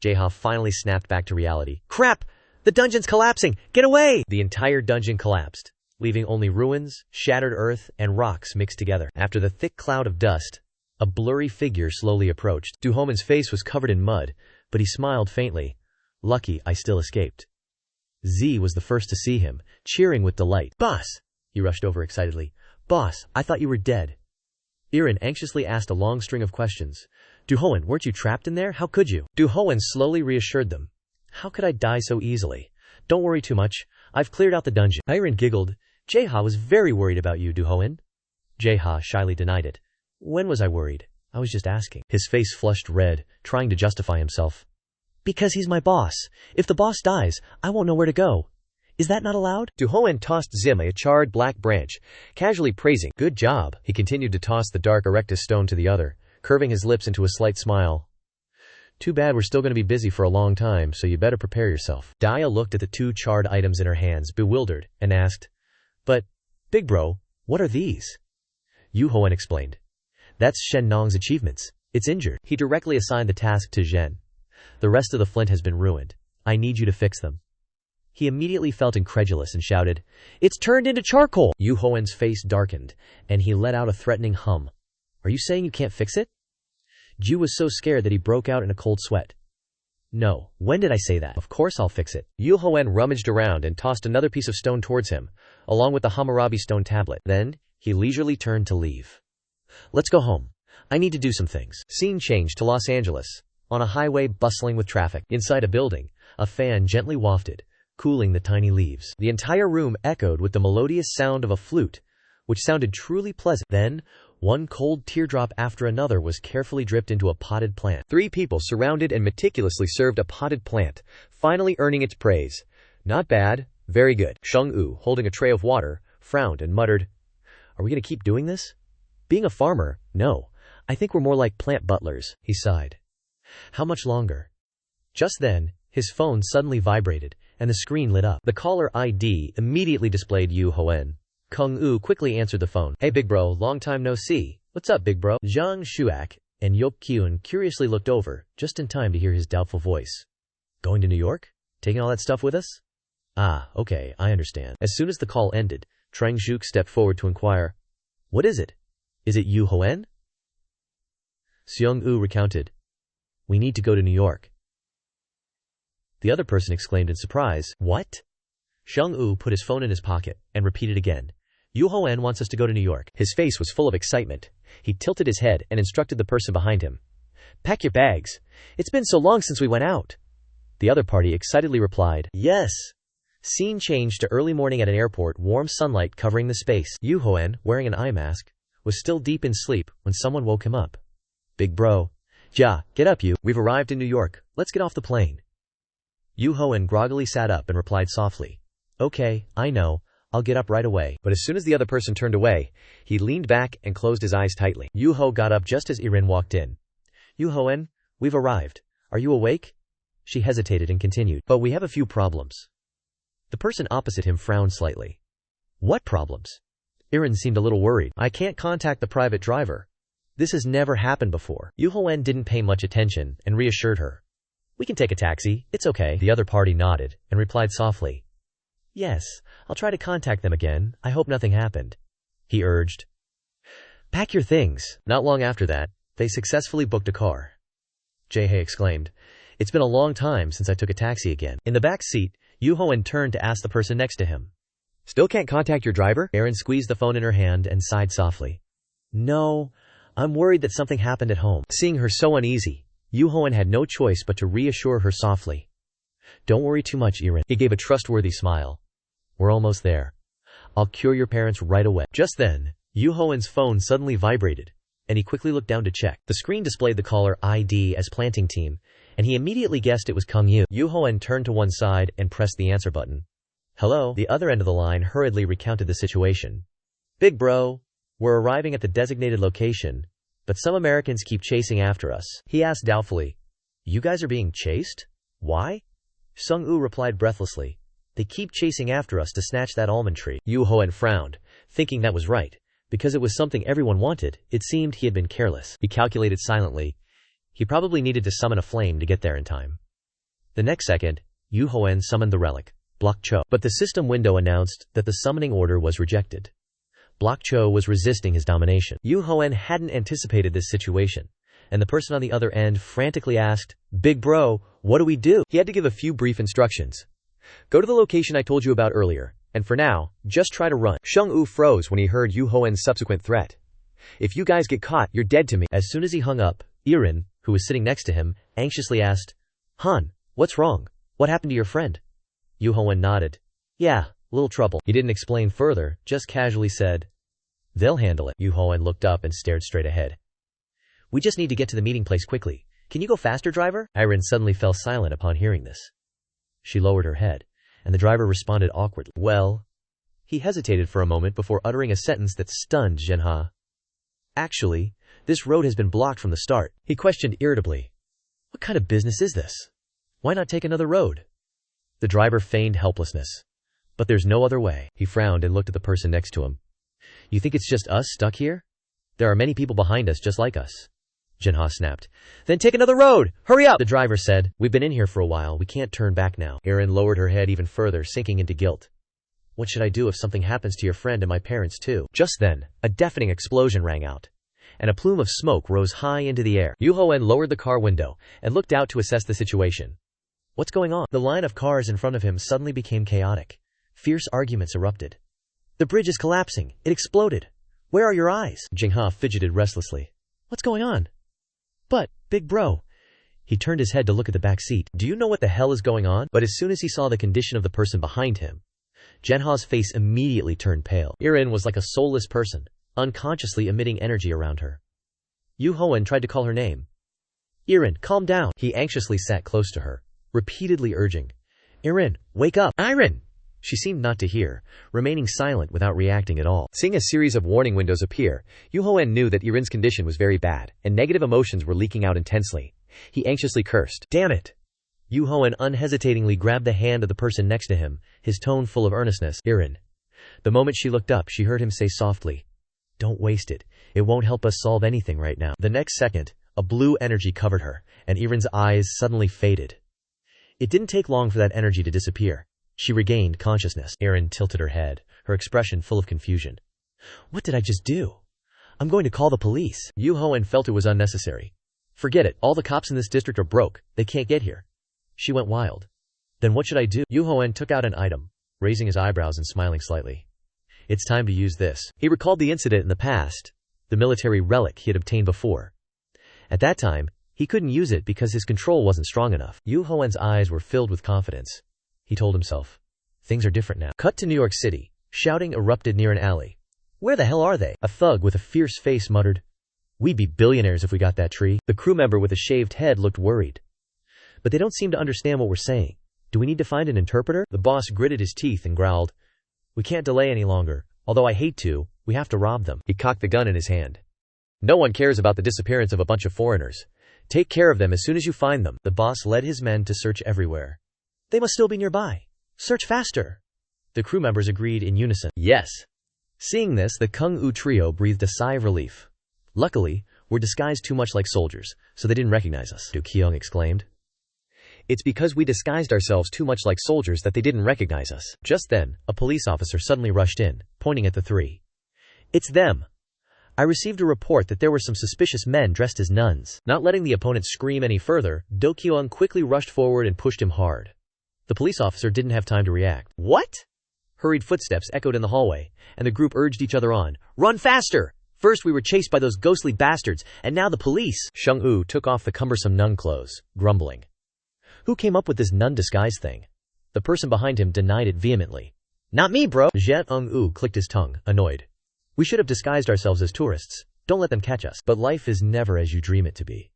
Jia finally snapped back to reality. Crap! The dungeon's collapsing! Get away! The entire dungeon collapsed, leaving only ruins, shattered earth, and rocks mixed together. After the thick cloud of dust, a blurry figure slowly approached. Duhoen's face was covered in mud, but he smiled faintly. Lucky I still escaped. Z was the first to see him, cheering with delight. Boss! He rushed over excitedly. Boss, I thought you were dead. Irin anxiously asked a long string of questions. Duhoen, weren't you trapped in there? How could you? Duhoen slowly reassured them. How could I die so easily? Don't worry too much. I've cleared out the dungeon. Iron giggled. Jaeha was very worried about you, Duhoen. Jaeha shyly denied it. When was I worried? I was just asking. His face flushed red, trying to justify himself. Because he's my boss. If the boss dies, I won't know where to go. Is that not allowed? Duhoen tossed Zima a charred black branch, casually praising. Good job. He continued to toss the dark erectus stone to the other, curving his lips into a slight smile. Too bad we're still going to be busy for a long time, so you better prepare yourself. Daya looked at the 2 charred items in her hands, bewildered, and asked, But, big bro, what are these? Duhoen explained. That's Shen Nong's achievements. It's injured. He directly assigned the task to Zhen. The rest of the flint has been ruined. I need you to fix them. He immediately felt incredulous and shouted, It's turned into charcoal! Duhoen's face darkened, and he let out a threatening hum. Are you saying you can't fix it? Ju was so scared that he broke out in a cold sweat. No, when did I say that? Of course I'll fix it. Duhoen rummaged around and tossed another piece of stone towards him, along with the Hammurabi stone tablet. Then, he leisurely turned to leave. Let's go home. I need to do some things. Scene changed to Los Angeles. On a highway bustling with traffic. Inside a building, a fan gently wafted, cooling the tiny leaves. The entire room echoed with the melodious sound of a flute, which sounded truly pleasant. Then, one cold teardrop after another was carefully dripped into a potted plant. 3 people surrounded and meticulously served a potted plant, finally earning its praise. Not bad, very good. Sheng-Yu, holding a tray of water, frowned and muttered, Are we going to keep doing this? Being a farmer, no. I think we're more like plant butlers, he sighed. How much longer? Just then, his phone suddenly vibrated, and the screen lit up. The caller ID immediately displayed Duhoen. Kung-Yu quickly answered the phone. Hey big bro, long time no see. What's up big bro? Zhang Shuak and Yop Kyun curiously looked over, just in time to hear his doubtful voice. Going to New York? Taking all that stuff with us? Ah, okay, I understand. As soon as the call ended, Trang Zhuk stepped forward to inquire. What is it? Is it Duhoen? Seong-Yu recounted. We need to go to New York. The other person exclaimed in surprise. What? Sheng-Yu put his phone in his pocket and repeated again. Duhoen wants us to go to New York. His face was full of excitement. He tilted his head and instructed the person behind him. Pack your bags. It's been so long since we went out. The other party excitedly replied. Yes. Scene changed to early morning at an airport, warm sunlight covering the space. Duhoen, wearing an eye mask, was still deep in sleep when someone woke him up. Big bro. Ja, get up you. We've arrived in New York. Let's get off the plane. Duhoen groggily sat up and replied softly. Okay, I know. I'll get up right away. But as soon as the other person turned away, he leaned back and closed his eyes tightly. Yuho got up just as Irin walked in. Duhoen, we've arrived. Are you awake? She hesitated and continued. But we have a few problems. The person opposite him frowned slightly. What problems? Irin seemed a little worried. I can't contact the private driver. This has never happened before. Duhoen didn't pay much attention and reassured her. We can take a taxi. It's okay. The other party nodded and replied softly. Yes, I'll try to contact them again. I hope nothing happened. He urged. Pack your things. Not long after that, they successfully booked a car. Jae-hae exclaimed. It's been a long time since I took a taxi again. In the back seat, Duhoen turned to ask the person next to him. Still can't contact your driver? Erin squeezed the phone in her hand and sighed softly. No, I'm worried that something happened at home. Seeing her so uneasy, Duhoen had no choice but to reassure her softly. Don't worry too much, Erin. He gave a trustworthy smile. We're almost there. I'll cure your parents right away. Just then, Duhoen's phone suddenly vibrated, and he quickly looked down to check. The screen displayed the caller ID as planting team, and he immediately guessed it was Kung-Yu. Duhoen turned to one side and pressed the answer button. Hello? The other end of the line hurriedly recounted the situation. Big bro, we're arriving at the designated location, but some Americans keep chasing after us. He asked doubtfully. You guys are being chased? Why? Sung-Yu replied breathlessly. They keep chasing after us to snatch that almond tree. Duhoen frowned, thinking that was right. Because it was something everyone wanted, it seemed he had been careless. He calculated silently. He probably needed to summon a flame to get there in time. The next second, Duhoen summoned the relic, Block Cho. But the system window announced that the summoning order was rejected. Block Cho was resisting his domination. Duhoen hadn't anticipated this situation, and the person on the other end frantically asked, Big bro, what do we do? He had to give a few brief instructions. Go to the location I told you about earlier, and for now, just try to run. Sheng-Yu froze when he heard Duhoen's subsequent threat. If you guys get caught, you're dead to me. As soon as he hung up, Irin, who was sitting next to him, anxiously asked, "Han, what's wrong? What happened to your friend?" Duhoen nodded. "Yeah, little trouble." He didn't explain further, just casually said, "They'll handle it." Duhoen looked up and stared straight ahead. "We just need to get to the meeting place quickly. Can you go faster, driver?" Irene suddenly fell silent upon hearing this. She lowered her head, and the driver responded awkwardly. "Well..." He hesitated for a moment before uttering a sentence that stunned Zhenhe. "Actually, this road has been blocked from the start." He questioned irritably, "What kind of business is this? Why not take another road?" The driver feigned helplessness. "But there's no other way." He frowned and looked at the person next to him. "You think it's just us stuck here? There are many people behind us just like us." Zhenhe snapped. "Then take another road! Hurry up!" The driver said. "We've been in here for a while. We can't turn back now." Irene lowered her head even further, sinking into guilt. "What should I do if something happens to your friend and my parents too?" Just then, a deafening explosion rang out, and a plume of smoke rose high into the air. Duhoen lowered the car window and looked out to assess the situation. "What's going on?" The line of cars in front of him suddenly became chaotic. Fierce arguments erupted. "The bridge is collapsing. It exploded. Where are your eyes?" Zhenhe fidgeted restlessly. "What's going on?" "But, big bro..." He turned his head to look at the back seat. "Do you know what the hell is going on?" But as soon as he saw the condition of the person behind him, Zhenhe's face immediately turned pale. Irene was like a soulless person, unconsciously emitting energy around her. Duhoen tried to call her name. "Irene, calm down." He anxiously sat close to her, repeatedly urging, "Irene, wake up! Irene!" She seemed not to hear, remaining silent without reacting at all. Seeing a series of warning windows appear, Duhoen knew that Irene's condition was very bad, and negative emotions were leaking out intensely. He anxiously cursed. "Damn it!" Duhoen unhesitatingly grabbed the hand of the person next to him, his tone full of earnestness. "Irene." The moment she looked up, she heard him say softly, "Don't waste it. It won't help us solve anything right now." The next second, a blue energy covered her, and Irene's eyes suddenly faded. It didn't take long for that energy to disappear. She regained consciousness. Irene tilted her head, her expression full of confusion. "What did I just do? I'm going to call the police." Duhoen felt it was unnecessary. "Forget it. All the cops in this district are broke. They can't get here." She went wild. "Then what should I do?" Duhoen took out an item, raising his eyebrows and smiling slightly. "It's time to use this." He recalled the incident in the past, the military relic he had obtained before. At that time, he couldn't use it because his control wasn't strong enough. Duhoen's eyes were filled with confidence. He told himself, "Things are different now." Cut to New York City. Shouting erupted near an alley. "Where the hell are they?" A thug with a fierce face muttered. "We'd be billionaires if we got that tree." The crew member with a shaved head looked worried. "But they don't seem to understand what we're saying. Do we need to find an interpreter?" The boss gritted his teeth and growled, "We can't delay any longer. Although I hate to, we have to rob them." He cocked the gun in his hand. "No one cares about the disappearance of a bunch of foreigners. Take care of them as soon as you find them." The boss led his men to search everywhere. "They must still be nearby. Search faster." The crew members agreed in unison. "Yes." Seeing this, the Kung Wu trio breathed a sigh of relief. "Luckily, we're disguised too much like soldiers, so they didn't recognize us," Du Qiong exclaimed. "It's because we disguised ourselves too much like soldiers that they didn't recognize us." Just then, a police officer suddenly rushed in, pointing at the three. "It's them. I received a report that there were some suspicious men dressed as nuns." Not letting the opponent scream any further, Du Qiong quickly rushed forward and pushed him hard. The police officer didn't have time to react. "What?" Hurried footsteps echoed in the hallway, and the group urged each other on. "Run faster! First we were chased by those ghostly bastards, and now the police." Sheng Wu took off the cumbersome nun clothes, grumbling. "Who came up with this nun disguise thing?" The person behind him denied it vehemently. "Not me, bro." Zheng Wu clicked his tongue, annoyed. "We should have disguised ourselves as tourists. Don't let them catch us." But life is never as you dream it to be.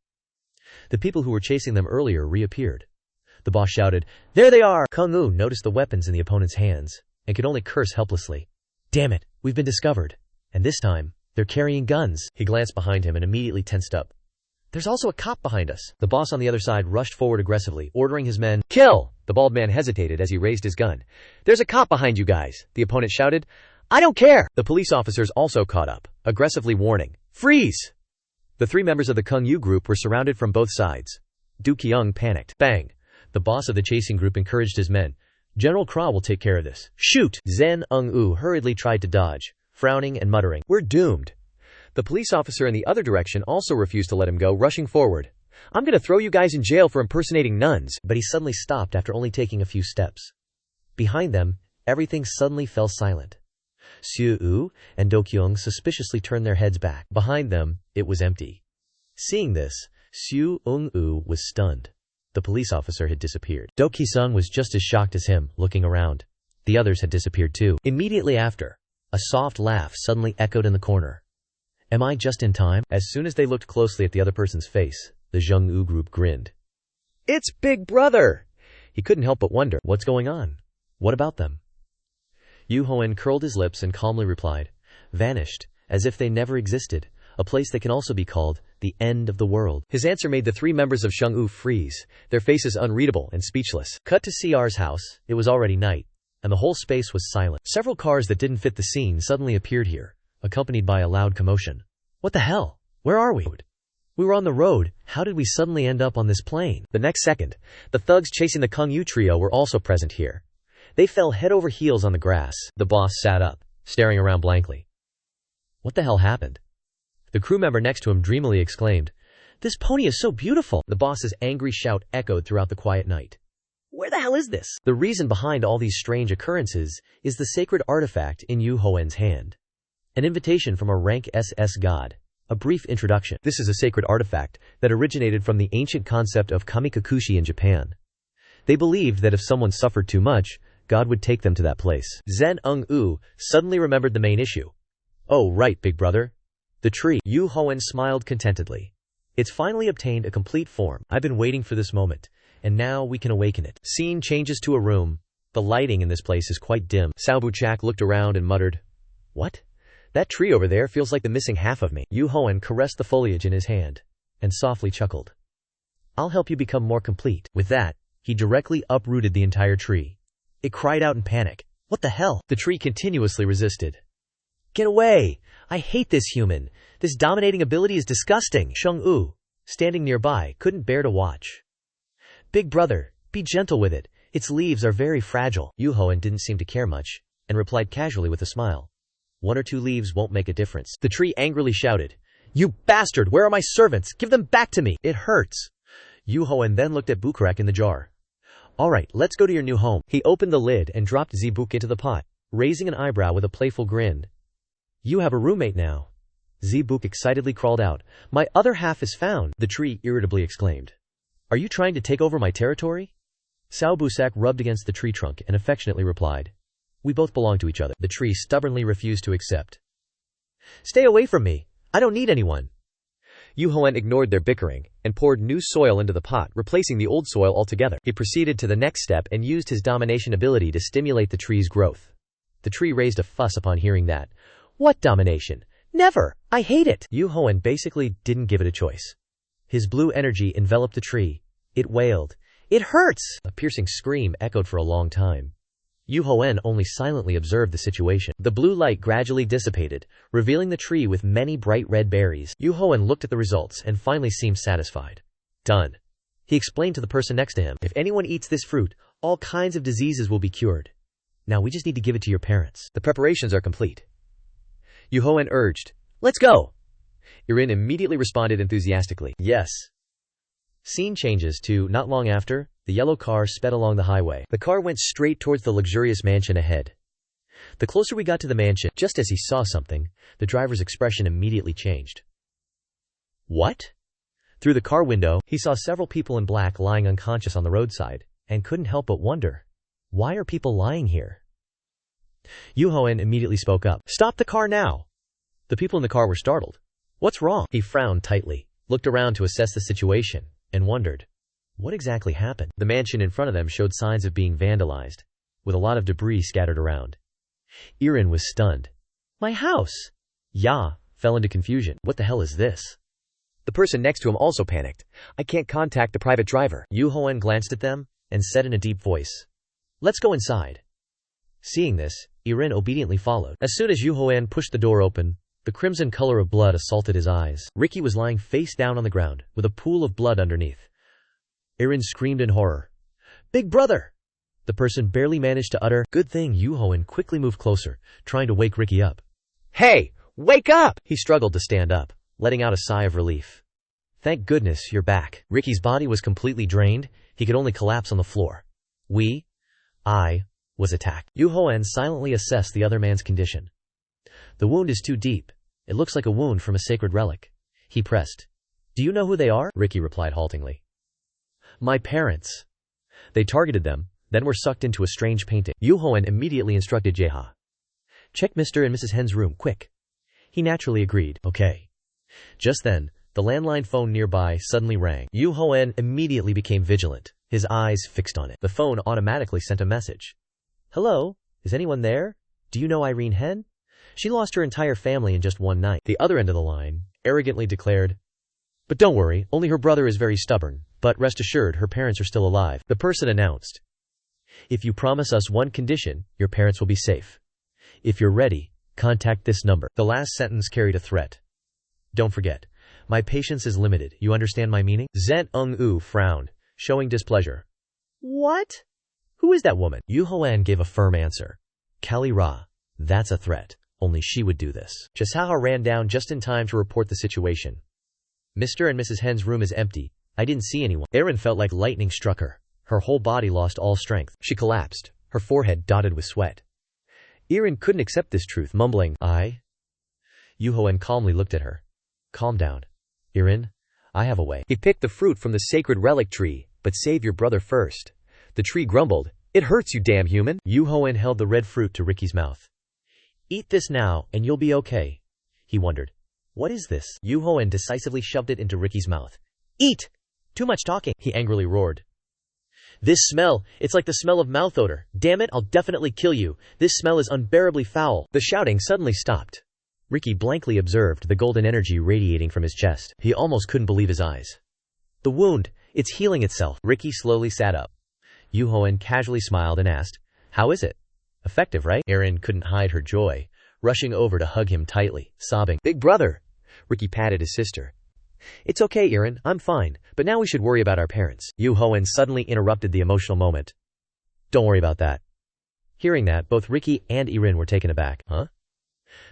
The people who were chasing them earlier reappeared. The boss shouted, "There they are!" Kung Wu noticed the weapons in the opponent's hands, and could only curse helplessly. "Damn it, we've been discovered. And this time, they're carrying guns." He glanced behind him and immediately tensed up. "There's also a cop behind us." The boss on the other side rushed forward aggressively, ordering his men, "Kill!" The bald man hesitated as he raised his gun. "There's a cop behind you guys," the opponent shouted. "I don't care!" The police officers also caught up, aggressively warning, "Freeze!" The three members of the Kung Yu group were surrounded from both sides. Du Qiong panicked. Bang! The boss of the chasing group encouraged his men. "General Kra will take care of this. Shoot!" Zheng Wu hurriedly tried to dodge, frowning and muttering, "We're doomed." The police officer in the other direction also refused to let him go, rushing forward. "I'm going to throw you guys in jail for impersonating nuns." But he suddenly stopped after only taking a few steps. Behind them, everything suddenly fell silent. Seo Duhoen and Du Qiong suspiciously turned their heads back. Behind them, it was empty. Seeing this, Seo Duhoen was stunned. The police officer had disappeared. Do Ki-sung was just as shocked as him, looking around. The others had disappeared too. Immediately after, a soft laugh suddenly echoed in the corner. Am I just in time? As soon as they looked closely at the other person's face, the Jung-woo group grinned. It's Big Brother! He couldn't help but wonder, what's going on? What about them? Duhoen curled his lips and calmly replied, vanished, as if they never existed, a place that can also be called the end of the world. His answer made the three members of Jung-woo freeze, their faces unreadable and speechless. Cut to CR's house. It was already night, and the whole space was silent. Several cars that didn't fit the scene suddenly appeared here, accompanied by a loud commotion. What the hell? Where are we? We were on the road. How did we suddenly end up on this plane? The next second, the thugs chasing the Kung Yu trio were also present here. They fell head over heels on the grass. The boss sat up, staring around blankly. What the hell happened? The crew member next to him dreamily exclaimed, This pony is so beautiful! The boss's angry shout echoed throughout the quiet night. Where the hell is this? The reason behind all these strange occurrences is the sacred artifact in Duhoen's hand. An invitation from a rank SS god. A brief introduction. This is a sacred artifact that originated from the ancient concept of kamikakushi in Japan. They believed that if someone suffered too much, God would take them to that place. Zen Ung-woo suddenly remembered the main issue. Oh right, big brother. The tree. Duhoen smiled contentedly. It's finally obtained a complete form. I've been waiting for this moment, and now we can awaken it. Scene changes to a room. The lighting in this place is quite dim. Seo Duhoen looked around and muttered, What? That tree over there feels like the missing half of me. Duhoen caressed the foliage in his hand, and softly chuckled. I'll help you become more complete. With that, he directly uprooted the entire tree. It cried out in panic. What the hell? The tree continuously resisted. Get away! I hate this human. This dominating ability is disgusting. Jung-woo, standing nearby, couldn't bear to watch. Big brother, be gentle with it. Its leaves are very fragile. Duhoen didn't seem to care much, and replied casually with a smile. 1 or 2 leaves won't make a difference. The tree angrily shouted, You bastard! Where are my servants? Give them back to me! It hurts! Duhoen then looked at Bukarak in the jar. Alright, let's go to your new home. He opened the lid and dropped Zibuk into the pot, raising an eyebrow with a playful grin. You have a roommate now. Zibuk excitedly crawled out. My other half is found, the tree irritably exclaimed. Are you trying to take over my territory? Seo Duhoen rubbed against the tree trunk and affectionately replied. We both belong to each other. The tree stubbornly refused to accept. Stay away from me. I don't need anyone. Duhoen ignored their bickering and poured new soil into the pot, replacing the old soil altogether. He proceeded to the next step and used his domination ability to stimulate the tree's growth. The tree raised a fuss upon hearing that. What domination? Never! I hate it! Duhoen basically didn't give it a choice. His blue energy enveloped the tree. It wailed. It hurts! A piercing scream echoed for a long time. Duhoen only silently observed the situation. The blue light gradually dissipated, revealing the tree with many bright red berries. Duhoen looked at the results and finally seemed satisfied. Done. He explained to the person next to him. If anyone eats this fruit, all kinds of diseases will be cured. Now we just need to give it to your parents. The preparations are complete. Duhoen urged. Let's go! Irin immediately responded enthusiastically. Yes. Scene changes to, not long after, the yellow car sped along the highway. The car went straight towards the luxurious mansion ahead. The closer we got to the mansion, just as he saw something, the driver's expression immediately changed. What? Through the car window, he saw several people in black lying unconscious on the roadside, and couldn't help but wonder, why are people lying here? Duhoen immediately spoke up. Stop the car now! The people in the car were startled. What's wrong? He frowned tightly, looked around to assess the situation, and wondered. What exactly happened? The mansion in front of them showed signs of being vandalized, with a lot of debris scattered around. Irin was stunned. My house! Ya fell into confusion. What the hell is this? The person next to him also panicked. I can't contact the private driver. Duhoen glanced at them, and said in a deep voice. Let's go inside. Seeing this, Irin obediently followed. As soon as Duhoen pushed the door open, the crimson color of blood assaulted his eyes. Ricky was lying face down on the ground, with a pool of blood underneath. Irin screamed in horror. Big brother! The person barely managed to utter. Good thing Duhoen quickly moved closer, trying to wake Ricky up. Hey! Wake up! He struggled to stand up, letting out a sigh of relief. Thank goodness you're back. Ricky's body was completely drained. He could only collapse on the floor. I was attacked. Duhoen silently assessed the other man's condition. The wound is too deep. It looks like a wound from a sacred relic. He pressed. Do you know who they are? Ricky replied haltingly. My parents. They targeted them, then were sucked into a strange painting. Duhoen immediately instructed Jae-ha. Check Mr. and Mrs. Hen's room, quick. He naturally agreed. Okay. Just then, the landline phone nearby suddenly rang. Duhoen immediately became vigilant, his eyes fixed on it. The phone automatically sent a message. Hello? Is anyone there? Do you know Irene Hen? She lost her entire family in just one night. The other end of the line arrogantly declared, But don't worry, only her brother is very stubborn, but rest assured her parents are still alive. The person announced, If you promise us one condition, your parents will be safe. If you're ready, contact this number. The last sentence carried a threat. Don't forget, my patience is limited. You understand my meaning? Zent Ung-u frowned, showing displeasure. What? Who is that woman? Duhoen gave a firm answer. Kali Ra. That's a threat. Only she would do this. Jae-ha ran down just in time to report the situation. Mr. and Mrs. Hen's room is empty. I didn't see anyone. Erin felt like lightning struck her. Her whole body lost all strength. She collapsed, her forehead dotted with sweat. Erin couldn't accept this truth, mumbling, I? Duhoen calmly looked at her. Calm down. Erin, I have a way. He picked the fruit from the sacred relic tree, but save your brother first. The tree grumbled, It hurts, you damn human. Duhoen held the red fruit to Ricky's mouth. Eat this now, and you'll be okay. He wondered. What is this? Duhoen decisively shoved it into Ricky's mouth. Eat! Too much talking, he angrily roared. This smell, it's like the smell of mouth odor. Damn it, I'll definitely kill you. This smell is unbearably foul. The shouting suddenly stopped. Ricky blankly observed the golden energy radiating from his chest. He almost couldn't believe his eyes. The wound, it's healing itself. Ricky slowly sat up. Duhoen casually smiled and asked, How is it? Effective, right? Erin couldn't hide her joy, rushing over to hug him tightly, sobbing. Big brother! Ricky patted his sister. It's okay, Erin, I'm fine, but now we should worry about our parents. Duhoen suddenly interrupted the emotional moment. Don't worry about that. Hearing that, both Ricky and Erin were taken aback. Huh?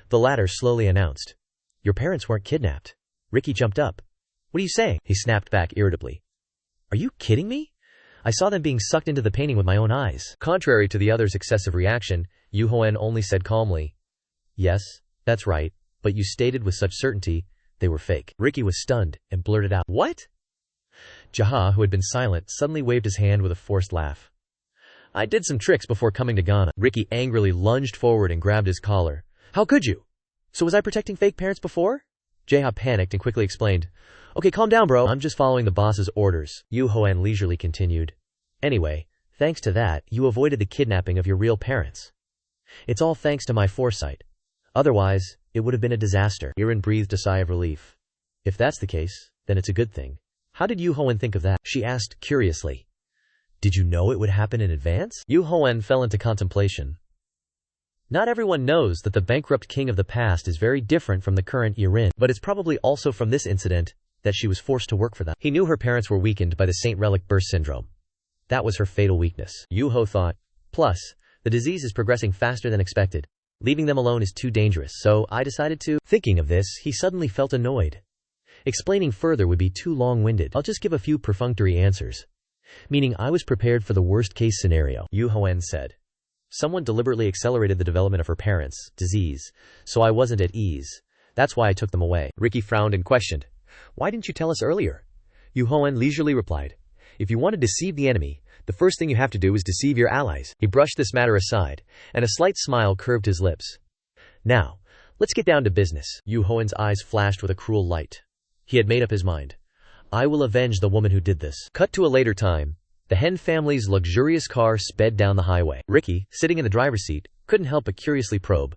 The latter slowly announced. Your parents weren't kidnapped. Ricky jumped up. What are you saying? He snapped back irritably. Are you kidding me? I saw them being sucked into the painting with my own eyes. Contrary to the other's excessive reaction, Duhoen only said calmly, Yes, that's right, but you stated with such certainty they were fake. Ricky was stunned and blurted out, What? Jae-ha, who had been silent, suddenly waved his hand with a forced laugh. I did some tricks before coming to Ghana. Ricky angrily lunged forward and grabbed his collar. How could you? So was I protecting fake parents before? Jae-ha panicked and quickly explained. Okay, calm down, bro. I'm just following the boss's orders. Duhoen leisurely continued. Anyway, thanks to that, you avoided the kidnapping of your real parents. It's all thanks to my foresight. Otherwise, it would have been a disaster. Erin breathed a sigh of relief. If that's the case, then it's a good thing. How did Duhoen think of that? She asked curiously. Did you know it would happen in advance? Duhoen fell into contemplation. Not everyone knows that the bankrupt king of the past is very different from the current Erin, but it's probably also from this incident that she was forced to work for them. He knew her parents were weakened by the Saint Relic burst syndrome. That was her fatal weakness. Duho thought. Plus, the disease is progressing faster than expected. Leaving them alone is too dangerous, so I decided to. Thinking of this, he suddenly felt annoyed. Explaining further would be too long-winded. I'll just give a few perfunctory answers. Meaning I was prepared for the worst-case scenario, Duhoen said. Someone deliberately accelerated the development of her parents' disease, so I wasn't at ease. That's why I took them away. Ricky frowned and questioned. Why didn't you tell us earlier? Duhoen leisurely replied. If you want to deceive the enemy, the first thing you have to do is deceive your allies. He brushed this matter aside, and a slight smile curved his lips. Now, let's get down to business. Duhoen's eyes flashed with a cruel light. He had made up his mind. I will avenge the woman who did this. Cut to a later time. The Hen family's luxurious car sped down the highway. Ricky, sitting in the driver's seat, couldn't help but curiously probe.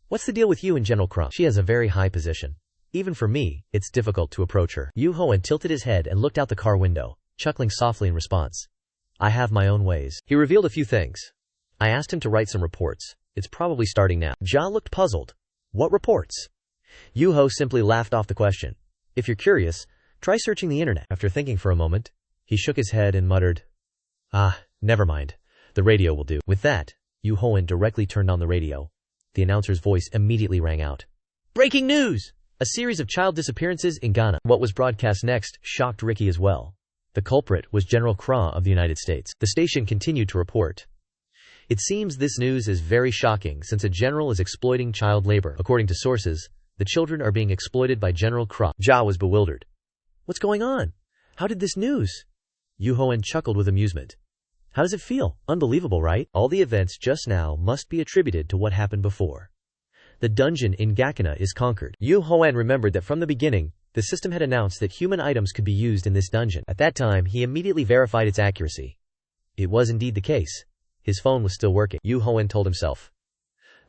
What's the deal with you and General Crump? She has a very high position. Even for me, it's difficult to approach her. Duhoen tilted his head and looked out the car window, chuckling softly in response. I have my own ways. He revealed a few things. I asked him to write some reports. It's probably starting now. Ja looked puzzled. What reports? Duho simply laughed off the question. If you're curious, try searching the internet. After thinking for a moment, he shook his head and muttered, never mind. The radio will do. With that, Duhoen directly turned on the radio. The announcer's voice immediately rang out. Breaking news! A series of child disappearances in Ghana. What was broadcast next shocked Ricky as well. The culprit was General Kra of the United States. The station continued to report. It seems this news is very shocking since a general is exploiting child labor. According to sources, the children are being exploited by General Kra. Ja was bewildered. What's going on? How did this news? Duhoen chuckled with amusement. How does it feel? Unbelievable, right? All the events just now must be attributed to what happened before. The dungeon in Gakina is conquered. Duhoen remembered that from the beginning, the system had announced that human items could be used in this dungeon. At that time, he immediately verified its accuracy. It was indeed the case. His phone was still working. Duhoen told himself.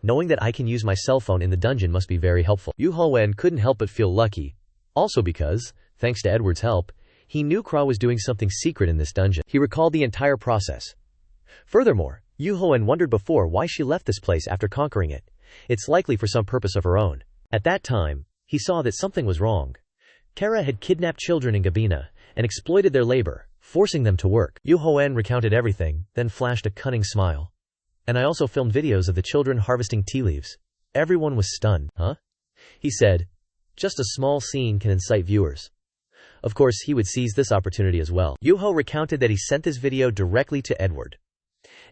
Knowing that I can use my cell phone in the dungeon must be very helpful. Duhoen couldn't help but feel lucky. Also because, thanks to Edward's help, he knew Kra was doing something secret in this dungeon. He recalled the entire process. Furthermore, Duhoen wondered before why she left this place after conquering it. It's likely for some purpose of her own. At that time, he saw that something was wrong. Kara had kidnapped children in Gabina and exploited their labor, forcing them to work. Duhoen recounted everything, then flashed a cunning smile. And I also filmed videos of the children harvesting tea leaves. Everyone was stunned. Huh? He said, just a small scene can incite viewers. Of course, he would seize this opportunity as well. Duhoen recounted that he sent this video directly to Edward.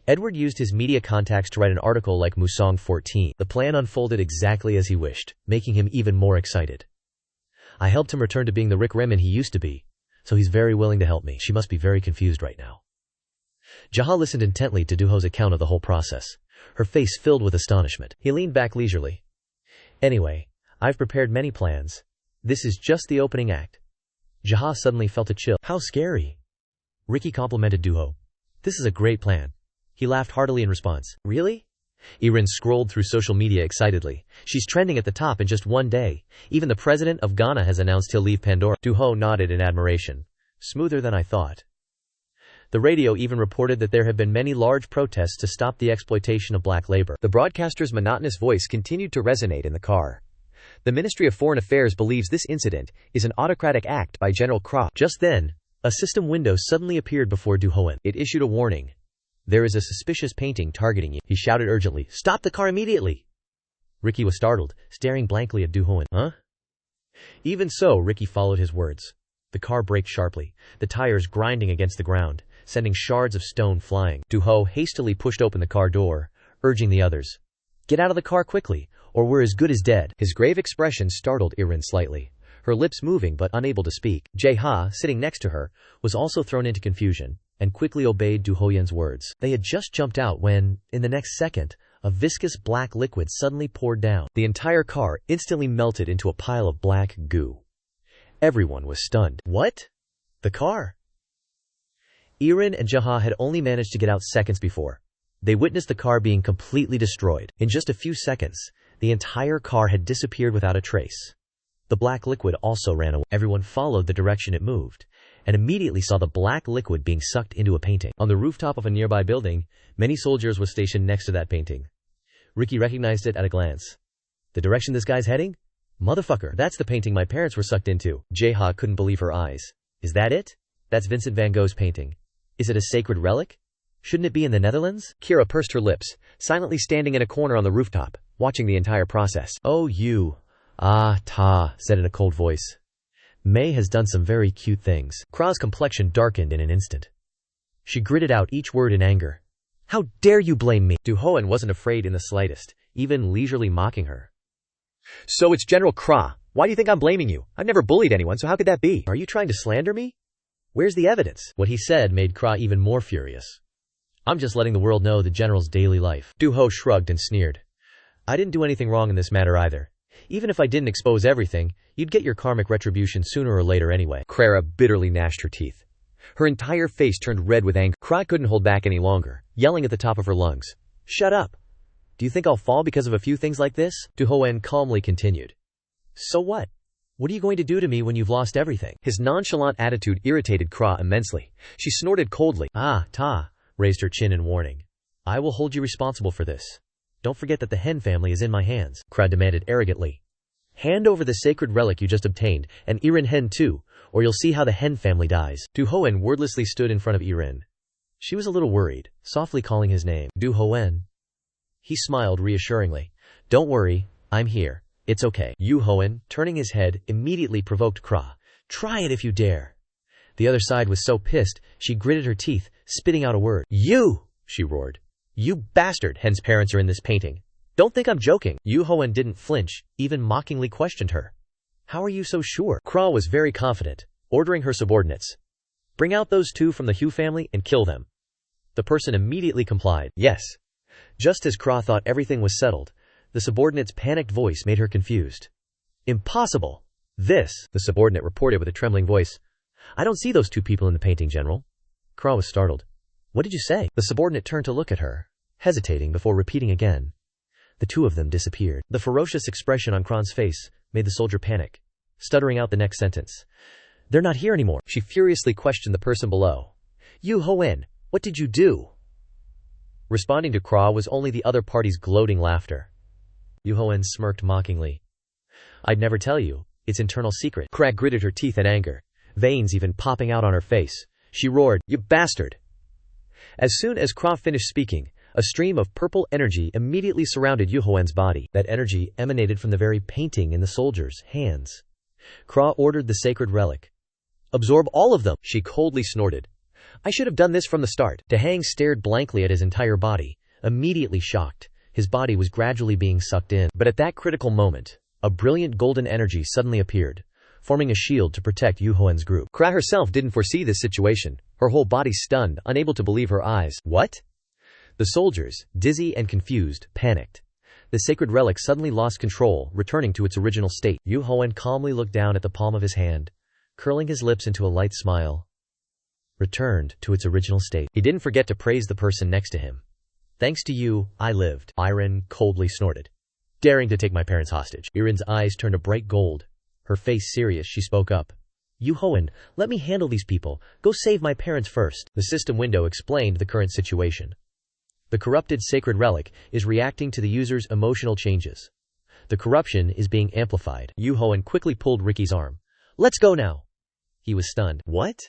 Edward used his media contacts to write an article like Musang 14. The plan unfolded exactly as he wished, making him even more excited. I helped him return to being the Rick Remen he used to be, so he's very willing to help me. She must be very confused right now. Jaha listened intently to Duho's account of the whole process, her face filled with astonishment. He leaned back leisurely. Anyway, I've prepared many plans. This is just the opening act. Jaha suddenly felt a chill. How scary. Ricky complimented Duho. This is a great plan. He laughed heartily in response. Really? Irin scrolled through social media excitedly. She's trending at the top in just one day. Even the president of Ghana has announced he'll leave Pandora. Duho nodded in admiration. Smoother than I thought. The radio even reported that there have been many large protests to stop the exploitation of black labor. The broadcaster's monotonous voice continued to resonate in the car. The Ministry of Foreign Affairs believes this incident is an autocratic act by General Kra. Just then, a system window suddenly appeared before Duhoen. It issued a warning. There is a suspicious painting targeting you. He shouted urgently, Stop the car immediately! Ricky was startled, staring blankly at Duhoen. Huh? Even so, Ricky followed his words. The car braked sharply, the tires grinding against the ground, sending shards of stone flying. Duho hastily pushed open the car door, urging the others. Get out of the car quickly, or we're as good as dead. His grave expression startled Irin slightly, her lips moving but unable to speak. Jaha, sitting next to her, was also thrown into confusion, and quickly obeyed Duhoyen's words. They had just jumped out when, in the next second, a viscous black liquid suddenly poured down. The entire car instantly melted into a pile of black goo. Everyone was stunned. What? The car? Irin and Jaha had only managed to get out seconds before. They witnessed the car being completely destroyed. In just a few seconds, the entire car had disappeared without a trace. The black liquid also ran away. Everyone followed the direction it moved, and immediately saw the black liquid being sucked into a painting. On the rooftop of a nearby building, many soldiers were stationed next to that painting. Ricky recognized it at a glance. The direction this guy's heading? Motherfucker, that's the painting my parents were sucked into. Jaha couldn't believe her eyes. Is that it? That's Vincent van Gogh's painting. Is it a sacred relic? Shouldn't it be in the Netherlands? Kira pursed her lips, silently standing in a corner on the rooftop, watching the entire process. Oh, you. Ah, Ta, said in a cold voice. May has done some very cute things. Kra's complexion darkened in an instant. She gritted out each word in anger. How dare you blame me? Duhoen wasn't afraid in the slightest, even leisurely mocking her. So it's General Kra. Why do you think I'm blaming you? I've never bullied anyone, so how could that be? Are you trying to slander me? Where's the evidence? What he said made Kra even more furious. I'm just letting the world know the general's daily life. Duho shrugged and sneered. I didn't do anything wrong in this matter either. Even if I didn't expose everything, you'd get your karmic retribution sooner or later anyway. Kra bitterly gnashed her teeth. Her entire face turned red with anger. Kra couldn't hold back any longer, yelling at the top of her lungs. Shut up! Do you think I'll fall because of a few things like this? Duhoen calmly continued. So what? What are you going to do to me when you've lost everything? His nonchalant attitude irritated Kra immensely. She snorted coldly. Ah, Ta, raised her chin in warning. I will hold you responsible for this. Don't forget that the Hen family is in my hands, Kra demanded arrogantly. Hand over the sacred relic you just obtained, and Irin Hen too, or you'll see how the Hen family dies. Duhoen wordlessly stood in front of Irin. She was a little worried, softly calling his name. Duhoen. He smiled reassuringly. Don't worry, I'm here. It's okay. Duhoen, turning his head, immediately provoked Kra. Try it if you dare. The other side was so pissed, she gritted her teeth, spitting out a word. You! She roared. You bastard! Hen's parents are in this painting. Don't think I'm joking. Duhoen didn't flinch, even mockingly questioned her. How are you so sure? Kra was very confident. ordering her subordinates. Bring out those two from the Hu family and kill them. The person immediately complied. Yes. Just as Kra thought everything was settled, the subordinate's panicked voice made her confused. Impossible. The subordinate reported with a trembling voice. I don't see those two people in the painting, General. Kra was startled. What did you say? The subordinate turned to look at her, hesitating before repeating again. The two of them disappeared. The ferocious expression on Kron's face made the soldier panic, stuttering out the next sentence. They're not here anymore. She furiously questioned the person below. Yu Hoen, what did you do? Responding to Kra was only the other party's gloating laughter. Yu Hoen smirked mockingly. I'd never tell you. It's internal secret. Kra gritted her teeth in anger, veins even popping out on her face. She roared, You bastard! As soon as Kra finished speaking, a stream of purple energy immediately surrounded Yu Hoen's body. That energy emanated from the very painting in the soldier's hands. Kra ordered the sacred relic. Absorb all of them, she coldly snorted. I should have done this from the start. Duhoen stared blankly at his entire body, immediately shocked. His body was gradually being sucked in. But at that critical moment, a brilliant golden energy suddenly appeared, forming a shield to protect Yu Hoen's group. Kra herself didn't foresee this situation, her whole body stunned, unable to believe her eyes. What? The soldiers, dizzy and confused, panicked. The sacred relic suddenly lost control, returning to its original state. Yu Hoen calmly looked down at the palm of his hand, curling his lips into a light smile. Returned to its original state. He didn't forget to praise the person next to him. Thanks to you, I lived. Irin coldly snorted. Daring to take my parents hostage. Irin's eyes turned a bright gold. Her face serious, she spoke up. Yu Hoen, let me handle these people. Go save my parents first. The system window explained the current situation. The corrupted sacred relic is reacting to the user's emotional changes. The corruption is being amplified. Yu Hoen quickly pulled Ricky's arm. Let's go now. He was stunned. What?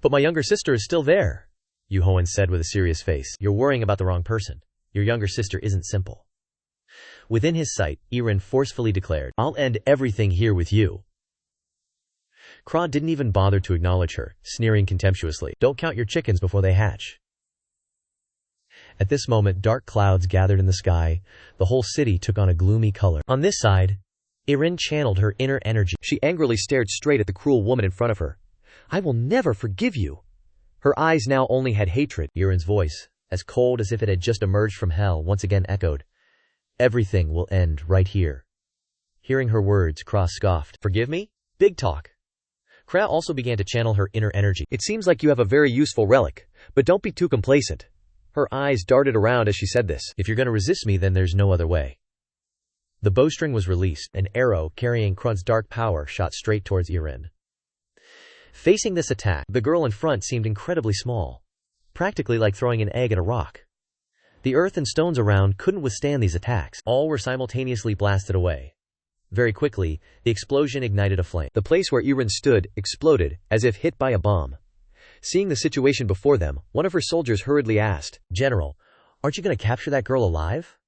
But my younger sister is still there, Yu Hoen said with a serious face. You're worrying about the wrong person. Your younger sister isn't simple. Within his sight, Irin forcefully declared, I'll end everything here with you. Kra didn't even bother to acknowledge her, sneering contemptuously. Don't count your chickens before they hatch. At this moment, dark clouds gathered in the sky. The whole city took on a gloomy color. On this side, Irin channeled her inner energy. She angrily stared straight at the cruel woman in front of her. I will never forgive you. Her eyes now only had hatred. Irin's voice, as cold as if it had just emerged from hell, once again echoed. Everything will end right here. Hearing her words, Kra scoffed. Forgive me? Big talk. Kra also began to channel her inner energy. It seems like you have a very useful relic, but don't be too complacent. Her eyes darted around as she said this. If you're going to resist me, then there's no other way. The bowstring was released. An arrow carrying Krun's dark power shot straight towards Irin. Facing this attack, the girl in front seemed incredibly small, practically like throwing an egg at a rock. The earth and stones around couldn't withstand these attacks. All were simultaneously blasted away. Very quickly, the explosion ignited a flame. The place where Irin stood exploded, as if hit by a bomb. Seeing the situation before them, one of her soldiers hurriedly asked, General, aren't you going to capture that girl alive?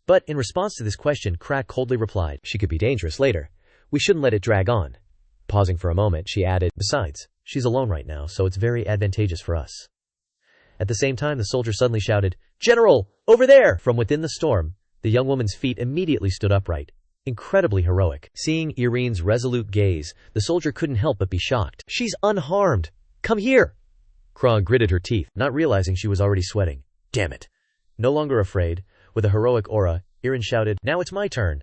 But in response to this question, Kra coldly replied, She could be dangerous later. We shouldn't let it drag on. Pausing for a moment, she added, Besides, she's alone right now, so it's very advantageous for us. At the same time, the soldier suddenly shouted, General, over there! From within the storm, the young woman's feet immediately stood upright. Incredibly heroic. Seeing Irin's resolute gaze, the soldier couldn't help but be shocked. She's unharmed! Come here! Kra gritted her teeth, not realizing she was already sweating. Damn it! No longer afraid, with a heroic aura, Irin shouted, Now it's my turn!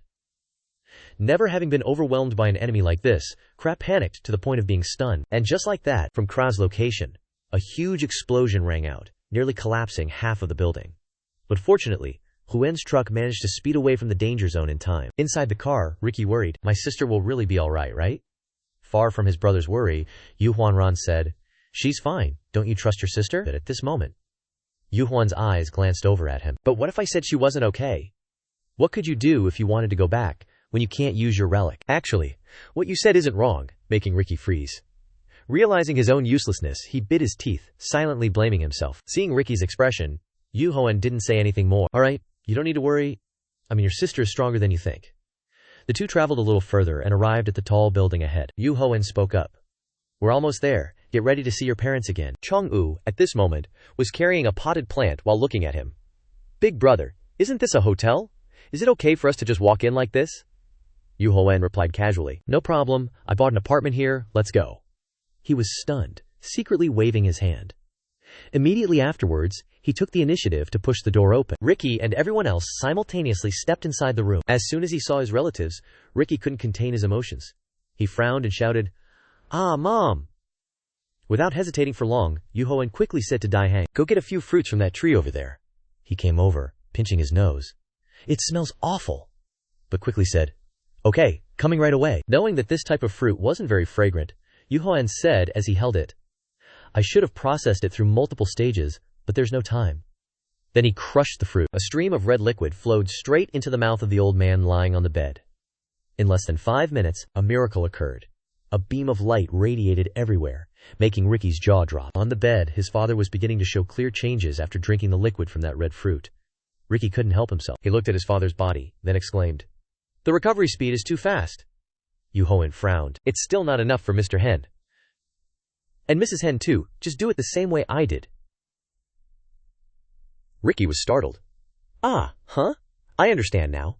Never having been overwhelmed by an enemy like this, Kra panicked to the point of being stunned. And just like that, from Kra's location, a huge explosion rang out, nearly collapsing half of the building. But fortunately, Huen's truck managed to speed away from the danger zone in time. Inside the car, Ricky worried, My sister will really be alright, right? Far from his brother's worry, Yu Huanran said, She's fine. Don't you trust your sister? But at this moment, Yu Huan's eyes glanced over at him. But what if I said she wasn't okay? What could you do if you wanted to go back, when you can't use your relic? Actually, what you said isn't wrong, making Ricky freeze. Realizing his own uselessness, he bit his teeth, silently blaming himself. Seeing Ricky's expression, Yu Hoen didn't say anything more. Alright, you don't need to worry. Your sister is stronger than you think. The two traveled a little further and arrived at the tall building ahead. Yu Hoen spoke up. We're almost there. Get ready to see your parents again. Chong-U, at this moment, was carrying a potted plant while looking at him. Big brother, isn't this a hotel? Is it okay for us to just walk in like this? Yu Hoen replied casually. No problem. I bought an apartment here. Let's go. He was stunned, secretly waving his hand. Immediately afterwards, he took the initiative to push the door open. Ricky and everyone else simultaneously stepped inside the room. As soon as he saw his relatives, Ricky couldn't contain his emotions. He frowned and shouted, "Ah, Mom!" Without hesitating for long, Duhoen quickly said to Daihang, "Go get a few fruits from that tree over there." He came over, pinching his nose. "It smells awful," but quickly said, "Okay, coming right away." Knowing that this type of fruit wasn't very fragrant, Duhoen said as he held it, "I should have processed it through multiple stages, but there's no time." Then he crushed the fruit. A stream of red liquid flowed straight into the mouth of the old man lying on the bed. In less than 5 minutes, a miracle occurred. A beam of light radiated everywhere, making Ricky's jaw drop. On the bed, his father was beginning to show clear changes after drinking the liquid from that red fruit. Ricky couldn't help himself. He looked at his father's body, then exclaimed, "The recovery speed is too fast." Duhoen frowned. "It's still not enough for Mr. Hen. And Mrs. Hen too, just do it the same way I did." Ricky was startled. "Ah, huh? I understand now."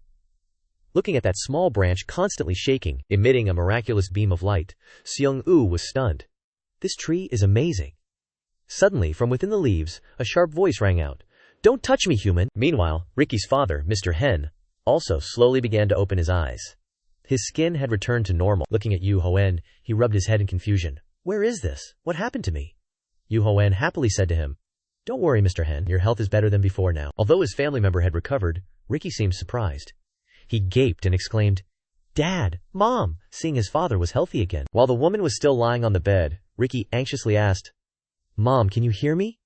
Looking at that small branch constantly shaking, emitting a miraculous beam of light, Seong-woo was stunned. "This tree is amazing." Suddenly, from within the leaves, a sharp voice rang out, "Don't touch me, human!" Meanwhile, Ricky's father, Mr. Hen, also slowly began to open his eyes. His skin had returned to normal. Looking at Duhoen, he rubbed his head in confusion. "Where is this? What happened to me?" Duhoen happily said to him, "Don't worry, Mr. Hen, your health is better than before now." Although his family member had recovered, Ricky seemed surprised. He gaped and exclaimed, "Dad! Mom!" seeing his father was healthy again. While the woman was still lying on the bed, Ricky anxiously asked, "Mom, can you hear me?"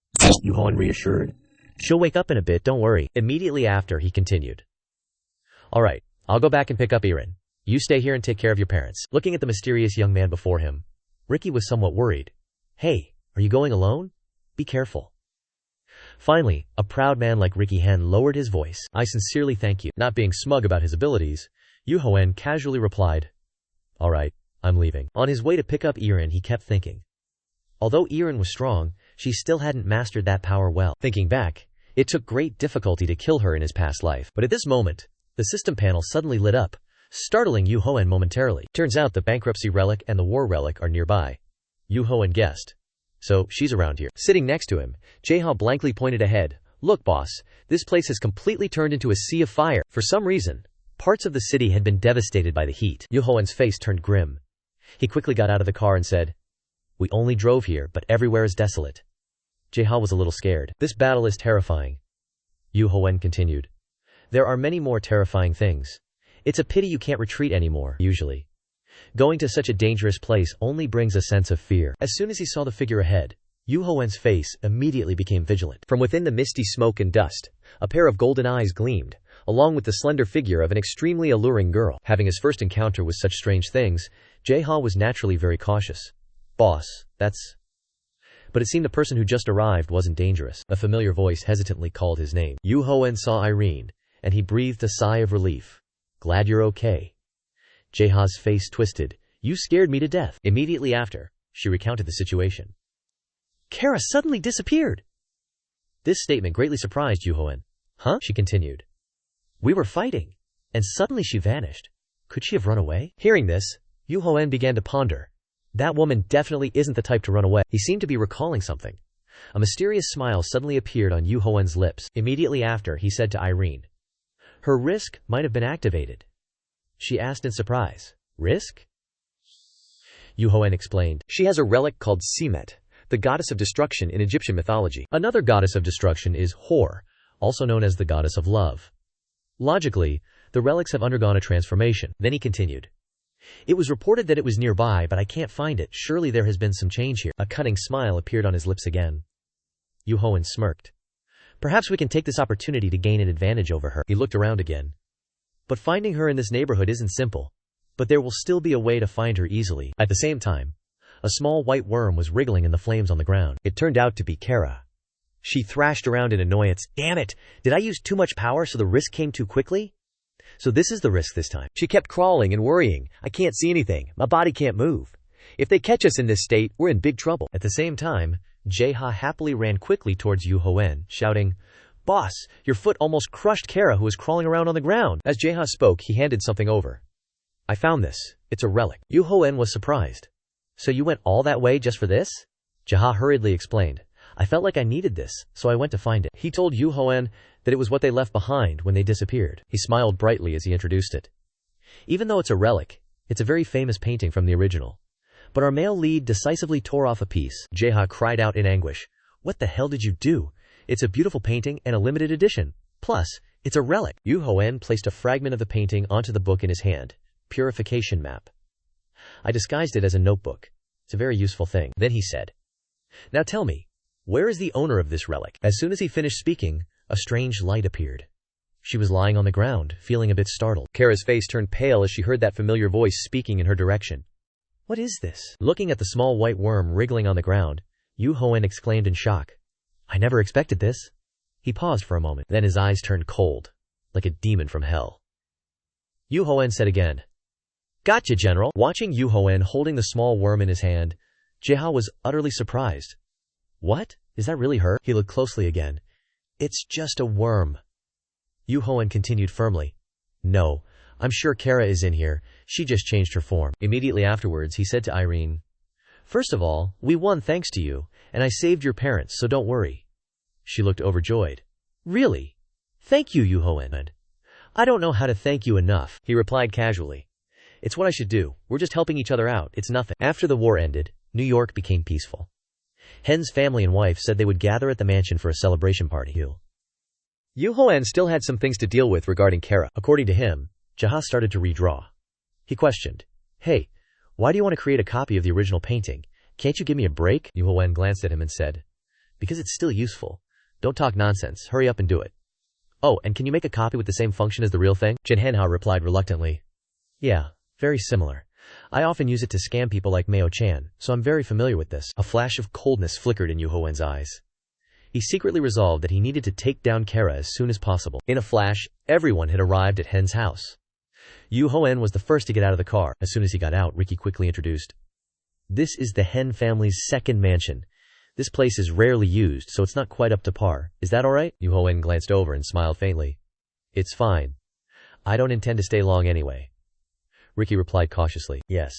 Duhoen reassured, "She'll wake up in a bit, don't worry." Immediately after, he continued, "All right, I'll go back and pick up Irin. You stay here and take care of your parents." Looking at the mysterious young man before him, Ricky was somewhat worried. "Hey, are you going alone? Be careful." Finally, a proud man like Ricky Hen lowered his voice. "I sincerely thank you." Not being smug about his abilities, Duhoen casually replied, "All right, I'm leaving." On his way to pick up Irin, he kept thinking. Although Irin was strong, she still hadn't mastered that power well. Thinking back, it took great difficulty to kill her in his past life. But at this moment, the system panel suddenly lit up, startling Duhoen momentarily. Turns out the Bankruptcy Relic and the War Relic are nearby. Duhoen guessed. So, she's around here. Sitting next to him, Jae-ha blankly pointed ahead. "Look, boss, this place has completely turned into a sea of fire." For some reason, parts of the city had been devastated by the heat. Duhoen's face turned grim. He quickly got out of the car and said, "We only drove here, but everywhere is desolate." Jae-ha was a little scared. "This battle is terrifying." Duhoen continued, "There are many more terrifying things. It's a pity you can't retreat anymore, usually. Going to such a dangerous place only brings a sense of fear." As soon as he saw the figure ahead, Duhoen's face immediately became vigilant. From within the misty smoke and dust, a pair of golden eyes gleamed, along with the slender figure of an extremely alluring girl. Having his first encounter with such strange things, Jae-ha was naturally very cautious. "Boss, that's..." But it seemed the person who just arrived wasn't dangerous. A familiar voice hesitantly called his name. Duhoen saw Irene, and he breathed a sigh of relief. "Glad you're okay." Jae-ha's face twisted. "You scared me to death." Immediately after, she recounted the situation. "Kara suddenly disappeared." This statement greatly surprised Duhoen. "Huh?" she continued. "We were fighting, and suddenly she vanished. Could she have run away?" Hearing this, Duhoen began to ponder. That woman definitely isn't the type to run away. He seemed to be recalling something. A mysterious smile suddenly appeared on Duhoen's lips. Immediately after, he said to Irene, "Her risk might have been activated." She asked in surprise, "Risk?" Duhoen explained, "She has a relic called Semet, the goddess of destruction in Egyptian mythology. Another goddess of destruction is Hor, also known as the goddess of love. Logically, the relics have undergone a transformation." Then he continued, "It was reported that it was nearby, but I can't find it. Surely there has been some change here." A cunning smile appeared on his lips again. Duhoen smirked. "Perhaps we can take this opportunity to gain an advantage over her." He looked around again. "But finding her in this neighborhood isn't simple. But there will still be a way to find her easily." At the same time, a small white worm was wriggling in the flames on the ground. It turned out to be Kara. She thrashed around in annoyance. "Damn it! Did I use too much power so the risk came too quickly? So this is the risk this time." She kept crawling and worrying. "I can't see anything. My body can't move. If they catch us in this state, we're in big trouble." At the same time, Jae-ha happily ran quickly towards Duhoen, shouting, "Boss, your foot almost crushed Kara, who was crawling around on the ground." As Jae-ha spoke, he handed something over. "I found this. It's a relic." Duhoen was surprised. So you went all that way just for this? Jaha hurriedly explained. I felt like I needed this, so I went to find it. He told Yu Hoen that it was what they left behind when they disappeared. He smiled brightly as he introduced it. Even though it's a relic, it's a very famous painting from the original. But our male lead decisively tore off a piece. Jaha cried out in anguish. What the hell did you do? It's a beautiful painting and a limited edition. Plus, it's a relic. Yu Hoen placed a fragment of the painting onto the book in his hand. Purification map. I disguised it as a notebook. It's a very useful thing. Then he said, Now tell me, where is the owner of this relic? As soon as he finished speaking, a strange light appeared. She was lying on the ground, feeling a bit startled. Kara's face turned pale as she heard that familiar voice speaking in her direction. What is this? Looking at the small white worm wriggling on the ground, Yu Hoen exclaimed in shock. I never expected this. He paused for a moment, then his eyes turned cold, like a demon from hell. Yu Hoen said again, Gotcha, General. Watching Yu Hoen holding the small worm in his hand, Jaha was utterly surprised. What? Is that really her? He looked closely again. It's just a worm. Yu Hoen continued firmly. No, I'm sure Kara is in here. She just changed her form. Immediately afterwards, he said to Irene, First of all, we won thanks to you, and I saved your parents, so don't worry. She looked overjoyed. Really? Thank you, Yu Hoen. I don't know how to thank you enough, he replied casually. It's what I should do. We're just helping each other out. It's nothing. After the war ended, New York became peaceful. Hen's family and wife said they would gather at the mansion for a celebration party. Yu Hoen still had some things to deal with regarding Kara. According to him, Jaha started to redraw. He questioned, Hey, why do you want to create a copy of the original painting? Can't you give me a break? Yu Hoen glanced at him and said, Because it's still useful. Don't talk nonsense. Hurry up and do it. Oh, and can you make a copy with the same function as the real thing? Jin Henha replied reluctantly. Yeah, very similar. I often use it to scam people like Meo-chan, so I'm very familiar with this. A flash of coldness flickered in Yu Hoen's eyes. He secretly resolved that he needed to take down Kara as soon as possible. In a flash, everyone had arrived at Hen's house. Yu Hoen was the first to get out of the car. As soon as he got out, Ricky quickly introduced. This is the Hen family's second mansion. This place is rarely used, so it's not quite up to par. Is that alright? Yu Hoen glanced over and smiled faintly. It's fine. I don't intend to stay long anyway. Ricky replied cautiously. Yes.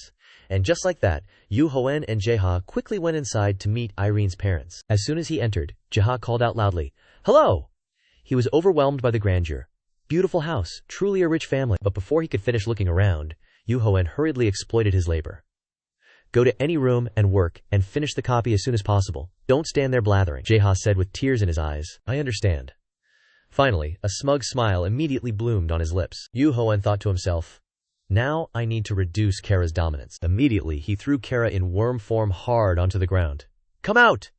And just like that, Yu Hoen and Jaha quickly went inside to meet Irene's parents. As soon as he entered, Jaha called out loudly, Hello! He was overwhelmed by the grandeur. Beautiful house, truly a rich family. But before he could finish looking around, Yu Hoen hurriedly exploited his labor. Go to any room and work and finish the copy as soon as possible. Don't stand there blathering, Jaha said with tears in his eyes. I understand. Finally, a smug smile immediately bloomed on his lips. Yu Hoen thought to himself, Now I need to reduce Kara's dominance. Immediately, he threw Kara in worm form hard onto the ground. Come out!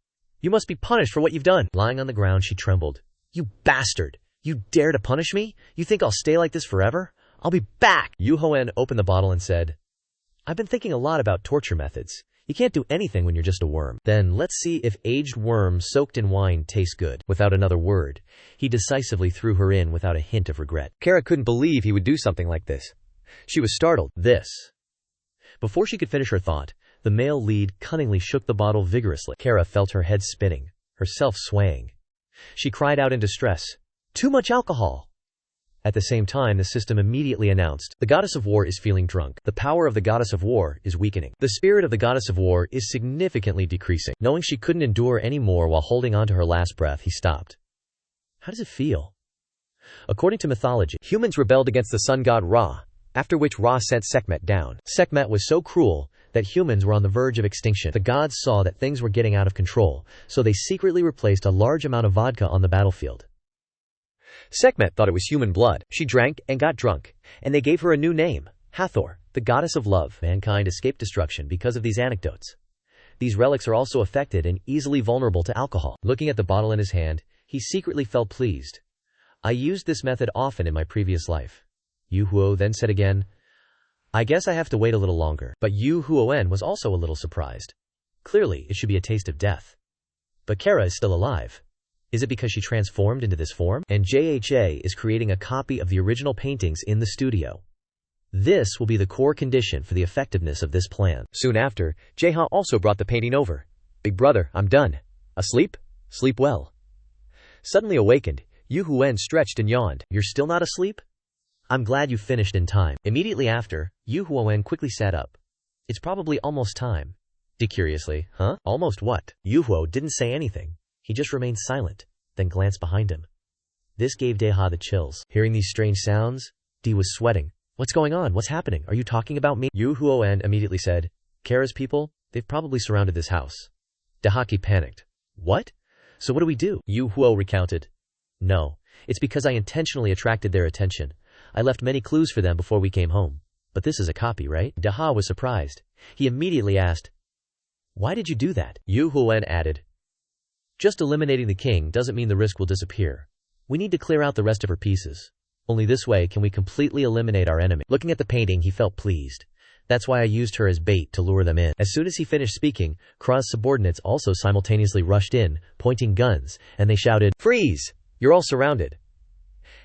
You must be punished for what you've done. Lying on the ground, she trembled. You bastard! You dare to punish me? You think I'll stay like this forever? I'll be back! Yu Hoen opened the bottle and said, I've been thinking a lot about torture methods. You can't do anything when you're just a worm. Then let's see if aged worms soaked in wine taste good. Without another word, he decisively threw her in without a hint of regret. Kara couldn't believe he would do something like this. She was startled. Before she could finish her thought, the male lead cunningly shook the bottle vigorously. Kara felt her head spinning, herself swaying. She cried out in distress, Too much alcohol! At the same time, the system immediately announced, The goddess of war is feeling drunk. The power of the goddess of war is weakening. The spirit of the goddess of war is significantly decreasing. Knowing she couldn't endure any more while holding on to her last breath, he stopped. How does it feel? According to mythology, humans rebelled against the sun god Ra, after which Ra sent Sekhmet down. Sekhmet was so cruel that humans were on the verge of extinction. The gods saw that things were getting out of control, so they secretly replaced a large amount of vodka on the battlefield. Sekhmet thought it was human blood. She drank and got drunk, and they gave her a new name, Hathor, the goddess of love. Mankind escaped destruction because of these anecdotes. These relics are also affected and easily vulnerable to alcohol. Looking at the bottle in his hand, he secretly felt pleased. I used this method often in my previous life. Yu Huo then said again, I guess I have to wait a little longer. But Yu Huoen was also a little surprised. Clearly, it should be a taste of death. But Kara is still alive. Is it because she transformed into this form? And JHA is creating a copy of the original paintings in the studio. This will be the core condition for the effectiveness of this plan. Soon after, Jaha also brought the painting over. Big brother, I'm done. Asleep? Sleep well. Suddenly awakened, Yu Huoen stretched and yawned. You're still not asleep? I'm glad you finished in time. Immediately after, Yu Huoen quickly sat up. It's probably almost time. Curiously. Huh? Almost what? Yuhuo didn't say anything. He just remained silent, then glanced behind him. This gave Deha the chills. Hearing these strange sounds, D was sweating. What's going on? What's happening? Are you talking about me? Yuhuoen immediately said, Kara's people, they've probably surrounded this house. Dahaki panicked. What? So what do we do? Yuhuo recounted. No, it's because I intentionally attracted their attention. I left many clues for them before we came home. But this is a copy, right? Daha was surprised. He immediately asked, why did you do that? Yuhuoen added, just eliminating the king doesn't mean the risk will disappear. We need to clear out the rest of her pieces. Only this way can we completely eliminate our enemy. Looking at the painting, he felt pleased. That's why I used her as bait to lure them in. As soon as he finished speaking, Kra's subordinates also simultaneously rushed in, pointing guns, and they shouted, freeze! You're all surrounded.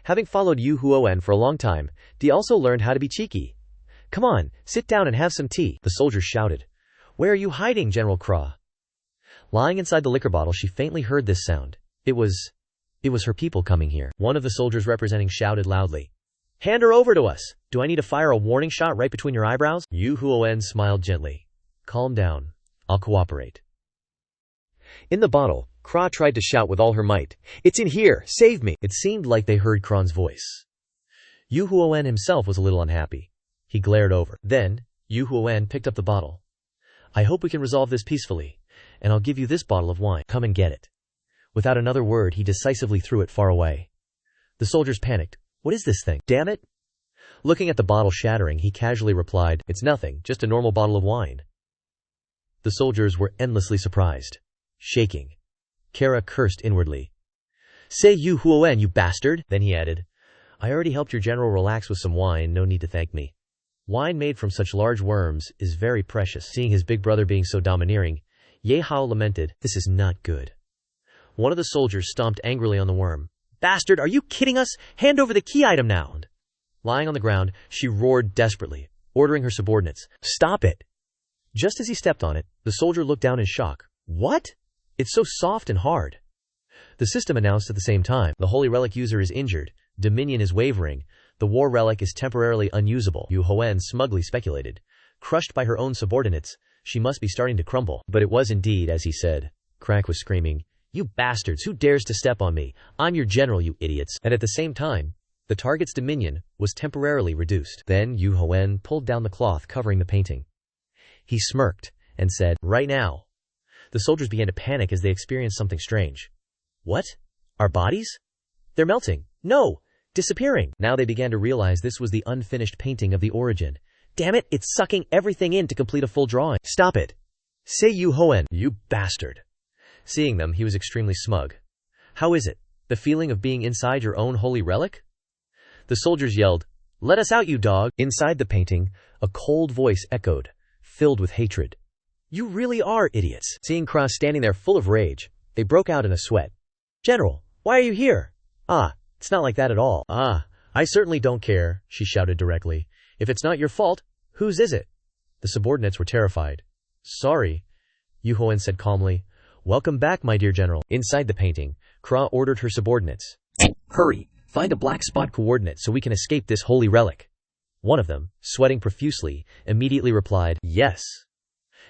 Having followed Yuhuoen for a long time, Di also learned how to be cheeky. Come on, sit down and have some tea, the soldiers shouted. Where are you hiding, General Kra? Lying inside the liquor bottle, she faintly heard this sound. It was her people coming here. One of the soldiers representing shouted loudly, hand her over to us! Do I need to fire a warning shot right between your eyebrows? Yuhuoen smiled gently. Calm down. I'll cooperate. In the bottle, Kra tried to shout with all her might. It's in here! Save me! It seemed like they heard Kron's voice. Yuhuoen himself was a little unhappy. He glared over. Then, Yuhuoen picked up the bottle. I hope we can resolve this peacefully, and I'll give you this bottle of wine. Come and get it. Without another word, he decisively threw it far away. The soldiers panicked. What is this thing? Damn it! Looking at the bottle shattering, he casually replied, it's nothing, just a normal bottle of wine. The soldiers were endlessly surprised. Shaking. Kara cursed inwardly. Say Yuhuoen, you bastard! Then he added, I already helped your general relax with some wine, no need to thank me. Wine made from such large worms is very precious. Seeing his big brother being so domineering, Ye Hao lamented, this is not good. One of the soldiers stomped angrily on the worm. Bastard, are you kidding us? Hand over the key item now! Lying on the ground, she roared desperately, ordering her subordinates, stop it! Just as he stepped on it, the soldier looked down in shock. What? It's so soft and hard. The system announced at the same time, the Holy Relic user is injured, Dominion is wavering, the War Relic is temporarily unusable. Yuhuoen smugly speculated. Crushed by her own subordinates, she must be starting to crumble. But it was indeed as he said. Crank was screaming, you bastards, who dares to step on me? I'm your general, you idiots. And at the same time, the target's dominion was temporarily reduced. Then Yuhuoen pulled down the cloth covering the painting. He smirked and said, right now. The soldiers began to panic as they experienced something strange. What? Our bodies? They're melting. No! Disappearing. Now they began to realize this was the unfinished painting of the origin. Damn it, it's sucking everything in to complete a full drawing. Stop it. Say Yuhuoen, you bastard. Seeing them, he was extremely smug. How is it? The feeling of being inside your own holy relic? The soldiers yelled, let us out, you dog. Inside the painting, a cold voice echoed, filled with hatred. You really are idiots. Seeing Kra standing there full of rage, they broke out in a sweat. General, why are you here? It's not like that at all. I certainly don't care, she shouted directly. If it's not your fault, whose is it? The subordinates were terrified. Sorry, Yuhuoen said calmly. Welcome back, my dear general. Inside the painting, Kra ordered her subordinates. Hurry, find a black spot coordinate so we can escape this holy relic. One of them, sweating profusely, immediately replied, yes.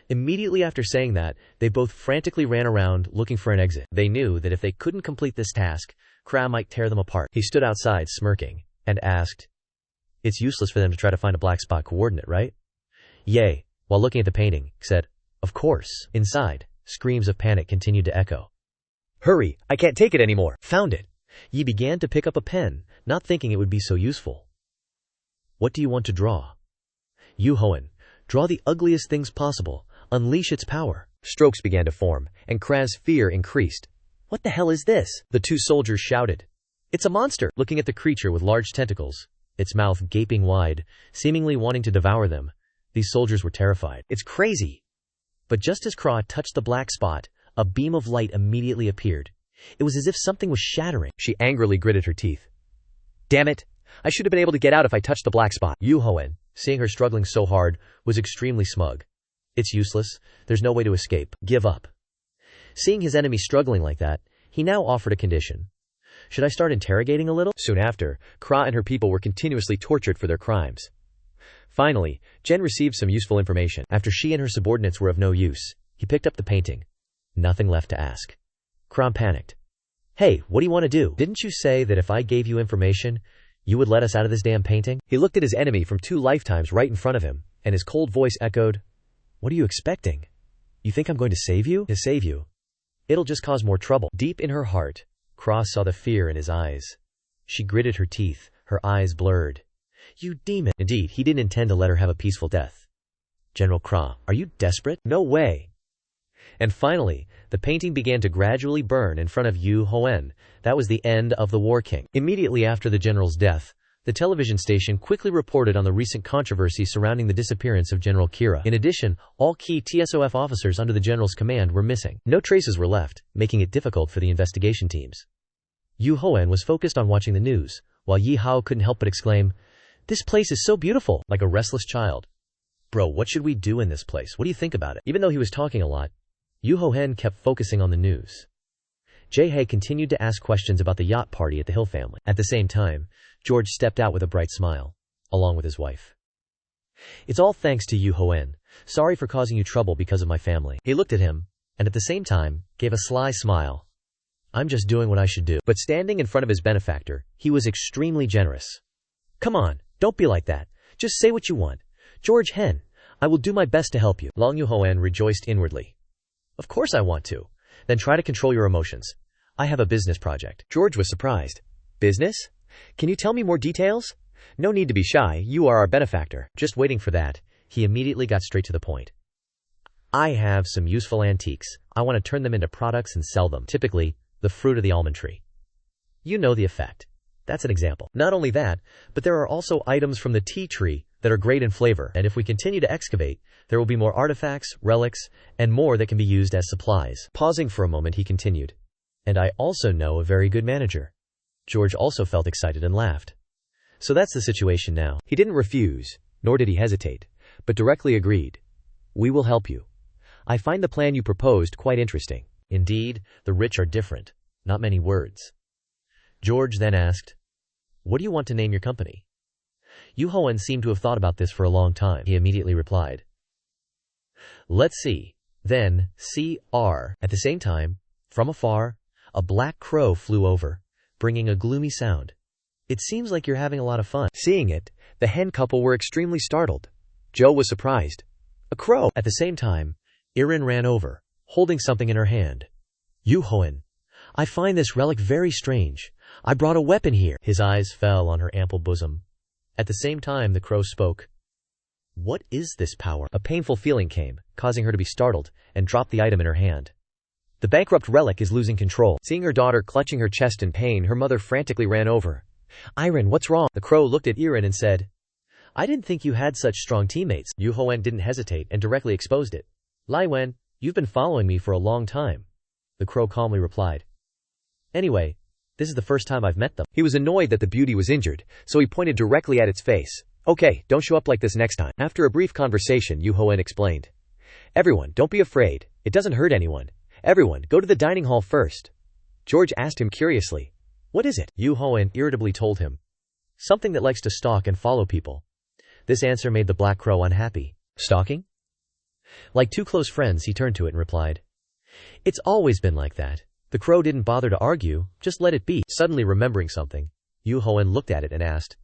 Immediately after saying that, they both frantically ran around looking for an exit. They knew that if they couldn't complete this task, Kra might tear them apart. He stood outside smirking and asked, it's useless for them to try to find a black spot coordinate, right? Ye, while looking at the painting, said, of course. Inside, screams of panic continued to echo. Hurry, I can't take it anymore. Found it. Yi began to pick up a pen, not thinking it would be so useful. What do you want to draw? Yuhuoen, draw the ugliest things possible. Unleash its power. Strokes began to form, and Kra's fear increased. What the hell is this? The two soldiers shouted. It's a monster. Looking at the creature with large tentacles, its mouth gaping wide, seemingly wanting to devour them, these soldiers were terrified. It's crazy. But just as Kra touched the black spot, a beam of light immediately appeared. It was as if something was shattering. She angrily gritted her teeth. Damn it! I should have been able to get out if I touched the black spot. Yuhuoen, seeing her struggling so hard, was extremely smug. It's useless. There's no way to escape. Give up. Seeing his enemy struggling like that, he now offered a condition. Should I start interrogating a little? Soon after, Kra and her people were continuously tortured for their crimes. Finally, Jen received some useful information. After she and her subordinates were of no use, he picked up the painting. Nothing left to ask. Krom panicked. Hey, what do you want to do? Didn't you say that if I gave you information, you would let us out of this damn painting? He looked at his enemy from 2 lifetimes right in front of him, and his cold voice echoed, What are you expecting? You think I'm going to save you? To save you. It'll just cause more trouble. Deep in her heart, Cross saw the fear in his eyes. She gritted her teeth, her eyes blurred. You demon. Indeed, he didn't intend to let her have a peaceful death. General Krom, are you desperate? No way. And finally, the painting began to gradually burn in front of Yu Hoen. That was the end of the War King. Immediately after the general's death, the television station quickly reported on the recent controversy surrounding the disappearance of General Kira. In addition, all key TSOF officers under the general's command were missing. No traces were left, making it difficult for the investigation teams. Yu Hoen was focused on watching the news, while Yi Hao couldn't help but exclaim, This place is so beautiful, like a restless child. Bro, what should we do in this place? What do you think about it? Even though he was talking a lot, Yu Hoen kept focusing on the news. Jae-hae continued to ask questions about the yacht party at the Hill family. At the same time, George stepped out with a bright smile, along with his wife. It's all thanks to Yu Hoen. Sorry for causing you trouble because of my family. He looked at him, and at the same time, gave a sly smile. I'm just doing what I should do. But standing in front of his benefactor, he was extremely generous. Come on, don't be like that. Just say what you want. George Hen, I will do my best to help you. Long Yu Hoen rejoiced inwardly. Of course I want to. Then try to control your emotions. I have a business project. George was surprised. Business? Can you tell me more details? No need to be shy, you are our benefactor. Just waiting for that, he immediately got straight to the point. I have some useful antiques. I want to turn them into products and sell them. Typically, the fruit of the almond tree. You know the effect. That's an example. Not only that, but there are also items from the tea tree that are great in flavor, and if we continue to excavate, there will be more artifacts, relics, and more that can be used as supplies. Pausing for a moment, he continued. And I also know a very good manager. George also felt excited and laughed. So that's the situation now. He didn't refuse, nor did he hesitate, but directly agreed. We will help you. I find the plan you proposed quite interesting. Indeed, the rich are different. Not many words. George then asked, What do you want to name your company? Yu Hoen seemed to have thought about this for a long time. He immediately replied, Let's see. Then, CR. At the same time, from afar, a black crow flew over, bringing a gloomy sound. It seems like you're having a lot of fun. Seeing it, the hen couple were extremely startled. Joe was surprised. A crow. At the same time, Irin ran over, holding something in her hand. Yu Hoen, I find this relic very strange. I brought a weapon here. His eyes fell on her ample bosom. At the same time, the crow spoke. What is this power? A painful feeling came, causing her to be startled, and dropped the item in her hand. The bankrupt relic is losing control. Seeing her daughter clutching her chest in pain, her mother frantically ran over. Irin, what's wrong? The crow looked at Irin and said, I didn't think you had such strong teammates. Yu Hoen didn't hesitate and directly exposed it. Lai Wen, you've been following me for a long time. The crow calmly replied. Anyway, this is the first time I've met them. He was annoyed that the beauty was injured, so he pointed directly at its face. Okay, don't show up like this next time. After a brief conversation, Yu Hoen explained. Everyone, don't be afraid. It doesn't hurt anyone. Everyone, go to the dining hall first. George asked him curiously. What is it? Yu Hoen irritably told him. Something that likes to stalk and follow people. This answer made the black crow unhappy. Stalking? Like 2 close friends, he turned to it and replied. It's always been like that. The crow didn't bother to argue, just let it be. Suddenly remembering something, Yu Hoen looked at it and asked,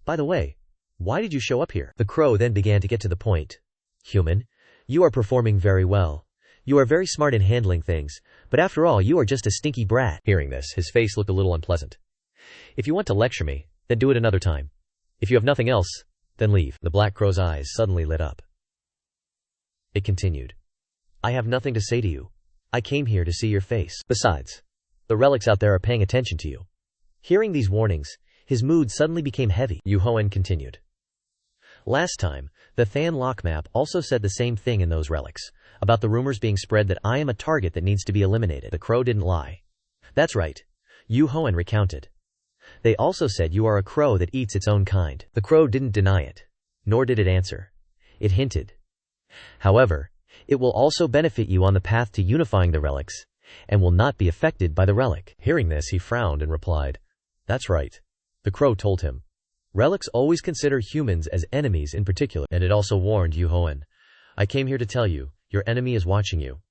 By the way, why did you show up here? The crow then began to get to the point. Human, you are performing very well. You are very smart in handling things, but after all, you are just a stinky brat. Hearing this, his face looked a little unpleasant. If you want to lecture me, then do it another time. If you have nothing else, then leave. The black crow's eyes suddenly lit up. It continued. I have nothing to say to you. I came here to see your face. Besides, the relics out there are paying attention to you. Hearing these warnings, his mood suddenly became heavy. Yu Hoen continued. Last time, the Than Lock map also said the same thing in those relics, about the rumors being spread that I am a target that needs to be eliminated. The crow didn't lie. That's right. Yu Hoen recounted. They also said you are a crow that eats its own kind. The crow didn't deny it, nor did it answer. It hinted. However, it will also benefit you on the path to unifying the relics, and will not be affected by the relic. Hearing this, he frowned and replied, That's right. The crow told him. Relics always consider humans as enemies in particular, and it also warned Duhoen. I came here to tell you, your enemy is watching you.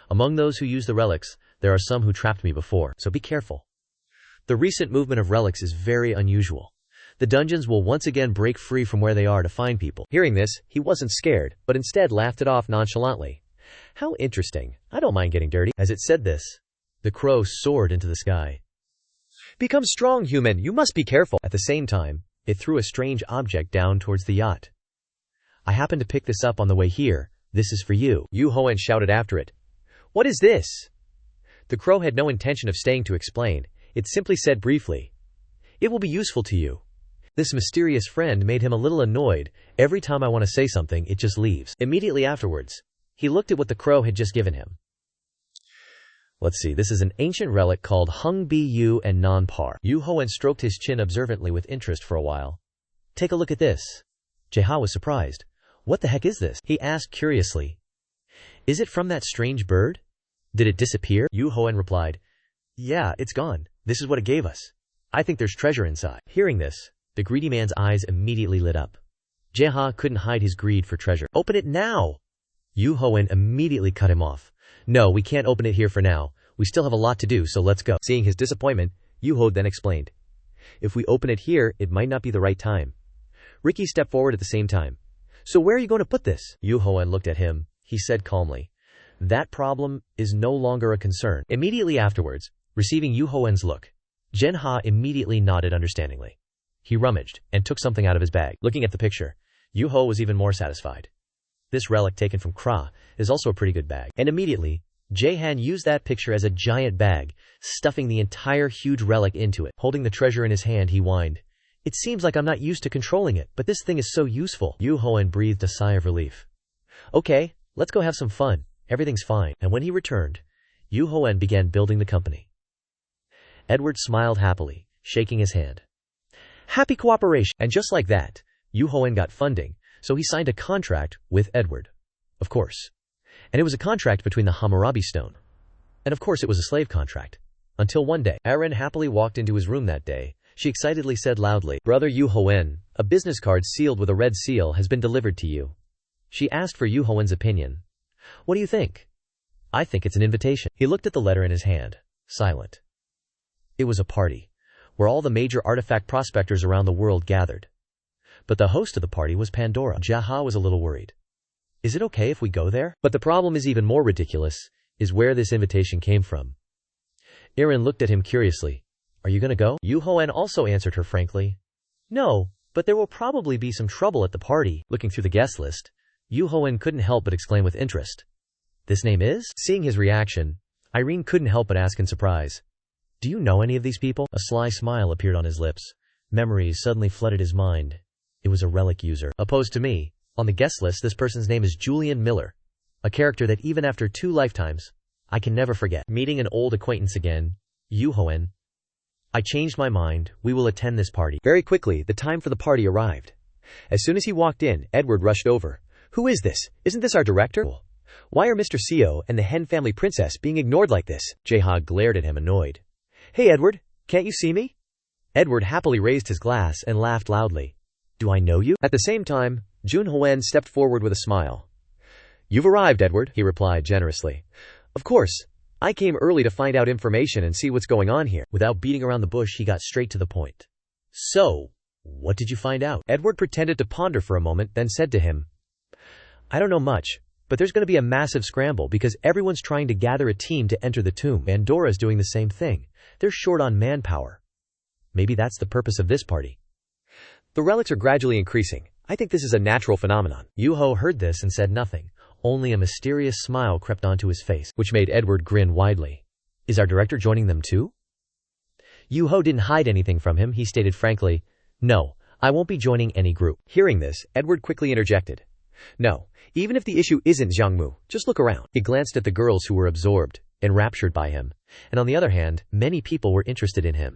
Among those who use the relics, there are some who trapped me before, so be careful. The recent movement of relics is very unusual. The dungeons will once again break free from where they are to find people. Hearing this, he wasn't scared, but instead laughed it off nonchalantly. How interesting. I don't mind getting dirty. As it said this, the crow soared into the sky. Become strong, human. You must be careful. At the same time, it threw a strange object down towards the yacht. I happened to pick this up on the way here. This is for you. Duhoen shouted after it. What is this? The crow had no intention of staying to explain. It simply said briefly, it will be useful to you. This mysterious friend made him a little annoyed. Every time I want to say something, it just leaves. Immediately afterwards, he looked at what the crow had just given him. Let's see, this is an ancient relic called Hung Bu and Non-Par. Duhoen stroked his chin observantly with interest for a while. Take a look at this. Jeha was surprised. What the heck is this? He asked curiously. Is it from that strange bird? Did it disappear? Duhoen replied. Yeah, it's gone. This is what it gave us. I think there's treasure inside. Hearing this, the greedy man's eyes immediately lit up. Jeha couldn't hide his greed for treasure. Open it now! Duhoen immediately cut him off. No, we can't open it here for now. We still have a lot to do, so let's go. Seeing his disappointment, Duhoen then explained. If we open it here, it might not be the right time. Ricky stepped forward at the same time. So where are you going to put this? Duhoen looked at him. He said calmly. That problem is no longer a concern. Immediately afterwards, receiving Duhoen's look, Jeha immediately nodded understandingly. He rummaged and took something out of his bag. Looking at the picture, Duhoen was even more satisfied. This relic taken from Kra is also a pretty good bag. And immediately, Jehan used that picture as a giant bag, stuffing the entire huge relic into it. Holding the treasure in his hand, he whined. It seems like I'm not used to controlling it, but this thing is so useful. Duhoen breathed a sigh of relief. Okay, let's go have some fun. Everything's fine. And when he returned, Duhoen began building the company. Edward smiled happily, shaking his hand. Happy cooperation. And just like that, Duhoen got funding, so he signed a contract with Edward. Of course. And it was a contract between the Hammurabi stone. And of course it was a slave contract. Until one day, Aaron happily walked into his room that day. She excitedly said loudly, Brother Duhoen, a business card sealed with a red seal has been delivered to you. She asked for Duhoen's opinion. What do you think? I think it's an invitation. He looked at the letter in his hand, silent. It was a party, where all the major artifact prospectors around the world gathered. But the host of the party was Pandora. Jeha was a little worried. Is it okay if we go there? But the problem is even more ridiculous, is where this invitation came from. Aaron looked at him curiously. Are you gonna go? Duhoen also answered her frankly. No, but there will probably be some trouble at the party. Looking through the guest list, Duhoen couldn't help but exclaim with interest. This name is? Seeing his reaction, Irene couldn't help but ask in surprise. Do you know any of these people? A sly smile appeared on his lips. Memories suddenly flooded his mind. It was a relic user. Opposed to me, on the guest list this person's name is Julian Miller, a character that even after 2 lifetimes, I can never forget. Meeting an old acquaintance again, Duhoen. I changed my mind, we will attend this party. Very quickly, the time for the party arrived. As soon as he walked in, Edward rushed over. Who is this? Isn't this our director? Why are Mr. Seo and the Hen family princess being ignored like this? Jeha glared at him annoyed. Hey Edward, can't you see me? Edward happily raised his glass and laughed loudly. Do I know you? At the same time, Duhoen stepped forward with a smile. You've arrived, Edward, he replied generously. Of course, I came early to find out information and see what's going on here. Without beating around the bush, he got straight to the point. So, what did you find out? Edward pretended to ponder for a moment, then said to him, I don't know much, but there's going to be a massive scramble because everyone's trying to gather a team to enter the tomb. Pandora's doing the same thing. They're short on manpower. Maybe that's the purpose of this party. The relics are gradually increasing. I think this is a natural phenomenon. Duhoen heard this and said nothing. Only a mysterious smile crept onto his face, which made Edward grin widely. Is our director joining them too? Duhoen didn't hide anything from him. He stated frankly, No, I won't be joining any group. Hearing this, Edward quickly interjected. No, even if the issue isn't Jiangmu, just look around. He glanced at the girls who were absorbed, enraptured by him, and on the other hand, many people were interested in him.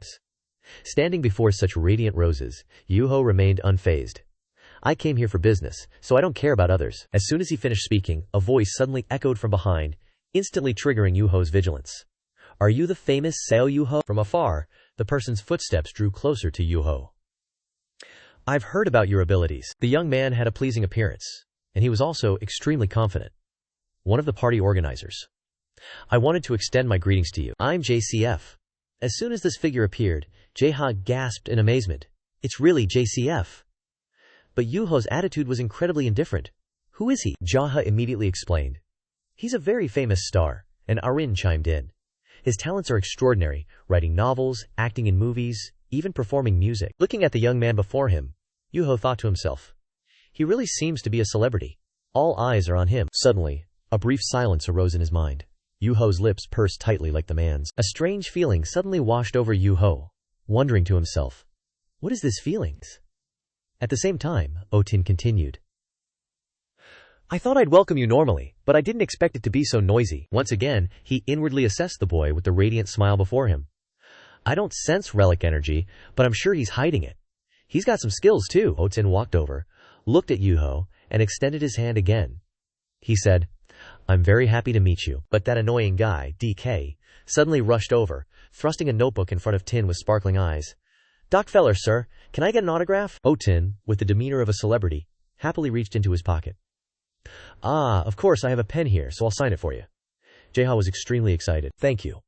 Standing before such radiant roses, Duhoen remained unfazed. I came here for business, so I don't care about others. As soon as he finished speaking, a voice suddenly echoed from behind, instantly triggering Duhoen's vigilance. Are you the famous Seo Duhoen? From afar, the person's footsteps drew closer to Duhoen. I've heard about your abilities. The young man had a pleasing appearance, and he was also extremely confident. One of the party organizers. I wanted to extend my greetings to you. I'm JCF. As soon as this figure appeared, Jaha gasped in amazement. It's really JCF. But Yuho's attitude was incredibly indifferent. Who is he? Jaha immediately explained. He's a very famous star, and Arin chimed in. His talents are extraordinary, writing novels, acting in movies, even performing music. Looking at the young man before him, Yuho thought to himself. He really seems to be a celebrity. All eyes are on him. Suddenly, a brief silence arose in his mind. Yuho's lips pursed tightly like the man's. A strange feeling suddenly washed over Yuho, wondering to himself, what is this feeling? At the same time, Otin continued. I thought I'd welcome you normally, but I didn't expect it to be so noisy. Once again, he inwardly assessed the boy with the radiant smile before him. I don't sense relic energy, but I'm sure he's hiding it. He's got some skills too. Otin walked over, looked at Yuho, and extended his hand again. He said, I'm very happy to meet you. But that annoying guy, DK, suddenly rushed over, thrusting a notebook in front of Tin with sparkling eyes. Doc Feller, sir, can I get an autograph? Otin, with the demeanor of a celebrity, happily reached into his pocket. Ah, of course I have a pen here, so I'll sign it for you. Jaha was extremely excited. Thank you.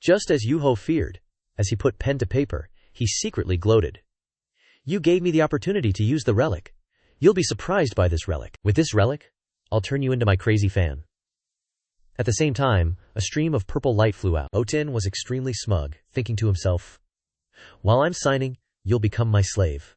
Just as Yuho feared, as he put pen to paper, he secretly gloated. You gave me the opportunity to use the relic. You'll be surprised by this relic. With this relic, I'll turn you into my crazy fan. At the same time, a stream of purple light flew out. Otin was extremely smug, thinking to himself, while I'm signing, you'll become my slave.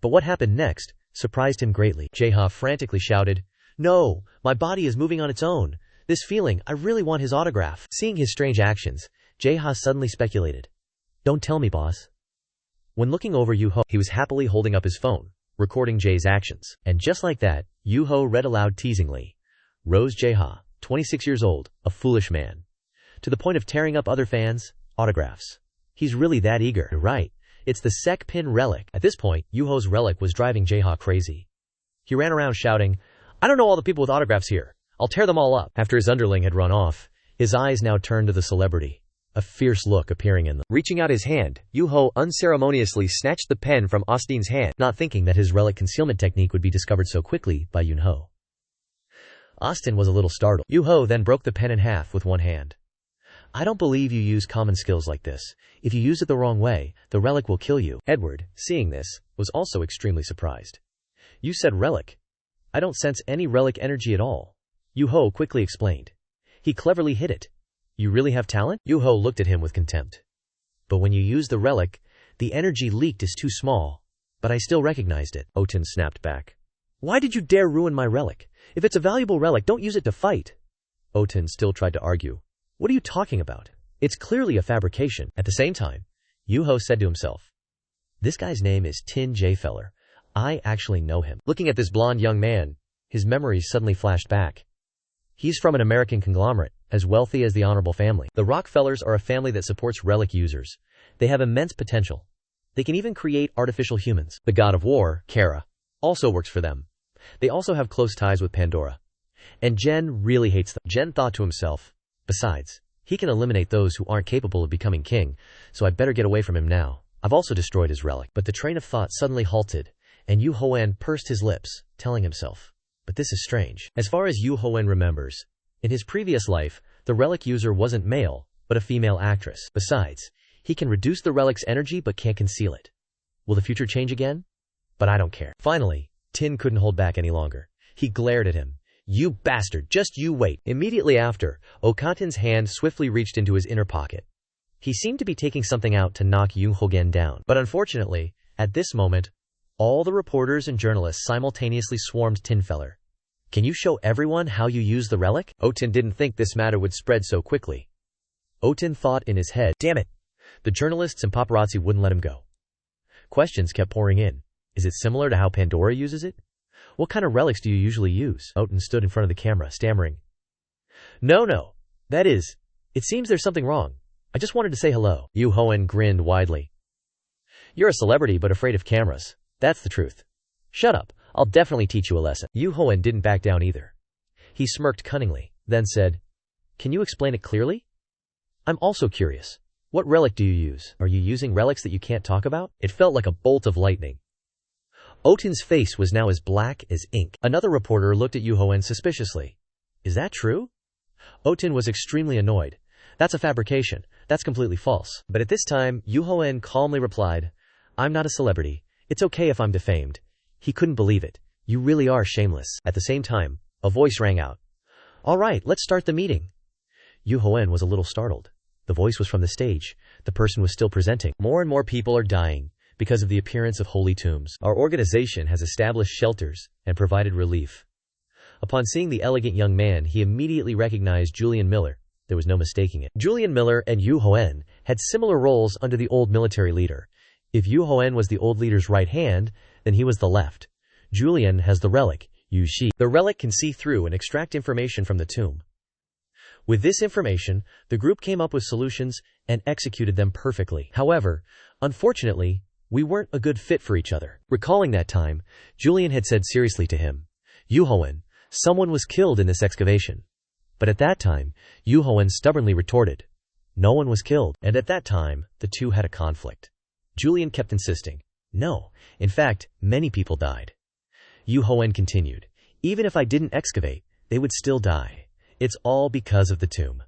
But what happened next surprised him greatly. Jaha frantically shouted, No, my body is moving on its own. This feeling, I really want his autograph. Seeing his strange actions, Jaha suddenly speculated. Don't tell me, boss. When looking over Yuho, he was happily holding up his phone, recording Jay's actions. And just like that, Yuho read aloud teasingly. Rose Jaha, 26 years old, a foolish man. To the point of tearing up other fans, autographs. He's really that eager. Right. It's the Sek Pin relic. At this point, Yuho's relic was driving Jaha crazy. He ran around shouting, I don't know all the people with autographs here. I'll tear them all up. After his underling had run off, his eyes now turned to the celebrity, a fierce look appearing in them. Reaching out his hand, Yuho unceremoniously snatched the pen from Austin's hand, not thinking that his relic concealment technique would be discovered so quickly by Yunho. Austin was a little startled. Yuho then broke the pen in half with one hand. I don't believe you use common skills like this. If you use it the wrong way, the relic will kill you. Edward, seeing this, was also extremely surprised. You said relic. I don't sense any relic energy at all. Yuho quickly explained. He cleverly hid it. You really have talent? Yuho looked at him with contempt. But when you use the relic, the energy leaked is too small. But I still recognized it. Otin snapped back. Why did you dare ruin my relic? If it's a valuable relic, don't use it to fight. Otin still tried to argue. What are you talking about? It's clearly a fabrication. At the same time, Yuho said to himself, This guy's name is Tin J. Feller. I actually know him. Looking at this blonde young man, his memories suddenly flashed back. He's from an American conglomerate, as wealthy as the Honorable family. The Rockefellers are a family that supports relic users. They have immense potential. They can even create artificial humans. The god of war, Kara, also works for them. They also have close ties with Pandora. And Jen really hates them. Jen thought to himself, Besides, he can eliminate those who aren't capable of becoming king, so I'd better get away from him now. I've also destroyed his relic. But the train of thought suddenly halted, and Yu Hoan pursed his lips, telling himself, But this is strange. As far as Yu Hoan remembers, in his previous life, the relic user wasn't male, but a female actress. Besides, he can reduce the relic's energy but can't conceal it. Will the future change again? But I don't care. Finally, Tin couldn't hold back any longer. He glared at him. You bastard, just you wait. Immediately after, Okatin's hand swiftly reached into his inner pocket. He seemed to be taking something out to knock Yu Hogen down. But unfortunately, at this moment, all the reporters and journalists simultaneously swarmed Tinfeller. Can you show everyone how you use the relic? Otin didn't think this matter would spread so quickly. Otin thought in his head, damn it, the journalists and paparazzi wouldn't let him go. Questions kept pouring in. Is it similar to how Pandora uses it? What kind of relics do you usually use? Otin stood in front of the camera, stammering. No. That is, it seems there's something wrong. I just wanted to say hello. Yu Hoan grinned widely. You're a celebrity but afraid of cameras. That's the truth. Shut up. I'll definitely teach you a lesson. Yu Hoan didn't back down either. He smirked cunningly, then said, Can you explain it clearly? I'm also curious. What relic do you use? Are you using relics that you can't talk about? It felt like a bolt of lightning. Otin's face was now as black as ink. Another reporter looked at Duhoen suspiciously. Is that true? Otin was extremely annoyed. That's a fabrication. That's completely false. But at this time, Duhoen calmly replied, I'm not a celebrity. It's okay if I'm defamed. He couldn't believe it. You really are shameless. At the same time, a voice rang out. All right, let's start the meeting. Duhoen was a little startled. The voice was from the stage. The person was still presenting. More and more people are dying because of the appearance of holy tombs. Our organization has established shelters and provided relief. Upon seeing the elegant young man, he immediately recognized Julian Miller. There was no mistaking it. Julian Miller and Duhoen had similar roles under the old military leader. If Duhoen was the old leader's right hand, then he was the left. Julian has the relic, Yushi. The relic can see through and extract information from the tomb. With this information, the group came up with solutions and executed them perfectly. However, unfortunately, we weren't a good fit for each other. Recalling that time, Julian had said seriously to him, Duhoen, someone was killed in this excavation. But at that time, Duhoen stubbornly retorted, no one was killed. And at that time, the two had a conflict. Julian kept insisting, no, in fact, many people died. Duhoen continued, even if I didn't excavate, they would still die. It's all because of the tomb.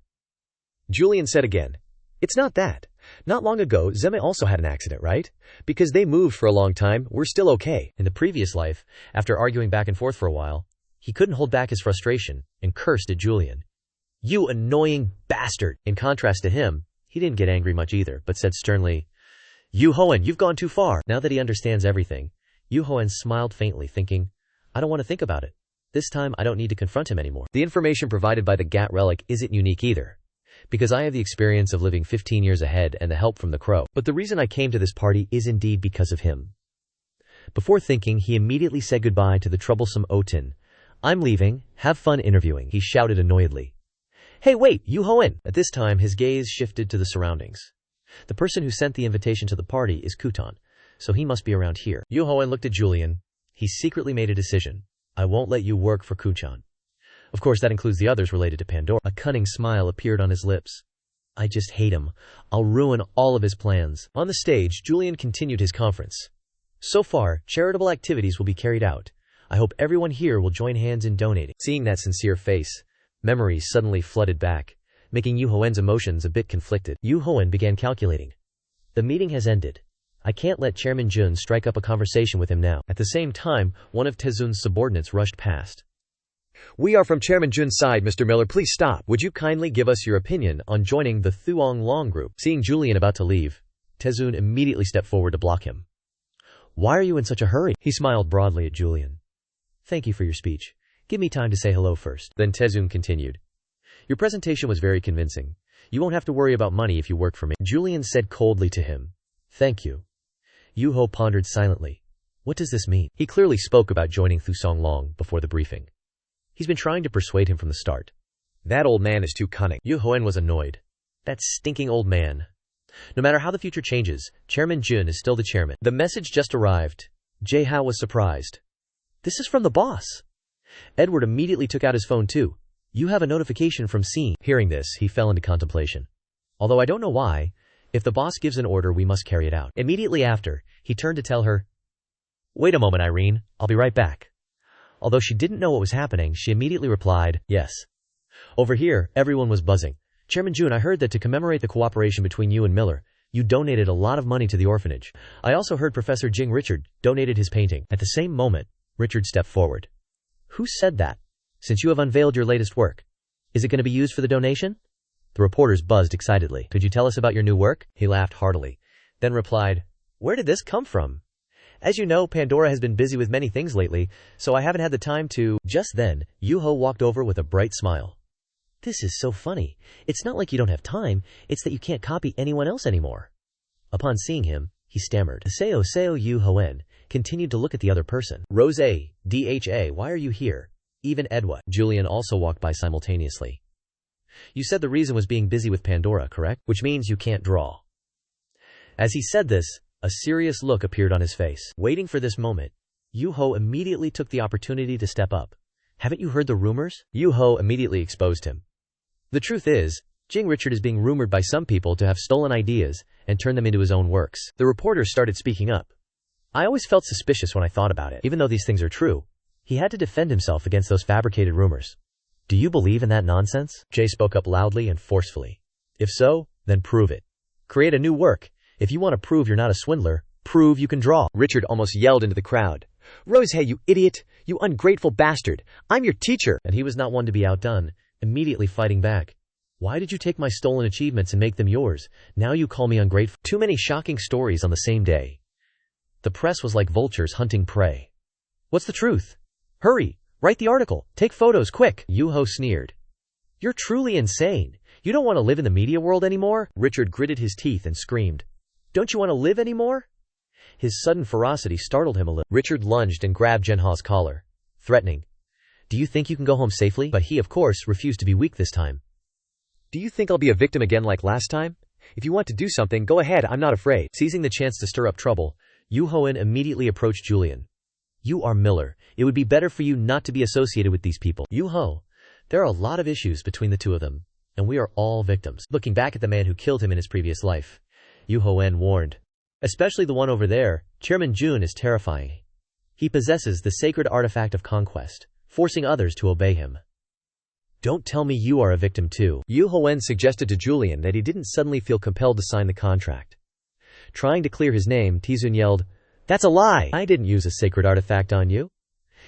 Julian said again, it's not that. Not long ago, Zeme also had an accident, right? Because they moved for a long time, we're still okay. In the previous life, after arguing back and forth for a while, he couldn't hold back his frustration and cursed at Julian. You annoying bastard! In contrast to him, he didn't get angry much either, but said sternly, Duhoen, you've gone too far. Now that he understands everything, Duhoen smiled faintly, thinking, I don't want to think about it. This time I don't need to confront him anymore. The information provided by the GAT relic isn't unique either, because I have the experience of living 15 years ahead and the help from the crow. But the reason I came to this party is indeed because of him. Before thinking, he immediately said goodbye to the troublesome Otin. I'm leaving. Have fun interviewing, he shouted annoyedly. Hey wait, Duhoen! At this time his gaze shifted to the surroundings. The person who sent the invitation to the party is Kutan, so he must be around here. Duhoen looked at Julian. He secretly made a decision. I won't let you work for Kuchan. Of course, that includes the others related to Pandora. A cunning smile appeared on his lips. I just hate him. I'll ruin all of his plans. On the stage, Julian continued his conference. So far, charitable activities will be carried out. I hope everyone here will join hands in donating. Seeing that sincere face, memories suddenly flooded back, making Duhoen's emotions a bit conflicted. Duhoen began calculating. The meeting has ended. I can't let Chairman Jun strike up a conversation with him now. At the same time, one of Tezun's subordinates rushed past. We are from Chairman Jun's side, Mr. Miller. Please stop. Would you kindly give us your opinion on joining the Thuong Long group? Seeing Julian about to leave, Tezun immediately stepped forward to block him. Why are you in such a hurry? He smiled broadly at Julian. Thank you for your speech. Give me time to say hello first. Then Tezun continued. Your presentation was very convincing. You won't have to worry about money if you work for me. Julian said coldly to him. Thank you. Duho pondered silently. What does this mean? He clearly spoke about joining Thusong Long before the briefing. He's been trying to persuade him from the start. That old man is too cunning. Duhoen was annoyed. That stinking old man. No matter how the future changes, Chairman Jun is still the chairman. The message just arrived. Jae Hao was surprised. This is from the boss. Edward immediately took out his phone too. You have a notification from Scene. Hearing this, he fell into contemplation. Although I don't know why, if the boss gives an order, we must carry it out. Immediately after, he turned to tell her, Wait a moment, Irene. I'll be right back. Although she didn't know what was happening, she immediately replied, Yes. Over here, everyone was buzzing. Chairman Jun, I heard that to commemorate the cooperation between you and Miller, you donated a lot of money to the orphanage. I also heard Professor Jing Richard donated his painting. At the same moment, Richard stepped forward. Who said that? Since you have unveiled your latest work, is it going to be used for the donation? The reporters buzzed excitedly. Could you tell us about your new work? He laughed heartily, then replied, Where did this come from? As you know, Pandora has been busy with many things lately, so I haven't had the time to... Just then, Duho walked over with a bright smile. This is so funny. It's not like you don't have time, it's that you can't copy anyone else anymore. Upon seeing him, he stammered. Seo Duhoen continued to look at the other person. Rose, Dha, why are you here? Even Edwa. Julian also walked by simultaneously. You said the reason was being busy with Pandora, correct? Which means you can't draw. As he said this, a serious look appeared on his face. Waiting for this moment, Duho immediately took the opportunity to step up. Haven't you heard the rumors? Duho immediately exposed him. The truth is, Jing Richard is being rumored by some people to have stolen ideas and turned them into his own works. The reporters started speaking up. I always felt suspicious when I thought about it. Even though these things are true, he had to defend himself against those fabricated rumors. Do you believe in that nonsense? Jay spoke up loudly and forcefully. If so, then prove it. Create a new work. If you want to prove you're not a swindler, prove you can draw. Richard almost yelled into the crowd. Rosehey, you idiot! You ungrateful bastard! I'm your teacher! And he was not one to be outdone, immediately fighting back. Why did you take my stolen achievements and make them yours? Now you call me ungrateful. Too many shocking stories on the same day. The press was like vultures hunting prey. What's the truth? Hurry! Write the article! Take photos, quick! Yuho sneered. You're truly insane. You don't want to live in the media world anymore? Richard gritted his teeth and screamed. Don't you want to live anymore? His sudden ferocity startled him a little. Richard lunged and grabbed Jinha's collar, threatening. Do you think you can go home safely? But he, of course, refused to be weak this time. Do you think I'll be a victim again like last time? If you want to do something, go ahead, I'm not afraid. Seizing the chance to stir up trouble, Duhoen immediately approached Julian. You are Miller. It would be better for you not to be associated with these people. Yuho, there are a lot of issues between the two of them, and we are all victims. Looking back at the man who killed him in his previous life, Duhoen warned. Especially the one over there, Chairman Jun is terrifying. He possesses the sacred artifact of conquest, forcing others to obey him. Don't tell me you are a victim too. Duhoen suggested to Julian that he didn't suddenly feel compelled to sign the contract. Trying to clear his name, Tizun yelled, That's a lie! I didn't use a sacred artifact on you.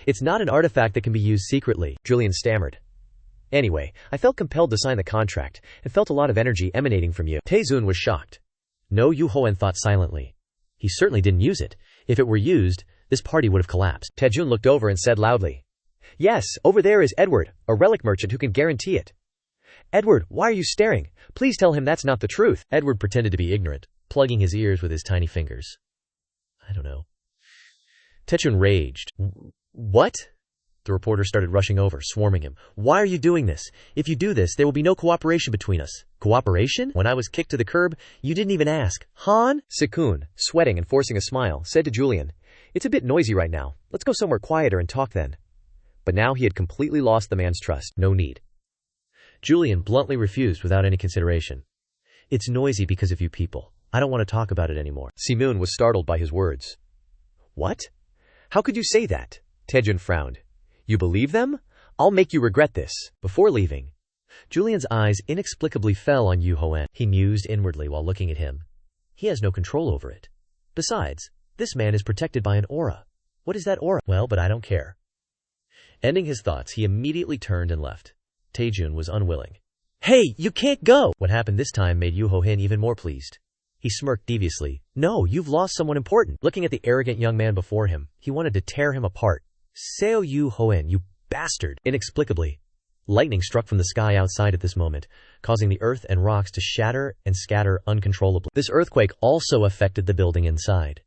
It's not an artifact that can be used secretly. Julian stammered. Anyway, I felt compelled to sign the contract, and felt a lot of energy emanating from you. Tizun was shocked. No, Duhoen thought silently. He certainly didn't use it. If it were used, this party would have collapsed. Tejun looked over and said loudly, Yes, over there is Edward, a relic merchant who can guarantee it. Edward, why are you staring? Please tell him that's not the truth. Edward pretended to be ignorant, plugging his ears with his tiny fingers. I don't know. Tejun raged. What? The reporter started rushing over, swarming him. Why are you doing this? If you do this, there will be no cooperation between us. Cooperation? When I was kicked to the curb, you didn't even ask. Han? Sekun, sweating and forcing a smile, said to Julian, It's a bit noisy right now. Let's go somewhere quieter and talk then. But now he had completely lost the man's trust. No need. Julian bluntly refused without any consideration. It's noisy because of you people. I don't want to talk about it anymore. Simun was startled by his words. What? How could you say that? Tejun frowned. You believe them? I'll make you regret this. Before leaving, Julian's eyes inexplicably fell on Duhoen. He mused inwardly while looking at him. He has no control over it. Besides, this man is protected by an aura. What is that aura? Well, but I don't care. Ending his thoughts, he immediately turned and left. Tejun was unwilling. Hey, you can't go! What happened this time made Duhoen even more pleased. He smirked deviously. No, you've lost someone important. Looking at the arrogant young man before him, he wanted to tear him apart. Seo Duhoen, you bastard! Inexplicably, lightning struck from the sky outside at this moment, causing the earth and rocks to shatter and scatter uncontrollably. This earthquake also affected the building inside.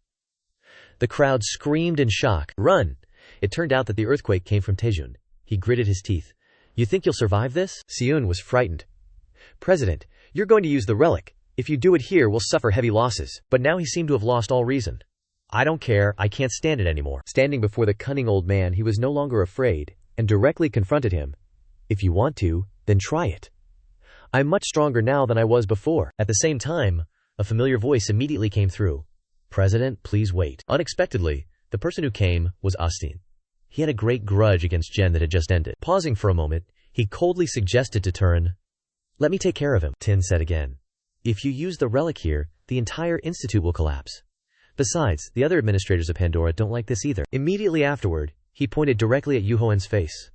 The crowd screamed in shock. Run! It turned out that the earthquake came from Tejun. He gritted his teeth. You think you'll survive this? Seun was frightened. President, you're going to use the relic. If you do it here, we'll suffer heavy losses. But now he seemed to have lost all reason. I don't care, I can't stand it anymore. Standing before the cunning old man, he was no longer afraid, and directly confronted him. If you want to, then try it. I'm much stronger now than I was before. At the same time, a familiar voice immediately came through. President, please wait. Unexpectedly, the person who came was Austin. He had a great grudge against Jen that had just ended. Pausing for a moment, he coldly suggested to Turin. Let me take care of him, Tin said again. If you use the relic here, the entire institute will collapse. Besides, the other administrators of Pandora don't like this either. Immediately afterward, he pointed directly at Duhoen's face.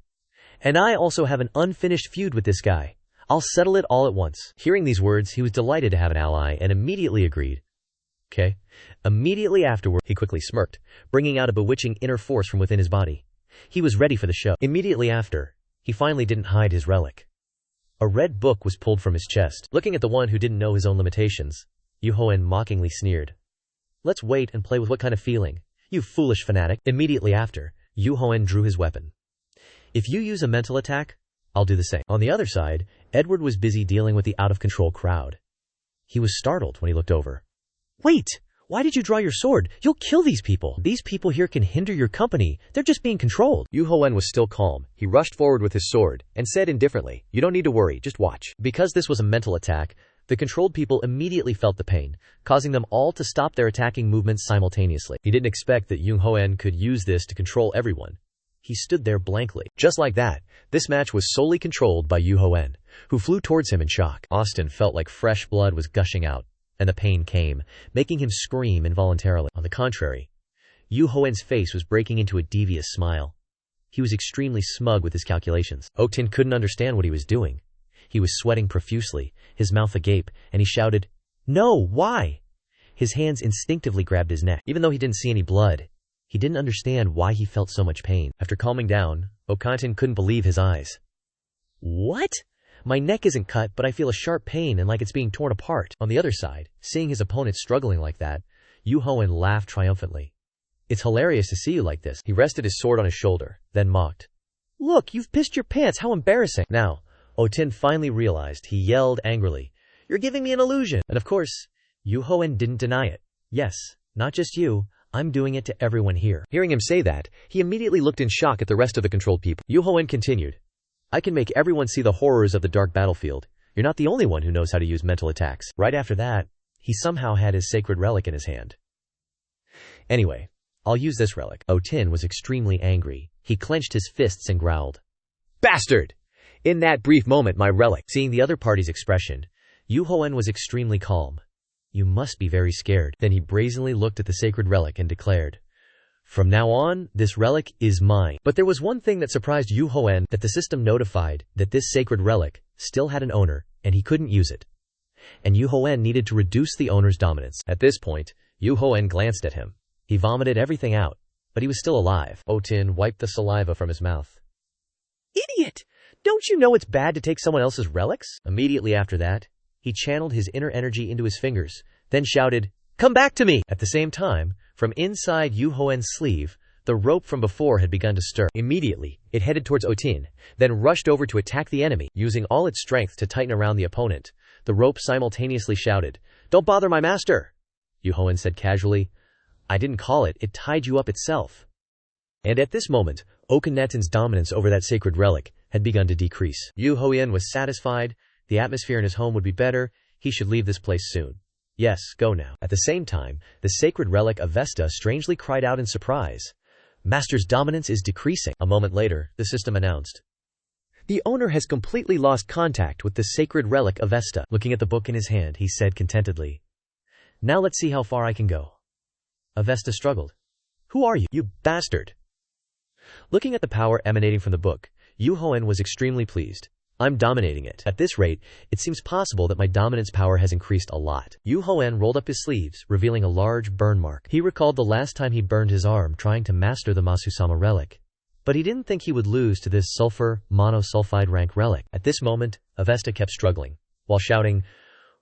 And I also have an unfinished feud with this guy. I'll settle it all at once. Hearing these words, he was delighted to have an ally and immediately agreed. Okay. Immediately afterward, he quickly smirked, bringing out a bewitching inner force from within his body. He was ready for the show. Immediately after, he finally didn't hide his relic. A red book was pulled from his chest. Looking at the one who didn't know his own limitations, Duhoen mockingly sneered. Let's wait and play with what kind of feeling. You foolish fanatic. Immediately after, Duhoen drew his weapon. If you use a mental attack, I'll do the same. On the other side, Edward was busy dealing with the out-of-control crowd. He was startled when he looked over. Wait! Why did you draw your sword? You'll kill these people. These people here can hinder your company. They're just being controlled. Duhoen was still calm. He rushed forward with his sword and said indifferently, You don't need to worry, just watch. Because this was a mental attack, The controlled people immediately felt the pain, causing them all to stop their attacking movements simultaneously. He didn't expect that Duhoen could use this to control everyone. He stood there blankly. Just like that, this match was solely controlled by Duhoen, who flew towards him in shock. Austin felt like fresh blood was gushing out, and the pain came, making him scream involuntarily. On the contrary, Duhoen's face was breaking into a devious smile. He was extremely smug with his calculations. Otin couldn't understand what he was doing. He was sweating profusely, his mouth agape, and he shouted, "No, why?" His hands instinctively grabbed his neck. Even though he didn't see any blood, he didn't understand why he felt so much pain. After calming down, Okantin couldn't believe his eyes. "What? My neck isn't cut, but I feel a sharp pain and like it's being torn apart." On the other side, seeing his opponent struggling like that, Duhoen laughed triumphantly. "It's hilarious to see you like this." He rested his sword on his shoulder, then mocked. "Look, you've pissed your pants, how embarrassing." Now, Otin finally realized. He yelled angrily, "You're giving me an illusion!" And of course, Duhoen didn't deny it. "Yes, not just you, I'm doing it to everyone here." Hearing him say that, he immediately looked in shock at the rest of the controlled people. Duhoen continued, "I can make everyone see the horrors of the dark battlefield. You're not the only one who knows how to use mental attacks." Right after that, he somehow had his sacred relic in his hand. "Anyway, I'll use this relic." Otin was extremely angry. He clenched his fists and growled, "Bastard! In that brief moment, my relic." Seeing the other party's expression, Duhoen was extremely calm. "You must be very scared." Then he brazenly looked at the sacred relic and declared, "From now on, this relic is mine." But there was one thing that surprised Duhoen, that the system notified that this sacred relic still had an owner, and he couldn't use it. And Duhoen needed to reduce the owner's dominance. At this point, Duhoen glanced at him. He vomited everything out, but he was still alive. Otin wiped the saliva from his mouth. "Idiot! Don't you know it's bad to take someone else's relics?" Immediately after that, he channeled his inner energy into his fingers, then shouted, "Come back to me!" At the same time, from inside Duhoen's sleeve, the rope from before had begun to stir. Immediately, it headed towards Otin, then rushed over to attack the enemy. Using all its strength to tighten around the opponent, the rope simultaneously shouted, "Don't bother my master!" Duhoen said casually, "I didn't call it, it tied you up itself." And at this moment, Okannetin's dominance over that sacred relic had begun to decrease. Duhoen was satisfied. The atmosphere in his home would be better. He should leave this place soon. "Yes, go now." At the same time, the sacred relic of Vesta strangely cried out in surprise. "Master's dominance is decreasing." A moment later, the system announced, "The owner has completely lost contact with the sacred relic of Vesta." Looking at the book in his hand, he said contentedly, "Now let's see how far I can go." Avesta struggled. "Who are you, you bastard?" Looking at the power emanating from the book, Duhoen was extremely pleased. "I'm dominating it. At this rate, it seems possible that my dominance power has increased a lot." Duhoen rolled up his sleeves, revealing a large burn mark. He recalled the last time he burned his arm trying to master the Masusama relic. But he didn't think he would lose to this sulfur monosulfide rank relic. At this moment, Avesta kept struggling, while shouting,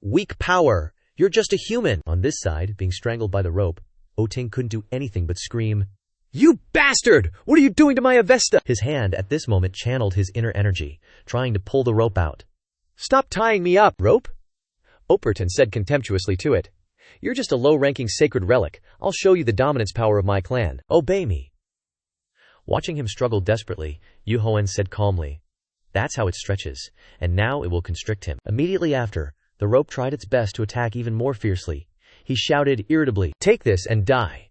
"Weak power! You're just a human!" On this side, being strangled by the rope, Otin couldn't do anything but scream, "You bastard! What are you doing to my Avesta?" His hand at this moment channeled his inner energy, trying to pull the rope out. "Stop tying me up, rope!" Operton said contemptuously to it. "You're just a low-ranking sacred relic. I'll show you the dominance power of my clan. Obey me." Watching him struggle desperately, Duhoen said calmly, "That's how it stretches, and now it will constrict him." Immediately after, the rope tried its best to attack even more fiercely. He shouted irritably, "Take this and die."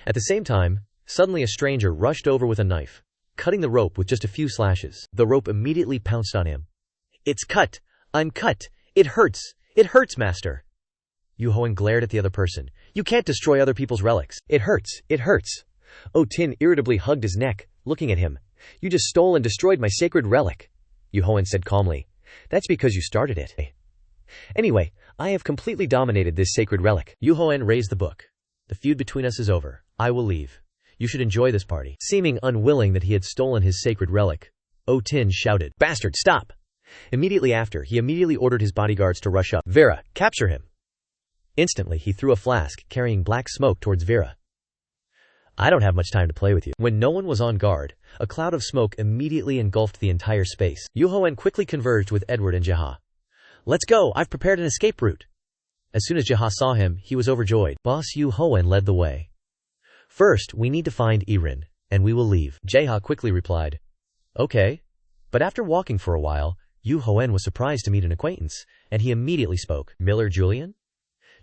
At the same time, suddenly a stranger rushed over with a knife, cutting the rope with just a few slashes. The rope immediately pounced on him. "It's cut! I'm cut! It hurts! It hurts, master!" Duhoen glared at the other person. "You can't destroy other people's relics. It hurts! It hurts!" Otin irritably hugged his neck, looking at him. "You just stole and destroyed my sacred relic." Duhoen said calmly, "That's because you started it. Anyway, I have completely dominated this sacred relic." Duhoen raised the book. "The feud between us is over. I will leave. You should enjoy this party." Seeming unwilling that he had stolen his sacred relic, Otin shouted, "Bastard, stop!" Immediately after, he immediately ordered his bodyguards to rush up. "Vera, capture him!" Instantly, he threw a flask carrying black smoke towards Vera. "I don't have much time to play with you." When no one was on guard, a cloud of smoke immediately engulfed the entire space. Duhoen quickly converged with Edward and Jaha. "Let's go! I've prepared an escape route." As soon as Jaha saw him, he was overjoyed. Boss Duhoen led the way. "First, we need to find Irin, and we will leave." Jaha quickly replied, "Okay." But after walking for a while, Yu Hoen was surprised to meet an acquaintance, and he immediately spoke. Miller Julian?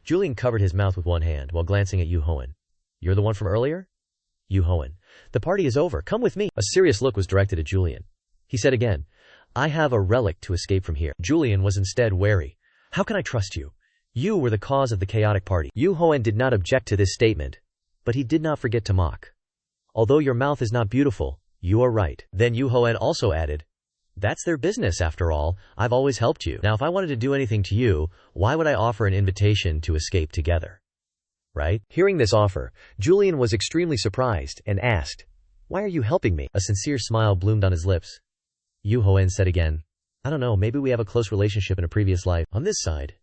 Julian covered his mouth with one hand while glancing at Yu Hoen. You're the one from earlier? Yu Hoen. The party is over. Come with me. A serious look was directed at Julian. He said again, I have a relic to escape from here. Julian was instead wary. How can I trust you? You were the cause of the chaotic party. Yu Hoen did not object to this statement, but he did not forget to mock. Although your mouth is not beautiful, you are right. Then Yu Hoen also added, that's their business after all. I've always helped you. Now if I wanted to do anything to you, why would I offer an invitation to escape together? Right? Hearing this offer, Julian was extremely surprised and asked, why are you helping me? A sincere smile bloomed on his lips. Yu Hoen said again, I don't know, maybe we have a close relationship in a previous life. On this side,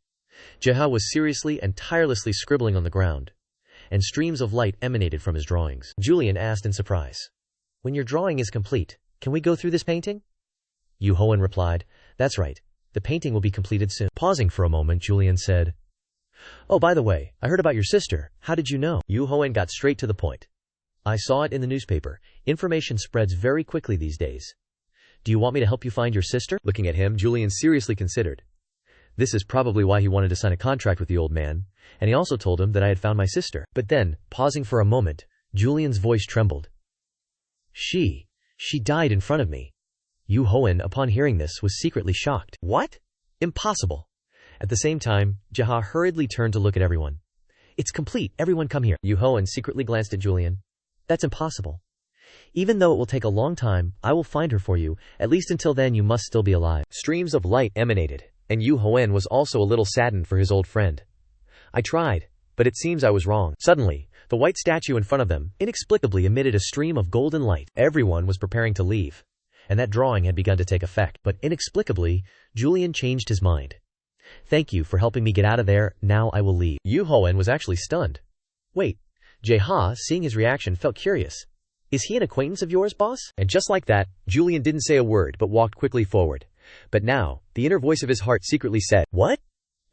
Jeha was seriously and tirelessly scribbling on the ground, and streams of light emanated from his drawings. Julian asked in surprise, when your drawing is complete, can we go through this painting? Yu Hoen replied, that's right, the painting will be completed soon. Pausing for a moment, Julian said, oh, by the way, I heard about your sister. How did you know? Yu Hoen got straight to the point. I saw it in the newspaper. Information spreads very quickly these days. Do you want me to help you find your sister? Looking at him, Julian seriously considered. This is probably why he wanted to sign a contract with the old man, and he also told him that I had found my sister. But then, pausing for a moment, Julian's voice trembled. She died in front of me. Yu Hoen, upon hearing this, was secretly shocked. What? Impossible. At the same time, Jeha hurriedly turned to look at everyone. It's complete, everyone come here. Yu Hoen secretly glanced at Julian. That's impossible. Even though it will take a long time, I will find her for you. At least until then you must still be alive. Streams of light emanated, and Yu Hoen was also a little saddened for his old friend. I tried, but it seems I was wrong. Suddenly, the white statue in front of them inexplicably emitted a stream of golden light. Everyone was preparing to leave, and that drawing had begun to take effect. But inexplicably, Julian changed his mind. Thank you for helping me get out of there, now I will leave. Yu Hoen was actually stunned. Wait, Jeha, seeing his reaction, felt curious. Is he an acquaintance of yours, boss? And just like that, Julian didn't say a word but walked quickly forward. But now, the inner voice of his heart secretly said, what?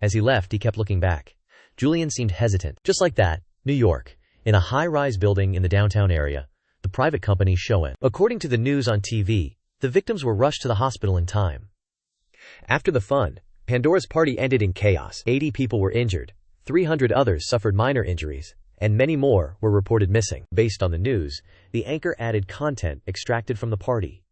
As he left, he kept looking back. Julian seemed hesitant. Just like that, New York, in a high-rise building in the downtown area, the private company Shoen. According to the news on TV, the victims were rushed to the hospital in time. After the fun, Pandora's party ended in chaos. 80 people were injured, 300 others suffered minor injuries, and many more were reported missing. Based on the news, the anchor added content extracted from the party.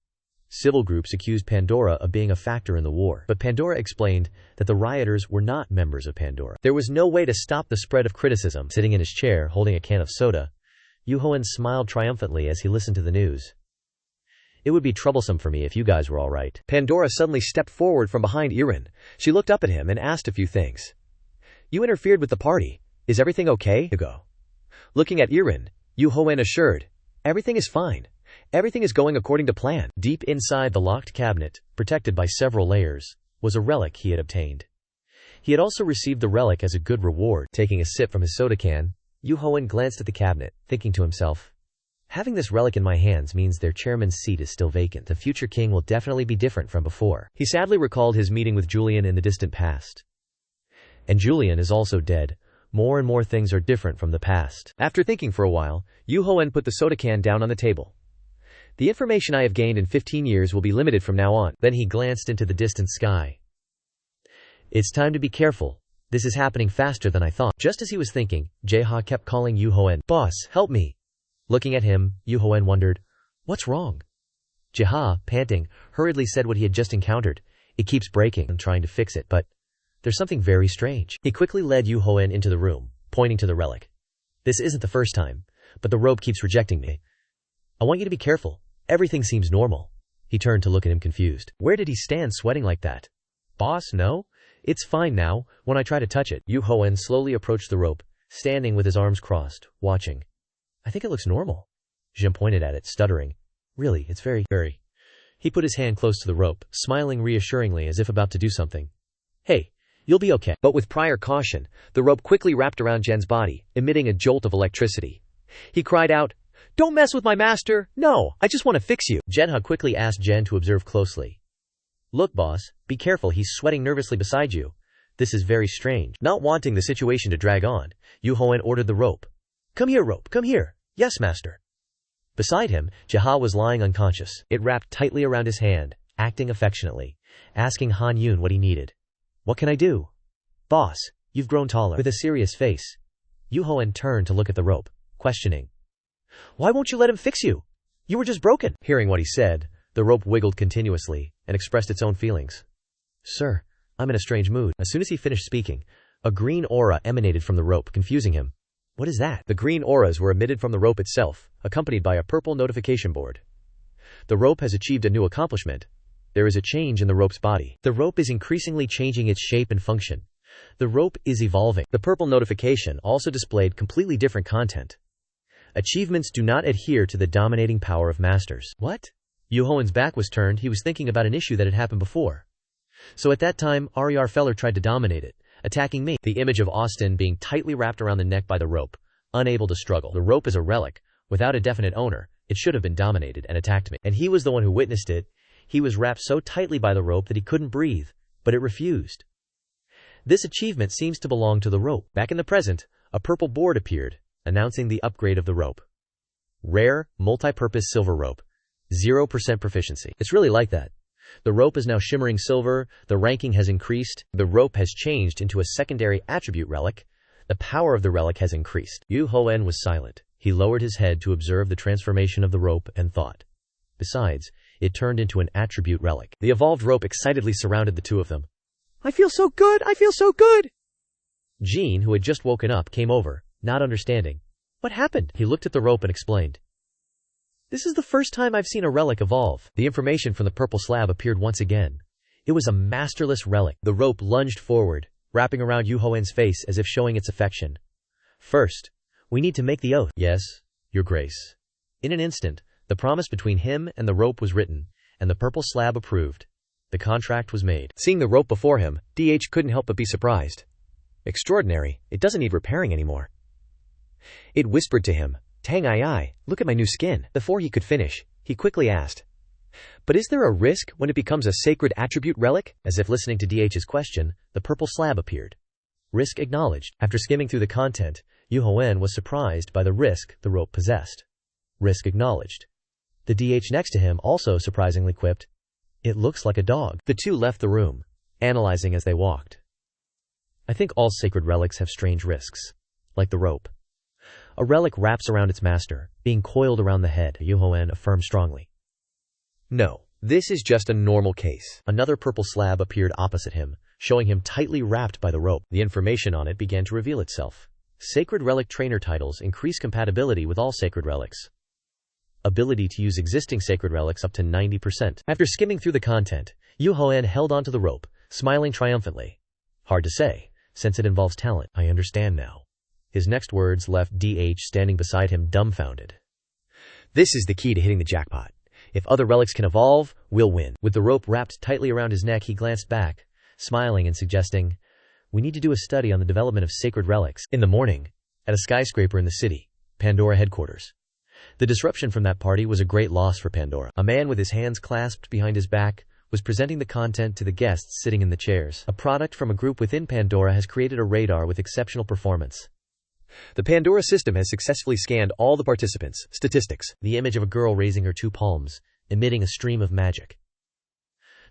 Civil groups accused Pandora of being a factor in the war, but Pandora explained that the rioters were not members of Pandora. There was no way to stop the spread of criticism. Sitting in his chair, holding a can of soda, Yu Hoen smiled triumphantly as he listened to the news. It would be troublesome for me if you guys were all right. Pandora suddenly stepped forward from behind Irin. She looked up at him and asked a few things. You interfered with the party. Is everything okay? Go. Looking at Irin, Yu Hoen assured, everything is fine. Everything is going according to plan. Deep inside the locked cabinet, protected by several layers, was a relic he had obtained. He had also received the relic as a good reward. Taking a sip from his soda can, Yu Hoen glanced at the cabinet, thinking to himself, having this relic in my hands means their chairman's seat is still vacant. The future king will definitely be different from before. He sadly recalled his meeting with Julian in the distant past. And Julian is also dead. More and more things are different from the past. After thinking for a while, Yu Hoen put the soda can down on the table. The information I have gained in 15 years will be limited from now on. Then he glanced into the distant sky. It's time to be careful. This is happening faster than I thought. Just as he was thinking, Jeha kept calling Yu Hoen. Boss, help me. Looking at him, Yu Hoen wondered, what's wrong? Jeha, panting, hurriedly said what he had just encountered. It keeps breaking. I'm trying to fix it, but there's something very strange. He quickly led Yu Hoen into the room, pointing to the relic. This isn't the first time, but the rope keeps rejecting me. I want you to be careful. Everything seems normal. He turned to look at him confused. Where did he stand sweating like that? Boss, no? It's fine now, when I try to touch it. Yu Hoen slowly approached the rope, standing with his arms crossed, watching. I think it looks normal. Jim pointed at it, stuttering. Really, it's very. He put his hand close to the rope, smiling reassuringly as if about to do something. Hey, you'll be okay. But with prior caution, the rope quickly wrapped around Jen's body, emitting a jolt of electricity. He cried out, don't mess with my master! No, I just want to fix you! Jenha quickly asked Jen to observe closely. Look, boss, be careful, he's sweating nervously beside you. This is very strange. Not wanting the situation to drag on, Yu Hoen ordered the rope. Come here, rope, come here. Yes, master. Beside him, Jeha was lying unconscious. It wrapped tightly around his hand, acting affectionately, asking Han Yun what he needed. "What can I do?" "Boss, you've grown taller." With a serious face, Duhoen turned to look at the rope, questioning. "Why won't you let him fix you? You were just broken." Hearing what he said, the rope wiggled continuously and expressed its own feelings. "Sir, I'm in a strange mood." As soon as he finished speaking, a green aura emanated from the rope, confusing him. "What is that?" The green auras were emitted from the rope itself, accompanied by a purple notification board. "The rope has achieved a new accomplishment. There is a change in the rope's body. The rope is increasingly changing its shape and function. The rope is evolving." The purple notification also displayed completely different content. "Achievements do not adhere to the dominating power of masters." What? Duhoen's back was turned. He was thinking about an issue that had happened before. So at that time, Ariar Feller tried to dominate it, attacking me. The image of Austin being tightly wrapped around the neck by the rope, unable to struggle. The rope is a relic. Without a definite owner, it should have been dominated and attacked me. And he was the one who witnessed it. He was wrapped so tightly by the rope that he couldn't breathe, but it refused. This achievement seems to belong to the rope. Back in the present, a purple board appeared, announcing the upgrade of the rope. Rare, multi-purpose silver rope. 0% proficiency. It's really like that. The rope is now shimmering silver, the ranking has increased, the rope has changed into a secondary attribute relic, the power of the relic has increased. Duhoen was silent. He lowered his head to observe the transformation of the rope and thought. Besides, it turned into an attribute relic. The evolved rope excitedly surrounded the two of them. "I feel so good! I feel so good!" Jean, who had just woken up, came over, not understanding. "What happened?" He looked at the rope and explained. "This is the first time I've seen a relic evolve." The information from the purple slab appeared once again. It was a masterless relic. The rope lunged forward, wrapping around Duhoen's face as if showing its affection. "First, we need to make the oath." "Yes, Your Grace." In an instant, the promise between him and the rope was written, and the purple slab approved. The contract was made. Seeing the rope before him, DH couldn't help but be surprised. "Extraordinary, it doesn't need repairing anymore." It whispered to him, "Tang ai, look at my new skin." Before he could finish, he quickly asked, "But is there a risk when it becomes a sacred attribute relic?" As if listening to DH's question, the purple slab appeared. Risk acknowledged. After skimming through the content, Duhoen was surprised by the risk the rope possessed. Risk acknowledged. The DH next to him also surprisingly quipped, "It looks like a dog." The two left the room, analyzing as they walked. "I think all sacred relics have strange risks, like the rope. A relic wraps around its master, being coiled around the head," Duhoen affirmed strongly. "No, this is just a normal case." Another purple slab appeared opposite him, showing him tightly wrapped by the rope. The information on it began to reveal itself. Sacred relic trainer titles increase compatibility with all sacred relics. Ability to use existing sacred relics up to 90%. After skimming through the content, Duhoen held onto the rope, smiling triumphantly. "Hard to say, since it involves talent." "I understand now." His next words left DH standing beside him dumbfounded. "This is the key to hitting the jackpot. If other relics can evolve, we'll win." With the rope wrapped tightly around his neck, he glanced back, smiling and suggesting, "We need to do a study on the development of sacred relics." In the morning, at a skyscraper in the city, Pandora headquarters. The disruption from that party was a great loss for Pandora. A man with his hands clasped behind his back was presenting the content to the guests sitting in the chairs. A product from a group within Pandora has created a radar with exceptional performance. The Pandora system has successfully scanned all the participants. Statistics. The image of a girl raising her two palms, emitting a stream of magic.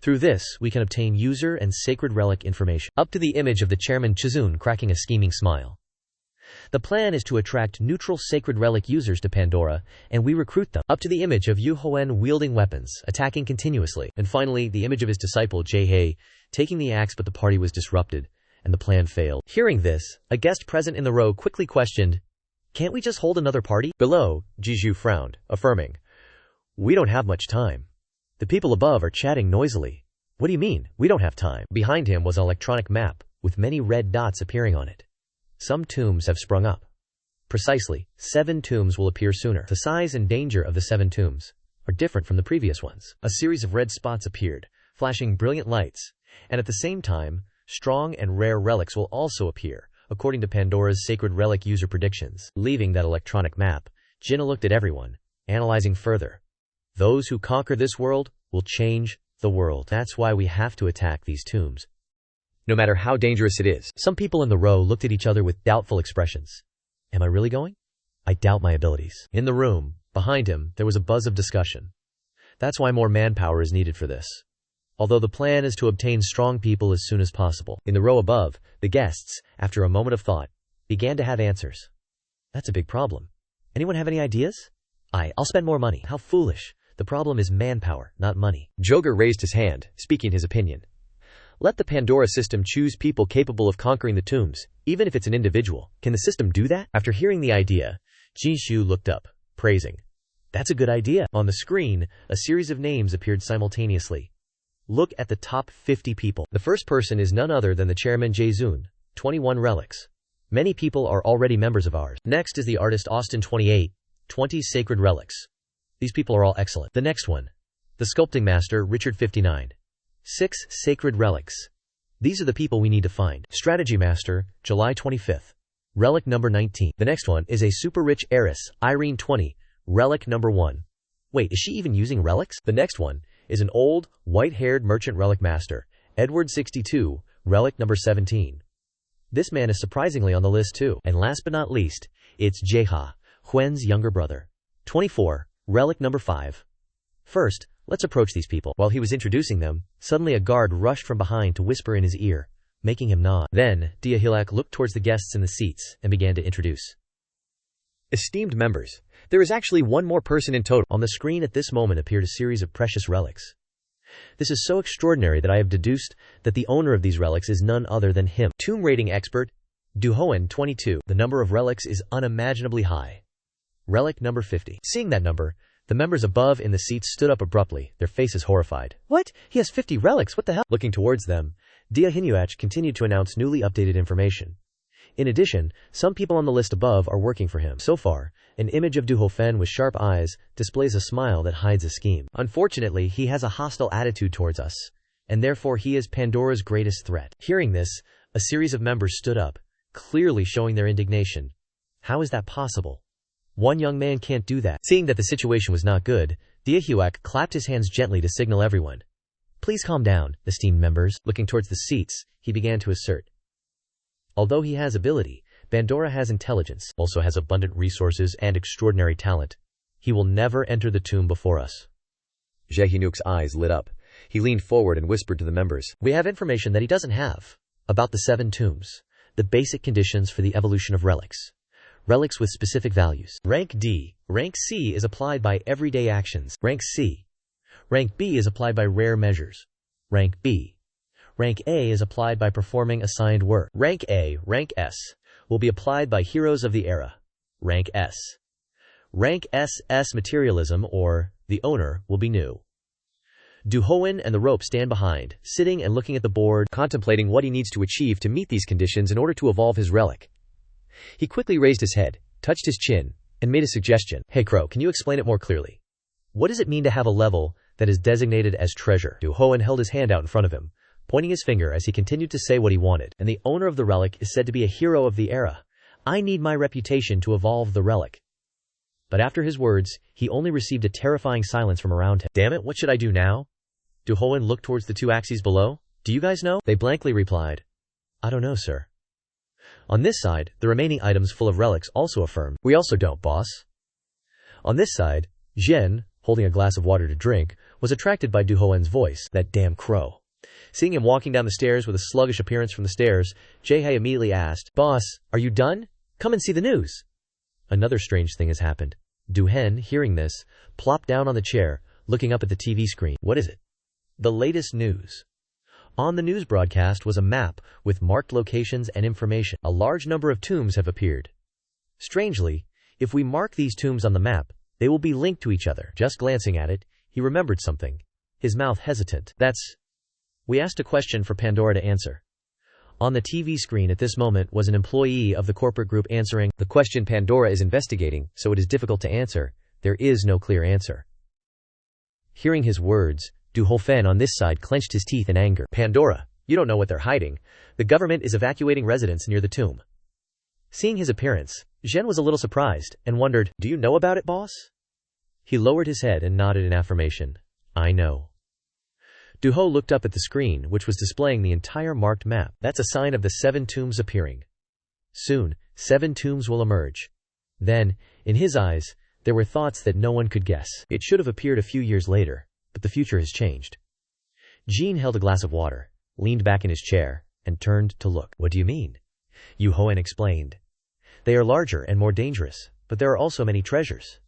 Through this, we can obtain user and sacred relic information. Up to the image of the chairman Chizun cracking a scheming smile. The plan is to attract neutral sacred relic users to Pandora, and we recruit them. Up to the image of Duhoen wielding weapons, attacking continuously. And finally, the image of his disciple Jae taking the axe, but the party was disrupted, and the plan failed. Hearing this, a guest present in the row quickly questioned, "Can't we just hold another party?" Below, Jiju frowned, affirming, "We don't have much time." The people above are chatting noisily. "What do you mean, we don't have time?" Behind him was an electronic map, with many red dots appearing on it. Some tombs have sprung up. Precisely, 7 tombs will appear sooner. The size and danger of the 7 tombs are different from the previous ones. A series of red spots appeared, flashing brilliant lights, and at the same time, strong and rare relics will also appear, according to Pandora's sacred relic user predictions. Leaving that electronic map, Jinna looked at everyone, analyzing further. Those who conquer this world will change the world. That's why we have to attack these tombs, no matter how dangerous it is. Some people in the row looked at each other with doubtful expressions. Am I really going? I doubt my abilities. In the room, behind him, there was a buzz of discussion. That's why more manpower is needed for this. although the plan is to obtain strong people as soon as possible. In the row above, the guests, after a moment of thought, began to have answers. That's a big problem. Anyone have any ideas? I'll spend more money. How foolish. The problem is manpower, not money. Joger raised his hand, speaking his opinion. Let the Pandora system choose people capable of conquering the tombs, even if it's an individual. Can the system do that? After hearing the idea, Jishu looked up, praising. That's a good idea. On the screen, a series of names appeared simultaneously. Look at the top 50 people. The first person is none other than the chairman Jae-zoon, 21 relics. Many people are already members of ours. Next is the artist Austin 28, 20 sacred relics. These people are all excellent. The next one, the sculpting master Richard 59. 6 sacred relics. These are the people we need to find. Strategy master, July 25th. Relic number 19. The next one is a super rich heiress, Irene 20. Relic number 1. Wait, is she even using relics? The next one is an old, white-haired merchant relic master, Edward 62. Relic number 17. This man is surprisingly on the list too. And last but not least, it's Jae Huen's younger brother. 24. Relic number 5. First, let's approach these people. While he was introducing them, suddenly a guard rushed from behind to whisper in his ear, making him nod. Then, Diahilak looked towards the guests in the seats and began to introduce. Esteemed members, there is actually one more person in total. On the screen at this moment appeared a series of precious relics. This is so extraordinary that I have deduced that the owner of these relics is none other than him. Tomb rating expert, Duhoen 22. The number of relics is unimaginably high. Relic number 50. Seeing that number, the members above in the seats stood up abruptly, their faces horrified. What? He has 50 relics, what the hell? Looking towards them, Dia Hinuach continued to announce newly updated information. In addition, some people on the list above are working for him. So far, an image of Duhoen with sharp eyes displays a smile that hides a scheme. Unfortunately, he has a hostile attitude towards us, and therefore he is Pandora's greatest threat. Hearing this, a series of members stood up, clearly showing their indignation. How is that possible? One young man can't do that. Seeing that the situation was not good, Diahuak clapped his hands gently to signal everyone. Please calm down, esteemed members. Looking towards the seats, he began to assert. Although he has ability, Pandora has intelligence, also has abundant resources and extraordinary talent. He will never enter the tomb before us. Jaehinuk's eyes lit up. He leaned forward and whispered to the members. We have information that he doesn't have. About the 7 tombs. The basic conditions for the evolution of relics. Relics with specific values. Rank D. Rank C is applied by everyday actions. Rank C. Rank B is applied by rare measures. Rank B. Rank A is applied by performing assigned work. Rank A, Rank S, will be applied by heroes of the era. Rank S. Rank SS materialism or the owner will be new. Duhoen and the rope stand behind, sitting and looking at the board, contemplating what he needs to achieve to meet these conditions in order to evolve his relic. He quickly raised his head, touched his chin, and made a suggestion. Hey Crow, can you explain it more clearly? What does it mean to have a level that is designated as treasure? Duhoen held his hand out in front of him, pointing his finger as he continued to say what he wanted. And the owner of the relic is said to be a hero of the era. I need my reputation to evolve the relic. But after his words, he only received a terrifying silence from around him. Damn it, what should I do now? Duhoen looked towards the 2 axes below. Do you guys know? They blankly replied. I don't know, sir. On this side, the remaining items full of relics also affirmed. We also don't, boss. On this side, Zhen, holding a glass of water to drink, was attracted by Duhoen's voice. That damn crow. Seeing him walking down the stairs with a sluggish appearance from the stairs, Jae immediately asked, Boss, are you done? Come and see the news. Another strange thing has happened. Duhoen, hearing this, plopped down on the chair, looking up at the TV screen. What is it? The latest news. On the news broadcast was a map with marked locations and information. A large number of tombs have appeared. Strangely, if we mark these tombs on the map, they will be linked to each other. Just glancing at it, he remembered something. His mouth hesitant. We asked a question for Pandora to answer. On the TV screen at this moment was an employee of the corporate group answering. The question Pandora is investigating, so it is difficult to answer. There is no clear answer. Hearing his words, Duhoen on this side clenched his teeth in anger. Pandora, you don't know what they're hiding. The government is evacuating residents near the tomb. Seeing his appearance, Zhen was a little surprised and wondered, do you know about it, boss? He lowered his head and nodded in affirmation. I know. Duho looked up at the screen, which was displaying the entire marked map. That's a sign of the 7 tombs appearing. Soon, 7 tombs will emerge. Then, in his eyes, there were thoughts that no one could guess. It should have appeared a few years later. But the future has changed. Jean held a glass of water, leaned back in his chair, and turned to look. What do you mean? Yu Hoen explained. They are larger and more dangerous, but there are also many treasures.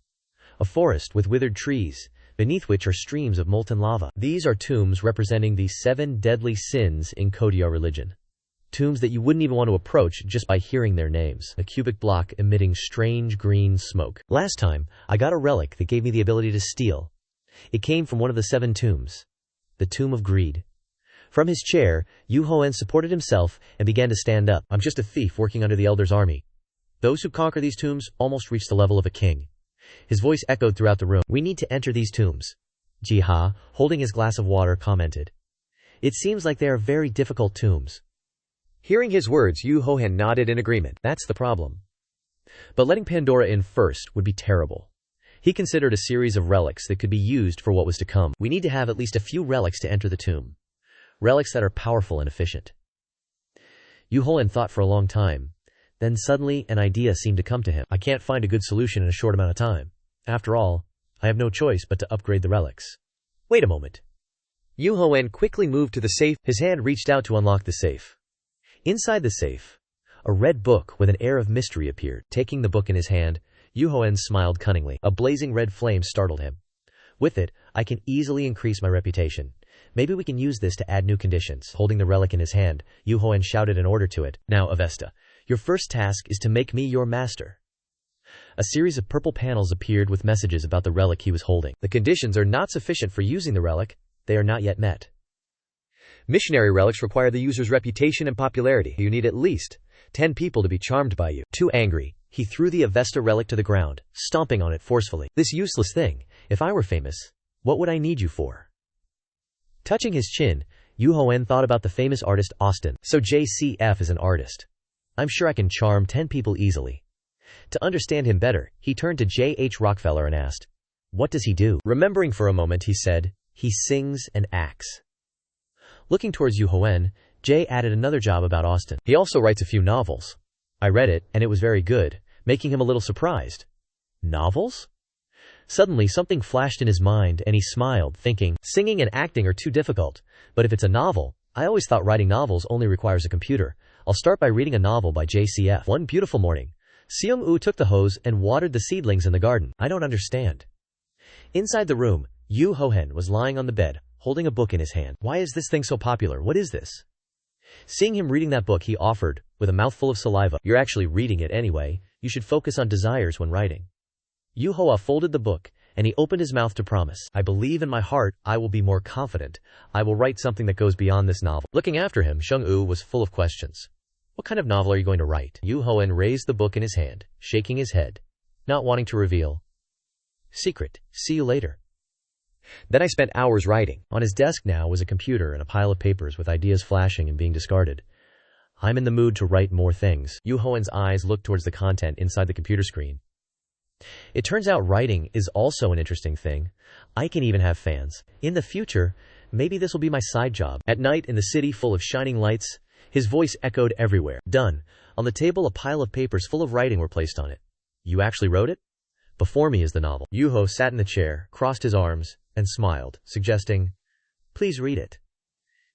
A forest with withered trees, beneath which are streams of molten lava. These are tombs representing the 7 deadly sins in Kodyo religion. Tombs that you wouldn't even want to approach just by hearing their names. A cubic block emitting strange green smoke. Last time, I got a relic that gave me the ability to steal. It came from one of the 7 tombs. The Tomb of Greed. From his chair, Yu Hoen supported himself and began to stand up. I'm just a thief working under the Elder's army. Those who conquer these tombs almost reach the level of a king. His voice echoed throughout the room. We need to enter these tombs. Jiha, holding his glass of water, commented. It seems like they are very difficult tombs. Hearing his words, Yu Hoen nodded in agreement. That's the problem. But letting Pandora in first would be terrible. He considered a series of relics that could be used for what was to come. We need to have at least a few relics to enter the tomb. Relics that are powerful and efficient. Yu Hoen thought for a long time. Then suddenly an idea seemed to come to him. I can't find a good solution in a short amount of time. After all, I have no choice but to upgrade the relics. Wait a moment. Yu Hoen quickly moved to the safe. His hand reached out to unlock the safe. Inside the safe, a red book with an air of mystery appeared. Taking the book in his hand, Yu Hoen smiled cunningly. A blazing red flame startled him. With it, I can easily increase my reputation. Maybe we can use this to add new conditions. Holding the relic in his hand, Yu Hoen shouted an order to it. Now, Avesta, your first task is to make me your master. A series of purple panels appeared with messages about the relic he was holding. The conditions are not sufficient for using the relic. They are not yet met. Missionary relics require the user's reputation and popularity. You need at least 10 people to be charmed by you. Too angry, he threw the Avesta relic to the ground, stomping on it forcefully. This useless thing. If I were famous, what would I need you for? Touching his chin, Yu Hoen thought about the famous artist Austin. So JCF is an artist. I'm sure I can charm 10 people easily. To understand him better, he turned to J.H. Rockefeller and asked, what does he do? Remembering for a moment, he said, he sings and acts. Looking towards Yu Hoen, Jay added another job about Austin. He also writes a few novels. I read it, and it was very good, making him a little surprised. Novels? Suddenly something flashed in his mind, and he smiled, thinking, singing and acting are too difficult, but if it's a novel, I always thought writing novels only requires a computer. I'll start by reading a novel by JCF. One beautiful morning, Seong-woo took the hose and watered the seedlings in the garden. I don't understand. Inside the room, Yu Hoen was lying on the bed, holding a book in his hand. Why is this thing so popular? What is this? Seeing him reading that book, he offered, with a mouthful of saliva. You're actually reading it anyway. You should focus on desires when writing. Yu Hoa folded the book, and he opened his mouth to promise. I believe in my heart I will be more confident. I will write something that goes beyond this novel. Looking after him, Seong-woo was full of questions. What kind of novel are you going to write? Yu Hoen raised the book in his hand, shaking his head, not wanting to reveal. Secret. See you later. Then I spent hours writing. On his desk now was a computer and a pile of papers with ideas flashing and being discarded. I'm in the mood to write more things. Yu Hoen's eyes looked towards the content inside the computer screen. It turns out writing is also an interesting thing. I can even have fans. In the future, maybe this will be my side job. At night in the city full of shining lights, his voice echoed everywhere. Done. On the table a pile of papers full of writing were placed on it. You actually wrote it? Before me is the novel. Yu Ho sat in the chair, crossed his arms, and smiled, suggesting, please read it.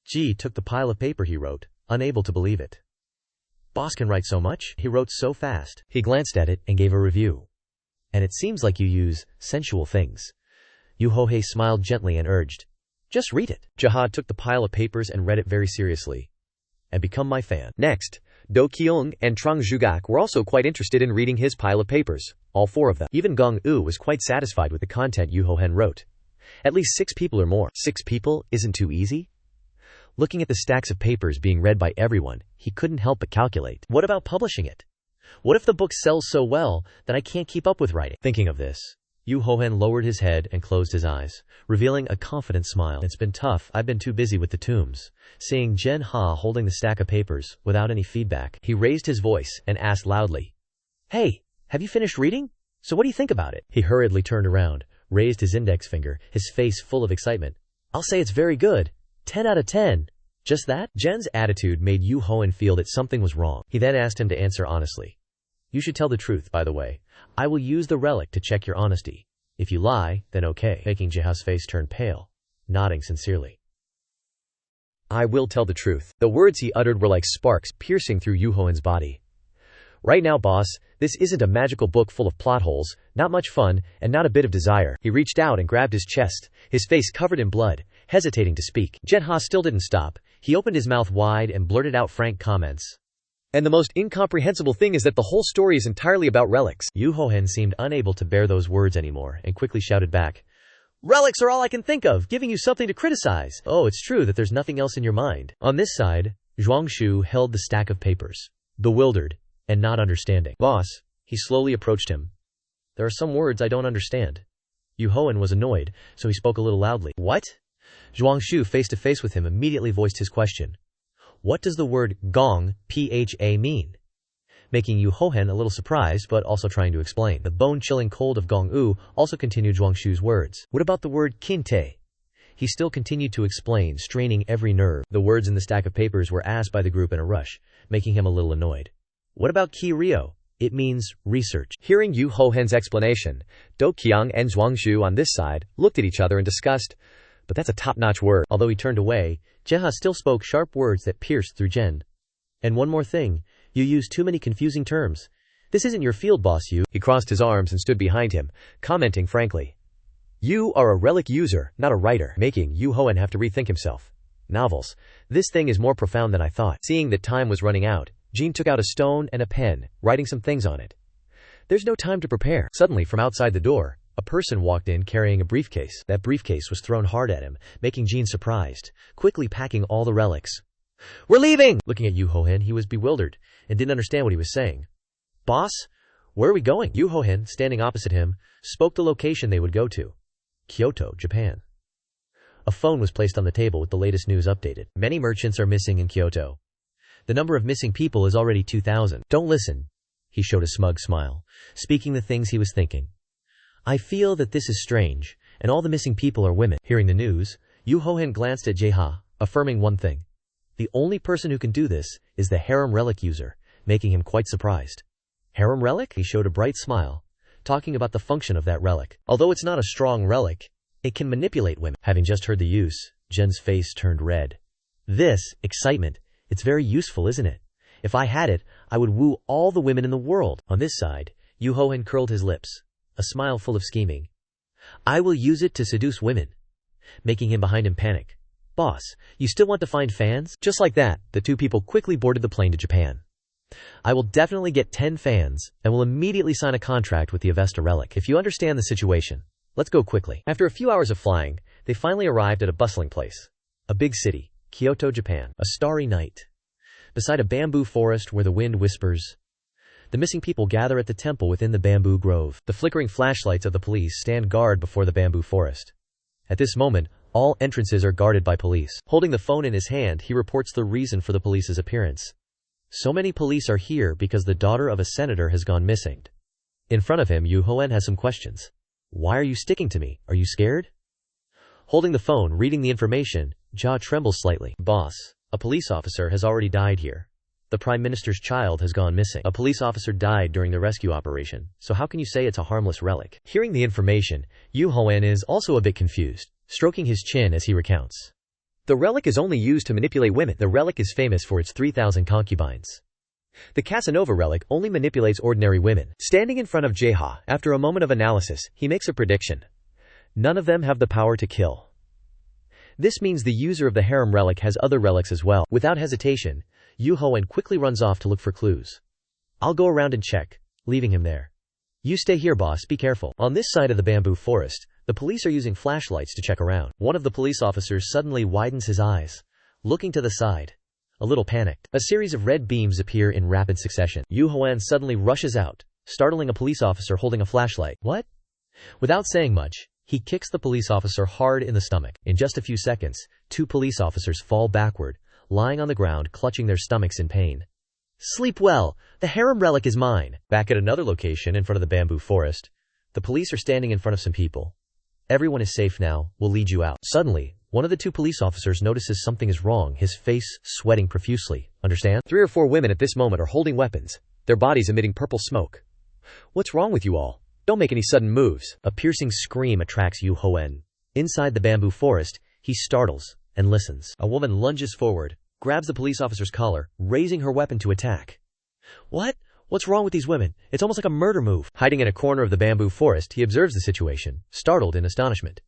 Ji took the pile of paper he wrote, unable to believe it. Boss can write so much? He wrote so fast. He glanced at it and gave a review. And it seems like you use sensual things. Yu Ho-hei smiled gently and urged, just read it. Jihad took the pile of papers and read it very seriously. And become my fan. Next, Do Kyung and Trong Jugak were also quite interested in reading his pile of papers, all 4 of them. Even Gong-u was quite satisfied with the content Yu Ho-hen wrote. At least 6 people or more. 6 people isn't too easy? Looking at the stacks of papers being read by everyone, he couldn't help but calculate. What about publishing it? What if the book sells so well that I can't keep up with writing? Thinking of this, Yu Ho-hen lowered his head and closed his eyes, revealing a confident smile. It's been tough. I've been too busy with the tombs. Seeing Jen Ha holding the stack of papers, without any feedback, he raised his voice and asked loudly, hey, have you finished reading? So what do you think about it? He hurriedly turned around, raised his index finger, his face full of excitement. I'll say it's very good. 10 out of 10. Just that? Jen's attitude made Yu Hoen feel that something was wrong. He then asked him to answer honestly. You should tell the truth, by the way. I will use the relic to check your honesty. If you lie, then okay. Making Jiha's face turn pale, nodding sincerely. I will tell the truth. The words he uttered were like sparks piercing through Yu Hoen's body. Right now, boss, this isn't a magical book full of plot holes, not much fun, and not a bit of desire. He reached out and grabbed his chest, his face covered in blood, hesitating to speak. Genha still didn't stop. He opened his mouth wide and blurted out frank comments. And the most incomprehensible thing is that the whole story is entirely about relics. Yu Hoen seemed unable to bear those words anymore and quickly shouted back, "Relics are all I can think of, giving you something to criticize. Oh, it's true that there's nothing else in your mind." On this side, Zhuangshu held the stack of papers, bewildered and not understanding. "Boss," he slowly approached him. "There are some words I don't understand." Yu Hoen was annoyed, so he spoke a little loudly. "What?" Zhuangshu, face to face with him, immediately voiced his question. "What does the word gong, pha, mean?" Making Yu Hoen a little surprised, but also trying to explain. The bone-chilling cold of Gong U also continued Zhuangshu's words. "What about the word kinte?" He still continued to explain, straining every nerve. The words in the stack of papers were asked by the group in a rush, making him a little annoyed. "What about Ki Rio?" "It means research." Hearing Yu Hoen's explanation, Do Qiang and Zhuangshu on this side looked at each other in disgust. But that's a top-notch word. Although he turned away, Genha still spoke sharp words that pierced through Jen. "And one more thing, you use too many confusing terms. This isn't your field, boss. You." He crossed his arms and stood behind him, commenting frankly. "You are a relic user, not a writer," making Yu Hoen have to rethink himself. "Novels. This thing is more profound than I thought." Seeing that time was running out, Jean took out a stone and a pen, writing some things on it. "There's no time to prepare." Suddenly, from outside the door, a person walked in carrying a briefcase. That briefcase was thrown hard at him, making Jean surprised, quickly packing all the relics. "We're leaving!" Looking at Yu Hoen, he was bewildered and didn't understand what he was saying. "Boss, where are we going?" Yu Hoen, standing opposite him, spoke the location they would go to. Kyoto, Japan. A phone was placed on the table with the latest news updated. "Many merchants are missing in Kyoto. The number of missing people is already 2,000. Don't listen." He showed a smug smile, speaking the things he was thinking. "I feel that this is strange, and all the missing people are women." Hearing the news, Yu Hoen glanced at Jeha, affirming one thing. The only person who can do this is the harem relic user, making him quite surprised. "Harem relic?" He showed a bright smile, talking about the function of that relic. Although it's not a strong relic, it can manipulate women. Having just heard the use, Jen's face turned red. This excitement. It's very useful, isn't it? If I had it, I would woo all the women in the world. On this side, Yu Hoen curled his lips, a smile full of scheming. "I will use it to seduce women," making him behind him panic. "Boss, you still want to find fans?" Just like that, the two people quickly boarded the plane to Japan. "I will definitely get 10 fans, and will immediately sign a contract with the Avesta relic. If you understand the situation, let's go quickly." After a few hours of flying, they finally arrived at a bustling place. A big city. Kyoto, Japan. A starry night. Beside a bamboo forest where the wind whispers. The missing people gather at the temple within the bamboo grove. The flickering flashlights of the police stand guard before the bamboo forest. At this moment, all entrances are guarded by police. Holding the phone in his hand, he reports the reason for the police's appearance. So many police are here because the daughter of a senator has gone missing. In front of him, Yu Hoen has some questions. "Why are you sticking to me? Are you scared?" Holding the phone, reading the information, Jaw trembles slightly. "Boss, a police officer has already died here. The Prime Minister's child has gone missing. A police officer died during the rescue operation, so how can you say it's a harmless relic?" Hearing the information, Yu Hoen is also a bit confused, stroking his chin as he recounts. "The relic is only used to manipulate women. The relic is famous for its 3,000 concubines. The Casanova relic only manipulates ordinary women." Standing in front of Jeha, after a moment of analysis, he makes a prediction. None of them have the power to kill. This means the user of the harem relic has other relics as well. Without hesitation, Yu Hoen quickly runs off to look for clues. "I'll go around and check," leaving him there. "You stay here, boss, be careful." On this side of the bamboo forest, the police are using flashlights to check around. One of the police officers suddenly widens his eyes, looking to the side, a little panicked. A series of red beams appear in rapid succession. Yu Hoen suddenly rushes out, startling a police officer holding a flashlight. "What?" Without saying much, he kicks the police officer hard in the stomach. In just a few seconds, 2 police officers fall backward, lying on the ground clutching their stomachs in pain. "Sleep well, the harem relic is mine." Back at another location in front of the bamboo forest, the police are standing in front of some people. "Everyone is safe now, we'll lead you out." Suddenly, one of the 2 police officers notices something is wrong, his face sweating profusely. Understand? 3 or 4 women at this moment are holding weapons, their bodies emitting purple smoke. "What's wrong with you all? Don't make any sudden moves." A piercing scream attracts Yu Hoen. Inside the bamboo forest, he startles and listens. A woman lunges forward, grabs the police officer's collar, raising her weapon to attack. What? What's wrong with these women? It's almost like a murder move. Hiding in a corner of the bamboo forest, he observes the situation, startled in astonishment.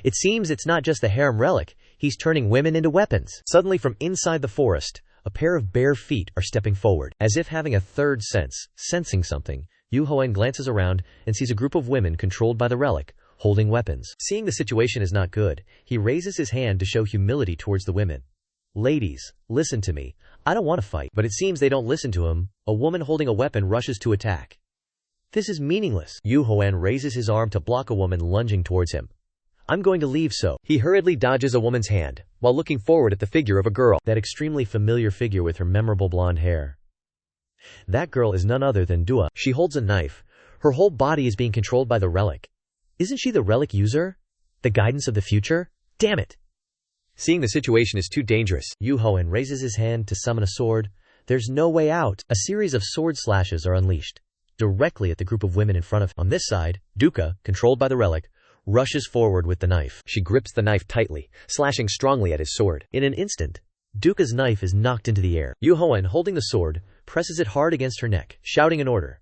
It seems it's not just the harem relic, he's turning women into weapons. Suddenly from inside the forest, a pair of bare feet are stepping forward. As if having a third sense, sensing something, Duhoen glances around and sees a group of women controlled by the relic, holding weapons. Seeing the situation is not good, he raises his hand to show humility towards the women. Ladies, listen to me. I don't want to fight. But it seems they don't listen to him. A woman holding a weapon rushes to attack. This is meaningless. Duhoen raises his arm to block a woman lunging towards him. I'm going to leave so. He hurriedly dodges a woman's hand, while looking forward at the figure of a girl. That extremely familiar figure with her memorable blonde hair. That girl is none other than Dua. She holds a knife. Her whole body is being controlled by the relic. Isn't she the relic user? The guidance of the future? Damn it! Seeing the situation is too dangerous, Duhoen raises his hand to summon a sword. There's no way out. A series of sword slashes are unleashed, directly at the group of women in front of him. On this side, Duka, controlled by the relic, rushes forward with the knife. She grips the knife tightly, slashing strongly at his sword. In an instant, Duka's knife is knocked into the air. Duhoen, holding the sword, presses it hard against her neck, shouting an order.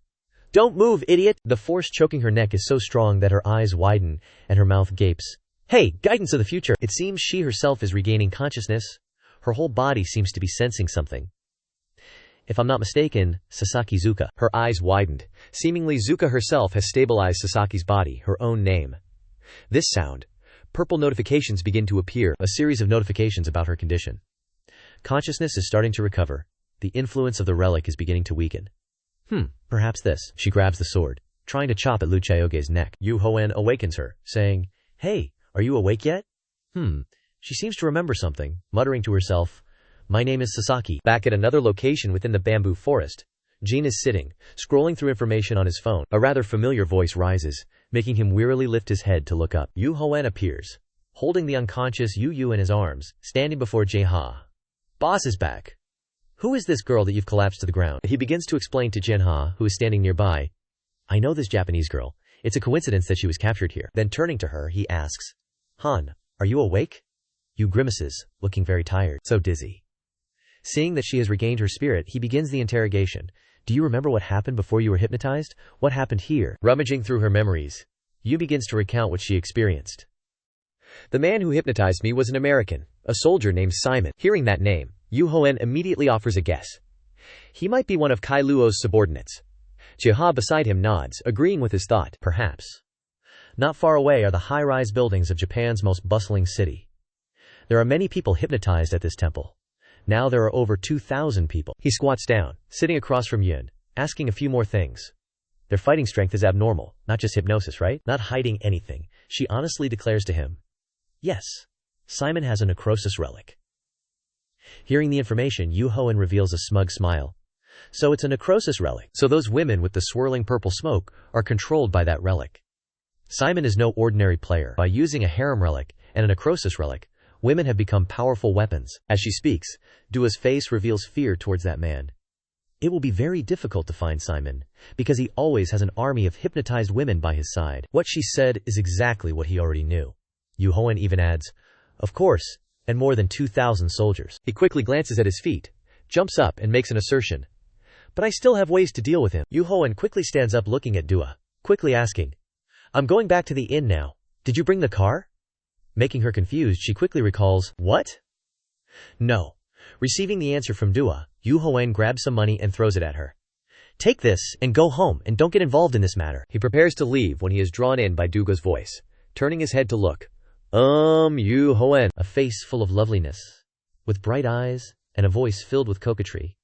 Don't move, idiot! The force choking her neck is so strong that her eyes widen and her mouth gapes. Hey, guidance of the future! It seems she herself is regaining consciousness. Her whole body seems to be sensing something. If I'm not mistaken, Sasaki Zuka. Her eyes widened. Seemingly Zuka herself has stabilized Sasaki's body, her own name. This sound. Purple notifications begin to appear, a series of notifications about her condition. Consciousness is starting to recover. The influence of the relic is beginning to weaken. Perhaps this. She grabs the sword, trying to chop at Lu Chaoge's neck. Duhoen awakens her, saying, Hey, are you awake yet? She seems to remember something, muttering to herself, My name is Sasaki. Back at another location within the bamboo forest, Jin is sitting, scrolling through information on his phone. A rather familiar voice rises, making him wearily lift his head to look up. Duhoen appears, holding the unconscious Yu in his arms, standing before Jae-ha. Boss is back. Who is this girl that you've collapsed to the ground? He begins to explain to Jae-ha, who is standing nearby. I know this Japanese girl. It's a coincidence that she was captured here. Then turning to her, he asks, Han, are you awake? Yu grimaces, looking very tired, so dizzy. Seeing that she has regained her spirit, he begins the interrogation. Do you remember what happened before you were hypnotized? What happened here? Rummaging through her memories, Yu begins to recount what she experienced. The man who hypnotized me was an American, a soldier named Simon. Hearing that name, Duhoen immediately offers a guess. He might be one of Kai Luo's subordinates. Jae-ha beside him nods, agreeing with his thought. Perhaps. Not far away are the high-rise buildings of Japan's most bustling city. There are many people hypnotized at this temple. Now there are over 2,000 people. He squats down, sitting across from Yun, asking a few more things. Their fighting strength is abnormal, not just hypnosis, right? Not hiding anything, she honestly declares to him. Yes, Simon has a necrosis relic. Hearing the information, Duhoen reveals a smug smile. So it's a necrosis relic. So those women with the swirling purple smoke are controlled by that relic. Simon is no ordinary player. By using a harem relic and a necrosis relic, women have become powerful weapons. As she speaks, Dua's face reveals fear towards that man. It will be very difficult to find Simon, because he always has an army of hypnotized women by his side. What she said is exactly what he already knew. Duhoen even adds, Of course, and more than 2,000 soldiers. He quickly glances at his feet, jumps up and makes an assertion. But I still have ways to deal with him. Duhoen quickly stands up looking at Dua, quickly asking, I'm going back to the inn now. Did you bring the car? Making her confused, she quickly recalls, What? No. Receiving the answer from Dua, Duhoen grabs some money and throws it at her. Take this and go home and don't get involved in this matter. He prepares to leave when he is drawn in by Duga's voice, turning his head to look. Duhoen. A face full of loveliness, with bright eyes and a voice filled with coquetry.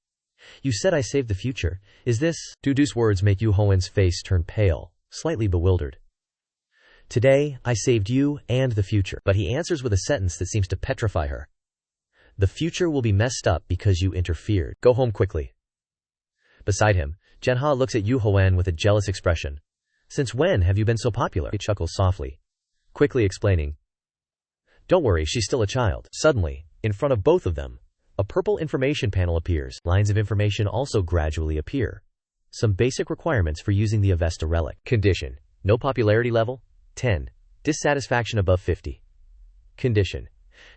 You said I saved the future. Is this? Dudu's words make Duhoen's face turn pale, slightly bewildered. Today, I saved you and the future. But he answers with a sentence that seems to petrify her. The future will be messed up because you interfered. Go home quickly. Beside him, Jae-ha looks at Duhoen with a jealous expression. Since when have you been so popular? He chuckles softly, quickly explaining. Don't worry, she's still a child. Suddenly, in front of both of them, a purple information panel appears. Lines of information also gradually appear. Some basic requirements for using the Avesta relic. Condition. No popularity level. 10. Dissatisfaction above 50. Condition.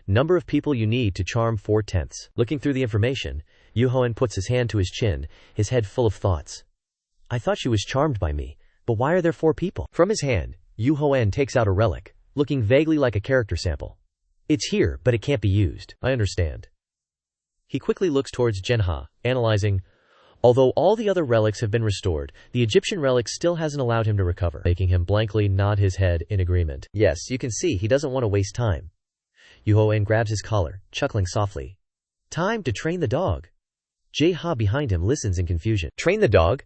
Number of people you need to charm 4/10. Looking through the information, Duhoen puts his hand to his chin, his head full of thoughts. I thought she was charmed by me, but why are there 4 people? From his hand, Duhoen takes out a relic, looking vaguely like a character sample. It's here, but it can't be used. I understand. He quickly looks towards Genha, analyzing. Although all the other relics have been restored, the Egyptian relic still hasn't allowed him to recover, making him blankly nod his head in agreement. Yes, you can see he doesn't want to waste time. Duhoen grabs his collar, chuckling softly. Time to train the dog. Jeha behind him listens in confusion. Train the dog?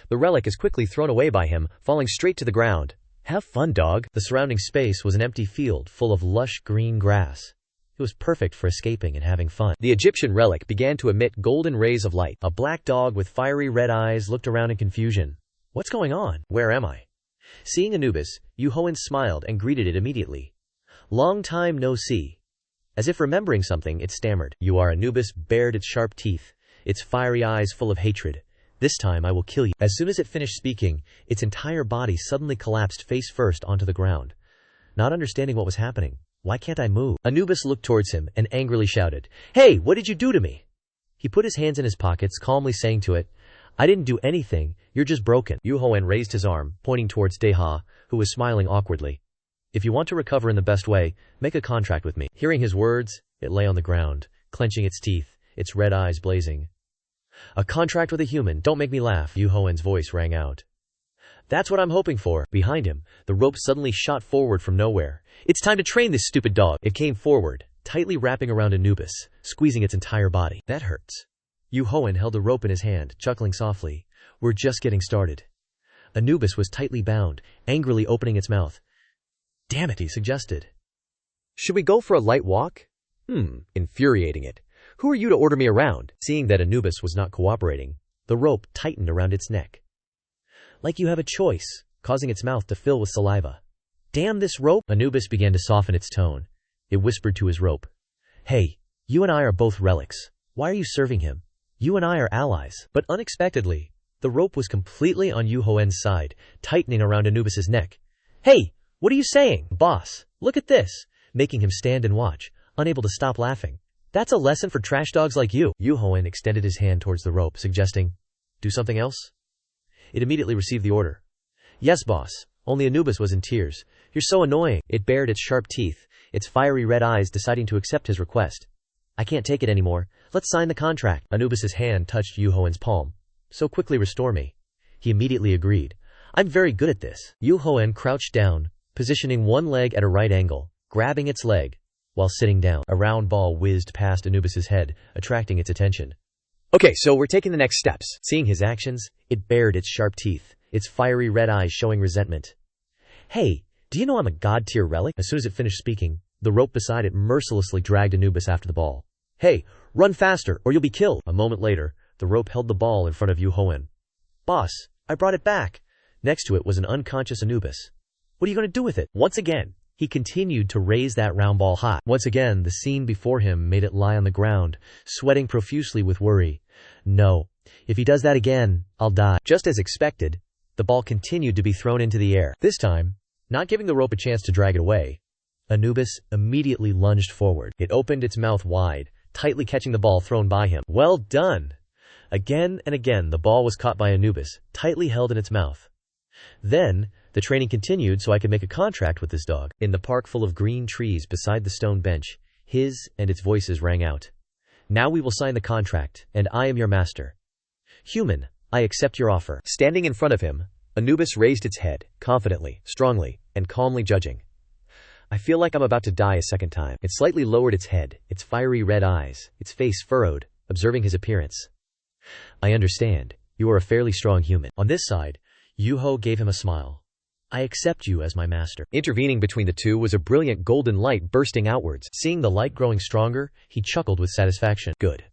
The relic is quickly thrown away by him, falling straight to the ground. Have fun, dog. The surrounding space was an empty field full of lush green grass. It was perfect for escaping and having fun. The Egyptian relic began to emit golden rays of light. A black dog with fiery red eyes looked around in confusion. What's going on? Where am I? Seeing Anubis, Duhoen smiled and greeted it immediately. Long time no see. As if remembering something, it stammered. You are Anubis bared its sharp teeth, its fiery eyes full of hatred. This time I will kill you. As soon as it finished speaking, its entire body suddenly collapsed face first onto the ground. Not understanding what was happening. Why can't I move? Anubis looked towards him and angrily shouted, Hey, what did you do to me? He put his hands in his pockets, calmly saying to it, I didn't do anything, you're just broken. Duhoen raised his arm, pointing towards Deha, who was smiling awkwardly. If you want to recover in the best way, make a contract with me. Hearing his words, it lay on the ground, clenching its teeth, its red eyes blazing. A contract with a human, don't make me laugh, Duhoen's voice rang out. That's what I'm hoping for. Behind him, the rope suddenly shot forward from nowhere. It's time to train this stupid dog. It came forward, tightly wrapping around Anubis, squeezing its entire body. That hurts. Duhoen held the rope in his hand, chuckling softly. We're just getting started. Anubis was tightly bound, angrily opening its mouth. Damn it, he suggested. Should we go for a light walk? Infuriating it. Who are you to order me around? Seeing that Anubis was not cooperating, the rope tightened around its neck. Like you have a choice, causing its mouth to fill with saliva. Damn this rope! Anubis began to soften its tone. It whispered to his rope. Hey, you and I are both relics. Why are you serving him? You and I are allies. But unexpectedly, the rope was completely on Duhoen's side, tightening around Anubis's neck. Hey, what are you saying? Boss, look at this! Making him stand and watch, unable to stop laughing. That's a lesson for trash dogs like you. Duhoen extended his hand towards the rope, suggesting, do something else? It immediately received the order. Yes, boss. Only Anubis was in tears. You're so annoying. It bared its sharp teeth, its fiery red eyes deciding to accept his request. I can't take it anymore. Let's sign the contract. Anubis's hand touched Duhoen's palm. So quickly restore me. He immediately agreed. I'm very good at this. Duhoen crouched down, positioning one leg at a right angle, grabbing its leg. While sitting down, a round ball whizzed past Anubis's head, attracting its attention. Okay, so we're taking the next steps. Seeing his actions, it bared its sharp teeth, its fiery red eyes showing resentment. Hey, do you know I'm a god-tier relic? As soon as it finished speaking, the rope beside it mercilessly dragged Anubis after the ball. Hey, run faster or you'll be killed. A moment later, the rope held the ball in front of Duhoen. Boss, I brought it back. Next to it was an unconscious Anubis. What are you going to do with it? Once again, he continued to raise that round ball high. Once again, the scene before him made it lie on the ground, sweating profusely with worry. No, if he does that again, I'll die. Just as expected, the ball continued to be thrown into the air. This time, not giving the rope a chance to drag it away, Anubis immediately lunged forward. It opened its mouth wide, tightly catching the ball thrown by him. Well done! Again and again, the ball was caught by Anubis, tightly held in its mouth. Then, the training continued so I could make a contract with this dog. In the park full of green trees beside the stone bench, his and its voices rang out. Now we will sign the contract, and I am your master. Human, I accept your offer. Standing in front of him, Anubis raised its head, confidently, strongly, and calmly judging. I feel like I'm about to die a second time. It slightly lowered its head, its fiery red eyes, its face furrowed, observing his appearance. I understand. You are a fairly strong human. On this side, Duhoen gave him a smile. I accept you as my master. Intervening between the two was a brilliant golden light bursting outwards. Seeing the light growing stronger, he chuckled with satisfaction. Good.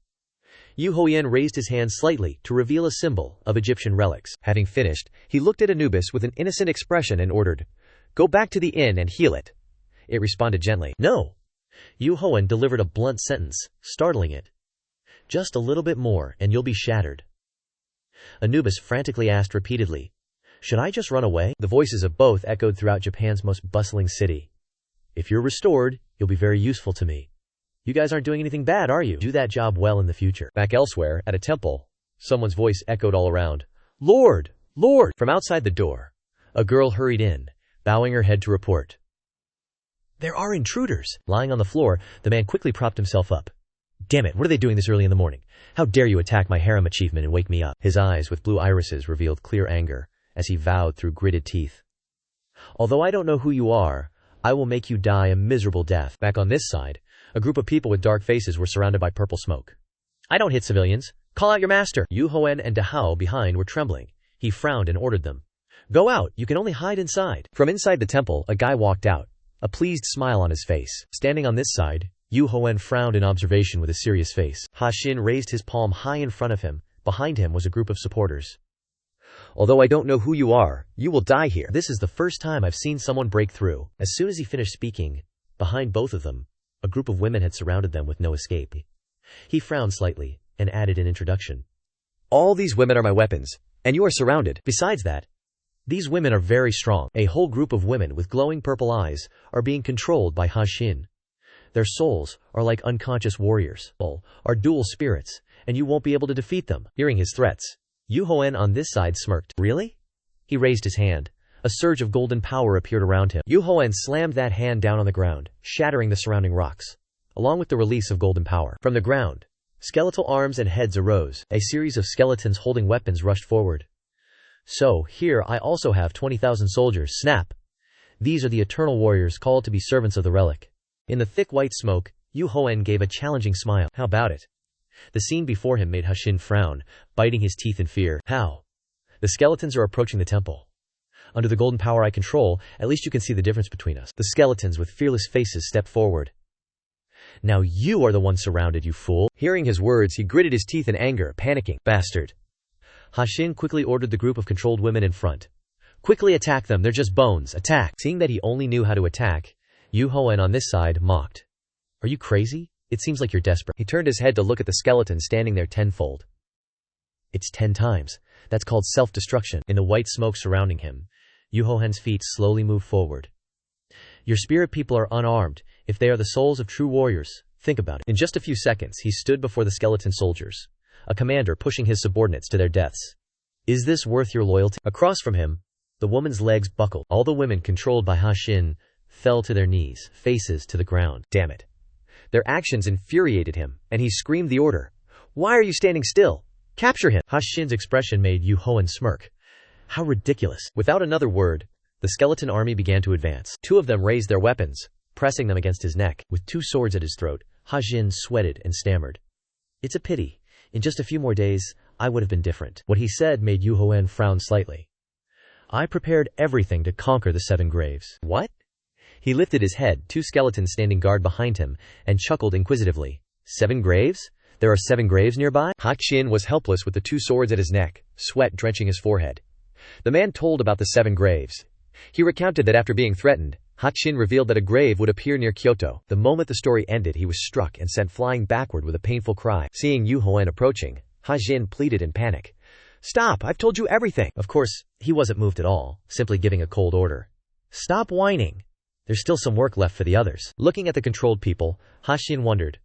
Duhoen raised his hand slightly to reveal a symbol of Egyptian relics. Having finished, he looked at Anubis with an innocent expression and ordered, Go back to the inn and heal it. It responded gently. No. Duhoen delivered a blunt sentence, startling it. Just a little bit more and you'll be shattered. Anubis frantically asked repeatedly, Should I just run away? The voices of both echoed throughout Japan's most bustling city. If you're restored, you'll be very useful to me. You guys aren't doing anything bad, are you? Do that job well in the future. Back elsewhere, at a temple, someone's voice echoed all around. Lord! Lord! From outside the door, a girl hurried in, bowing her head to report. There are intruders! Lying on the floor, the man quickly propped himself up. Damn it, what are they doing this early in the morning? How dare you attack my harem achievement and wake me up? His eyes with blue irises revealed clear anger, as he vowed through gritted teeth. Although I don't know who you are, I will make you die a miserable death. Back on this side, a group of people with dark faces were surrounded by purple smoke. I don't hit civilians. Call out your master. Duhoen and Duhoen behind were trembling. He frowned and ordered them. Go out, you can only hide inside. From inside the temple, a guy walked out, a pleased smile on his face. Standing on this side, Duhoen frowned in observation with a serious face. Hashin raised his palm high in front of him. Behind him was a group of supporters. Although I don't know who you are, you will die here. This is the first time I've seen someone break through. As soon as he finished speaking, behind both of them, a group of women had surrounded them with no escape. He frowned slightly and added an introduction. All these women are my weapons, and you are surrounded. Besides that, these women are very strong. A whole group of women with glowing purple eyes are being controlled by Hashin. Their souls are like unconscious warriors, are dual spirits, and you won't be able to defeat them. Hearing his threats, Duhoen on this side smirked. Really? He raised his hand. A surge of golden power appeared around him. Duhoen slammed that hand down on the ground, shattering the surrounding rocks, along with the release of golden power. From the ground, skeletal arms and heads arose. A series of skeletons holding weapons rushed forward. So, here I also have 20,000 soldiers. Snap! These are the eternal warriors called to be servants of the relic. In the thick white smoke, Duhoen gave a challenging smile. How about it? The scene before him made Hashin frown, biting his teeth in fear. How? The skeletons are approaching the temple. Under the golden power I control, at least you can see the difference between us. The skeletons with fearless faces stepped forward. Now you are the one surrounded, you fool. Hearing his words, he gritted his teeth in anger, panicking. Bastard. Hashin quickly ordered the group of controlled women in front. Quickly attack them, they're just bones. Attack. Seeing that he only knew how to attack, Duhoen on this side mocked. Are you crazy? It seems like you're desperate. He turned his head to look at the skeleton standing there tenfold. It's 10 times. That's called self-destruction. In the white smoke surrounding him, Duhoen's feet slowly moved forward. Your spirit people are unarmed. If they are the souls of true warriors, think about it. In just a few seconds, he stood before the skeleton soldiers, a commander pushing his subordinates to their deaths. Is this worth your loyalty? Across from him, the woman's legs buckled. All the women controlled by Hashin fell to their knees, faces to the ground. Damn it. Their actions infuriated him, and he screamed the order. Why are you standing still? Capture him! Hashin's expression made Duhoen smirk. How ridiculous. Without another word, the skeleton army began to advance. 2 of them raised their weapons, pressing them against his neck. With 2 swords at his throat, Hashin sweated and stammered. It's a pity. In just a few more days, I would have been different. What he said made Duhoen frown slightly. I prepared everything to conquer the 7 graves. What? He lifted his head, 2 skeletons standing guard behind him, and chuckled inquisitively. 7 graves? There are 7 graves nearby? Hashin was helpless with the 2 swords at his neck, sweat drenching his forehead. The man told about the 7 graves. He recounted that after being threatened, Hashin revealed that a grave would appear near Kyoto. The moment the story ended, he was struck and sent flying backward with a painful cry. Seeing Duhoen approaching, Hashin pleaded in panic. Stop, I've told you everything. Of course, he wasn't moved at all, simply giving a cold order. Stop whining. There's still some work left for the others. Looking at the controlled people, Hashin wondered.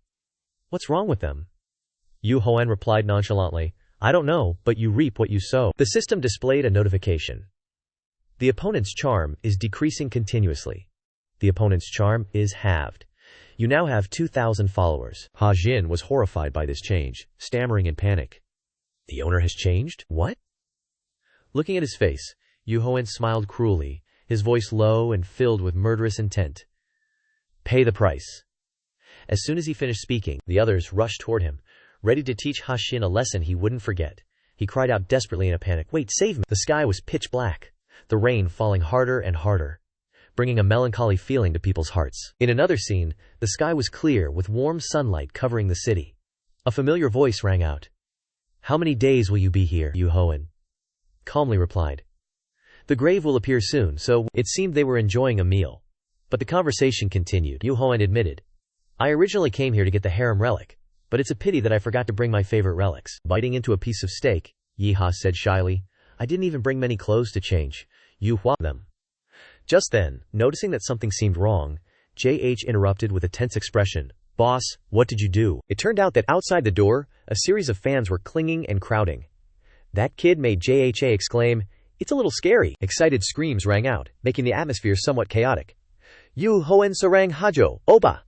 What's wrong with them? Duhoen replied nonchalantly. I don't know, but you reap what you sow. The system displayed a notification. The opponent's charm is decreasing continuously. The opponent's charm is halved. You now have 2,000 followers. Hashin was horrified by this change, stammering in panic. The owner has changed? What? Looking at his face, Duhoen smiled cruelly, his voice low and filled with murderous intent. Pay the price. As soon as he finished speaking, the others rushed toward him, ready to teach Hashin a lesson he wouldn't forget. He cried out desperately in a panic, Wait, save me! The sky was pitch black, the rain falling harder and harder, bringing a melancholy feeling to people's hearts. In another scene, the sky was clear with warm sunlight covering the city. A familiar voice rang out. How many days will you be here? Duhoen calmly replied. The grave will appear soon, so it seemed they were enjoying a meal. But the conversation continued. Duhoen admitted. I originally came here to get the harem relic, but it's a pity that I forgot to bring my favorite relics. Biting into a piece of steak, Yeehaw said shyly, I didn't even bring many clothes to change. You hua them. Just then, noticing that something seemed wrong, JH interrupted with a tense expression. Boss, what did you do? It turned out that outside the door, a series of fans were clinging and crowding. That kid made JHA exclaim, "It's a little scary." Excited screams rang out, making the atmosphere somewhat chaotic. Yu Hoen sarang hajo, oba!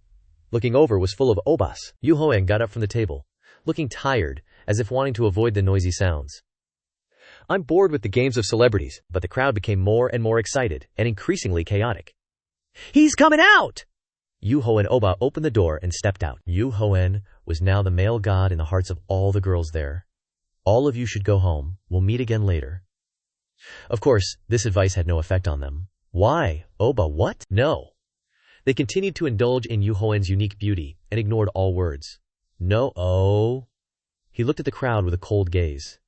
Looking over was full of obas. Yu Hoen got up from the table, looking tired, as if wanting to avoid the noisy sounds. I'm bored with the games of celebrities, but the crowd became more and more excited, and increasingly chaotic. He's coming out! Yu Hoen Oba opened the door and stepped out. Yu Hoen was now the male god in the hearts of all the girls there. All of you should go home. We'll meet again later. Of course, this advice had no effect on them. Why? Oba what? No. They continued to indulge in Yu Hoen's unique beauty and ignored all words. No, oh. He looked at the crowd with a cold gaze.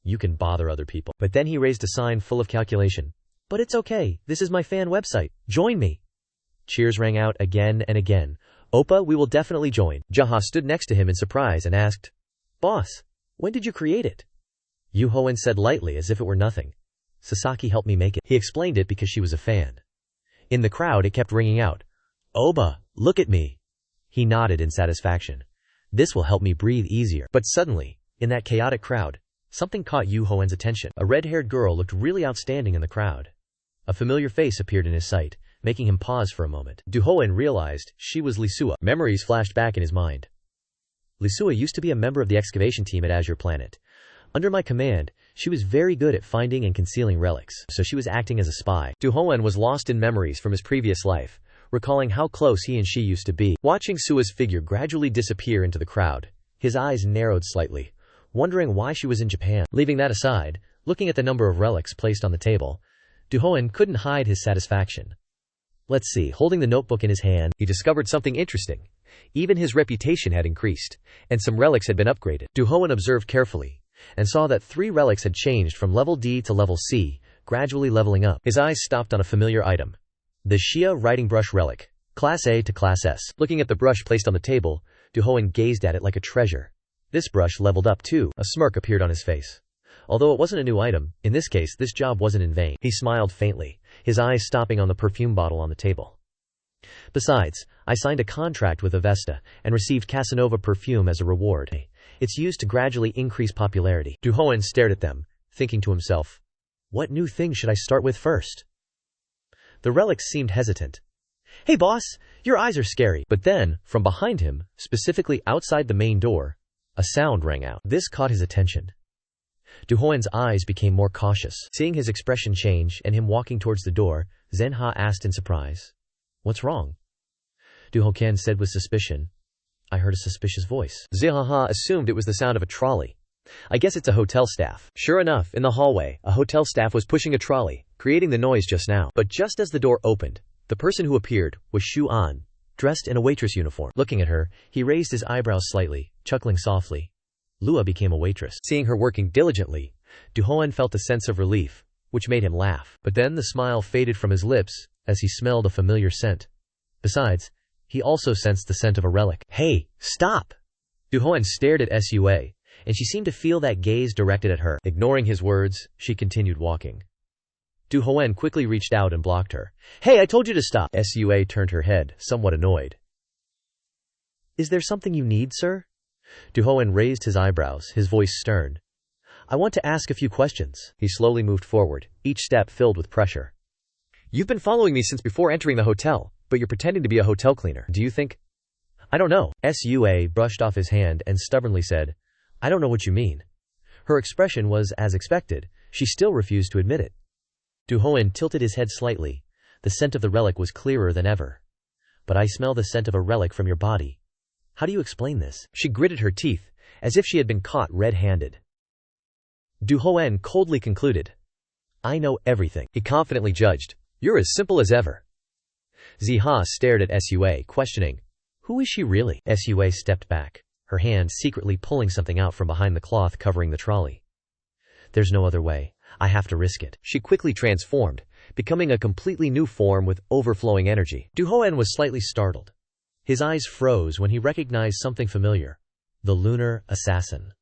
You can bother other people. But then he raised a sign full of calculation. But it's okay. This is my fan website. Join me. Cheers rang out again and again. Oppa, we will definitely join. Jaha stood next to him in surprise and asked, Boss, when did you create it? Yu Hoen said lightly as if it were nothing. Sasaki helped me make it. He explained it because she was a fan. In the crowd it kept ringing out. Oba, look at me. He nodded in satisfaction. This will help me breathe easier. But suddenly, in that chaotic crowd, something caught Yu Hoen's attention. A red-haired girl looked really outstanding in the crowd. A familiar face appeared in his sight, making him pause for a moment. Duhoen realized she was Lisua. Memories flashed back in his mind. Lisua used to be a member of the excavation team at Azure Planet. Under my command, she was very good at finding and concealing relics, so she was acting as a spy. Duhoen was lost in memories from his previous life, recalling how close he and she used to be. Watching Sua's figure gradually disappear into the crowd, his eyes narrowed slightly, wondering why she was in Japan. Leaving that aside, looking at the number of relics placed on the table, Duhoen couldn't hide his satisfaction. Let's see, holding the notebook in his hand, he discovered something interesting. Even his reputation had increased, and some relics had been upgraded. Duhoen observed carefully, and saw that 3 relics had changed from level D to level C, gradually leveling up. His eyes stopped on a familiar item. The Xia Writing Brush Relic, Class A to Class S. Looking at the brush placed on the table, Duhoen gazed at it like a treasure. This brush leveled up too. A smirk appeared on his face. Although it wasn't a new item, in this case this job wasn't in vain. He smiled faintly, his eyes stopping on the perfume bottle on the table. Besides, I signed a contract with Avesta, and received Casanova perfume as a reward. It's used to gradually increase popularity. Duhoen stared at them, thinking to himself, what new thing should I start with first? The relics seemed hesitant. Hey boss, your eyes are scary. But then, from behind him, specifically outside the main door, a sound rang out. This caught his attention. Duhoen's eyes became more cautious. Seeing his expression change and him walking towards the door, Zenha asked in surprise, What's wrong? Duhoen said with suspicion, I heard a suspicious voice. Zenha assumed it was the sound of a trolley. I guess it's a hotel staff. Sure enough, in the hallway, a hotel staff was pushing a trolley, creating the noise just now. But just as the door opened, the person who appeared was Shu An, dressed in a waitress uniform. Looking at her, he raised his eyebrows slightly, chuckling softly. Lua became a waitress. Seeing her working diligently, Duhoen felt a sense of relief, which made him laugh. But then the smile faded from his lips as he smelled a familiar scent. Besides, he also sensed the scent of a relic. Hey, stop! Duhoen stared at Sua, and she seemed to feel that gaze directed at her. Ignoring his words, she continued walking. Duhoen quickly reached out and blocked her. Hey, I told you to stop! Sua turned her head, somewhat annoyed. Is there something you need, sir? Duhoen raised his eyebrows, his voice stern. I want to ask a few questions. He slowly moved forward, each step filled with pressure. You've been following me since before entering the hotel, but you're pretending to be a hotel cleaner. Do you think? I don't know. Sua brushed off his hand and stubbornly said, I don't know what you mean. Her expression was as expected. She still refused to admit it. Duhoen tilted his head slightly. The scent of the relic was clearer than ever. But I smell the scent of a relic from your body. How do you explain this? She gritted her teeth, as if she had been caught red-handed. Duhoen coldly concluded. I know everything. He confidently judged. You're as simple as ever. Ziha stared at Sua, questioning. Who is she really? Sua stepped back, her hand secretly pulling something out from behind the cloth covering the trolley. There's no other way. I have to risk it. She quickly transformed, becoming a completely new form with overflowing energy. Duhoen was slightly startled. His eyes froze when he recognized something familiar. The Lunar Assassin.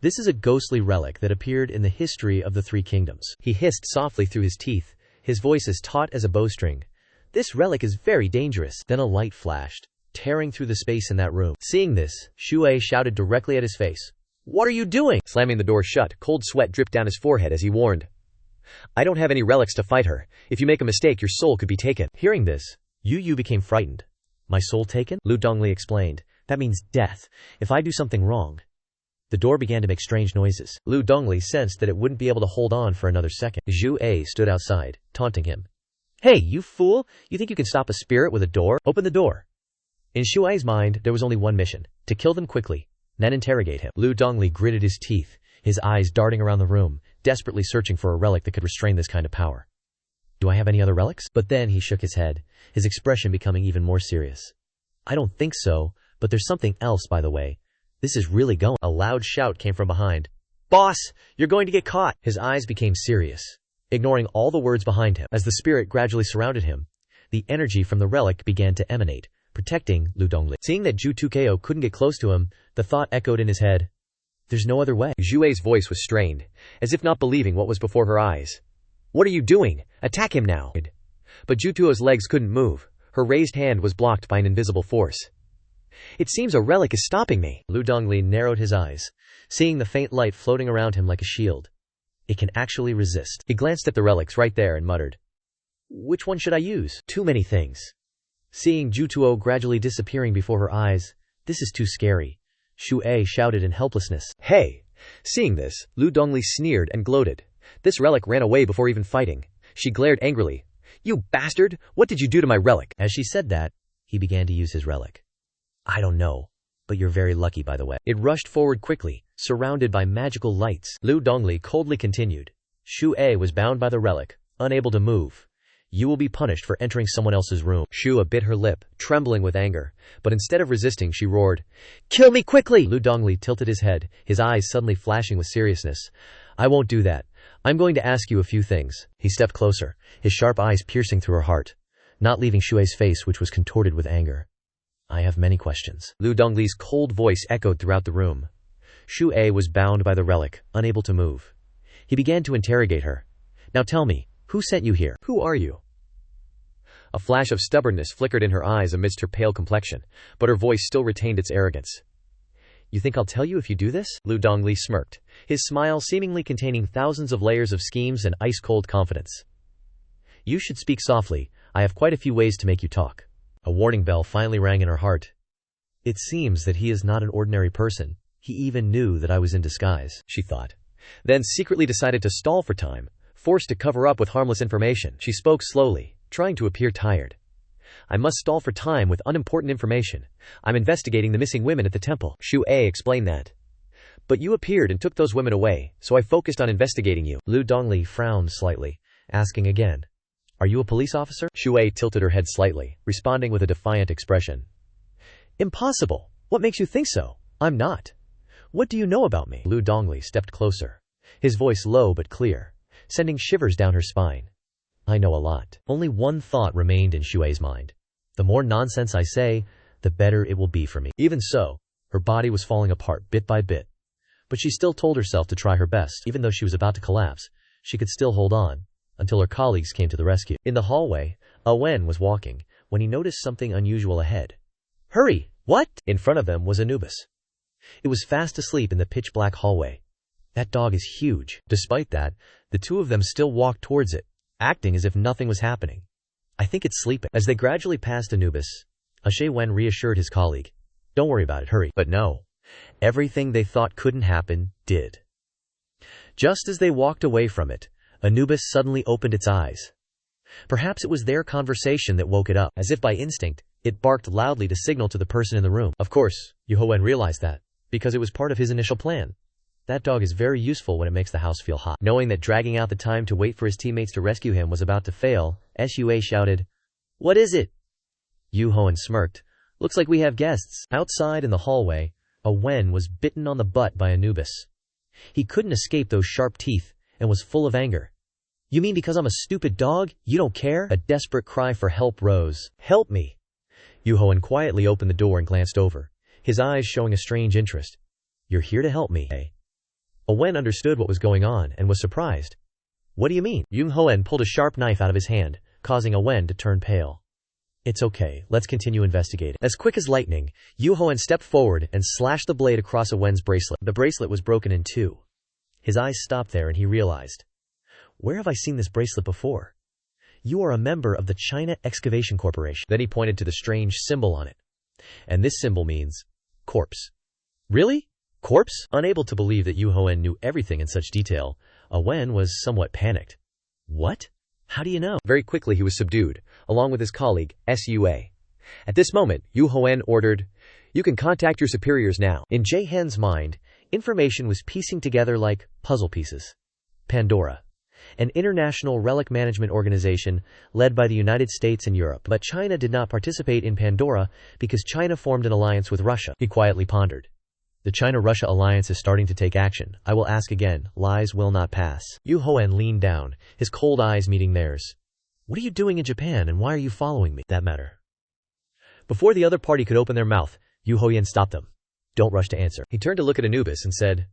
This is a ghostly relic that appeared in the history of the 3 kingdoms. He hissed softly through his teeth, his voice as taut as a bowstring. This relic is very dangerous. Then a light flashed, tearing through the space in that room. Seeing this, Shuei shouted directly at his face. "What are you doing?" Slamming the door shut, cold sweat dripped down his forehead as he warned. "I don't have any relics to fight her. If you make a mistake, your soul could be taken." Hearing this, Yu became frightened. "My soul taken?" Lu Dongli explained. "That means death. If I do something wrong." The door began to make strange noises. Lu Dongli sensed that it wouldn't be able to hold on for another second. Zhu A stood outside, taunting him. "Hey, you fool! You think you can stop a spirit with a door? Open the door!" In Shu A's mind, there was only one mission: to kill them quickly, then interrogate him. Lu Dongli gritted his teeth, his eyes darting around the room, desperately searching for a relic that could restrain this kind of power. "Do I have any other relics?" But then he shook his head, his expression becoming even more serious. "I don't think so, but there's something else, by the way. This is really going." A loud shout came from behind. "Boss, you're going to get caught!" His eyes became serious, ignoring all the words behind him. As the spirit gradually surrounded him, the energy from the relic began to emanate, protecting Lu Dongli. Seeing that Zhu Tukeo couldn't get close to him, the thought echoed in his head. There's no other way. Zhu A's voice was strained, as if not believing what was before her eyes. "What are you doing? Attack him now!" But Zhu Tuo's legs couldn't move. Her raised hand was blocked by an invisible force. "It seems a relic is stopping me." Lu Dongli narrowed his eyes, seeing the faint light floating around him like a shield. It can actually resist. He glanced at the relics right there and muttered, "Which one should I use? Too many things." Seeing Zhu Tuo gradually disappearing before her eyes, "This is too scary," Shu A shouted in helplessness. "Hey!" Seeing this, Lu Dongli sneered and gloated. This relic ran away before even fighting. She glared angrily. "You bastard! What did you do to my relic?" As she said that, he began to use his relic. "I don't know, but you're very lucky, by the way." It rushed forward quickly, surrounded by magical lights. Lu Dongli coldly continued. "Shu A was bound by the relic, unable to move. You will be punished for entering someone else's room." Shu A bit her lip, trembling with anger, but instead of resisting, she roared, "Kill me quickly!" Lu Dongli tilted his head, his eyes suddenly flashing with seriousness. "I won't do that. I'm going to ask you a few things." He stepped closer, his sharp eyes piercing through her heart, not leaving Shu A's face, which was contorted with anger. "I have many questions." Lu Dongli's cold voice echoed throughout the room. Shu A was bound by the relic, unable to move. He began to interrogate her. "Now tell me, who sent you here? Who are you?" A flash of stubbornness flickered in her eyes amidst her pale complexion, but her voice still retained its arrogance. "You think I'll tell you if you do this?" Lu Dongli smirked, his smile seemingly containing thousands of layers of schemes and ice-cold confidence. "You should speak softly. I have quite a few ways to make you talk." A warning bell finally rang in her heart. It seems that he is not an ordinary person. He even knew that I was in disguise, she thought. Then secretly decided to stall for time, forced to cover up with harmless information. She spoke slowly, trying to appear tired. "I must stall for time with unimportant information. I'm investigating the missing women at the temple." Shu A explained that. "But you appeared and took those women away, so I focused on investigating you." Lu Dongli frowned slightly, asking again, "Are you a police officer?" Shu A tilted her head slightly, responding with a defiant expression. "Impossible! What makes you think so? I'm not. What do you know about me?" Lu Dongli stepped closer, his voice low but clear, sending shivers down her spine. "I know a lot." Only one thought remained in Shu A's mind. The more nonsense I say, the better it will be for me. Even so, her body was falling apart bit by bit. But she still told herself to try her best. Even though she was about to collapse, she could still hold on, until her colleagues came to the rescue. In the hallway, Wen was walking, when he noticed something unusual ahead. "Hurry! What?" In front of them was Anubis. It was fast asleep in the pitch-black hallway. That dog is huge. Despite that, the two of them still walked towards it, acting as if nothing was happening. "I think it's sleeping." As they gradually passed Anubis, Wen reassured his colleague. "Don't worry about it, hurry." But no. Everything they thought couldn't happen, did. Just as they walked away from it, Anubis suddenly opened its eyes. Perhaps it was their conversation that woke it up. As if by instinct, it barked loudly to signal to the person in the room. Of course, Duhoen realized that, because it was part of his initial plan. That dog is very useful when it makes the house feel hot. Knowing that dragging out the time to wait for his teammates to rescue him was about to fail, Sua shouted, "What is it?" Duhoen smirked. "Looks like we have guests." Outside in the hallway, Wen was bitten on the butt by Anubis. He couldn't escape those sharp teeth, and was full of anger. "You mean because I'm a stupid dog, you don't care?" A desperate cry for help rose. "Help me!" Duhoen quietly opened the door and glanced over, his eyes showing a strange interest. "You're here to help me, eh?" Wen understood what was going on and was surprised. "What do you mean?" Duhoen pulled a sharp knife out of his hand, causing Wen to turn pale. It's okay, let's continue investigating. As quick as lightning, Yu Hoen stepped forward and slashed the blade across Wen's bracelet. The bracelet was broken in two. His eyes stopped there and he realized, where have I seen this bracelet before? You are a member of the China Excavation Corporation. Then he pointed to the strange symbol on it. And this symbol means corpse. Really? Corpse? Unable to believe that Yu Hoen knew everything in such detail, Wen was somewhat panicked. What? How do you know? Very quickly he was subdued, along with his colleague, Sua. At this moment, Yu Hoen ordered, "You can contact your superiors now." In Jae-hen's mind, information was piecing together like puzzle pieces. Pandora, an international relic management organization led by the United States and Europe. But China did not participate in Pandora because China formed an alliance with Russia. He quietly pondered. The China-Russia alliance is starting to take action. I will ask again. Lies will not pass. Yu Hoen leaned down, his cold eyes meeting theirs. What are you doing in Japan and why are you following me? That matter. Before the other party could open their mouth, Yu Hoen stopped them. Don't rush to answer. He turned to look at Anubis and said,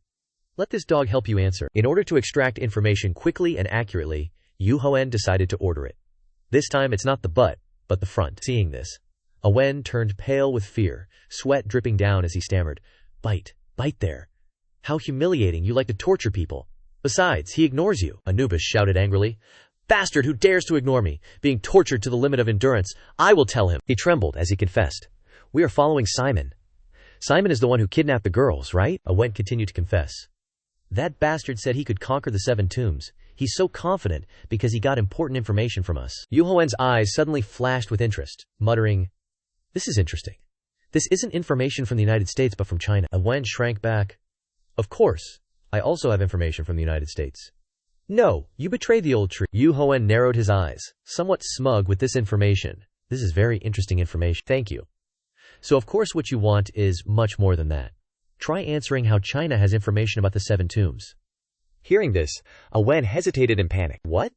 let this dog help you answer. In order to extract information quickly and accurately, Yu Hoen decided to order it. This time it's not the butt, but the front. Seeing this, Wen turned pale with fear, sweat dripping down as he stammered. Bite there. How humiliating, you like to torture people. Besides, he ignores you, Anubis shouted angrily. Bastard who dares to ignore me, being tortured to the limit of endurance. I will tell him. He trembled as he confessed. We are following Simon. Simon is the one who kidnapped the girls, right? Wen continued to confess. That bastard said he could conquer the 7 tombs. He's so confident because he got important information from us. Yu Hoen's eyes suddenly flashed with interest, muttering, this is interesting. This isn't information from the United States but from China. Wen shrank back. Of course. I also have information from the United States. No, you betrayed the old tree. Yu Hoen narrowed his eyes, somewhat smug with this information. This is very interesting information. Thank you. So of course what you want is much more than that. Try answering how China has information about the 7 tombs. Hearing this, Wen hesitated in panic. What?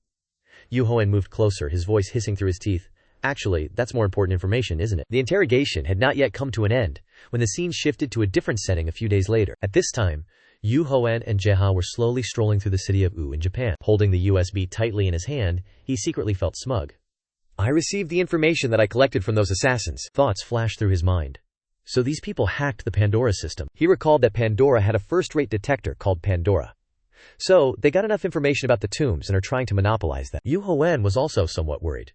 Yu Hoen moved closer, his voice hissing through his teeth. Actually, that's more important information, isn't it? The interrogation had not yet come to an end, when the scene shifted to a different setting a few days later. At this time, Yu Hoen and Jae-ha were slowly strolling through the city of U in Japan. Holding the USB tightly in his hand, he secretly felt smug. I received the information that I collected from those assassins. Thoughts flashed through his mind. So these people hacked the Pandora system. He recalled that Pandora had a first-rate detector called Pandora. So, they got enough information about the tombs and are trying to monopolize them. Yu Hoen was also somewhat worried.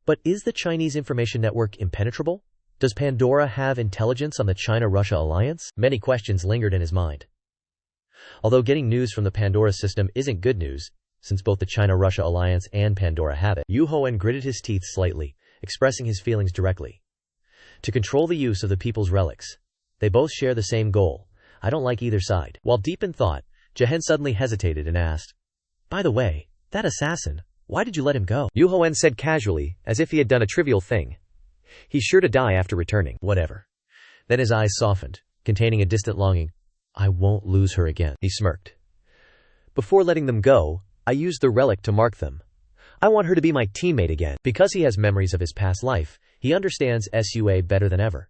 But is the Chinese information network impenetrable? Does Pandora have intelligence on the China-Russia alliance? Many questions lingered in his mind. Although getting news from the Pandora system isn't good news, since both the China-Russia alliance and Pandora have it, Yu Hoen gritted his teeth slightly, expressing his feelings directly. To control the use of the people's relics. They both share the same goal. I don't like either side. While deep in thought, Jae-hen suddenly hesitated and asked, by the way, that assassin, why did you let him go? Yu Hoen said casually, as if he had done a trivial thing. He's sure to die after returning. Whatever. Then his eyes softened, containing a distant longing. I won't lose her again. He smirked. Before letting them go, I used the relic to mark them. I want her to be my teammate again. Because he has memories of his past life, he understands Sua better than ever.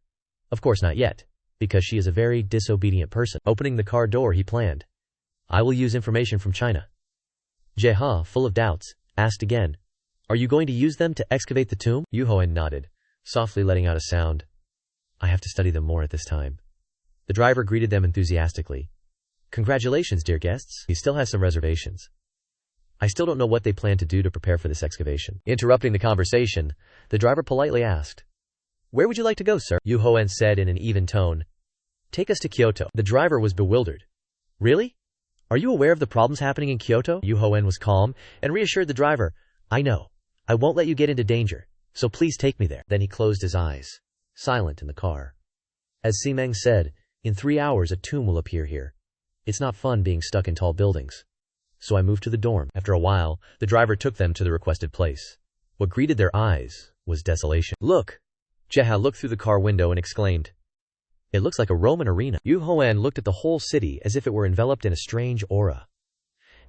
Of course not yet, because she is a very disobedient person. Opening the car door he planned. I will use information from China. Jae-ha, full of doubts, asked again, are you going to use them to excavate the tomb? Yu Hoen nodded, softly letting out a sound. I have to study them more at this time. The driver greeted them enthusiastically. Congratulations, dear guests. He still has some reservations. I still don't know what they plan to do to prepare for this excavation. Interrupting the conversation, the driver politely asked, where would you like to go, sir? Yu Hoen said in an even tone. Take us to Kyoto. The driver was bewildered. Really? Are you aware of the problems happening in Kyoto? Yu Hoen was calm and reassured the driver. I know. I won't let you get into danger, so please take me there. Then he closed his eyes, silent in the car. As Simeng said, in 3 hours a tomb will appear here. It's not fun being stuck in tall buildings. So I moved to the dorm. After a while, the driver took them to the requested place. What greeted their eyes was desolation. Look! Jae-ha looked through the car window and exclaimed. It looks like a Roman arena. Yu Hoen looked at the whole city as if it were enveloped in a strange aura.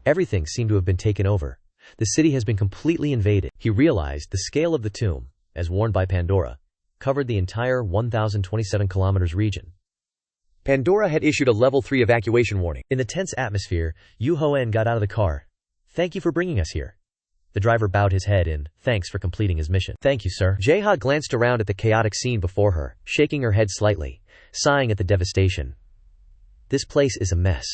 Everything seemed to have been taken over. The city has been completely invaded. He realized the scale of the tomb, as warned by Pandora, covered the entire 1,027 kilometers region. Pandora had issued a level 3 evacuation warning. In the tense atmosphere, Yu Hoen got out of the car. Thank you for bringing us here. The driver bowed his head in thanks for completing his mission. Thank you, sir. Jae-ha glanced around at the chaotic scene before her, shaking her head slightly, sighing at the devastation. This place is a mess.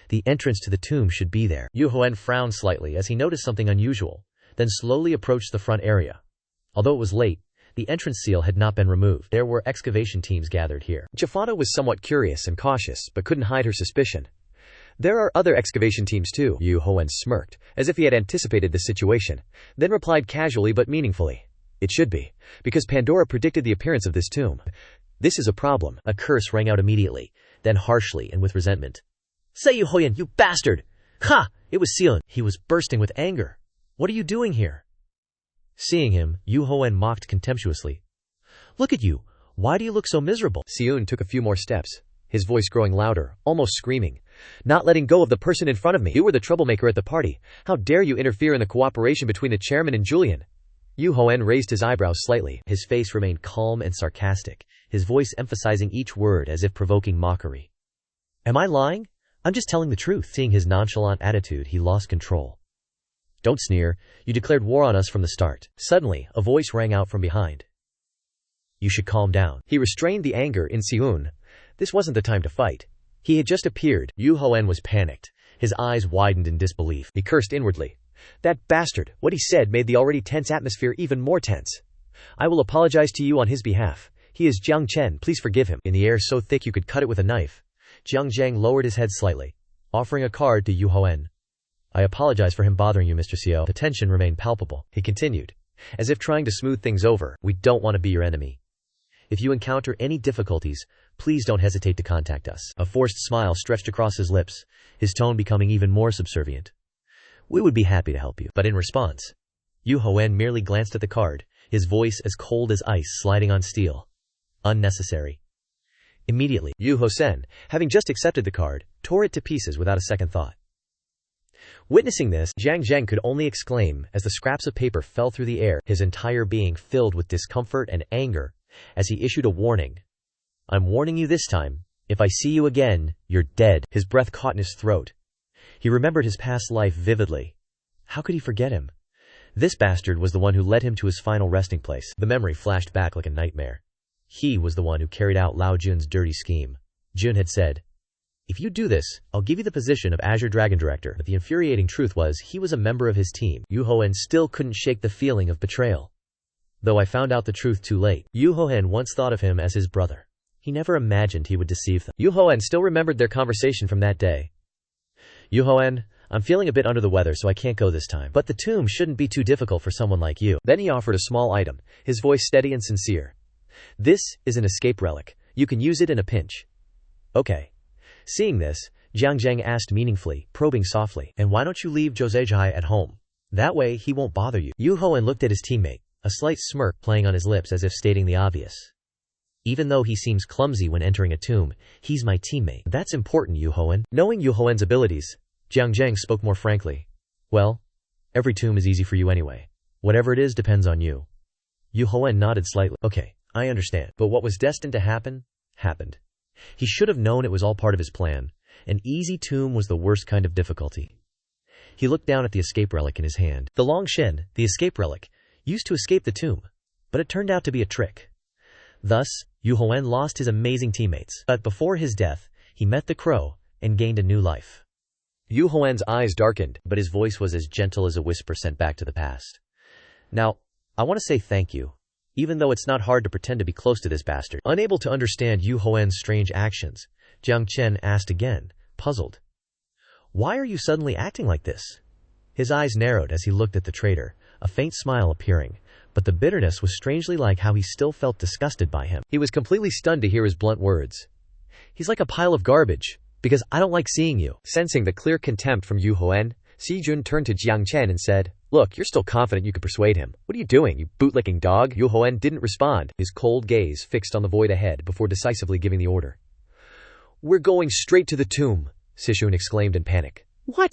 The entrance to the tomb should be there. Duhoen frowned slightly as he noticed something unusual, then slowly approached the front area. Although it was late, the entrance seal had not been removed. There were excavation teams gathered here. Jafana was somewhat curious and cautious, but couldn't hide her suspicion. There are other excavation teams too. Duhoen smirked, as if he had anticipated the situation, then replied casually but meaningfully. It should be, because Pandora predicted the appearance of this tomb. This is a problem. A curse rang out immediately, then harshly and with resentment. Seo Duhoen, you bastard! Ha! It was Seon. He was bursting with anger. What are you doing here? Seeing him, Duhoen mocked contemptuously. Look at you. Why do you look so miserable? Seon took a few more steps, his voice growing louder, almost screaming. Not letting go of the person in front of me. You were the troublemaker at the party. How dare you interfere in the cooperation between the chairman and Julian? Duhoen raised his eyebrows slightly. His face remained calm and sarcastic, his voice emphasizing each word as if provoking mockery. Am I lying? I'm just telling the truth. Seeing his nonchalant attitude, he lost control. Don't sneer. You declared war on us from the start. Suddenly, a voice rang out from behind. You should calm down. He restrained the anger in Seon. This wasn't the time to fight. He had just appeared. Duhoen was panicked. His eyes widened in disbelief. He cursed inwardly. That bastard. What he said made the already tense atmosphere even more tense. I will apologize to you on his behalf. He is Jiang Chen. Please forgive him. In the air so thick you could cut it with a knife, Jiang Zhang lowered his head slightly, offering a card to Duhoen. I apologize for him bothering you, Mr. Seo. The tension remained palpable. He continued, as if trying to smooth things over. We don't want to be your enemy. If you encounter any difficulties, please don't hesitate to contact us. A forced smile stretched across his lips, his tone becoming even more subservient. We would be happy to help you. But in response, Duhoen merely glanced at the card, his voice as cold as ice sliding on steel. Unnecessary. Immediately, Duhoen, having just accepted the card, tore it to pieces without a second thought. Witnessing this, Jiang Zheng could only exclaim as the scraps of paper fell through the air, his entire being filled with discomfort and anger, as he issued a warning. I'm warning you this time. If I see you again, you're dead. His breath caught in his throat. He remembered his past life vividly. How could he forget him? This bastard was the one who led him to his final resting place. The memory flashed back like a nightmare. He was the one who carried out Lao Jun's dirty scheme. Jun had said, if you do this, I'll give you the position of Azure Dragon Director. But the infuriating truth was he was a member of his team. Duhoen still couldn't shake the feeling of betrayal. Though I found out the truth too late. Duhoen once thought of him as his brother. He never imagined he would deceive them. Duhoen still remembered their conversation from that day. Duhoen, I'm feeling a bit under the weather, so I can't go this time. But the tomb shouldn't be too difficult for someone like you. Then he offered a small item, his voice steady and sincere. This is an escape relic. You can use it in a pinch. Okay. Seeing this, Jiang Zheng asked meaningfully, probing softly, and why don't you leave Josejai at home? That way he won't bother you. Duhoen looked at his teammate, a slight smirk playing on his lips as if stating the obvious. Even though he seems clumsy when entering a tomb, he's my teammate. That's important, Duhoen. Knowing Duhoen's abilities, Jiang Zheng spoke more frankly. Well, every tomb is easy for you anyway. Whatever it is depends on you. Duhoen nodded slightly. Okay, I understand. But what was destined to happen, happened. He should have known it was all part of his plan. An easy tomb was the worst kind of difficulty. He looked down at the escape relic in his hand. The Long Shen, the escape relic, used to escape the tomb, but it turned out to be a trick. Thus, Duhoen lost his amazing teammates. But before his death, he met the crow and gained a new life. Duhoen's eyes darkened, but his voice was as gentle as a whisper sent back to the past. Now, I want to say thank you, even though it's not hard to pretend to be close to this bastard. Unable to understand Duhoen's strange actions, Jiang Chen asked again, puzzled. Why are you suddenly acting like this? His eyes narrowed as he looked at the traitor, a faint smile appearing, but the bitterness was strangely like how he still felt disgusted by him. He was completely stunned to hear his blunt words. He's like a pile of garbage, because I don't like seeing you. Sensing the clear contempt from Duhoen, Sijun turned to Jiang Chen and said, Look, you're still confident you could persuade him. What are you doing, you bootlicking dog? Duhoen didn't respond, his cold gaze fixed on the void ahead before decisively giving the order. We're going straight to the tomb, Sijun exclaimed in panic. What?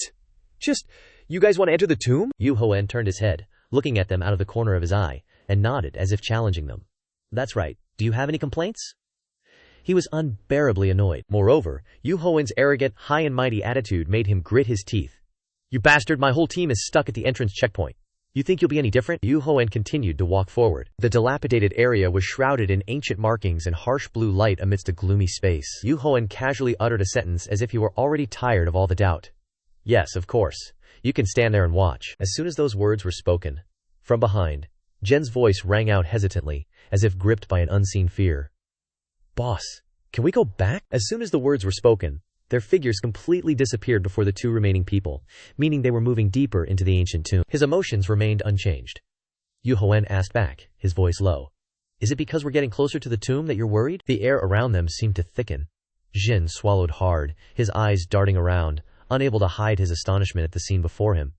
You guys want to enter the tomb? Duhoen turned his head, looking at them out of the corner of his eye, and nodded as if challenging them. That's right. Do you have any complaints? He was unbearably annoyed. Moreover, Duhoen's arrogant, high and mighty attitude made him grit his teeth. You bastard, my whole team is stuck at the entrance checkpoint. You think you'll be any different? Yu Hoen continued to walk forward. The dilapidated area was shrouded in ancient markings and harsh blue light amidst a gloomy space. Yu Hoen casually uttered a sentence as if he were already tired of all the doubt. Yes, of course. You can stand there and watch. As soon as those words were spoken, from behind, Jen's voice rang out hesitantly, as if gripped by an unseen fear. Boss, can we go back? As soon as the words were spoken, their figures completely disappeared before the two remaining people, meaning they were moving deeper into the ancient tomb. His emotions remained unchanged. Yu Hoen asked back, his voice low. Is it because we're getting closer to the tomb that you're worried? The air around them seemed to thicken. Jin swallowed hard, his eyes darting around, unable to hide his astonishment at the scene before him.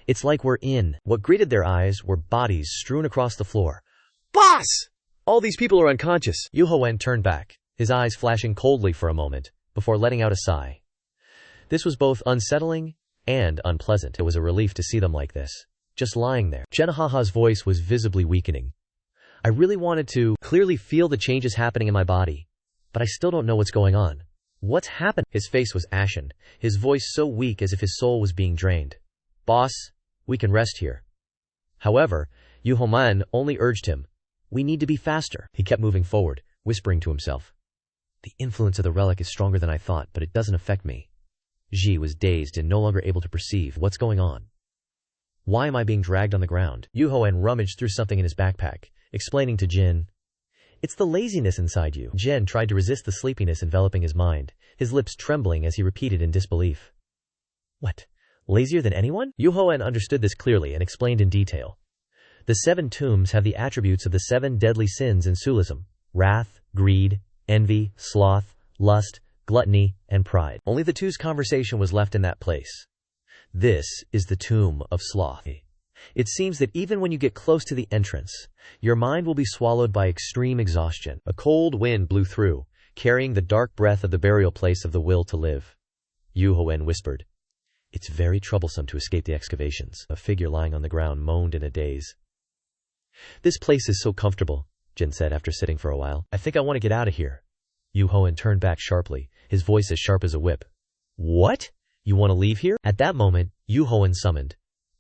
It's like we're in. What greeted their eyes were bodies strewn across the floor. Boss! All these people are unconscious. Yu Hoen turned back, his eyes flashing coldly for a moment, before letting out a sigh. This was both unsettling and unpleasant. It was a relief to see them like this, just lying there. Jenhaha's voice was visibly weakening. I really wanted to clearly feel the changes happening in my body, but I still don't know what's going on. What's happened? His face was ashen, his voice so weak as if his soul was being drained. Boss, we can rest here. However, Yu Hoen only urged him. We need to be faster. He kept moving forward, whispering to himself. The influence of the relic is stronger than I thought, but it doesn't affect me. Ji was dazed and no longer able to perceive what's going on. Why am I being dragged on the ground? Yu Hoen rummaged through something in his backpack, explaining to Jin. It's the laziness inside you. Jin tried to resist the sleepiness enveloping his mind, his lips trembling as he repeated in disbelief. What? Lazier than anyone? Yu Hoen understood this clearly and explained in detail. The 7 tombs have the attributes of the 7 deadly sins in Sulism: wrath, greed, envy, sloth, lust, gluttony, and pride. Only the two's conversation was left in that place. This is the tomb of sloth. It seems that even when you get close to the entrance, your mind will be swallowed by extreme exhaustion. A cold wind blew through, carrying the dark breath of the burial place of the will to live. Yu Hoen whispered. It's very troublesome to escape the excavations. A figure lying on the ground moaned in a daze. This place is so comfortable, Jin said after sitting for a while. I think I want to get out of here. Yu Hoen turned back sharply, his voice as sharp as a whip. What? You want to leave here? At that moment, Yu Hoen summoned.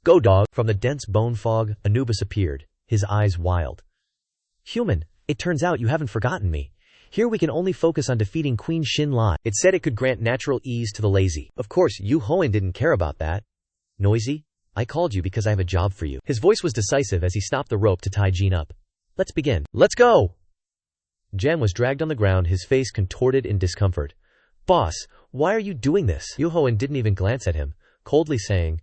Go, dog! From the dense bone fog, Anubis appeared, his eyes wild. Human, it turns out you haven't forgotten me. Here we can only focus on defeating Queen Xin Lai. It said it could grant natural ease to the lazy. Of course, Yu Hoen didn't care about that. Noisy, I called you because I have a job for you. His voice was decisive as he stopped the rope to tie Jin up. Let's begin. Let's go! Jen was dragged on the ground, his face contorted in discomfort. Boss, why are you doing this? Yu Hoen didn't even glance at him, coldly saying,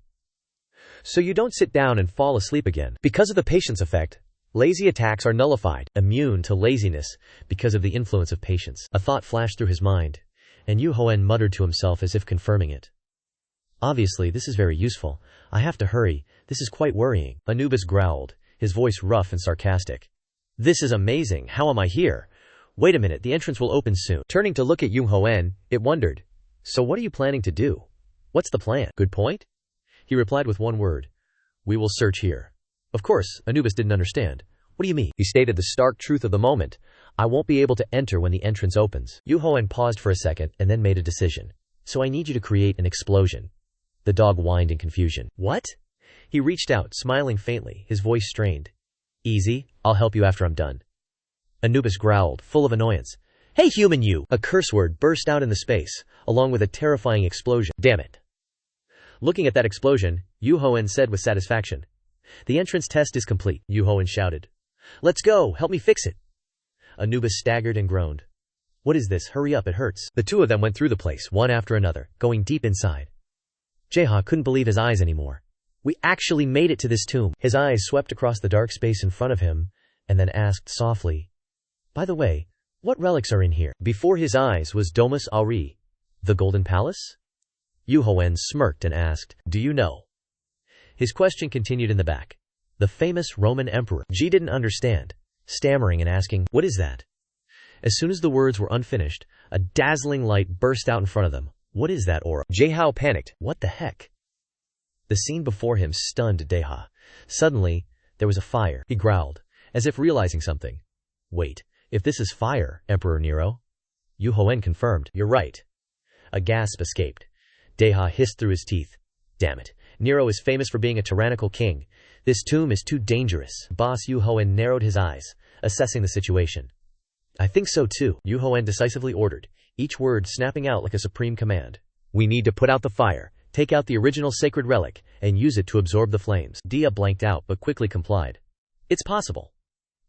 so you don't sit down and fall asleep again. Because of the patience effect, lazy attacks are nullified, immune to laziness because of the influence of patience. A thought flashed through his mind, and Yu Hoen muttered to himself as if confirming it. Obviously, this is very useful. I have to hurry. This is quite worrying. Anubis growled, his voice rough and sarcastic. This is amazing. How am I here? Wait a minute, the entrance will open soon. Turning to look at Yu Hoen, it wondered. So what are you planning to do? What's the plan? Good point? He replied with one word. We will search here. Of course, Anubis didn't understand. What do you mean? He stated the stark truth of the moment. I won't be able to enter when the entrance opens. Yu Hoen paused for a second and then made a decision. So I need you to create an explosion. The dog whined in confusion. What? He reached out, smiling faintly, his voice strained. Easy, I'll help you after I'm done. Anubis growled, full of annoyance. Hey human you! A curse word burst out in the space, along with a terrifying explosion. Damn it. Looking at that explosion, Yu Hoen said with satisfaction. The entrance test is complete, Yu Hoen shouted. Let's go, help me fix it. Anubis staggered and groaned. What is this? Hurry up, it hurts. The two of them went through the place, one after another, going deep inside. Jeha couldn't believe his eyes anymore. We actually made it to this tomb. His eyes swept across the dark space in front of him, and then asked softly, by the way, what relics are in here? Before his eyes was Domus Aurea, the Golden Palace? Yu Hoen smirked and asked, do you know? His question continued in the back. The famous Roman emperor. Ji didn't understand, stammering and asking, what is that? As soon as the words were unfinished, a dazzling light burst out in front of them. What is that aura? Jehao panicked. What the heck? The scene before him stunned Deha. Suddenly, there was a fire. He growled, as if realizing something. Wait, if this is fire, Emperor Nero? Yu Hoen confirmed. You're right. A gasp escaped. Deha hissed through his teeth. Damn it. Nero is famous for being a tyrannical king. This tomb is too dangerous. Boss Yu Hoen narrowed his eyes, assessing the situation. I think so too, Yu Hoen decisively ordered, each word snapping out like a supreme command. We need to put out the fire, take out the original sacred relic, and use it to absorb the flames. Dia blanked out but quickly complied. It's possible.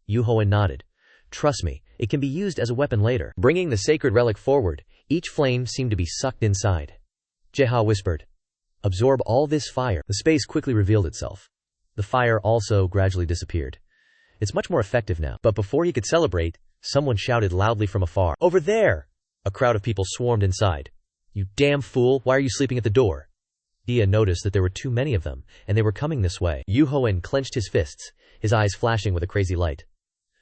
Yu Hoen nodded. Trust me, it can be used as a weapon later. Bringing the sacred relic forward, each flame seemed to be sucked inside. Jeha whispered, absorb all this fire. The space quickly revealed itself. The fire also gradually disappeared. It's much more effective now. But before he could celebrate, someone shouted loudly from afar. Over there! A crowd of people swarmed inside. You damn fool, why are you sleeping at the door? Dia noticed that there were too many of them, and they were coming this way. Yu Hoen clenched his fists, his eyes flashing with a crazy light.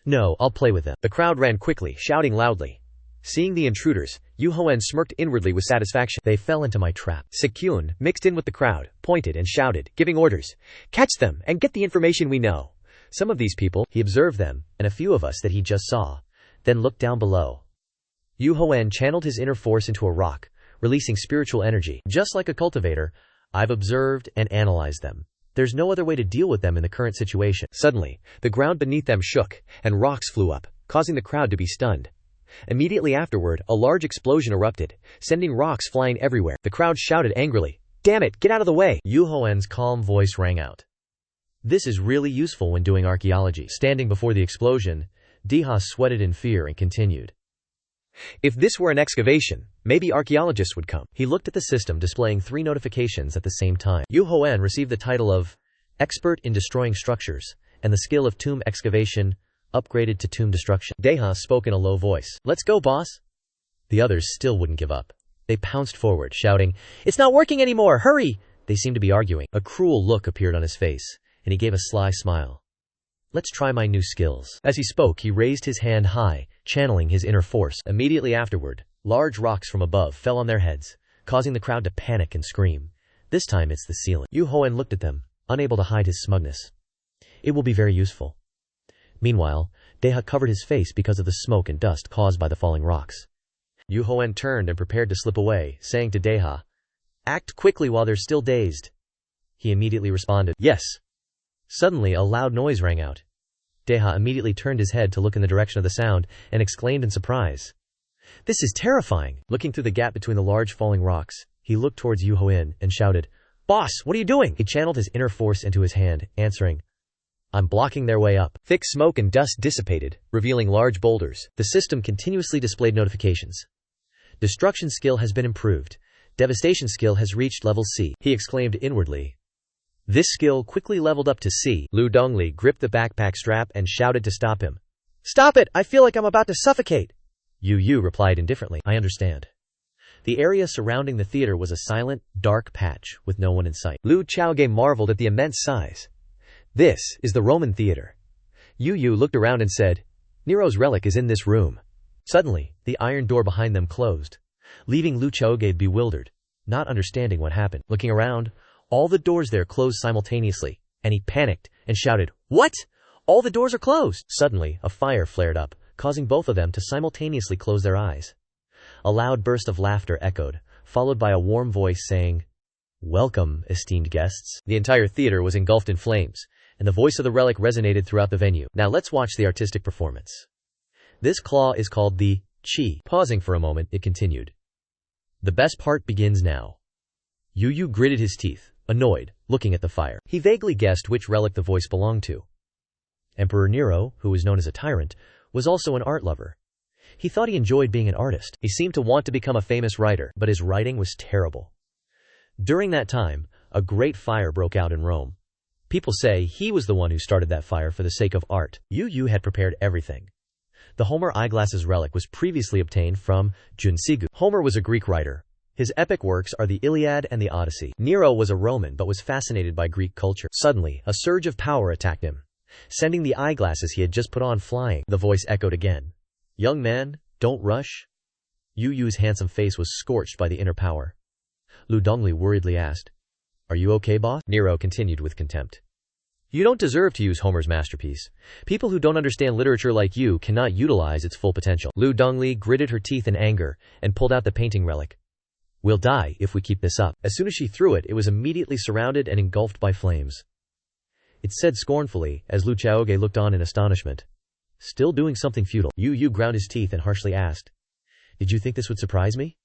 No, I'll play with them. The crowd ran quickly, shouting loudly. Seeing the intruders, Yu Hoen smirked inwardly with satisfaction. They fell into my trap. Sekyun mixed in with the crowd, pointed and shouted, giving orders. Catch them, and get the information we know. Some of these people, he observed them, and a few of us that he just saw, then looked down below. Yu Hoen channeled his inner force into a rock, releasing spiritual energy. Just like a cultivator, I've observed and analyzed them. There's no other way to deal with them in the current situation. Suddenly, the ground beneath them shook, and rocks flew up, causing the crowd to be stunned. Immediately afterward, a large explosion erupted, sending rocks flying everywhere. The crowd shouted angrily, Damn it, get out of the way! Yu Hoen's calm voice rang out. This is really useful when doing archaeology. Standing before the explosion, Dia sweated in fear and continued. If this were an excavation, maybe archaeologists would come. He looked at the system displaying 3 notifications at the same time. Yu Hoen received the title of Expert in Destroying Structures, and the skill of Tomb Excavation, upgraded to Tomb Destruction. Deha spoke in a low voice. Let's go, boss. The others still wouldn't give up. They pounced forward, shouting, It's not working anymore, hurry! They seemed to be arguing. A cruel look appeared on his face, and he gave a sly smile. Let's try my new skills. As he spoke, he raised his hand high, channeling his inner force. Immediately afterward, large rocks from above fell on their heads, causing the crowd to panic and scream. This time it's the ceiling. Yu Hoen looked at them, unable to hide his smugness. It will be very useful. Meanwhile, Deha covered his face because of the smoke and dust caused by the falling rocks. Yu Hoen turned and prepared to slip away, saying to Deha, Act quickly while they're still dazed. He immediately responded, Yes. Suddenly, a loud noise rang out. Deha immediately turned his head to look in the direction of the sound and exclaimed in surprise. This is terrifying. Looking through the gap between the large falling rocks, he looked towards Yu Hoen and shouted, Boss, what are you doing? He channeled his inner force into his hand, answering, I'm blocking their way up. Thick smoke and dust dissipated, revealing large boulders. The system continuously displayed notifications. Destruction skill has been improved. Devastation skill has reached level C. He exclaimed inwardly. This skill quickly leveled up to C. Lu Dongli gripped the backpack strap and shouted to stop him. Stop it! I feel like I'm about to suffocate! Yu replied indifferently. I understand. The area surrounding the theater was a silent, dark patch with no one in sight. Lu Chaoge marveled at the immense size. This is the Roman theater. Yu looked around and said, Nero's relic is in this room. Suddenly, the iron door behind them closed, leaving Lu Chaoge bewildered, not understanding what happened. Looking around, all the doors there closed simultaneously, and he panicked and shouted, What? All the doors are closed! Suddenly, a fire flared up, causing both of them to simultaneously close their eyes. A loud burst of laughter echoed, followed by a warm voice saying, Welcome, esteemed guests. The entire theater was engulfed in flames, and the voice of the relic resonated throughout the venue. Now let's watch the artistic performance. This claw is called the Qi. Pausing for a moment, it continued. The best part begins now. Yu gritted his teeth, annoyed, looking at the fire. He vaguely guessed which relic the voice belonged to. Emperor Nero, who was known as a tyrant, was also an art lover. He thought he enjoyed being an artist. He seemed to want to become a famous writer, but his writing was terrible. During that time, a great fire broke out in Rome. People say he was the one who started that fire for the sake of art. Yu had prepared everything. The Homer eyeglasses relic was previously obtained from Junsigu. Homer was a Greek writer. His epic works are the Iliad and the Odyssey. Nero was a Roman but was fascinated by Greek culture. Suddenly, a surge of power attacked him, sending the eyeglasses he had just put on flying. The voice echoed again. Young man, don't rush. Yu's handsome face was scorched by the inner power. Lu Dongli worriedly asked, Are you okay, boss? Nero continued with contempt. You don't deserve to use Homer's masterpiece. People who don't understand literature like you cannot utilize its full potential. Lu Dongli gritted her teeth in anger and pulled out the painting relic. We'll die if we keep this up. As soon as she threw it, it was immediately surrounded and engulfed by flames. It said scornfully, as Lu Chaoge looked on in astonishment. Still doing something futile. Yu ground his teeth and harshly asked, "Did you think this would surprise me?"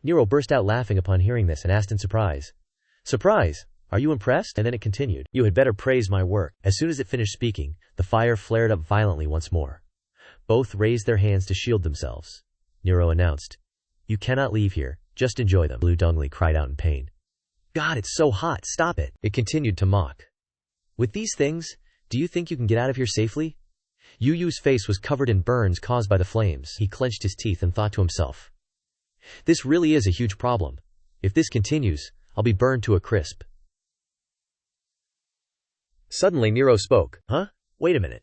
Nero burst out laughing upon hearing this and asked in surprise, "Surprise? Are you impressed?" And then it continued, "You had better praise my work." As soon as it finished speaking, the fire flared up violently once more. Both raised their hands to shield themselves. Nero announced, "You cannot leave here, just enjoy them." Lu Dongli cried out in pain. "God, it's so hot, stop it." It continued to mock. "With these things, do you think you can get out of here safely?" Yu's face was covered in burns caused by the flames. He clenched his teeth and thought to himself, "This really is a huge problem. If this continues, I'll be burned to a crisp." Suddenly Nero spoke. "Huh? Wait a minute."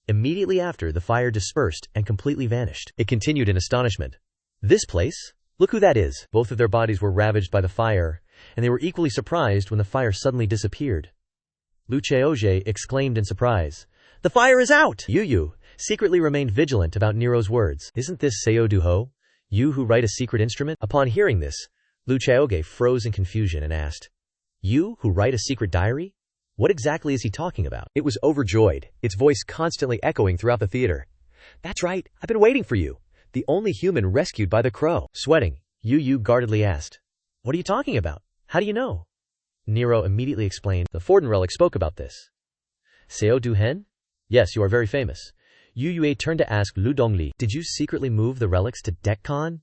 Immediately after, the fire dispersed and completely vanished. It continued in astonishment. "This place? Look who that is." Both of their bodies were ravaged by the fire, and they were equally surprised when the fire suddenly disappeared. Lu Chaoge exclaimed in surprise, "The fire is out!" Yu secretly remained vigilant about Nero's words. "Isn't this Seo Duhoen? You who write a secret instrument?" Upon hearing this, Lu Chaoge froze in confusion and asked, "You who write a secret diary? What exactly is he talking about?" It was overjoyed, its voice constantly echoing throughout the theater. "That's right, I've been waiting for you. The only human rescued by the crow." Sweating, Yu guardedly asked, "What are you talking about? How do you know?" Nero immediately explained, "The Forden relic spoke about this." "Seo Duhoen? Yes, you are very famous." Yu turned to ask Lu Dongli, "Did you secretly move the relics to Deccan?"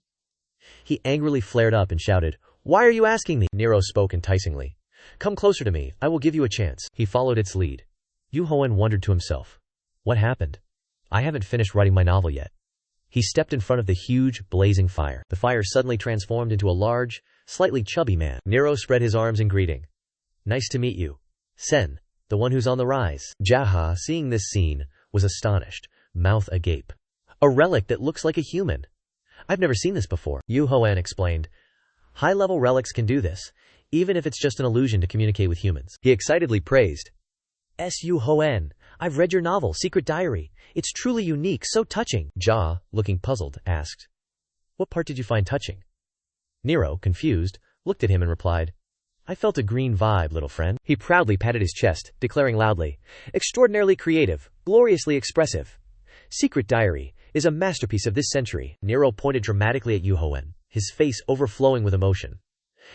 He angrily flared up and shouted, "Why are you asking me?" Nero spoke enticingly, "Come closer to me, I will give you a chance." He followed its lead. Yu Hoen wondered to himself, "What happened? I haven't finished writing my novel yet." He stepped in front of the huge, blazing fire. The fire suddenly transformed into a large, slightly chubby man. Nero spread his arms in greeting. "Nice to meet you. Sen, the one who's on the rise." Jaha, seeing this scene, was astonished, mouth agape. "A relic that looks like a human. I've never seen this before." Yu Hoen explained, "High-level relics can do this, even if it's just an illusion to communicate with humans." He excitedly praised, "Yu Hoen, I've read your novel, Secret Diary. It's truly unique, so touching." Ja, looking puzzled, asked, "What part did you find touching?" Nero, confused, looked at him and replied, "I felt a green vibe, little friend." He proudly patted his chest, declaring loudly, "Extraordinarily creative, gloriously expressive. Secret Diary is a masterpiece of this century." Nero pointed dramatically at Yu Hoen, his face overflowing with emotion.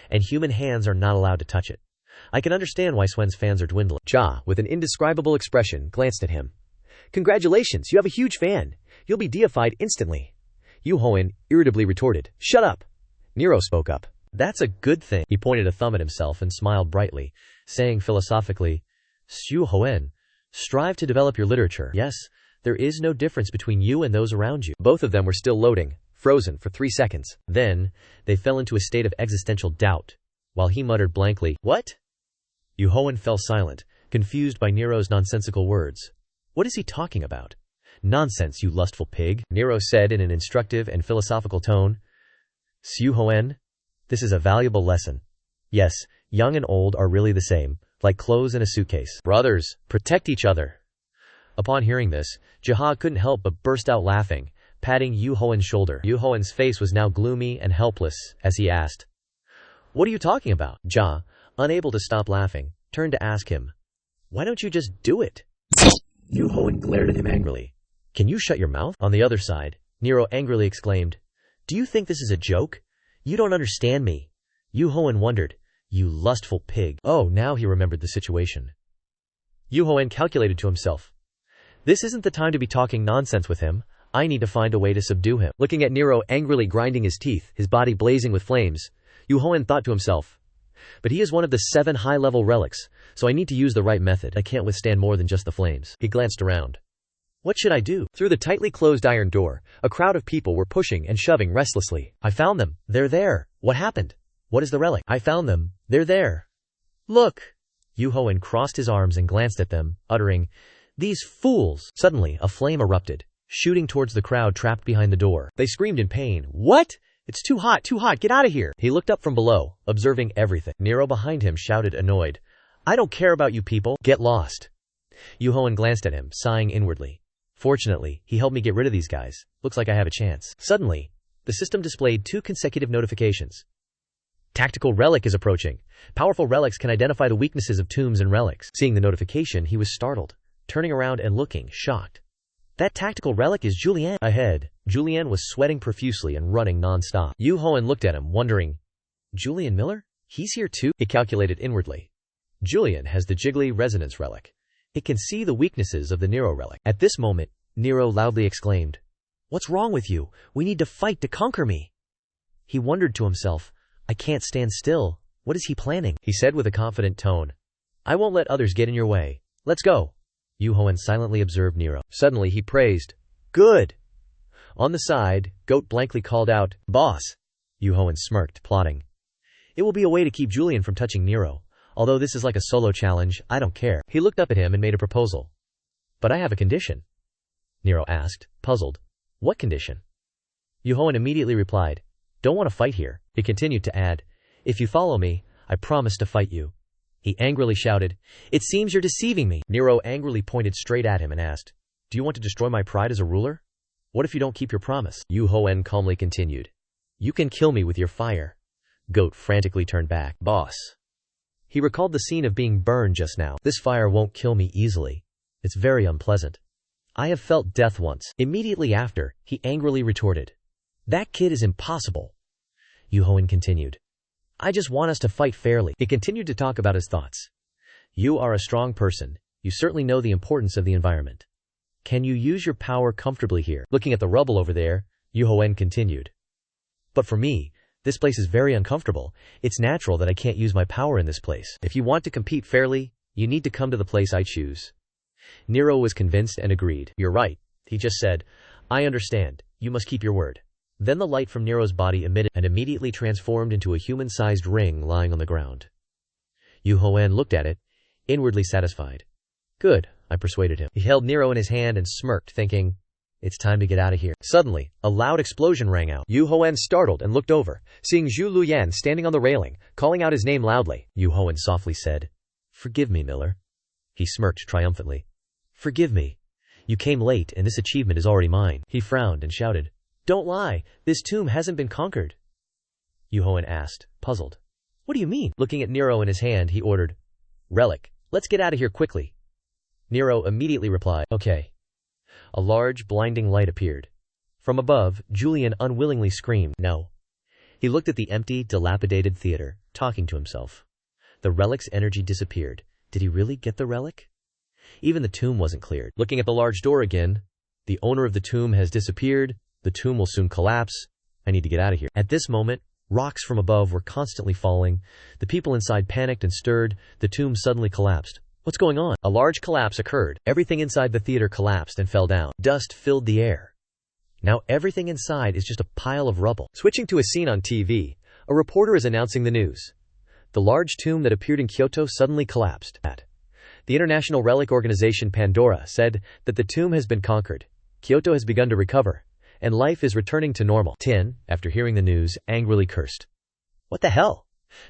"And human hands are not allowed to touch it. I can understand why Swen's fans are dwindling." Ja, with an indescribable expression, glanced at him. "Congratulations, you have a huge fan. You'll be deified instantly." Yu Hoen irritably retorted, "Shut up." Nero spoke up. "That's a good thing." He pointed a thumb at himself and smiled brightly, saying philosophically, "Yu Hoen, strive to develop your literature. Yes, there is no difference between you and those around you." Both of them were still loading, frozen for 3 seconds. Then, they fell into a state of existential doubt, while he muttered blankly, "What?" Yu Hoen fell silent, confused by Nero's nonsensical words. What is he talking about? "Nonsense, you lustful pig," Nero said in an instructive and philosophical tone. "Yu Hoen, this is a valuable lesson. Yes, young and old are really the same, like clothes in a suitcase. Brothers, protect each other." Upon hearing this, Jaha couldn't help but burst out laughing, patting Yu Hoen's shoulder. Yu Hoen's face was now gloomy and helpless as he asked, "What are you talking about?" Ja, unable to stop laughing, turned to ask him, "Why don't you just do it?" Yu Hoen glared at him angrily. "Can you shut your mouth?" On the other side, Nero angrily exclaimed, "Do you think this is a joke? You don't understand me." Yu Hoen wondered, "You lustful pig." Oh, now he remembered the situation. Yu Hoen calculated to himself, "This isn't the time to be talking nonsense with him. I need to find a way to subdue him." Looking at Nero angrily grinding his teeth, his body blazing with flames, Yu Hoen thought to himself, "But he is one of the 7 high-level relics, so I need to use the right method. I can't withstand more than just the flames." He glanced around. What should I do? Through the tightly closed iron door, a crowd of people were pushing and shoving restlessly. "I found them. They're there." "What happened? What is the relic?" "I found them. They're there. Look." Yu Hoen crossed his arms and glanced at them, uttering, "These fools!" Suddenly, a flame erupted, shooting towards the crowd trapped behind the door. They screamed in pain. "What? It's too hot, get out of here." He looked up from below, observing everything. Nero behind him shouted, annoyed, "I don't care about you people. Get lost." Yu Hoen glanced at him, sighing inwardly. "Fortunately, he helped me get rid of these guys. Looks like I have a chance." Suddenly, the system displayed 2 consecutive notifications. Tactical relic is approaching. Powerful relics can identify the weaknesses of tombs and relics. Seeing the notification, he was startled, turning around and looking, shocked. That tactical relic is Julian. Ahead, Julian was sweating profusely and running non-stop. Duhoen looked at him, wondering, Julian Miller? He's here too? He calculated inwardly. Julian has the Jiggly Resonance Relic. It can see the weaknesses of the Nero Relic. At this moment, Nero loudly exclaimed, What's wrong with you? We need to fight to conquer me. He wondered to himself, I can't stand still. What is he planning? He said with a confident tone, I won't let others get in your way. Let's go. Duhoen silently observed Nero. Suddenly he praised, Good. On the side, Goat blankly called out, Boss. Duhoen smirked, plotting. It will be a way to keep Julian from touching Nero. Although this is like a solo challenge, I don't care. He looked up at him and made a proposal. But I have a condition. Nero asked, puzzled. What condition? Duhoen immediately replied, Don't want to fight here. He continued to add, If you follow me, I promise to fight you. He angrily shouted, It seems you're deceiving me. Nero angrily pointed straight at him and asked, Do you want to destroy my pride as a ruler? What if you don't keep your promise? Duhoen calmly continued, You can kill me with your fire. Goat frantically turned back. Boss. He recalled the scene of being burned just now. This fire won't kill me easily. It's very unpleasant. I have felt death once. Immediately after, he angrily retorted, That kid is impossible. Duhoen continued, I just want us to fight fairly. He continued to talk about his thoughts. You are a strong person. You certainly know the importance of the environment. Can you use your power comfortably here? Looking at the rubble over there, Duhoen continued. But for me, this place is very uncomfortable. It's natural that I can't use my power in this place. If you want to compete fairly, you need to come to the place I choose. Nero was convinced and agreed. You're right. He just said, I understand. You must keep your word. Then the light from Nero's body emitted and immediately transformed into a human-sized ring lying on the ground. Duhoen looked at it, inwardly satisfied. Good, I persuaded him. He held Nero in his hand and smirked, thinking, It's time to get out of here. Suddenly, a loud explosion rang out. Duhoen startled and looked over, seeing Zhu Luyan standing on the railing, calling out his name loudly. Duhoen softly said, Forgive me, Miller. He smirked triumphantly. Forgive me. You came late and this achievement is already mine. He frowned and shouted, Don't lie. This tomb hasn't been conquered. Duhoen asked, puzzled. What do you mean? Looking at Nero in his hand, he ordered, Relic, let's get out of here quickly. Nero immediately replied, Okay. A large, blinding light appeared. From above, Julian unwillingly screamed, No. He looked at the empty, dilapidated theater, talking to himself. The relic's energy disappeared. Did he really get the relic? Even the tomb wasn't cleared. Looking at the large door again, the owner of the tomb has disappeared. The tomb will soon collapse. I need to get out of here. At this moment, rocks from above were constantly falling. The people inside panicked and stirred. The tomb suddenly collapsed. What's going on? A large collapse occurred. Everything inside the theater collapsed and fell down. Dust filled the air. Now everything inside is just a pile of rubble. Switching to a scene on TV, a reporter is announcing the news. The large tomb that appeared in Kyoto suddenly collapsed. The international relic organization Pandora said that the tomb has been conquered. Kyoto has begun to recover, and life is returning to normal. Tin, after hearing the news, angrily cursed. What the hell?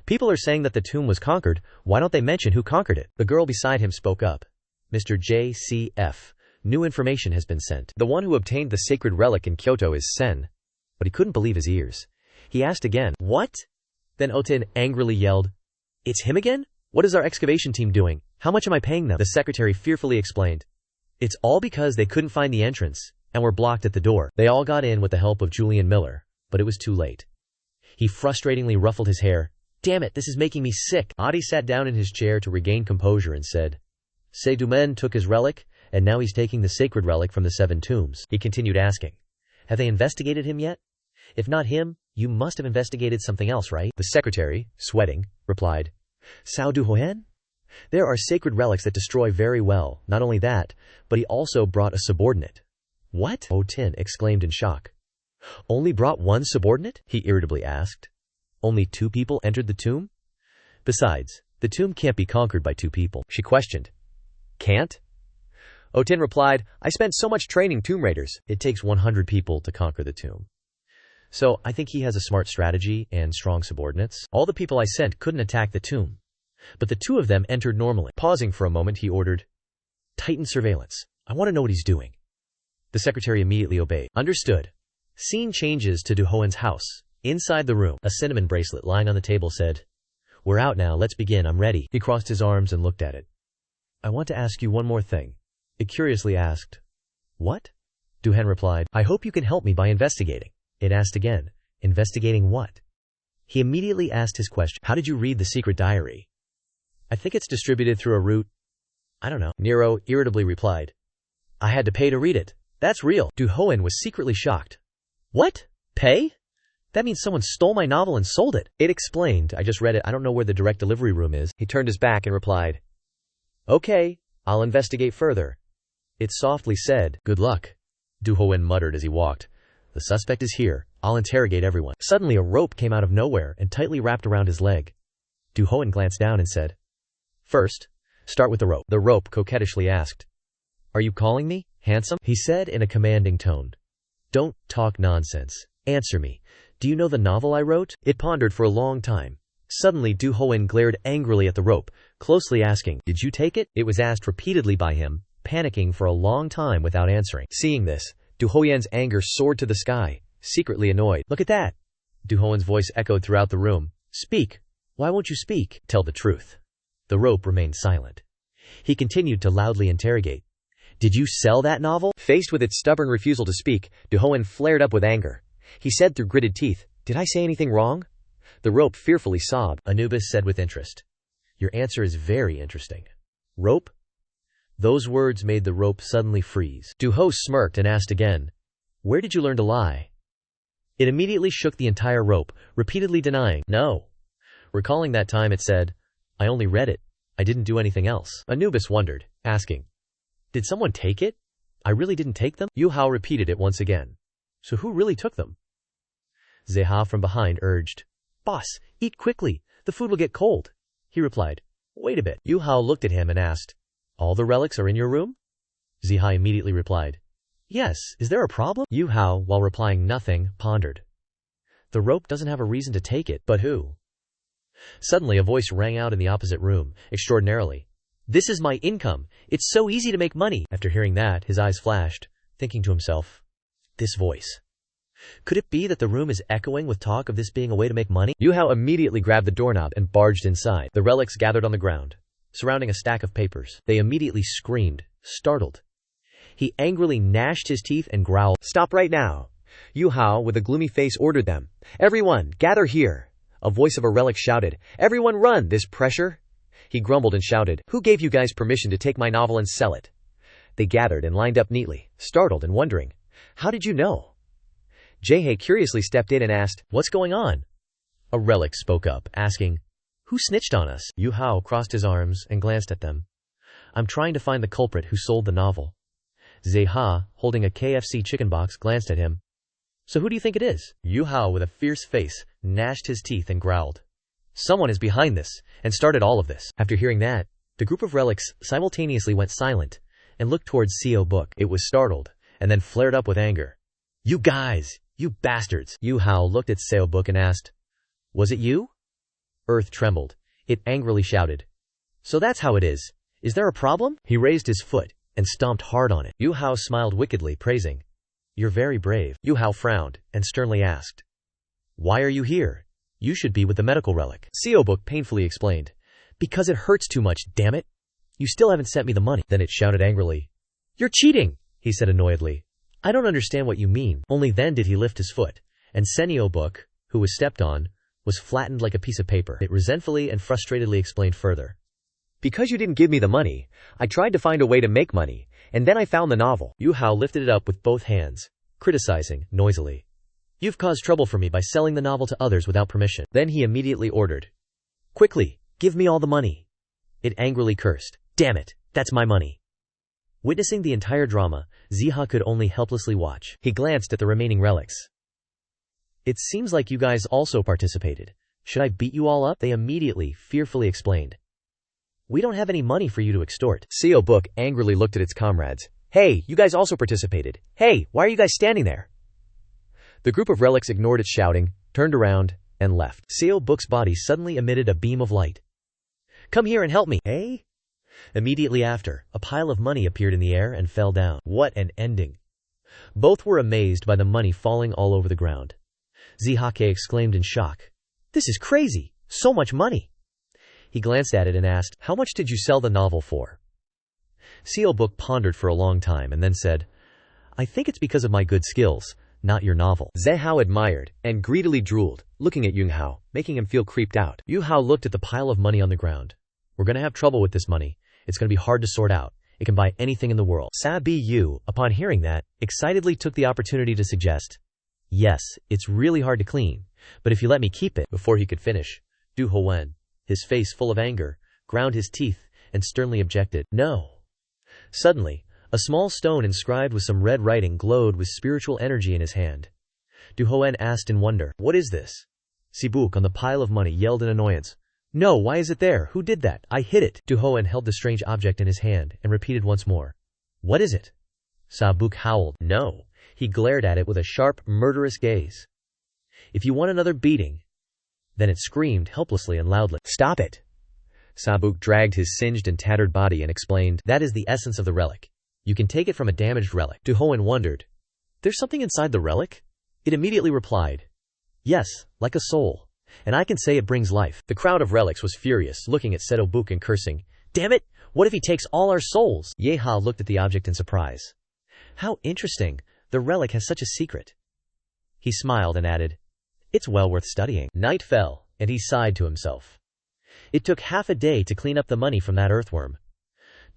People are saying that the tomb was conquered. Why don't they mention who conquered it? The girl beside him spoke up. Mr. JCF, new information has been sent. The one who obtained the sacred relic in Kyoto is Sen. But he couldn't believe his ears. He asked again, What? Then Otin angrily yelled, It's him again? What is our excavation team doing? How much am I paying them? The secretary fearfully explained. It's all because they couldn't find the entrance and were blocked at the door. They all got in with the help of Julian Miller, but it was too late. He frustratingly ruffled his hair. Damn it, this is making me sick. Adi sat down in his chair to regain composure and said, Seo Duhoen took his relic, and now he's taking the sacred relic from the 7 tombs. He continued asking, Have they investigated him yet? If not him, you must have investigated something else, right? The secretary, sweating, replied, Seo Duhoen? There are sacred relics that destroy very well. Not only that, but he also brought a subordinate. What? Otin exclaimed in shock. Only brought one subordinate? He irritably asked. Only 2 people entered the tomb? Besides, the tomb can't be conquered by 2 people. She questioned. Can't? Otin replied, I spent so much training tomb raiders. It takes 100 people to conquer the tomb. So I think he has a smart strategy and strong subordinates. All the people I sent couldn't attack the tomb. But the 2 of them entered normally. Pausing for a moment, he ordered, Tighten surveillance. I want to know what he's doing. The secretary immediately obeyed. Understood. Scene changes to Duhoen's house. Inside the room, a cinnamon bracelet lying on the table said, "We're out now, let's begin, I'm ready." He crossed his arms and looked at it. "I want to ask you one more thing." It curiously asked. "What?" Duhoen replied, "I hope you can help me by investigating." It asked again, "Investigating what?" He immediately asked his question, "How did you read the secret diary?" "I think it's distributed through a route. I don't know." Nero irritably replied, "I had to pay to read it. That's real." Duhoen was secretly shocked. "What? Pay? That means someone stole my novel and sold it." It explained, "I just read it. I don't know where the direct delivery room is." He turned his back and replied, "Okay, I'll investigate further." It softly said, "Good luck." Duhoen muttered as he walked, "The suspect is here. I'll interrogate everyone." Suddenly a rope came out of nowhere and tightly wrapped around his leg. Duhoen glanced down and said, "First, start with the rope." The rope coquettishly asked, "Are you calling me handsome?" He said in a commanding tone. "Don't talk nonsense. Answer me. Do you know the novel I wrote?" It pondered for a long time. Suddenly Duhoen glared angrily at the rope, closely asking, "Did you take it?" It was asked repeatedly by him, panicking for a long time without answering. Seeing this, Duhoen's anger soared to the sky, secretly annoyed. "Look at that!" Duhoen's voice echoed throughout the room. "Speak! Why won't you speak? Tell the truth." The rope remained silent. He continued to loudly interrogate. "Did you sell that novel?" Faced with its stubborn refusal to speak, Duhoen flared up with anger. He said through gritted teeth, "Did I say anything wrong?" The rope fearfully sobbed. Anubis said with interest, "Your answer is very interesting." "Rope?" Those words made the rope suddenly freeze. Duhoen smirked and asked again, "Where did you learn to lie?" It immediately shook the entire rope, repeatedly denying, "No." Recalling that time, it said, "I only read it. I didn't do anything else." Anubis wondered, asking, "Did someone take it? I really didn't take them?" Duhoen repeated it once again. "So who really took them?" Zeha from behind urged, "Boss, eat quickly. The food will get cold." He replied, "Wait a bit." Duhoen looked at him and asked, "All the relics are in your room?" Zeha immediately replied, "Yes, is there a problem?" Duhoen, while replying nothing, pondered. "The rope doesn't have a reason to take it, but who?" Suddenly a voice rang out in the opposite room, extraordinarily, "This is my income. It's so easy to make money." After hearing that, his eyes flashed, thinking to himself, "This voice. Could it be that the room is echoing with talk of this being a way to make money?" Duhoen immediately grabbed the doorknob and barged inside. The relics gathered on the ground, surrounding a stack of papers. They immediately screamed, startled. He angrily gnashed his teeth and growled, "Stop right now." Duhoen, with a gloomy face, ordered them, "Everyone, gather here." A voice of a relic shouted, "Everyone run, this pressure." He grumbled and shouted, "Who gave you guys permission to take my novel and sell it?" They gathered and lined up neatly, startled and wondering, "How did you know?" Jae curiously stepped in and asked, "What's going on?" A relic spoke up, asking, "Who snitched on us?" Duhoen crossed his arms and glanced at them. "I'm trying to find the culprit who sold the novel." Zeha, holding a KFC chicken box, glanced at him. "So who do you think it is?" Duhoen, with a fierce face, gnashed his teeth and growled, "Someone is behind this, and started all of this." After hearing that, the group of relics simultaneously went silent and looked towards Seo Book. It was startled, and then flared up with anger. "You guys! You bastards!" Duhoen looked at Seo Book and asked, "Was it you?" Earth trembled. It angrily shouted, "So that's how it is. Is there a problem?" He raised his foot and stomped hard on it. Duhoen smiled wickedly, praising, "You're very brave." Duhoen frowned and sternly asked, "Why are you here? You should be with the medical relic." Seo Book painfully explained, "Because it hurts too much, damn it. You still haven't sent me the money." Then it shouted angrily, "You're cheating," he said annoyedly. "I don't understand what you mean." Only then did he lift his foot, and Seo Book, who was stepped on, was flattened like a piece of paper. It resentfully and frustratedly explained further, "Because you didn't give me the money, I tried to find a way to make money, and then I found the novel." Duhoen lifted it up with both hands, criticizing noisily, "You've caused trouble for me by selling the novel to others without permission." Then he immediately ordered, "Quickly, give me all the money." It angrily cursed, "Damn it, that's my money." Witnessing the entire drama, Zeha could only helplessly watch. He glanced at the remaining relics. "It seems like you guys also participated. Should I beat you all up?" They immediately, fearfully explained, "We don't have any money for you to extort." Seo Book angrily looked at its comrades. "Hey, you guys also participated. Hey, why are you guys standing there?" The group of relics ignored its shouting, turned around, and left. Seo Book's body suddenly emitted a beam of light. "Come here and help me." "Hey?" Immediately after, a pile of money appeared in the air and fell down. What an ending. Both were amazed by the money falling all over the ground. Zihake exclaimed in shock. This is crazy! So much money! He glanced at it and asked, how much did you sell the novel for? Seo Book pondered for a long time and then said, I think it's because of my good skills, not your novel. Zehao admired and greedily drooled, looking at Yunghao, making him feel creeped out. Yunghao looked at the pile of money on the ground. We're gonna have trouble with this money. It's gonna be hard to sort out. It can buy anything in the world. Sabi Yu, upon hearing that, excitedly took the opportunity to suggest, yes, it's really hard to clean, but if you let me keep it. Before he could finish, Duhoen, his face full of anger, ground his teeth and sternly objected, no. Suddenly, a small stone inscribed with some red writing glowed with spiritual energy in his hand. Duhoen asked in wonder, what is this? Sibuk on the pile of money yelled in annoyance, no, why is it there? Who did that? I hid it. Duhoen held the strange object in his hand and repeated once more, what is it? Sabuk howled, no. He glared at it with a sharp, murderous gaze. If you want another beating. Then it screamed helplessly and loudly, stop it. Sabuk dragged his singed and tattered body and explained, that is the essence of the relic. You can take it from a damaged relic. Duhoen wondered, there's something inside the relic? It immediately replied, yes, like a soul. And I can say it brings life. The crowd of relics was furious, looking at Seo Duhoen and cursing, damn it, what if he takes all our souls? Yeha looked at the object in surprise. How interesting, the relic has such a secret. He smiled and added, it's well worth studying. Night fell, and he sighed to himself. It took half a day to clean up the money from that earthworm.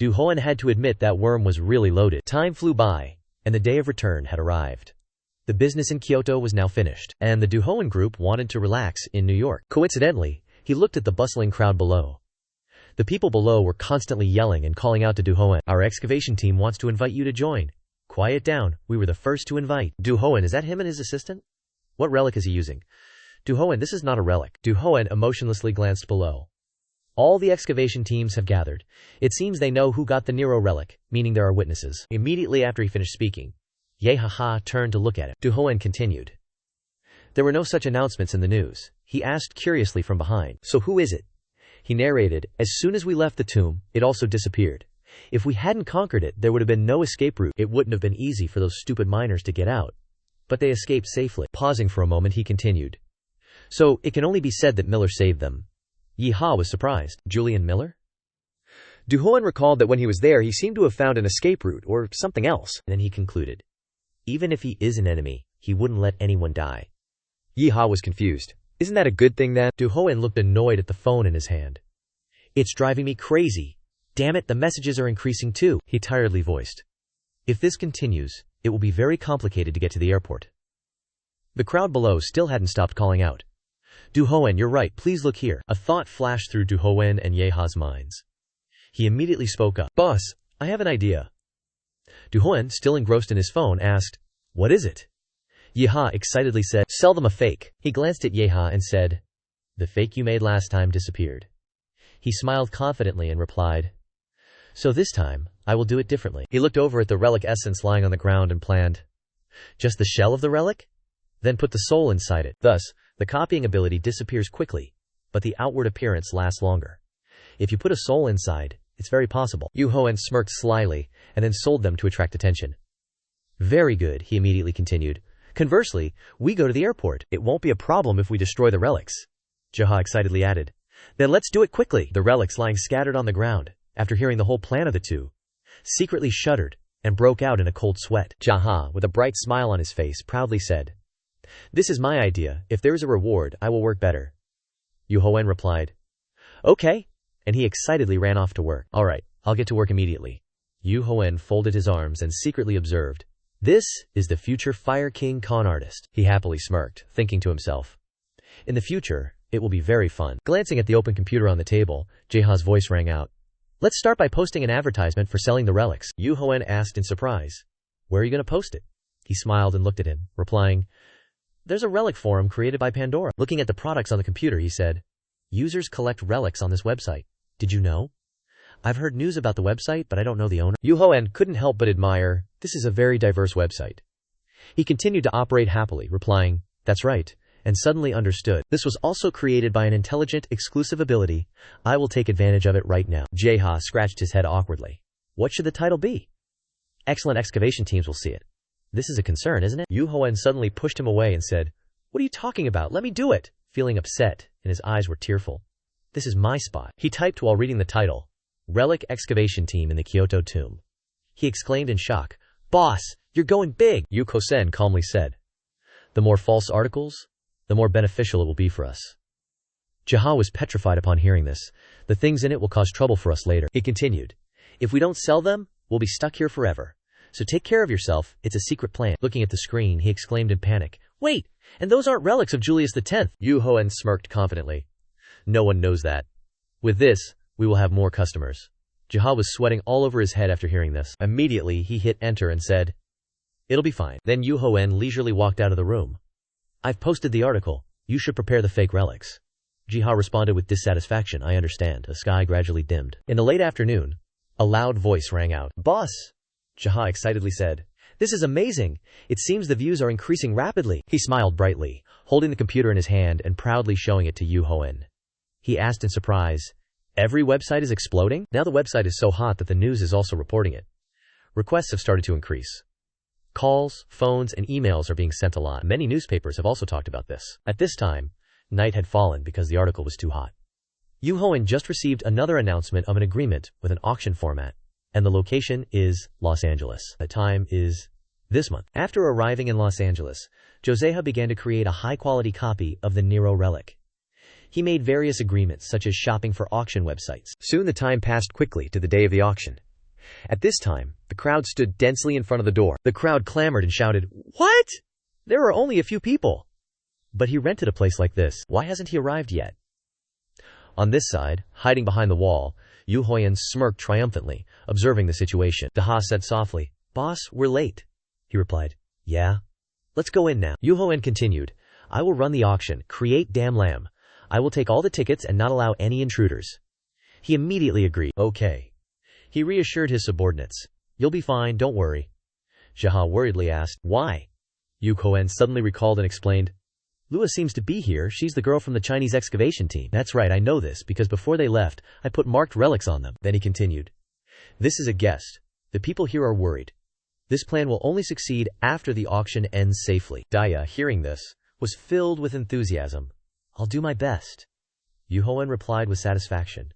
Duhoen had to admit that worm was really loaded. Time flew by, and the day of return had arrived. The business in Kyoto was now finished, and the Duhoen group wanted to relax in New York. Coincidentally, he looked at the bustling crowd below. The people below were constantly yelling and calling out to Duhoen, our excavation team wants to invite you to join. Quiet down, we were the first to invite. Duhoen, is that him and his assistant? What relic is he using? Duhoen, this is not a relic. Duhoen emotionlessly glanced below. All the excavation teams have gathered. It seems they know who got the Nero relic, meaning there are witnesses. Immediately after he finished speaking, Yehaha turned to look at it. Duhoen continued. There were no such announcements in the news. He asked curiously from behind. So who is it? He narrated, as soon as we left the tomb, it also disappeared. If we hadn't conquered it, there would have been no escape route. It wouldn't have been easy for those stupid miners to get out. But they escaped safely. Pausing for a moment, he continued. So, it can only be said that Miller saved them. Yeha was surprised. Julian Miller? Duhoen recalled that when he was there, he seemed to have found an escape route, or something else. And then he concluded. Even if he is an enemy, he wouldn't let anyone die. Yeha was confused. Isn't that a good thing then? Duhoen looked annoyed at the phone in his hand. It's driving me crazy. Damn it, the messages are increasing too, he tiredly voiced. If this continues, it will be very complicated to get to the airport. The crowd below still hadn't stopped calling out. Duhoen, you're right, please look here. A thought flashed through Duhoen and Yeha's minds. He immediately spoke up. Boss, I have an idea. Duhoen, still engrossed in his phone, asked, what is it? Yeha excitedly said, sell them a fake. He glanced at Yeha and said, the fake you made last time disappeared. He smiled confidently and replied, so this time, I will do it differently. He looked over at the relic essence lying on the ground and planned, just the shell of the relic? Then put the soul inside it. Thus, the copying ability disappears quickly, but the outward appearance lasts longer. If you put a soul inside, it's very possible. Duhoen smirked slyly, and then sold them to attract attention. Very good, he immediately continued. Conversely, we go to the airport. It won't be a problem if we destroy the relics. Jeha excitedly added. Then let's do it quickly. The relics lying scattered on the ground, after hearing the whole plan of the two, secretly shuddered and broke out in a cold sweat. Jaha, with a bright smile on his face, proudly said, this is my idea. If there is a reward, I will work better. Duhoen replied, okay, and he excitedly ran off to work. All right, I'll get to work immediately. Duhoen folded his arms and secretly observed, this is the future Fire King con artist. He happily smirked, thinking to himself, in the future, it will be very fun. Glancing at the open computer on the table, Jeha's voice rang out. Let's start by posting an advertisement for selling the relics. Duhoen asked in surprise, where are you going to post it? He smiled and looked at him, replying, there's a relic forum created by Pandora. Looking at the products on the computer, he said, users collect relics on this website. Did you know? I've heard news about the website, but I don't know the owner. Duhoen couldn't help but admire, this is a very diverse website. He continued to operate happily, replying, that's right, and suddenly understood. This was also created by an intelligent, exclusive ability. I will take advantage of it right now. Jeha scratched his head awkwardly. What should the title be? Excellent excavation teams will see it. This is a concern, isn't it? Duhoen suddenly pushed him away and said, What are you talking about? Let me do it. Feeling upset, and his eyes were tearful. This is my spot. He typed while reading the title. Relic Excavation Team in the Kyoto Tomb. He exclaimed in shock. Boss, you're going big, Yu Kosen calmly said. The more false articles, the more beneficial it will be for us. Jiha was petrified upon hearing this. The things in it will cause trouble for us later. He continued. If we don't sell them, we'll be stuck here forever. So take care of yourself, it's a secret plan. Looking at the screen, he exclaimed in panic. Wait, and those aren't relics of Julius X. Yu Hoen smirked confidently. No one knows that. With this, we will have more customers. Jiha was sweating all over his head after hearing this. Immediately, he hit enter and said, It'll be fine. Then Yu Hoen leisurely walked out of the room. I've posted the article. You should prepare the fake relics. Jiha responded with dissatisfaction. I understand. The sky gradually dimmed. In the late afternoon, a loud voice rang out. Boss! Jiha excitedly said. This is amazing. It seems the views are increasing rapidly. He smiled brightly, holding the computer in his hand and proudly showing it to Yu Hoen. He asked in surprise, Every website is exploding? Now the website is so hot that the news is also reporting it. Requests have started to increase. Calls, phones, and emails are being sent a lot. Many newspapers have also talked about this. At this time, night had fallen because the article was too hot. Yu Hoen just received another announcement of an agreement with an auction format, and the location is Los Angeles. The time is this month. After arriving in Los Angeles, Joseha began to create a high-quality copy of the Nero relic. He made various agreements such as shopping for auction websites. Soon the time passed quickly to the day of the auction. At this time, the crowd stood densely in front of the door. The crowd clamored and shouted, What? There are only a few people. But he rented a place like this. Why hasn't he arrived yet? On this side, hiding behind the wall, Yu Hoen smirked triumphantly, observing the situation. Daha said softly, Boss, we're late. He replied, Yeah? Let's go in now. Yu Hoen continued, I will run the auction, create damn lamb. I will take all the tickets and not allow any intruders. He immediately agreed. Okay. He reassured his subordinates. You'll be fine, don't worry. Jiha worriedly asked, Why? Yu Hoen suddenly recalled and explained, Lua seems to be here. She's the girl from the Chinese excavation team. That's right, I know this because before they left, I put marked relics on them. Then he continued. This is a guest. The people here are worried. This plan will only succeed after the auction ends safely. Daya, hearing this, was filled with enthusiasm. I'll do my best. Yu Hoen replied with satisfaction.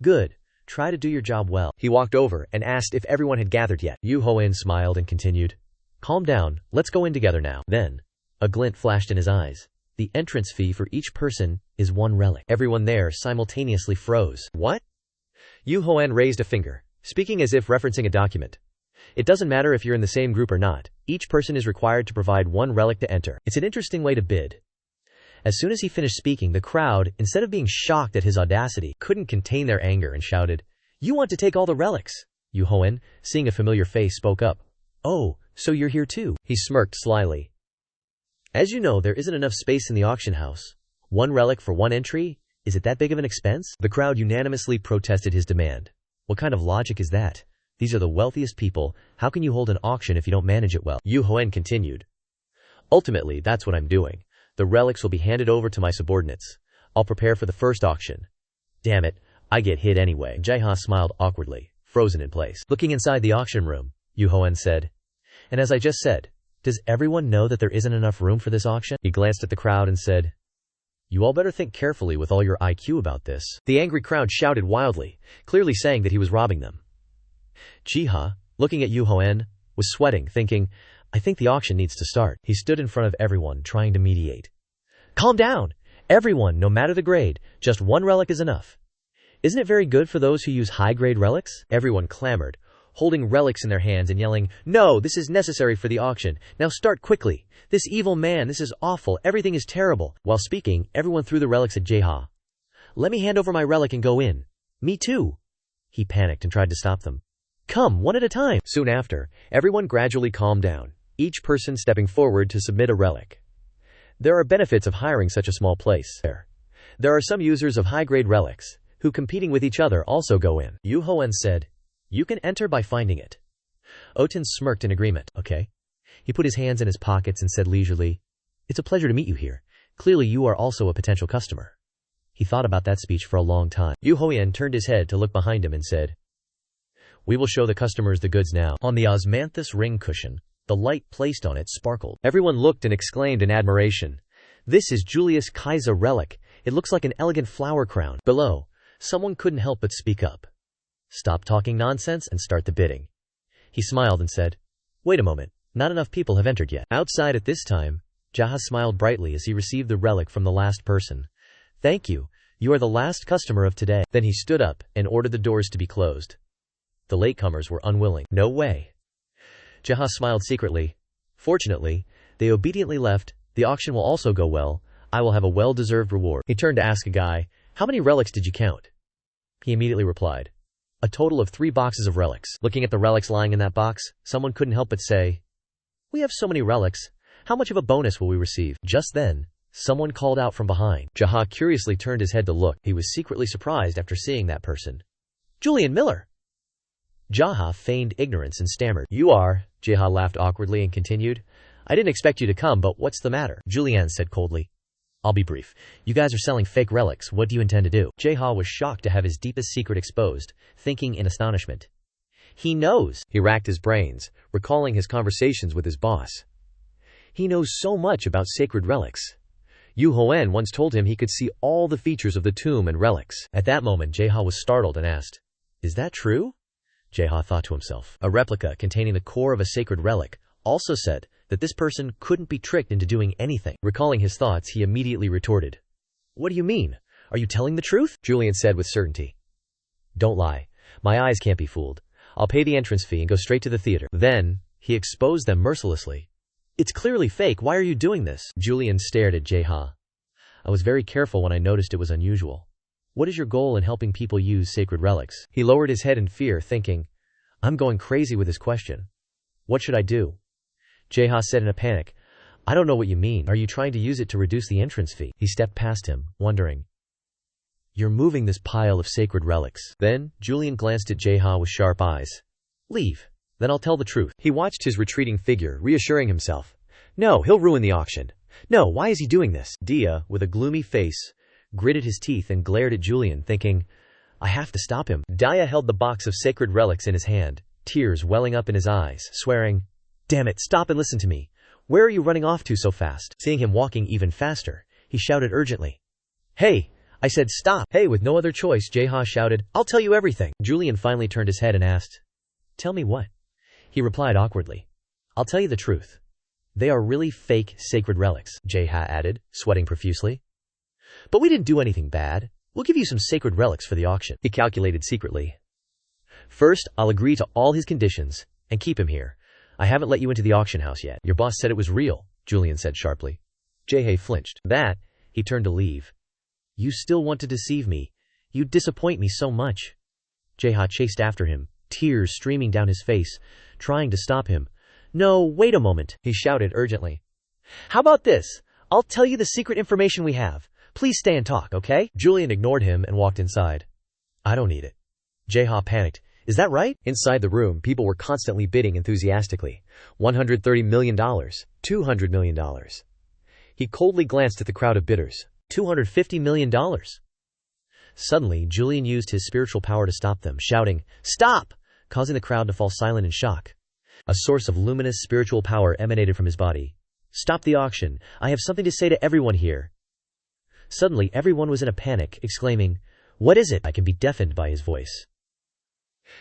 Good. Try to do your job well. He walked over and asked if everyone had gathered yet. Yu Hoen smiled and continued. Calm down. Let's go in together now. Then, a glint flashed in his eyes. The entrance fee for each person is 1 relic. Everyone there simultaneously froze. What? Yu Hoen raised a finger, speaking as if referencing a document. It doesn't matter if you're in the same group or not. Each person is required to provide 1 relic to enter. It's an interesting way to bid. As soon as he finished speaking, the crowd, instead of being shocked at his audacity, couldn't contain their anger and shouted, You want to take all the relics? Yu Hoen, seeing a familiar face, spoke up. Oh, so you're here too? He smirked slyly. As you know, there isn't enough space in the auction house. 1 relic for 1 entry? Is it that big of an expense? The crowd unanimously protested his demand. What kind of logic is that? These are the wealthiest people. How can you hold an auction if you don't manage it well? Yu Hoen continued. Ultimately, that's what I'm doing. The relics will be handed over to my subordinates. I'll prepare for the first auction. Damn it, I get hit anyway. Jiha smiled awkwardly, frozen in place. Looking inside the auction room, Yu Hoen said, And as I just said, does everyone know that there isn't enough room for this auction? He glanced at the crowd and said, You all better think carefully with all your IQ about this. The angry crowd shouted wildly, clearly saying that he was robbing them. Jiha, looking at Yu Hoen, was sweating, thinking, I think the auction needs to start. He stood in front of everyone, trying to mediate. Calm down! Everyone, no matter the grade, just 1 relic is enough. Isn't it very good for those who use high-grade relics? Everyone clamored, holding relics in their hands and yelling, No, this is necessary for the auction. Now start quickly. This evil man, this is awful. Everything is terrible. While speaking, everyone threw the relics at Jiha. Let me hand over my relic and go in. Me too. He panicked and tried to stop them. Come, one at a time. Soon after, everyone gradually calmed down, each person stepping forward to submit a relic. There are benefits of hiring such a small place. There are some users of high-grade relics, who competing with each other also go in. Yu Hoen said, You can enter by finding it. Oten smirked in agreement. Okay. He put his hands in his pockets and said leisurely, It's a pleasure to meet you here. Clearly you are also a potential customer. He thought about that speech for a long time. Yu Hoen turned his head to look behind him and said, We will show the customers the goods now. On the osmanthus ring cushion, the light placed on it sparkled. Everyone looked and exclaimed in admiration. This is Julius Kaiser relic. It looks like an elegant flower crown. Below, someone couldn't help but speak up. Stop talking nonsense and start the bidding. He smiled and said, wait a moment, not enough people have entered yet. Outside at this time, Jaha smiled brightly as he received the relic from the last person. Thank you, you are the last customer of today. Then he stood up and ordered the doors to be closed. The latecomers were unwilling. No way. Jaha smiled secretly. Fortunately, they obediently left. The auction will also go well. I will have a well-deserved reward. He turned to ask a guy, how many relics did you count? He immediately replied, a total of 3 boxes of relics. Looking at the relics lying in that box, someone couldn't help but say, we have so many relics. How much of a bonus will we receive? Just then, someone called out from behind. Jaha curiously turned his head to look. He was secretly surprised after seeing that person. Julian Miller! Jaha feigned ignorance and stammered. You are? Jaha laughed awkwardly and continued. I didn't expect you to come, but what's the matter? Julian said coldly. I'll be brief. You guys are selling fake relics. What do you intend to do? Jaha was shocked to have his deepest secret exposed, thinking in astonishment. He knows. He racked his brains, recalling his conversations with his boss. He knows so much about sacred relics. Duhoen once told him he could see all the features of the tomb and relics. At that moment, Jaha was startled and asked, is that true? Jaha thought to himself. A replica containing the core of a sacred relic also said that this person couldn't be tricked into doing anything. Recalling his thoughts, he immediately retorted. What do you mean? Are you telling the truth? Julian said with certainty. Don't lie. My eyes can't be fooled. I'll pay the entrance fee and go straight to the theater. Then, he exposed them mercilessly. It's clearly fake. Why are you doing this? Julian stared at Jaha. I was very careful when I noticed it was unusual. What is your goal in helping people use sacred relics? He lowered his head in fear, thinking, I'm going crazy with this question. What should I do? Jaha said in a panic, I don't know what you mean. Are you trying to use it to reduce the entrance fee? He stepped past him, wondering. You're moving this pile of sacred relics. Then, Julian glanced at Jaha with sharp eyes. Leave. Then I'll tell the truth. He watched his retreating figure, reassuring himself. No, he'll ruin the auction. No, why is he doing this? Dia, with a gloomy face, gritted his teeth and glared at Julian, thinking, I have to stop him. Dia held the box of sacred relics in his hand, tears welling up in his eyes, swearing, Damn it, stop and listen to me. Where are you running off to so fast? Seeing him walking even faster, he shouted urgently. Hey, I said stop. Hey, with no other choice, Jaha shouted, I'll tell you everything. Julian finally turned his head and asked, Tell me what? He replied awkwardly. I'll tell you the truth. They are really fake sacred relics, Jaha added, sweating profusely. But we didn't do anything bad. We'll give you some sacred relics for the auction. He calculated secretly. First, I'll agree to all his conditions and keep him here. I haven't let you into the auction house yet. Your boss said it was real, Julian said sharply. Jaha flinched. That, he turned to leave. You still want to deceive me. You disappoint me so much. Jaha chased after him, tears streaming down his face, trying to stop him. No, wait a moment, he shouted urgently. How about this? I'll tell you the secret information we have. Please stay and talk, okay? Julian ignored him and walked inside. I don't need it. Jaha panicked. Is that right? Inside the room, people were constantly bidding enthusiastically. $130 million. $200 million. He coldly glanced at the crowd of bidders. $250 million. Suddenly, Julian used his spiritual power to stop them, shouting, Stop! Causing the crowd to fall silent in shock. A source of luminous spiritual power emanated from his body. Stop the auction. I have something to say to everyone here. Suddenly, everyone was in a panic, exclaiming, What is it? I can be deafened by his voice.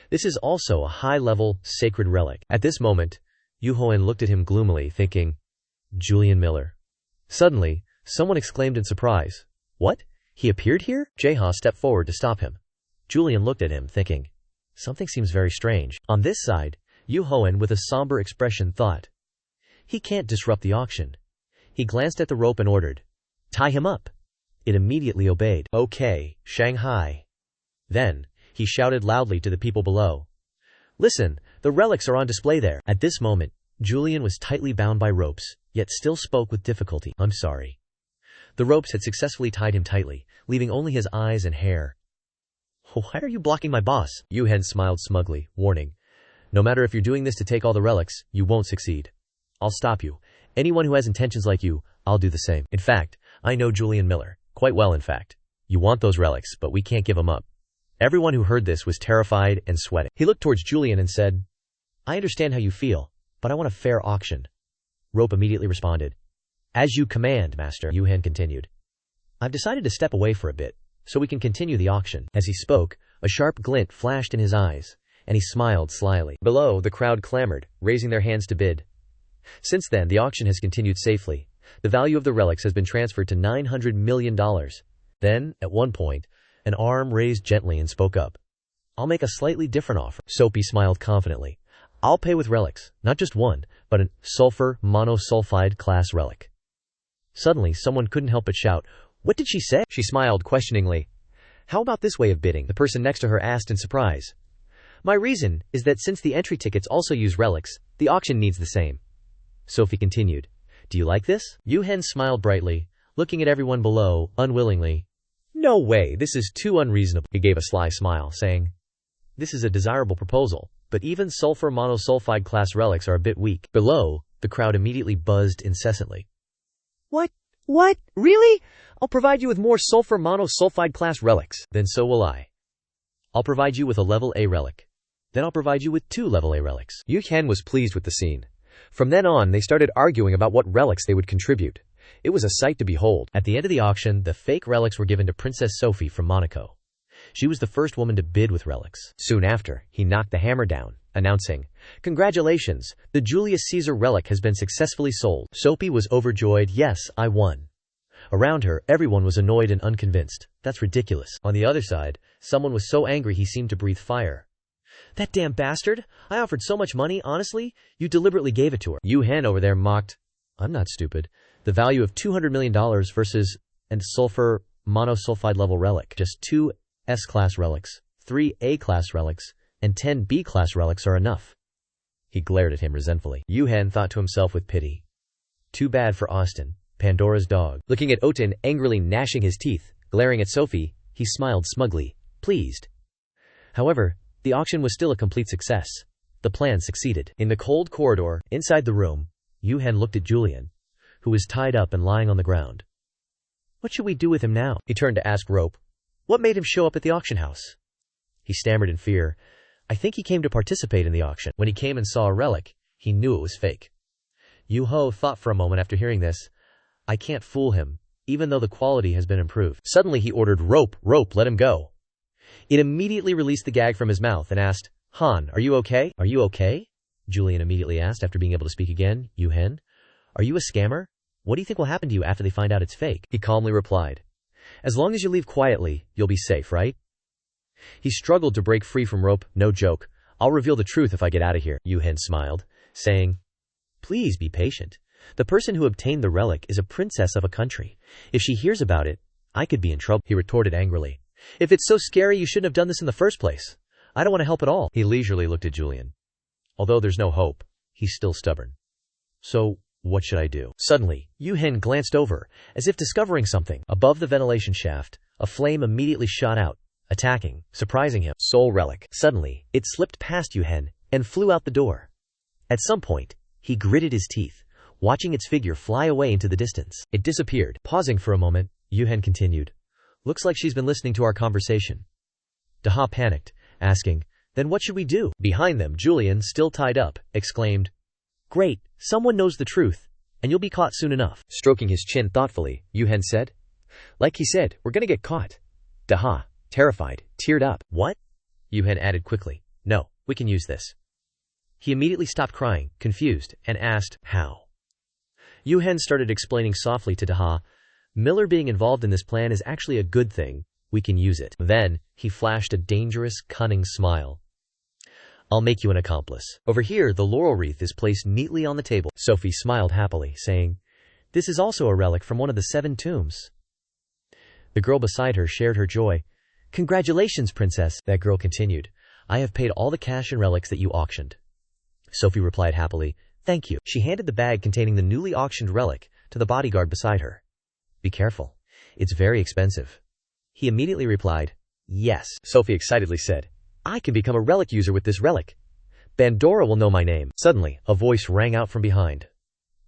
This is also a high-level, sacred relic. At this moment, Duhoen looked at him gloomily, thinking, Julian Miller. Suddenly, someone exclaimed in surprise, What? He appeared here? Jaha stepped forward to stop him. Julian looked at him, thinking, Something seems very strange. On this side, Duhoen with a somber expression thought, He can't disrupt the auction. He glanced at the rope and ordered, Tie him up. It immediately obeyed. Okay, Shanghai. Then, he shouted loudly to the people below. Listen, the relics are on display there. At this moment, Julian was tightly bound by ropes, yet still spoke with difficulty. I'm sorry. The ropes had successfully tied him tightly, leaving only his eyes and hair. Why are you blocking my boss? Duhoen smiled smugly, warning. No matter if you're doing this to take all the relics, you won't succeed. I'll stop you. Anyone who has intentions like you, I'll do the same. In fact, I know Julian Miller. Quite well, in fact. You want those relics, but we can't give them up. Everyone who heard this was terrified and sweating. He looked towards Julian and said, I understand how you feel, but I want a fair auction. Rope immediately responded, As you command, Master, Duhoen continued. I've decided to step away for a bit, so we can continue the auction. As he spoke, a sharp glint flashed in his eyes, and he smiled slyly. Below, the crowd clamored, raising their hands to bid. Since then, the auction has continued safely. The value of the relics has been transferred to $900 million. Then, at one point, an arm raised gently and spoke up. I'll make a slightly different offer. Soapy smiled confidently. I'll pay with relics, not just one, but an sulfur monosulfide class relic. Suddenly, someone couldn't help but shout, What did she say? She smiled questioningly. How about this way of bidding? The person next to her asked in surprise. My reason is that since the entry tickets also use relics, the auction needs the same. Sophie continued. Do you like this? Duhoen smiled brightly, looking at everyone below, unwillingly. No way, this is too unreasonable. He gave a sly smile, saying, This is a desirable proposal, but even sulfur monosulfide class relics are a bit weak. Below, the crowd immediately buzzed incessantly. What? Really? I'll provide you with more sulfur monosulfide class relics. Then so will I. I'll provide you with a level A relic. Then I'll provide you with 2 level A relics. Duhoen was pleased with the scene. From then on, they started arguing about what relics they would contribute. It was a sight to behold. At the end of the auction, the fake relics were given to Princess Sophie from Monaco. She was the first woman to bid with relics. Soon after, he knocked the hammer down, announcing, Congratulations, the Julius Caesar relic has been successfully sold. Sophie was overjoyed. Yes, I won. Around her, everyone was annoyed and unconvinced. That's ridiculous. On the other side, someone was so angry he seemed to breathe fire. That damn bastard! I offered so much money, honestly, you deliberately gave it to her. Duhoen over there mocked. I'm not stupid. The value of $200 million versus and sulfur monosulfide level relic. Just 2 S-class relics, 3 A-class relics, and 10 B-class relics are enough. He glared at him resentfully. Duhoen thought to himself with pity. Too bad for Austin, Pandora's dog. Looking at Oten angrily gnashing his teeth, glaring at Sophie, he smiled smugly, pleased. However, the auction was still a complete success. The plan succeeded. In the cold corridor, inside the room, Duhoen looked at Julian, who was tied up and lying on the ground. What should we do with him now? He turned to ask Rope. What made him show up at the auction house? He stammered in fear. I think he came to participate in the auction. When he came and saw a relic, he knew it was fake. Yu-Ho thought for a moment after hearing this. I can't fool him, even though the quality has been improved. Suddenly he ordered, Rope, let him go. It immediately released the gag from his mouth and asked, Han, are you okay? Are you okay? Julian immediately asked after being able to speak again. Duhoen, are you a scammer? What do you think will happen to you after they find out it's fake? He calmly replied. As long as you leave quietly, you'll be safe, right? He struggled to break free from Rope. No joke. I'll reveal the truth if I get out of here. Duhoen smiled, saying, Please be patient. The person who obtained the relic is a princess of a country. If she hears about it, I could be in trouble. He retorted angrily. If it's so scary, you shouldn't have done this in the first place. I don't want to help at all. He leisurely looked at Julian. Although there's no hope, he's still stubborn. So, what should I do? Suddenly, Duhoen glanced over, as if discovering something. Above the ventilation shaft, a flame immediately shot out, attacking, surprising him. Soul relic. Suddenly, it slipped past Duhoen and flew out the door. At some point, he gritted his teeth, watching its figure fly away into the distance. It disappeared. Pausing for a moment, Duhoen continued. Looks like she's been listening to our conversation. Daha panicked, asking, Then what should we do? Behind them, Julian, still tied up, exclaimed, Great, someone knows the truth, and you'll be caught soon enough. Stroking his chin thoughtfully, Duhoen said. Like he said, we're gonna get caught. Daha, terrified, teared up. What? Duhoen added quickly. No, we can use this. He immediately stopped crying, confused, and asked, How? Duhoen started explaining softly to Daha, Miller being involved in this plan is actually a good thing. We can use it. Then, he flashed a dangerous, cunning smile. I'll make you an accomplice. Over here, the laurel wreath is placed neatly on the table. Sophie smiled happily, saying, This is also a relic from one of the 7 tombs. The girl beside her shared her joy. Congratulations, princess, that girl continued. I have paid all the cash and relics that you auctioned. Sophie replied happily, Thank you. She handed the bag containing the newly auctioned relic to the bodyguard beside her. Be careful. It's very expensive. He immediately replied, Yes. Sophie excitedly said, I can become a relic user with this relic. Pandora will know my name. Suddenly, a voice rang out from behind.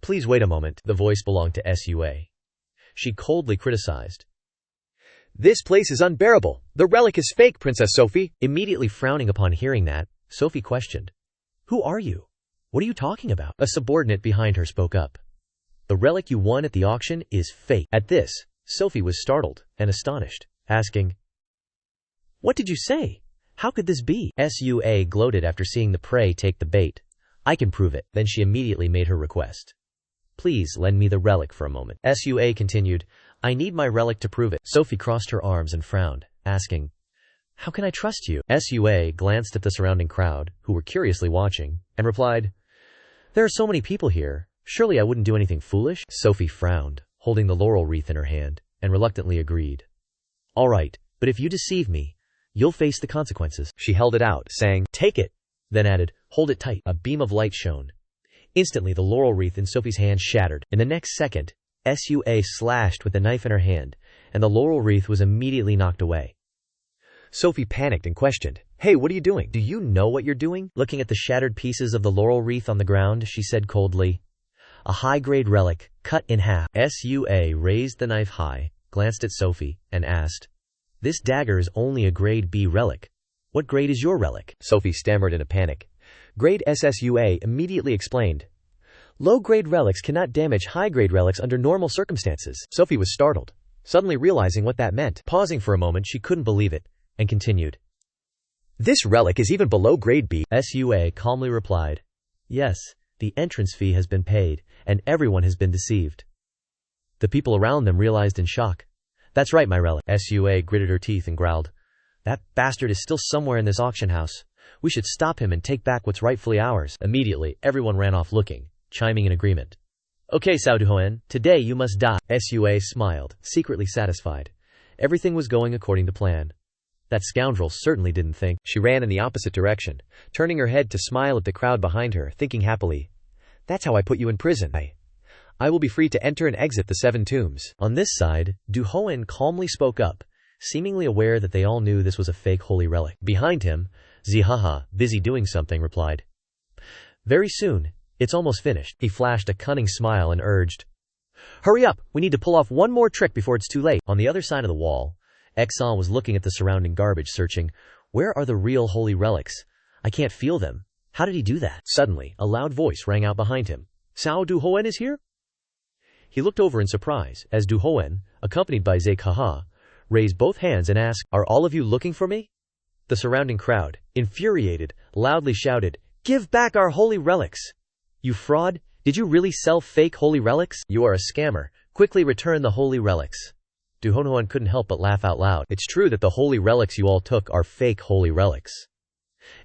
Please wait a moment. The voice belonged to Sua. She coldly criticized. This place is unbearable. The relic is fake, Princess Sophie. Immediately frowning upon hearing that, Sophie questioned. Who are you? What are you talking about? A subordinate behind her spoke up. The relic you won at the auction is fake. At this, Sophie was startled and astonished, asking, "What did you say? How could this be?" Sua gloated after seeing the prey take the bait. "I can prove it." Then she immediately made her request. "Please lend me the relic for a moment." Sua continued, "I need my relic to prove it." Sophie crossed her arms and frowned, asking, "How can I trust you?" Sua glanced at the surrounding crowd, who were curiously watching, and replied, "There are so many people here. Surely I wouldn't do anything foolish?" Sophie frowned, holding the laurel wreath in her hand, and reluctantly agreed. "All right, but if you deceive me, you'll face the consequences." She held it out, saying, "Take it," then added, "Hold it tight." A beam of light shone. Instantly, the laurel wreath in Sophie's hand shattered. In the next second, Sua slashed with the knife in her hand, and the laurel wreath was immediately knocked away. Sophie panicked and questioned, "Hey, what are you doing? Do you know what you're doing?" Looking at the shattered pieces of the laurel wreath on the ground, she said coldly, "A high-grade relic, cut in half." Sua raised the knife high, glanced at Sophie, and asked, "This dagger is only a grade B relic. What grade is your relic?" Sophie stammered in a panic. Grade SSUA immediately explained, "Low-grade relics cannot damage high-grade relics under normal circumstances." Sophie was startled, suddenly realizing what that meant. Pausing for a moment, she couldn't believe it, and continued, "This relic is even below grade B." Sua calmly replied, "Yes, the entrance fee has been paid, and everyone has been deceived." The people around them realized in shock. "That's right, my relic." Sua gritted her teeth and growled, "That bastard is still somewhere in this auction house. We should stop him and take back what's rightfully ours." Immediately, everyone ran off looking, chiming in agreement. "Okay, Seo Duhoen, today you must die." Sua smiled, secretly satisfied. Everything was going according to plan. That scoundrel certainly didn't think. She ran in the opposite direction, turning her head to smile at the crowd behind her, thinking happily, "That's how I put you in prison. I will be free to enter and exit the 7 tombs." On this side, Duhoen calmly spoke up, seemingly aware that they all knew this was a fake holy relic. Behind him, Zihaha, busy doing something, replied, "Very soon. It's almost finished." He flashed a cunning smile and urged, "Hurry up, we need to pull off one more trick before it's too late." On the other side of the wall, Exxon was looking at the surrounding garbage, searching, "Where are the real holy relics? I can't feel them. How did he do that?" Suddenly, a loud voice rang out behind him. "Seo Duhoen is here?" He looked over in surprise, as Duhoen, accompanied by Zekaha, raised both hands and asked, "Are all of you looking for me?" The surrounding crowd, infuriated, loudly shouted, "Give back our holy relics! You fraud! Did you really sell fake holy relics? You are a scammer. Quickly return the holy relics." Duhoen couldn't help but laugh out loud. "It's true that the holy relics you all took are fake holy relics."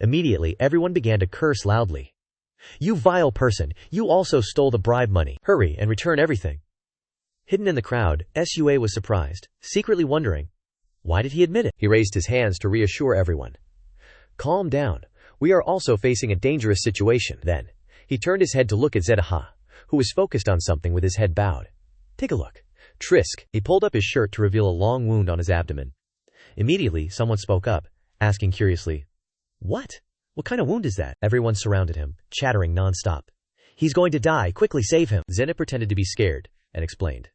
Immediately, everyone began to curse loudly. "You vile person, you also stole the bribe money. Hurry and return everything." Hidden in the crowd, Sua was surprised, secretly wondering, why did he admit it? He raised his hands to reassure everyone. "Calm down. We are also facing a dangerous situation." Then, he turned his head to look at Zedaha, who was focused on something with his head bowed. "Take a look." Trisk. He pulled up his shirt to reveal a long wound on his abdomen. Immediately, someone spoke up, asking curiously, "What? What kind of wound is that?" Everyone surrounded him, chattering non-stop. "He's going to die. Quickly save him." Zenit pretended to be scared, and explained,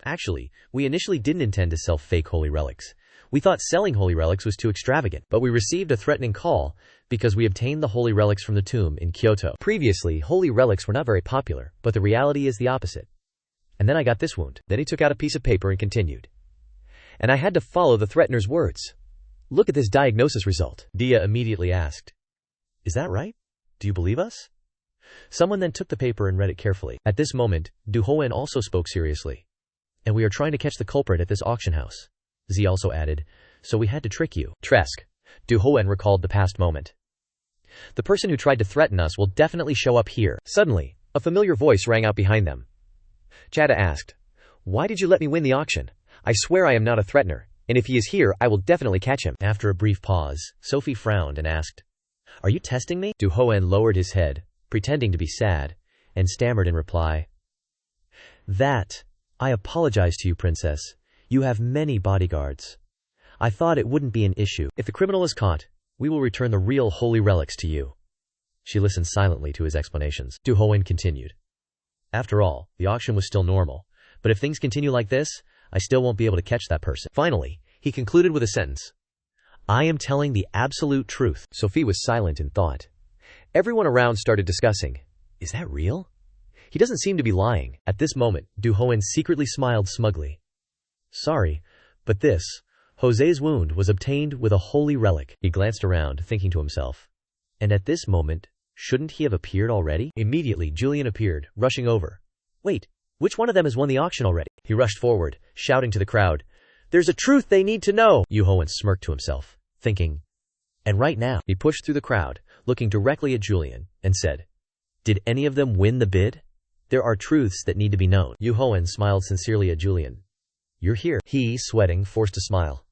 "Actually, we initially didn't intend to sell fake holy relics. We thought selling holy relics was too extravagant, but we received a threatening call because we obtained the holy relics from the tomb in Kyoto. Previously, holy relics were not very popular, but the reality is the opposite. And then I got this wound." Then he took out a piece of paper and continued, "And I had to follow the threatener's words. Look at this diagnosis result." Dia immediately asked, "Is that right? Do you believe us?" Someone then took the paper and read it carefully. At this moment, Duhoen also spoke seriously. "And we are trying to catch the culprit at this auction house." Z also added, "So we had to trick you." Tresk. Duhoen recalled the past moment. "The person who tried to threaten us will definitely show up here." Suddenly, a familiar voice rang out behind them. Chada asked, "Why did you let me win the auction? I swear I am not a threatener, and if he is here, I will definitely catch him." After a brief pause, Sophie frowned and asked, "Are you testing me?" Duhoen lowered his head, pretending to be sad, and stammered in reply, "I apologize to you, princess. You have many bodyguards. I thought it wouldn't be an issue. If the criminal is caught, we will return the real holy relics to you." She listened silently to his explanations. Duhoen continued, "After all, the auction was still normal, but if things continue like this, I still won't be able to catch that person." Finally, he concluded with a sentence, "I am telling the absolute truth." Sophie was silent in thought. Everyone around started discussing, "Is that real? He doesn't seem to be lying. At this moment, Duhoen secretly smiled smugly. Sorry, but this, Jose's wound was obtained with a holy relic. He glanced around, thinking to himself. And at this moment, shouldn't he have appeared already? Immediately, Julian appeared, rushing over. Wait, which one of them has won the auction already? He rushed forward, shouting to the crowd. There's a truth they need to know! Duhoen smirked to himself, thinking. And right now, he pushed through the crowd, looking directly at Julian, and said, Did any of them win the bid? There are truths that need to be known. Duhoen smiled sincerely at Julian. You're here. He, sweating, forced a smile.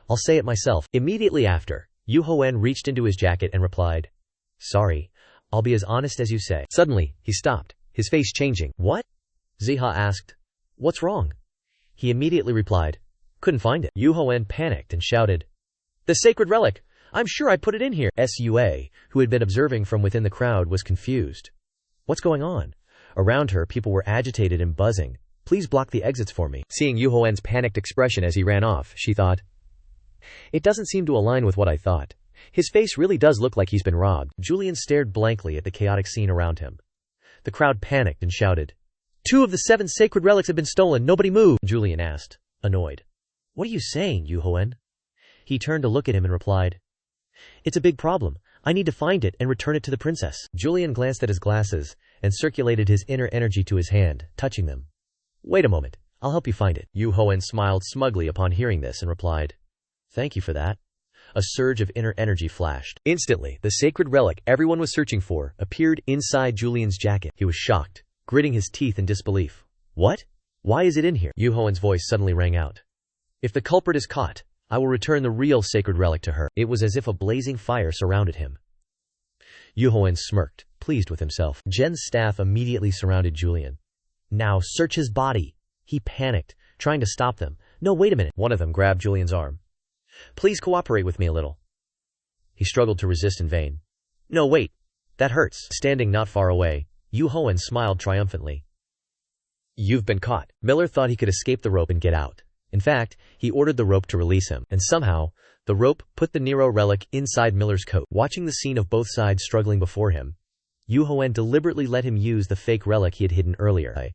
I'll say it myself. Immediately after, Duhoen reached into his jacket and replied, Sorry, I'll be as honest as you say. Suddenly, he stopped, his face changing. What? Ziha asked. What's wrong? He immediately replied, Couldn't find it. Duhoen panicked and shouted, The sacred relic! I'm sure I put it in here. Sua, who had been observing from within the crowd, was confused. What's going on? Around her, people were agitated and buzzing. Please block the exits for me. Seeing Duhoen's panicked expression as he ran off, she thought, It doesn't seem to align with what I thought. His face really does look like he's been robbed. Julian stared blankly at the chaotic scene around him. The crowd panicked and shouted, 2 of the 7 sacred relics have been stolen. Nobody move. Julian asked, annoyed. What are you saying, Duhoen? He turned to look at him and replied, It's a big problem. I need to find it and return it to the princess. Julian glanced at his glasses and circulated his inner energy to his hand, touching them. Wait a moment. I'll help you find it. Duhoen smiled smugly upon hearing this and replied, Thank you for that. A surge of inner energy flashed. Instantly, the sacred relic everyone was searching for appeared inside Julian's jacket. He was shocked, gritting his teeth in disbelief. What? Why is it in here? Duhoen's voice suddenly rang out. If the culprit is caught, I will return the real sacred relic to her. It was as if a blazing fire surrounded him. Duhoen smirked, pleased with himself. Jen's staff immediately surrounded Julian. Now search his body. He panicked, trying to stop them. No, wait a minute. One of them grabbed Julian's arm. Please cooperate with me a little. He struggled to resist in vain. No, wait. That hurts. Standing not far away, Duhoen smiled triumphantly. You've been caught. Miller thought he could escape the rope and get out. In fact, he ordered the rope to release him, and somehow, the rope put the Nero relic inside Miller's coat. Watching the scene of both sides struggling before him, Duhoen deliberately let him use the fake relic he had hidden earlier.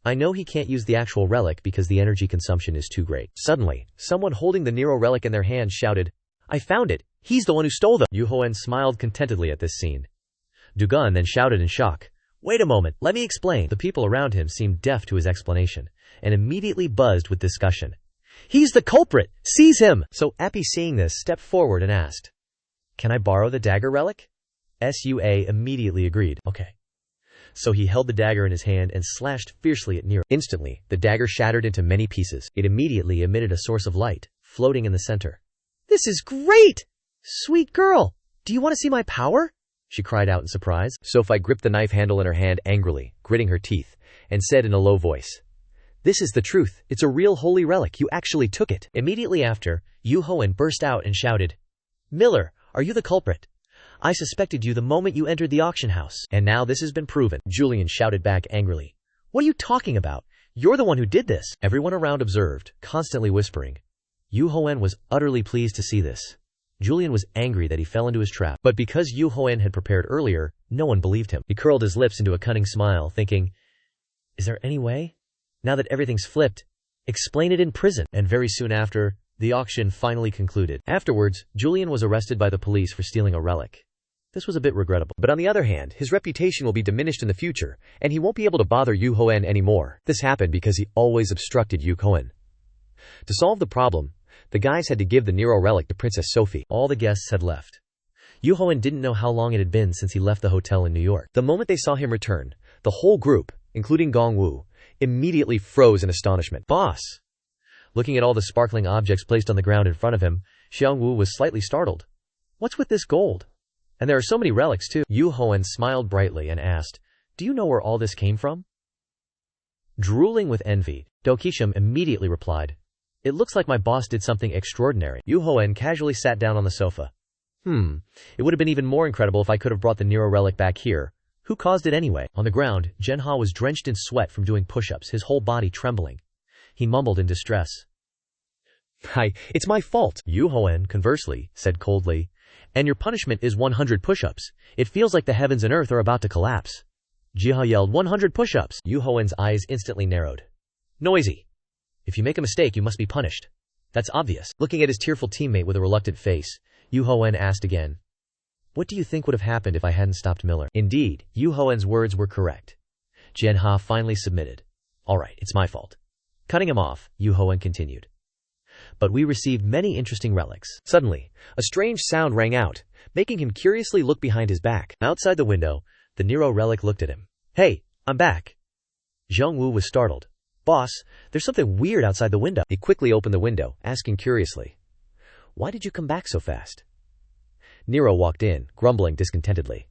I know he can't use the actual relic because the energy consumption is too great. Suddenly, someone holding the Nero relic in their hand shouted, I found it! He's the one who stole them! Duhoen smiled contentedly at this scene. Dugan then shouted in shock, Wait a moment, let me explain. The people around him seemed deaf to his explanation, and immediately buzzed with discussion. He's the culprit! Seize him! So Appy, seeing this, stepped forward and asked, Can I borrow the dagger relic? Sua immediately agreed. Okay. So he held the dagger in his hand and slashed fiercely at Nero. Instantly, the dagger shattered into many pieces. It immediately emitted a source of light, floating in the center. This is great! Sweet girl! Do you want to see my power? She cried out in surprise. Sophie gripped the knife handle in her hand angrily, gritting her teeth, and said in a low voice, This is the truth. It's a real holy relic. You actually took it. Immediately after, Duhoen burst out and shouted, Miller, are you the culprit? I suspected you the moment you entered the auction house. And now this has been proven. Julian shouted back angrily. What are you talking about? You're the one who did this. Everyone around observed, constantly whispering. Duhoen was utterly pleased to see this. Julian was angry that he fell into his trap. But because Duhoen had prepared earlier, no one believed him. He curled his lips into a cunning smile, thinking, Is there any way? Now that everything's flipped, explain it in prison. And very soon after, the auction finally concluded. Afterwards, Julian was arrested by the police for stealing a relic. This was a bit regrettable. But on the other hand, his reputation will be diminished in the future, and he won't be able to bother Duhoen anymore. This happened because he always obstructed Duhoen. To solve the problem, the guys had to give the Nero relic to Princess Sophie. All the guests had left. Duhoen didn't know how long it had been since he left the hotel in New York. The moment they saw him return, the whole group, including Gongwu, immediately froze in astonishment. Boss! Looking at all the sparkling objects placed on the ground in front of him, Xiangwu was slightly startled. What's with this gold? And there are so many relics too. Duhoen smiled brightly and asked, Do you know where all this came from? Drooling with envy, Dokishim immediately replied, It looks like my boss did something extraordinary. Duhoen casually sat down on the sofa. It would have been even more incredible if I could have brought the Nero relic back here. Who caused it anyway? On the ground, Zhenhe was drenched in sweat from doing push-ups, his whole body trembling. He mumbled in distress. It's my fault. Duhoen, conversely, said coldly, And your punishment is 100 push-ups. It feels like the heavens and earth are about to collapse. Jiha yelled 100 push-ups. Yu Hoen's eyes instantly narrowed. Noisy. If you make a mistake, you must be punished. That's obvious. Looking at his tearful teammate with a reluctant face, Yu Hoen asked again. What do you think would have happened if I hadn't stopped Miller? Indeed, Yu Hoen's words were correct. Jianha finally submitted. Alright, it's my fault. Cutting him off, Yu Hoen continued. But we received many interesting relics. Suddenly, a strange sound rang out, making him curiously look behind his back. Outside the window, the Nero relic looked at him. Hey, I'm back. Zheng Wu was startled. Boss, there's something weird outside the window. He quickly opened the window, asking curiously. Why did you come back so fast? Nero walked in, grumbling discontentedly.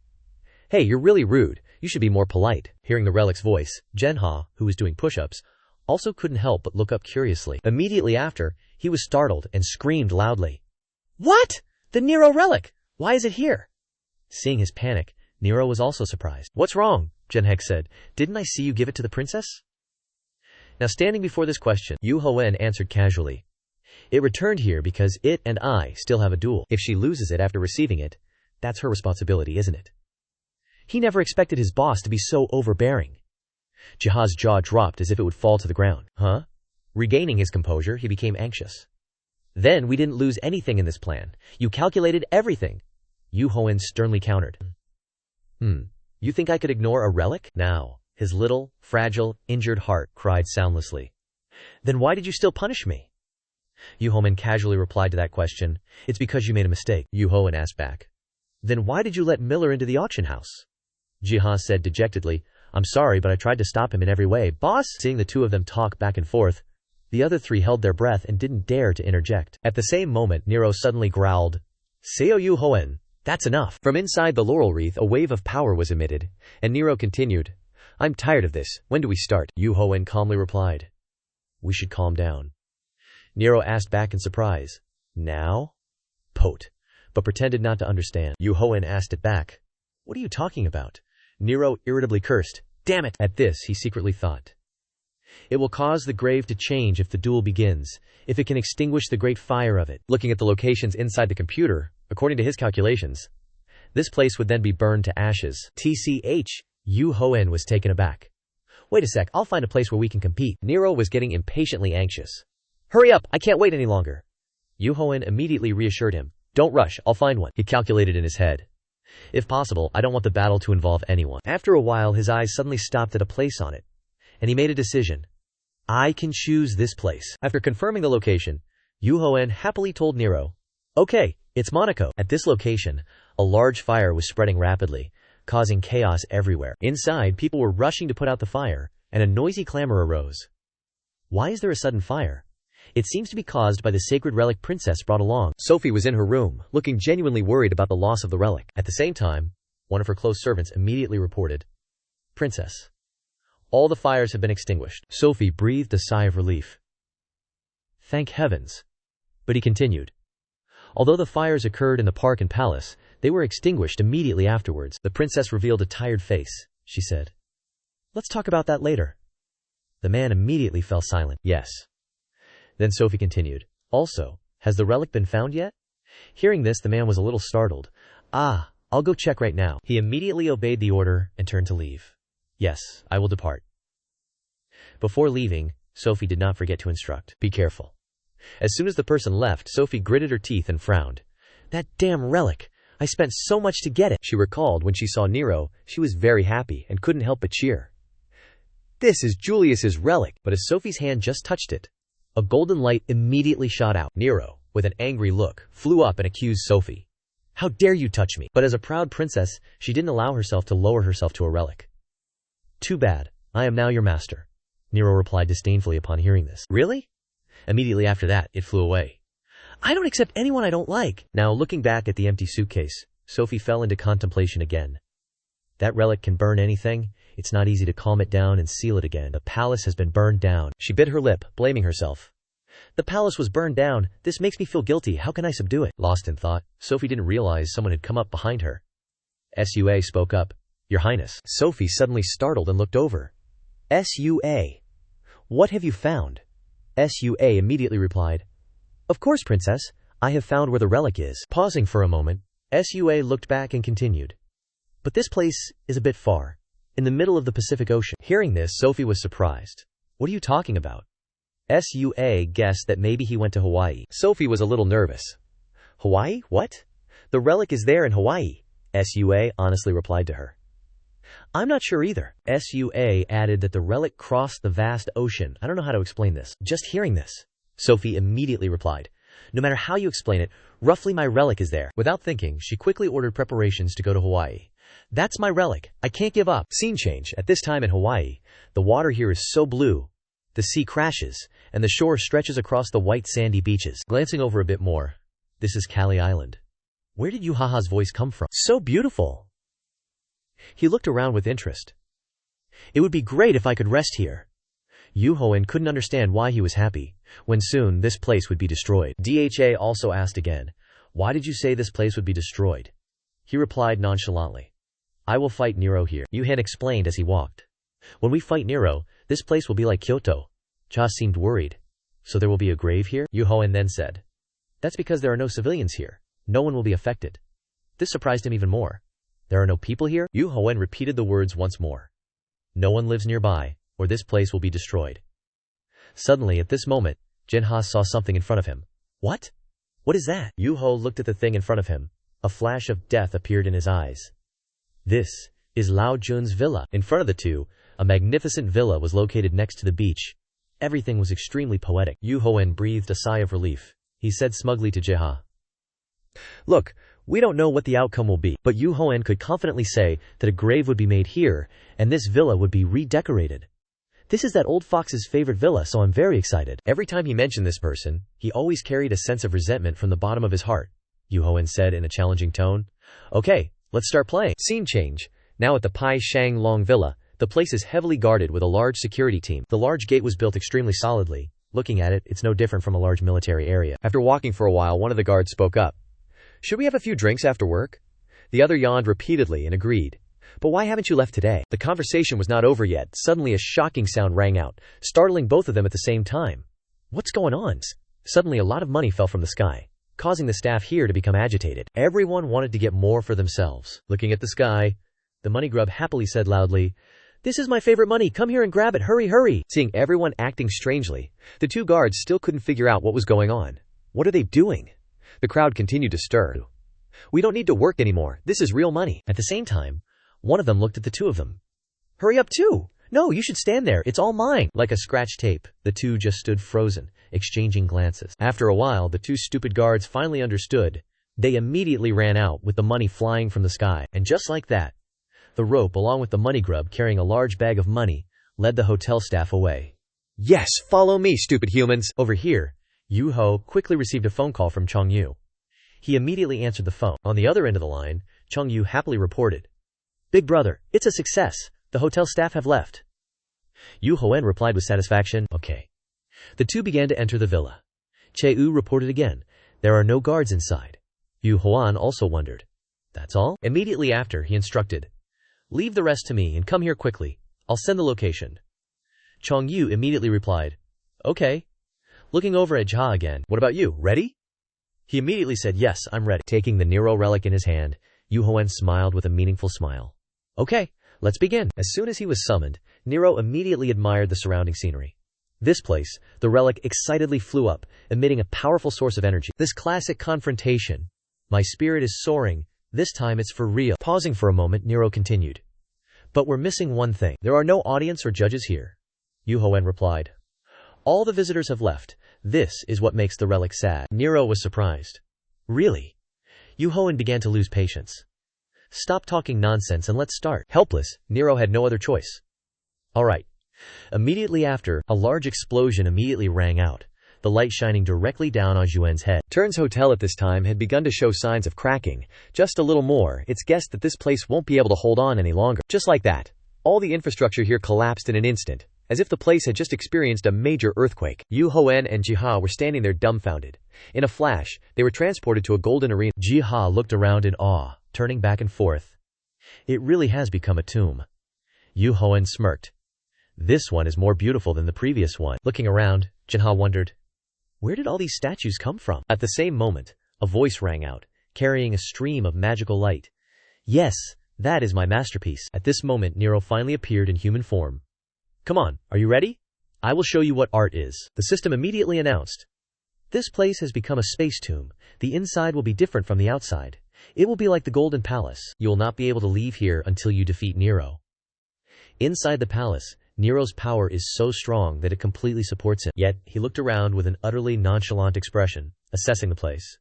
Hey, you're really rude. You should be more polite. Hearing the relic's voice, Jianha, who was doing push-ups, also couldn't help but look up curiously. Immediately after, he was startled and screamed loudly. What? The Nero relic! Why is it here? Seeing his panic, Nero was also surprised. What's wrong? Zhenhek said. Didn't I see you give it to the princess? Now standing before this question, Yu Hoen answered casually. It returned here because it and I still have a duel. If she loses it after receiving it, that's her responsibility, isn't it? He never expected his boss to be so overbearing. Jiha's jaw dropped as if it would fall to the ground. Huh? Regaining his composure, he became anxious. Then we didn't lose anything in this plan. You calculated everything. Yu Hoen sternly countered. You think I could ignore a relic? Now, his little, fragile, injured heart cried soundlessly. Then why did you still punish me? Yu Hoen casually replied to that question. It's because you made a mistake. Yu Hoen asked back. Then why did you let Miller into the auction house? Jiha said dejectedly. I'm sorry, but I tried to stop him in every way. Boss! Seeing the two of them talk back and forth, the other three held their breath and didn't dare to interject. At the same moment, Nero suddenly growled. Seo Yu Hoen, that's enough. From inside the laurel wreath, a wave of power was emitted, and Nero continued. I'm tired of this. When do we start? Yu Hoen calmly replied. We should calm down. Nero asked back in surprise. Now? Pote, but pretended not to understand. Yu Hoen asked it back. What are you talking about? Nero irritably cursed. Damn it! At this, he secretly thought. It will cause the grave to change if the duel begins, if it can extinguish the great fire of it. Looking at the locations inside the computer, according to his calculations, this place would then be burned to ashes. TCH, Yu Hoen was taken aback. Wait a sec, I'll find a place where we can compete. Nero was getting impatiently anxious. Hurry up, I can't wait any longer. Yu Hoen immediately reassured him. Don't rush, I'll find one. He calculated in his head. If possible, I don't want the battle to involve anyone. After a while, his eyes suddenly stopped at a place on it, and he made a decision. I can choose this place. After confirming the location, Yu Hoen happily told Nero, okay, it's Monaco. At this location, a large fire was spreading rapidly, causing chaos everywhere. Inside, people were rushing to put out the fire, and a noisy clamor arose. Why is there a sudden fire? It seems to be caused by the sacred relic princess brought along. Sophie was in her room, looking genuinely worried about the loss of the relic. At the same time, one of her close servants immediately reported, Princess, all the fires have been extinguished. Sophie breathed a sigh of relief. Thank heavens. But he continued. Although the fires occurred in the park and palace, they were extinguished immediately afterwards. The princess revealed a tired face. She said, Let's talk about that later. The man immediately fell silent. Yes. Then Sophie continued. Also, has the relic been found yet? Hearing this, the man was a little startled. I'll go check right now. He immediately obeyed the order and turned to leave. Yes, I will depart. Before leaving, Sophie did not forget to instruct. Be careful. As soon as the person left, Sophie gritted her teeth and frowned. That damn relic! I spent so much to get it. She recalled when she saw Nero, she was very happy and couldn't help but cheer. This is Julius's relic. But as Sophie's hand just touched it, a golden light immediately shot out. Nero, with an angry look, flew up and accused Sophie. How dare you touch me? But as a proud princess, she didn't allow herself to lower herself to a relic. Too bad. I am now your master. Nero replied disdainfully upon hearing this. Really? Immediately after that, it flew away. I don't accept anyone I don't like. Now, looking back at the empty suitcase, Sophie fell into contemplation again. That relic can burn anything. It's not easy to calm it down and seal it again. The palace has been burned down. She bit her lip, blaming herself. The palace was burned down. This makes me feel guilty. How can I subdue it? Lost in thought, Sophie didn't realize someone had come up behind her. Sua spoke up. Your Highness. Sophie suddenly startled and looked over. Sua. What have you found? Sua immediately replied. Of course, Princess. I have found where the relic is. Pausing for a moment, Sua looked back and continued. But this place is a bit far. in the middle of the Pacific Ocean. Hearing this, Sophie was surprised. What are you talking about? Sua guessed that maybe he went to Hawaii. Sophie was a little nervous. Hawaii? What? The relic is there in Hawaii, Sua honestly replied to her. I'm not sure either. Sua added that the relic crossed the vast ocean. I don't know how to explain this. Just hearing this, Sophie immediately replied, no matter how you explain it, roughly my relic is there. Without thinking, she quickly ordered preparations to go to Hawaii. That's my relic. I can't give up. Scene change. At this time in Hawaii, the water here is so blue. The sea crashes, and the shore stretches across the white sandy beaches. Glancing over a bit more, this is Kali Island. Where did Yuhaha's voice come from? So beautiful. He looked around with interest. It would be great if I could rest here. Duhoen couldn't understand why he was happy, when soon this place would be destroyed. Dha also asked again, why did you say this place would be destroyed? He replied nonchalantly, I will fight Nero here. Yuhan explained as he walked. When we fight Nero, this place will be like Kyoto. Cha seemed worried. So there will be a grave here? Duhoen then said. That's because there are no civilians here. No one will be affected. This surprised him even more. There are no people here? Duhoen repeated the words once more. No one lives nearby, or this place will be destroyed. Suddenly, at this moment, Jinha saw something in front of him. What? What is that? Yuho looked at the thing in front of him. A flash of death appeared in his eyes. This is Lao Jun's villa. In front of the two, a magnificent villa was located next to the beach. Everything was extremely poetic. Duhoen breathed a sigh of relief. He said smugly to Jinha. Look, we don't know what the outcome will be, but Duhoen could confidently say that a grave would be made here, and this villa would be redecorated. This is that old fox's favorite villa, so I'm very excited. Every time he mentioned this person, he always carried a sense of resentment from the bottom of his heart, Duhoen said in a challenging tone. Okay, let's start playing. Scene change. Now at the Pai Shang Long Villa, the place is heavily guarded with a large security team. The large gate was built extremely solidly. Looking at it, it's no different from a large military area. After walking for a while, one of the guards spoke up. Should we have a few drinks after work? The other yawned repeatedly and agreed. But why haven't you left today? The conversation was not over yet. Suddenly a shocking sound rang out, startling both of them at the same time. What's going on? Suddenly a lot of money fell from the sky, causing the staff here to become agitated. Everyone wanted to get more for themselves. Looking at the sky, the money grub happily said loudly, This is my favorite money. Come here and grab it. Hurry, hurry. Seeing everyone acting strangely, the two guards still couldn't figure out what was going on. What are they doing? The crowd continued to stir. We don't need to work anymore. This is real money. At the same time, one of them looked at the two of them. Hurry up too. No, you should stand there. It's all mine. Like a scratch tape, the two just stood frozen, exchanging glances. After a while, the two stupid guards finally understood. They immediately ran out with the money flying from the sky. And just like that, the rope, along with the money grub carrying a large bag of money, led the hotel staff away. Yes, follow me, stupid humans. Over here, Yuho quickly received a phone call from Chongyu. He immediately answered the phone. On the other end of the line, Chongyu happily reported. Big brother, it's a success. The hotel staff have left. Duhoen replied with satisfaction. Okay. The two began to enter the villa. Cheu reported again. There are no guards inside. Duhoen also wondered. That's all? Immediately after, he instructed. Leave the rest to me and come here quickly. I'll send the location. Chongyu immediately replied. Okay. Looking over at Jha again. What about you? Ready? He immediately said, yes, I'm ready. Taking the Nero relic in his hand, Duhoen smiled with a meaningful smile. Okay, let's begin. As soon as he was summoned, Nero immediately admired the surrounding scenery. This place, the relic excitedly flew up, emitting a powerful source of energy. This classic confrontation. My spirit is soaring. This time it's for real. Pausing for a moment, Nero continued. But we're missing one thing. There are no audience or judges here. Duhoen replied. All the visitors have left. This is what makes the relic sad. Nero was surprised. Really? Duhoen began to lose patience. Stop talking nonsense and let's start. Helpless, Nero had no other choice. Alright. Immediately after, a large explosion immediately rang out, the light shining directly down on Juan's head. Turn's hotel at this time had begun to show signs of cracking. Just a little more, it's guessed that this place won't be able to hold on any longer. Just like that, all the infrastructure here collapsed in an instant, as if the place had just experienced a major earthquake. Duhoen and Jiha were standing there dumbfounded. In a flash, they were transported to a golden arena. Jiha looked around in awe, turning back and forth. It really has become a tomb. Duhoen smirked. This one is more beautiful than the previous one. Looking around, Jinha wondered, where did all these statues come from? At the same moment, a voice rang out, carrying a stream of magical light. Yes, That is my masterpiece. At this moment, Nero finally appeared in human form. Come on, are you ready? I will show you what art is. The system immediately announced. This place has become a space tomb. The inside will be different from the outside. It will be like the Golden Palace. You will not be able to leave here until you defeat Nero. Inside the palace, Nero's power is so strong that it completely supports him. Yet, he looked around with an utterly nonchalant expression, assessing the place.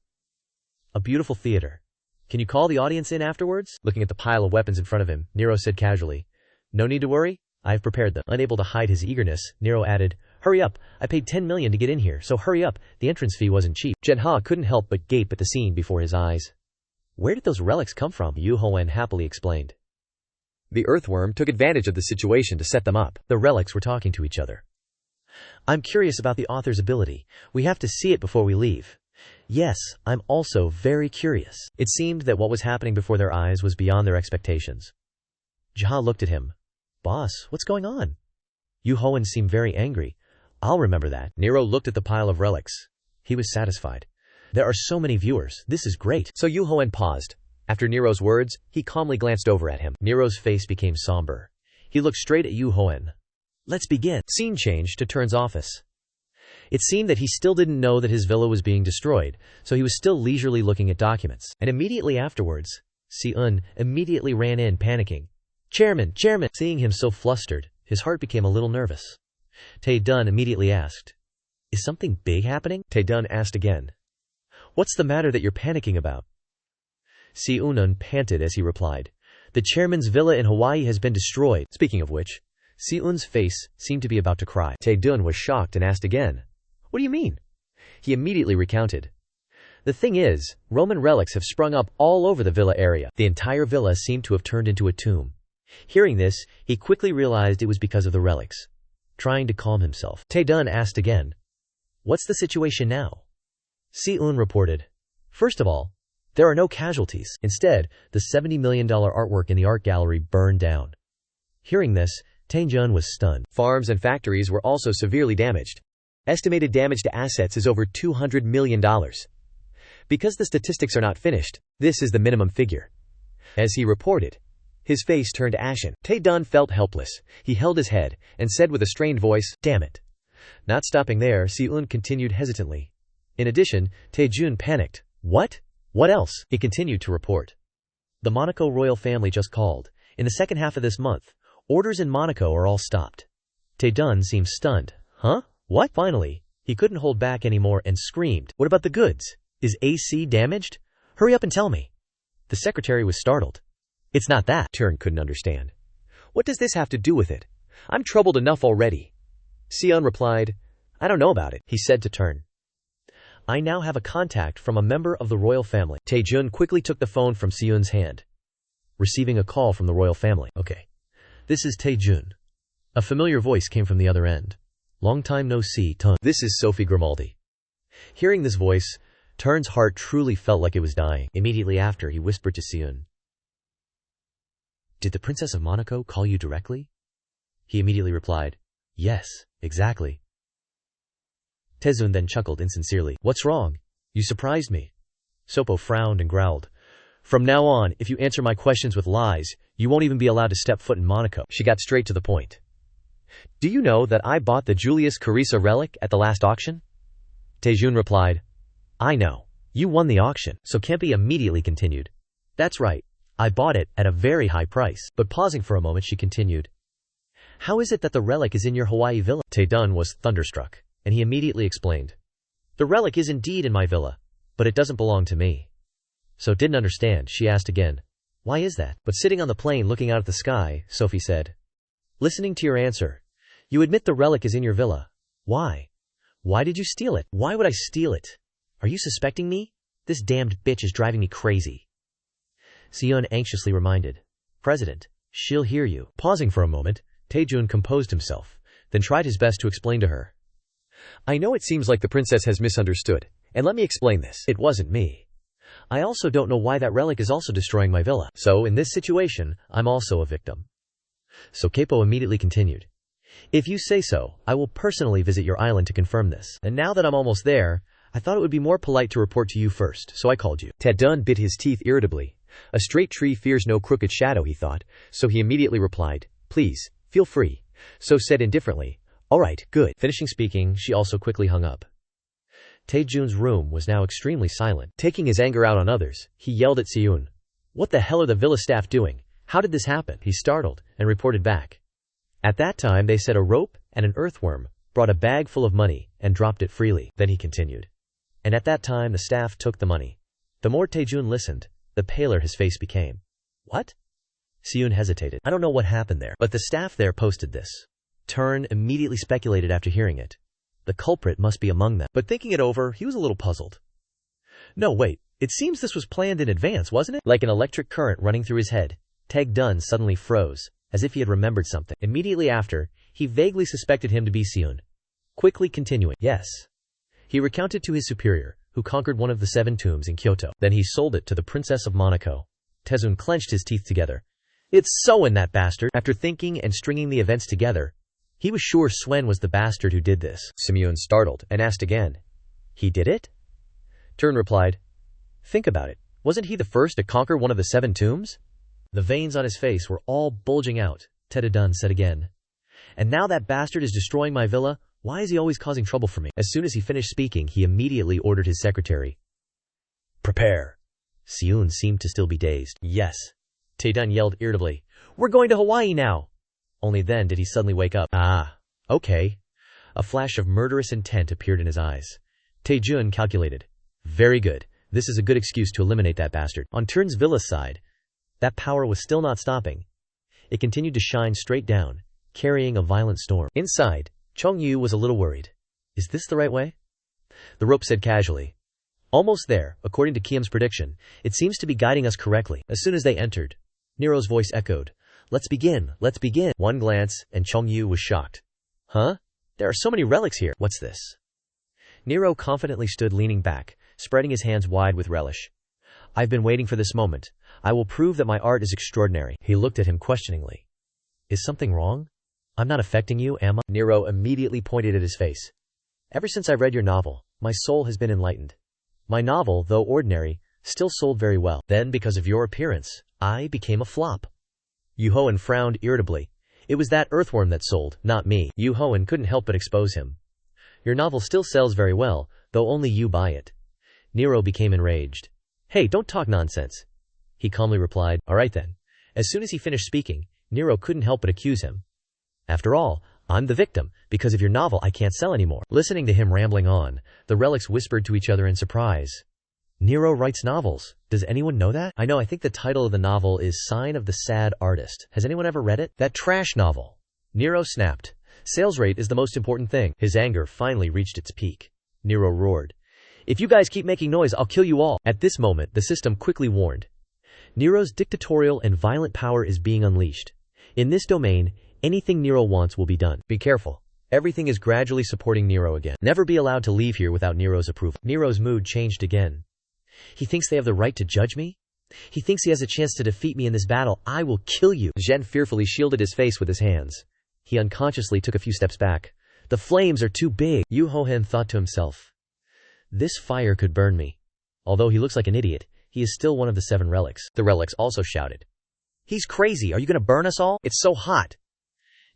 A beautiful theater. Can you call the audience in afterwards? Looking at the pile of weapons in front of him, Nero said casually. No need to worry. I have prepared them. Unable to hide his eagerness, Nero added, Hurry up. I paid 10 million to get in here, so hurry up. The entrance fee wasn't cheap. Genha couldn't help but gape at the scene before his eyes. Where did those relics come from? Duhoen happily explained. The earthworm took advantage of the situation to set them up. The relics were talking to each other. I'm curious about the author's ability. We have to see it before we leave. Yes, I'm also very curious. It seemed that what was happening before their eyes was beyond their expectations. Jaha looked at him. Boss, what's going on? Duhoen seemed very angry. I'll remember that. Nero looked at the pile of relics. He was satisfied. There are so many viewers. This is great. So Duhoen paused. After Nero's words, he calmly glanced over at him. Nero's face became somber. He looked straight at Duhoen. Let's begin. Scene changed to Turn's office. It seemed that he still didn't know that his villa was being destroyed, so he was still leisurely looking at documents. And immediately afterwards, Seo immediately ran in, panicking. Chairman! Seeing him so flustered, his heart became a little nervous. Tae-dun immediately asked. Is something big happening? Tae-dun asked again. What's the matter that you're panicking about? Seo panted as he replied. The chairman's villa in Hawaii has been destroyed. Speaking of which, Seo's face seemed to be about to cry. Tae-dun was shocked and asked again. What do you mean? He immediately recounted. The thing is, Roman relics have sprung up all over the villa area. The entire villa seemed to have turned into a tomb. Hearing this, he quickly realized it was because of the relics. Trying to calm himself, Tae-dun asked again. What's the situation now? Seo reported. First of all, there are no casualties. Instead, the $70 million artwork in the art gallery burned down. Hearing this, Tae-jun was stunned. Farms and factories were also severely damaged. Estimated damage to assets is over $200 million. Because the statistics are not finished, this is the minimum figure. As he reported, his face turned ashen. Tae-dun felt helpless. He held his head and said with a strained voice, Damn it. Not stopping there, Seo continued hesitantly. In addition, Tae-jun panicked. What? What else? He continued to report. The Monaco royal family just called. In the second half of this month, orders in Monaco are all stopped. Tae-dun seemed stunned. Huh? What? Finally, he couldn't hold back anymore and screamed. What about the goods? Is AC damaged? Hurry up and tell me. The secretary was startled. It's not that. Turn couldn't understand. What does this have to do with it? I'm troubled enough already. Seo replied. I don't know about it, he said to Turn. I now have a contact from a member of the royal family. Tae-jun quickly took the phone from Seo's hand. Receiving a call from the royal family. Okay. This is Tae-jun. A familiar voice came from the other end. Long time no see, Tun. This is Sophie Grimaldi. Hearing this voice, Turn's heart truly felt like it was dying. Immediately after, he whispered to Seo. Did the Princess of Monaco call you directly? He immediately replied. Yes, exactly. Tae-jun then chuckled insincerely. What's wrong? You surprised me. Sopo frowned and growled. From now on, if you answer my questions with lies, you won't even be allowed to step foot in Monaco. She got straight to the point. Do you know that I bought the Julius Carissa relic at the last auction? Tae-jun replied. I know. You won the auction. So Kempi immediately continued. That's right. I bought it at a very high price. But pausing for a moment, she continued. How is it that the relic is in your Hawaii villa? Tae-dun was thunderstruck, and he immediately explained. The relic is indeed in my villa, but it doesn't belong to me. So didn't understand, she asked again. Why is that? But sitting on the plane looking out at the sky, Sophie said. Listening to your answer, you admit the relic is in your villa. Why? Why did you steal it? Why would I steal it? Are you suspecting me? This damned bitch is driving me crazy. Seo anxiously reminded. President, she'll hear you. Pausing for a moment, Tae-jun composed himself, then tried his best to explain to her. I know it seems like the princess has misunderstood, and let me explain this. It wasn't me. I also don't know why that relic is also destroying my villa. So in this situation, I'm also a victim. So Keipo immediately continued. If you say so, I will personally visit your island to confirm this. And now that I'm almost there, I thought it would be more polite to report to you first, so I called you. Tae-dun bit his teeth irritably. A straight tree fears no crooked shadow, he thought, so he immediately replied, "Please, feel free." So said indifferently, "All right, good." Finishing speaking, she also quickly hung up. Taejun's room was now extremely silent. Taking his anger out on others, he yelled at Seoun. "What the hell are the villa staff doing? How did this happen?" He startled and reported back. At that time they said a rope and an earthworm brought a bag full of money and dropped it freely. Then he continued. And at that time the staff took the money. The more Taejun listened, the paler his face became. What? Seoun hesitated. I don't know what happened there, but the staff there posted this. Turn immediately speculated after hearing it. The culprit must be among them. But thinking it over, he was a little puzzled. No, wait. It seems this was planned in advance, wasn't it? Like an electric current running through his head, Tae-dun suddenly froze, as if he had remembered something. Immediately after, he vaguely suspected him to be Seoun. Quickly continuing. Yes. He recounted to his superior, who conquered one of the 7 tombs in Kyoto. Then he sold it to the Princess of Monaco. Taejun clenched his teeth together. It's Soen, that bastard. After thinking and stringing the events together, he was sure Swen was the bastard who did this. Seoun startled and asked again. He did it? Turn replied. Think about it. Wasn't he the first to conquer one of the 7 tombs? The veins on his face were all bulging out. Tae-dun said again. And now that bastard is destroying my villa. Why is he always causing trouble for me? As soon as he finished speaking, he immediately ordered his secretary. Prepare. Seoun seemed to still be dazed. Yes. Tae-dun yelled irritably. We're going to Hawaii now. Only then did he suddenly wake up. Ah, okay. A flash of murderous intent appeared in his eyes. Taejun calculated. Very good. This is a good excuse to eliminate that bastard. On Turn's villa's side, that power was still not stopping. It continued to shine straight down, carrying a violent storm. Inside, Chong-yu was a little worried. Is this the right way? The rope said casually. Almost there, according to Kiam's prediction. It seems to be guiding us correctly. As soon as they entered, Nero's voice echoed. Let's begin, let's begin. One glance, and Chong-yu was shocked. Huh? There are so many relics here. What's this? Nero confidently stood leaning back, spreading his hands wide with relish. I've been waiting for this moment. I will prove that my art is extraordinary. He looked at him questioningly. Is something wrong? I'm not affecting you, am I? Nero immediately pointed at his face. Ever since I read your novel, my soul has been enlightened. My novel, though ordinary, still sold very well. Then, because of your appearance, I became a flop. Duhoen frowned irritably. It was that earthworm that sold, not me. Duhoen couldn't help but expose him. Your novel still sells very well, though only you buy it. Nero became enraged. Hey, don't talk nonsense. He calmly replied, all right then. As soon as he finished speaking, Nero couldn't help but accuse him. After all, I'm the victim. Because of your novel, I can't sell anymore. Listening to him rambling on, the relics whispered to each other in surprise. Nero writes novels. Does anyone know that? I know, I think the title of the novel is Sign of the Sad Artist. Has anyone ever read it? That trash novel. Nero snapped. Sales rate is the most important thing. His anger finally reached its peak. Nero roared. If you guys keep making noise, I'll kill you all. At this moment, the system quickly warned. Nero's dictatorial and violent power is being unleashed. In this domain, anything Nero wants will be done. Be careful. Everything is gradually supporting Nero again. Never be allowed to leave here without Nero's approval. Nero's mood changed again. He thinks they have the right to judge me? He thinks he has a chance to defeat me in this battle. I will kill you. Zhen fearfully shielded his face with his hands. He unconsciously took a few steps back. The flames are too big. Duhoen thought to himself. This fire could burn me. Although he looks like an idiot, he is still one of the 7 relics. The relics also shouted. He's crazy. Are you going to burn us all? It's so hot.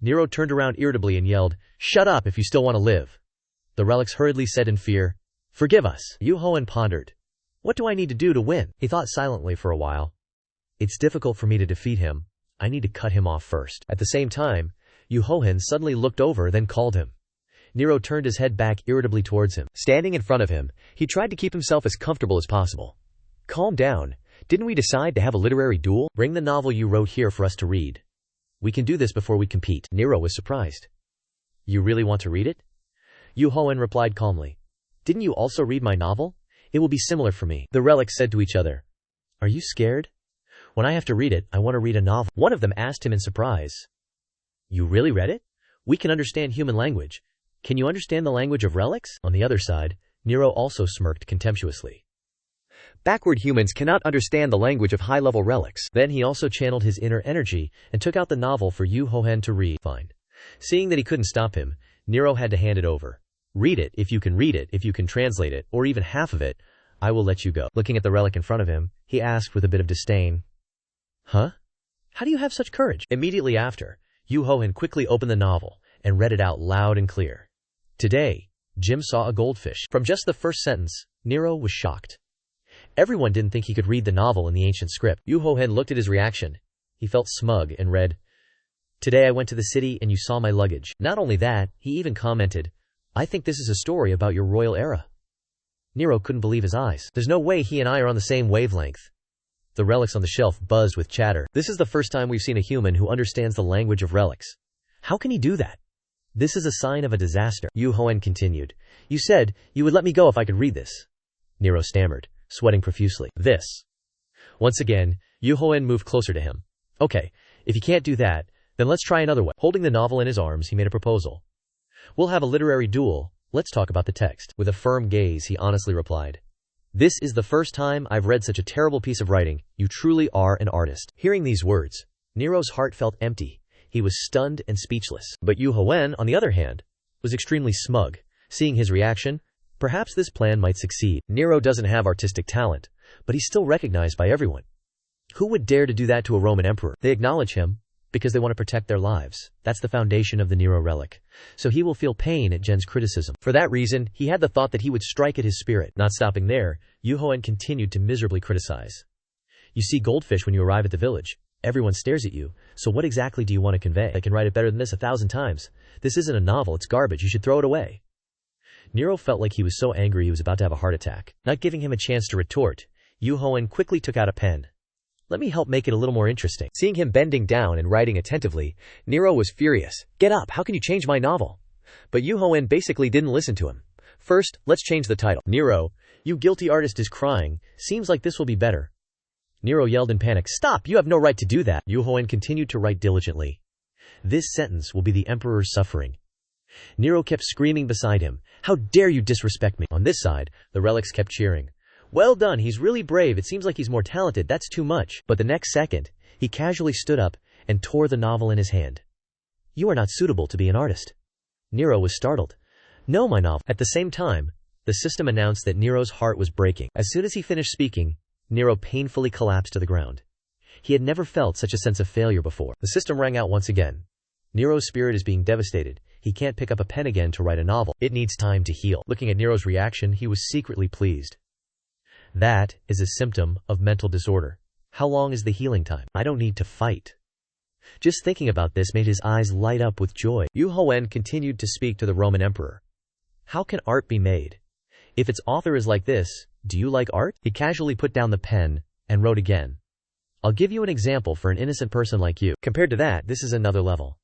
Nero turned around irritably and yelled, shut up if you still want to live. The relics hurriedly said in fear, forgive us. Duhoen pondered. What do I need to do to win? He thought silently for a while. It's difficult for me to defeat him. I need to cut him off first. At the same time, Duhoen suddenly looked over, then called him. Nero turned his head back irritably towards him. Standing in front of him, he tried to keep himself as comfortable as possible. Calm down. Didn't we decide to have a literary duel? Bring the novel you wrote here for us to read. We can do this before we compete. Nero was surprised. You really want to read it? Duhoen replied calmly. Didn't you also read my novel? It will be similar for me. The relics said to each other. Are you scared? When I have to read it, I want to read a novel. One of them asked him in surprise. You really read it? We can understand human language. Can you understand the language of relics? On the other side, Nero also smirked contemptuously. Backward humans cannot understand the language of high-level relics. Then he also channeled his inner energy and took out the novel for Duhoen to read. Fine. Seeing that he couldn't stop him, Nero had to hand it over. Read it if you can translate it, or even half of it. I will let you go. Looking at the relic in front of him, he asked with a bit of disdain. Huh? How do you have such courage? Immediately after, Yu Hoen quickly opened the novel and read it out loud and clear. Today, Jim saw a goldfish. From just the first sentence, Nero was shocked. Everyone didn't think he could read the novel in the ancient script. Yu Hoen looked at his reaction. He felt smug and read, Today I went to the city and you saw my luggage. Not only that, he even commented, I think this is a story about your royal era. Nero couldn't believe his eyes. There's no way he and I are on the same wavelength. The relics on the shelf buzzed with chatter. This is the first time we've seen a human who understands the language of relics. How can he do that? This is a sign of a disaster. Yu Hoen continued. You said you would let me go if I could read this. Nero stammered, sweating profusely. This. Once again, Yu Hoen moved closer to him. Okay, if you can't do that, then let's try another way. Holding the novel in his arms, he made a proposal. We'll have a literary duel. Let's talk about the text. With a firm gaze, he honestly replied. This is the first time I've read such a terrible piece of writing. You truly are an artist. Hearing these words, Nero's heart felt empty. He was stunned and speechless. But Yu Hoen, on the other hand, was extremely smug. Seeing his reaction, perhaps this plan might succeed. Nero doesn't have artistic talent, but he's still recognized by everyone. Who would dare to do that to a Roman emperor? They acknowledge him because they want to protect their lives. That's the foundation of the Nero relic. So he will feel pain at Jen's criticism. For that reason, he had the thought that he would strike at his spirit. Not stopping there, Yu Hoen continued to miserably criticize. You see goldfish when you arrive at the village. Everyone stares at you. So what exactly do you want to convey? I can write it better than this 1,000 times. This isn't a novel, it's garbage. You should throw it away. Nero felt like he was so angry he was about to have a heart attack. Not giving him a chance to retort, Yu Hoen quickly took out a pen. Let me help make it a little more interesting. Seeing him bending down and writing attentively, Nero was furious. Get up, how can you change my novel? But Yu Hoen basically didn't listen to him. First, let's change the title. Nero, you guilty artist is crying. Seems like this will be better. Nero yelled in panic. Stop, you have no right to do that. Yu Hoen continued to write diligently. This sentence will be the emperor's suffering. Nero kept screaming beside him. How dare you disrespect me? On this side, the relics kept cheering. Well done, he's really brave. It seems like he's more talented. That's too much. But the next second, he casually stood up and tore the novel in his hand. You are not suitable to be an artist. Nero was startled. No, my novel. At the same time, the system announced that Nero's heart was breaking. As soon as he finished speaking, Nero painfully collapsed to the ground. He had never felt such a sense of failure before. The system rang out once again. Nero's spirit is being devastated. He can't pick up a pen again to write a novel. It needs time to heal. Looking at Nero's reaction, he was secretly pleased. That is a symptom of mental disorder. How long is the healing time? I don't need to fight. Just thinking about this made his eyes light up with joy. Yu Hoen continued to speak to the Roman emperor. How can art be made? If its author is like this, do you like art? He casually put down the pen and wrote again. I'll give you an example for an innocent person like you. Compared to that, this is another level.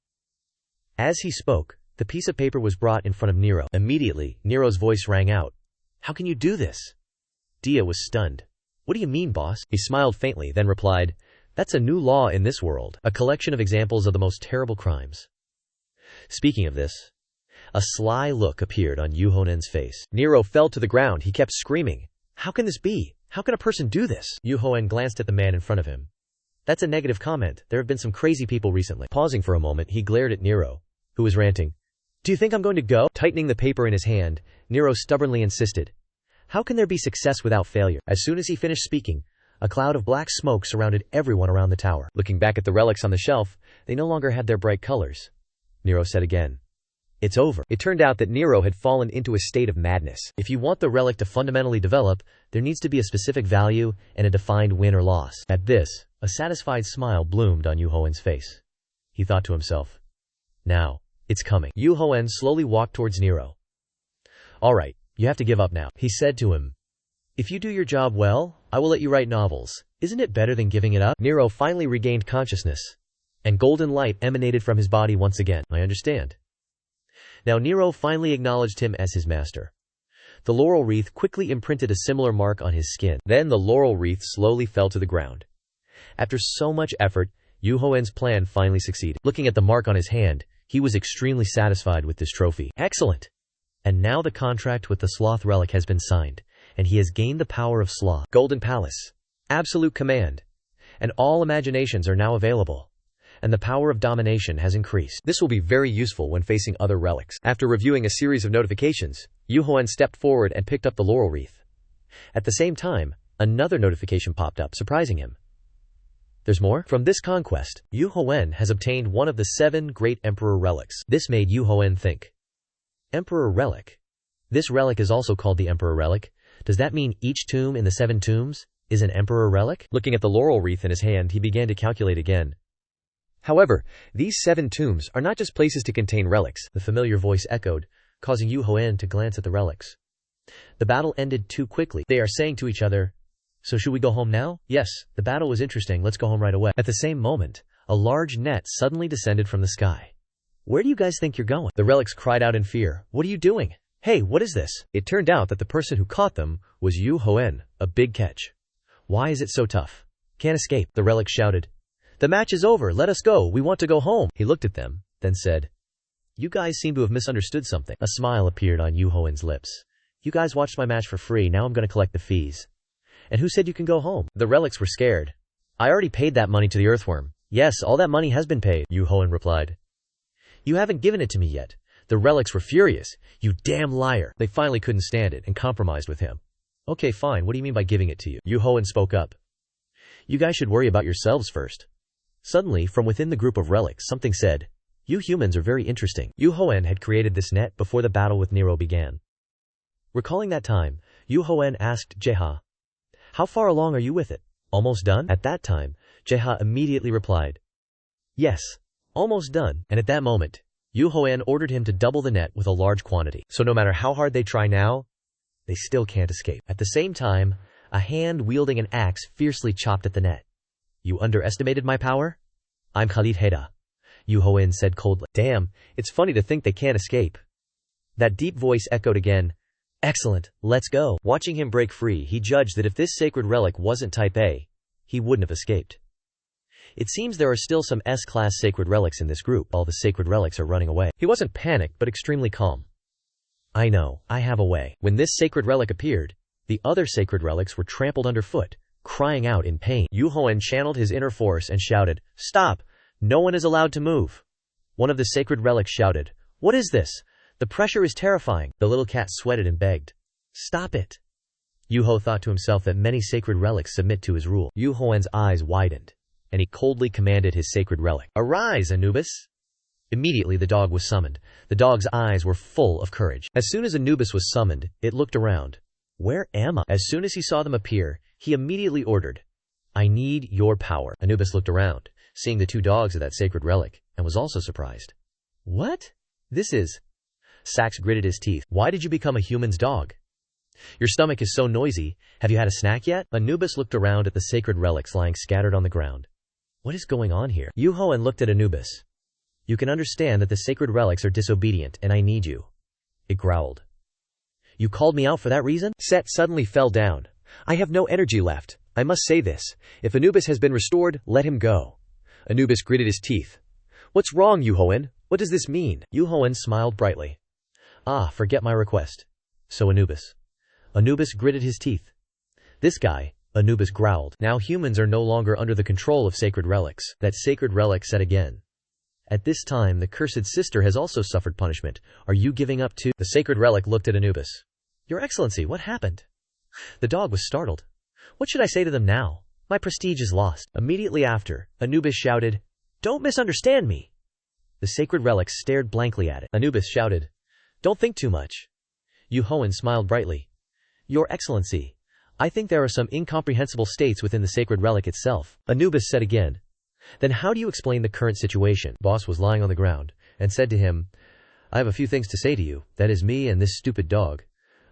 As he spoke, the piece of paper was brought in front of Nero. Immediately, Nero's voice rang out. How can you do this? Dia was stunned. What do you mean, boss? He smiled faintly, then replied, That's a new law in this world, a collection of examples of the most terrible crimes. Speaking of this, a sly look appeared on Yu Hoen's face. Nero fell to the ground. He kept screaming. How can this be? How can a person do this? Yu Hoen glanced at the man in front of him. That's a negative comment. There have been some crazy people recently. Pausing for a moment, he glared at Nero, who was ranting. Do you think I'm going to go? Tightening the paper in his hand, Nero stubbornly insisted. How can there be success without failure? As soon as he finished speaking, a cloud of black smoke surrounded everyone around the tower. Looking back at the relics on the shelf, they no longer had their bright colors. Nero said again. It's over. It turned out that Nero had fallen into a state of madness. If you want the relic to fundamentally develop, there needs to be a specific value and a defined win or loss. At this, a satisfied smile bloomed on Yu Hoen's face. He thought to himself. Now, it's coming. Yu Hoen slowly walked towards Nero. All right. You have to give up now, he said to him. If you do your job well, I will let you write novels. Isn't it better than giving it up? Nero finally regained consciousness, and golden light emanated from his body once again. I understand. Now Nero finally acknowledged him as his master. The laurel wreath quickly imprinted a similar mark on his skin. Then the laurel wreath slowly fell to the ground. After so much effort, Yu Hoen's plan finally succeeded. Looking at the mark on his hand, he was extremely satisfied with this trophy. Excellent! And now the contract with the sloth relic has been signed, and he has gained the power of sloth. Golden Palace. Absolute command. And all imaginations are now available. And the power of domination has increased. This will be very useful when facing other relics. After reviewing a series of notifications, Yu Hoen stepped forward and picked up the laurel wreath. At the same time, another notification popped up, surprising him. There's more? From this conquest, Yu Hoen has obtained one of the 7 great Emperor relics. This made Yu Hoen think. Emperor relic. This relic is also called the Emperor relic. Does that mean each tomb in the 7 tombs is an Emperor relic? Looking at the laurel wreath in his hand, he began to calculate again. However, these 7 tombs are not just places to contain relics, the familiar voice echoed, causing Yu Hoen to glance at the relics. The battle ended too quickly. They are saying to each other, "So should we go home now?" "Yes, the battle was interesting, let's go home right away." At the same moment, a large net suddenly descended from the sky. "Where do you guys think you're going?" The relics cried out in fear. "What are you doing? Hey, what is this?" It turned out that the person who caught them was Yu Hoen, a big catch. "Why is it so tough? Can't escape." The relics shouted. "The match is over, let us go, we want to go home." He looked at them, then said, "You guys seem to have misunderstood something." A smile appeared on Yu Hoen's lips. "You guys watched my match for free, now I'm going to collect the fees." "And who said you can go home?" The relics were scared. "I already paid that money to the earthworm." "Yes, all that money has been paid," Yu Hoen replied. "You haven't given it to me yet." The relics were furious. "You damn liar." They finally couldn't stand it and compromised with him. "Okay, fine, what do you mean by giving it to you?" Yu Hoen spoke up. "You guys should worry about yourselves first." Suddenly, from within the group of relics, something said, "You humans are very interesting." Yu Hoen had created this net before the battle with Nero began. Recalling that time, Yu Hoen asked Jeha, "How far along are you with it? Almost done?" At that time, Jeha immediately replied, "Yes, almost done." And at that moment, Yu Hoen ordered him to double the net with a large quantity. So no matter how hard they try now, they still can't escape. At the same time, a hand wielding an axe fiercely chopped at the net. "You underestimated my power?" "I'm Khalid Heda," Yu Hoen said coldly. "Damn, it's funny to think they can't escape." That deep voice echoed again. "Excellent, let's go." Watching him break free, he judged that if this sacred relic wasn't Type A, he wouldn't have escaped. It seems there are still some S-class sacred relics in this group. All the sacred relics are running away. He wasn't panicked, but extremely calm. "I know, I have a way." When this sacred relic appeared, the other sacred relics were trampled underfoot, crying out in pain. Yu Hoen channeled his inner force and shouted, "Stop! No one is allowed to move." One of the sacred relics shouted, "What is this? The pressure is terrifying." The little cat sweated and begged, "Stop it." Yu Ho thought to himself that many sacred relics submit to his rule. Yu Hoen's eyes widened, and he coldly commanded his sacred relic, "Arise, Anubis." Immediately the dog was summoned. The dog's eyes were full of courage. As soon as Anubis was summoned, it looked around. "Where am I?" As soon as he saw them appear, he immediately ordered, "I need your power." Anubis looked around, seeing the 2 dogs of that sacred relic, and was also surprised. "What? This is..." Sax gritted his teeth. "Why did you become a human's dog? Your stomach is so noisy. Have you had a snack yet?" Anubis looked around at the sacred relics lying scattered on the ground. What is going on here? Yu Hoen looked at Anubis. "You can understand that the sacred relics are disobedient, and I need you." It growled. "You called me out for that reason?" Set suddenly fell down. "I have no energy left. I must say this. If Anubis has been restored, let him go." Anubis gritted his teeth. "What's wrong, Yu Hoen? What does this mean?" Yu Hoen smiled brightly. "Ah, forget my request." "So Anubis." Anubis gritted his teeth. "This guy," Anubis growled. "Now humans are no longer under the control of sacred relics." That sacred relic said again. "At this time the cursed sister has also suffered punishment. Are you giving up too?" The sacred relic looked at Anubis. "Your Excellency, what happened?" The dog was startled. "What should I say to them now? My prestige is lost." Immediately after, Anubis shouted, "Don't misunderstand me." The sacred relic stared blankly at it. Anubis shouted, "Don't think too much." Yu Hoen smiled brightly. "Your Excellency, I think there are some incomprehensible states within the sacred relic itself." Anubis said again, "Then how do you explain the current situation?" Boss was lying on the ground, and said to him, "I have a few things to say to you, that is me and this stupid dog."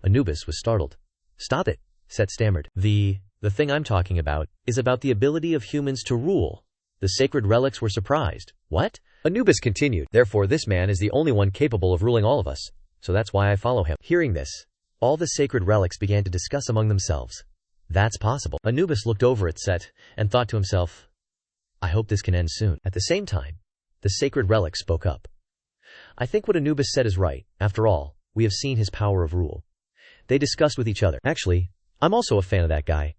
Anubis was startled. "Stop it," Set stammered. The thing I'm talking about is about the ability of humans to rule." The sacred relics were surprised. "What?" Anubis continued, "Therefore this man is the only one capable of ruling all of us, so that's why I follow him." Hearing this, all the sacred relics began to discuss among themselves. "That's possible." Anubis looked over at Set and thought to himself, "I hope this can end soon." At the same time, the sacred relic spoke up. "I think what Anubis said is right. After all, we have seen his power of rule." They discussed with each other. "Actually, I'm also a fan of that guy.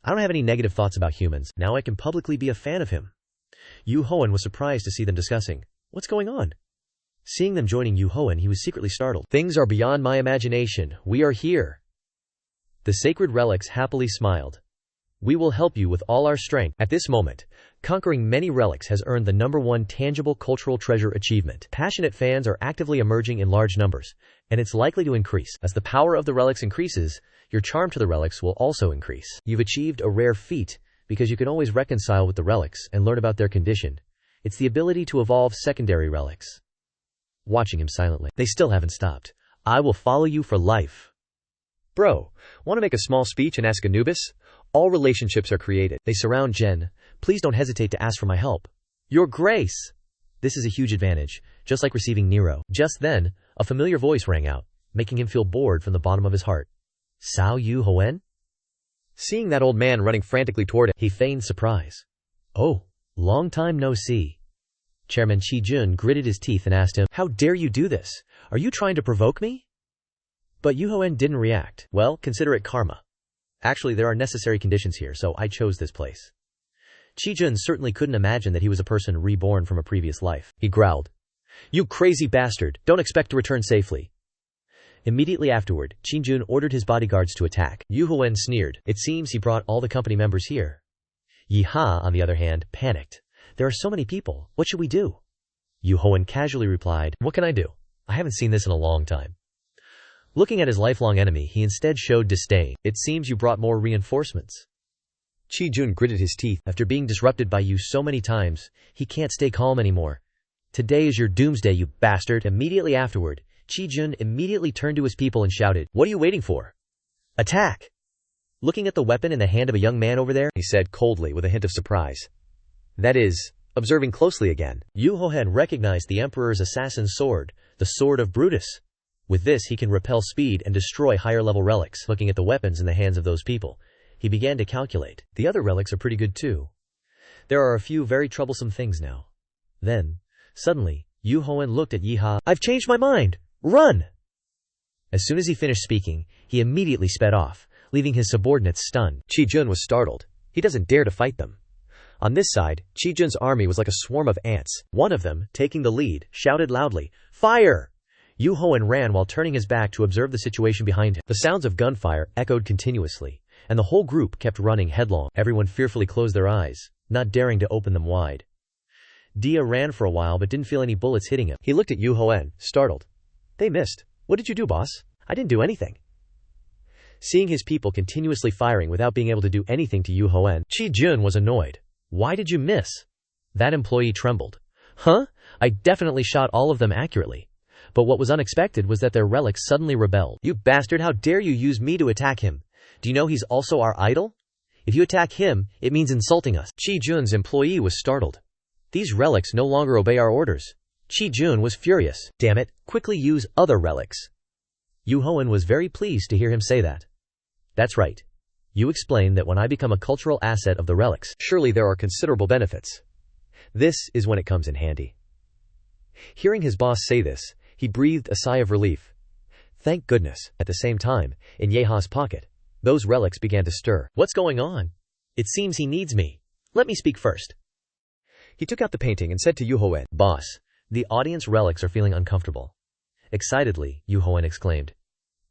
I don't have any negative thoughts about humans. Now I can publicly be a fan of him." Yu Hoen was surprised to see them discussing. "What's going on?" Seeing them joining Yu Hoen, he was secretly startled. "Things are beyond my imagination. We are here." The sacred relics happily smiled. We will help you with all our strength. At this moment, conquering many relics has earned the #1 tangible cultural treasure achievement. Passionate fans are actively emerging in large numbers, and it's likely to increase. As the power of the relics increases, your charm to the relics will also increase. You've achieved a rare feat because you can always reconcile with the relics and learn about their condition. It's the ability to evolve secondary relics. Watching him silently. They still haven't stopped. I will follow you for life. Bro, want to make a small speech and ask Anubis? All relationships are created. They surround Jen. Please don't hesitate to ask for my help. Your grace. This is a huge advantage, just like receiving Nero. Just then, a familiar voice rang out, making him feel bored from the bottom of his heart. Seo Duhoen? Seeing that old man running frantically toward him, he feigned surprise. Oh, long time no see. Chairman Chi-jun gritted his teeth and asked him, how dare you do this? Are you trying to provoke me? But Duhoen didn't react. Well, consider it karma. Actually, there are necessary conditions here, so I chose this place. Chi-jun certainly couldn't imagine that he was a person reborn from a previous life. He growled. You crazy bastard, don't expect to return safely. Immediately afterward, Chi-jun ordered his bodyguards to attack. Duhoen sneered. It seems he brought all the company members here. Yi-ha, on the other hand, panicked. There are so many people, what should we do? Duhoen casually replied, what can I do? I haven't seen this in a long time. Looking at his lifelong enemy, he instead showed disdain. It seems you brought more reinforcements. Chi-jun gritted his teeth. After being disrupted by you so many times, he can't stay calm anymore. Today is your doomsday, you bastard. Immediately afterward, Chi-jun immediately turned to his people and shouted, what are you waiting for? Attack! Looking at the weapon in the hand of a young man over there, he said coldly with a hint of surprise. That is, observing closely again, Duhoen recognized the Emperor's assassin's sword, the Sword of Brutus. With this he can repel speed and destroy higher-level relics. Looking at the weapons in the hands of those people, he began to calculate. The other relics are pretty good too. There are a few very troublesome things now. Then, suddenly, Duhoen looked at Yi-ha. I've changed my mind! Run! As soon as he finished speaking, he immediately sped off, leaving his subordinates stunned. Chi-jun was startled. He doesn't dare to fight them. On this side, Chi-jun's army was like a swarm of ants. One of them, taking the lead, shouted loudly, Fire! Duhoen ran while turning his back to observe the situation behind him. The sounds of gunfire echoed continuously, and the whole group kept running headlong. Everyone fearfully closed their eyes, not daring to open them wide. Dia ran for a while but didn't feel any bullets hitting him. He looked at Duhoen, startled. They missed. What did you do, boss? I didn't do anything. Seeing his people continuously firing without being able to do anything to Duhoen, Chi-jun was annoyed. Why did you miss? That employee trembled. Huh? I definitely shot all of them accurately. But what was unexpected was that their relics suddenly rebelled. You bastard, how dare you use me to attack him? Do you know he's also our idol? If you attack him, it means insulting us. Chi-jun's employee was startled. These relics no longer obey our orders. Chi-jun was furious. Damn it, quickly use other relics. Duhoen was very pleased to hear him say that. That's right. You explained that when I become a cultural asset of the relics, surely there are considerable benefits. This is when it comes in handy. Hearing his boss say this, he breathed a sigh of relief. Thank goodness. At the same time, in Yeha's pocket, those relics began to stir. What's going on? It seems he needs me. Let me speak first. He took out the painting and said to Duhoen, Boss, the audience relics are feeling uncomfortable. Excitedly, Duhoen exclaimed,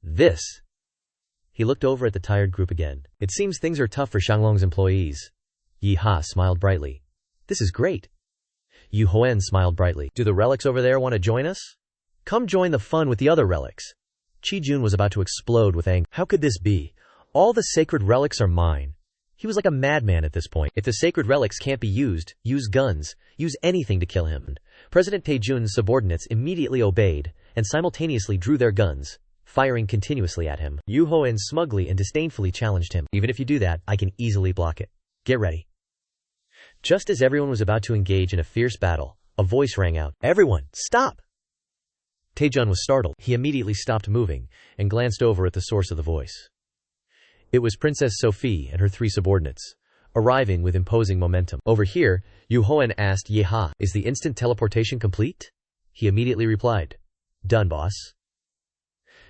This! He looked over at the tired group again. It seems things are tough for Shanglong's employees. Yi-ha smiled brightly. This is great. Duhoen smiled brightly. Do the relics over there want to join us? Come join the fun with the other relics. Chi-jun was about to explode with anger. How could this be? All the sacred relics are mine. He was like a madman at this point. If the sacred relics can't be used, use guns. Use anything to kill him. President Taejun's subordinates immediately obeyed and simultaneously drew their guns, firing continuously at him. Duhoen smugly and disdainfully challenged him. Even if you do that, I can easily block it. Get ready. Just as everyone was about to engage in a fierce battle, a voice rang out. Everyone, stop! Taejun was startled. He immediately stopped moving and glanced over at the source of the voice. It was Princess Sophie and her 3 subordinates, arriving with imposing momentum. Over here, Duhoen asked Yeha, is the instant teleportation complete? He immediately replied, Done, boss.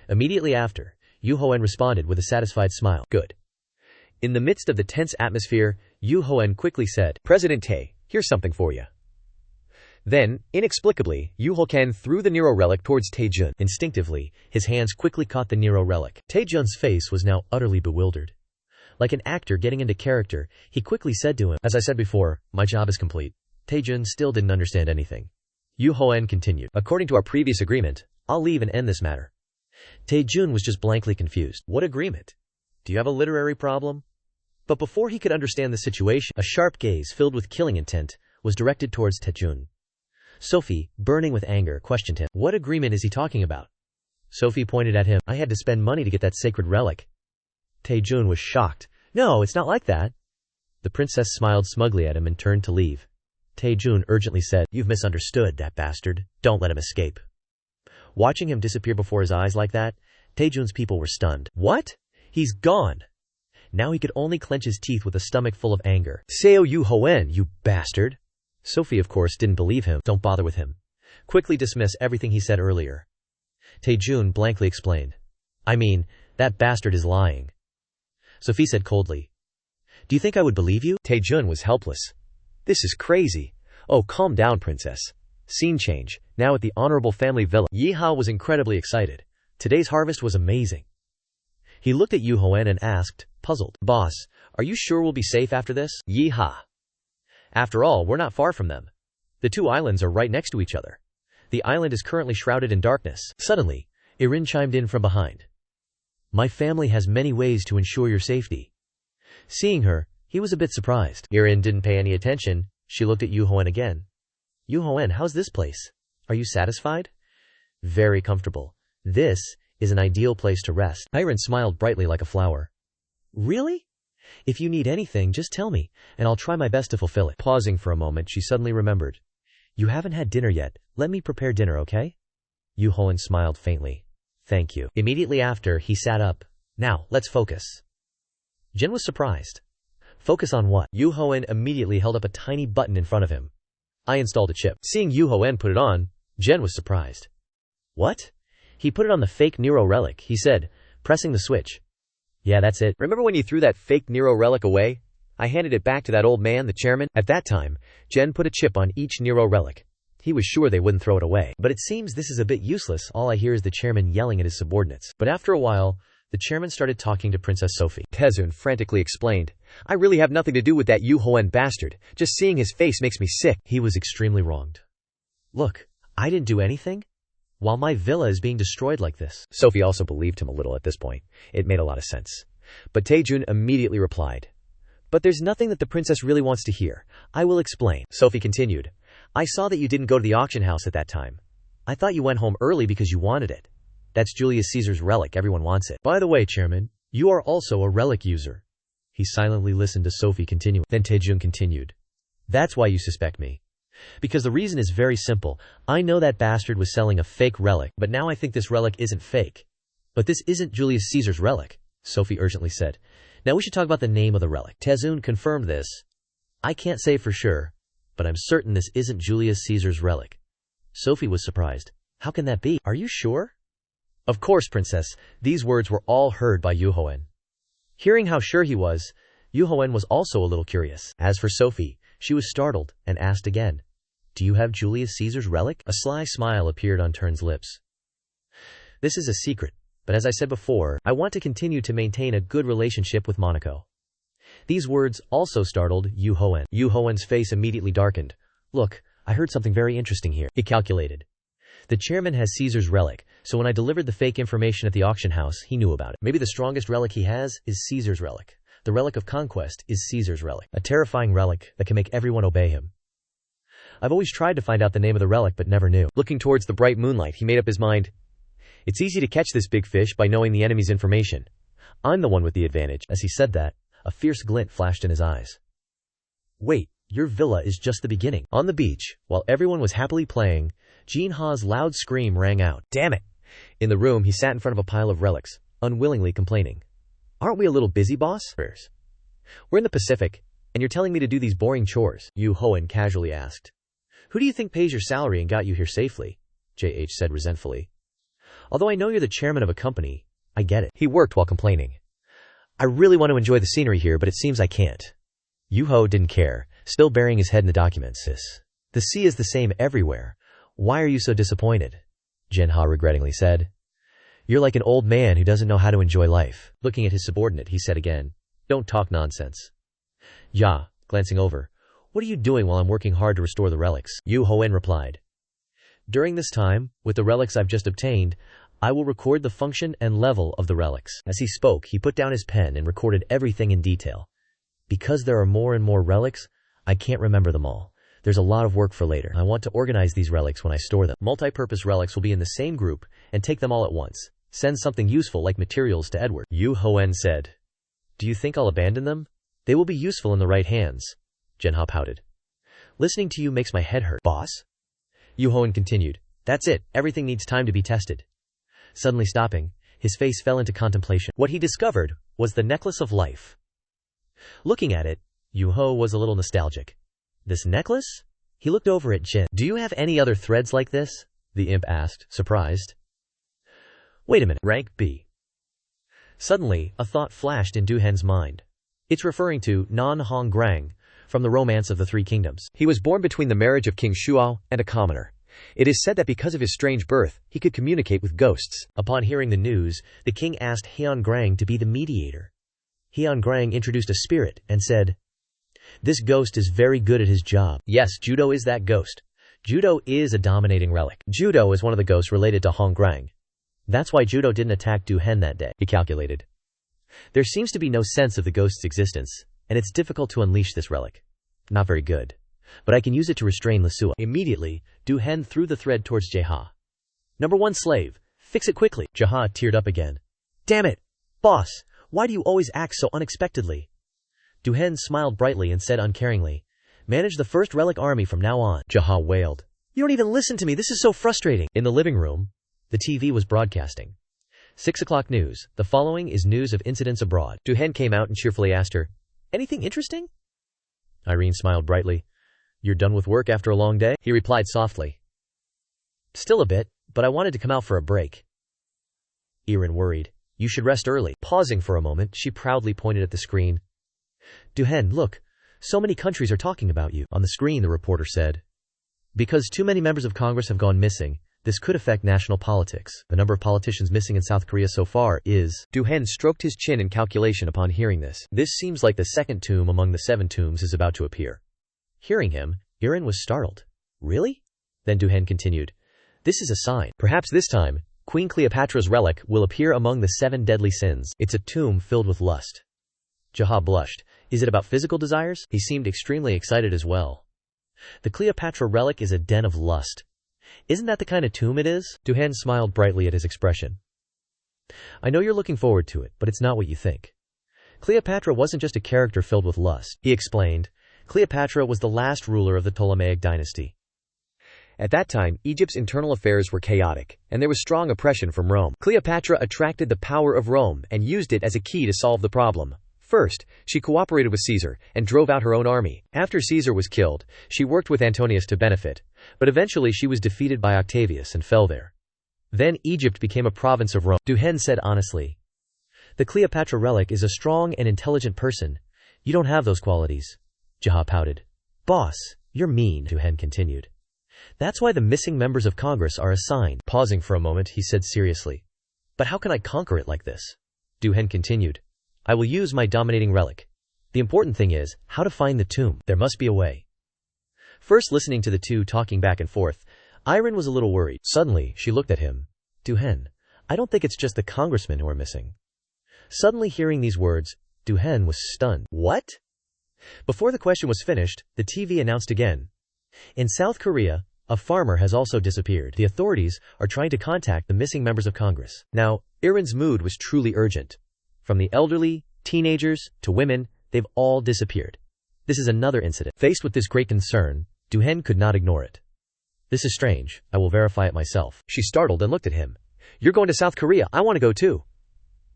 Immediately after, Duhoen responded with a satisfied smile. Good. In the midst of the tense atmosphere, Duhoen quickly said, President Tae, here's something for you. Then, inexplicably, Yu Hoken threw the Nero relic towards Taejun. Instinctively, his hands quickly caught the Nero relic. Taejun's face was now utterly bewildered. Like an actor getting into character, he quickly said to him, "As I said before, my job is complete." Taejun still didn't understand anything. Yu Hoen continued, "According to our previous agreement, I'll leave and end this matter." Taejun was just blankly confused. What agreement? Do you have a literary problem? But before he could understand the situation, a sharp gaze filled with killing intent was directed towards Taejun. Sophie, burning with anger, questioned him. What agreement is he talking about? Sophie pointed at him. I had to spend money to get that sacred relic. Taejun was shocked. No, it's not like that. The princess smiled smugly at him and turned to leave. Taejun urgently said, You've misunderstood that bastard. Don't let him escape. Watching him disappear before his eyes like that, Taejun's people were stunned. What? He's gone. Now he could only clench his teeth with a stomach full of anger. Seo Duhoen, you bastard. Sophie, of course, didn't believe him. Don't bother with him. Quickly dismiss everything he said earlier. Taejun blankly explained. I mean, that bastard is lying. Sophie said coldly. Do you think I would believe you? Taejun was helpless. This is crazy. Oh, calm down, princess. Scene change. Now at the honorable family villa. Yiha was incredibly excited. Today's harvest was amazing. He looked at Yu Hoen and asked, puzzled, Boss, are you sure we'll be safe after this? Yiha. After all, we're not far from them. The two islands are right next to each other. The island is currently shrouded in darkness. Suddenly, Irin chimed in from behind. My family has many ways to ensure your safety. Seeing her, he was a bit surprised. Irin didn't pay any attention. She looked at Yu Hoen again. Yu Hoen, how's this place? Are you satisfied? Very comfortable. This is an ideal place to rest. Irin smiled brightly like a flower. Really? If you need anything, just tell me, and I'll try my best to fulfill it. Pausing for a moment, she suddenly remembered. You haven't had dinner yet. Let me prepare dinner, okay? Yu Hoen smiled faintly. Thank you. Immediately after, he sat up. Now, let's focus. Jin was surprised. Focus on what? Yu Hoen immediately held up a tiny button in front of him. I installed a chip. Seeing Yu Hoen put it on, Jen was surprised. What? He put it on the fake Nero relic, he said, pressing the switch. Yeah, that's it. Remember when you threw that fake Nero relic away? I handed it back to that old man, the chairman. At that time, Jen put a chip on each Nero relic. He was sure they wouldn't throw it away. But it seems this is a bit useless. All I hear is the chairman yelling at his subordinates. But after a while, the chairman started talking to Princess Sophie. Taejun frantically explained, I really have nothing to do with that Yu Hoen bastard. Just seeing his face makes me sick. He was extremely wronged. Look, I didn't do anything. While my villa is being destroyed like this. Sophie also believed him a little at this point. It made a lot of sense. But Taejun immediately replied, But there's nothing that the princess really wants to hear. I will explain. Sophie continued, I saw that you didn't go to the auction house at that time. I thought you went home early because you wanted it. That's Julius Caesar's relic. Everyone wants it. By the way, Chairman, you are also a relic user. He silently listened to Sophie continue. Then Taejun continued. That's why you suspect me. Because the reason is very simple. I know that bastard was selling a fake relic, but now I think this relic isn't fake. But this isn't Julius Caesar's relic, Sophie urgently said. Now we should talk about the name of the relic. Taejun confirmed this. I can't say for sure, but I'm certain this isn't Julius Caesar's relic. Sophie was surprised. How can that be? Are you sure? Of course, princess. These words were all heard by Yu Hoen. Hearing how sure he was, Yu Hoen was also a little curious. As for Sophie, she was startled and asked again, Do you have Julius Caesar's relic? A sly smile appeared on Turn's lips. This is a secret, but as I said before, I want to continue to maintain a good relationship with Monaco. These words also startled Yu Hoen. Yu Hoen's face immediately darkened. Look, I heard something very interesting here. He calculated. The chairman has Caesar's relic, so when I delivered the fake information at the auction house, he knew about it. Maybe the strongest relic he has is Caesar's relic. The relic of conquest is Caesar's relic, a terrifying relic that can make everyone obey him. I've always tried to find out the name of the relic but never knew. Looking towards the bright moonlight, he made up his mind. It's easy to catch this big fish by knowing the enemy's information. I'm the one with the advantage. As he said that, a fierce glint flashed in his eyes. Wait, your villa is just the beginning. On the beach, while everyone was happily playing, Jean Ha's loud scream rang out. Damn it! In the room, he sat in front of a pile of relics, unwillingly complaining. Aren't we a little busy, boss? We're in the Pacific, and you're telling me to do these boring chores, Yu Hoen casually asked. Who do you think pays your salary and got you here safely? JH said resentfully. Although I know you're the chairman of a company, I get it. He worked while complaining. I really want to enjoy the scenery here, but it seems I can't. Yu Ho didn't care, still burying his head in the documents. The sea is the same everywhere. Why are you so disappointed? Jinha regrettingly said. You're like an old man who doesn't know how to enjoy life. Looking at his subordinate, he said again. Don't talk nonsense. Ya, glancing over. What are you doing while I'm working hard to restore the relics? Yu Hoen replied. During this time, with the relics I've just obtained, I will record the function and level of the relics. As he spoke, he put down his pen and recorded everything in detail. Because there are more and more relics, I can't remember them all. There's a lot of work for later. I want to organize these relics when I store them. Multi-purpose relics will be in the same group and take them all at once. Send something useful like materials to Edward. Yu Hoen said. Do you think I'll abandon them? They will be useful in the right hands. Jinha pouted. Listening to you makes my head hurt. Boss? Yu Hoen continued. That's it. Everything needs time to be tested. Suddenly stopping, his face fell into contemplation. What he discovered was the necklace of life. Looking at it, Yu Ho was a little nostalgic. This necklace? He looked over at Jin. Do you have any other threads like this? The imp asked, surprised. Wait a minute. Rank B. Suddenly, a thought flashed in Duhen's mind. It's referring to Nan Hong Grang, from the Romance of the Three Kingdoms. He was born between the marriage of King Shuao and a commoner. It is said that because of his strange birth, he could communicate with ghosts. Upon hearing the news, the king asked Heon Grang to be the mediator. Heon Grang introduced a spirit and said, This ghost is very good at his job. Yes, Judo is that ghost. Judo is a dominating relic. Judo is one of the ghosts related to Hong Grang. That's why Judo didn't attack Duhen that day, he calculated. There seems to be no sense of the ghost's existence, and it's difficult to unleash this relic. Not very good. But I can use it to restrain Lasua. Immediately, Duhen threw the thread towards Jeha. Number 1 slave. Fix it quickly. Jeha teared up again. Damn it! Boss, why do you always act so unexpectedly? Duhen smiled brightly and said uncaringly, Manage the first relic army from now on. Jeha wailed. You don't even listen to me. This is so frustrating. In the living room, the TV was broadcasting. 6 o'clock news. The following is news of incidents abroad. Duhen came out and cheerfully asked her, Anything interesting? Irene smiled brightly. You're done with work after a long day? He replied softly. Still a bit, but I wanted to come out for a break. Irene worried. You should rest early. Pausing for a moment, she proudly pointed at the screen. Duhen, look. So many countries are talking about you. On the screen, the reporter said. Because too many members of Congress have gone missing, this could affect national politics. The number of politicians missing in South Korea so far is... Duhen stroked his chin in calculation upon hearing this. This seems like the second tomb among the 7 tombs is about to appear. Hearing him, Irene was startled. Really? Then Duhen continued. This is a sign. Perhaps this time, Queen Cleopatra's relic will appear among the 7 deadly sins. It's a tomb filled with lust. Jeha blushed. Is it about physical desires? He seemed extremely excited as well. The Cleopatra relic is a den of lust. Isn't that the kind of tomb it is? Duhen smiled brightly at his expression. I know you're looking forward to it, but it's not what you think. Cleopatra wasn't just a character filled with lust. He explained. Cleopatra was the last ruler of the Ptolemaic dynasty. At that time, Egypt's internal affairs were chaotic, and there was strong oppression from Rome. Cleopatra attracted the power of Rome and used it as a key to solve the problem. First, she cooperated with Caesar and drove out her own army. After Caesar was killed, she worked with Antonius to benefit, but eventually she was defeated by Octavius and fell there. Then Egypt became a province of Rome. Duhen said honestly. The Cleopatra relic is a strong and intelligent person. You don't have those qualities. Jeha pouted. Boss, you're mean, Duhen continued. That's why the missing members of Congress are assigned. Pausing for a moment, he said seriously. But how can I conquer it like this? Duhen continued. I will use my dominating relic. The important thing is, how to find the tomb. There must be a way. First, listening to the two talking back and forth, Irene was a little worried. Suddenly, she looked at him. Duhen, I don't think it's just the congressmen who are missing. Suddenly hearing these words, Duhen was stunned. What? Before the question was finished, the TV announced again. In South Korea, a farmer has also disappeared. The authorities are trying to contact the missing members of Congress. Now, Irene's mood was truly urgent. From the elderly, teenagers, to women, they've all disappeared. This is another incident. Faced with this great concern, Duhen could not ignore it. This is strange. I will verify it myself. She startled and looked at him. You're going to South Korea. I want to go too.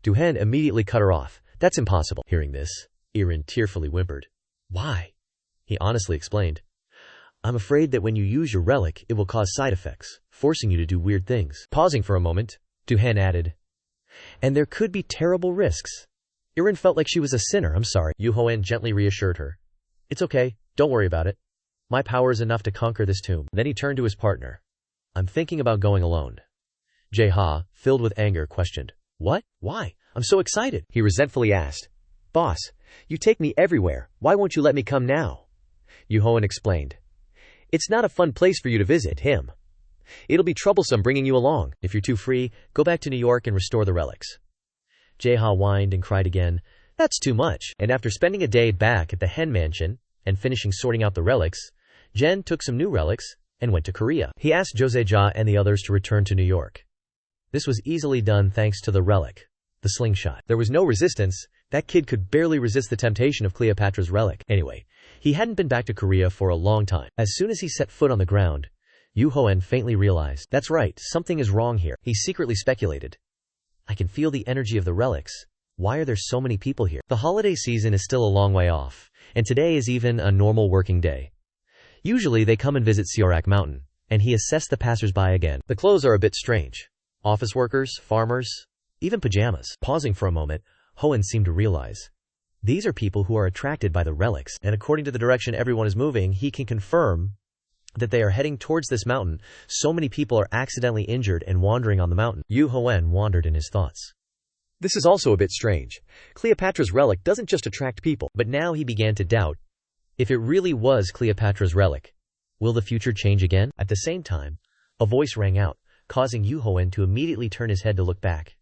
Duhen immediately cut her off. That's impossible. Hearing this, Irene tearfully whimpered. Why? He honestly explained. I'm afraid that when you use your relic, it will cause side effects, forcing you to do weird things. Pausing for a moment, Duhen added. And there could be terrible risks. Irene felt like she was a sinner. I'm sorry. Yu Hoen gently reassured her. It's okay. Don't worry about it. My power is enough to conquer this tomb. Then he turned to his partner. I'm thinking about going alone. Jae-ha, filled with anger, questioned. What? Why? I'm so excited. He resentfully asked. Boss, you take me everywhere. Why won't you let me come now? Duhoen explained. It's not a fun place for you to visit him. It'll be troublesome bringing you along. If you're too free, go back to New York and restore the relics. Jae-ha whined and cried again. That's too much. And after spending a day back at the Hen Mansion and finishing sorting out the relics, Jen took some new relics and went to Korea. He asked Jose-ja and the others to return to New York. This was easily done thanks to the relic, the slingshot. There was no resistance. That kid could barely resist the temptation of Cleopatra's relic. Anyway, he hadn't been back to Korea for a long time. As soon as he set foot on the ground, Duhoen faintly realized, that's right, something is wrong here. He secretly speculated. I can feel the energy of the relics. Why are there so many people here? The holiday season is still a long way off, and today is even a normal working day. Usually they come and visit Seorak Mountain, and he assessed the passers-by again. The clothes are a bit strange. Office workers, farmers, even pajamas. Pausing for a moment, Hoen seemed to realize. These are people who are attracted by the relics, and according to the direction everyone is moving, he can confirm that they are heading towards this mountain. So many people are accidentally injured and wandering on the mountain. Duhoen wandered in his thoughts. This is also a bit strange. Cleopatra's relic doesn't just attract people, but now he began to doubt. If it really was Cleopatra's relic, will the future change again? At the same time, a voice rang out, causing Duhoen to immediately turn his head to look back.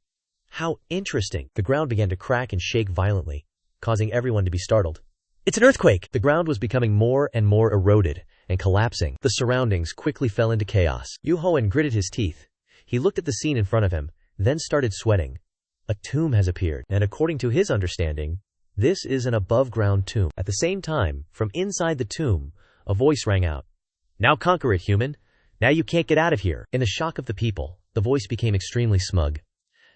How interesting! The ground began to crack and shake violently, causing everyone to be startled. It's an earthquake! The ground was becoming more and more eroded and collapsing. The surroundings quickly fell into chaos. Duhoen gritted his teeth. He looked at the scene in front of him, then started sweating. A tomb has appeared, and according to his understanding, this is an above-ground tomb. At the same time, from inside the tomb, a voice rang out. Now conquer it, human! Now you can't get out of here! In the shock of the people, the voice became extremely smug.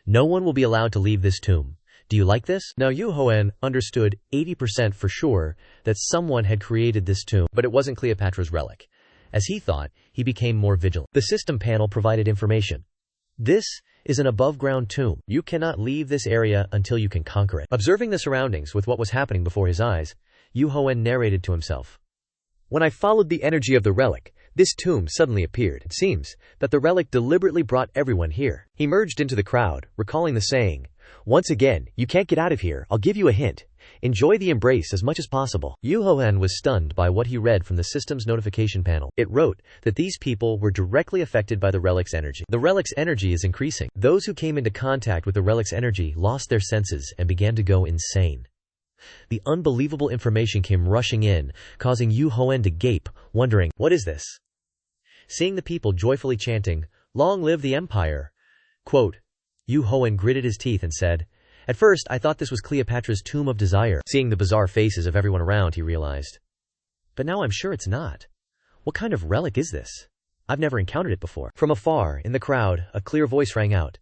No one will be allowed to leave this tomb. Do you like this? Now Duhoen understood 80% for sure that someone had created this tomb, but it wasn't Cleopatra's relic. As he thought, he became more vigilant. The system panel provided information. This is an above-ground tomb. You cannot leave this area until you can conquer it. Observing the surroundings with what was happening before his eyes, Duhoen narrated to himself. When I followed the energy of the relic, this tomb suddenly appeared. It seems that the relic deliberately brought everyone here. He merged into the crowd, recalling the saying, once again, you can't get out of here, I'll give you a hint. Enjoy the embrace as much as possible. Duhoen was stunned by what he read from the system's notification panel. It wrote that these people were directly affected by the relic's energy. The relic's energy is increasing. Those who came into contact with the relic's energy lost their senses and began to go insane. The unbelievable information came rushing in, causing Duhoen to gape, wondering, what is this? Seeing the people joyfully chanting, long live the empire, quote, Duhoen gritted his teeth and said, at first I thought this was Cleopatra's tomb of desire. Seeing the bizarre faces of everyone around, he realized. But now I'm sure it's not. What kind of relic is this? I've never encountered it before. From afar, in the crowd, a clear voice rang out.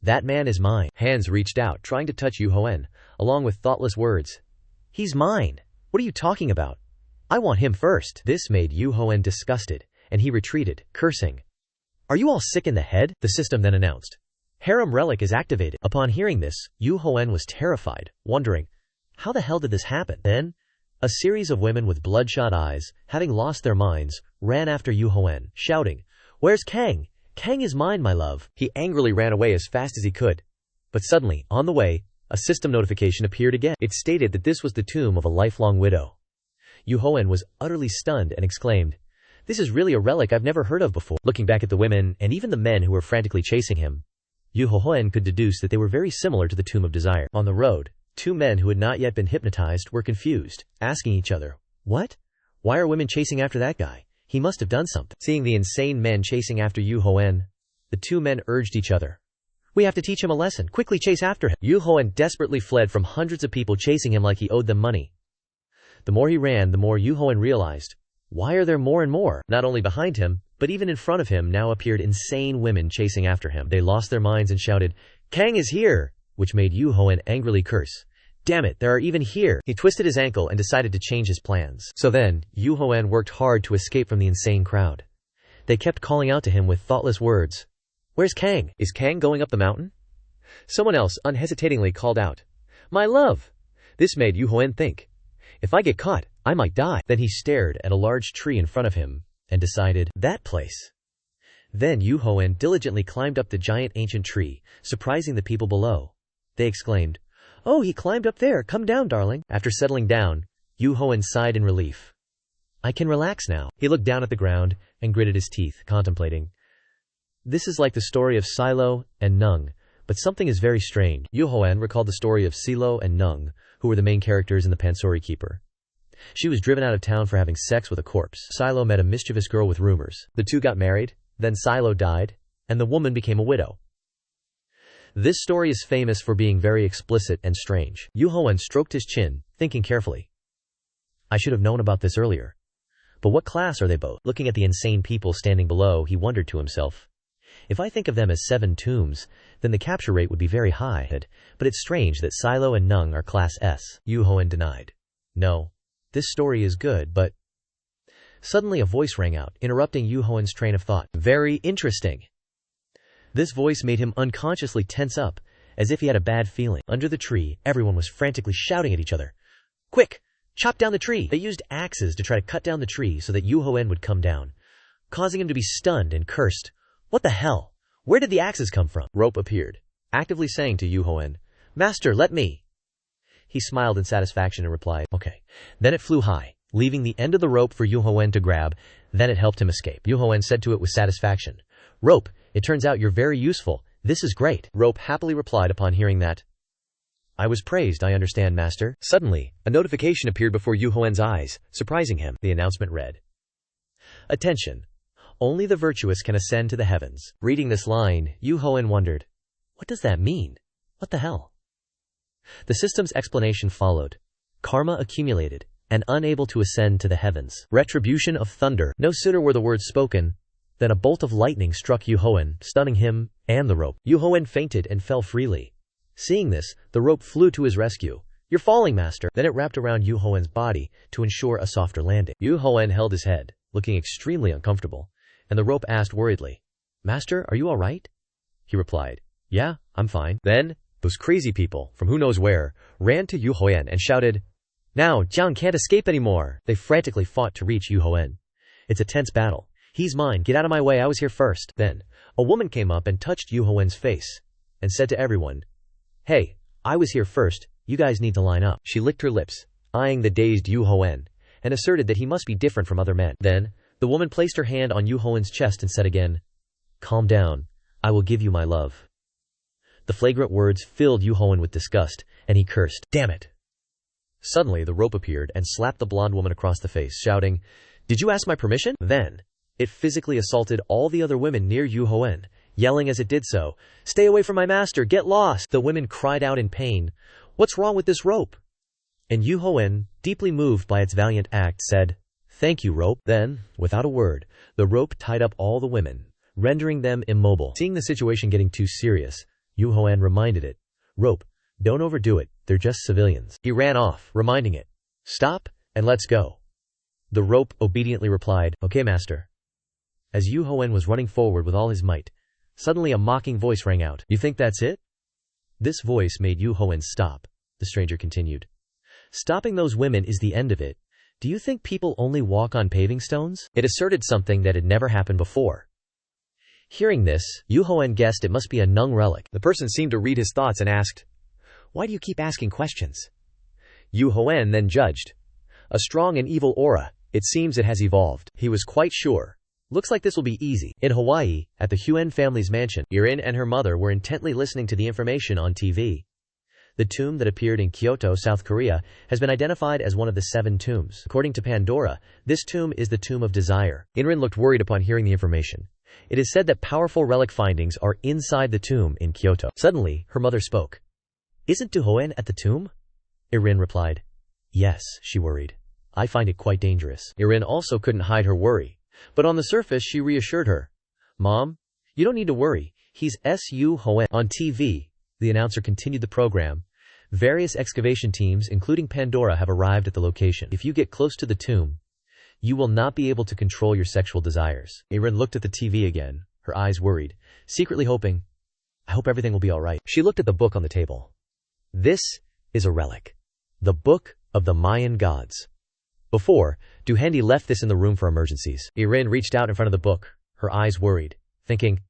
That man is mine. Hands reached out, trying to touch Duhoen, along with thoughtless words. He's mine. What are you talking about? I want him first. This made Duhoen disgusted, and he retreated, cursing. Are you all sick in the head? The system then announced. Harem relic is activated. Upon hearing this, Duhoen was terrified, wondering, how the hell did this happen? Then, a series of women with bloodshot eyes, having lost their minds, ran after Duhoen, shouting, Where's Kang? Kang is mine, my love. He angrily ran away as fast as he could. But suddenly, on the way, a system notification appeared again. It stated that this was the tomb of a lifelong widow. Duhoen was utterly stunned and exclaimed, This is really a relic I've never heard of before. Looking back at the women, and even the men who were frantically chasing him, Duhoen could deduce that they were very similar to the Tomb of Desire. On the road, two men who had not yet been hypnotized were confused, asking each other, What? Why are women chasing after that guy? He must have done something. Seeing the insane men chasing after Duhoen, the two men urged each other. We have to teach him a lesson. Quickly chase after him. Duhoen desperately fled from hundreds of people chasing him like he owed them money. The more he ran, the more Duhoen realized. Why are there more and more? Not only behind him, but even in front of him now appeared insane women chasing after him. They lost their minds and shouted, Kang is here! Which made Duhoen angrily curse. Damn it, there are even here! He twisted his ankle and decided to change his plans. So then, Duhoen worked hard to escape from the insane crowd. They kept calling out to him with thoughtless words. Where's Kang? Is Kang going up the mountain? Someone else unhesitatingly called out. My love! This made Duhoen think. If I get caught, I might die. Then he stared at a large tree in front of him and decided, that place. Then Yu Hoen diligently climbed up the giant ancient tree, surprising the people below. They exclaimed, "Oh, he climbed up there, come down, darling." After settling down, Yu Hoen sighed in relief. I can relax now. He looked down at the ground and gritted his teeth, contemplating. This is like the story of Silo and Nung, but something is very strange. Yu Hoen recalled the story of Silo and Nung, who were the main characters in The Pansori Keeper. She was driven out of town for having sex with a corpse. Silo met a mischievous girl with rumors. The two got married, then Silo died, and the woman became a widow. This story is famous for being very explicit and strange. Yu Hoen stroked his chin, thinking carefully. I should have known about this earlier. But what class are they both? Looking at the insane people standing below, he wondered to himself. If I think of them as 7 tombs, then the capture rate would be very high. But it's strange that Silo and Nung are class S. Yu Hoen denied. No. This story is good, but... Suddenly a voice rang out, interrupting Yu Hoen's train of thought. Very interesting. This voice made him unconsciously tense up, as if he had a bad feeling. Under the tree, everyone was frantically shouting at each other. Quick! Chop down the tree! They used axes to try to cut down the tree so that Yu Hoen would come down, causing him to be stunned and cursed. What the hell? Where did the axes come from? Rope appeared, actively saying to Yu Hoen, Master, let me! He smiled in satisfaction and replied, Okay. Then it flew high, leaving the end of the rope for Yu Hoen to grab. Then it helped him escape. Yu Hoen said to it with satisfaction, Rope, it turns out you're very useful. This is great. Rope happily replied upon hearing that. I was praised, I understand, Master. Suddenly, a notification appeared before Yu Hoen's eyes, surprising him. The announcement read, Attention! Only the virtuous can ascend to the heavens. Reading this line, Yu Hoen wondered, what does that mean? What the hell? The system's explanation followed. Karma accumulated, and unable to ascend to the heavens. Retribution of thunder. No sooner were the words spoken, than a bolt of lightning struck Yu Hoen, stunning him and the rope. Yu Hoen fainted and fell freely. Seeing this, the rope flew to his rescue. You're falling, Master. Then it wrapped around Yu Hoen's body to ensure a softer landing. Yu Hoen held his head, looking extremely uncomfortable, and the rope asked worriedly, Master, are you all right? He replied, Yeah, I'm fine. Then, those crazy people, from who knows where, ran to Yu Hoen and shouted, Now, Jiang can't escape anymore. They frantically fought to reach Yu Hoen. It's a tense battle. He's mine. Get out of my way. I was here first. Then, a woman came up and touched Yu Hoen's face, and said to everyone, Hey, I was here first. You guys need to line up. She licked her lips, eyeing the dazed Yu Hoen, and asserted that he must be different from other men. Then, the woman placed her hand on Yu Hoen's chest and said again, Calm down. I will give you my love. The flagrant words filled Yu Hoen with disgust, and he cursed, Damn it! Suddenly, the rope appeared and slapped the blonde woman across the face, shouting, Did you ask my permission? Then, it physically assaulted all the other women near Yu Hoen, yelling as it did so, Stay away from my master, get lost! The women cried out in pain, What's wrong with this rope? And Yu Hoen, deeply moved by its valiant act, said, Thank you, rope. Then, without a word, the rope tied up all the women, rendering them immobile. Seeing the situation getting too serious, Yu Hoen reminded it, Rope, don't overdo it, they're just civilians. He ran off, reminding it, Stop, and let's go. The rope obediently replied, Okay, master. As Yu Hoen was running forward with all his might, suddenly a mocking voice rang out, You think that's it? This voice made Yu Hoen stop. The stranger continued, Stopping those women is the end of it. Do you think people only walk on paving stones? It asserted something that had never happened before. Hearing this, Yu Hoen guessed it must be a Nung relic. The person seemed to read his thoughts and asked, Why do you keep asking questions? Yu Hoen then judged. A strong and evil aura. It seems it has evolved. He was quite sure. Looks like this will be easy. In Hawaii, at the Huan family's mansion, Irin and her mother were intently listening to the information on TV. The tomb that appeared in Kyoto, South Korea, has been identified as one of the 7 tombs. According to Pandora, this tomb is the Tomb of Desire. Irin looked worried upon hearing the information. It is said that powerful relic findings are inside the tomb in Kyoto. Suddenly, her mother spoke. Isn't Duhoen at the tomb? Irin replied. Yes, she worried. I find it quite dangerous. Irin also couldn't hide her worry. But on the surface, she reassured her. Mom, you don't need to worry. He's Su Hoen. On TV, the announcer continued the program. Various excavation teams, including Pandora, have arrived at the location. If you get close to the tomb, you will not be able to control your sexual desires. Irin looked at the TV again, her eyes worried, secretly hoping, I hope everything will be all right. She looked at the book on the table. This is a relic. The Book of the Mayan Gods. Before, Duhendi left this in the room for emergencies. Irin reached out in front of the book, her eyes worried, thinking,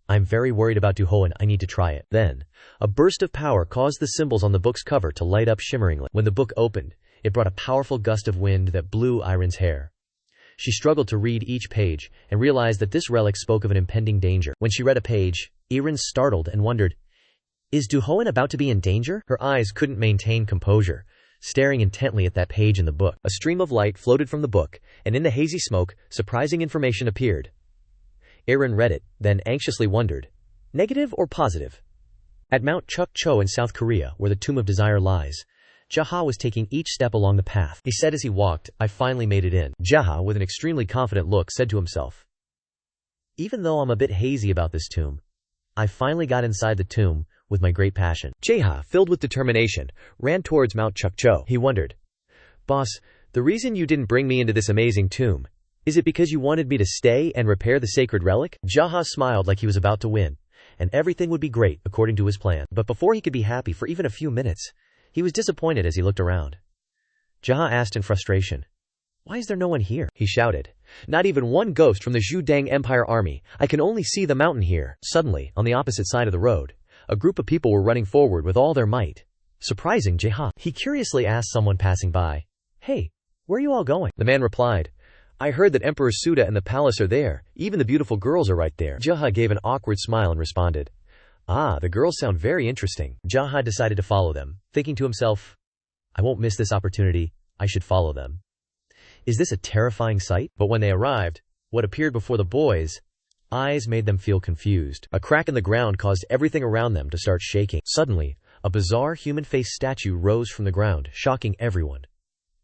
I'm very worried about Duhoen, I need to try it. Then, a burst of power caused the symbols on the book's cover to light up shimmeringly. When the book opened, it brought a powerful gust of wind that blew Irin's hair. She struggled to read each page and realized that this relic spoke of an impending danger. When she read a page, Irin startled and wondered, is Duhoen about to be in danger? Her eyes couldn't maintain composure, staring intently at that page in the book. A stream of light floated from the book, and in the hazy smoke, surprising information appeared. Irin read it, then anxiously wondered, negative or positive? At Mount Chukcho in South Korea, where the Tomb of Desire lies, Jaha was taking each step along the path. He said as he walked, I finally made it in. Jaha, with an extremely confident look, said to himself, even though I'm a bit hazy about this tomb, I finally got inside the tomb with my great passion. Jaha, filled with determination, ran towards Mount Chukcho. He wondered, boss, the reason you didn't bring me into this amazing tomb, is it because you wanted me to stay and repair the sacred relic? Jaha smiled like he was about to win, and everything would be great according to his plan. But before he could be happy for even a few minutes, he was disappointed as he looked around. Jaha asked in frustration, why is there no one here? He shouted, not even one ghost from the Zhu Dang Empire army. I can only see the mountain here. Suddenly, on the opposite side of the road, a group of people were running forward with all their might, surprising Jaha. He curiously asked someone passing by, hey, where are you all going? The man replied, I heard that Emperor Suda and the palace are there. Even the beautiful girls are right there. Jaha gave an awkward smile and responded, ah, the girls sound very interesting. Jaha decided to follow them, thinking to himself, I won't miss this opportunity. I should follow them. Is this a terrifying sight? But when they arrived, what appeared before the boys' eyes made them feel confused. A crack in the ground caused everything around them to start shaking. Suddenly, a bizarre human-faced statue rose from the ground, shocking everyone.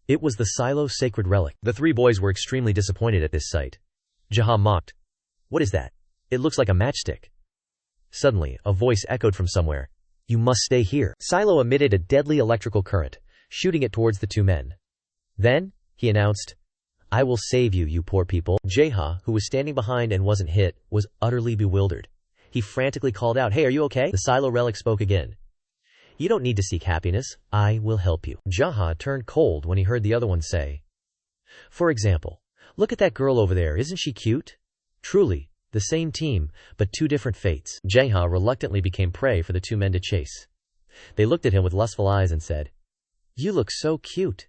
It was the Silo sacred relic. The three boys were extremely disappointed at this sight. Jaha mocked, what is that? It looks like a matchstick. Suddenly, a voice echoed from somewhere, you must stay here. Silo emitted a deadly electrical current, shooting it towards the two men. Then, he announced, I will save you, you poor people. Jaha, who was standing behind and wasn't hit, was utterly bewildered. He frantically called out, hey, are you okay? The Silo relic spoke again. You don't need to seek happiness. I will help you. Jaha turned cold when he heard the other one say, for example, look at that girl over there. Isn't she cute? Truly, the same team, but two different fates. Jaha reluctantly became prey for the two men to chase. They looked at him with lustful eyes and said, you look so cute.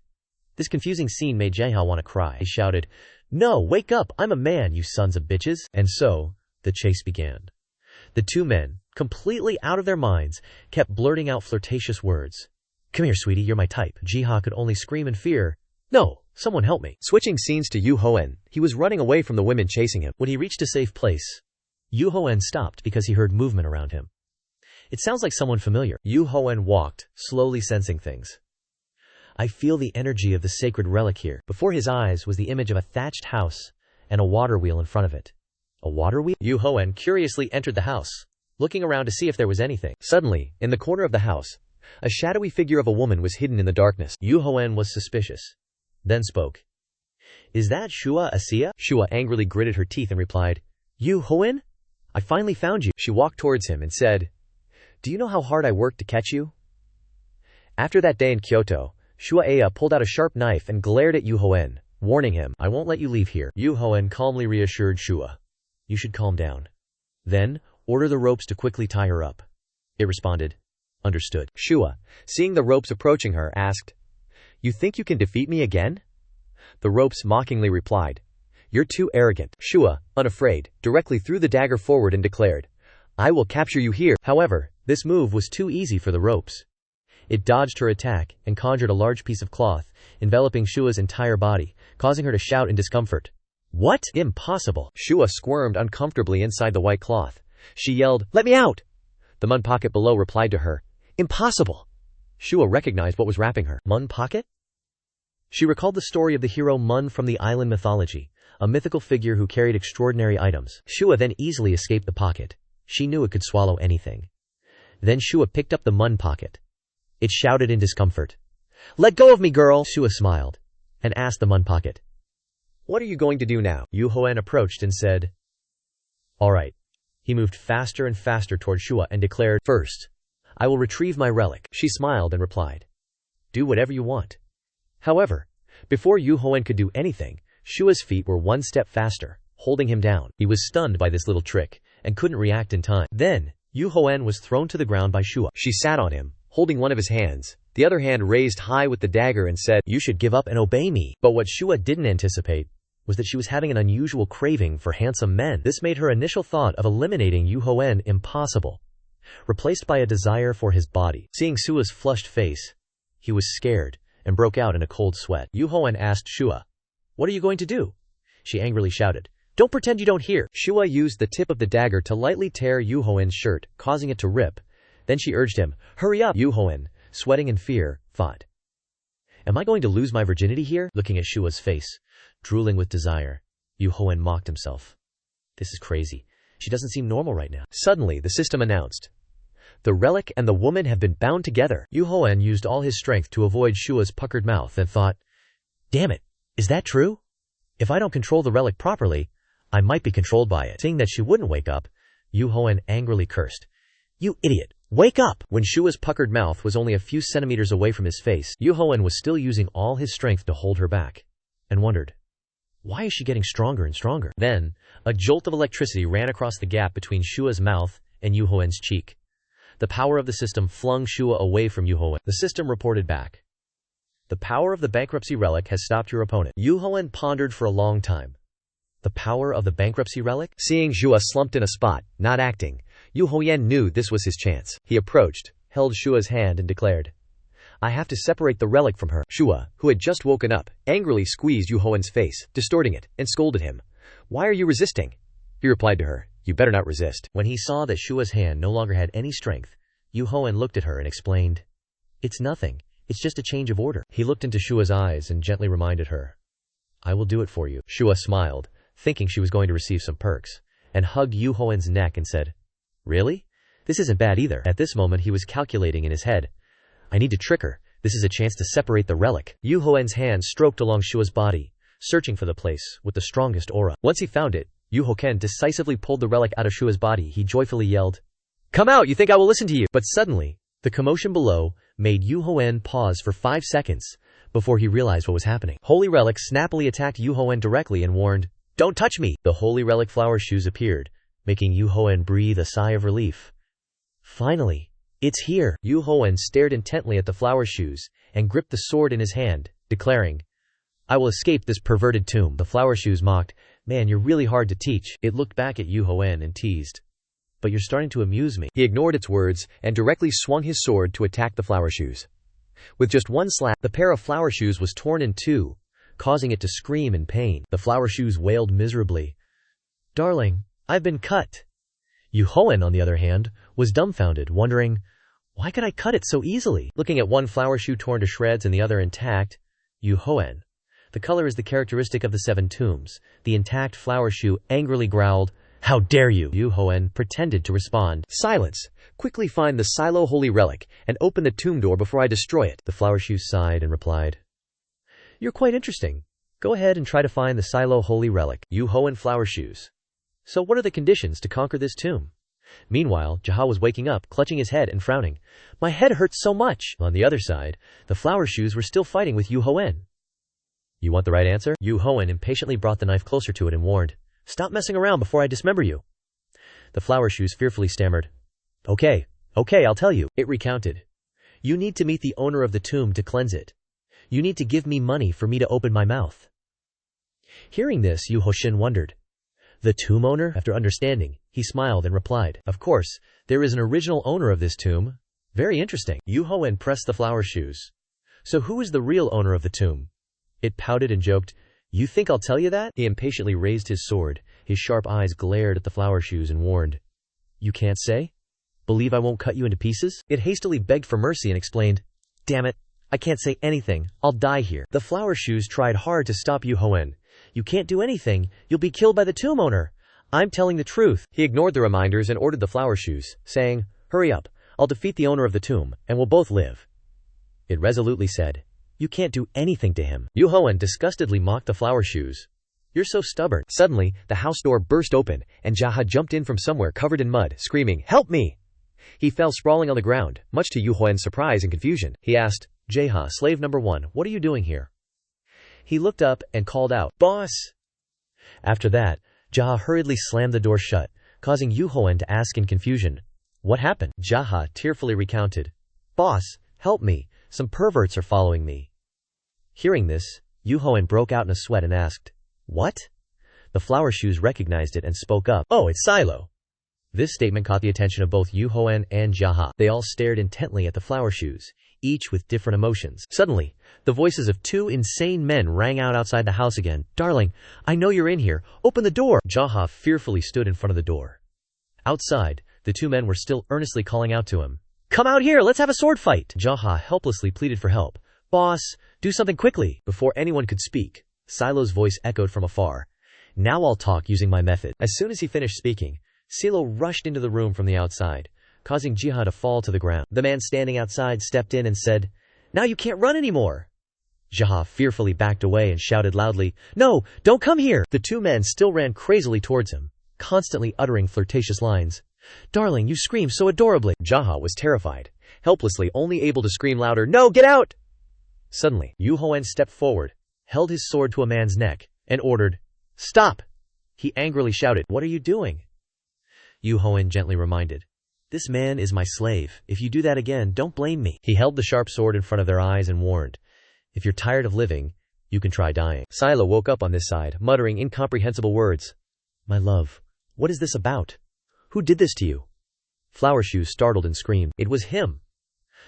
This confusing scene made Jaha want to cry. He shouted, no, wake up, I'm a man, you sons of bitches. And so, the chase began. The two men, completely out of their minds, kept blurting out flirtatious words. Come here, sweetie, you're my type. Jaha could only scream in fear, no, someone help me. Switching scenes to Duhoen, he was running away from the women chasing him. When he reached a safe place, Duhoen stopped because he heard movement around him. It sounds like someone familiar. Duhoen walked, slowly sensing things. I feel the energy of the sacred relic here. Before his eyes was the image of a thatched house and a water wheel in front of it. A water wheel? Duhoen curiously entered the house, looking around to see if there was anything. Suddenly, in the corner of the house, a shadowy figure of a woman was hidden in the darkness. Duhoen was suspicious, then spoke. Is that Shua Asia? Shua angrily gritted her teeth and replied, Duhoen? I finally found you. She walked towards him and said, do you know how hard I worked to catch you? After that day in Kyoto, Shua Aya pulled out a sharp knife and glared at Duhoen, warning him, I won't let you leave here. Duhoen calmly reassured Shua, you should calm down. Then, order the ropes to quickly tie her up. It responded, understood. Shua, seeing the ropes approaching her, asked, you think you can defeat me again? The ropes mockingly replied, you're too arrogant. Shua, unafraid, directly threw the dagger forward and declared, I will capture you here. However, this move was too easy for the ropes. It dodged her attack and conjured a large piece of cloth, enveloping Shua's entire body, causing her to shout in discomfort. What? Impossible! Shua squirmed uncomfortably inside the white cloth. She yelled, let me out! The Mun pocket below replied to her, impossible! Shua recognized what was wrapping her. Mun pocket? She recalled the story of the hero Mun from the island mythology, a mythical figure who carried extraordinary items. Shua then easily escaped the pocket. She knew it could swallow anything. Then Shua picked up the Mun pocket. It shouted in discomfort. Let go of me, girl! Shua smiled and asked the Mun pocket, what are you going to do now? Duhoen approached and said, all right. He moved faster and faster toward Shua and declared, first, I will retrieve my relic. She smiled and replied, do whatever you want. However, Before Yu Hoen could do anything, Shua's feet were one step faster, holding him down. He was stunned by this little trick, and couldn't react in time. Then, Yu Hoen was thrown to the ground by Shua. She sat on him, holding one of his hands, the other hand raised high with the dagger, and said, "You should give up and obey me." But what Shua didn't anticipate was that she was having an unusual craving for handsome men. This made her initial thought of eliminating Yu Hoen impossible, replaced by a desire for his body. Seeing Shua's flushed face, he was scared and broke out in a cold sweat. Yu Hoen asked Shua, "What are you going to do?" She angrily shouted, "Don't pretend you don't hear." Shua used the tip of the dagger to lightly tear Yu Hoen's shirt, causing it to rip. Then she urged him, "Hurry up!" Yu Hoen, sweating in fear, fought. "Am I going to lose my virginity here?" Looking at Shua's face, drooling with desire, Yu Hoen mocked himself. This is crazy. She doesn't seem normal right now. Suddenly, the system announced, "The relic and the woman have been bound together." Yu Hoen used all his strength to avoid Shua's puckered mouth and thought, "Damn it, is that true? If I don't control the relic properly, I might be controlled by it." Seeing that she wouldn't wake up, Yu Hoen angrily cursed, "You idiot, wake up!" When Shua's puckered mouth was only a few centimeters away from his face, Yu Hoen was still using all his strength to hold her back, and wondered, why is she getting stronger and stronger? Then, a jolt of electricity ran across the gap between Shua's mouth and Yu Hoen's cheek. The power of the system flung Shua away from Yu Hoen. The system reported back, "The power of the bankruptcy relic has stopped your opponent." Yu Hoen pondered for a long time. The power of the bankruptcy relic? Seeing Shua slumped in a spot, not acting, Yu Hoen knew this was his chance. He approached, held Shua's hand and declared, "I have to separate the relic from her." Shua, who had just woken up, angrily squeezed Yu Hoen's face, distorting it, and scolded him. "Why are you resisting?" He replied to her, "You better not resist." When he saw that Shua's hand no longer had any strength, Yu Hoen looked at her and explained, "It's nothing. It's just a change of order." He looked into Shua's eyes and gently reminded her, "I will do it for you." Shua smiled, thinking she was going to receive some perks, and hugged Yu Hoen's neck and said, "Really? This isn't bad either." At this moment he was calculating in his head, "I need to trick her. This is a chance to separate the relic." Yu Hoen's hand stroked along Shua's body, searching for the place with the strongest aura. Once he found it, Yu Hoen decisively pulled the relic out of Shua's body. He joyfully yelled, "Come out, you think I will listen to you?" But suddenly, the commotion below made Yu Hoen pause for 5 seconds before he realized what was happening. Holy Relic snappily attacked Yu Hoen directly and warned, "Don't touch me!" The Holy Relic flower shoes appeared, making Yu Hoen breathe a sigh of relief. Finally, it's here. Yu Hoen stared intently at the flower shoes and gripped the sword in his hand, declaring, "I will escape this perverted tomb." The flower shoes mocked, "Man, you're really hard to teach." It looked back at Yu Hoen and teased, "But you're starting to amuse me." He ignored its words and directly swung his sword to attack the flower shoes. With just one slap, the pair of flower shoes was torn in two, causing it to scream in pain. The flower shoes wailed miserably, "Darling, I've been cut." Yu Hoen, on the other hand, was dumbfounded, wondering, why could I cut it so easily? Looking at one flower shoe torn to shreds and the other intact, Yu Hoen, the color is the characteristic of the 7 tombs. The intact flower shoe angrily growled, "How dare you!" Yu Hoen pretended to respond, "Silence! Quickly find the Silo Holy Relic and open the tomb door before I destroy it." The flower shoe sighed and replied, "You're quite interesting. Go ahead and try to find the Silo Holy Relic." Yu Hoen flower shoes. So what are the conditions to conquer this tomb? Meanwhile, Jaha was waking up, clutching his head and frowning. "My head hurts so much." On the other side, the flower shoes were still fighting with Yu Hoen. "You want the right answer?" Yu Hoen impatiently brought the knife closer to it and warned, "Stop messing around before I dismember you." The flower shoes fearfully stammered, Okay, I'll tell you." It recounted, "You need to meet the owner of the tomb to cleanse it. You need to give me money for me to open my mouth." Hearing this, Yu Hoen wondered, "The tomb owner?" After understanding, he smiled and replied, "Of course, there is an original owner of this tomb. Very interesting." Yu Hoen pressed the flower shoes. "So who is the real owner of the tomb?" It pouted and joked, "You think I'll tell you that?" He impatiently raised his sword. His sharp eyes glared at the flower shoes and warned, "You can't say? Believe I won't cut you into pieces?" It hastily begged for mercy and explained, "Damn it, I can't say anything. I'll die here." The flower shoes tried hard to stop Yu Hoen. "You can't do anything. You'll be killed by the tomb owner. I'm telling the truth." He ignored the reminders and ordered the flower shoes, saying, "Hurry up. I'll defeat the owner of the tomb, and we'll both live." It resolutely said, "You can't do anything to him." Yu Hoen disgustedly mocked the flower shoes. "You're so stubborn." Suddenly, the house door burst open, and Jaha jumped in from somewhere covered in mud, screaming, "Help me!" He fell sprawling on the ground, much to Yu Hoen's surprise and confusion. He asked, "Jaha, slave number 1, what are you doing here?" He looked up and called out, "Boss!" After that, Jaha hurriedly slammed the door shut, causing Yu Hoen to ask in confusion, "What happened?" Jaha tearfully recounted, "Boss, help me, some perverts are following me." Hearing this, Yu Hoen broke out in a sweat and asked, "What?" The flower shoes recognized it and spoke up, "Oh, it's Silo." This statement caught the attention of both Yu Hoen and Jaha. They all stared intently at the flower shoes, each with different emotions. Suddenly, the voices of two insane men rang out outside the house again. "Darling, I know you're in here. Open the door." Jaha fearfully stood in front of the door. Outside, the two men were still earnestly calling out to him, "Come out here, let's have a sword fight." Jaha helplessly pleaded for help. "Boss, do something quickly." Before anyone could speak, Silo's voice echoed from afar. "Now I'll talk using my method." As soon as he finished speaking, Silo rushed into the room from the outside, causing Jaha to fall to the ground. The man standing outside stepped in and said, "Now you can't run anymore." Jaha fearfully backed away and shouted loudly, "No, don't come here." The two men still ran crazily towards him, constantly uttering flirtatious lines. "Darling, you scream so adorably." Jaha was terrified, helplessly only able to scream louder, "No, get out!" Suddenly, Yu Hoen stepped forward, held his sword to a man's neck, and ordered, "Stop!" He angrily shouted, "What are you doing?" Yu Hoen gently reminded, "This man is my slave. If you do that again, don't blame me." He held the sharp sword in front of their eyes and warned, "If you're tired of living, you can try dying." Silo woke up on this side, muttering incomprehensible words. "My love, what is this about? Who did this to you?" Flower Shoes startled and screamed, "It was him."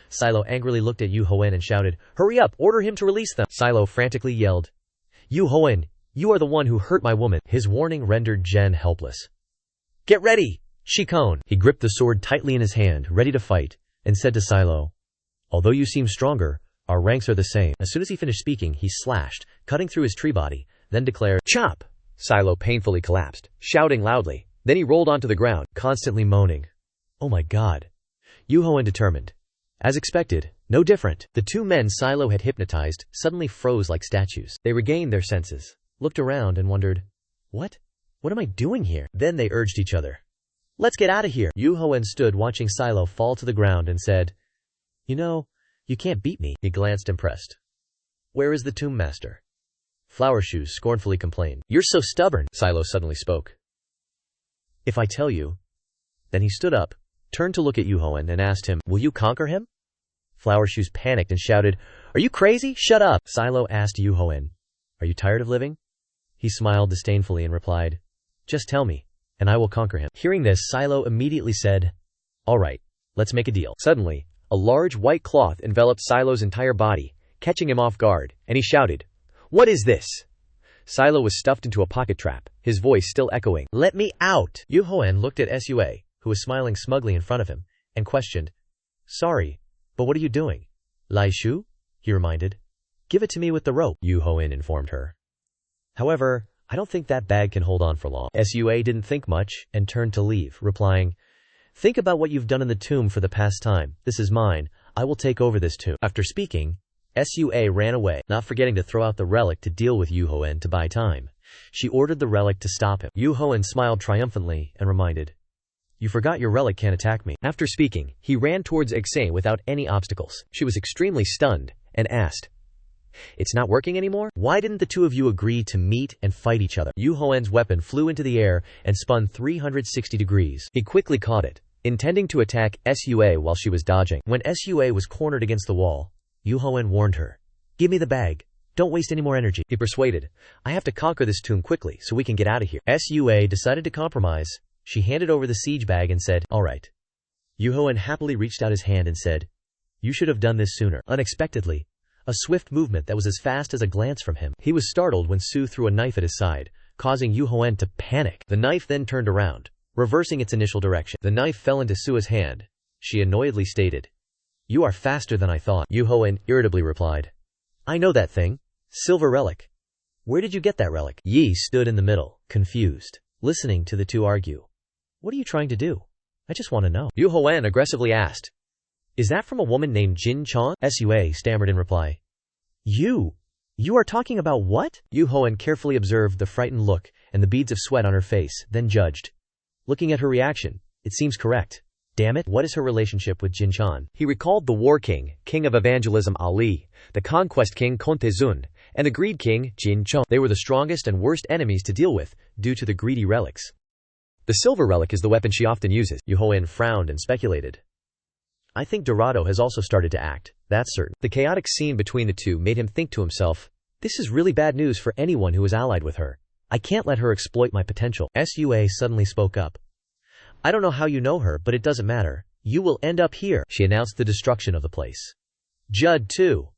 Silo angrily looked at Yu Hoen and shouted, "Hurry up, order him to release them." Silo frantically yelled, "Yu Hoen, you are the one who hurt my woman." His warning rendered Jen helpless. "Get ready, Shikon." He gripped the sword tightly in his hand, ready to fight, and said to Silo, "Although you seem stronger, our ranks are the same." As soon as he finished speaking, he slashed, cutting through his tree body, then declared, "Chop!" Silo painfully collapsed, shouting loudly. Then he rolled onto the ground, constantly moaning, "Oh my God." Yu Hoen determined. As expected, no different. The two men Silo had hypnotized suddenly froze like statues. They regained their senses, looked around and wondered, What am I doing here?" Then they urged each other, "Let's get out of here." Yu Hoen stood watching Silo fall to the ground and said, "You know, you can't beat me." He glanced impressed. "Where is the Tomb Master?" Flower Shoes scornfully complained. "You're so stubborn." Silo suddenly spoke. "If I tell you." Then he stood up, turned to look at Yu Hoen and asked him, "Will you conquer him?" Flower Shoes panicked and shouted, "Are you crazy? Shut up." Silo asked Yu Hoen, "Are you tired of living?" He smiled disdainfully and replied, "Just tell me, and I will conquer him." Hearing this, Silo immediately said, "All right, let's make a deal." Suddenly, a large white cloth enveloped Silo's entire body, catching him off guard, and he shouted, "What is this?" Silo was stuffed into a pocket trap, his voice still echoing, "Let me out." Yu Hoen looked at Sua, who was smiling smugly in front of him, and questioned, "Sorry, but what are you doing?" "Lai Shu?" he reminded. "Give it to me with the rope," Yu Hoen informed her. "However, I don't think that bag can hold on for long." Sua didn't think much and turned to leave, replying, "Think about what you've done in the tomb for the past time. This is mine. I will take over this tomb." After speaking, Sua ran away, not forgetting to throw out the relic to deal with Yu Hoen to buy time. She ordered the relic to stop him. Yu Hoen smiled triumphantly and reminded, "You forgot your relic can't attack me." After speaking, he ran towards Ixay without any obstacles. She was extremely stunned and asked, "It's not working anymore? Why didn't the two of you agree to meet and fight each other?" Yu Hoen's weapon flew into the air and spun 360 degrees. He quickly caught it, intending to attack Sua while she was dodging. When Sua was cornered against the wall, Yu Hoen warned her, "Give me the bag. Don't waste any more energy." He persuaded, "I have to conquer this tomb quickly so we can get out of here." Sua decided to compromise. She handed over the siege bag and said, "All right." Yu Hoen happily reached out his hand and said, "You should have done this sooner." Unexpectedly, a swift movement that was as fast as a glance from him. He was startled when Sue threw a knife at his side, causing Yu Hoen to panic. The knife then turned around, reversing its initial direction. The knife fell into Sue's hand. She annoyedly stated, "You are faster than I thought." Yu Hoen irritably replied, "I know that thing. Silver relic. Where did you get that relic?" Yi stood in the middle, confused, listening to the two argue. "What are you trying to do? I just want to know." Yu Hoen aggressively asked, "Is that from a woman named Jin Chan?" Sua stammered in reply, You are talking about what?" Yu Hoen carefully observed the frightened look and the beads of sweat on her face, then judged. Looking at her reaction, it seems correct. Damn it, what is her relationship with Jin Chan? He recalled the War King, King of Evangelism Ali, the Conquest King Kontezun, and the Greed King, Jin Chong. They were the strongest and worst enemies to deal with, due to the greedy relics. The silver relic is the weapon she often uses. Duhoen frowned and speculated. I think Dorado has also started to act, that's certain. The chaotic scene between the two made him think to himself, this is really bad news for anyone who is allied with her. I can't let her exploit my potential. Sua suddenly spoke up. I don't know how you know her, but it doesn't matter. You will end up here. She announced the destruction of the place. Judd too.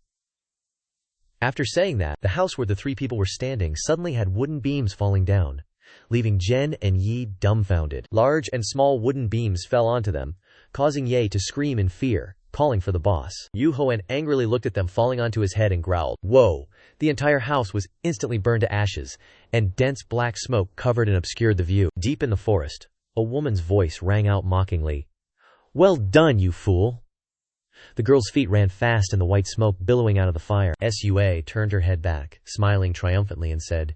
After saying that, the house where the three people were standing suddenly had wooden beams falling down, leaving Jen and Yi dumbfounded. Large and small wooden beams fell onto them, causing Ye to scream in fear, calling for the boss. Duhoen angrily looked at them falling onto his head and growled. Whoa! The entire house was instantly burned to ashes, and dense black smoke covered and obscured the view. Deep in the forest, a woman's voice rang out mockingly. Well done, you fool! The girl's feet ran fast in the white smoke billowing out of the fire. Sua turned her head back, smiling triumphantly, and said,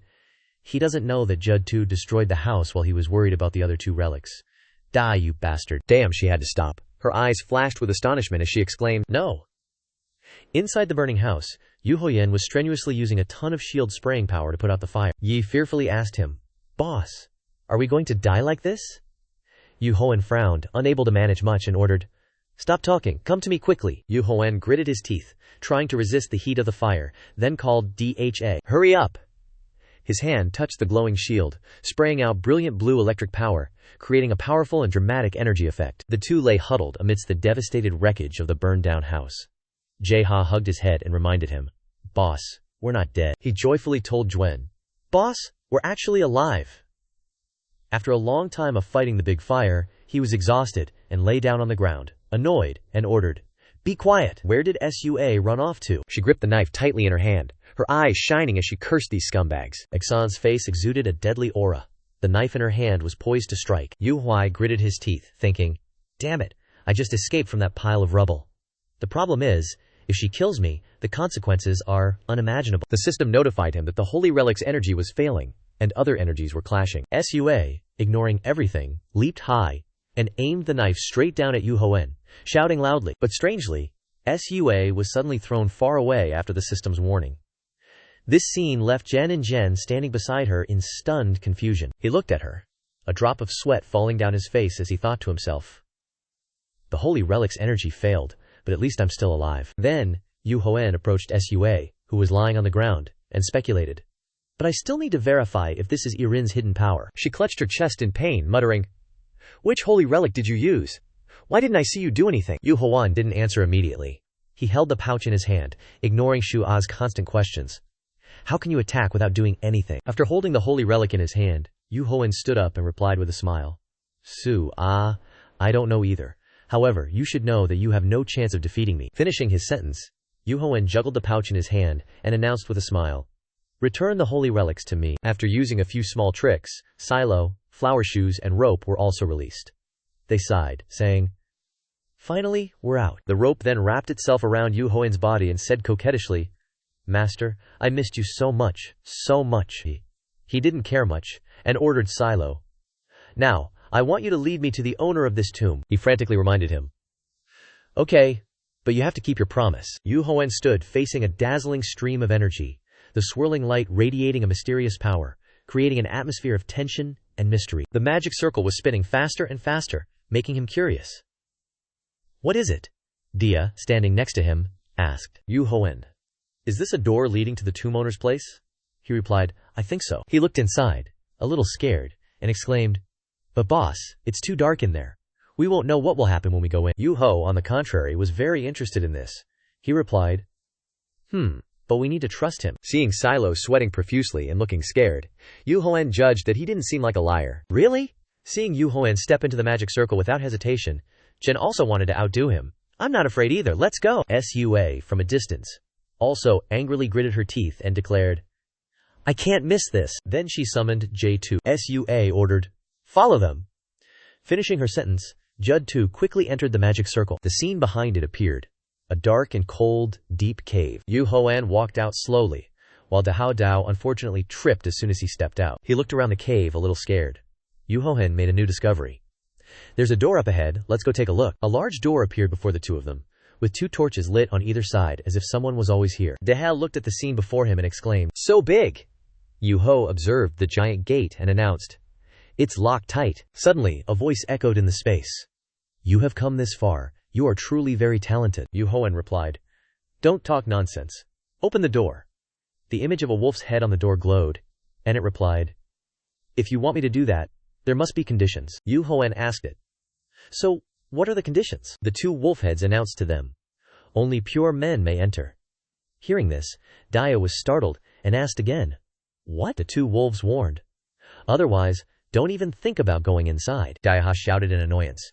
he doesn't know that Judd 2 destroyed the house while he was worried about the other two relics. Die, you bastard. Damn, she had to stop. Her eyes flashed with astonishment as she exclaimed, no. Inside the burning house, Duhoen was strenuously using a ton of shield spraying power to put out the fire. Yi fearfully asked him, Boss, are we going to die like this? Duhoen frowned, unable to manage much, and ordered, Stop talking, come to me quickly. Duhoen gritted his teeth, trying to resist the heat of the fire, then called Dha. Hurry up! His hand touched the glowing shield, spraying out brilliant blue electric power, creating a powerful and dramatic energy effect. The two lay huddled amidst the devastated wreckage of the burned-down house. Jae-ha hugged his head and reminded him, Boss, we're not dead. He joyfully told Juen, Boss, we're actually alive. After a long time of fighting the big fire, he was exhausted and lay down on the ground, annoyed, and ordered, Be quiet. Where did Sua run off to? She gripped the knife tightly in her hand, her eyes shining as she cursed these scumbags. Exxon's face exuded a deadly aura. The knife in her hand was poised to strike. Yu Huai gritted his teeth, thinking, Damn it, I just escaped from that pile of rubble. The problem is, if she kills me, the consequences are unimaginable. The system notified him that the Holy Relic's energy was failing, and other energies were clashing. Sua, ignoring everything, leaped high, and aimed the knife straight down at Duhoen, shouting loudly. But strangely, Sua was suddenly thrown far away after the system's warning. This scene left Jen and Jen standing beside her in stunned confusion. He looked at her, a drop of sweat falling down his face as he thought to himself, The Holy Relic's energy failed, but at least I'm still alive. Then, Duhoen approached Sua, who was lying on the ground, and speculated, But I still need to verify if this is Irin's hidden power. She clutched her chest in pain, muttering, Which Holy Relic did you use? Why didn't I see you do anything? Duhoen didn't answer immediately. He held the pouch in his hand, ignoring Shua's constant questions. How can you attack without doing anything? After holding the Holy Relic in his hand, Duhoen stood up and replied with a smile. I don't know either. However, you should know that you have no chance of defeating me. Finishing his sentence, Duhoen juggled the pouch in his hand and announced with a smile, Return the Holy Relics to me. After using a few small tricks, silo, flower shoes, and rope were also released. They sighed, saying, Finally, we're out. The rope then wrapped itself around Duhoen's body and said coquettishly, Master, I missed you so much, so much. He didn't care much, and ordered Silo. Now, I want you to lead me to the owner of this tomb. He frantically reminded him. Okay, but you have to keep your promise. Duhoen stood facing a dazzling stream of energy, the swirling light radiating a mysterious power, creating an atmosphere of tension and mystery. The magic circle was spinning faster and faster, making him curious. What is it? Dia, standing next to him, asked. Duhoen. Is this a door leading to the tomb owner's place? He replied, I think so. He looked inside, a little scared, and exclaimed, But boss, it's too dark in there. We won't know what will happen when we go in. Yu-Ho, on the contrary, was very interested in this. He replied, but we need to trust him. Seeing Silo sweating profusely and looking scared, Duhoen judged that he didn't seem like a liar. Really? Seeing Duhoen step into the magic circle without hesitation, Jen also wanted to outdo him. I'm not afraid either, let's go. Sua, from a distance, also angrily gritted her teeth and declared, I can't miss this. Then she summoned J2. Sua ordered, Follow them. Finishing her sentence, Judd 2 quickly entered the magic circle. The scene behind it appeared. A dark and cold, deep cave. Duhoen walked out slowly, while Dahao Dao unfortunately tripped as soon as he stepped out. He looked around the cave a little scared. Duhoen made a new discovery. There's a door up ahead, let's go take a look. A large door appeared before the two of them, with 2 torches lit on either side as if someone was always here. Deha looked at the scene before him and exclaimed, "So big!" Yu-ho observed the giant gate and announced, "It's locked tight." Suddenly, a voice echoed in the space. "You have come this far. You are truly very talented." Yu-hoen replied, "Don't talk nonsense. Open the door." The image of a wolf's head on the door glowed, and it replied, "If you want me to do that, there must be conditions." Yu-hoen asked it, "So, what are the conditions?" The 2 wolf heads announced to them, "Only pure men may enter." Hearing this, Daya was startled and asked again, "What?" The 2 wolves warned, "Otherwise, don't even think about going inside." Daya shouted in annoyance,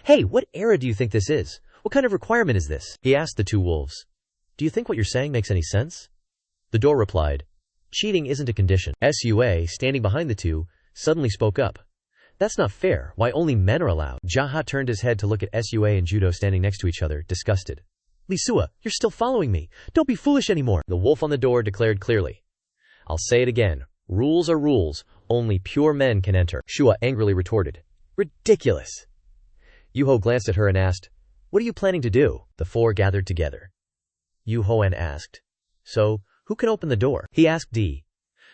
"Hey, what era do you think this is? What kind of requirement is this?" He asked the 2 wolves, "Do you think what you're saying makes any sense?" The door replied, "Cheating isn't a condition." Sua, standing behind the 2, suddenly spoke up, "That's not fair. Why only men are allowed?" Jaha turned his head to look at Sua and Judo standing next to each other, disgusted. "Li Sua, you're still following me. Don't be foolish anymore." The wolf on the door declared clearly, "I'll say it again. Rules are rules. Only pure men can enter." Shua angrily retorted, "Ridiculous." Yu-ho glanced at her and asked, "What are you planning to do?" The 4 gathered together. Yu-hoen asked, "So, who can open the door?" He asked D.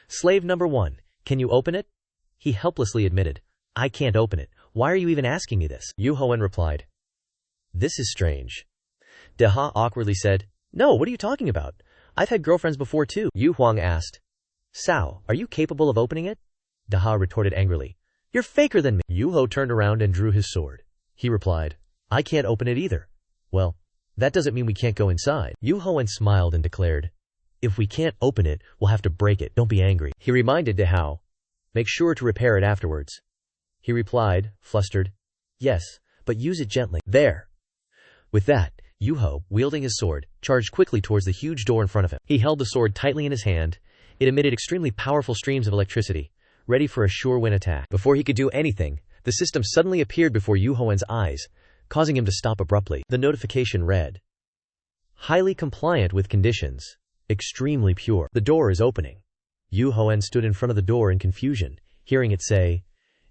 "Slave number 1, can you open it?" He helplessly admitted, "I can't open it. Why are you even asking me this?" Yu-hoen replied, "This is strange." Deha awkwardly said, "No, what are you talking about? I've had girlfriends before too." Yu Huang asked, "Sao, are you capable of opening it?" Deha retorted angrily, "You're faker than me." Yu-ho turned around and drew his sword. He replied, "I can't open it either." "Well, that doesn't mean we can't go inside." Yu-hoen smiled and declared, "If we can't open it, we'll have to break it. Don't be angry." He reminded Deha, "Make sure to repair it afterwards." He replied, flustered, "Yes, but use it gently." There. With that, Yu-ho, wielding his sword, charged quickly towards the huge door in front of him. He held the sword tightly in his hand. It emitted extremely powerful streams of electricity, ready for a sure win attack. Before he could do anything, the system suddenly appeared before Yu-hoen's eyes, causing him to stop abruptly. The notification read, "Highly compliant with conditions. Extremely pure." The door is opening. Yu-hoen stood in front of the door in confusion, hearing it say,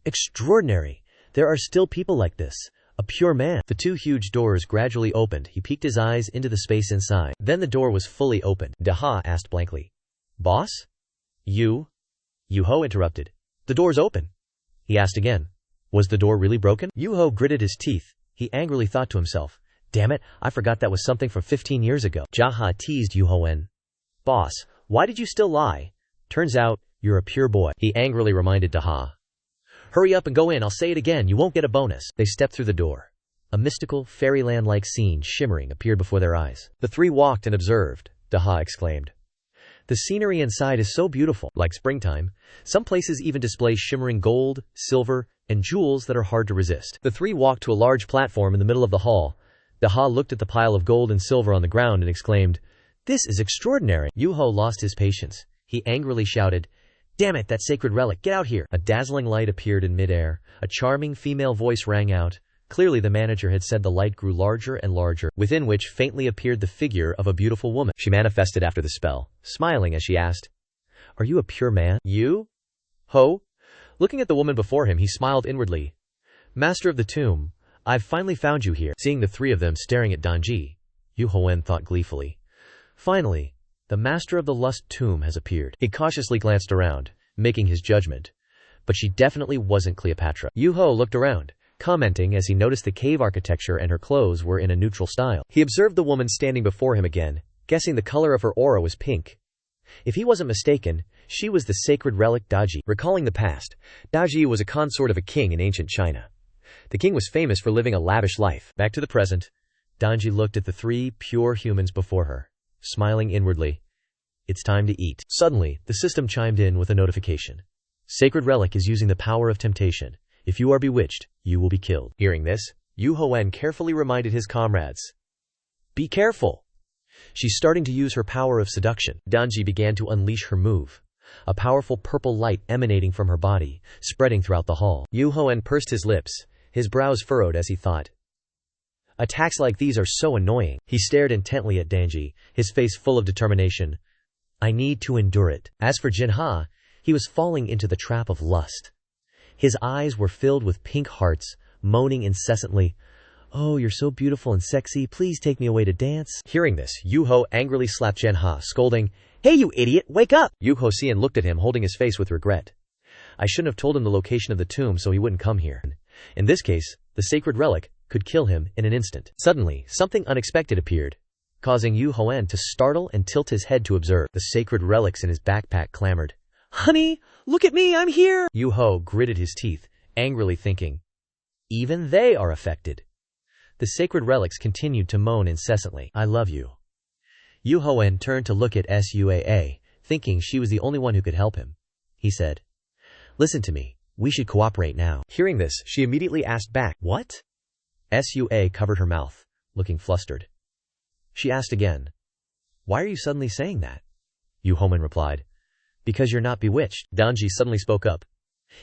"Extraordinary! There are still people like this. A pure man." The 2 huge doors gradually opened. He peeked his eyes into the space inside. Then the door was fully opened. Deha asked blankly, "Boss?" Yu-ho interrupted, "The door's open." He asked again, "Was the door really broken?" Yu-ho gritted his teeth. He angrily thought to himself, "Damn it, I forgot that was something from 15 years ago." Jaha teased Yu-hoen, "Boss, why did you still lie? Turns out, you're a pure boy." He angrily reminded Deha, "Hurry up and go in. I'll say it again. You won't get a bonus." They stepped through the door. A mystical, fairyland-like scene shimmering appeared before their eyes. The 3 walked and observed. Deha exclaimed, "The scenery inside is so beautiful. Like springtime, some places even display shimmering gold, silver, and jewels that are hard to resist." The 3 walked to a large platform in the middle of the hall. Deha looked at the pile of gold and silver on the ground and exclaimed, "This is extraordinary." Yu-ho lost his patience. He angrily shouted, "Damn it, that sacred relic, get out here." A dazzling light appeared in midair. A charming female voice rang out. Clearly the manager had said the light grew larger and larger, within which faintly appeared the figure of a beautiful woman. She manifested after the spell, smiling as she asked, "Are you a pure man?" Yu-ho? Looking at the woman before him, he smiled inwardly. "Master of the tomb, I've finally found you here." Seeing the 3 of them staring at Danji, Yu-hoen thought gleefully, "Finally, the master of the lust tomb has appeared." He cautiously glanced around, making his judgment. But she definitely wasn't Cleopatra. Yu-ho looked around, commenting as he noticed the cave architecture and her clothes were in a neutral style. He observed the woman standing before him again, guessing the color of her aura was pink. If he wasn't mistaken, she was the sacred relic Daji. Recalling the past, Daji was a consort of a king in ancient China. The king was famous for living a lavish life. Back to the present, Danji looked at the 3 pure humans before her, smiling inwardly. It's time to eat. Suddenly, the system chimed in with a notification. "Sacred relic is using the power of temptation. If you are bewitched, you will be killed." Hearing this, Yu-hoen carefully reminded his comrades, "Be careful." She's starting to use her power of seduction. Danji began to unleash her move. A powerful purple light emanating from her body, spreading throughout the hall. Yu-hoen pursed his lips, his brows furrowed as he thought, "Attacks like these are so annoying." He stared intently at Danji, his face full of determination. "I need to endure it." As for Jinha, he was falling into the trap of lust. His eyes were filled with pink hearts, moaning incessantly, "Oh, you're so beautiful and sexy, please take me away to dance." Hearing this, Yuho angrily slapped Jinha, scolding, "Hey you idiot, wake up!" Yuho Xian looked at him, holding his face with regret. I shouldn't have told him the location of the tomb so he wouldn't come here. In this case, the sacred relic could kill him in an instant. Suddenly, something unexpected appeared, causing Yu Hoan to startle and tilt his head to observe. The sacred relics in his backpack clamored, "Honey, look at me, I'm here!" Yu Ho gritted his teeth, angrily thinking, even they are affected. The sacred relics continued to moan incessantly, "I love you." Yu Hoan turned to look at Suaa, thinking she was the only one who could help him. He said, "Listen to me, we should cooperate now." Hearing this, she immediately asked back, "What?" Sua covered her mouth, looking flustered. She asked again, "Why are you suddenly saying that?" Yu Homan replied, "Because you're not bewitched." Danji suddenly spoke up,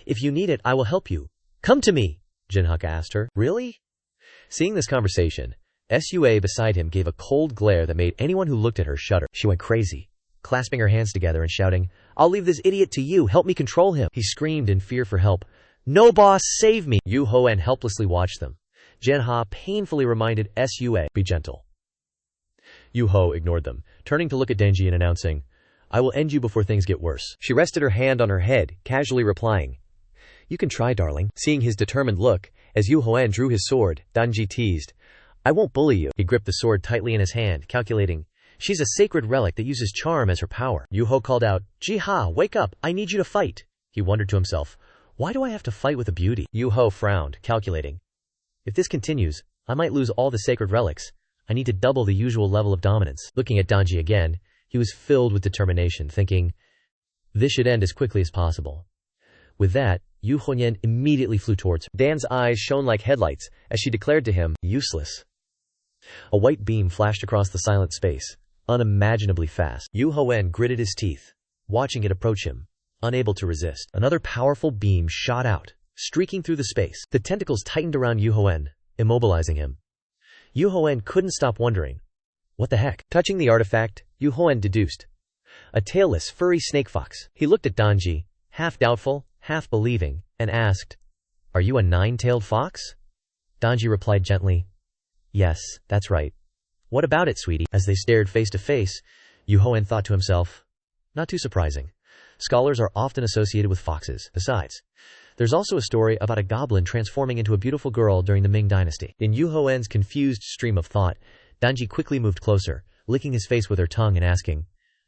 "If you need it, I will help you. Come to me." Jinha asked her, "Really?" Seeing this conversation, Sua beside him gave a cold glare that made anyone who looked at her shudder. She went crazy, clasping her hands together and shouting, "I'll leave this idiot to you, help me control him." He screamed in fear for help. "No boss, save me." Yu Hoan helplessly watched them. Jinha painfully reminded Sua, "Be gentle." Yu Ho ignored them, turning to look at Denji and announcing, "I will end you before things get worse." She rested her hand on her head, casually replying, "You can try, darling." Seeing his determined look, as Yu Hoan drew his sword, Danji teased, "I won't bully you." He gripped the sword tightly in his hand, calculating, "She's a sacred relic that uses charm as her power." Yu Ho called out, "Jiha, wake up, I need you to fight." He wondered to himself, "Why do I have to fight with a beauty?" Yu Ho frowned, calculating, "If this continues, I might lose all the sacred relics. I need to double the usual level of dominance." Looking at Danji again, he was filled with determination, thinking, this should end as quickly as possible. With that, Yu Honyan immediately flew towards her. Dan's eyes shone like headlights as she declared to him, "Useless." A white beam flashed across the silent space, unimaginably fast. Yu Hoan gritted his teeth, watching it approach him, unable to resist. Another powerful beam shot out, streaking through the space. The tentacles tightened around Yu Hoan, immobilizing him. Yu Hoan couldn't stop wondering, what the heck? Touching the artifact, Yu Hoan deduced, a tailless, furry snake fox. He looked at Danji, half doubtful, half believing, and asked, "Are you a nine-tailed fox?" Danji replied gently, "Yes, that's right. What about it, sweetie?" As they stared face to face, Yu Hoan thought to himself, not too surprising. Scholars are often associated with foxes. Besides, there's also a story about a goblin transforming into a beautiful girl during the Ming Dynasty. In Yu Hoan's confused stream of thought, Danji quickly moved closer, licking his face with her tongue and asking,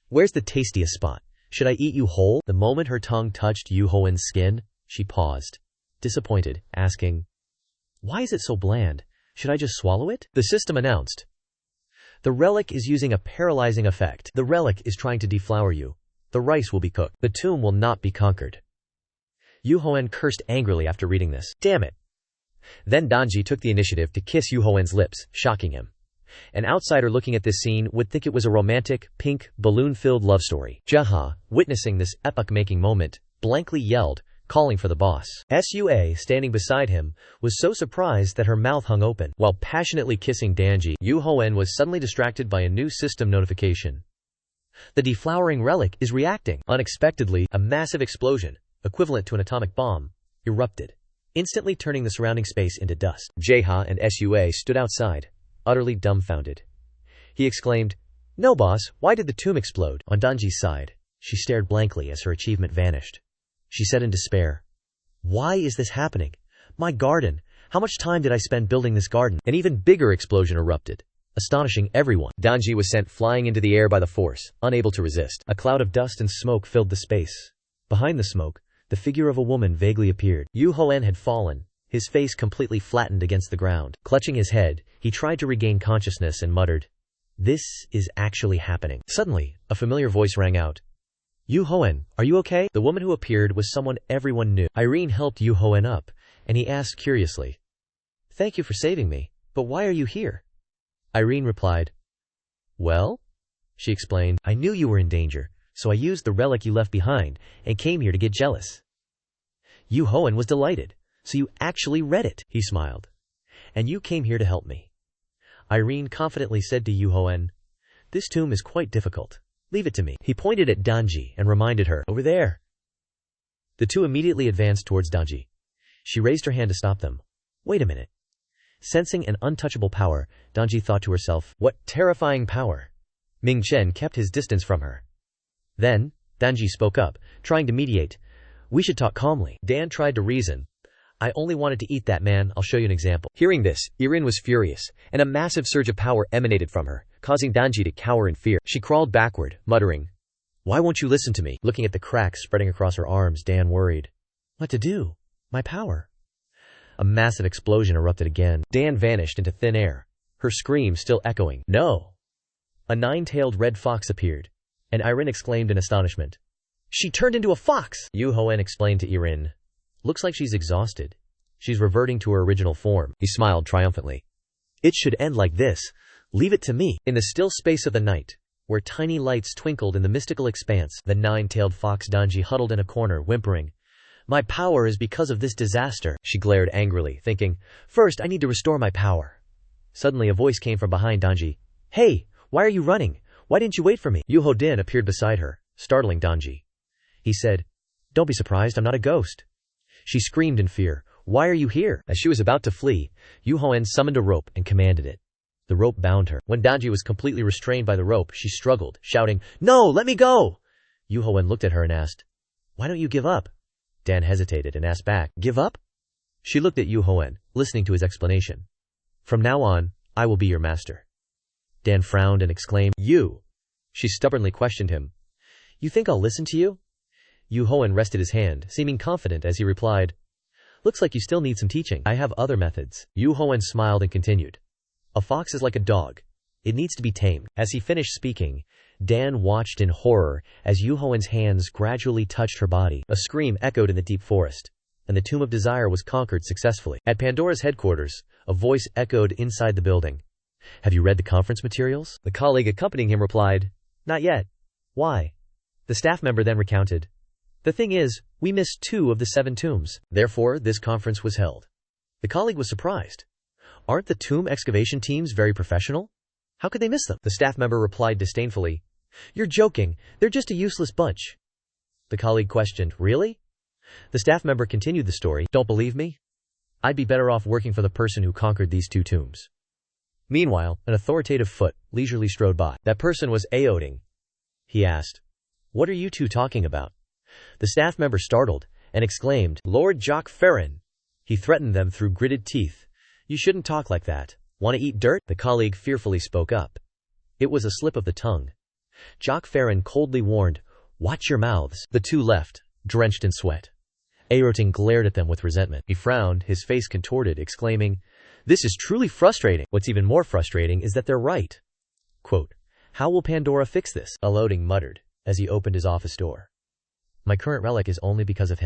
"Where's the tastiest spot? Should I eat you whole?" The moment her tongue touched Yu Hoan's skin, she paused, disappointed, asking, "Why is it so bland? Should I just swallow it?" The system announced, "The relic is using a paralyzing effect. The relic is trying to deflower you. The rice will be cooked. The tomb will not be conquered." Yu Hoan cursed angrily after reading this. Damn it. Then Danji took the initiative to kiss Yu Hoan's lips, shocking him. An outsider looking at this scene would think it was a romantic, pink, balloon-filled love story. Jaha, witnessing this epoch-making moment, blankly yelled, calling for the boss. Sua, standing beside him, was so surprised that her mouth hung open. While passionately kissing Danji, Yu Hoan was suddenly distracted by a new system notification. The deflowering relic is reacting. Unexpectedly, a massive explosion, equivalent to an atomic bomb, erupted, instantly turning the surrounding space into dust. Jaha and Sua stood outside, utterly dumbfounded. He exclaimed, "No boss, why did the tomb explode?" On Danji's side, she stared blankly as her achievement vanished. She said in despair, "Why is this happening? My garden! How much time did I spend building this garden?" An even bigger explosion erupted, astonishing everyone. Danji was sent flying into the air by the force, unable to resist. A cloud of dust and smoke filled the space. Behind the smoke, the figure of a woman vaguely appeared. Yu Hoan had fallen, his face completely flattened against the ground. Clutching his head, he tried to regain consciousness and muttered, "This is actually happening." Suddenly, a familiar voice rang out. "Yu Hoan, are you okay?" The woman who appeared was someone everyone knew. Irene helped Yu Hoan up, and he asked curiously, "Thank you for saving me, but why are you here?" Irene replied, "Well," she explained, "I knew you were in danger, so I used the relic you left behind, and came here to get jealous." Yu Hoan was delighted. "So you actually read it," he smiled. "And you came here to help me." Irene confidently said to Yu Hoan, "This tomb is quite difficult. Leave it to me." He pointed at Danji and reminded her, "Over there." The two immediately advanced towards Danji. She raised her hand to stop them. "Wait a minute. Sensing an untouchable power, Danji thought to herself, what terrifying power. Ming Chen kept his distance from her. Then, Danji spoke up, trying to mediate. We should talk calmly. Dan tried to reason. I only wanted to eat that man, I'll show you an example. Hearing this, Irin was furious, and a massive surge of power emanated from her, causing Danji to cower in fear. She crawled backward, muttering, why won't you listen to me? Looking at the cracks spreading across her arms, Dan worried. What to do? My power. A massive explosion erupted again. Dan vanished into thin air, her scream still echoing. No! A nine-tailed red fox appeared, and Irin exclaimed in astonishment. She turned into a fox! Duhoen explained to Irin. Looks like she's exhausted. She's reverting to her original form. He smiled triumphantly. It should end like this. Leave it to me. In the still space of the night, where tiny lights twinkled in the mystical expanse, the nine-tailed fox Danji huddled in a corner, whimpering. My power is because of this disaster. She glared angrily, thinking, first I need to restore my power. Suddenly a voice came from behind Danji. Hey, why are you running? Why didn't you wait for me? Yu Hodin appeared beside her, startling Danji. He said, don't be surprised, I'm not a ghost. She screamed in fear. Why are you here? As she was about to flee, Yu Hoen summoned a rope and commanded it. The rope bound her. When Danji was completely restrained by the rope, she struggled, shouting, no, let me go! Yu Hoen looked at her and asked, why don't you give up? Dan hesitated and asked back, give up? She looked at Yu Hoen, listening to his explanation. From now on, I will be your master. Dan frowned and exclaimed, you? She stubbornly questioned him. You think I'll listen to you? Yu Hoen rested his hand, seeming confident as he replied, looks like you still need some teaching. I have other methods. Yu Hoen smiled and continued. A fox is like a dog. It needs to be tamed. As he finished speaking, Dan watched in horror as Yu Hoen's hands gradually touched her body. A scream echoed in the deep forest, and the Tomb of Desire was conquered successfully. At Pandora's headquarters, a voice echoed inside the building. Have you read the conference materials? The colleague accompanying him replied, not yet. Why? The staff member then recounted. The thing is, we missed 2 of the 7 tombs. Therefore, this conference was held. The colleague was surprised. Aren't the tomb excavation teams very professional? How could they miss them? The staff member replied disdainfully. You're joking. They're just a useless bunch. The colleague questioned, really? The staff member continued the story. Don't believe me? I'd be better off working for the person who conquered these 2 tombs. Meanwhile, an authoritative foot leisurely strode by. That person was Aoding. He asked, what are you 2 talking about? The staff member startled and exclaimed, Lord Jacques Ferrin. He threatened them through gritted teeth. You shouldn't talk like that. Want to eat dirt? The colleague fearfully spoke up. It was a slip of the tongue. Jacques Ferrin coldly warned, watch your mouths. The 2 left, drenched in sweat. Aroting glared at them with resentment. He frowned, his face contorted, exclaiming, this is truly frustrating. What's even more frustrating is that they're right. Quote, how will Pandora fix this? Aoding muttered as he opened his office door. My current relic is only because of him.